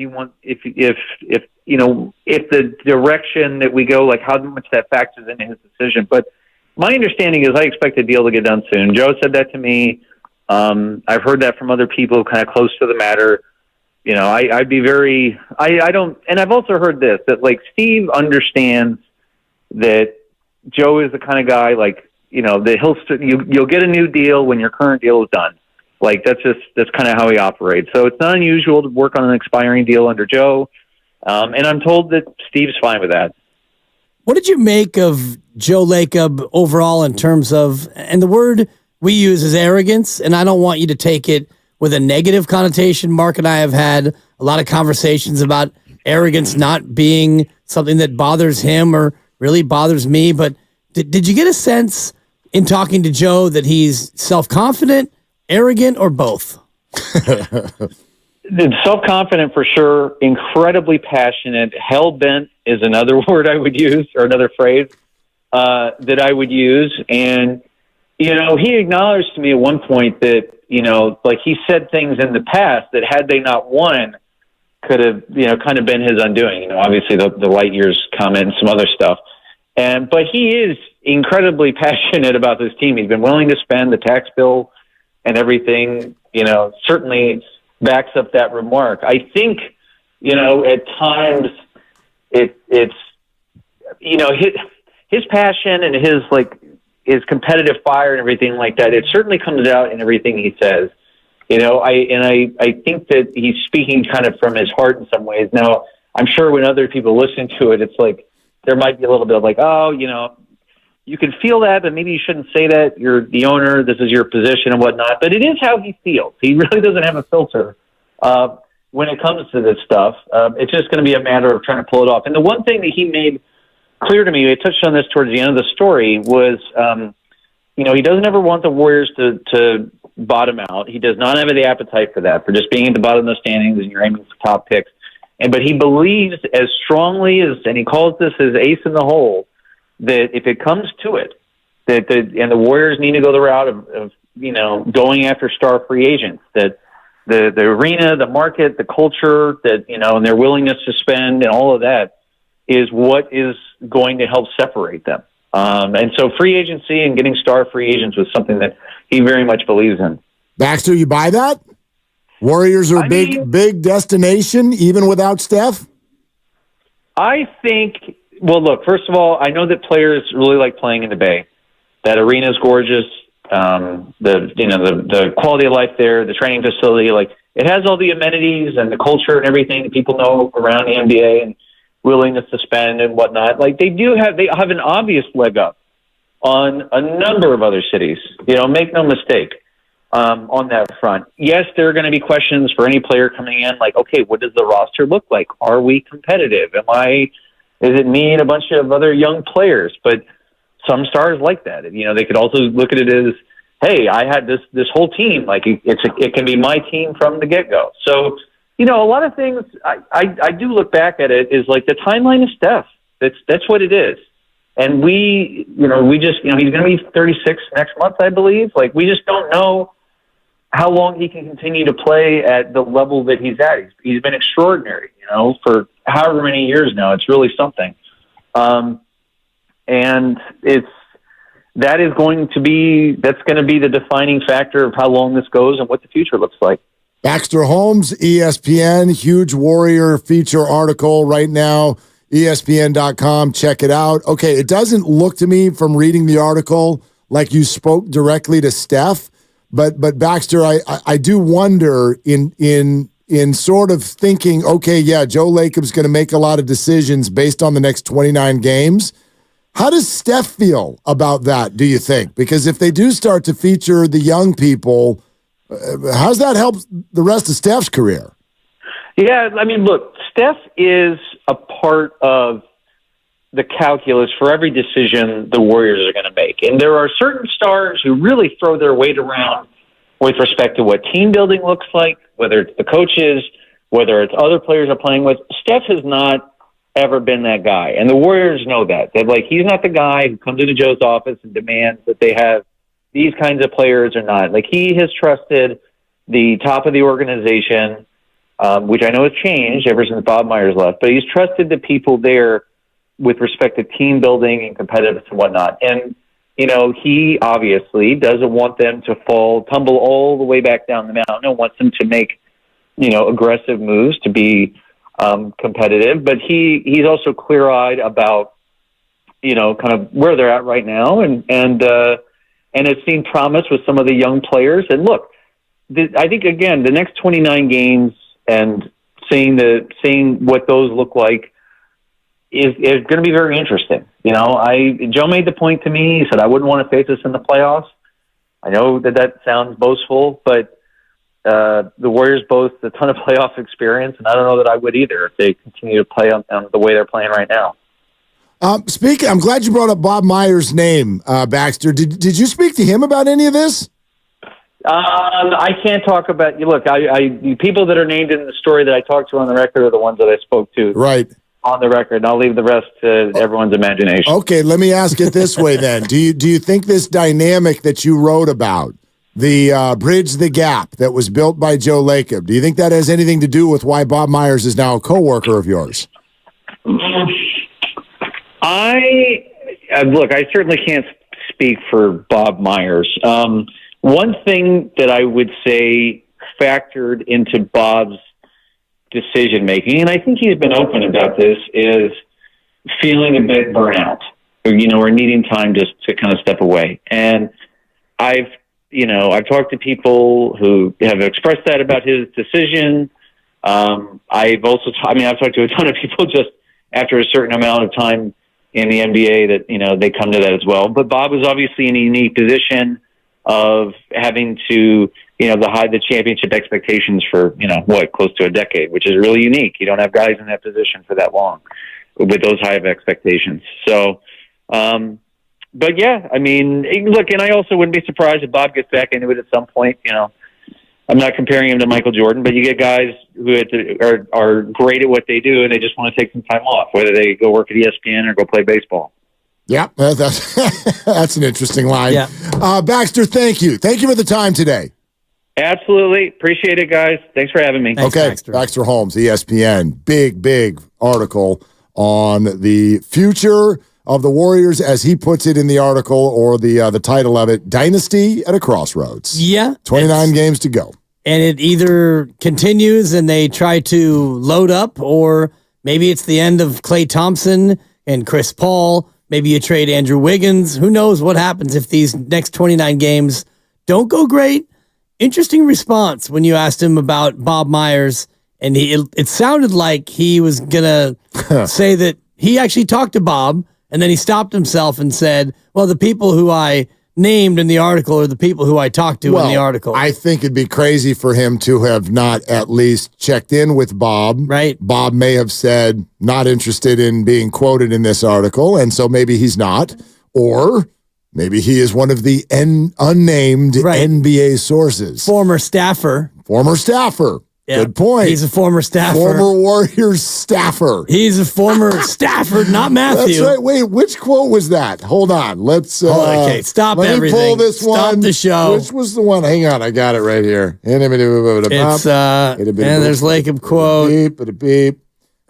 the direction that we go, like how much that factors into his decision. But my understanding is I expect the deal to get done soon. Joe said that to me. I've heard that from other people kind of close to the matter. I'd be very, I don't, and I've also heard this, that like Steve understands that Joe is the kind of guy like, that you'll get a new deal when your current deal is done. Like that's kind of how he operates. So it's not unusual to work on an expiring deal under Joe. And I'm told that Steve's fine with that. What did you make of Joe Lacob overall in terms of, and the word we use is arrogance, and I don't want you to take it with a negative connotation. Mark and I have had a lot of conversations about arrogance not being something that bothers him or really bothers me, but did you get a sense in talking to Joe that he's self-confident, arrogant, or both? Self-confident for sure, incredibly passionate. Hell-bent is another word I would use, or another phrase that I would use. And, he acknowledged to me at one point that, like he said things in the past that had they not won could have, kind of been his undoing. Obviously the light years comment and some other stuff. But he is incredibly passionate about this team. He's been willing to spend the tax bill and everything, certainly backs up that remark. I think, at times it's his passion and his competitive fire and everything like that. It certainly comes out in everything he says. I think that he's speaking kind of from his heart in some ways. Now, I'm sure when other people listen to it, it's like there might be a little bit of like, oh, you can feel that, but maybe you shouldn't say that. You're the owner. This is your position and whatnot. But it is how he feels. He really doesn't have a filter when it comes to this stuff. It's just going to be a matter of trying to pull it off. And the one thing that he made clear to me, I touched on this towards the end of the story, was, he doesn't ever want the Warriors to bottom out. He does not have the appetite for that, for just being at the bottom of the standings and you're aiming for top picks. But he believes as strongly as, and he calls this his ace in the hole, that if it comes to it, and the Warriors need to go the route of going after star free agents, that the arena, the market, the culture, and their willingness to spend and all of that is what is going to help separate them. And so free agency and getting star free agents was something that he very much believes in. Baxter, you buy that? Warriors are a big destination, even without Steph? I think, well, look, first of all, I know that players really like playing in the Bay. That arena is gorgeous. The quality of life there, the training facility, it has all the amenities and the culture and everything that people know around the NBA and willingness to spend and whatnot. They have an obvious leg up on a number of other cities. Make no mistake on that front. Yes, there are going to be questions for any player coming in, okay, what does the roster look like? Are we competitive? Is it me and a bunch of other young players? But some stars like that. They could also look at it as, hey, I had this whole team. It can be my team from the get-go. So, a lot of things, I do look back at it is the timeline of Steph. That's what it is. And he's going to be 36 next month, I believe. We just don't know how long he can continue to play at the level that he's at. He's been extraordinary, for however many years now. It's really something. And that's going to be the defining factor of how long this goes and what the future looks like. Baxter Holmes, ESPN, huge Warrior feature article right now, ESPN.com. Check it out. Okay, it doesn't look to me from reading the article like you spoke directly to Steph, but Baxter, I do wonder in sort of thinking, okay, yeah, Joe Lacob's going to make a lot of decisions based on the next 29 games. How does Steph feel about that, do you think? Because if they do start to feature the young people, how's that help the rest of Steph's career? Yeah, look, Steph is a part of the calculus for every decision the Warriors are going to make. And there are certain stars who really throw their weight around with respect to what team building looks like, whether it's the coaches, whether it's other players are playing with. Steph has not ever been that guy. And the Warriors know that. He's not the guy who comes into Joe's office and demands that they have these kinds of players or not. He has trusted the top of the organization, which I know has changed ever since Bob Myers left, but he's trusted the people there with respect to team building and competitiveness and whatnot. And, he obviously doesn't want them to tumble all the way back down the mountain and wants them to make, aggressive moves to be competitive. But he's also clear-eyed about, kind of where they're at right now and has seen promise with some of the young players. And look, I think, again, the next 29 games and seeing what those look like is going to be very interesting. Joe made the point to me. He said, I wouldn't want to face us in the playoffs. I know that sounds boastful, but the Warriors boast a ton of playoff experience, and I don't know that I would either if they continue to play on the way they're playing right now. I'm glad you brought up Bob Myers' name, Baxter. Did you speak to him about any of this? I can't talk about. Look, the people that are named in the story that I talked to on the record are the ones that I spoke to. Right. On the record, and I'll leave the rest to everyone's imagination. Okay, let me ask it this way then. Do you think this dynamic that you wrote about, the Bridge the Gap that was built by Joe Lacob, do you think that has anything to do with why Bob Myers is now a coworker of yours? Look, I certainly can't speak for Bob Myers. One thing that I would say factored into Bob's decision making, and I think he's been open about this, is feeling a bit burnout, or needing time just to kind of step away. And I've talked to people who have expressed that about his decision. I've talked to a ton of people just after a certain amount of time in the NBA that, they come to that as well. But Bob was obviously in a unique position of having to, hide the championship expectations for, close to a decade, which is really unique. You don't have guys in that position for that long with those high of expectations. So, but yeah, look, and I also wouldn't be surprised if Bob gets back into it at some point. I'm not comparing him to Michael Jordan, but you get guys who are great at what they do, and they just want to take some time off, whether they go work at ESPN or go play baseball. Yeah, that's an interesting line. Yeah. Baxter, thank you. Thank you for the time today. Absolutely. Appreciate it, guys. Thanks for having me. Okay, Baxter Holmes, ESPN. Big article on the future of the Warriors, as he puts it in the article, or the title of it, Dynasty at a Crossroads. Yeah. 29 games to go. And it either continues and they try to load up, or maybe it's the end of Klay Thompson and Chris Paul. Maybe you trade Andrew Wiggins. Who knows what happens if these next 29 games don't go great? Interesting response when you asked him about Bob Myers, and it sounded like he was going to say that he actually talked to Bob, and then he stopped himself and said, well, the people who I named in the article are the people who I talked to in the article. I think it'd be crazy for him to have not at least checked in with Bob. Right. Bob may have said, not interested in being quoted in this article, and so maybe he's not. Or maybe he is one of the unnamed NBA sources. Former staffer. Yeah. Good point. He's a former staffer. Former Warriors staffer. He's a former staffer, not Matthew. That's right. Wait, which quote was that? Hold on. Let's okay, stop let everything. me pull this one. Stop the show. Which was the one? Hang on, I got it right here. It's and there's Lacob quote. Beep.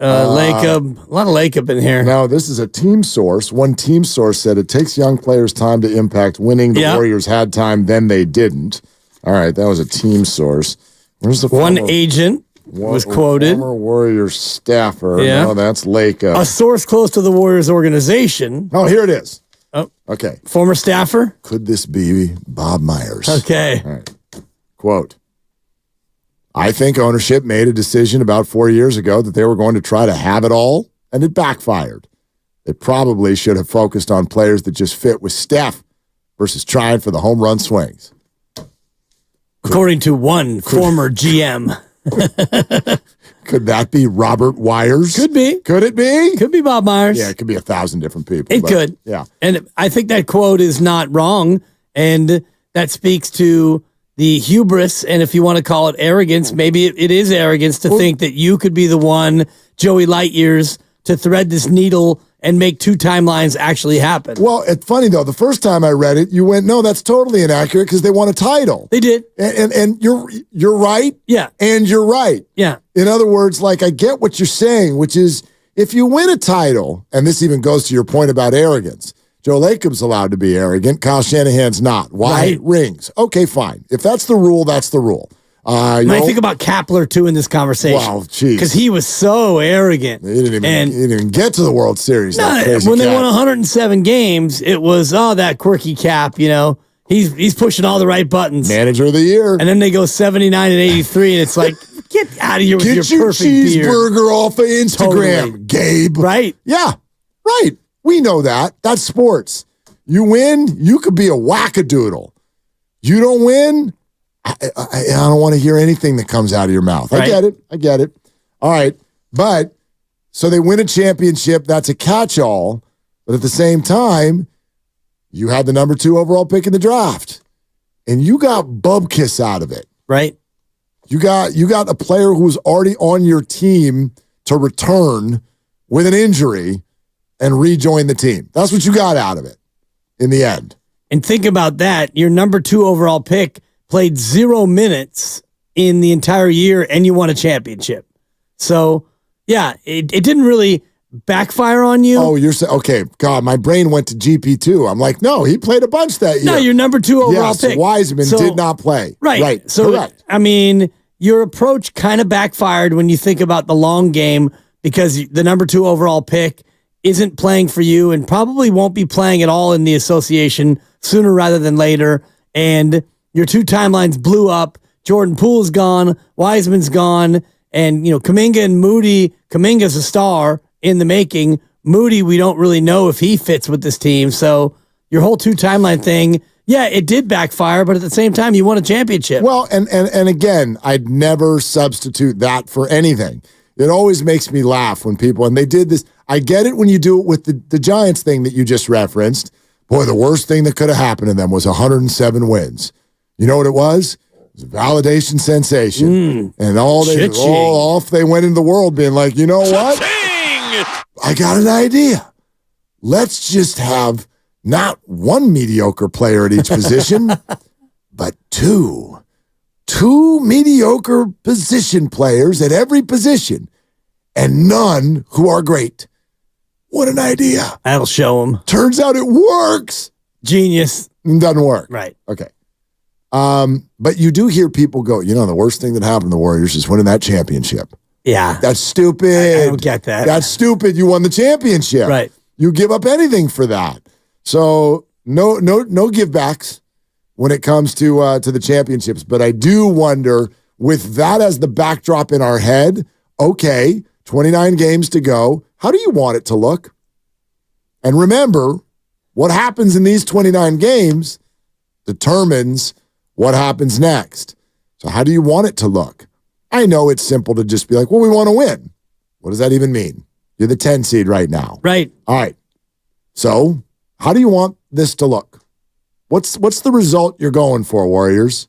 Lacob. A lot of Lacob in here. Now, this is a team source. One team source said it takes young players time to impact winning. The Warriors had time, then they didn't. All right, that was a team source. Where's the one agent was quoted? Former Warriors staffer. Yeah. No, that's Lacob. A source close to the Warriors organization. Oh, here it is. Oh, okay. Former staffer. Could this be Bob Myers? Okay. All right. Quote. I think ownership made a decision about 4 years ago that they were going to try to have it all, and it backfired. They probably should have focused on players that just fit with Steph versus trying for the home run swings. According to one former GM. Could that be Robert Wires? Could be. Could it be? Could be Bob Myers. Yeah, it could be 1,000 different people. It could. Yeah. And I think that quote is not wrong. And that speaks to the hubris, and if you want to call it arrogance, maybe it is arrogance to think that you could be the one, Joey Lightyears, to thread this needle and make two timelines actually happen. Well, it's funny, though. The first time I read it, you went, no, that's totally inaccurate because they won a title. They did. And you're right. Yeah. And you're right. Yeah. In other words, like, I get what you're saying, which is if you win a title, and this even goes to your point about arrogance, Joe Lacob's allowed to be arrogant. Kyle Shanahan's not. Why? Right. Rings. Okay, fine. If that's the rule, that's the rule. I think about Kapler, too, in this conversation. Wow, geez. Because he was so arrogant. He didn't even get to the World Series. When they won 107 games, it was, that quirky Cap, He's pushing all the right buttons. Manager of the year. And then they go 79 and 83, and it's like, get out of here with your perfect cheeseburger beard. off of Instagram, Totally. Gabe. Right. Yeah, right. We know that. That's sports. You win, you could be a wackadoodle. You don't win, I don't want to hear anything that comes out of your mouth. Right. I get it. All right. But, so they win a championship. That's a catch-all. But at the same time, you had the number 2 overall pick in the draft. And you got Bubkiss out of it. Right. You got a player who was already on your team to return with an injury and rejoin the team. That's what you got out of it in the end. And think about that. Your number 2 overall pick played 0 minutes in the entire year, and you won a championship. So, yeah, it didn't really backfire on you. Oh, you're saying, okay, God, my brain went to GP2. I'm like, no, he played a bunch that year. No, your number 2 overall pick. Wiseman did not play. Right. So, correct. I mean, your approach kind of backfired when you think about the long game because the number 2 overall pick isn't playing for you and probably won't be playing at all in the association sooner rather than later. And your 2 timelines blew up. Jordan Poole's gone, Wiseman's gone, and Kuminga and Moody. Kuminga's a star in the making. Moody, we don't really know if he fits with this team. So your whole 2 timeline thing, yeah, it did backfire, but at the same time, you won a championship. Well, and again, I'd never substitute that for anything. It always makes me laugh when people, and they did this. I get it when you do it with the Giants thing that you just referenced. Boy, the worst thing that could have happened to them was 107 wins. You know what it was? It was a validation sensation. And off they went into the world being like, you know what? I got an idea. Let's just have not 1 mediocre player at each position, but 2. 2 mediocre position players at every position, and none who are great. What an idea. That'll show them. Turns out it works. Genius. It doesn't work. Right. Okay. But you do hear people go, the worst thing that happened to the Warriors is winning that championship. Yeah. That's stupid. I don't get that. That's stupid. You won the championship. Right. You give up anything for that. So no givebacks when it comes to the championships. But I do wonder, with that as the backdrop in our head, okay, 29 games to go. How do you want it to look? And remember, what happens in these 29 games determines what happens next. So how do you want it to look? I know it's simple to just be like, well, we want to win. What does that even mean? You're the 10 seed right now. Right. All right. So how do you want this to look? What's the result you're going for, Warriors?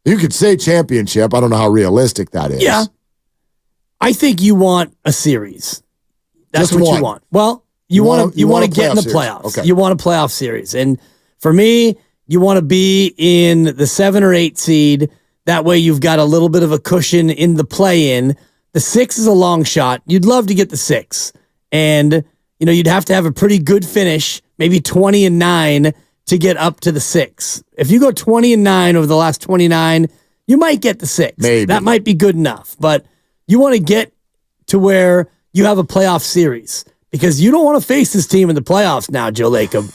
You could say championship. I don't know how realistic that is. Yeah. I think you want a series. That's Just what one. you want. Well, you want to get in the playoff playoffs. series. Okay. You want a playoff series. And for me, you want to be in the 7 or 8 seed. That way you've got a little bit of a cushion in the play-in. The 6 is a long shot. You'd love to get the 6. And, you'd have to have a pretty good finish, maybe 20-9 to get up to the 6. If you go 20-9 over the last 29, you might get the 6. Maybe. That might be good enough. But you want to get to where you have a playoff series because you don't want to face this team in the playoffs now, Joe Lacob.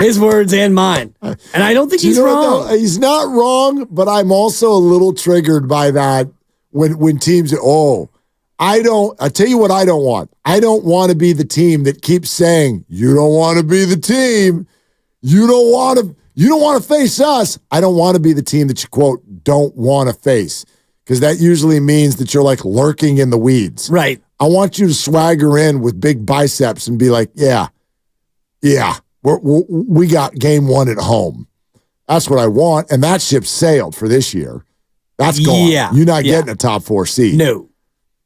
His words and mine. And I don't think he's wrong. He's not wrong, but I'm also a little triggered by that when teams, I tell you what I don't want. I don't want to be the team that keeps saying, you don't want to be the team. You don't want to face us. I don't want to be the team that you, quote, don't want to face. Because that usually means that you're like lurking in the weeds. Right. I want you to swagger in with big biceps and be like, yeah, we got game 1 at home. That's what I want. And that ship sailed for this year. That's gone. Yeah. You're not getting a top 4 seed. No.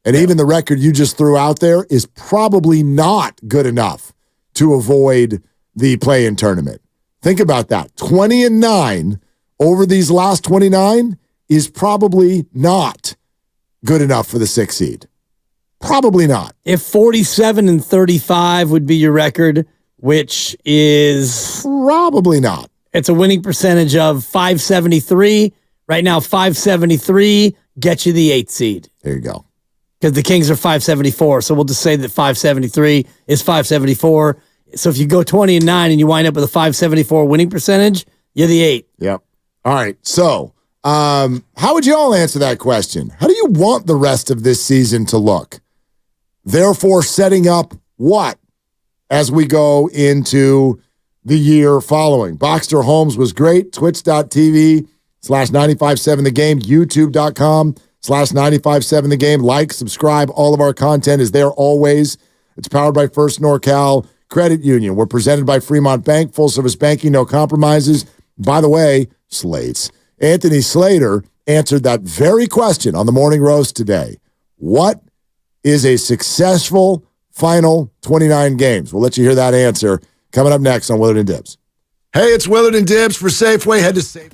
And even the record you just threw out there is probably not good enough to avoid the play-in tournament. Think about that. 20-9 over these last 29 is probably not good enough for the 6th seed. Probably not. If 47-35 would be your record, which is probably not. It's a winning percentage of 573. Right now, 573 gets you the 8th seed. There you go. Because the Kings are 574. So we'll just say that 573 is 574. So if you go 20-9 and you wind up with a 574 winning percentage, you're the 8. Yep. All right. So how would you all answer that question? How do you want the rest of this season to look? Therefore, setting up what as we go into the year following? Boxster Holmes was great. Twitch.tv/957 The Game. YouTube.com/957 The Game. Like, subscribe. All of our content is there always. It's powered by First NorCal Credit Union. We're presented by Fremont Bank. Full service banking, no compromises. By the way, Slates. Anthony Slater answered that very question on the Morning Roast today. What is a successful final 29 games? We'll let you hear that answer coming up next on Willard and Dibs. Hey, it's Willard and Dibs for Safeway. Head to Safeway.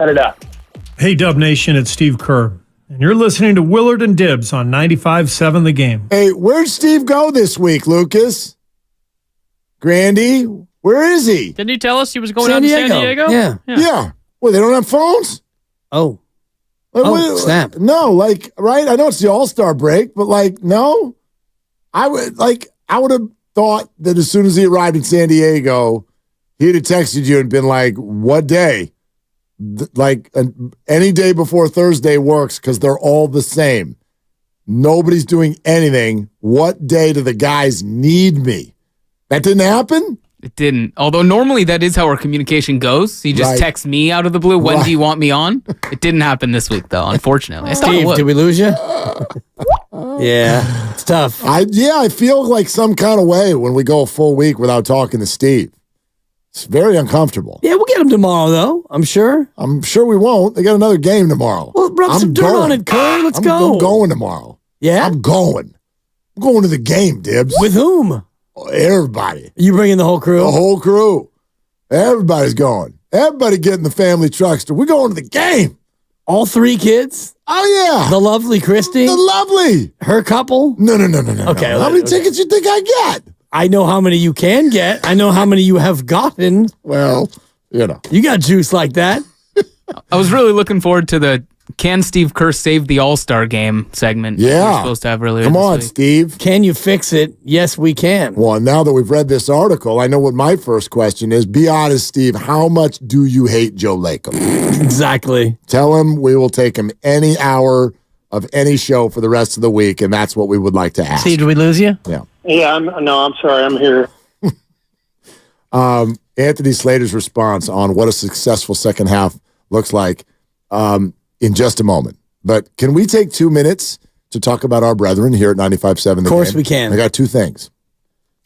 Cut it out. Hey, Dub Nation, it's Steve Kerr, and you're listening to Willard and Dibs on 95.7 The Game. Hey, where'd Steve go this week, Lucas? Grandy, where is he? Didn't he tell us he was going out to San Diego? Yeah. Well, they don't have phones? Oh. Snap. No, right? I know it's the All-Star break, but no. I would have thought that as soon as he arrived in San Diego, he'd have texted you and been like, what day? Any day before Thursday works because they're all the same. Nobody's doing anything. What day do the guys need me? That didn't happen? It didn't. Although normally that is how our communication goes. He just texts me out of the blue, when do you want me on? It didn't happen this week, though, unfortunately. I thought it Steve, would. did we lose you? Yeah, it's tough. I feel like some kind of way when we go a full week without talking to Steve. It's very uncomfortable. Yeah, we'll get him tomorrow, though, I'm sure. I'm sure we won't. They got another game tomorrow. Well, rub some dirt on it, Curry. Let's go. I'm going tomorrow. Yeah? I'm going. I'm going to the game, Dibs. With whom? Everybody. You bringing the whole crew? The whole crew. Everybody's going. Everybody get in the family truckster. We're going to the game. All three kids? Oh, yeah. The lovely Christy? The lovely. Her couple? No. Okay. How many tickets you think I get? I know how many you can get. I know how many you have gotten. Well, you got juice like that. I was really looking forward to the Can Steve Kerr Save the All-Star Game segment we were supposed to have earlier Come this on, week. Steve. Can you fix it? Yes, we can. Well, now that we've read this article, I know what my first question is. Be honest, Steve. How much do you hate Joe Lacob? Exactly. Tell him we will take him any hour of any show for the rest of the week, and that's what we would like to ask. Steve, did we lose you? Yeah. Yeah, I'm sorry. I'm here. Anthony Slater's response on what a successful second half looks like in just a moment. But can we take 2 minutes to talk about our brethren here at 95.7 The Game? Of course we can. I got two things.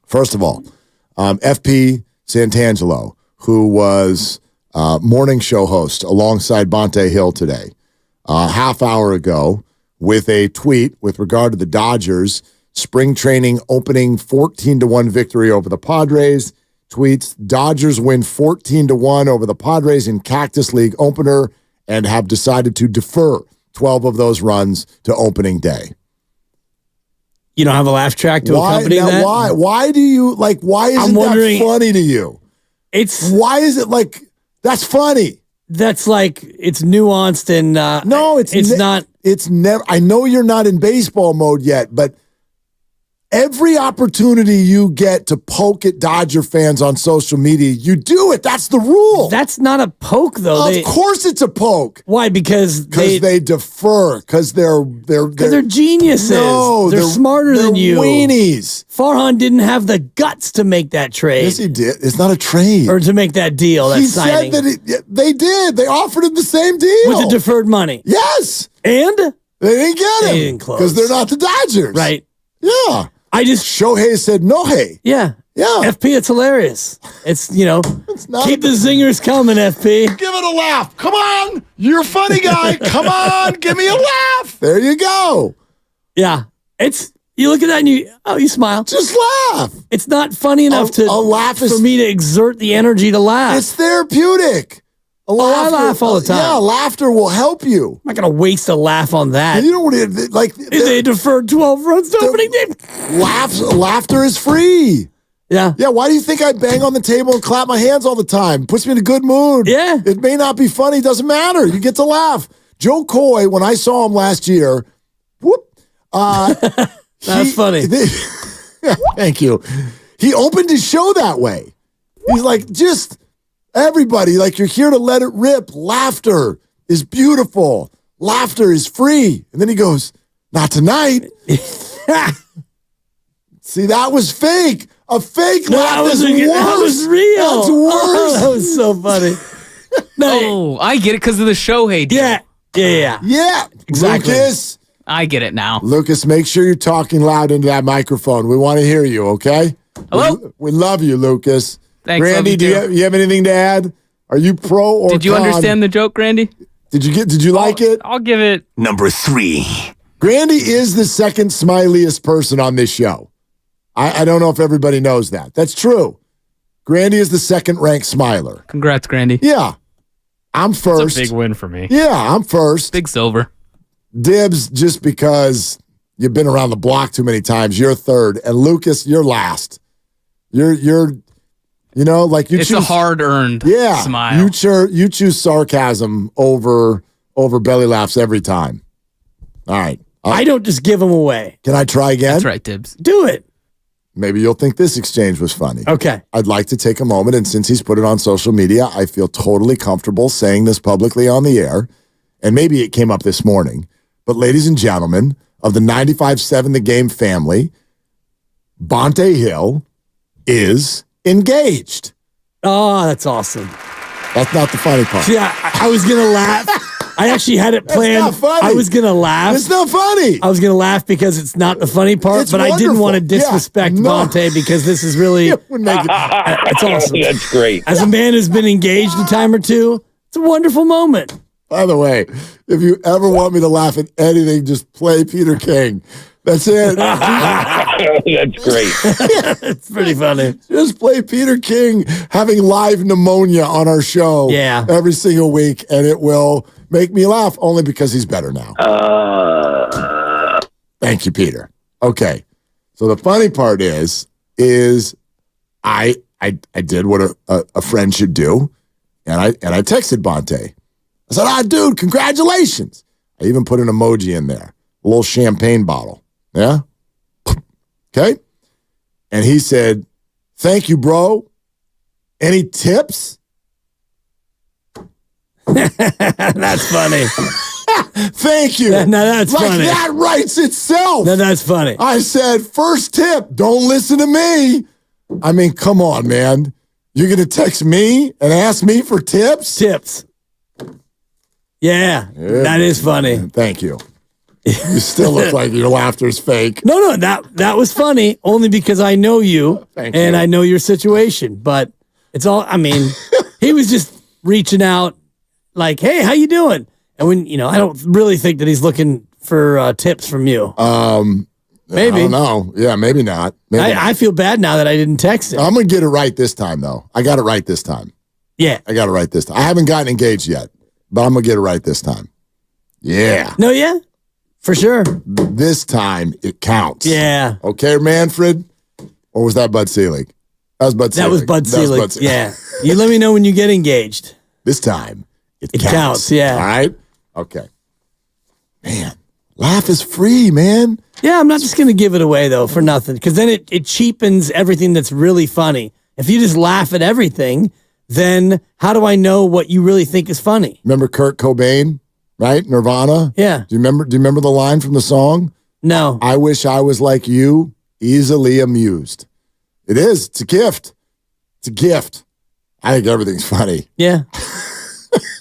First of all, FP Santangelo, who was morning show host alongside Bonte Hill today, half hour ago, with a tweet with regard to the Dodgers spring training opening 14-1 victory over the Padres. Tweets, Dodgers win 14-1 over the Padres in Cactus League opener and have decided to defer 12 of those runs to opening day. You don't have a laugh track to accompany that? Why do you, why isn't that funny to you? Why is it that's funny? That's it's nuanced and no, it's not. It's never. I know you're not in baseball mode yet, but every opportunity you get to poke at Dodger fans on social media, you do it. That's the rule. That's not a poke, though. Of course, it's a poke. Why? Because they defer. Because they're geniuses. No, they're smarter than you. Weenies. Farhan didn't have the guts to make that trade. Yes, he did. It's not a trade. Or to make that deal. That he signing. said that they did. They offered him the same deal with the deferred money. Yes, and they didn't get him. They didn't close because they're not the Dodgers, right? Yeah. Shohei said no. Hey, yeah. FP, it's hilarious. It's it's not keep the zingers coming, FP. Give it a laugh. Come on, you're a funny guy. Come on, give me a laugh. There you go. Yeah, you look at that and you smile. Just laugh. It's not funny enough to laugh for me to exert the energy to laugh. It's therapeutic. I laugh all the time. Yeah, laughter will help you. I'm not gonna waste a laugh on that. You know what? They deferred 12 runs to opening day. Laughter is free. Yeah. Yeah. Why do you think I bang on the table and clap my hands all the time? Puts me in a good mood. Yeah. It may not be funny. Doesn't matter. You get to laugh. Joe Coy, when I saw him last year, that's funny. Thank you. He opened his show that way. He's like, just everybody, you're here to let it rip. Laughter is beautiful. Laughter is free. And then he goes, not tonight. See, that was fake. A fake laugh is worse. That was real. That's worse. That was so funny. I get it because of the Shohei deal. Yeah. Exactly. Lucas. I get it now. Lucas, make sure you're talking loud into that microphone. We want to hear you, okay? Hello? We love you, Lucas. Thanks, Randy, love do you you have anything to add? Are you pro or Did you con? understand the joke, Grandy? Did you like it? I'll give it Number 3. Grandy is the second smiliest person on this show. I don't know if everybody knows that. That's true. Grandy is the second ranked smiler. Congrats, Grandy. Yeah. I'm first. It's a big win for me. Yeah, I'm first. Big silver. Dibs, just because you've been around the block too many times, you're third. And Lucas, you're last. You're like you It's choose a hard-earned smile. You choose sarcasm over belly laughs every time. All right. I don't just give them away. Can I try again? That's right, Dibs. Do it. Maybe you'll think this exchange was funny. Okay. I'd like to take a moment, and since he's put it on social media, I feel totally comfortable saying this publicly on the air, and maybe it came up this morning. But ladies and gentlemen of the 95.7 The Game family, Bonte Hill is engaged. Oh, that's awesome. That's not the funny part. See, I was going to laugh. I actually had it planned. That's not funny. I was going to laugh. It's not funny. I was going to laugh because it's not the funny part, It's but I didn't wonderful. want to disrespect Yeah, no. Bonte because this is really, it's awesome. That's great. As a man who's been engaged a time or two, it's a wonderful moment. By the way, if you ever want me to laugh at anything, just play Peter King. That's it. That's great. It's pretty funny. Just play Peter King having live pneumonia on our show every single week, and it will make me laugh only because he's better now. Thank you, Peter. Okay. So the funny part is I did what a friend should do, and I texted Bonte. I said, dude, congratulations. I even put an emoji in there, a little champagne bottle. Yeah? Okay? And he said, thank you, bro. Any tips? That's funny. Thank you. No, that's like funny. That writes itself. No, that's funny. I said, first tip, don't listen to me. I mean, come on, man. You're going to text me and ask me for tips? Tips. Yeah, that is funny. Thank you. You still look like your laughter's fake. No, that was funny only because I know you and I know your situation. But it's all, I mean, he was just reaching out like, hey, how you doing? And when, I don't really think that he's looking for tips from you. Maybe. I don't know. Yeah, maybe not. I feel bad now that I didn't text him. I'm going to get it right this time, though. I got it right this time. Yeah. I got it right this time. I haven't gotten engaged yet, but I'm going to get it right this time. Yeah. No, yeah. For sure. This time, it counts. Yeah. Okay, Manfred? Or was that Bud Selig? That was Bud Selig. That was Bud Selig. Yeah. You let me know when you get engaged. This time, it counts. Yeah. All right? Okay. Man, laugh is free, man. Yeah, I'm not just going to give it away, though, for nothing. Because then it cheapens everything that's really funny. If you just laugh at everything, then how do I know what you really think is funny? Remember Kurt Cobain, right? Nirvana? Yeah. Do you remember the line from the song? No. I wish I was like you, easily amused. It is. It's a gift. It's a gift. I think everything's funny. Yeah.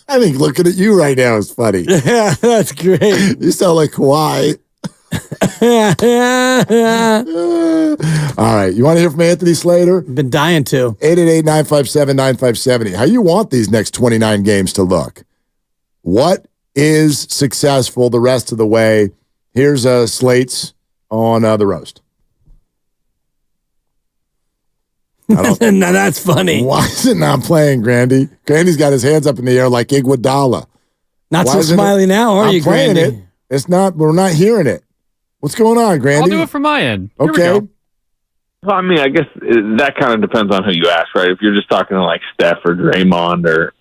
I think looking at you right now is funny. Yeah, that's great. You sound like Kawhi. All right. You want to hear from Anthony Slater? Been dying to. 888-957-9570. How you want these next 29 games to look? What is successful the rest of the way? Here's Slate's on the roast. Now that's funny. Why is it not playing, Grandy? Grandy's got his hands up in the air like Iguodala. Not Why so isn't smiley now, are I'm you, playing Grandy? it. It's not. We're not hearing it. What's going on, Grandy? I'll do it from my end. Here we Okay. go. Well, I mean, I guess that kind of depends on who you ask, right? If you're just talking to like Steph or Draymond or,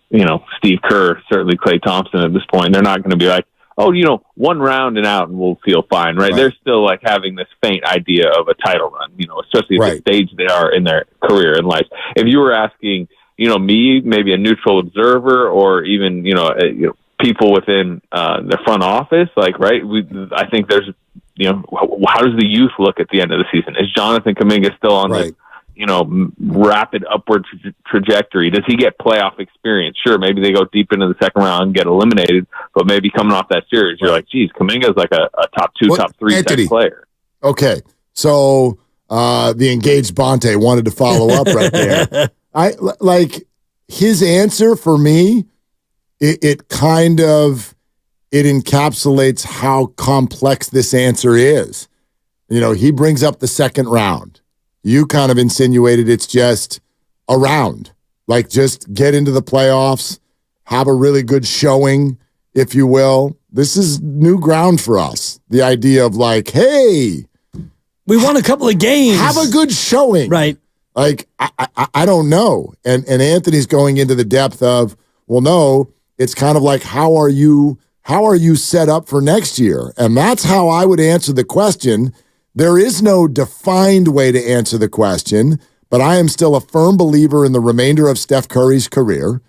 Steve Kerr, certainly Klay Thompson at this point, they're not going to be like, oh, one round and out and we'll feel fine, right? They're still like having this faint idea of a title run, especially at the stage they are in their career and life. If you were asking, me, maybe a neutral observer or even, people within the front office, like, right, I think there's, how does the youth look at the end of the season? Is Jonathan Kuminga still on this, rapid upward trajectory? Does he get playoff experience? Sure, maybe they go deep into the second round and get eliminated, but maybe coming off that series, you're like, geez, Kuminga's like a top two, top three type player. Okay, so the engaged Bonte wanted to follow up right there. I like his answer for me. It encapsulates how complex this answer is. He brings up the second round. You kind of insinuated it's just a round. Like, just get into the playoffs have a really good showing, if you will. This is new ground for us. The idea of like, hey, we won a couple of games. Have a good showing. Right. Like, I don't know. And Anthony's going into the depth of, well, no, it's kind of like, how are you set up for next year? And that's how I would answer the question. There is no defined way to answer the question, but I am still a firm believer in the remainder of Steph Curry's career.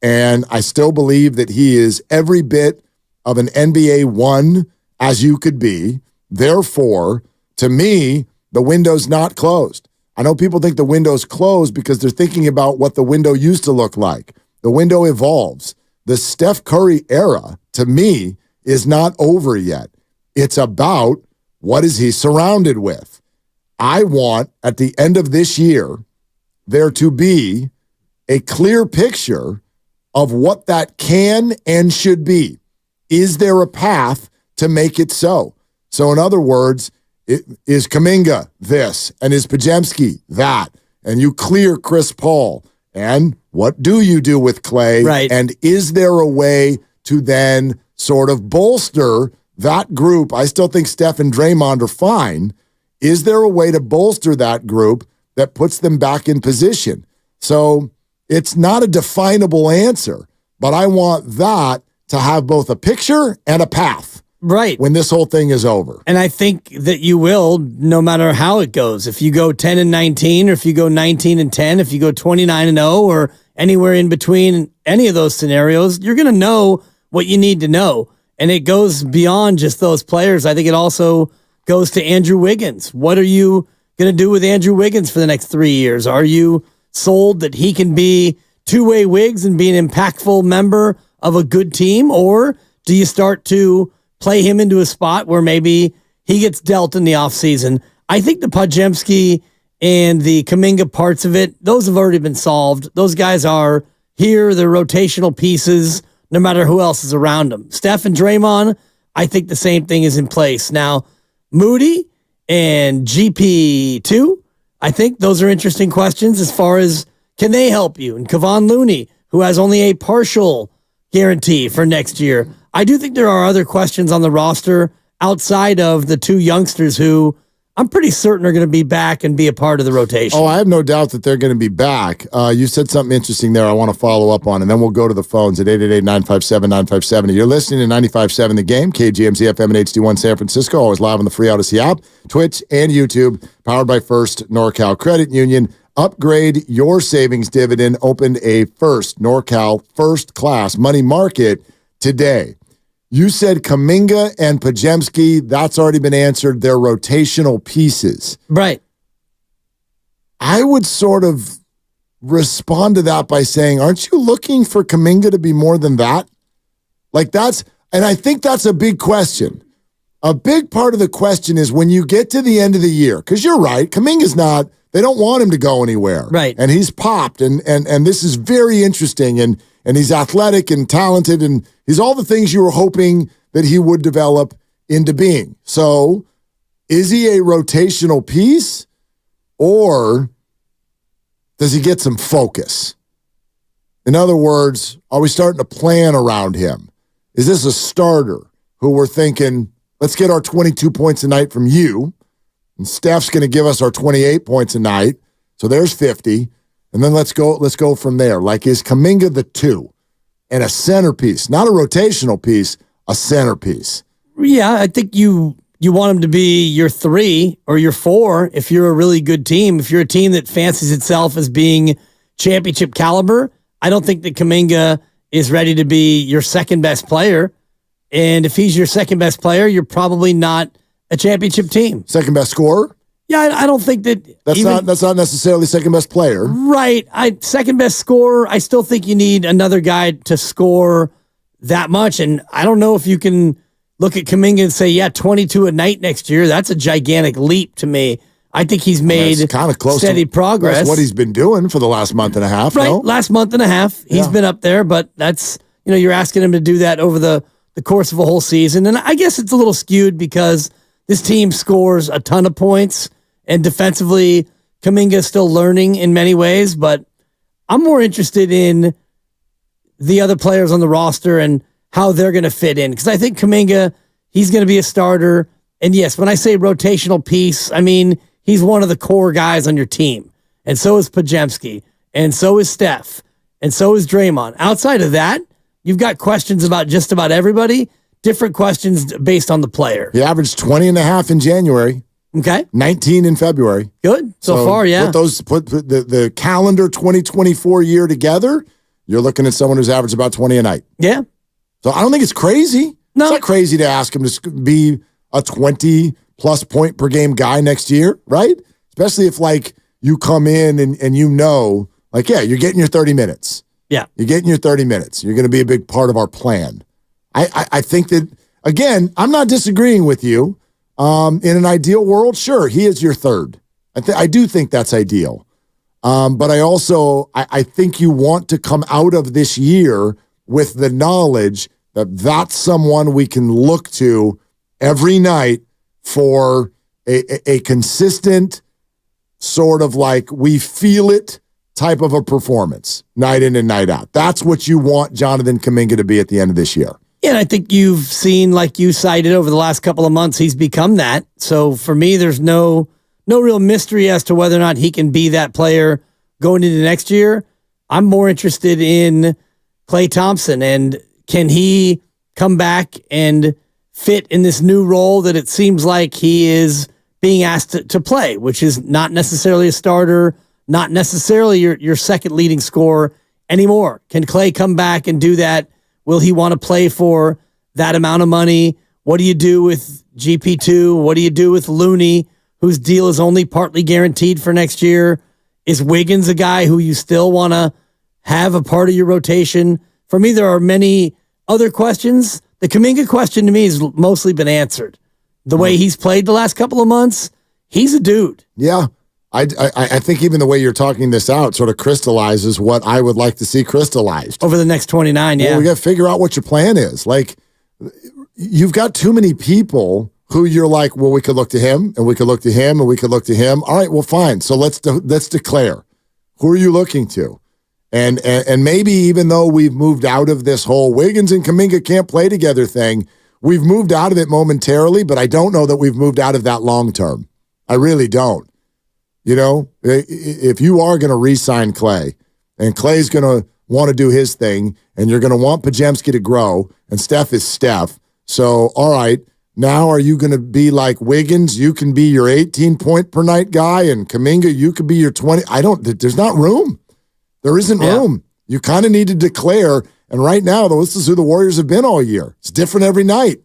And I still believe that he is every bit of an NBA 1 as you could be. Therefore, to me, the window's not closed. I know people think the window's closed because they're thinking about what the window used to look like. The window evolves. The Steph Curry era, to me, is not over yet. It's about what is he surrounded with. I want, at the end of this year, there to be a clear picture of what that can and should be. Is there a path to make it so? So in other words, is Kuminga this, and is Podziemski that, and you clear Chris Paul, and what do you do with Clay? Right. And is there a way to then sort of bolster that group? I still think Steph and Draymond are fine. Is there a way to bolster that group that puts them back in position? So it's not a definable answer, but I want that to have both a picture and a path. Right. When this whole thing is over. And I think that you will, no matter how it goes. If you go 10-19, or if you go 19-10, if you go 29-0, or anywhere in between any of those scenarios, you're going to know what you need to know. And it goes beyond just those players. I think it also goes to Andrew Wiggins. What are you going to do with Andrew Wiggins for the next 3 years? Are you sold that he can be two-way Wiggs and be an impactful member of a good team? Or do you start to play him into a spot where maybe he gets dealt in the offseason? I think the Podziemski and the Kuminga parts of it, those have already been solved. Those guys are here. They're rotational pieces, no matter who else is around them. Steph and Draymond, I think the same thing is in place. Now, Moody and GP2, I think those are interesting questions as far as can they help you? And Kevon Looney, who has only a partial guarantee for next year. I do think there are other questions on the roster outside of the two youngsters who I'm pretty certain are going to be back and be a part of the rotation. Oh, I have no doubt that they're going to be back. You said something interesting there I want to follow up on, and then we'll go to the phones at 888-957-9570. You're listening to 95.7 The Game, KGMZ FM and HD1 San Francisco, always live on the free Odyssey app, Twitch, and YouTube, powered by First NorCal Credit Union. Upgrade your savings dividend. Opened a First NorCal First Class Money Market today. You said Kuminga and Podziemski, that's already been answered. They're rotational pieces. Right. I would sort of respond to that by saying, aren't you looking for Kuminga to be more than that? Like and I think that's a big question. A big part of the question is when you get to the end of the year, because you're right, Kuminga's not, they don't want him to go anywhere. Right. And he's popped, and this is very interesting, and he's athletic and talented, and he's all the things you were hoping that he would develop into being. So is he a rotational piece, or does he get some focus? In other words, are we starting to plan around him? Is this a starter who we're thinking, let's get our 22 points a night from you, and Steph's going to give us our 28 points a night, so there's 50, and then let's go from there. Like, is Kuminga the 2 and a centerpiece, not a rotational piece, a centerpiece? Yeah, I think you want him to be your 3 or your 4 if you're a really good team. If you're a team that fancies itself as being championship caliber, I don't think that Kuminga is ready to be your second best player. And if he's your second best player, you're probably not a championship team. Second best scorer? Yeah, I don't think that that's not necessarily second best player. Right. Second best scorer, I still think you need another guy to score that much. And I don't know if you can look at Kuminga and say, yeah, 22 a night next year. That's a gigantic leap to me. I think he's made kind of close steady progress. That's what he's been doing for the last month and a half. Right. No? Last month and a half, he's been up there, but that's, you're asking him to do that over the course of a whole season. And I guess it's a little skewed because this team scores a ton of points, and defensively, Kuminga is still learning in many ways, but I'm more interested in the other players on the roster and how they're going to fit in. Because I think Kuminga, he's going to be a starter. And yes, when I say rotational piece, I mean he's one of the core guys on your team. And so is Podziemski. And so is Steph. And so is Draymond. Outside of that, you've got questions about just about everybody, different questions based on the player. He averaged 20.5 in January. Okay. 19 in February. Good. So far, yeah. Put the calendar 2024 year together, you're looking at someone who's averaged about 20 a night. Yeah. So I don't think it's crazy. No. It's not crazy to ask him to be a 20-plus point per game guy next year, right? Especially if, like, you come in and you know, like, yeah, you're getting your 30 minutes. Yeah. You're getting your 30 minutes. You're going to be a big part of our plan. I think that, again, I'm not disagreeing with you. In an ideal world, sure, he is your third. I do think that's ideal. But I also, I think you want to come out of this year with the knowledge that that's someone we can look to every night for a consistent sort of like we feel it type of a performance night in and night out. That's what you want Jonathan Kuminga to be at the end of this year. Yeah, and I think you've seen, like you cited over the last couple of months, he's become that. So for me, there's no real mystery as to whether or not he can be that player going into next year. I'm more interested in Klay Thompson, and can he come back and fit in this new role that it seems like he is being asked to play, which is not necessarily a starter, not necessarily your second leading scorer anymore. Can Klay come back and do that? Will he want to play for that amount of money? What do you do with GP2? What do you do with Looney, whose deal is only partly guaranteed for next year? Is Wiggins a guy who you still want to have a part of your rotation? For me, there are many other questions. The Kuminga question to me has mostly been answered. The way he's played the last couple of months, he's a dude. Yeah. I think even the way you're talking this out sort of crystallizes what I would like to see crystallized. Over the next 29, yeah. Well, we got to figure out what your plan is. Like, you've got too many people who you're like, well, we could look to him, and we could look to him, and we could look to him. All right, well, fine. So let's declare. Who are you looking to? And maybe even though we've moved out of this whole Wiggins and Kuminga can't play together thing, we've moved out of it momentarily, but I don't know that we've moved out of that long term. I really don't. You know, if you are going to re-sign Klay, and Klay's going to want to do his thing, and you're going to want Podziemski to grow, and Steph is Steph. So, all right, now are you going to be like Wiggins? You can be your 18-point per night guy, and Kuminga, you could be your 20. There's not room. There isn't room. You kind of need to declare, and right now, this is who the Warriors have been all year. It's different every night.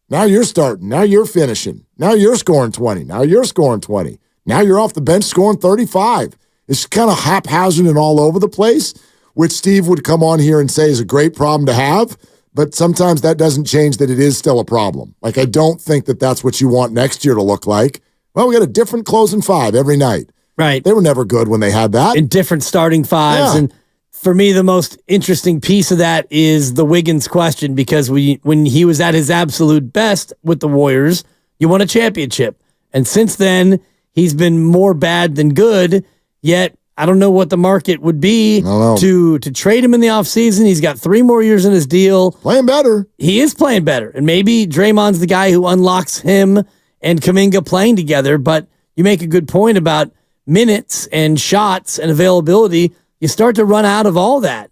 Now you're starting. Now you're finishing. Now you're scoring 20. Now you're scoring 20. Now you're off the bench scoring 35. It's kind of haphazard and all over the place, which Steve would come on here and say is a great problem to have, but sometimes that doesn't change that it is still a problem. Like, I don't think that that's what you want next year to look like. Well, we got a different closing five every night. Right. They were never good when they had that. And different starting fives. Yeah. And for me, the most interesting piece of that is the Wiggins question, because when he was at his absolute best with the Warriors, you won a championship. And since then, he's been more bad than good, yet I don't know what the market would be to trade him in the offseason. He's got 3 more years in his deal. Playing better. He is playing better. And maybe Draymond's the guy who unlocks him and Kuminga playing together. But you make a good point about minutes and shots and availability. You start to run out of all that.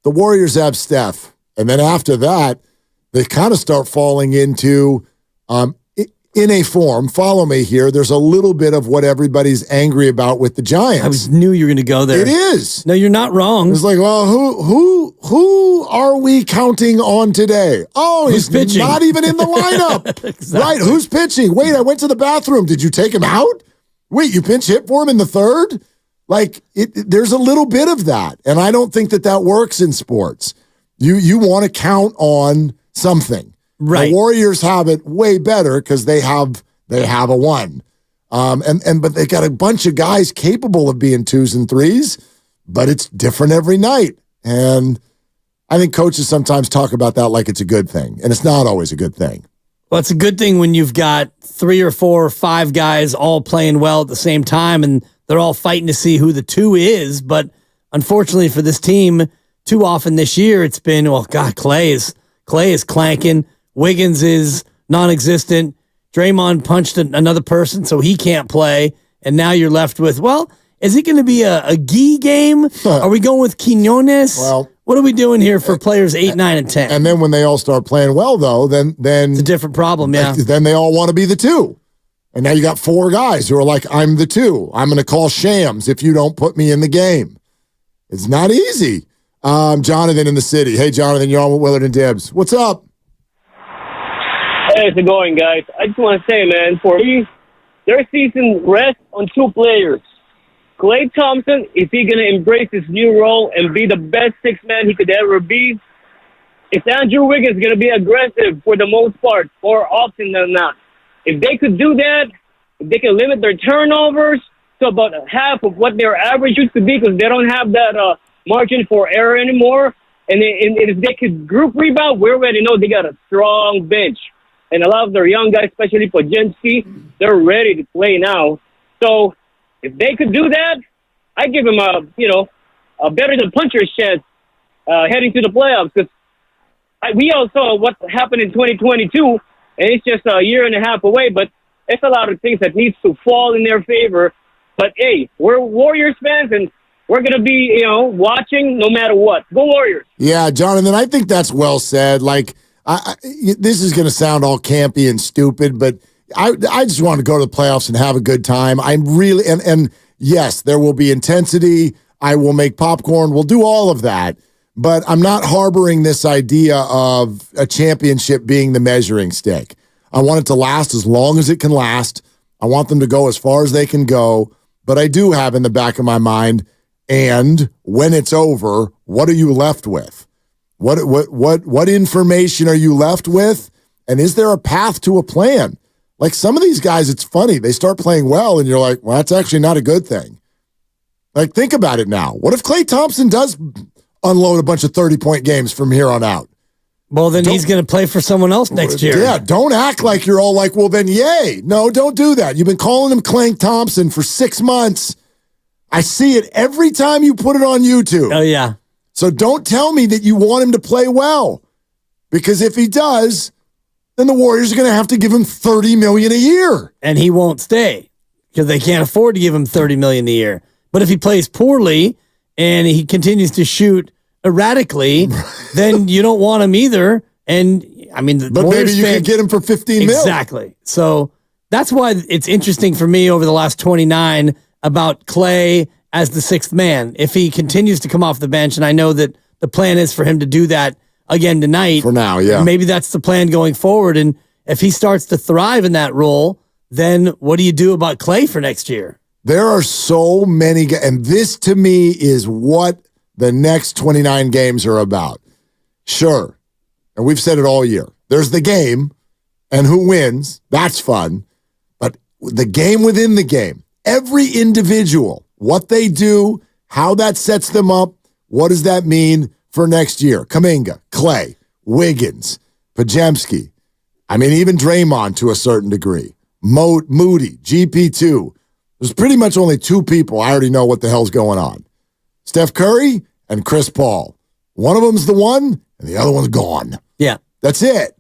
The Warriors have Steph. And then after that, they kind of start falling into in a form, follow me here, there's a little bit of what everybody's angry about with the Giants. I knew you were going to go there. It is. No, you're not wrong. It's like, well, who are we counting on today? Oh, Who's he's pitching? not even in the lineup. Exactly. Right, who's pitching? Wait, I went to the bathroom. Did you take him out? Wait, you pinch hit for him in the third? Like, there's a little bit of that, and I don't think that works in sports. You want to count on something. Right. The Warriors have it way better because they have a one. But they got a bunch of guys capable of being 2s and 3s, but it's different every night. And I think coaches sometimes talk about that like it's a good thing, and it's not always a good thing. Well, it's a good thing when you've got 3 or 4 or 5 guys all playing well at the same time, and they're all fighting to see who the 2 is. But unfortunately for this team, too often this year it's been, well, God, Clay is clanking. Wiggins is non-existent. Draymond punched another person, so he can't play. And now you're left with, well, is it going to be a Gee game? Are we going with Quinones? Well, what are we doing here for players 8, 9, and 10? And then when they all start playing well, though, then it's a different problem, yeah. Then they all want to be the 2. And now you got 4 guys who are like, I'm the 2. I'm going to call shams if you don't put me in the game. It's not easy. Jonathan in the city. Hey, Jonathan, you're on with Willard and Dibbs. What's up? Hey, how's it going, guys? I just want to say, man, for me, their season rests on 2 players. Klay Thompson, is he going to embrace his new role and be the best 6th man he could ever be? Is Andrew Wiggins going to be aggressive for the most part, more often than not? If they could do that, if they can limit their turnovers to about half of what their average used to be, because they don't have that margin for error anymore, and if they could group rebound, we already know they got a strong bench. And a lot of their young guys, especially Podziemski, they're ready to play now. So if they could do that, I give them a better than puncher's chance heading to the playoffs. Because we all saw what happened in 2022, and it's just a year and a half away. But it's a lot of things that needs to fall in their favor. But hey, we're Warriors fans, and we're gonna be watching no matter what. Go Warriors! Yeah, Jonathan, I think that's well said. Like. This is going to sound all campy and stupid, but I just want to go to the playoffs and have a good time. I'm really, and yes, there will be intensity. I will make popcorn. We'll do all of that, but I'm not harboring this idea of a championship being the measuring stick. I want it to last as long as it can last. I want them to go as far as they can go, but I do have in the back of my mind, and when it's over, what are you left with? What information are you left with? And is there a path to a plan? Like some of these guys, it's funny. They start playing well, and you're like, well, that's actually not a good thing. Like, think about it now. What if Klay Thompson does unload a bunch of 30-point games from here on out? Well, then he's going to play for someone else next year. Yeah, don't act like you're all like, well, then yay. No, don't do that. You've been calling him Klay Thompson for 6 months. I see it every time you put it on YouTube. Oh, yeah. So don't tell me that you want him to play well, because if he does, then the Warriors are going to have to give him $30 million a year, and he won't stay because they can't afford to give him $30 million a year. But if he plays poorly and he continues to shoot erratically, then you don't want him either. And I mean, but Warriors maybe you could get him for $15 million. Exactly. So that's why it's interesting for me over the last 29 about Klay as the 6th man. If he continues to come off the bench, and I know that the plan is for him to do that again tonight. For now, yeah. Maybe that's the plan going forward. And if he starts to thrive in that role, then what do you do about Klay for next year? There are so many guys, and this to me is what the next 29 games are about. Sure, and we've said it all year. There's the game, and who wins, that's fun. But the game within the game, every individual, what they do, how that sets them up, what does that mean for next year? Kuminga, Klay, Wiggins, Podziemski. I mean, even Draymond to a certain degree. Moody, GP2. There's pretty much only 2 people I already know what the hell's going on. Steph Curry and Chris Paul. One of them's the one, and the other one's gone. Yeah. That's it.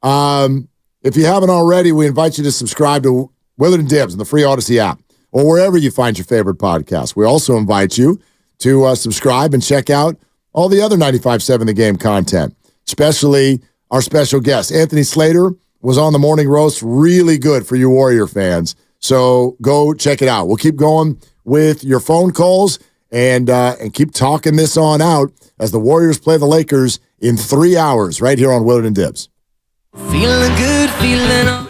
If you haven't already, we invite you to subscribe to Willard and Dibbs on the free Odyssey app, or wherever you find your favorite podcast. We also invite you to subscribe and check out all the other 95.7 The Game content, especially our special guest. Anthony Slater was on the Morning Roast. Really good for you Warrior fans. So go check it out. We'll keep going with your phone calls and keep talking this on out as the Warriors play the Lakers in 3 hours right here on Willard and Dibbs. Feeling good, feeling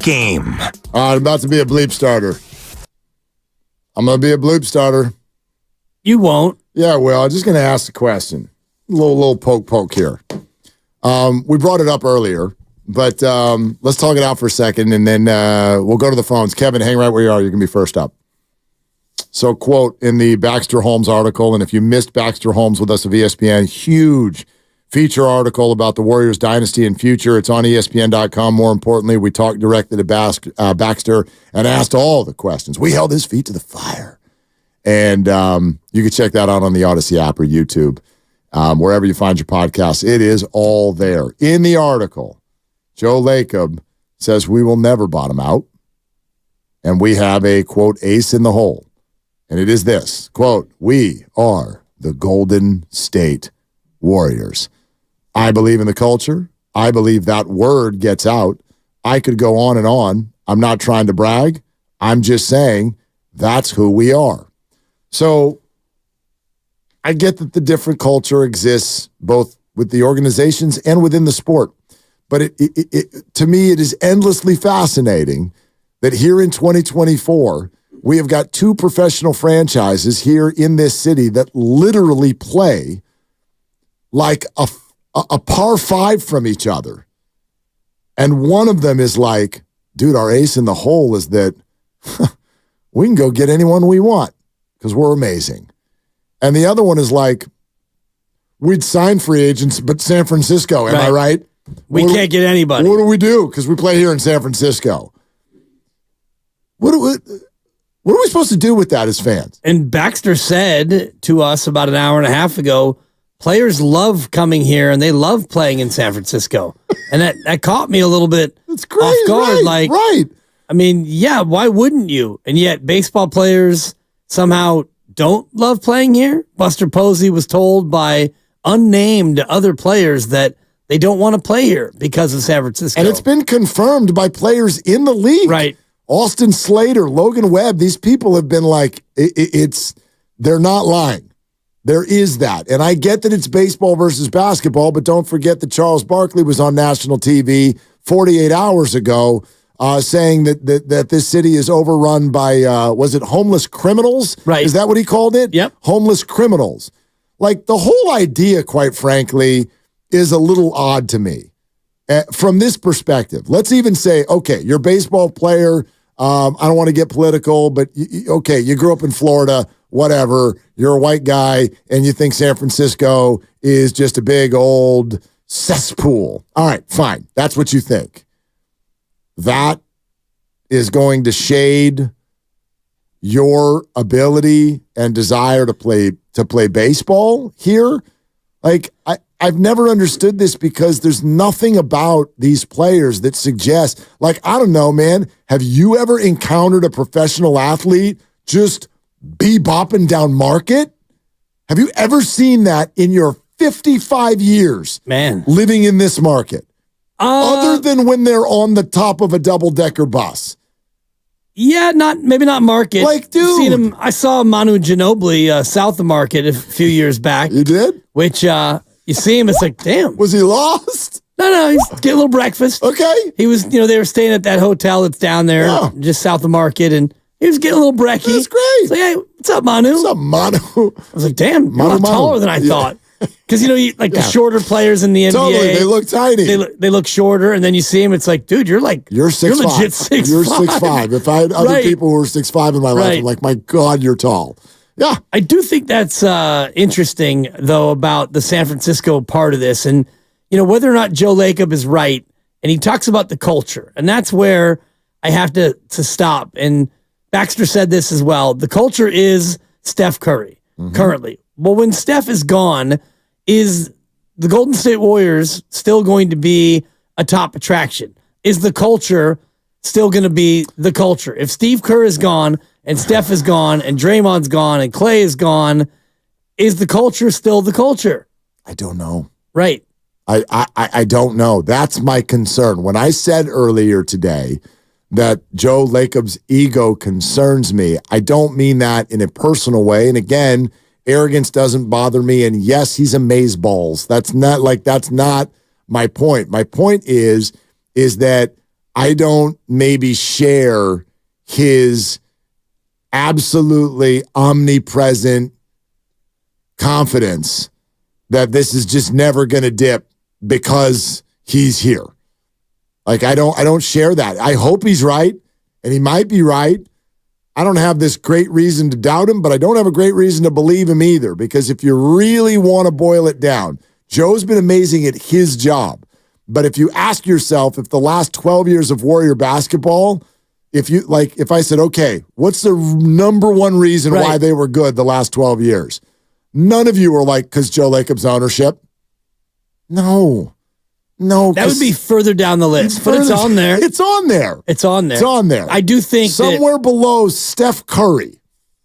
game. I'm about to be a bleep starter. I'm going to be a bleep starter. You won't. Yeah, well, I'm just going to ask the question. A little poke here. We brought it up earlier, but let's talk it out for a second, and then we'll go to the phones. Kevin, hang right where you are. You can be first up. So, quote in the Baxter Holmes article, and if you missed Baxter Holmes with us of ESPN, huge feature article about the Warriors dynasty and future. It's on ESPN.com. More importantly, we talked directly to Baxter and asked all the questions. We held his feet to the fire. And you can check that out on the Odyssey app or YouTube, wherever you find your podcasts. It is all there. In the article, Joe Lacob says we will never bottom out. And we have a, quote, ace in the hole. And it is this, quote, we are the Golden State Warriors. I believe in the culture. I believe that word gets out. I could go on and on. I'm not trying to brag. I'm just saying that's who we are. So I get that the different culture exists both with the organizations and within the sport. But to me, it is endlessly fascinating that here in 2024, we have got two professional franchises here in this city that literally play like a par five from each other. And one of them is like, dude, our ace in the hole is that we can go get anyone we want because we're amazing. And the other one is like, we'd sign free agents, but San Francisco, am I right? We can't get anybody. What do we do? Because we play here in San Francisco. What are we supposed to do with that as fans? And Baxter said to us about an hour and a half ago, players love coming here and they love playing in San Francisco. And that caught me a little bit off guard. Right. I mean, yeah, why wouldn't you? And yet baseball players somehow don't love playing here. Buster Posey was told by unnamed other players that they don't want to play here because of San Francisco. And it's been confirmed by players in the league. Right. Austin Slater, Logan Webb, these people have been like, they're not lying. There is that. And I get that it's baseball versus basketball, but don't forget that Charles Barkley was on national TV 48 hours ago saying that this city is overrun by, was it homeless criminals? Right. Is that what he called it? Yep. Homeless criminals. Like the whole idea, quite frankly, is a little odd to me. From this perspective, let's even say, okay, you're a baseball player. I don't want to get political, but okay, you grew up in Florida, whatever. You're a white guy, and you think San Francisco is just a big old cesspool. All right, fine. That's what you think. That is going to shade your ability and desire to play baseball here. Like, I've never understood this because there's nothing about these players that suggests, like, I don't know, man, have you ever encountered a professional athlete just bebopping down market? Have you ever seen that in your 55 years living in this market? Other than when they're on the top of a double-decker bus. Yeah, maybe not market. Like, dude. Seen him, I saw Manu Ginobili south of market a few years back. You did? Which, you see him, it's like, damn. Was he lost? No, he's getting a little breakfast. Okay. He was, they were staying at that hotel that's down there, just south of market, and he was getting a little brekkie. That's great. So, hey, what's up, Manu? What's up, Manu? I was like, damn, you're a lot taller than I thought. Because, the shorter players in the NBA. Totally, they look tiny. They look shorter, and then you see him, it's like, dude, you're 6'5". You're legit 6'5". You're 6'5". If I had other people who were 6'5" in my life, I'm like, my God, you're tall. Yeah. I do think that's interesting, though, about the San Francisco part of this. And, whether or not Joe Lacob is right, and he talks about the culture, and that's where I have to stop. And Baxter said this as well. The culture is Steph Curry currently. Well, when Steph is gone, is the Golden State Warriors still going to be a top attraction? Is the culture still going to be the culture? If Steve Kerr is gone and Steph is gone and Draymond's gone and Clay is gone, is the culture still the culture? I don't know. Right. I don't know. That's my concern. When I said earlier today that Joe Lacob's ego concerns me, I don't mean that in a personal way. And again, arrogance doesn't bother me. And yes, he's amazeballs. That's not my point. My point is that I don't maybe share his absolutely omnipresent confidence that this is just never going to dip because he's here. Like I don't share that. I hope he's right, and he might be right. I don't have this great reason to doubt him, but I don't have a great reason to believe him either, because if you really want to boil it down, Joe's been amazing at his job. But if you ask yourself if the last 12 years of Warrior basketball, if I said, okay, what's the number one reason why they were good the last 12 years? None of you are like, because Joe Lacob's ownership. No. That would be further down the list, but it's on there. It's on there. It's on there. It's on there. I do think somewhere below Steph Curry.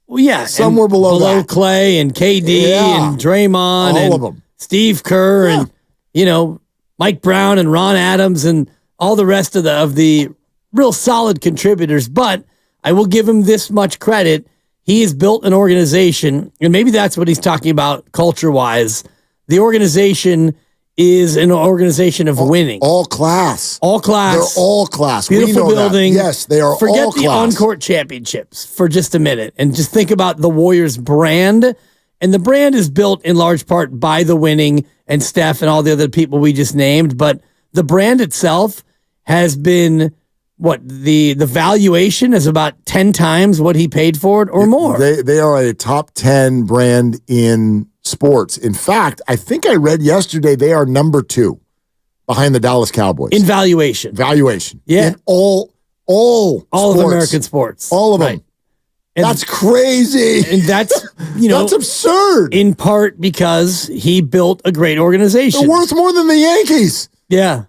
Well, yeah. Somewhere below that. Clay and KD and Draymond. All of them. Steve Kerr and, Mike Brown and Ron Adams and all the rest of the real solid contributors. But I will give him this much credit. He has built an organization, and maybe that's what he's talking about culture-wise. The organization is an organization of winning. All class. All class. They're all class. Beautiful we know building. That. Yes, they are Forget all class. the on-court championships for just a minute and just think about the Warriors brand. And the brand is built in large part by the winning and Steph and all the other people we just named. But the brand itself has been, the valuation is about 10 times what he paid for it or more. They are a top 10 brand in sports. In fact, I think I read yesterday they are number 2 behind the Dallas Cowboys. In valuation. Yeah. In all sports. Of American sports. All of them. And that's crazy. And that's, that's absurd. In part because he built a great organization. They're worth more than the Yankees. Yeah.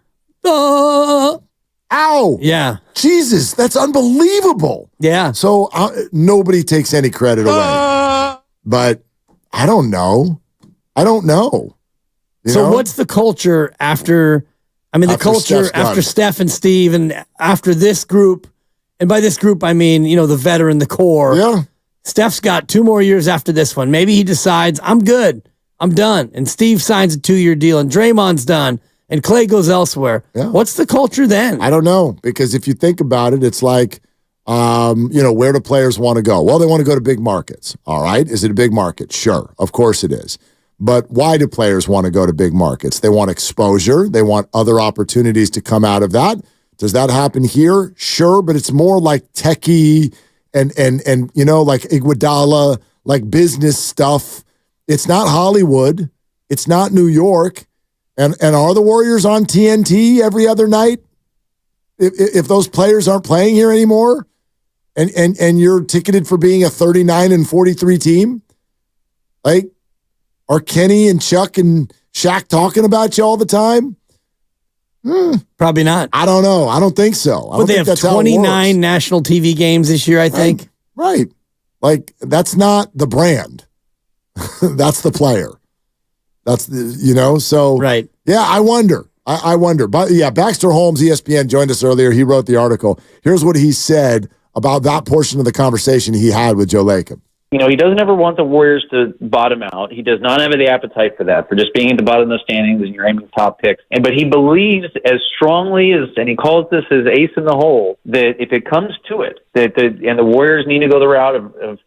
Ow. Yeah. Jesus, that's unbelievable. Yeah. So nobody takes any credit away. But I don't know. So what's the culture after the culture after Steph and Steve and after this group, and by this group I mean, the veteran, the core. Yeah. Steph's got 2 more years after this one. Maybe he decides, I'm good. I'm done. And Steve signs a 2-year deal and Draymond's done and Clay goes elsewhere. Yeah. What's the culture then? I don't know, because if you think about it, it's like, where do players want to go? Well, they want to go to big markets. All right. Is it a big market? Sure. Of course it is. But why do players want to go to big markets? They want exposure. They want other opportunities to come out of that. Does that happen here? Sure. But it's more like techie and like Iguodala, like business stuff. It's not Hollywood. It's not New York. And are the Warriors on TNT every other night? If those players aren't playing here anymore, and you're ticketed for being a 39-43 team, like, are Kenny and Chuck and Shaq talking about you all the time? Probably not. I don't know. I don't think so. But they have 29 national TV games this year, I think. Right. Like, that's not the brand. That's the player. That's the, so. Right. Yeah, I wonder. I wonder. But yeah, Baxter Holmes, ESPN, joined us earlier. He wrote the article. Here's what he said about that portion of the conversation he had with Joe Lacob. He doesn't ever want the Warriors to bottom out. He does not have the appetite for that, for just being at the bottom of the standings and you're aiming top picks. But he believes as strongly as, and he calls this his ace in the hole, that if it comes to it, and the Warriors need to go the route of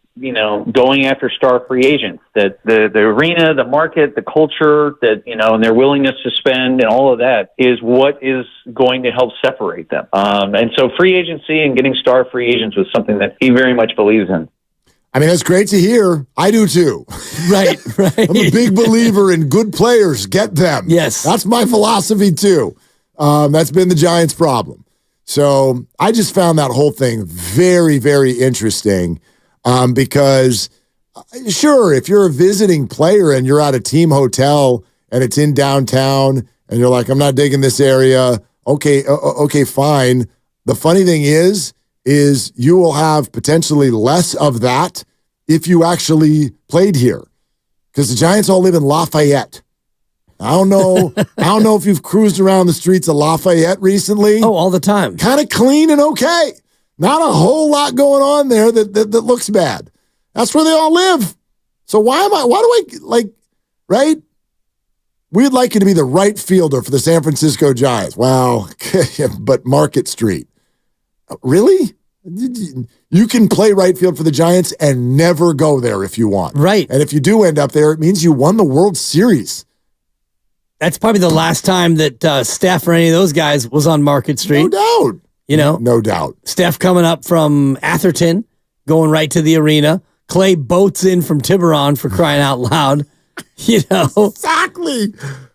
going after star free agents, that the arena, the market, the culture, that, and their willingness to spend and all of that is what is going to help separate them. And so free agency and getting star free agents was something that he very much believes in. I mean, that's great to hear. I do too. Right. I'm a big believer in good players. Get them. Yes. That's my philosophy too. That's been the Giants' problem. So I just found that whole thing very, very interesting because, sure, if you're a visiting player and you're at a team hotel and it's in downtown and you're like, I'm not digging this area, okay, fine. The funny thing is you will have potentially less of that if you actually played here, because the Giants all live in Lafayette. I don't know if you've cruised around the streets of Lafayette recently. Oh, all the time. Kind of clean and okay. Not a whole lot going on there that looks bad. That's where they all live. So why do I right? we'd like you to be the right fielder for the San Francisco Giants. Well, but Market Street. Really? You can play right field for the Giants and never go there if you want. Right. And if you do end up there, it means you won the World Series. That's probably the last time that Steph or any of those guys was on Market Street. No doubt. No doubt. Steph coming up from Atherton, going right to the arena. Clay boats in from Tiburon, for crying out loud. Exactly.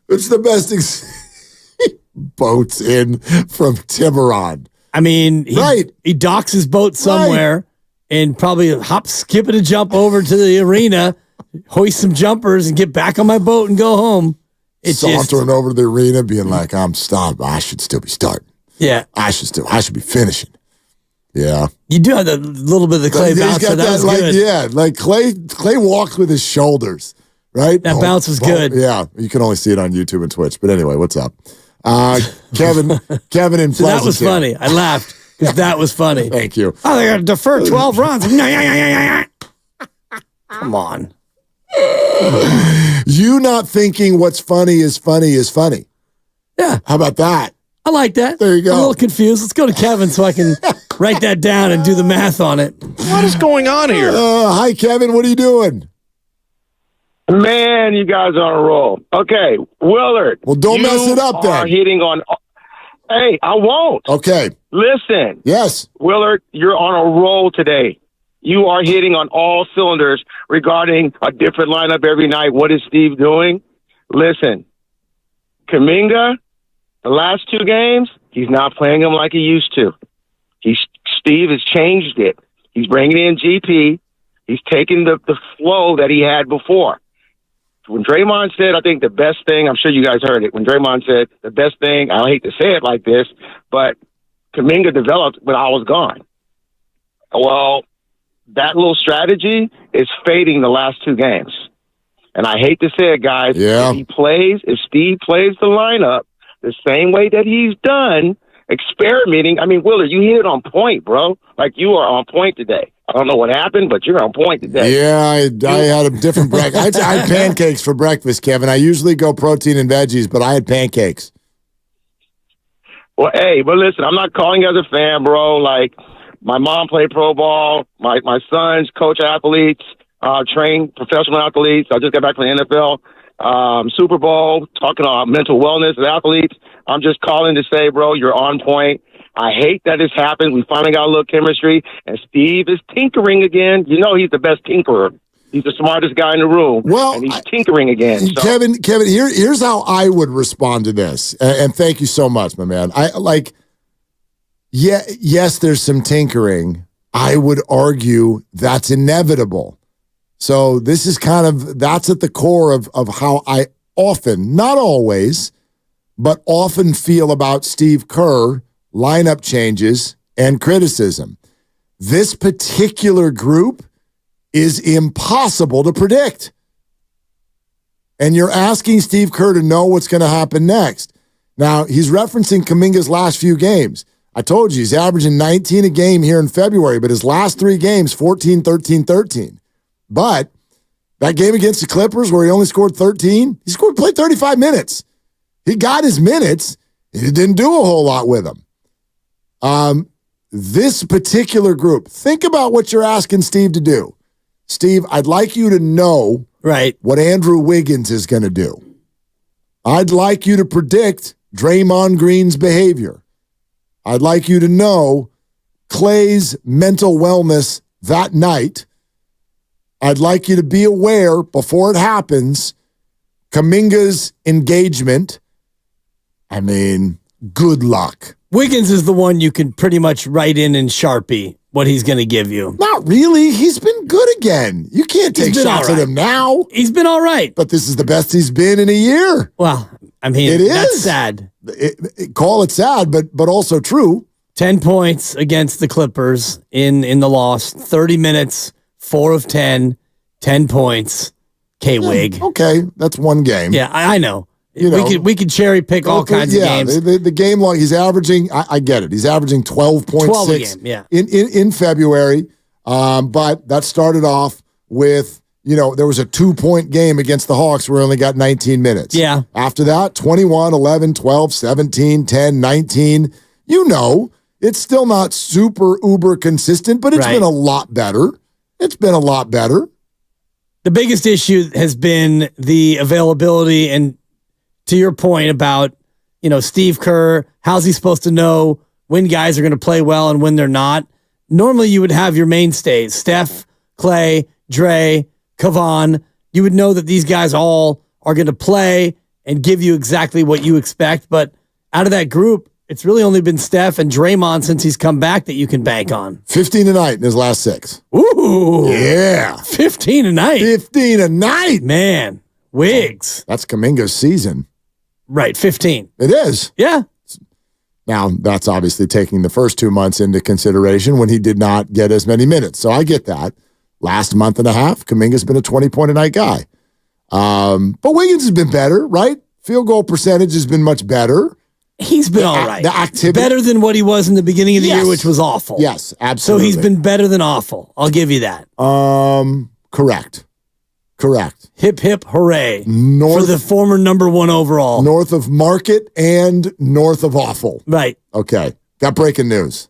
It's the best. Boats in from Tiburon. I mean, he docks his boat somewhere and probably hop, skip, and a jump over to the arena, hoist some jumpers, and get back on my boat and go home. It's sauntering over to the arena, being like, "I'm stopped. I should still be starting. Yeah, I should be finishing." Yeah, you do have a little bit of the Clay bounce. That was good. Yeah, like Clay walks with his shoulders. Right, that bounce was good. Yeah, you can only see it on YouTube and Twitch. But anyway, what's up? Kevin in so that was funny. I laughed because that was funny. Thank you. Oh, they got to defer 12 runs. Come on. You not thinking what's funny is funny. Yeah. How about that? I like that. There you go. I'm a little confused. Let's go to Kevin so I can write that down and do the math on it. What is going on here? Hi, Kevin. What are you doing? Man, you guys are on a roll. Okay, Willard. Well, don't mess it up then. Hitting on. Hey, I won't. Okay. Listen. Yes. Willard, you're on a roll today. You are hitting on all cylinders regarding a different lineup every night. What is Steve doing? Listen, Kuminga, the last 2 games, he's not playing him like he used to. Steve has changed it. He's bringing in GP. He's taking the flow that he had before. When Draymond said, I think the best thing, I'm sure you guys heard it, when Draymond said the best thing, I hate to say it like this, but Kuminga developed when I was gone. Well, that little strategy is fading the last 2 games. And I hate to say it, guys. Yeah. If Steve plays the lineup the same way that he's done, experimenting, I mean, Willard, you hit it on point, bro. Like, you are on point today. I don't know what happened, but you're on point today. Yeah, I had a different breakfast. I had pancakes for breakfast, Kevin. I usually go protein and veggies, but I had pancakes. Well, hey, but listen, I'm not calling you as a fan, bro. Like, my mom played pro ball. My sons coach athletes, train professional athletes. I just got back from the NFL, Super Bowl, talking about mental wellness of athletes. I'm just calling to say, bro, you're on point. I hate that this happened. We finally got a little chemistry, and Steve is tinkering again. You know he's the best tinkerer. He's the smartest guy in the room. Well, and he's tinkering again. So. Kevin, here's how I would respond to this. And thank you so much, my man. Yes, there's some tinkering. I would argue that's inevitable. So this is that's at the core of how I often, not always, but often feel about Steve Kerr, lineup changes, and criticism. This particular group is impossible to predict. And you're asking Steve Kerr to know what's going to happen next. Now, he's referencing Kuminga's last few games. I told you, he's averaging 19 a game here in February, but his last 3 games, 14, 13, 13. But that game against the Clippers where he only scored 13, played 35 minutes. He got his minutes. He didn't do a whole lot with them. This particular group, think about what you're asking Steve to do. Steve, I'd like you to know what Andrew Wiggins is going to do. I'd like you to predict Draymond Green's behavior. I'd like you to know Clay's mental wellness that night. I'd like you to be aware before it happens, Kuminga's engagement. I mean, good luck. Wiggins is the one you can pretty much write in Sharpie what he's going to give you. Not really. He's been good again. You can't take shots at him now. He's been all right. But this is the best he's been in a year. Well, I mean, that's sad. Call it sad, but also true. 10 points against the Clippers in the loss. 30 minutes, 4 of 10, 10 points. K-Wig. Okay, that's one game. Yeah, I know. We could cherry pick all kinds of games. The game log, he's averaging, I get it. He's averaging 12.6 in February. But that started off with there was a 2-point game against the Hawks where we only got 19 minutes. Yeah. After that, 21, 11, 12, 17, 10, 19. It's still not super uber consistent, but it's been a lot better. It's been a lot better. The biggest issue has been the availability, and to your point about, Steve Kerr, how's he supposed to know when guys are going to play well and when they're not? Normally you would have your mainstays, Steph, Clay, Dre, Kevon. You would know that these guys all are going to play and give you exactly what you expect, but out of that group, it's really only been Steph and Draymond since he's come back that you can bank on. 15 a night in his last 6. Ooh. Yeah. 15 a night. 15 a night. Man, Wiggs. That's Kuminga's season. Right, 15. It is. Yeah. Now, that's obviously taking the first 2 months into consideration when he did not get as many minutes. So I get that. Last month and a half, Kuminga's been a 20-point-a-night guy. But Wiggins has been better, right? Field goal percentage has been much better. He's been all right. The activity. Better than what he was in the beginning of the year, which was awful. Yes, absolutely. So he's been better than awful. I'll give you that. Correct. Hip, hip, hooray. For the former number 1 overall. North of market and north of awful. Right. Okay. Got breaking news.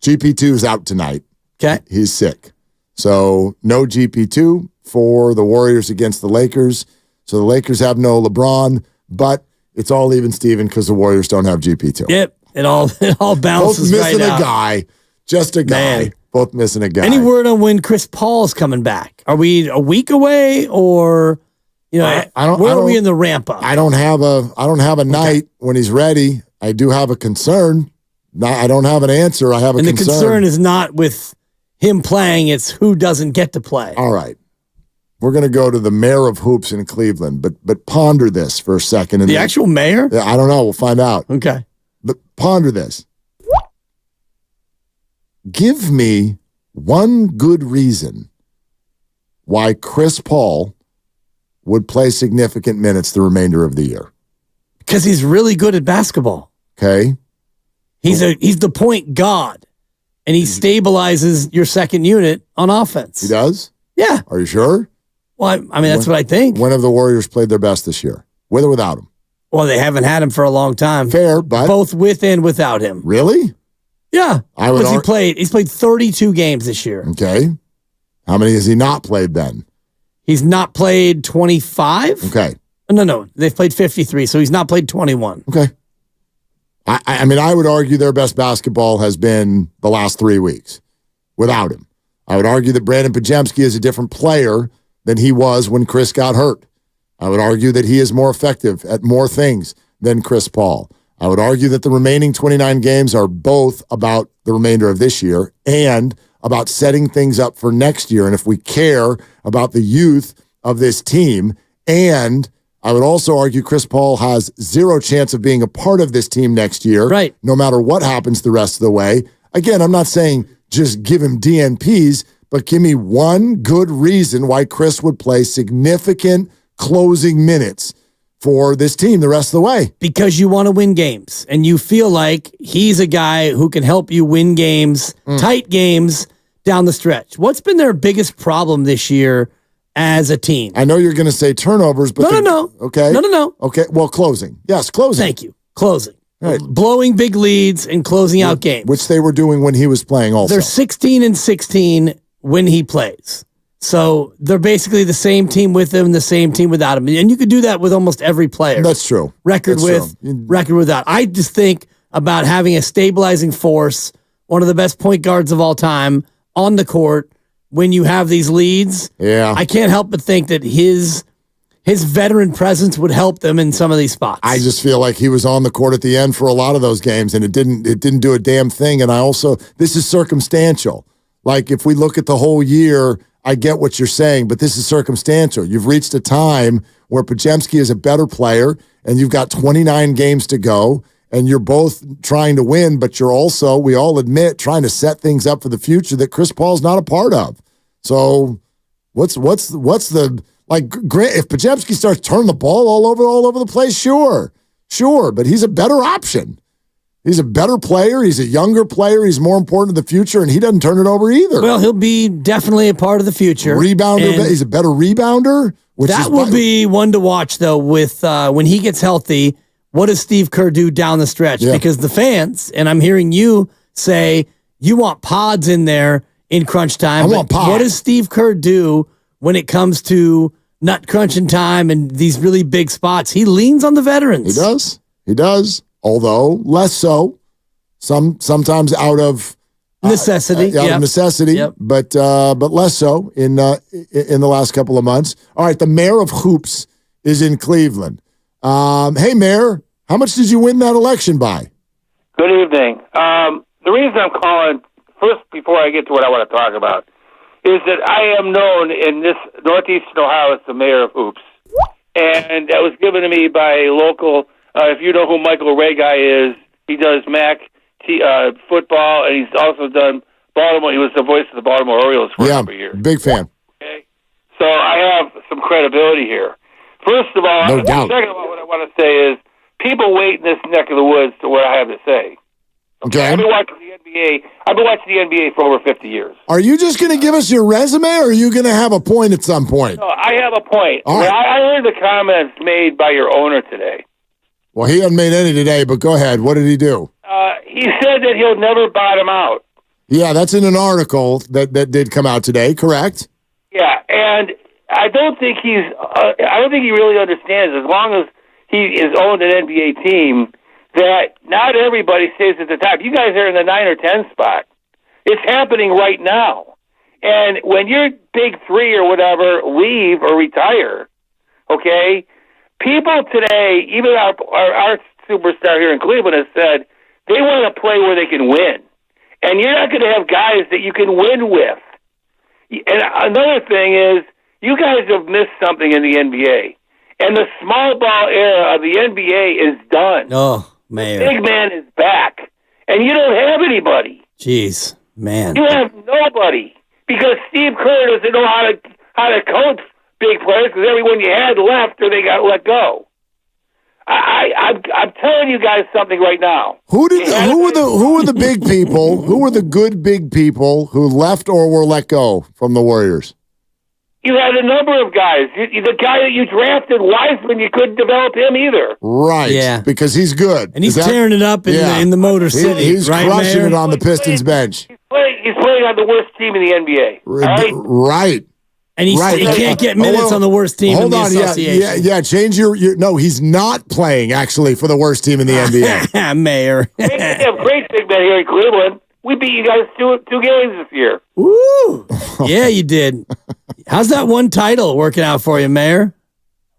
GP2 is out tonight. Okay. He's sick. So no GP2 for the Warriors against the Lakers. So the Lakers have no LeBron, but it's all even Steven because the Warriors don't have GP2. Yep. It all balances Both missing right out. a guy. Just a guy. Man. Both missing a guy. Any word on when Chris Paul's coming back? Are we a week away, or where are we in the ramp up? I don't have a night when he's ready. I do have a concern. I don't have an answer. I have a concern. And the concern is not with him playing; it's who doesn't get to play. All right, we're going to go to the mayor of hoops in Cleveland, but ponder this for a second. And the actual mayor? I don't know. We'll find out. Okay, but ponder this. Give me one good reason why Chris Paul would play significant minutes the remainder of the year. Because he's really good at basketball. Okay. He's the point god, and he stabilizes your second unit on offense. He does? Yeah. Are you sure? Well, I mean, that's what I think. When have the Warriors played their best this year? With or without him? Well, they haven't had him for a long time. Fair, but both with and without him. Really? Yeah. Because he's played 32 games this year. Okay. How many has he not played then? He's not played 25? Okay. No. They've played 53, so he's not played 21. Okay. I mean, I would argue their best basketball has been the last 3 weeks without him. I would argue that Brandon Podziemski is a different player than he was when Chris got hurt. I would argue that he is more effective at more things than Chris Paul. I would argue that the remaining 29 games are both about the remainder of this year and about setting things up for next year. And if we care about the youth of this team, and I would also argue Chris Paul has zero chance of being a part of this team next year, right? No matter what happens the rest of the way. Again, I'm not saying just give him DNPs, but give me one good reason why Chris would play significant closing minutes for this team the rest of the way. Because you want to win games, and you feel like he's a guy who can help you win games, tight games down the stretch. What's been their biggest problem this year as a team? I know you're going to say turnovers, but no. Okay. No. Okay. Well, closing. Yes, closing. Thank you. Closing. Right. Blowing big leads and closing out games. Which they were doing when he was playing also. They're 16-16 when he plays. So they're basically the same team with him, the same team without him. And you could do that with almost every player. That's true. Record without. I just think about having a stabilizing force, one of the best point guards of all time on the court when you have these leads. Yeah. I can't help but think that his veteran presence would help them in some of these spots. I just feel like he was on the court at the end for a lot of those games, and it didn't do a damn thing. And this is circumstantial. Like, if we look at the whole year, I get what you're saying, but this is circumstantial. You've reached a time where Podziemski is a better player, and you've got 29 games to go, and you're both trying to win, but you're also, we all admit, trying to set things up for the future that Chris Paul's not a part of. So what's the, like, if Podziemski starts turning the ball all over the place, sure, but he's a better option. He's a better player. He's a younger player. He's more important to the future, and he doesn't turn it over either. Well, he'll be definitely a part of the future. Rebounder. He's a better rebounder. That will be one to watch, though, with when he gets healthy. What does Steve Kerr do down the stretch? Yeah. Because the fans, and I'm hearing you say you want pods in there in crunch time. I want pods. What does Steve Kerr do when it comes to nut crunching time and these really big spots? He leans on the veterans. He does. Although less so. Sometimes out of necessity. Out of necessity, but less so in the last couple of months. All right, the mayor of Hoops is in Cleveland. Hey, Mayor, how much did you win that election by? Good evening. The reason I'm calling, first, before I get to what I want to talk about, is that I am known in this northeastern Ohio as the mayor of Hoops. And that was given to me by a local, if you know who Michael Regai is, he does MAC football, and he's also done Baltimore. He was the voice of the Baltimore Orioles for a number of years. Big fan. Okay? So I have some credibility here. First of all, No doubt. Second of all, what I want to say is people wait in this neck of the woods to what I have to say. Okay. I've been watching the NBA. I've been watching the NBA for over 50 years. Are you just going to give us your resume, or are you going to have a point at some point? No, I have a point. All right. I heard the comments made by your owner today. Well, he hasn't made any today, but go ahead. What did he do? He said that he'll never bottom out. Yeah, that's in an article that did come out today, correct? Yeah, and I don't think he really understands, as long as he is owned an NBA team, that not everybody stays at the top. You guys are in the 9 or 10 spot. It's happening right now. And when your big three or whatever leave or retire, okay, people today, even our superstar here in Cleveland has said they want to play where they can win. And you're not going to have guys that you can win with. And another thing is, you guys have missed something in the NBA. And the small ball era of the NBA is done. Oh, man. Big man is back. And you don't have anybody. Jeez, man. You have nobody. Because Steve Kerr doesn't know how to coach big players, because everyone you had left or they got let go. I'm telling you guys something right now. Who were the big people? Who were the good big people who left or were let go from the Warriors? You had a number of guys. The guy that you drafted, Wiseman, you couldn't develop him either. Right. Yeah. Because he's good. And he's tearing it up in the Motor City. He's right, crushing Mayor? it on the Pistons bench. He's playing on the worst team in the NBA. All right? Right. And he can't get minutes on the worst team in the association. Yeah. Change your. No, he's not playing actually for the worst team in the NBA. Mayor. We have great big men here in Cleveland. We beat you guys two games this year. Woo! Yeah, you did. How's that one title working out for you, Mayor?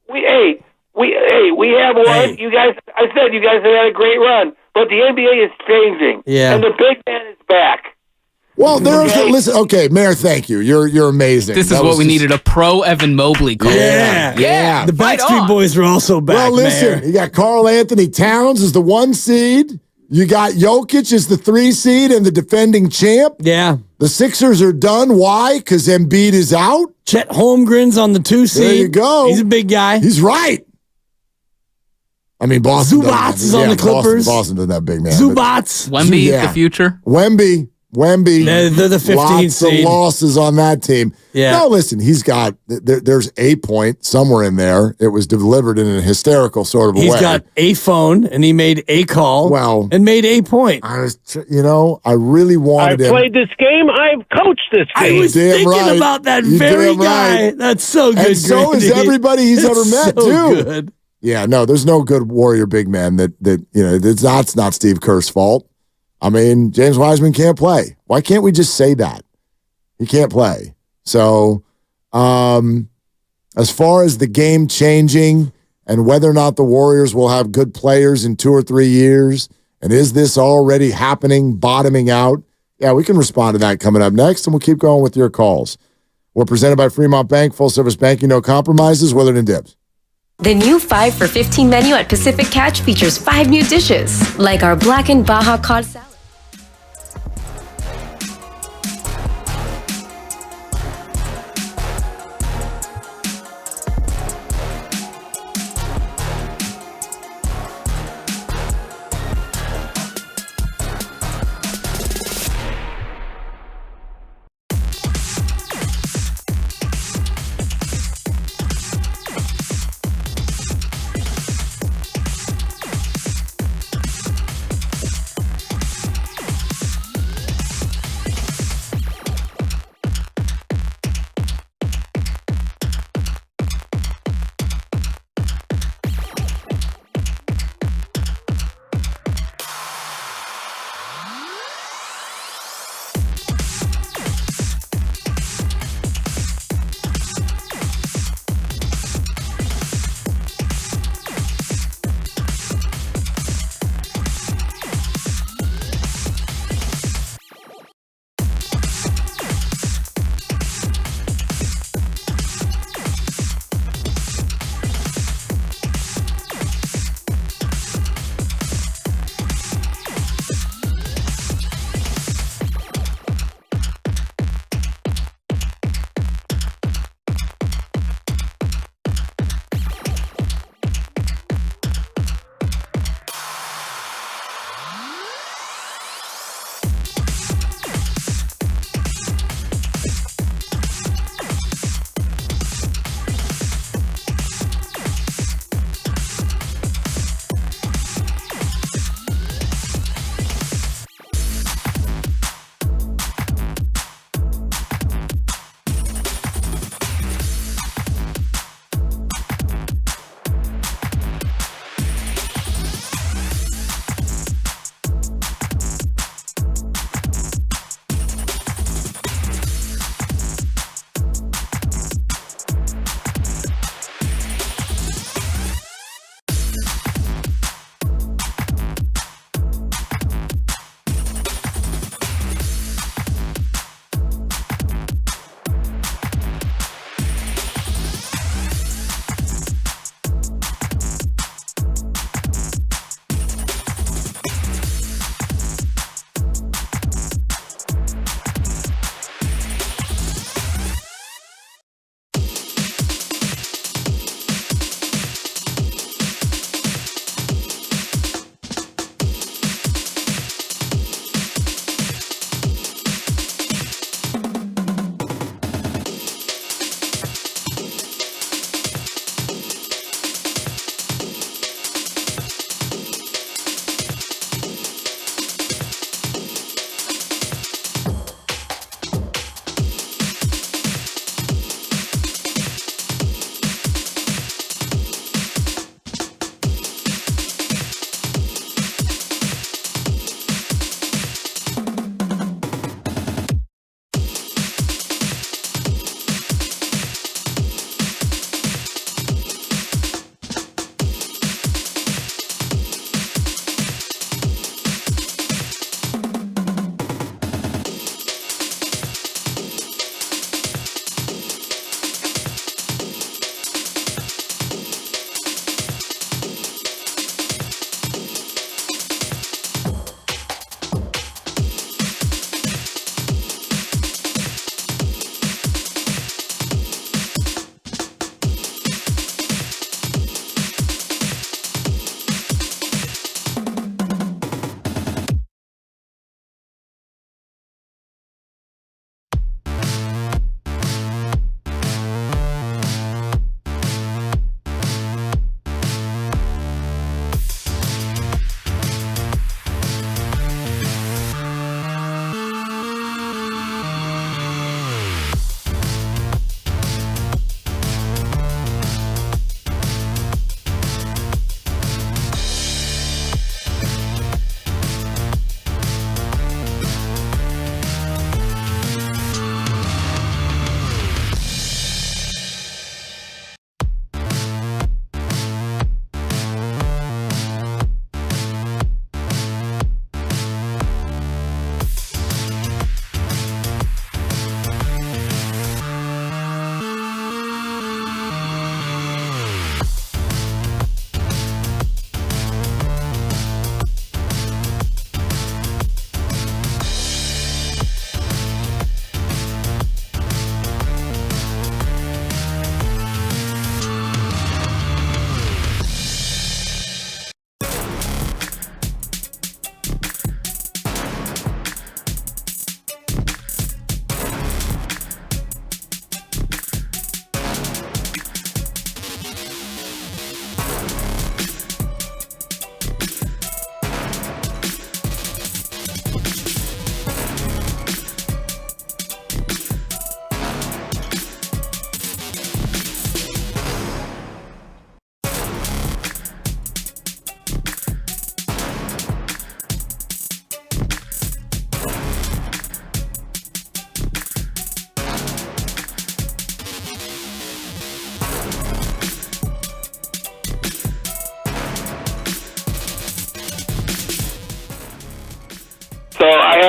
We have one. Hey. You guys, I said you guys have had a great run, but the NBA is changing. Yeah. And the big man is back. Well, listen. Okay, Mayor, thank you. You're amazing. This is what we needed, a pro Evan Mobley call. Yeah. The Backstreet Boys were also back. Well, listen, Mayor. you got Karl Anthony Towns as the 1 seed. You got Jokic as the 3 seed and the defending champ. Yeah. The Sixers are done. Why? Because Embiid is out. Chet Holmgren's on the 2 seed. There you go. He's a big guy. He's right. I mean, Boston. Zubats is on the Clippers. Boston doesn't have big man. Zubats. Wemby is the future. Wemby. They're the 15 lots seed. of losses on that team. Yeah. No, listen, he's got, there's a point somewhere in there. It was delivered in a hysterical sort of a way. He's got a phone, and he made a call and made a point. I really wanted him. I played this game. I've coached this game. I was thinking about that very guy. Right. That's so good. And so is everybody he's ever met, so too. Good. Yeah, no, there's no good Warrior big man that's not Steve Kerr's fault. I mean, James Wiseman can't play. Why can't we just say that? He can't play. So, as far as the game changing and whether or not the Warriors will have good players in 2 or 3 years, and is this already happening, bottoming out? Yeah, we can respond to that coming up next, and we'll keep going with your calls. We're presented by Fremont Bank, full service banking, no compromises, Willard and Dibbs. The new 5 for $15 menu at Pacific Catch features 5 new dishes, like our blackened Baja cod salad.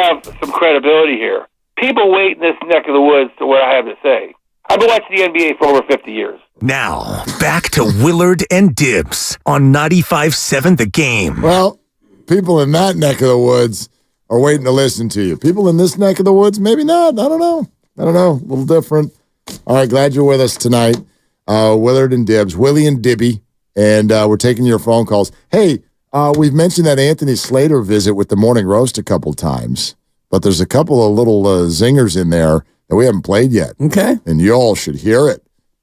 have some credibility here. People wait in this neck of the woods to what I have to say. I've been watching the NBA for over 50 years. Now, back to Willard and Dibbs on 95.7 The Game. Well, people in that neck of the woods are waiting to listen to you. People in this neck of the woods, maybe not. I don't know. A little different. All right, glad you're with us tonight. Willard and Dibbs, Willie and Dibby, and we're taking your phone calls. Hey, we've mentioned that Anthony Slater visit with the Morning Roast a couple times, but there's a couple of little zingers in there that we haven't played yet. Okay. And you all should hear it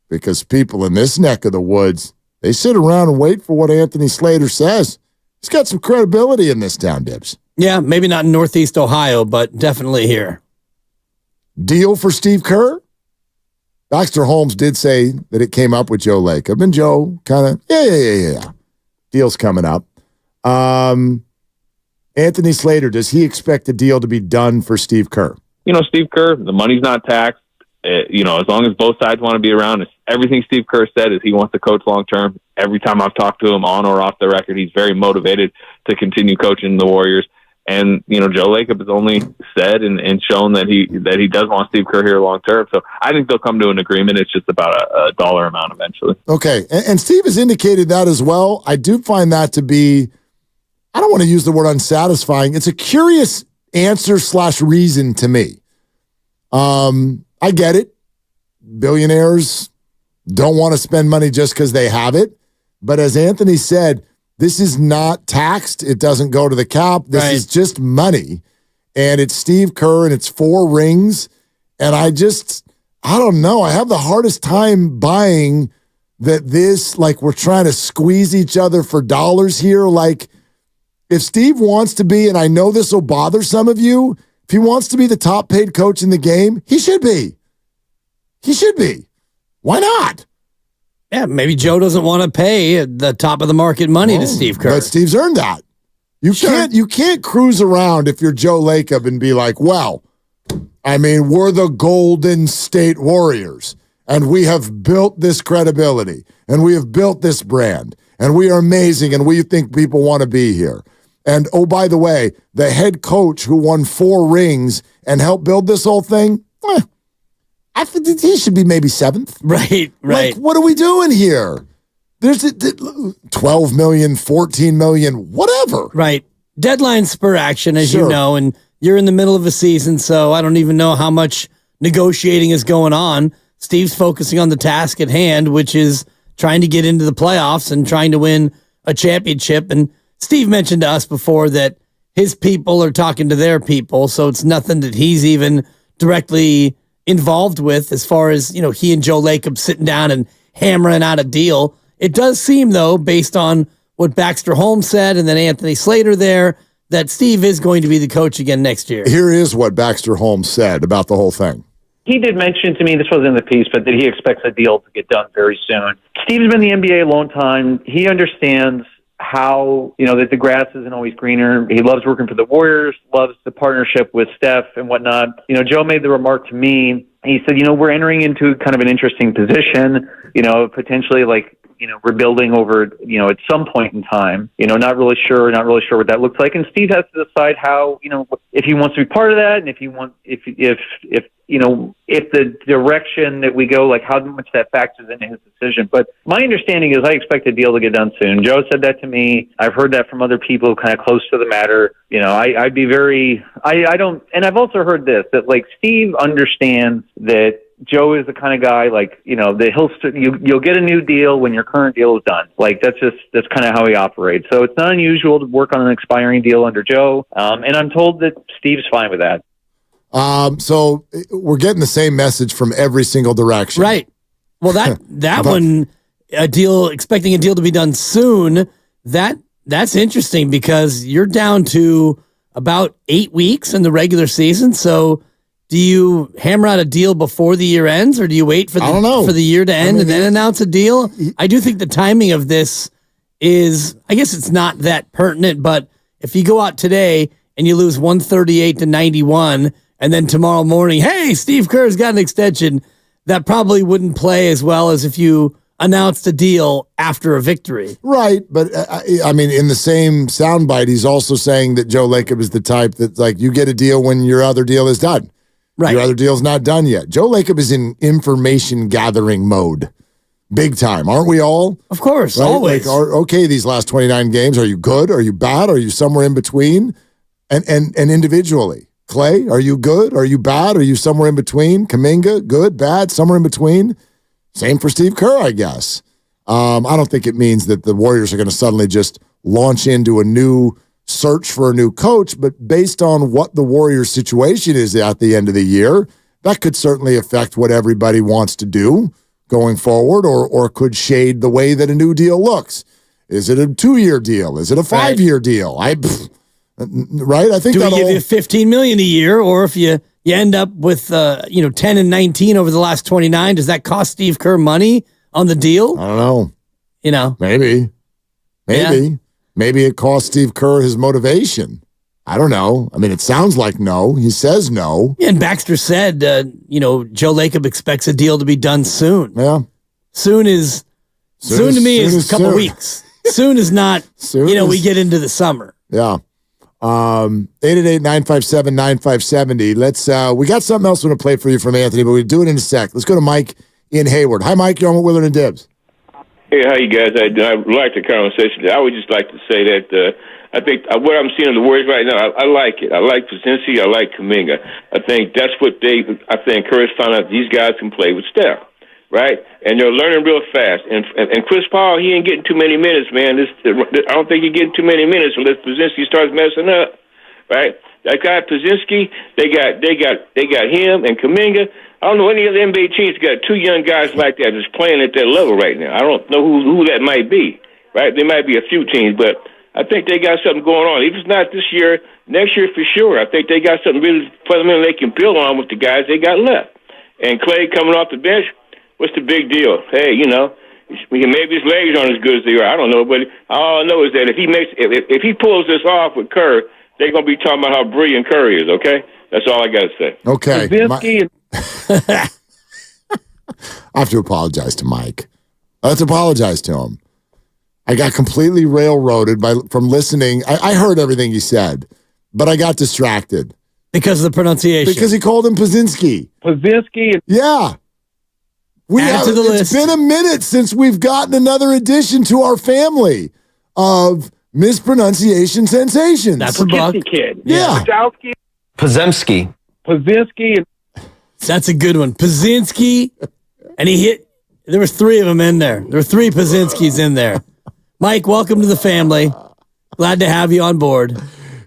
because people in this neck of the woods, they sit around and wait for what Anthony Slater says. He's got some credibility in this town, Dibbs. Yeah, maybe not in Northeast Ohio, but definitely here. Deal for Steve Kerr? Baxter Holmes did say that it came up with Joe Lacob, and Joe kind of, yeah. Deal's coming up. Anthony Slater, does he expect the deal to be done for Steve Kerr? Steve Kerr, the money's not taxed. As long as both sides want to be around, everything Steve Kerr said is he wants to coach long term. Every time I've talked to him on or off the record, he's very motivated to continue coaching the Warriors. And Joe Lacob has only said and shown that he does want Steve Kerr here long term. So I think they'll come to an agreement. It's just about a dollar amount eventually. Okay, and Steve has indicated that as well. I do find that to be, I don't want to use the word unsatisfying. It's a curious answer / reason to me. I get it. Billionaires don't want to spend money just because they have it. But as Anthony said, this is not taxed. It doesn't go to the cap. This is just money. And it's Steve Kerr and it's 4 rings. And I don't know. I have the hardest time buying that this, like we're trying to squeeze each other for dollars here. Like if Steve wants to be, and I know this will bother some of you, if he wants to be the top paid coach in the game, he should be. He should be. Why not? Yeah, maybe Joe doesn't want to pay the top of the market money to Steve Kerr. But Steve's earned that. You can't cruise around if you're Joe Lacob and be like, well, I mean, we're the Golden State Warriors, and we have built this credibility, and we have built this brand, and we are amazing, and we think people want to be here. And, oh, by the way, the head coach who won 4 rings and helped build this whole thing, I think he should be maybe 7th. Right. Like, what are we doing here? There's 12 million, 14 million, whatever. Right. Deadline spur action, as you know, and you're in the middle of a season, so I don't even know how much negotiating is going on. Steve's focusing on the task at hand, which is trying to get into the playoffs and trying to win a championship. And Steve mentioned to us before that his people are talking to their people, so it's nothing that he's even directly involved with as far as, he and Joe Lacob sitting down and hammering out a deal. It does seem, though, based on what Baxter Holmes said and then Anthony Slater there, that Steve is going to be the coach again next year. Here is what Baxter Holmes said about the whole thing. He did mention to me, this wasn't in the piece, but that he expects a deal to get done very soon. Steve's been in the NBA a long time. He understands how, that the grass isn't always greener. He loves working for the Warriors, loves the partnership with Steph and whatnot. Joe made the remark to me. He said, we're entering into kind of an interesting position, potentially rebuilding over, at some point in time, not really sure what that looks like. And Steve has to decide how, if he wants to be part of that and if the direction that we go, like how much that factors into his decision. But my understanding is I expect the deal to get done soon. Joe said that to me. I've heard that from other people kind of close to the matter. I'd be very, I don't, and I've also heard this, that like Steve understands that Joe is the kind of guy that you'll get a new deal when your current deal is done. Like that's kind of how he operates. So it's not unusual to work on an expiring deal under Joe. And I'm told that Steve's fine with that. So we're getting the same message from every single direction. Right. Well, that one, expecting a deal to be done soon, that's interesting because you're down to about 8 weeks in the regular season. So do you hammer out a deal before the year ends, or do you wait for the year to end and then announce a deal? I do think the timing of this is, I guess it's not that pertinent, but if you go out today and you lose 138-91, and then tomorrow morning, hey, Steve Kerr's got an extension, that probably wouldn't play as well as if you announced a deal after a victory. Right, but I mean, in the same soundbite, he's also saying that Joe Lacob is the type that, like, you get a deal when your other deal is done. Right. Your other deal's not done yet. Joe Lacob is in information gathering mode. Big time, aren't we all? Of course, right? always. Like, okay, these last 29 games, are you good? Are you bad? Are you somewhere in between? And individually, Clay, are you good? Are you bad? Are you somewhere in between? Kuminga, good, bad, somewhere in between? Same for Steve Kerr, I guess. I don't think it means that the Warriors are going to suddenly just launch into a new search for a new coach, but based on what the Warriors' situation is at the end of the year, that could certainly affect what everybody wants to do going forward, or could shade the way that a new deal looks. Is it a 2-year deal? Is it a 5-year deal? Right? I think do we give you $15 million a year, or if you end up with 10 and 19 over the last 29, does that cost Steve Kerr money on the deal? I don't know. Maybe. Yeah. Maybe it cost Steve Kerr his motivation. I don't know. I mean, it sounds like no. He says no. Yeah, and Baxter said, Joe Lacob expects a deal to be done soon. Yeah. Soon to me is a couple weeks. Soon is not, we get into the summer. Yeah. 888-957-9570. Let's, we got something else we're going to play for you from Anthony, but we'll do it in a sec. Let's go to Mike in Hayward. Hi, Mike. You're on with Willard and Dibbs. Hey, how you guys? I like the conversation. I would just like to say that I think what I'm seeing in the Warriors right now, I like it. I like Pozinski. I like Kuminga. I think that's what I think Curry's found out these guys can play with Steph, right? And they're learning real fast. And Chris Paul, he ain't getting too many minutes, man. I don't think he's getting too many minutes unless Pozinski starts messing up, right? That guy Pozinski, they got him and Kuminga. I don't know any other NBA teams got two young guys like that just playing at that level right now. I don't know who that might be, right? There might be a few teams, but I think they got something going on. If it's not this year, next year for sure. I think they got something really fundamental they can build on with the guys they got left. And Clay coming off the bench, what's the big deal? Hey, maybe his legs aren't as good as they are. I don't know, but all I know is that if he pulls this off with Kerr, they're gonna be talking about how brilliant Curry is. Okay, that's all I got to say. Okay. I have to apologize to Mike. Let's apologize to him. I got completely railroaded from listening. I heard everything he said, but I got distracted. Because of the pronunciation. Because he called him Pozinski. Pozinski. Yeah. It's been a minute since we've gotten another addition to our family of mispronunciation sensations. That's a buck. Kid. Yeah. Pozemski. Pozinski. That's a good one. Pozinski. And there was 3 of them in there. There were 3 Pozinskis in there. Mike, welcome to the family. Glad to have you on board.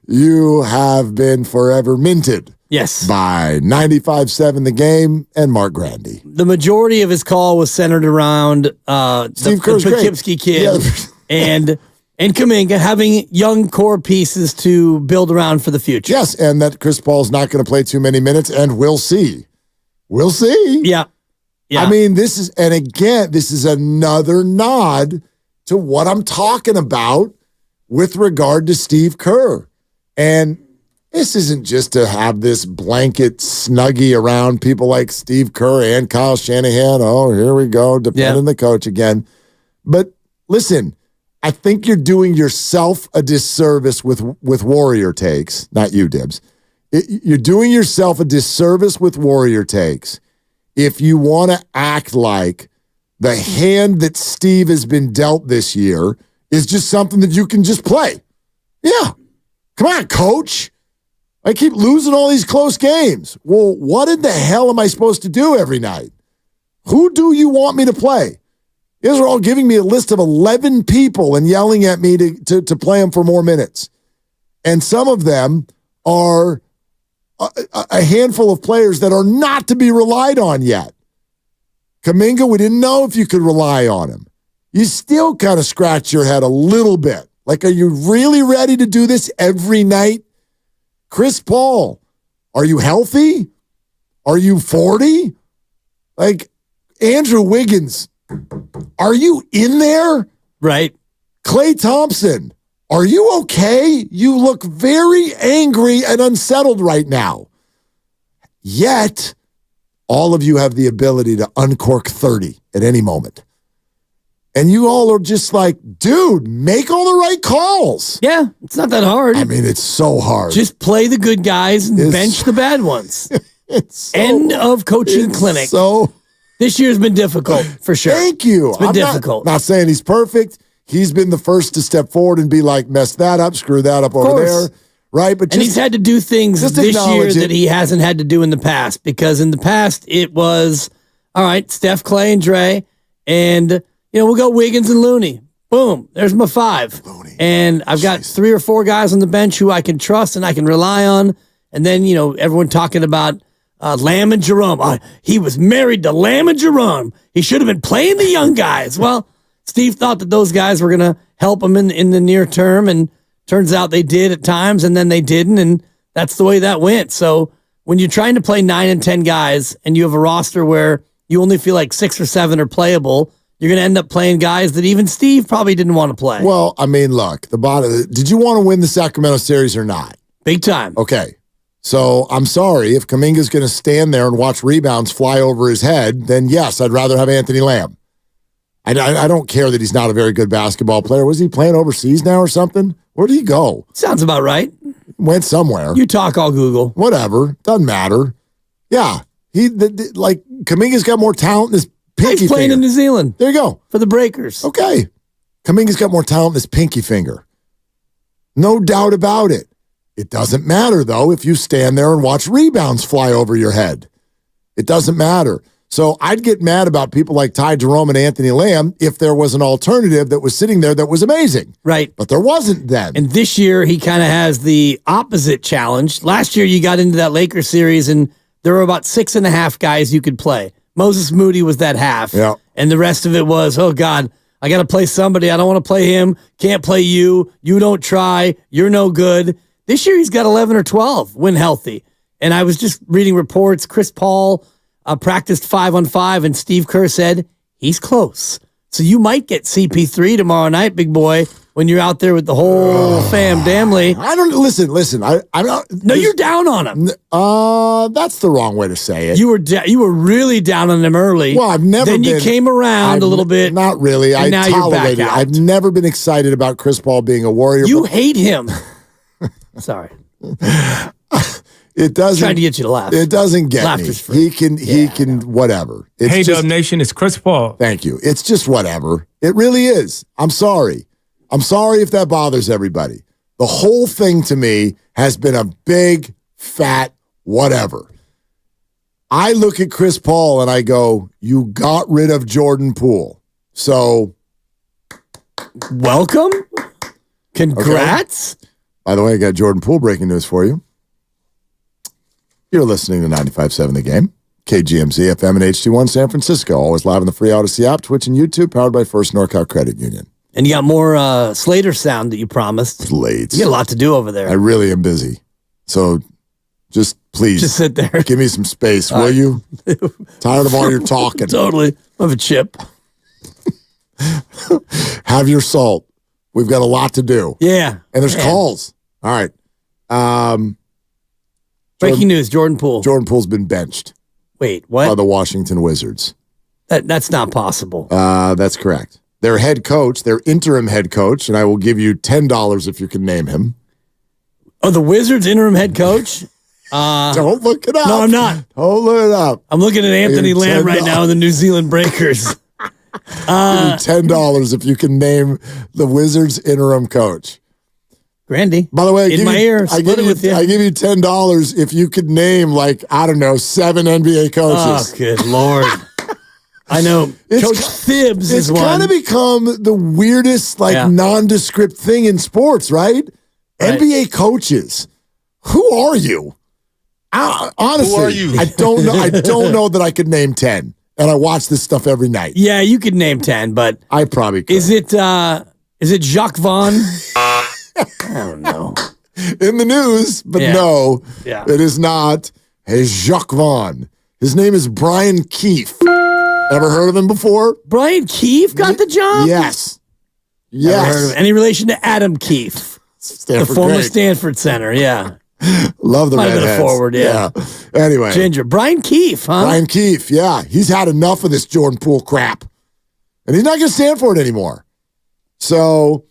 You have been forever minted. Yes. By 95.7 The Game and Mark Grandy. The majority of his call was centered around Steve Kerr's the Poughkeepsie kid and Kuminga having young core pieces to build around for the future. Yes, and that Chris Paul's not going to play too many minutes, and we'll see. We'll see. Yeah. I mean, this is another nod to what I'm talking about with regard to Steve Kerr. And this isn't just to have this blanket snuggie around people like Steve Kerr and Kyle Shanahan. Oh, here we go, defending the coach again. But listen, I think you're doing yourself a disservice with Warrior takes. Not you, Dibbs. You're doing yourself a disservice with Warrior takes if you want to act like the hand that Steve has been dealt this year is just something that you can just play. Yeah. Come on, coach. I keep losing all these close games. Well, what in the hell am I supposed to do every night? Who do you want me to play? You guys are all giving me a list of 11 people and yelling at me to play them for more minutes. And some of them are a handful of players that are not to be relied on yet. Kuminga, we didn't know if you could rely on him. You still kind of scratch your head a little bit. Like, are you really ready to do this every night? Chris Paul, are you healthy? Are you 40? Like, Andrew Wiggins, are you in there? Right. Klay Thompson, are you okay? You look very angry and unsettled right now. Yet, all of you have the ability to uncork 30 at any moment. And you all are just like, dude, make all the right calls. Yeah, it's not that hard. I mean, it's so hard. Just play the good guys and bench the bad ones. End of coaching clinic. So this year's been difficult for sure. Thank you. It's been difficult. Not saying he's perfect. He's been the first to step forward and be like, mess that up, screw that up over there. Right? But he's had to do things this year that he hasn't had to do in the past, because in the past it was, all right, Steph, Clay, and Dre, and we'll go Wiggins and Looney. Boom, there's my 5. Looney. And I've got 3 or 4 guys on the bench who I can trust and I can rely on. And then, everyone talking about Lamb and Jerome. He was married to Lamb and Jerome. He should have been playing the young guys. Well, Steve thought that those guys were going to help him in the near term, and turns out they did at times, and then they didn't, and that's the way that went. So when you're trying to play 9 and 10 guys and you have a roster where you only feel like 6 or 7 are playable, you're going to end up playing guys that even Steve probably didn't want to play. Well, I mean, look, did you want to win the Sacramento series or not? Big time. Okay. So I'm sorry, if Kuminga's going to stand there and watch rebounds fly over his head, then yes, I'd rather have Anthony Lamb. I don't care that he's not a very good basketball player. Was he playing overseas now or something? Where did he go? Sounds about right. Went somewhere. You talk, I'll Google. Whatever. Doesn't matter. Yeah. Kuminga's got more talent than his pinky He's playing finger. in New Zealand. There you go. For the Breakers. Okay. Kuminga's got more talent than his pinky finger. No doubt about it. It doesn't matter, though, if you stand there and watch rebounds fly over your head. It doesn't matter. So I'd get mad about people like Ty Jerome and Anthony Lamb if there was an alternative that was sitting there that was amazing. Right. But there wasn't then. And this year, he kind of has the opposite challenge. Last year, you got into that Lakers series, and there were about 6.5 guys you could play. Moses Moody was that half. Yeah. And the rest of it was, oh, God, I got to play somebody. I don't want to play him. Can't play you. You don't try. You're no good. This year, he's got 11 or 12 when healthy. And I was just reading reports. Chris Paul practiced 5-on-5, and Steve Kerr said he's close. So you might get CP3 tomorrow night, big boy, when you're out there with the whole fam damly. I don't listen. I'm not. No, you're down on him. That's the wrong way to say it. You were really down on him early. Well, I've never. Then been, you came around a little bit. Not really. I now you're back tolerated it. out. I've never been excited about Chris Paul being a Warrior. You hate him. Sorry. It doesn't. Trying to get you to laugh. It doesn't get Laughter's me. free. He can whatever. It's Hey, just, Dub Nation, it's Chris Paul. Thank you. It's just whatever. It really is. I'm sorry. I'm sorry if that bothers everybody. The whole thing to me has been a big, fat whatever. I look at Chris Paul and I go, you got rid of Jordan Poole. So, welcome. Congrats. Okay. By the way, I got Jordan Poole breaking news for you. You're listening to 95.7 The Game, KGMZ, FM, and HD1 San Francisco. Always live on the free Odyssey app, Twitch, and YouTube, powered by First NorCal Credit Union. And you got more Slater sound that you promised. Slades. You got a lot to do over there. I really am busy. So just please. Just sit there. Give me some space, will you? Tired of all your talking. Totally. I have a chip. Have your salt. We've got a lot to do. Yeah. And there's calls. All right. Breaking news, Jordan Poole. Jordan Poole's been benched. Wait, what? By the Washington Wizards. That's not possible. That's correct. Their head coach, their interim head coach, and I will give you $10 if you can name him. Oh, the Wizards interim head coach? Don't look it up. No, I'm not. Don't look it up. I'm looking at Anthony Lamb right now in the New Zealand Breakers. Give you $10 if you can name the Wizards interim coach. Grandy. By the way, I give you $10 if you could name, like, I don't know, 7 NBA coaches. Oh, good Lord. I know. Coach Thibs is one. It's kind of become the weirdest, nondescript thing in sports, right? NBA coaches. Who are you? Honestly, who are you? I don't know. I don't know that I could name 10. And I watch this stuff every night. Yeah, you could name 10, but I probably could. Is it Jacques Vaughn? I don't know. In the news, but no, it is not. Hey, Jacques Vaughn. His name is Brian Keefe. Ever heard of him before? Brian Keefe got the job? Yes. Never heard of him. Any relation to Adam Keefe? The former Stanford center, yeah. Love the Might have been a redheads. forward, yeah. Anyway. Ginger. Brian Keefe, huh? Brian Keefe, yeah. He's had enough of this Jordan Poole crap. And he's not going to stand for it anymore. So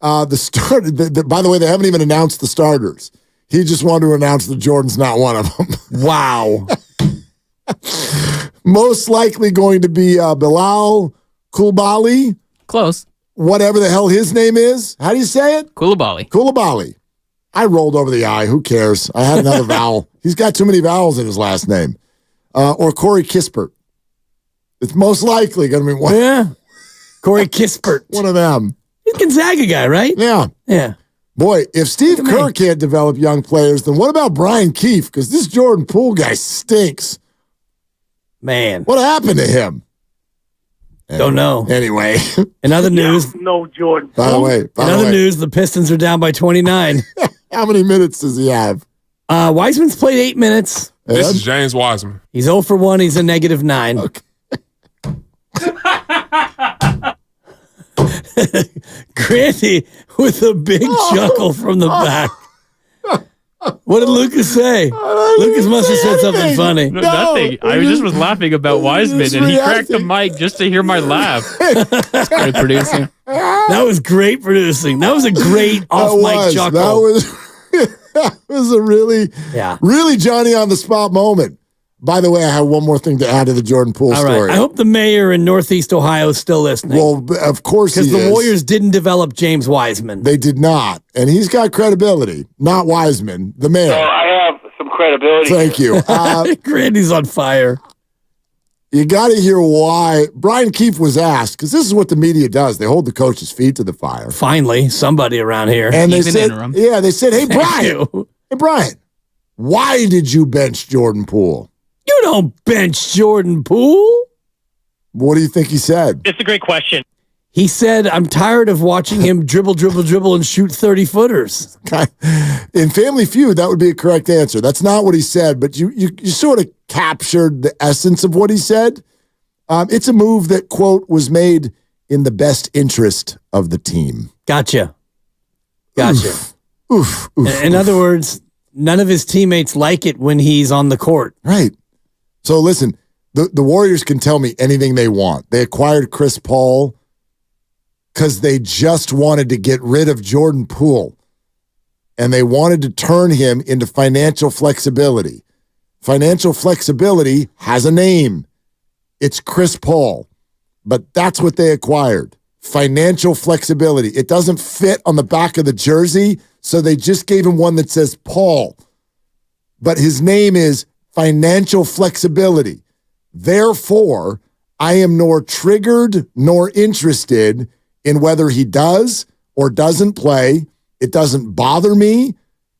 by the way, they haven't even announced the starters. He just wanted to announce that Jordan's not one of them. Wow. Most likely going to be Bilal Koulibaly. Close. Whatever the hell his name is. How do you say it? Koulibaly. Koulibaly. I rolled over the I. Who cares? I had another vowel. He's got too many vowels in his last name. Or Corey Kispert. It's most likely going to be one. Yeah. Corey Kispert. One of them. He's a Gonzaga guy, right? Yeah. Yeah. Boy, if Steve Kerr can't develop young players, then what about Brian Keefe? Because this Jordan Poole guy stinks. Man. What happened to him? Don't know. Anyway. In other news. No, Jordan. By the way. In other news, the Pistons are down by 29. How many minutes does he have? Wiseman's played 8 minutes. This is James Wiseman. He's 0 for 1. He's a -9. Okay. Grandy with a big chuckle from the back. What did Lucas say? Lucas must have said something funny. No, nothing. I just was laughing about Wiseman, and he cracked the mic just to hear my laugh. Great producing. That was great producing. That was a great off-mic chuckle. That was a really Johnny on the spot moment. By the way, I have one more thing to add to the Jordan Poole story. I hope the mayor in Northeast Ohio is still listening. Well, of course he is. Because the Warriors didn't develop James Wiseman. They did not. And he's got credibility. Not Wiseman, the mayor. So I have some credibility. Thank you. Grandy's on fire. You got to hear why Brian Keefe was asked, because this is what the media does. They hold the coach's feet to the fire. Finally, somebody around here. And they said, they said, hey, Brian, why did you bench Jordan Poole? You don't bench Jordan Poole. What do you think he said? It's a great question. He said, I'm tired of watching him dribble, and shoot 30-footers. In Family Feud, that would be a correct answer. That's not what he said, but you sort of captured the essence of what he said. It's a move that, quote, was made in the best interest of the team. Gotcha. Oof. In other words, none of his teammates like it when he's on the court. Right. So listen, the Warriors can tell me anything they want. They acquired Chris Paul because they just wanted to get rid of Jordan Poole. And they wanted to turn him into financial flexibility. Financial flexibility has a name. It's Chris Paul. But that's what they acquired. Financial flexibility. It doesn't fit on the back of the jersey, so they just gave him one that says Paul. But his name is financial flexibility. Therefore, I am nor triggered nor interested in whether he does or doesn't play. It doesn't bother me.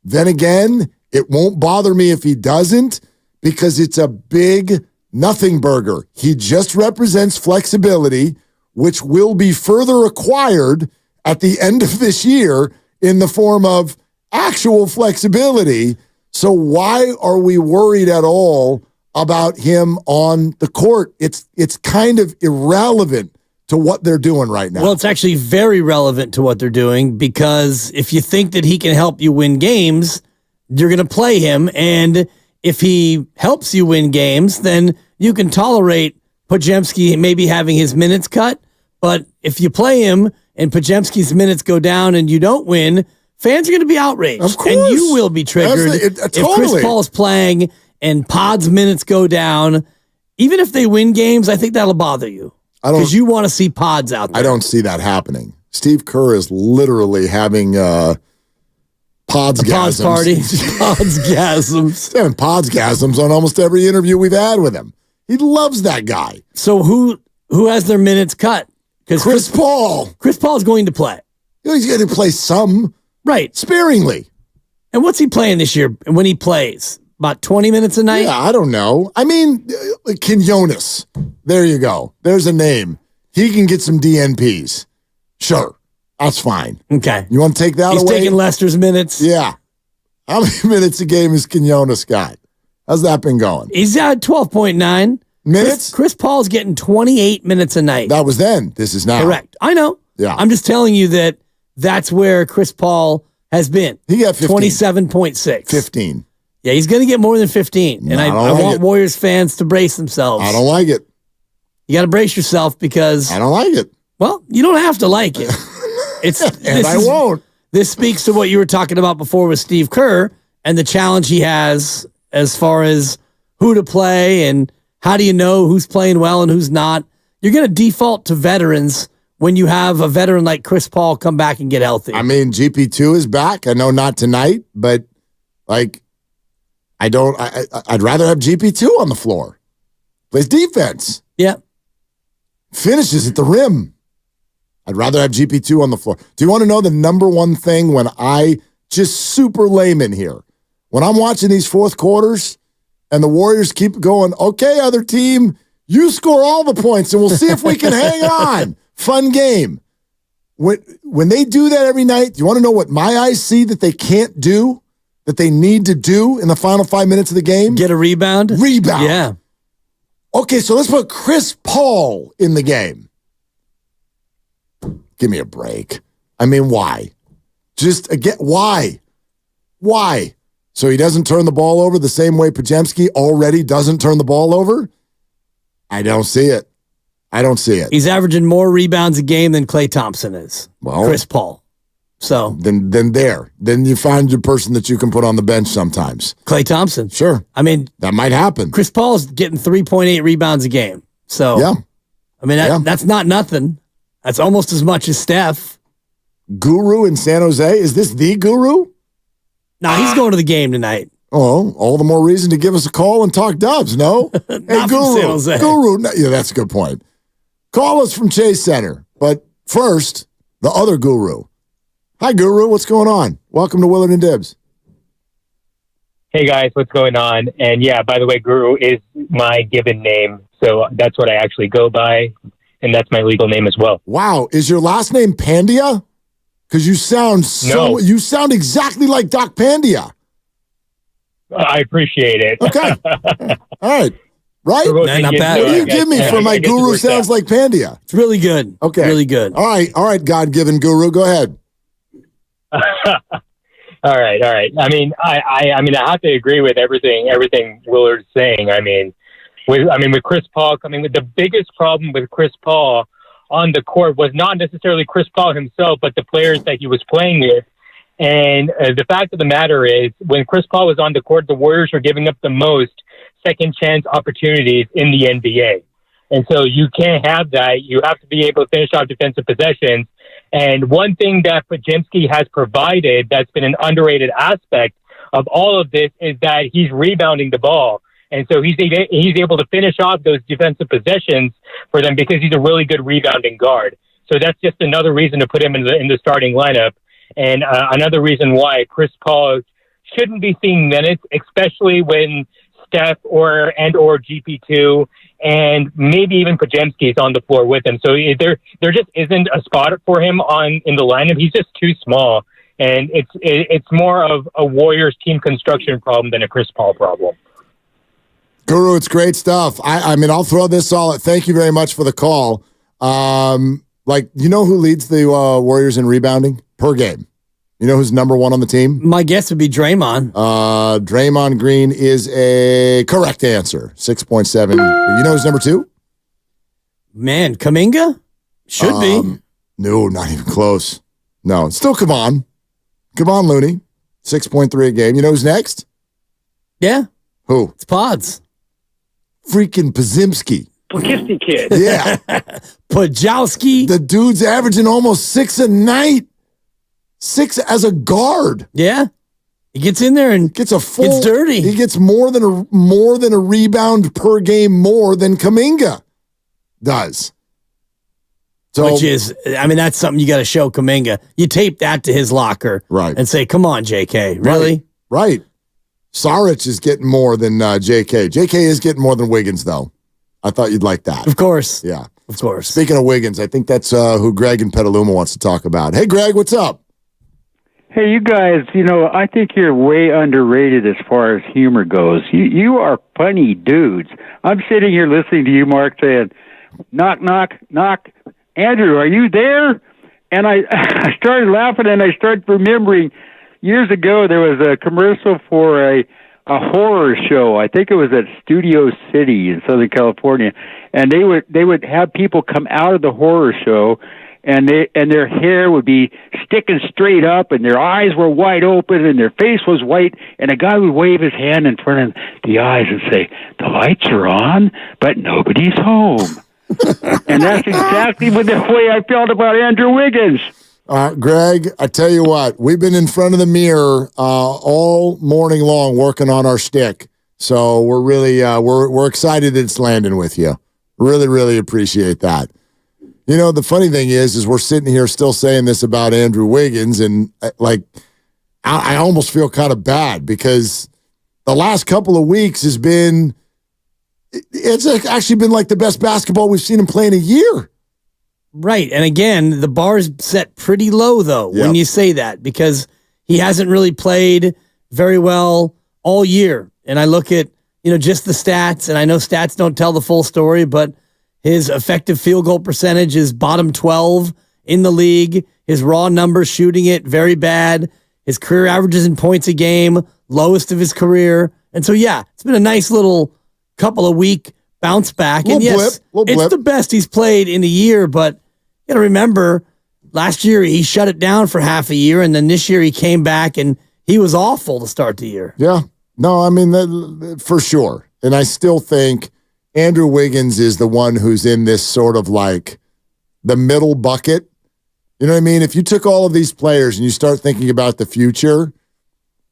Then again, it won't bother me if he doesn't, because it's a big nothing burger. He just represents flexibility, which will be further acquired at the end of this year in the form of actual flexibility. So why are we worried at all about him on the court? It's kind of irrelevant to what they're doing right now. Well, it's actually very relevant to what they're doing, because if you think that he can help you win games, you're going to play him. And if he helps you win games, then you can tolerate Podziemski maybe having his minutes cut. But if you play him and Podziemski's minutes go down and you don't win, fans are going to be outraged. Of course. And you will be triggered. Totally. If Chris Paul's playing and Pod's minutes go down, even if they win games, I think that'll bother you. Because you want to see Pods out there. I don't see that happening. Steve Kerr is literally having Podsgasms. Pods party. Podsgasms. He's having Podsgasms on almost every interview we've had with him. He loves that guy. So who has their minutes cut? Because Chris Paul. Chris Paul's going to play. He's going to play some. Right. Sparingly. And what's he playing this year when he plays? About 20 minutes a night? Yeah, I don't know. I mean, Quinones. There you go. There's a name. He can get some DNPs. Sure. That's fine. Okay. You want to take that away? He's taking Lester's minutes. Yeah. How many minutes a game has Quinones got? How's that been going? He's at 12.9. Minutes? Chris Paul's getting 28 minutes a night. That was then. This is now. Correct. I know. Yeah. I'm just telling you that that's where Chris Paul has been. He got 15. 27.6. 15. Yeah, he's going to get more than 15. And I want Warriors fans to brace themselves. I don't like it. You got to brace yourself because I don't like it. Well, you don't have to like it. Won't. This speaks to what you were talking about before with Steve Kerr and the challenge he has as far as who to play and how do you know who's playing well and who's not. You're going to default to veterans when you have a veteran like Chris Paul come back and get healthy. I mean, GP2 is back. I know not tonight, but like, I'd rather have GP2 on the floor. Plays defense. Yeah. Finishes at the rim. I'd rather have GP2 on the floor. Do you want to know the number one thing when I, just super layman here, when I'm watching these fourth quarters and the Warriors keep going, okay, other team, you score all the points and we'll see if we can hang on. Fun game. When they do that every night, do you want to know what my eyes see that they can't do, that they need to do in the final 5 minutes of the game? Get a rebound? Rebound. Yeah. Okay, so let's put Chris Paul in the game. Give me a break. I mean, why? Just again, why? Why? So he doesn't turn the ball over the same way Podziemski already doesn't turn the ball over? I don't see it. I don't see it. He's averaging more rebounds a game than Klay Thompson is. Well, Chris Paul. So then you find your person that you can put on the bench sometimes. Klay Thompson. Sure. I mean, that might happen. Chris Paul's getting 3.8 rebounds a game. So yeah. I mean, that's not nothing. That's almost as much as Steph. Guru in San Jose? Is this the Guru? No, he's going to the game tonight. Oh, all the more reason to give us a call and talk Dubs, no? Hey, Guru. San Jose. Guru. No, yeah, that's a good point. Call us from Chase Center. But first, the other Guru. Hi, Guru. What's going on? Welcome to Willard and Dibs. Hey, guys. What's going on? And yeah, by the way, Guru is my given name. So that's what I actually go by. And that's my legal name as well. Wow. Is your last name Pandya? Because you sound exactly like Doc Pandya. I appreciate it. Okay. All right. Right? Nah, not bad. What do you give me for my Guru sounds like Pandya? It's really good. Okay. Really good. All right, God-given Guru. Go ahead. All right. I mean, I have to agree with everything Willard's saying. I mean, with Chris Paul coming, with the biggest problem with Chris Paul on the court was not necessarily Chris Paul himself, but the players that he was playing with. And the fact of the matter is, when Chris Paul was on the court, the Warriors were giving up the most second chance opportunities in the NBA. And so you can't have that. You have to be able to finish off defensive possessions. And one thing that Podziemski has provided that's been an underrated aspect of all of this is that he's rebounding the ball. And so he's able to finish off those defensive possessions for them because he's a really good rebounding guard. So that's just another reason to put him in the starting lineup. And another reason why Chris Paul shouldn't be seeing minutes, especially when Steph or GP2 and maybe even Podziemski is on the floor with him. So there just isn't a spot for him in the lineup. He's just too small. And it's more of a Warriors team construction problem than a Chris Paul problem. Guru, it's great stuff. I mean, I'll throw this all. Thank you very much for the call. You know who leads the Warriors in rebounding per game? You know who's number one on the team? My guess would be Draymond. Draymond Green is a correct answer. 6.7. You know who's number two? Man, Kuminga? Should be. No, not even close. No, it's still Kevon Looney. 6.3 a game. You know who's next? Yeah. Who? It's Pods. Freaking Podziemski. Poughkeepsie kid. Yeah. Podziemski. The dude's averaging almost 6 a night. 6 as a guard. Yeah. He gets in there and gets dirty. He gets more than a rebound per game more than Kuminga does. So, which is, I mean, that's something you got to show Kuminga. You tape that to his locker. Right. And say, come on, JK. Really? Right. Saric is getting more than JK. JK is getting more than Wiggins, though. I thought you'd like that. Of course. Yeah. Of course. Speaking of Wiggins, I think that's who Greg in Petaluma wants to talk about. Hey, Greg, what's up? Hey, you guys, I think you're way underrated as far as humor goes. You are funny dudes. I'm sitting here listening to you, Mark, saying, knock, knock, knock. Andrew, are you there? And I started laughing, and I started remembering years ago there was a commercial for a a horror show. I think it was at Studio City in Southern California, and they would have people come out of the horror show, and their hair would be sticking straight up, and their eyes were wide open, and their face was white, and a guy would wave his hand in front of the eyes and say, "The lights are on, but nobody's home." And that's exactly the way I felt about Andrew Wiggins. Greg, I tell you what, we've been in front of the mirror all morning long working on our stick. So we're really we're excited that it's landing with you. Really, really appreciate that. You know, the funny thing is we're sitting here still saying this about Andrew Wiggins, and I almost feel kind of bad because the last couple of weeks has been, it's actually been like the best basketball we've seen him play in a year. Right. And again, the bar is set pretty low, though, when you say that, because he hasn't really played very well all year. And I look at, just the stats, and I know stats don't tell the full story, but his effective field goal percentage is bottom 12 in the league. His raw numbers shooting it, very bad. His career averages in points a game, lowest of his career. And so, it's been a nice little couple of week bounce back. And yes, it's the best he's played in a year, but you got to remember, last year he shut it down for half a year, and then this year he came back and he was awful to start the year. Yeah. No, I mean, for sure. And I still think Andrew Wiggins is the one who's in this sort of like the middle bucket. You know what I mean? If you took all of these players and you start thinking about the future,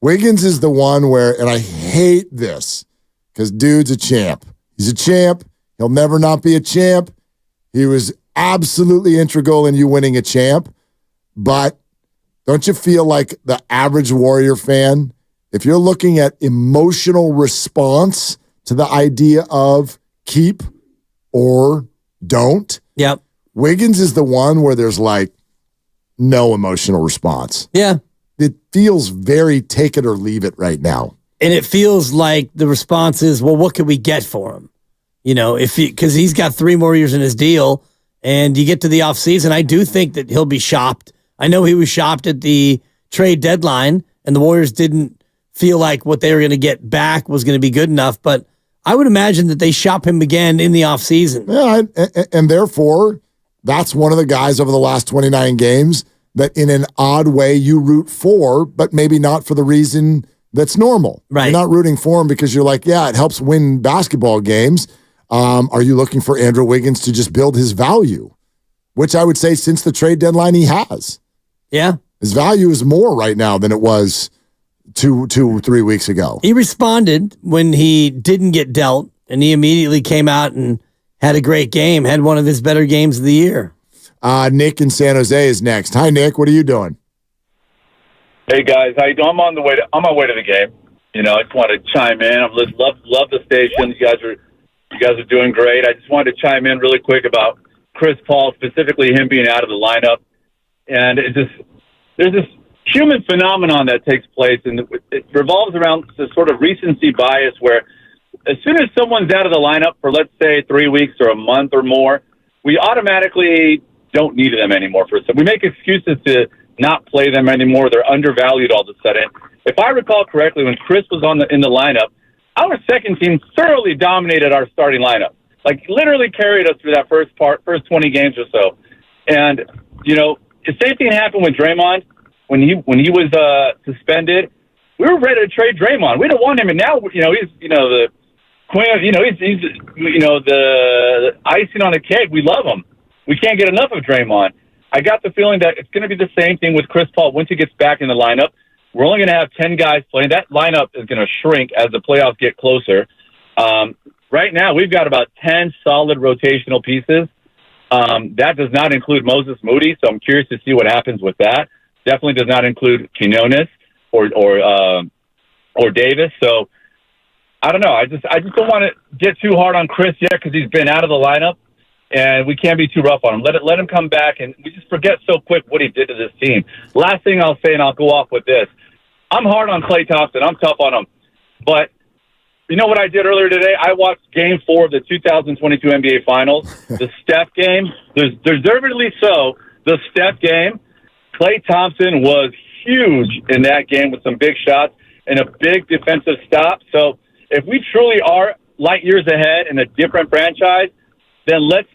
Wiggins is the one where, and I hate this because dude's a champ. He's a champ. He'll never not be a champ. He was absolutely integral in you winning a champ. But don't you feel like the average Warrior fan, if you're looking at emotional response to the idea of keep or don't, Wiggins is the one where there's like no emotional response. Yeah. It feels very take it or leave it right now. And it feels like the response is, well, what can we get for him? Because he's got 3 more years in his deal, and you get to the offseason, I do think that he'll be shopped. I know he was shopped at the trade deadline, and the Warriors didn't feel like what they were going to get back was going to be good enough, but I would imagine that they shop him again in the offseason. Yeah, and therefore, that's one of the guys over the last 29 games that in an odd way you root for, but maybe not for the reason that's normal. Right. You're not rooting for him because you're like, it helps win basketball games. Are you looking for Andrew Wiggins to just build his value? Which I would say since the trade deadline he has. Yeah. His value is more right now than it was 2 or 3 weeks ago. He responded when he didn't get dealt, and he immediately came out and had a great game, had one of his better games of the year. Nick in San Jose is next. Hi, Nick. What are you doing? Hey guys, how you doing? I'm on my way to the game. I just want to chime in. I love the station. You guys are doing great. I just wanted to chime in really quick about Chris Paul, specifically him being out of the lineup. And there's this human phenomenon that takes place, and it revolves around the sort of recency bias where as soon as someone's out of the lineup for, let's say, 3 weeks or a month or more, we automatically don't need them anymore. We make excuses to not play them anymore. They're undervalued all of a sudden. If I recall correctly, when Chris was in the lineup, our second team thoroughly dominated our starting lineup. Like literally carried us through that first 20 games or so. And the same thing happened with Draymond when he was suspended. We were ready to trade Draymond. We didn't want him, and now he's the queen. He's the icing on the cake. We love him. We can't get enough of Draymond. I got the feeling that it's going to be the same thing with Chris Paul once he gets back in the lineup. We're only going to have 10 guys playing. That lineup is going to shrink as the playoffs get closer. Right now, we've got about 10 solid rotational pieces. That does not include Moses Moody, so I'm curious to see what happens with that. Definitely does not include Quinones or Davis. So I don't know. I just don't want to get too hard on Chris yet because he's been out of the lineup, and we can't be too rough on him. Let him come back, and we just forget so quick what he did to this team. Last thing I'll say, and I'll go off with this. I'm hard on Klay Thompson. I'm tough on him. But you know what I did earlier today? I watched Game 4 of the 2022 NBA Finals, the Steph game. Deservedly so, the Steph game. Klay Thompson was huge in that game with some big shots. and a big defensive stop. So if we truly are light years ahead in a different franchise, then let's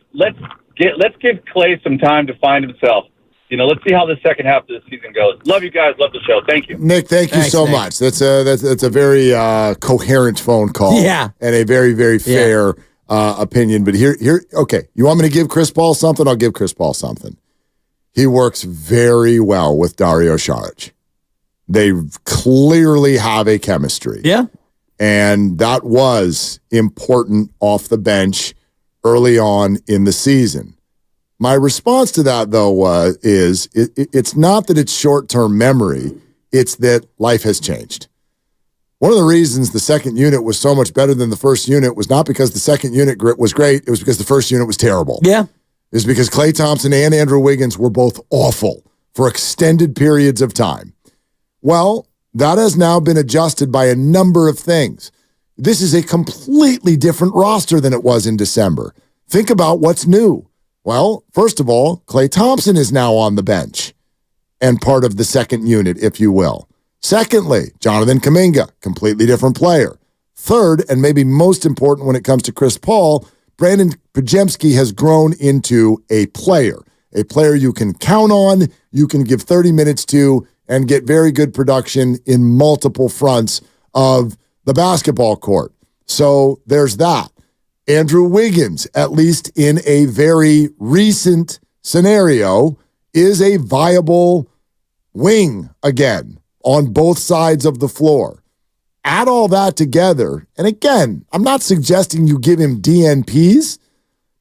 give Clay some time to find himself. Let's see how the second half of the season goes. Love you guys. Love the show. Thank you. Nick, thank you so much. That's a very coherent phone call. Yeah. And a very, very fair opinion. But here, okay, you want me to give Chris Paul something? I'll give Chris Paul something. He works very well with Dario Saric. They clearly have a chemistry. Yeah. And that was important off the bench early on in the season. My response to that, though, is it's not that it's short-term memory. It's that life has changed. One of the reasons the second unit was so much better than the first unit was not because the second unit was great. It was because the first unit was terrible. Yeah. It was because Klay Thompson and Andrew Wiggins were both awful for extended periods of time. Well, that has now been adjusted by a number of things. This is a completely different roster than it was in December. Think about what's new. Well, first of all, Klay Thompson is now on the bench and part of the second unit, if you will. Secondly, Jonathan Kuminga, completely different player. Third, and maybe most important when it comes to Chris Paul, Brandon Podziemski has grown into a player you can count on, you can give 30 minutes to, and get very good production in multiple fronts of the basketball court. So there's that. Andrew Wiggins, at least in a very recent scenario, is a viable wing again on both sides of the floor. Add all that together, and again, I'm not suggesting you give him DNPs,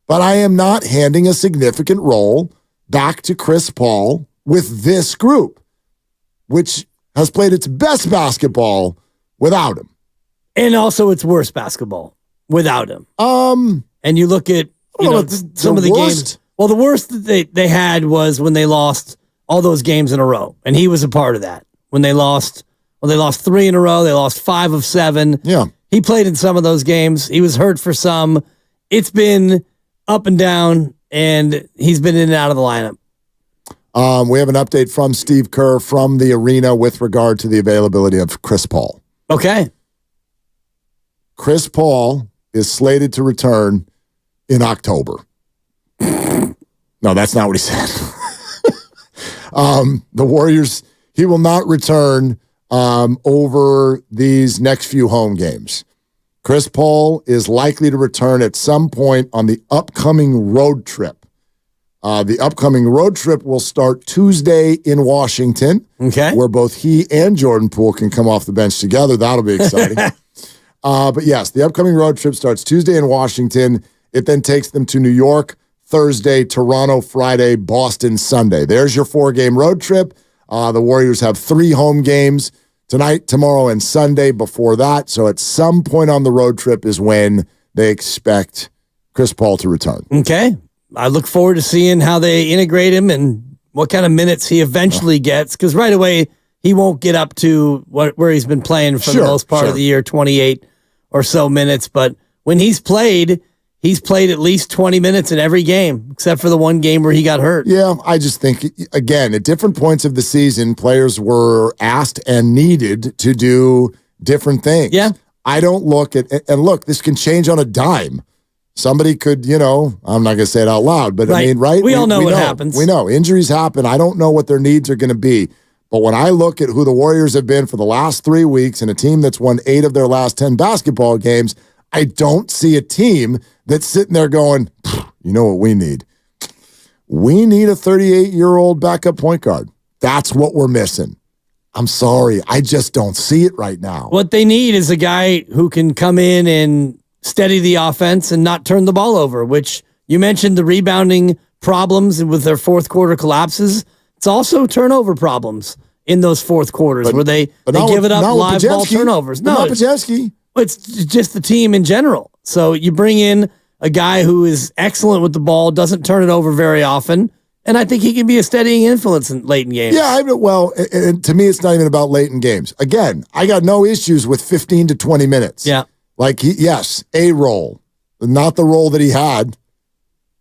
but I am not handing a significant role back to Chris Paul with this group, which has played its best basketball without him. And also its worst basketball without him. And you look at some of the games. Well, the worst that they had was when they lost all those games in a row, and he was a part of that. When they lost 3 in a row, they lost 5 of 7. Yeah, he played in some of those games. He was hurt for some. It's been up and down, and he's been in and out of the lineup. We have an update from Steve Kerr from the arena with regard to the availability of Chris Paul. Okay. Chris Paul is slated to return in October. No, that's not what he said. The Warriors, he will not return over these next few home games. Chris Paul is likely to return at some point on the upcoming road trip. The upcoming road trip will start Tuesday in Washington, where both he and Jordan Poole can come off the bench together. That'll be exciting. But yes, the upcoming road trip starts Tuesday in Washington. It then takes them to New York Thursday, Toronto Friday, Boston Sunday. There's your 4-game road trip. The Warriors have 3 home games tonight, tomorrow, and Sunday before that. So at some point on the road trip is when they expect Chris Paul to return. Okay. I look forward to seeing how they integrate him and what kind of minutes he eventually gets, because right away he won't get up to where he's been playing for the most part of the year, 28 or so minutes. But when he's played at least 20 minutes in every game, except for the one game where he got hurt. Yeah, I just think, again, at different points of the season, players were asked and needed to do different things. Yeah. I don't look at, and look, this can change on a dime. Somebody could, I'm not going to say it out loud, but I mean, right? We all know what happens. We know. Injuries happen. I don't know what their needs are going to be. But when I look at who the Warriors have been for the last 3 weeks and a team that's won 8 of their last 10 basketball games, I don't see a team that's sitting there going, you know what we need? We need a 38-year-old backup point guard. That's what we're missing. I'm sorry. I just don't see it right now. What they need is a guy who can come in and steady the offense and not turn the ball over, which you mentioned the rebounding problems with their fourth quarter collapses. It's also turnover problems in those fourth quarters where they give it up live ball turnovers. No, not Podziemski. It's just the team in general. So you bring in a guy who is excellent with the ball, doesn't turn it over very often, and I think he can be a steadying influence in late in games. Yeah, and to me, it's not even about late in games. Again, I got no issues with 15 to 20 minutes. Yeah. Like, a role, not the role that he had.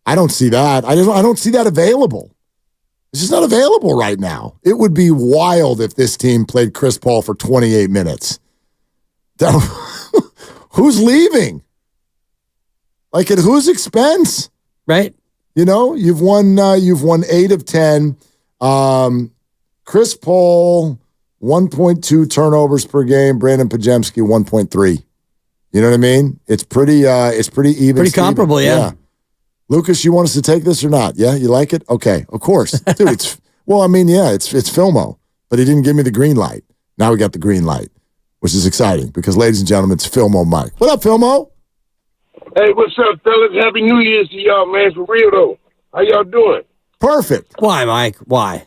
I don't see that. I don't see that available. It's just not available right now. It would be wild if this team played Chris Paul for 28 minutes. Who's leaving? Like at whose expense? Right. You know, you've won 8 of 10. Chris Paul, 1.2 turnovers per game. Brandon Pajemski, 1.3. You know what I mean? It's pretty even. Pretty comparable, yeah. Lucas, you want us to take this or not? Yeah, you like it? Okay, of course. Dude, it's Filmo, but he didn't give me the green light. Now we got the green light, which is exciting because, ladies and gentlemen, it's Filmo Mike. What up, Filmo? Hey, what's up, fellas? Happy New Year's to y'all, man. For real, though. How y'all doing? Perfect. Why, Mike? Why?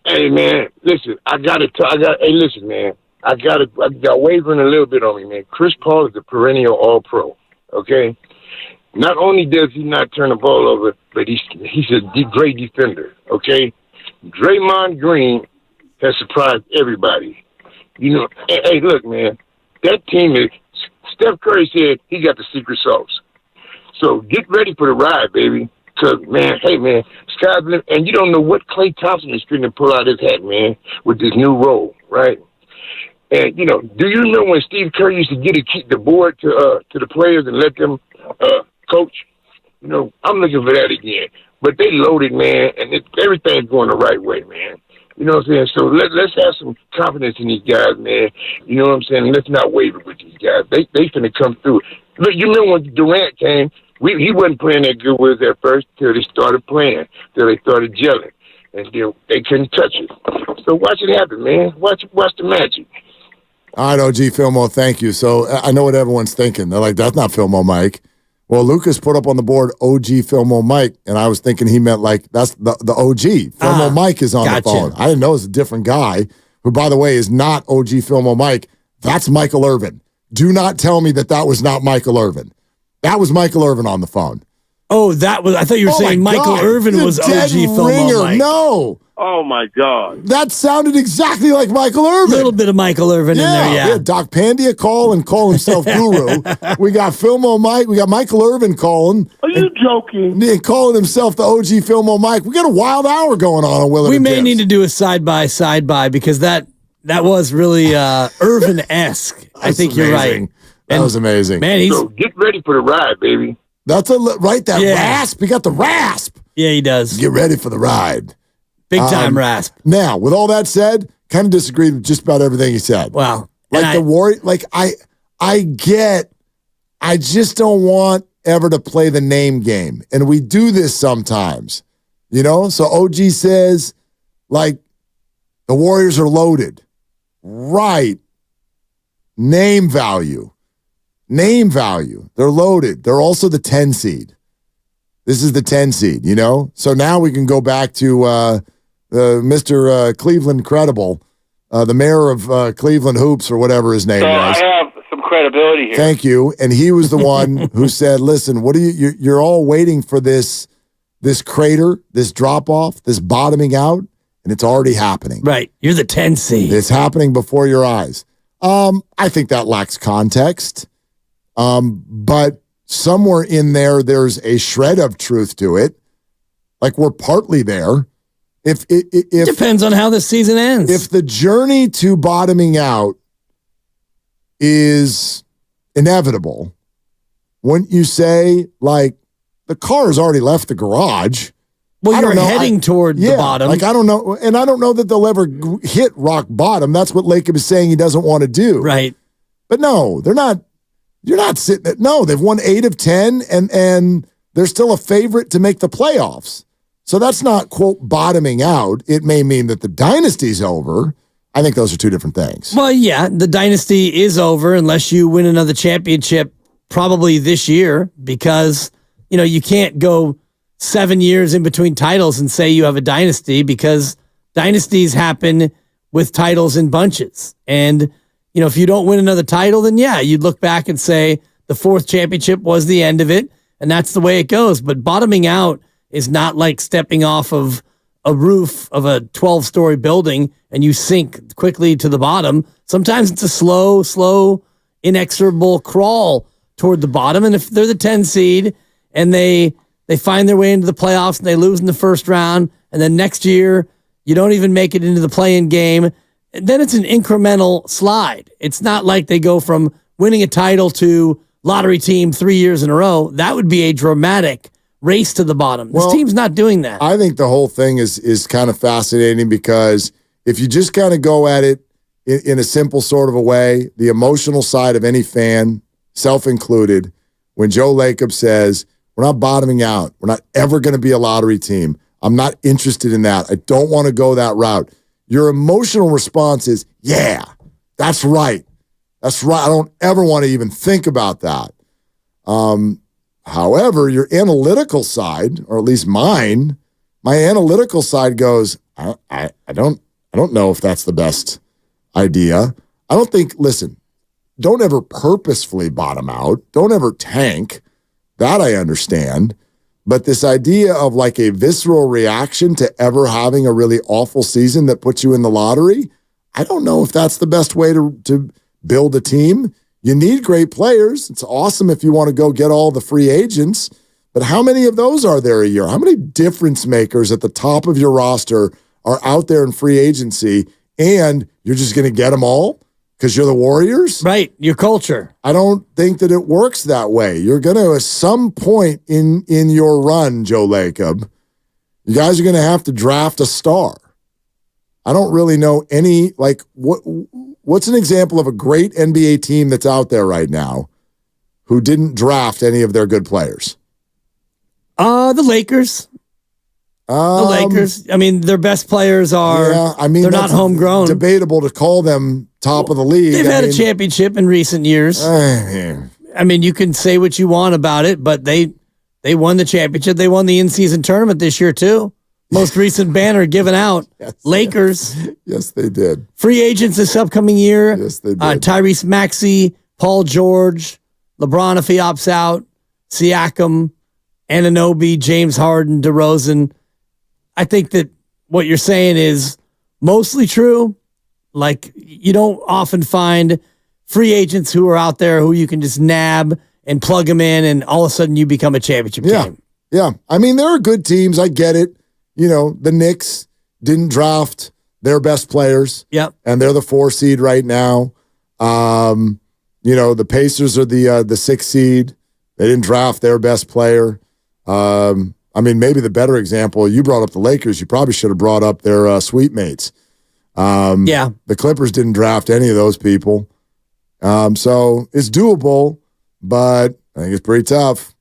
Hey, man, listen, hey, listen, man. I got wavering a little bit on me, man. Chris Paul is a perennial All-Pro, okay? Not only does he not turn the ball over, but he's a great defender, okay? Draymond Green has surprised everybody. You know, hey, look, man, that team is, Steph Curry said he got the secret sauce. So get ready for the ride, baby. Because, man, hey, man, sky's the limit. And you don't know what Klay Thompson is going to pull out his hat, man, with this new role, right? And, you know, do you remember when Steve Kerr used to keep the board to the players and let them coach? You know, I'm looking for that again. But they loaded, man, and everything's going the right way, man. You know what I'm saying? So let's have some confidence in these guys, man. You know what I'm saying? Let's not waver with these guys. They finna come through. Look, you remember when Durant came? He wasn't playing that good with us at first till they started playing, till they started gelling, and they couldn't touch it. So watch it happen, man. Watch the magic. All right, OG Filmo, thank you. So I know what everyone's thinking. They're like, that's not Filmo Mike. Well, Lucas put up on the board OG Filmo Mike, and I was thinking he meant like that's the OG. Filmo Mike is on the phone. I didn't know it was a different guy, who, by the way, is not OG Filmo Mike. That's Michael Irvin. Do not tell me that was not Michael Irvin. That was Michael Irvin on the phone. Oh, I thought you were saying Michael Irvin was OG Filmo Mike. No. Oh, my God. That sounded exactly like Michael Irvin. A little bit of Michael Irvin in there, yeah. We had Doc Pandia call himself Guru. We got Filmo Mike. We got Michael Irvin calling. Are you joking? And calling himself the OG Filmo Mike. We got a wild hour going on Willard. We may need to do a side-by because that was really Irvin-esque. I think you're right. That was amazing. Man, so get ready for the ride, baby. That's rasp. He got the rasp. Yeah, he does. Get ready for the ride. Big time rasp. Now, with all that said, kind of disagreed with just about everything he said. Wow. Like the Warrior, like I just don't want ever to play the name game. And we do this sometimes, you know? So OG says, like, the Warriors are loaded. Right. Name value. They're loaded. They're also the 10 seed. This is the 10 seed, you know? So now we can go back to Mr. Cleveland Credible, the mayor of Cleveland Hoops or whatever his name was. I have some credibility here. Thank you. And he was the one who said, listen, what are you're all waiting for this crater, this drop-off, this bottoming out, and it's already happening. Right. You're the 10 seed. It's happening before your eyes. I think that lacks context. But somewhere in there's a shred of truth to it. Like we're partly there. If depends on how the season ends. If the journey to bottoming out is inevitable, wouldn't you say, like, the car has already left the garage? Well, you're heading toward the bottom. Like, I don't know. And I don't know that they'll ever hit rock bottom. That's what Lacob is saying he doesn't want to do. Right. But no, they're not. You're not sitting at, no, they've won 8 of 10 and they're still a favorite to make the playoffs. So that's not, quote, bottoming out. It may mean that the dynasty's over. I think those are two different things. Well, yeah, the dynasty is over unless you win another championship probably this year because, you know, you can't go 7 years in between titles and say you have a dynasty because dynasties happen with titles in bunches. And you know, if you don't win another title, then yeah, you'd look back and say the 4th championship was the end of it, and that's the way it goes. But bottoming out is not like stepping off of a roof of a 12-story building and you sink quickly to the bottom. Sometimes it's a slow, inexorable crawl toward the bottom. And if they're the 10 seed and they find their way into the playoffs and they lose in the first round and then next year you don't even make it into the play-in game. And then it's an incremental slide. It's not like they go from winning a title to lottery team 3 years in a row. That would be a dramatic race to the bottom. This team's not doing that. I think the whole thing is kind of fascinating because if you just kind of go at it in a simple sort of a way, the emotional side of any fan, self-included, when Joe Lacob says, we're not bottoming out, we're not ever going to be a lottery team, I'm not interested in that, I don't want to go that route, your emotional response is, yeah, that's right. That's right. I don't ever want to even think about that. However, your analytical side, or at least mine, my analytical side goes, I don't know if that's the best idea. I don't think, listen, don't ever purposefully bottom out. Don't ever tank. That I understand. But this idea of like a visceral reaction to ever having a really awful season that puts you in the lottery, I don't know if that's the best way to build a team. You need great players. It's awesome if you want to go get all the free agents. But how many of those are there a year? How many difference makers at the top of your roster are out there in free agency and you're just going to get them all because you're the Warriors? Right, your culture. I don't think that it works that way. You're going to, at some point in your run, Joe Lacob, you guys are going to have to draft a star. I don't really know any, like, what's an example of a great NBA team that's out there right now who didn't draft any of their good players? The Lakers. The Lakers. I mean, their best players are. Yeah, I mean, they're not homegrown. Debatable to call them top of the league. They've had a championship in recent years. I mean, you can say what you want about it, but they won the championship. They won the in-season tournament this year too. Most recent banner given out. Yes, Lakers. Yes, they did. Free agents this upcoming year. Yes, they did. Tyrese Maxey, Paul George, LeBron if he opts out, Siakam, Anunoby, James Harden, DeRozan. I think that what you're saying is mostly true. Like, you don't often find free agents who are out there who you can just nab and plug them in, and all of a sudden you become a championship team. Yeah. I mean, there are good teams. I get it. You know, the Knicks didn't draft their best players. Yep. And they're the 4 seed right now. You know, the Pacers are the 6 seed. They didn't draft their best player. I mean, maybe the better example, you brought up the Lakers. You probably should have brought up their sweet mates. The Clippers didn't draft any of those people. So it's doable, but I think it's pretty tough.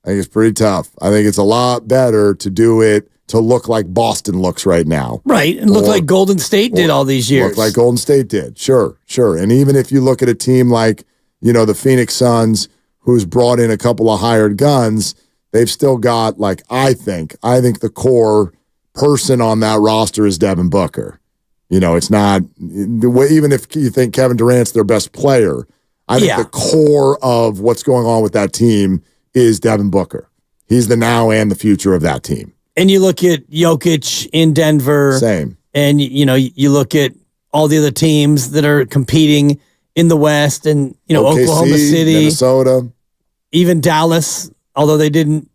I think it's a lot better to do it to look like Boston looks right now. Right, and look like Golden State did all these years. Look like Golden State did, sure. And even if you look at a team like, you know, the Phoenix Suns, who's brought in a couple of hired guns, they've still got, like, I think the core person on that roster is Devin Booker. You know, it's not, even if you think Kevin Durant's their best player, I think the core of what's going on with that team is Devin Booker. He's the now and the future of that team. And you look at Jokic in Denver. Same. And, you know, you look at all the other teams that are competing in the West and, you know, OKC, Oklahoma City, Minnesota, even Dallas, although they didn't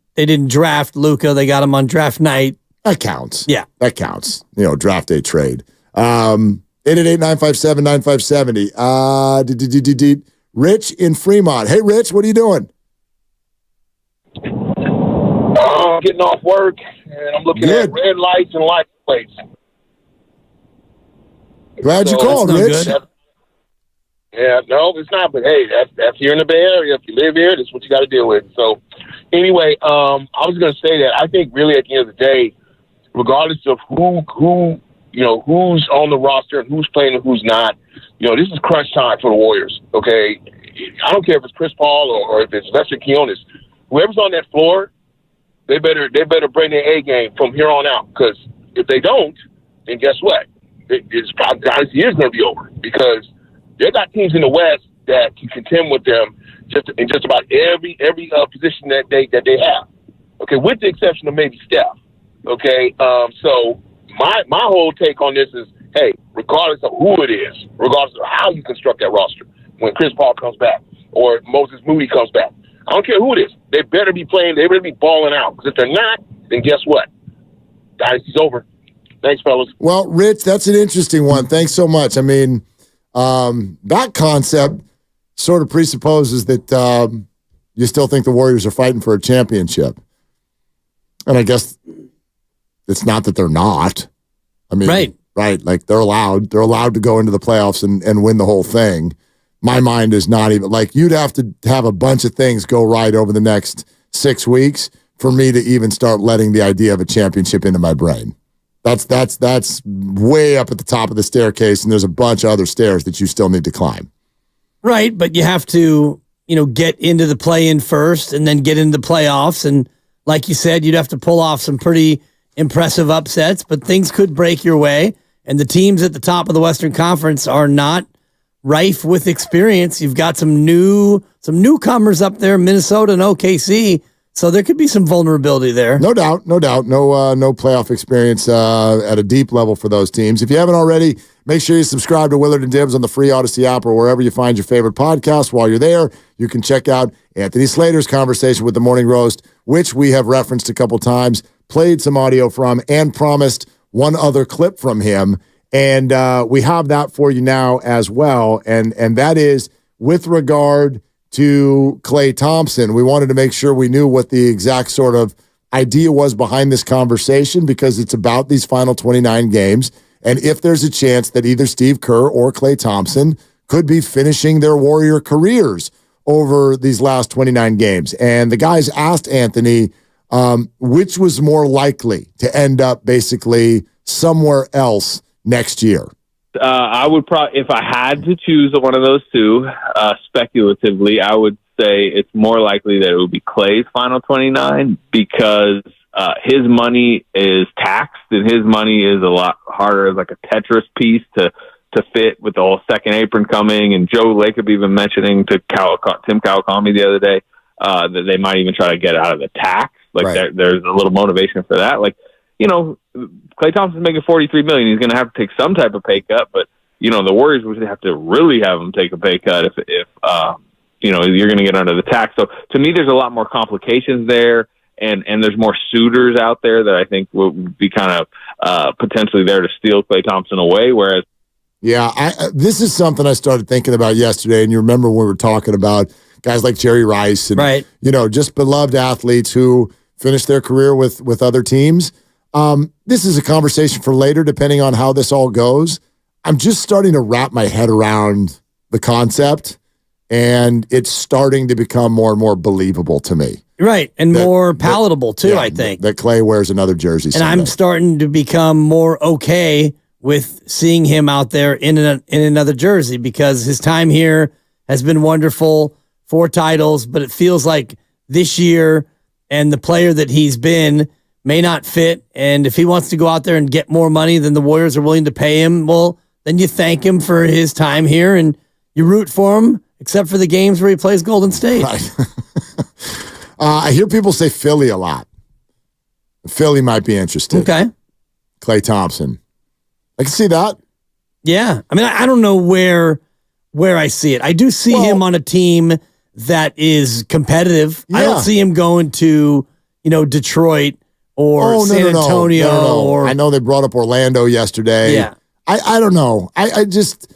draft Luka. They got him on draft night. That counts. Yeah. That counts. You know, draft day trade. 888-957-9570. Rich in Fremont. Hey, Rich, what are you doing? Getting off work, and I'm looking at red lights and light plates. Glad you called, Rich. Yeah, no, it's not. But hey, that's here in the Bay Area. If you live here, that's what you got to deal with. So, anyway, I was going to say that I think really at the end of the day, regardless of who you know, who's on the roster and who's playing and who's not, you know, this is crunch time for the Warriors. Okay, I don't care if it's Chris Paul or if it's Lester Quinones. Whoever's on that floor, they better bring their A game from here on out. Because if they don't, then guess what? It's probably dynasty is going to be over, because they got teams in the West that can contend with them in just about every position that they have. Okay, with the exception of maybe Steph. Okay, so my whole take on this is, hey, regardless of who it is, regardless of how you construct that roster, when Chris Paul comes back or Moses Moody comes back, I don't care who it is, they better be playing, they better be balling out. Because if they're not, then guess what? Dynasty's over. Thanks, fellas. Well, Rich, that's an interesting one. Thanks so much. I mean, that concept sort of presupposes that you still think the Warriors are fighting for a championship. And I guess it's not that they're not. I mean, right. Like they're allowed to go into the playoffs and win the whole thing. My mind is not even like you'd have to have a bunch of things go right over the next 6 weeks for me to even start letting the idea of a championship into my brain. That's way up at the top of the staircase, and there's a bunch of other stairs that you still need to climb. Right, but you have to, get into the play-in first and then get into the playoffs. And like you said, you'd have to pull off some pretty impressive upsets, but things could break your way. And the teams at the top of the Western Conference are not rife with experience. You've got some newcomers up there, Minnesota and OKC. So there could be some vulnerability there. No doubt. No playoff experience at a deep level for those teams. If you haven't already, make sure you subscribe to Willard and Dibs on the free Odyssey app or wherever you find your favorite podcast. While you're there, you can check out Anthony Slater's conversation with the Morning Roast, which we have referenced a couple times, played some audio from, and promised one other clip from him. And we have that for you now as well. And that is with regard to Klay Thompson. We wanted to make sure we knew what the exact sort of idea was behind this conversation because it's about these final 29 games. And if there's a chance that either Steve Kerr or Klay Thompson could be finishing their Warrior careers over these last 29 games. And the guys asked Anthony which was more likely to end up basically somewhere else next year. I would probably, if I had to choose one of those two, speculatively, I would say it's more likely that it would be Klay's final 29 because his money is taxed and his money is a lot harder as like a Tetris piece to fit with the whole second apron coming. And Joe Lacob even mentioning to Tim Kawakami the other day that they might even try to get out of the tax. Like there's a little motivation for that. Like, Klay Thompson's making $43 million. He's going to have to take some type of pay cut, but the Warriors would have to really have him take a pay cut if you're going to get under the tax. So to me, there's a lot more complications there, and there's more suitors out there that I think will be kind of potentially there to steal Klay Thompson away. Whereas, this is something I started thinking about yesterday, and you remember when we were talking about guys like Jerry Rice and just beloved athletes who finished their career with other teams. This is a conversation for later, depending on how this all goes. I'm just starting to wrap my head around the concept, and it's starting to become more and more believable to me. Right, and more palatable, too, I think. That Klay wears another jersey someday. And I'm starting to become more okay with seeing him out there in another jersey because his time here has been wonderful, 4 titles, but it feels like this year and the player that he's been may not fit, and if he wants to go out there and get more money than the Warriors are willing to pay him, well, then you thank him for his time here, and you root for him, except for the games where he plays Golden State. Right. I hear people say Philly a lot. Philly might be interested. Okay. Klay Thompson. I can see that. Yeah. I mean, I don't know where I see it. I do see him on a team that is competitive. Yeah. I don't see him going to, Detroit or San Antonio. No. Or I know they brought up Orlando yesterday. Yeah. I don't know. I just,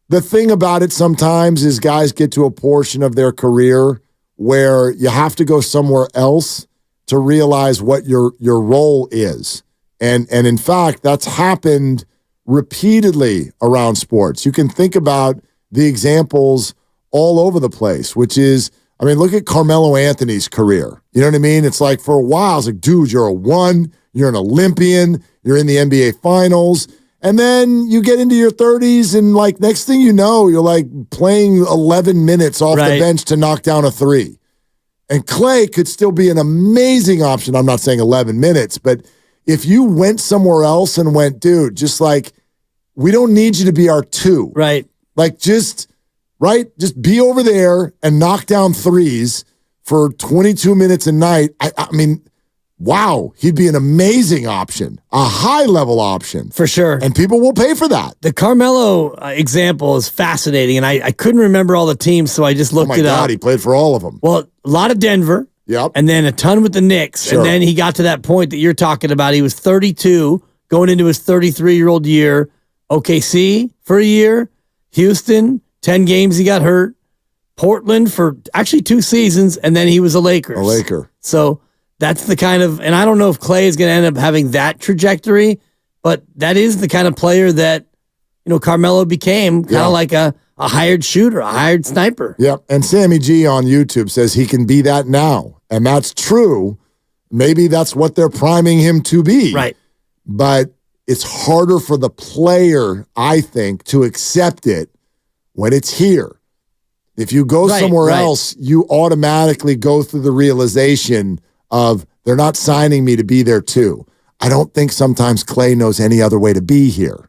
the thing about it sometimes is guys get to a portion of their career where you have to go somewhere else to realize what your role is. And in fact, that's happened repeatedly around sports. You can think about the examples all over the place, which is, look at Carmelo Anthony's career. You know what I mean? It's like for a while, it's like, dude, you're a 1, you're an Olympian, you're in the NBA Finals. And then you get into your 30s, and like next thing you know, you're like playing 11 minutes off the bench to knock down a 3. And Klay could still be an amazing option. I'm not saying 11 minutes, but if you went somewhere else and went, dude, just like, we don't need you to be our 2. Right. Like just be over there and knock down 3s for 22 minutes a night. I mean, wow, he'd be an amazing option, a high-level option. For sure. And people will pay for that. The Carmelo example is fascinating, and I couldn't remember all the teams, so I just looked it up. Oh, my God, he played for all of them. Well, a lot of Denver. Yep. And then a ton with the Knicks. Sure. And then he got to that point that you're talking about. He was 32 going into his 33-year-old year. OKC for a year. Houston, 10 games he got hurt. Portland for actually 2 seasons, and then he was a Laker. So that's the kind of, and I don't know if Clay is going to end up having that trajectory, but that is the kind of player that, Carmelo became, kind of like a hired shooter, a hired sniper. Yep. And Sammy G on YouTube says he can be that now. And that's true. Maybe that's what they're priming him to be. Right. But it's harder for the player, I think, to accept it when it's here. If you go somewhere else, you automatically go through the realization of they're not signing me to be there too. I don't think sometimes Clay knows any other way to be here.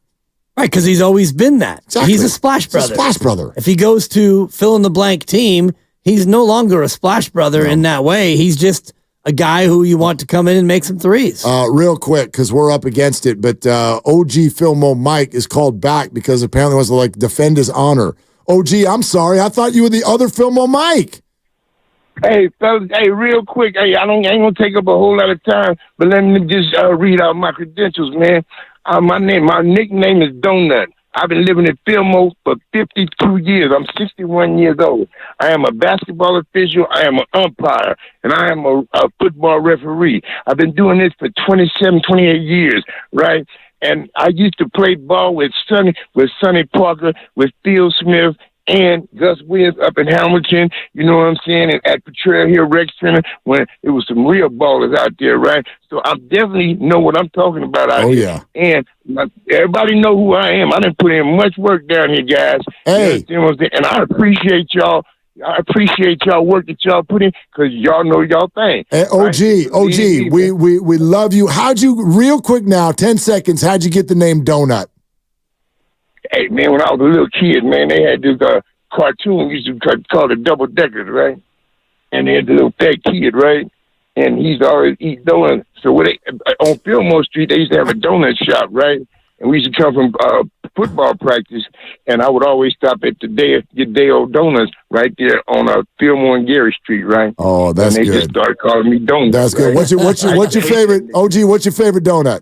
Right, because he's always been that. Exactly. He's a splash brother. He's a splash brother. If he goes to fill in the blank team, he's no longer a splash brother in that way. He's just a guy who you want to come in and make some threes. Real quick, because we're up against it, but OG Filmo Mike is called back because apparently wants to defend his honor. OG, I'm sorry. I thought you were the other Filmo Mike. Hey, fellas, real quick. Hey, I ain't gonna take up a whole lot of time, but let me just read out my credentials, man. My nickname is Donut. I've been living in Fillmore for 52 years. I'm 61 years old. I am a basketball official. I am an umpire, and I am a football referee. I've been doing this for 27, 28 years, right? And I used to play ball with Sonny Parker, with Phil Smith, and Gus Williams up in Hamilton, you know what I'm saying, and at Potrero Hill Rec Center when it was some real ballers out there, right? So I definitely know what I'm talking about out here. And everybody know who I am. I done put in much work down here, guys. Hey. You know what I'm saying? And I appreciate y'all. I appreciate y'all work that y'all put in because y'all know y'all thing. Hey, OG, we love you. How'd you, real quick now, 10 seconds, how'd you get the name Donut? Hey, man, when I was a little kid, man, they had this cartoon we used to call the Double Deckers, right? And they had the little fat kid, right? And he used to always eat donuts. So on Fillmore Street, they used to have a donut shop, right? And we used to come from football practice, and I would always stop at the Day-O Donuts right there on Fillmore and Gary Street, right? Oh, that's good. And they just started calling me Donut. That's good. Right? What's your favorite, OG, what's your favorite donut?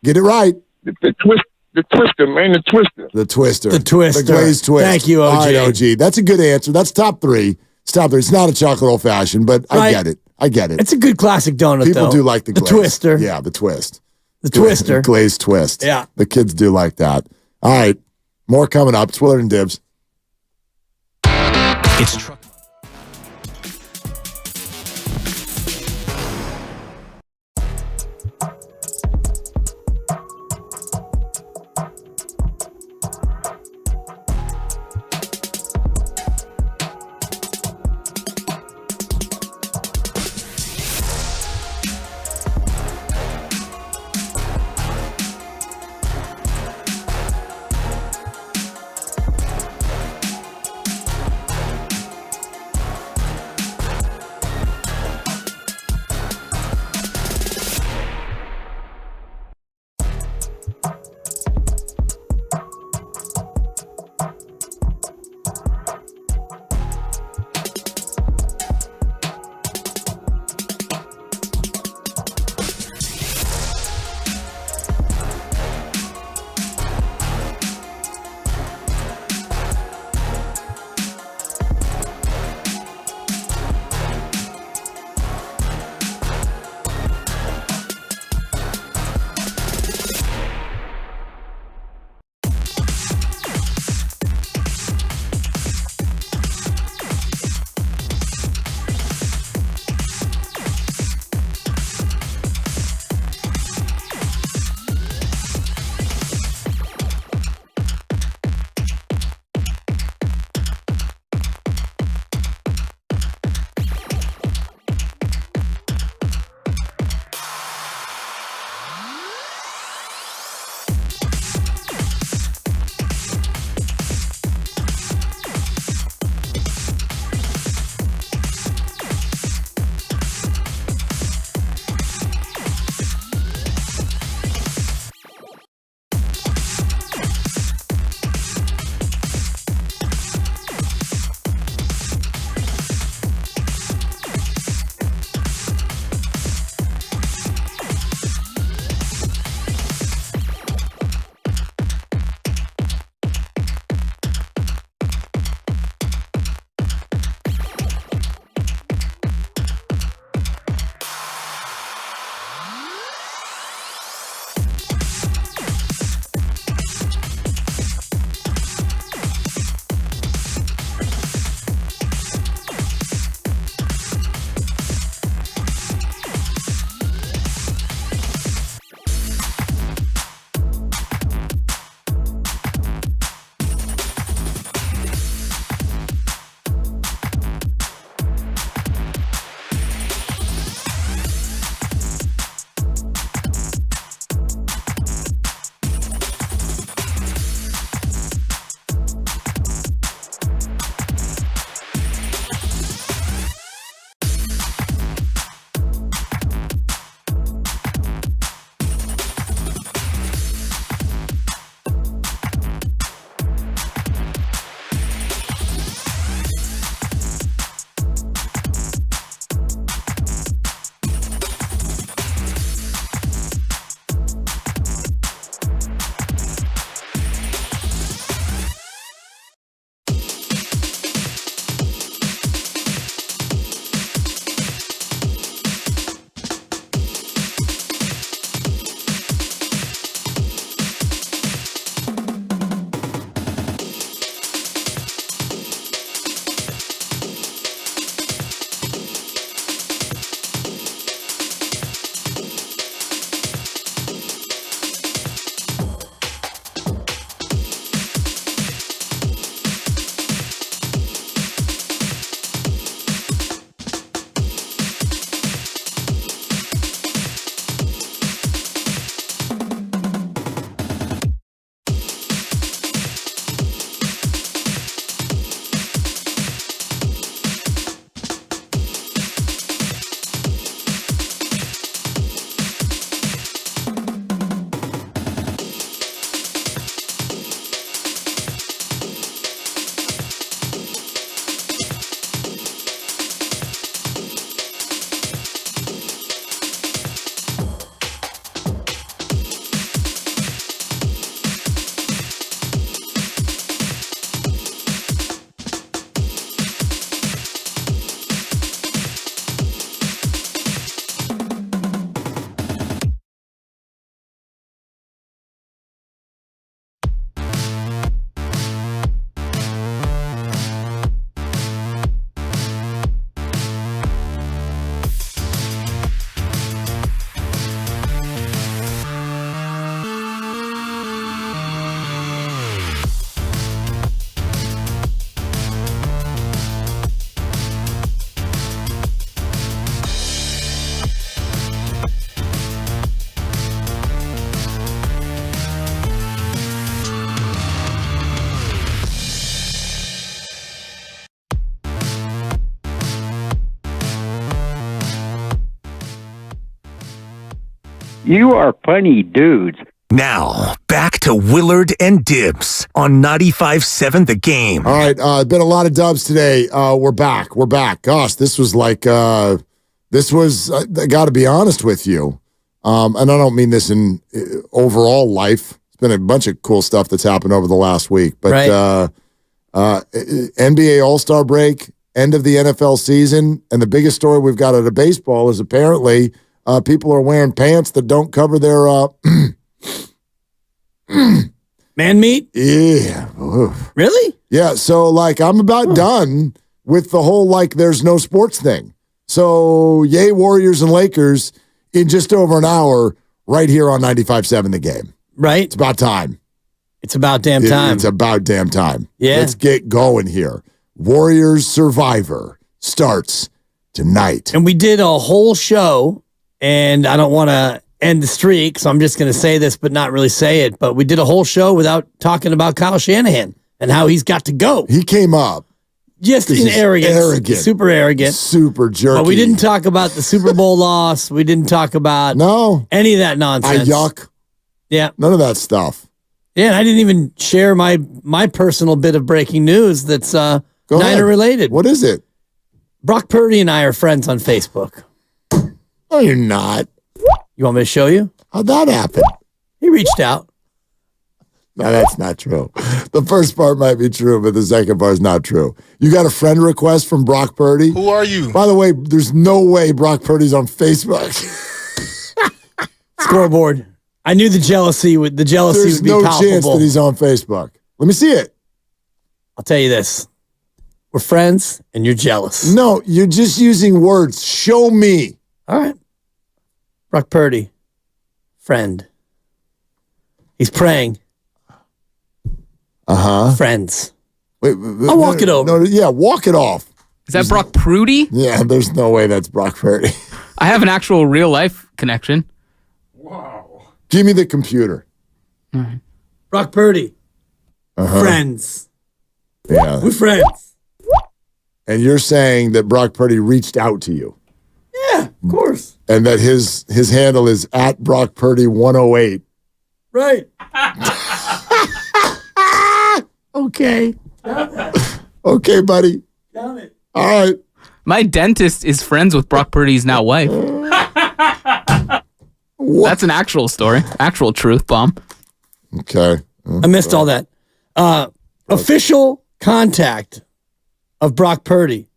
Get it right. The Twister, man, the Twister. The Twister. The Twister. The glazed twist. Thank you, OG. All right, OG. That's a good answer. That's top 3. It's top 3. It's not a chocolate old-fashioned, but I get it. It's a good classic donut, People do like the glaze. Twister. Yeah, the twist. The Twister. Glazed twist. Yeah. The kids do like that. All right. More coming up. It's Willard and Dibs. It's Truck. You are funny dudes. Now, back to Willard and Dibbs on 95.7 The Game. All right, been a lot of dubs today. We're back. Gosh, this was like, I got to be honest with you, and I don't mean this in overall life. It's been a bunch of cool stuff that's happened over the last week. But NBA All-Star break, end of the NFL season, and the biggest story we've got out of baseball is apparently people are wearing pants that don't cover their man meat? Yeah. Oof. Really? Yeah. So, like, I'm about done with the whole, like, there's no sports thing. So, yay, Warriors and Lakers in just over an hour right here on 95.7 The Game. Right. It's about time. It's about damn time. It's about damn time. Yeah. Let's get going here. Warriors Survivor starts tonight. And we did a whole show, and I don't want to end the streak, so I'm just going to say this but not really say it, but we did a whole show without talking about Kyle Shanahan and how he's got to go. He came up. Just in arrogance. Super arrogant. Super jerky. But we didn't talk about the Super Bowl loss. We didn't talk about any of that nonsense. Yuck. Yeah. None of that stuff. Yeah, and I didn't even share my personal bit of breaking news that's Niner related. What is it? Brock Purdy and I are friends on Facebook. No, you're not. You want me to show you? How'd that happen? He reached out. No, that's not true. The first part might be true, but the second part is not true. You got a friend request from Brock Purdy? Who are you? By the way, there's no way Brock Purdy's on Facebook. Scoreboard. I knew the jealousy would be palpable. There's no chance that he's on Facebook. Let me see it. I'll tell you this. We're friends, and you're jealous. No, you're just using words. Show me. All right. Brock Purdy, friend. He's praying. Friends. Wait, I'll walk it over. No, walk it off. Is that Brock Prudy? Yeah, there's no way that's Brock Purdy. I have an actual real life connection. Give me the computer. Brock Purdy. Friends. Yeah. We're friends. And you're saying that Brock Purdy reached out to you. Yeah, of course. And that his handle is at Brock Purdy 108. Right. Okay. Okay, buddy. Got it. All right. My dentist is friends with Brock Purdy's now wife. That's an actual story. Actual truth bomb. Okay. I missed all that. Official contact of Brock Purdy.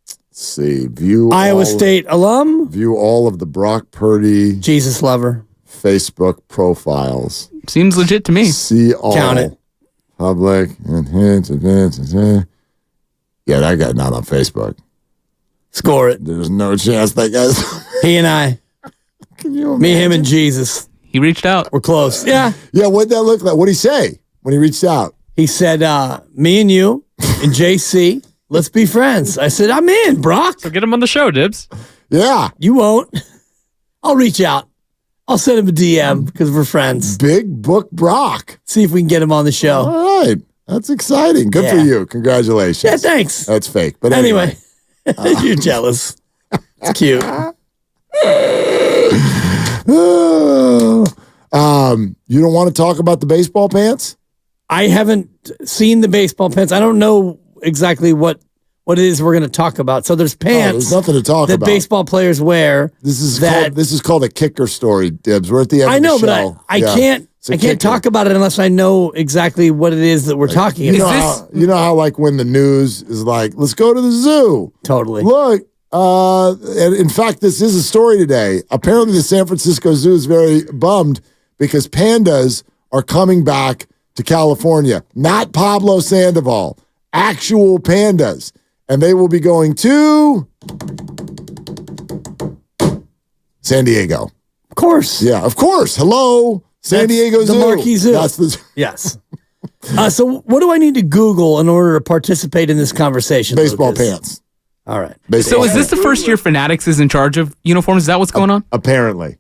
Let's see. View Iowa State alum. View all of the Brock Purdy Jesus lover Facebook profiles. Seems legit to me. See all. Count it. Public and hints, advances. Yeah, that guy's not on Facebook. Score it. There's no chance that guy's. He and I. Can you imagine? Me, him, and Jesus. He reached out. We're close. Yeah. Yeah, what'd that look like? What'd he say when he reached out? He said, me and you and JC, let's be friends. I said, I'm in, Brock. So get him on the show, Dibs. Yeah. You won't. I'll reach out. I'll send him a DM because we're friends. Big Book Brock. See if we can get him on the show. All right. That's exciting. Good for you. Congratulations. Yeah, thanks. That's fake. But anyway. You're jealous. It's cute. You don't want to talk about the baseball pants? I haven't seen the baseball pants. I don't know exactly what it is we're going to talk about. So there's pants. There's nothing to talk that about. baseball players wear. This is called a kicker story, Dibs. We're at the end I know, of the but show. I can't talk about it unless I know exactally what it is that we're talking about. You know how like when the news is like, let's go to the zoo. Totally. Look, and in fact, this is a story today. Apparently the San Francisco Zoo is very bummed because pandas are coming back to California. Not Pablo Sandoval. Actual pandas. And they will be going to San Diego. Of course. Yeah, of course. Hello. San Diego Zoo. The Marquee Zoo. That's the Yes. So what do I need to Google in order to participate in this conversation? baseball Lucas? pants. All right. So is this the first year Fanatics is in charge of uniforms? Is that what's going on? Apparently.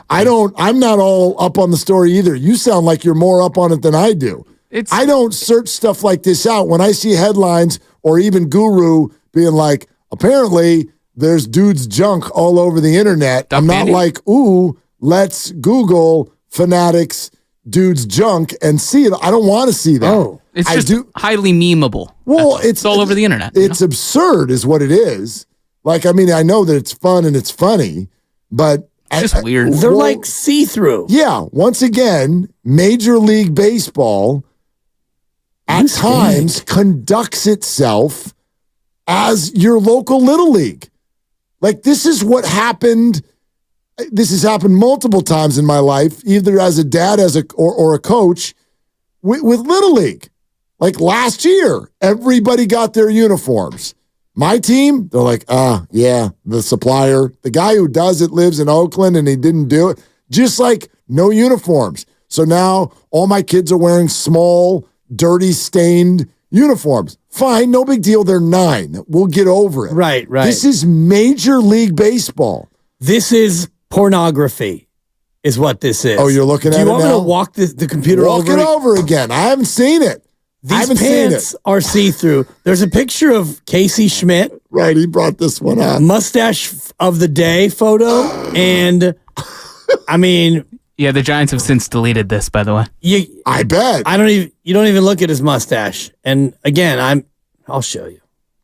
I'm not all up on the story either. You sound like you're more up on it than I do. I don't search stuff like this out. When I see headlines or even Guru being like, apparently there's dudes junk all over the internet. I'm not like, ooh, let's Google Fanatics dudes junk and see it. I don't want to see that. Oh, it's just highly memeable. Well, it's all over the internet. It's absurd is what it is. Like, I mean, I know that it's fun and it's funny, but it's just weird. They're like see-through. Yeah. Once again, Major League Baseball at times conducts itself as your local Little League. Like, this is what happened. This has happened multiple times in my life, either as a dad or a coach with Little League. Like last year, everybody got their uniforms. My team, they're like, yeah, the supplier, the guy who does it lives in Oakland and he didn't do it. Just like no uniforms. So now all my kids are wearing small, dirty, stained uniforms. Fine, no big deal. They're 9. We'll get over it. Right. This is Major League Baseball. This is pornography, is what this is. Oh, you're looking at it now? Do you want me to walk the computer Walk over? it over again. I haven't seen it. These pants are see-through. There's a picture of Casey Schmidt. Right, he brought this one up. Mustache of the day photo. And, I mean... Yeah, the Giants have since deleted this, by the way. I bet. You don't even look at his mustache. And, again, I'll show you.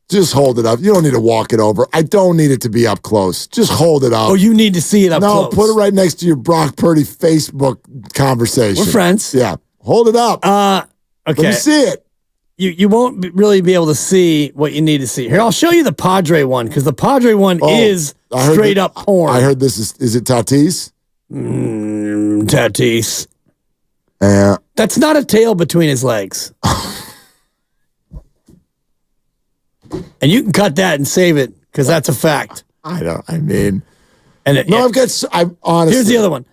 Just hold it up. You don't need to walk it over. I don't need it to be up close. Just hold it up. Oh, you need to see it up close. No, put it right next to your Brock Purdy Facebook conversation. We're friends. Yeah. Hold it up. Okay. Let me see it. You won't really be able to see what you need to see. Here, I'll show you the Padre one, because the Padre one is straight up porn. I heard this is it Tatis? Tatis. Yeah. That's not a tail between his legs. And you can cut that and save it, because that's a fact. Honestly. Here's the other one.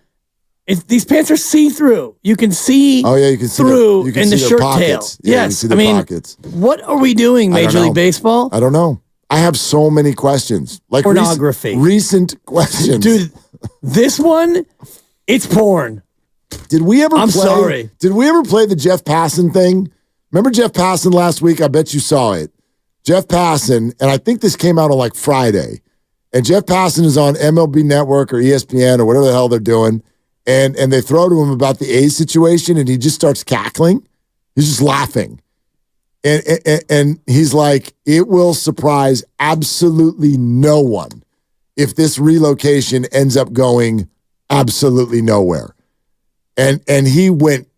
These pants are see-through. You can see you can see through in the shirt tail. Yeah, yes. You can see the pockets. What are we doing, Major League Baseball? I don't know. I have so many questions. Like pornography. Recent questions. Dude, this one, it's porn. Did we ever I'm sorry. Did we ever play the Jeff Passan thing? Remember Jeff Passan last week? I bet you saw it. Jeff Passan, and I think this came out on like Friday. And Jeff Passan is on MLB Network or ESPN or whatever the hell they're doing. And they throw to him about the A's situation, and he just starts cackling. He's just laughing. And he's like, it will surprise absolutely no one if this relocation ends up going absolutely nowhere. And he went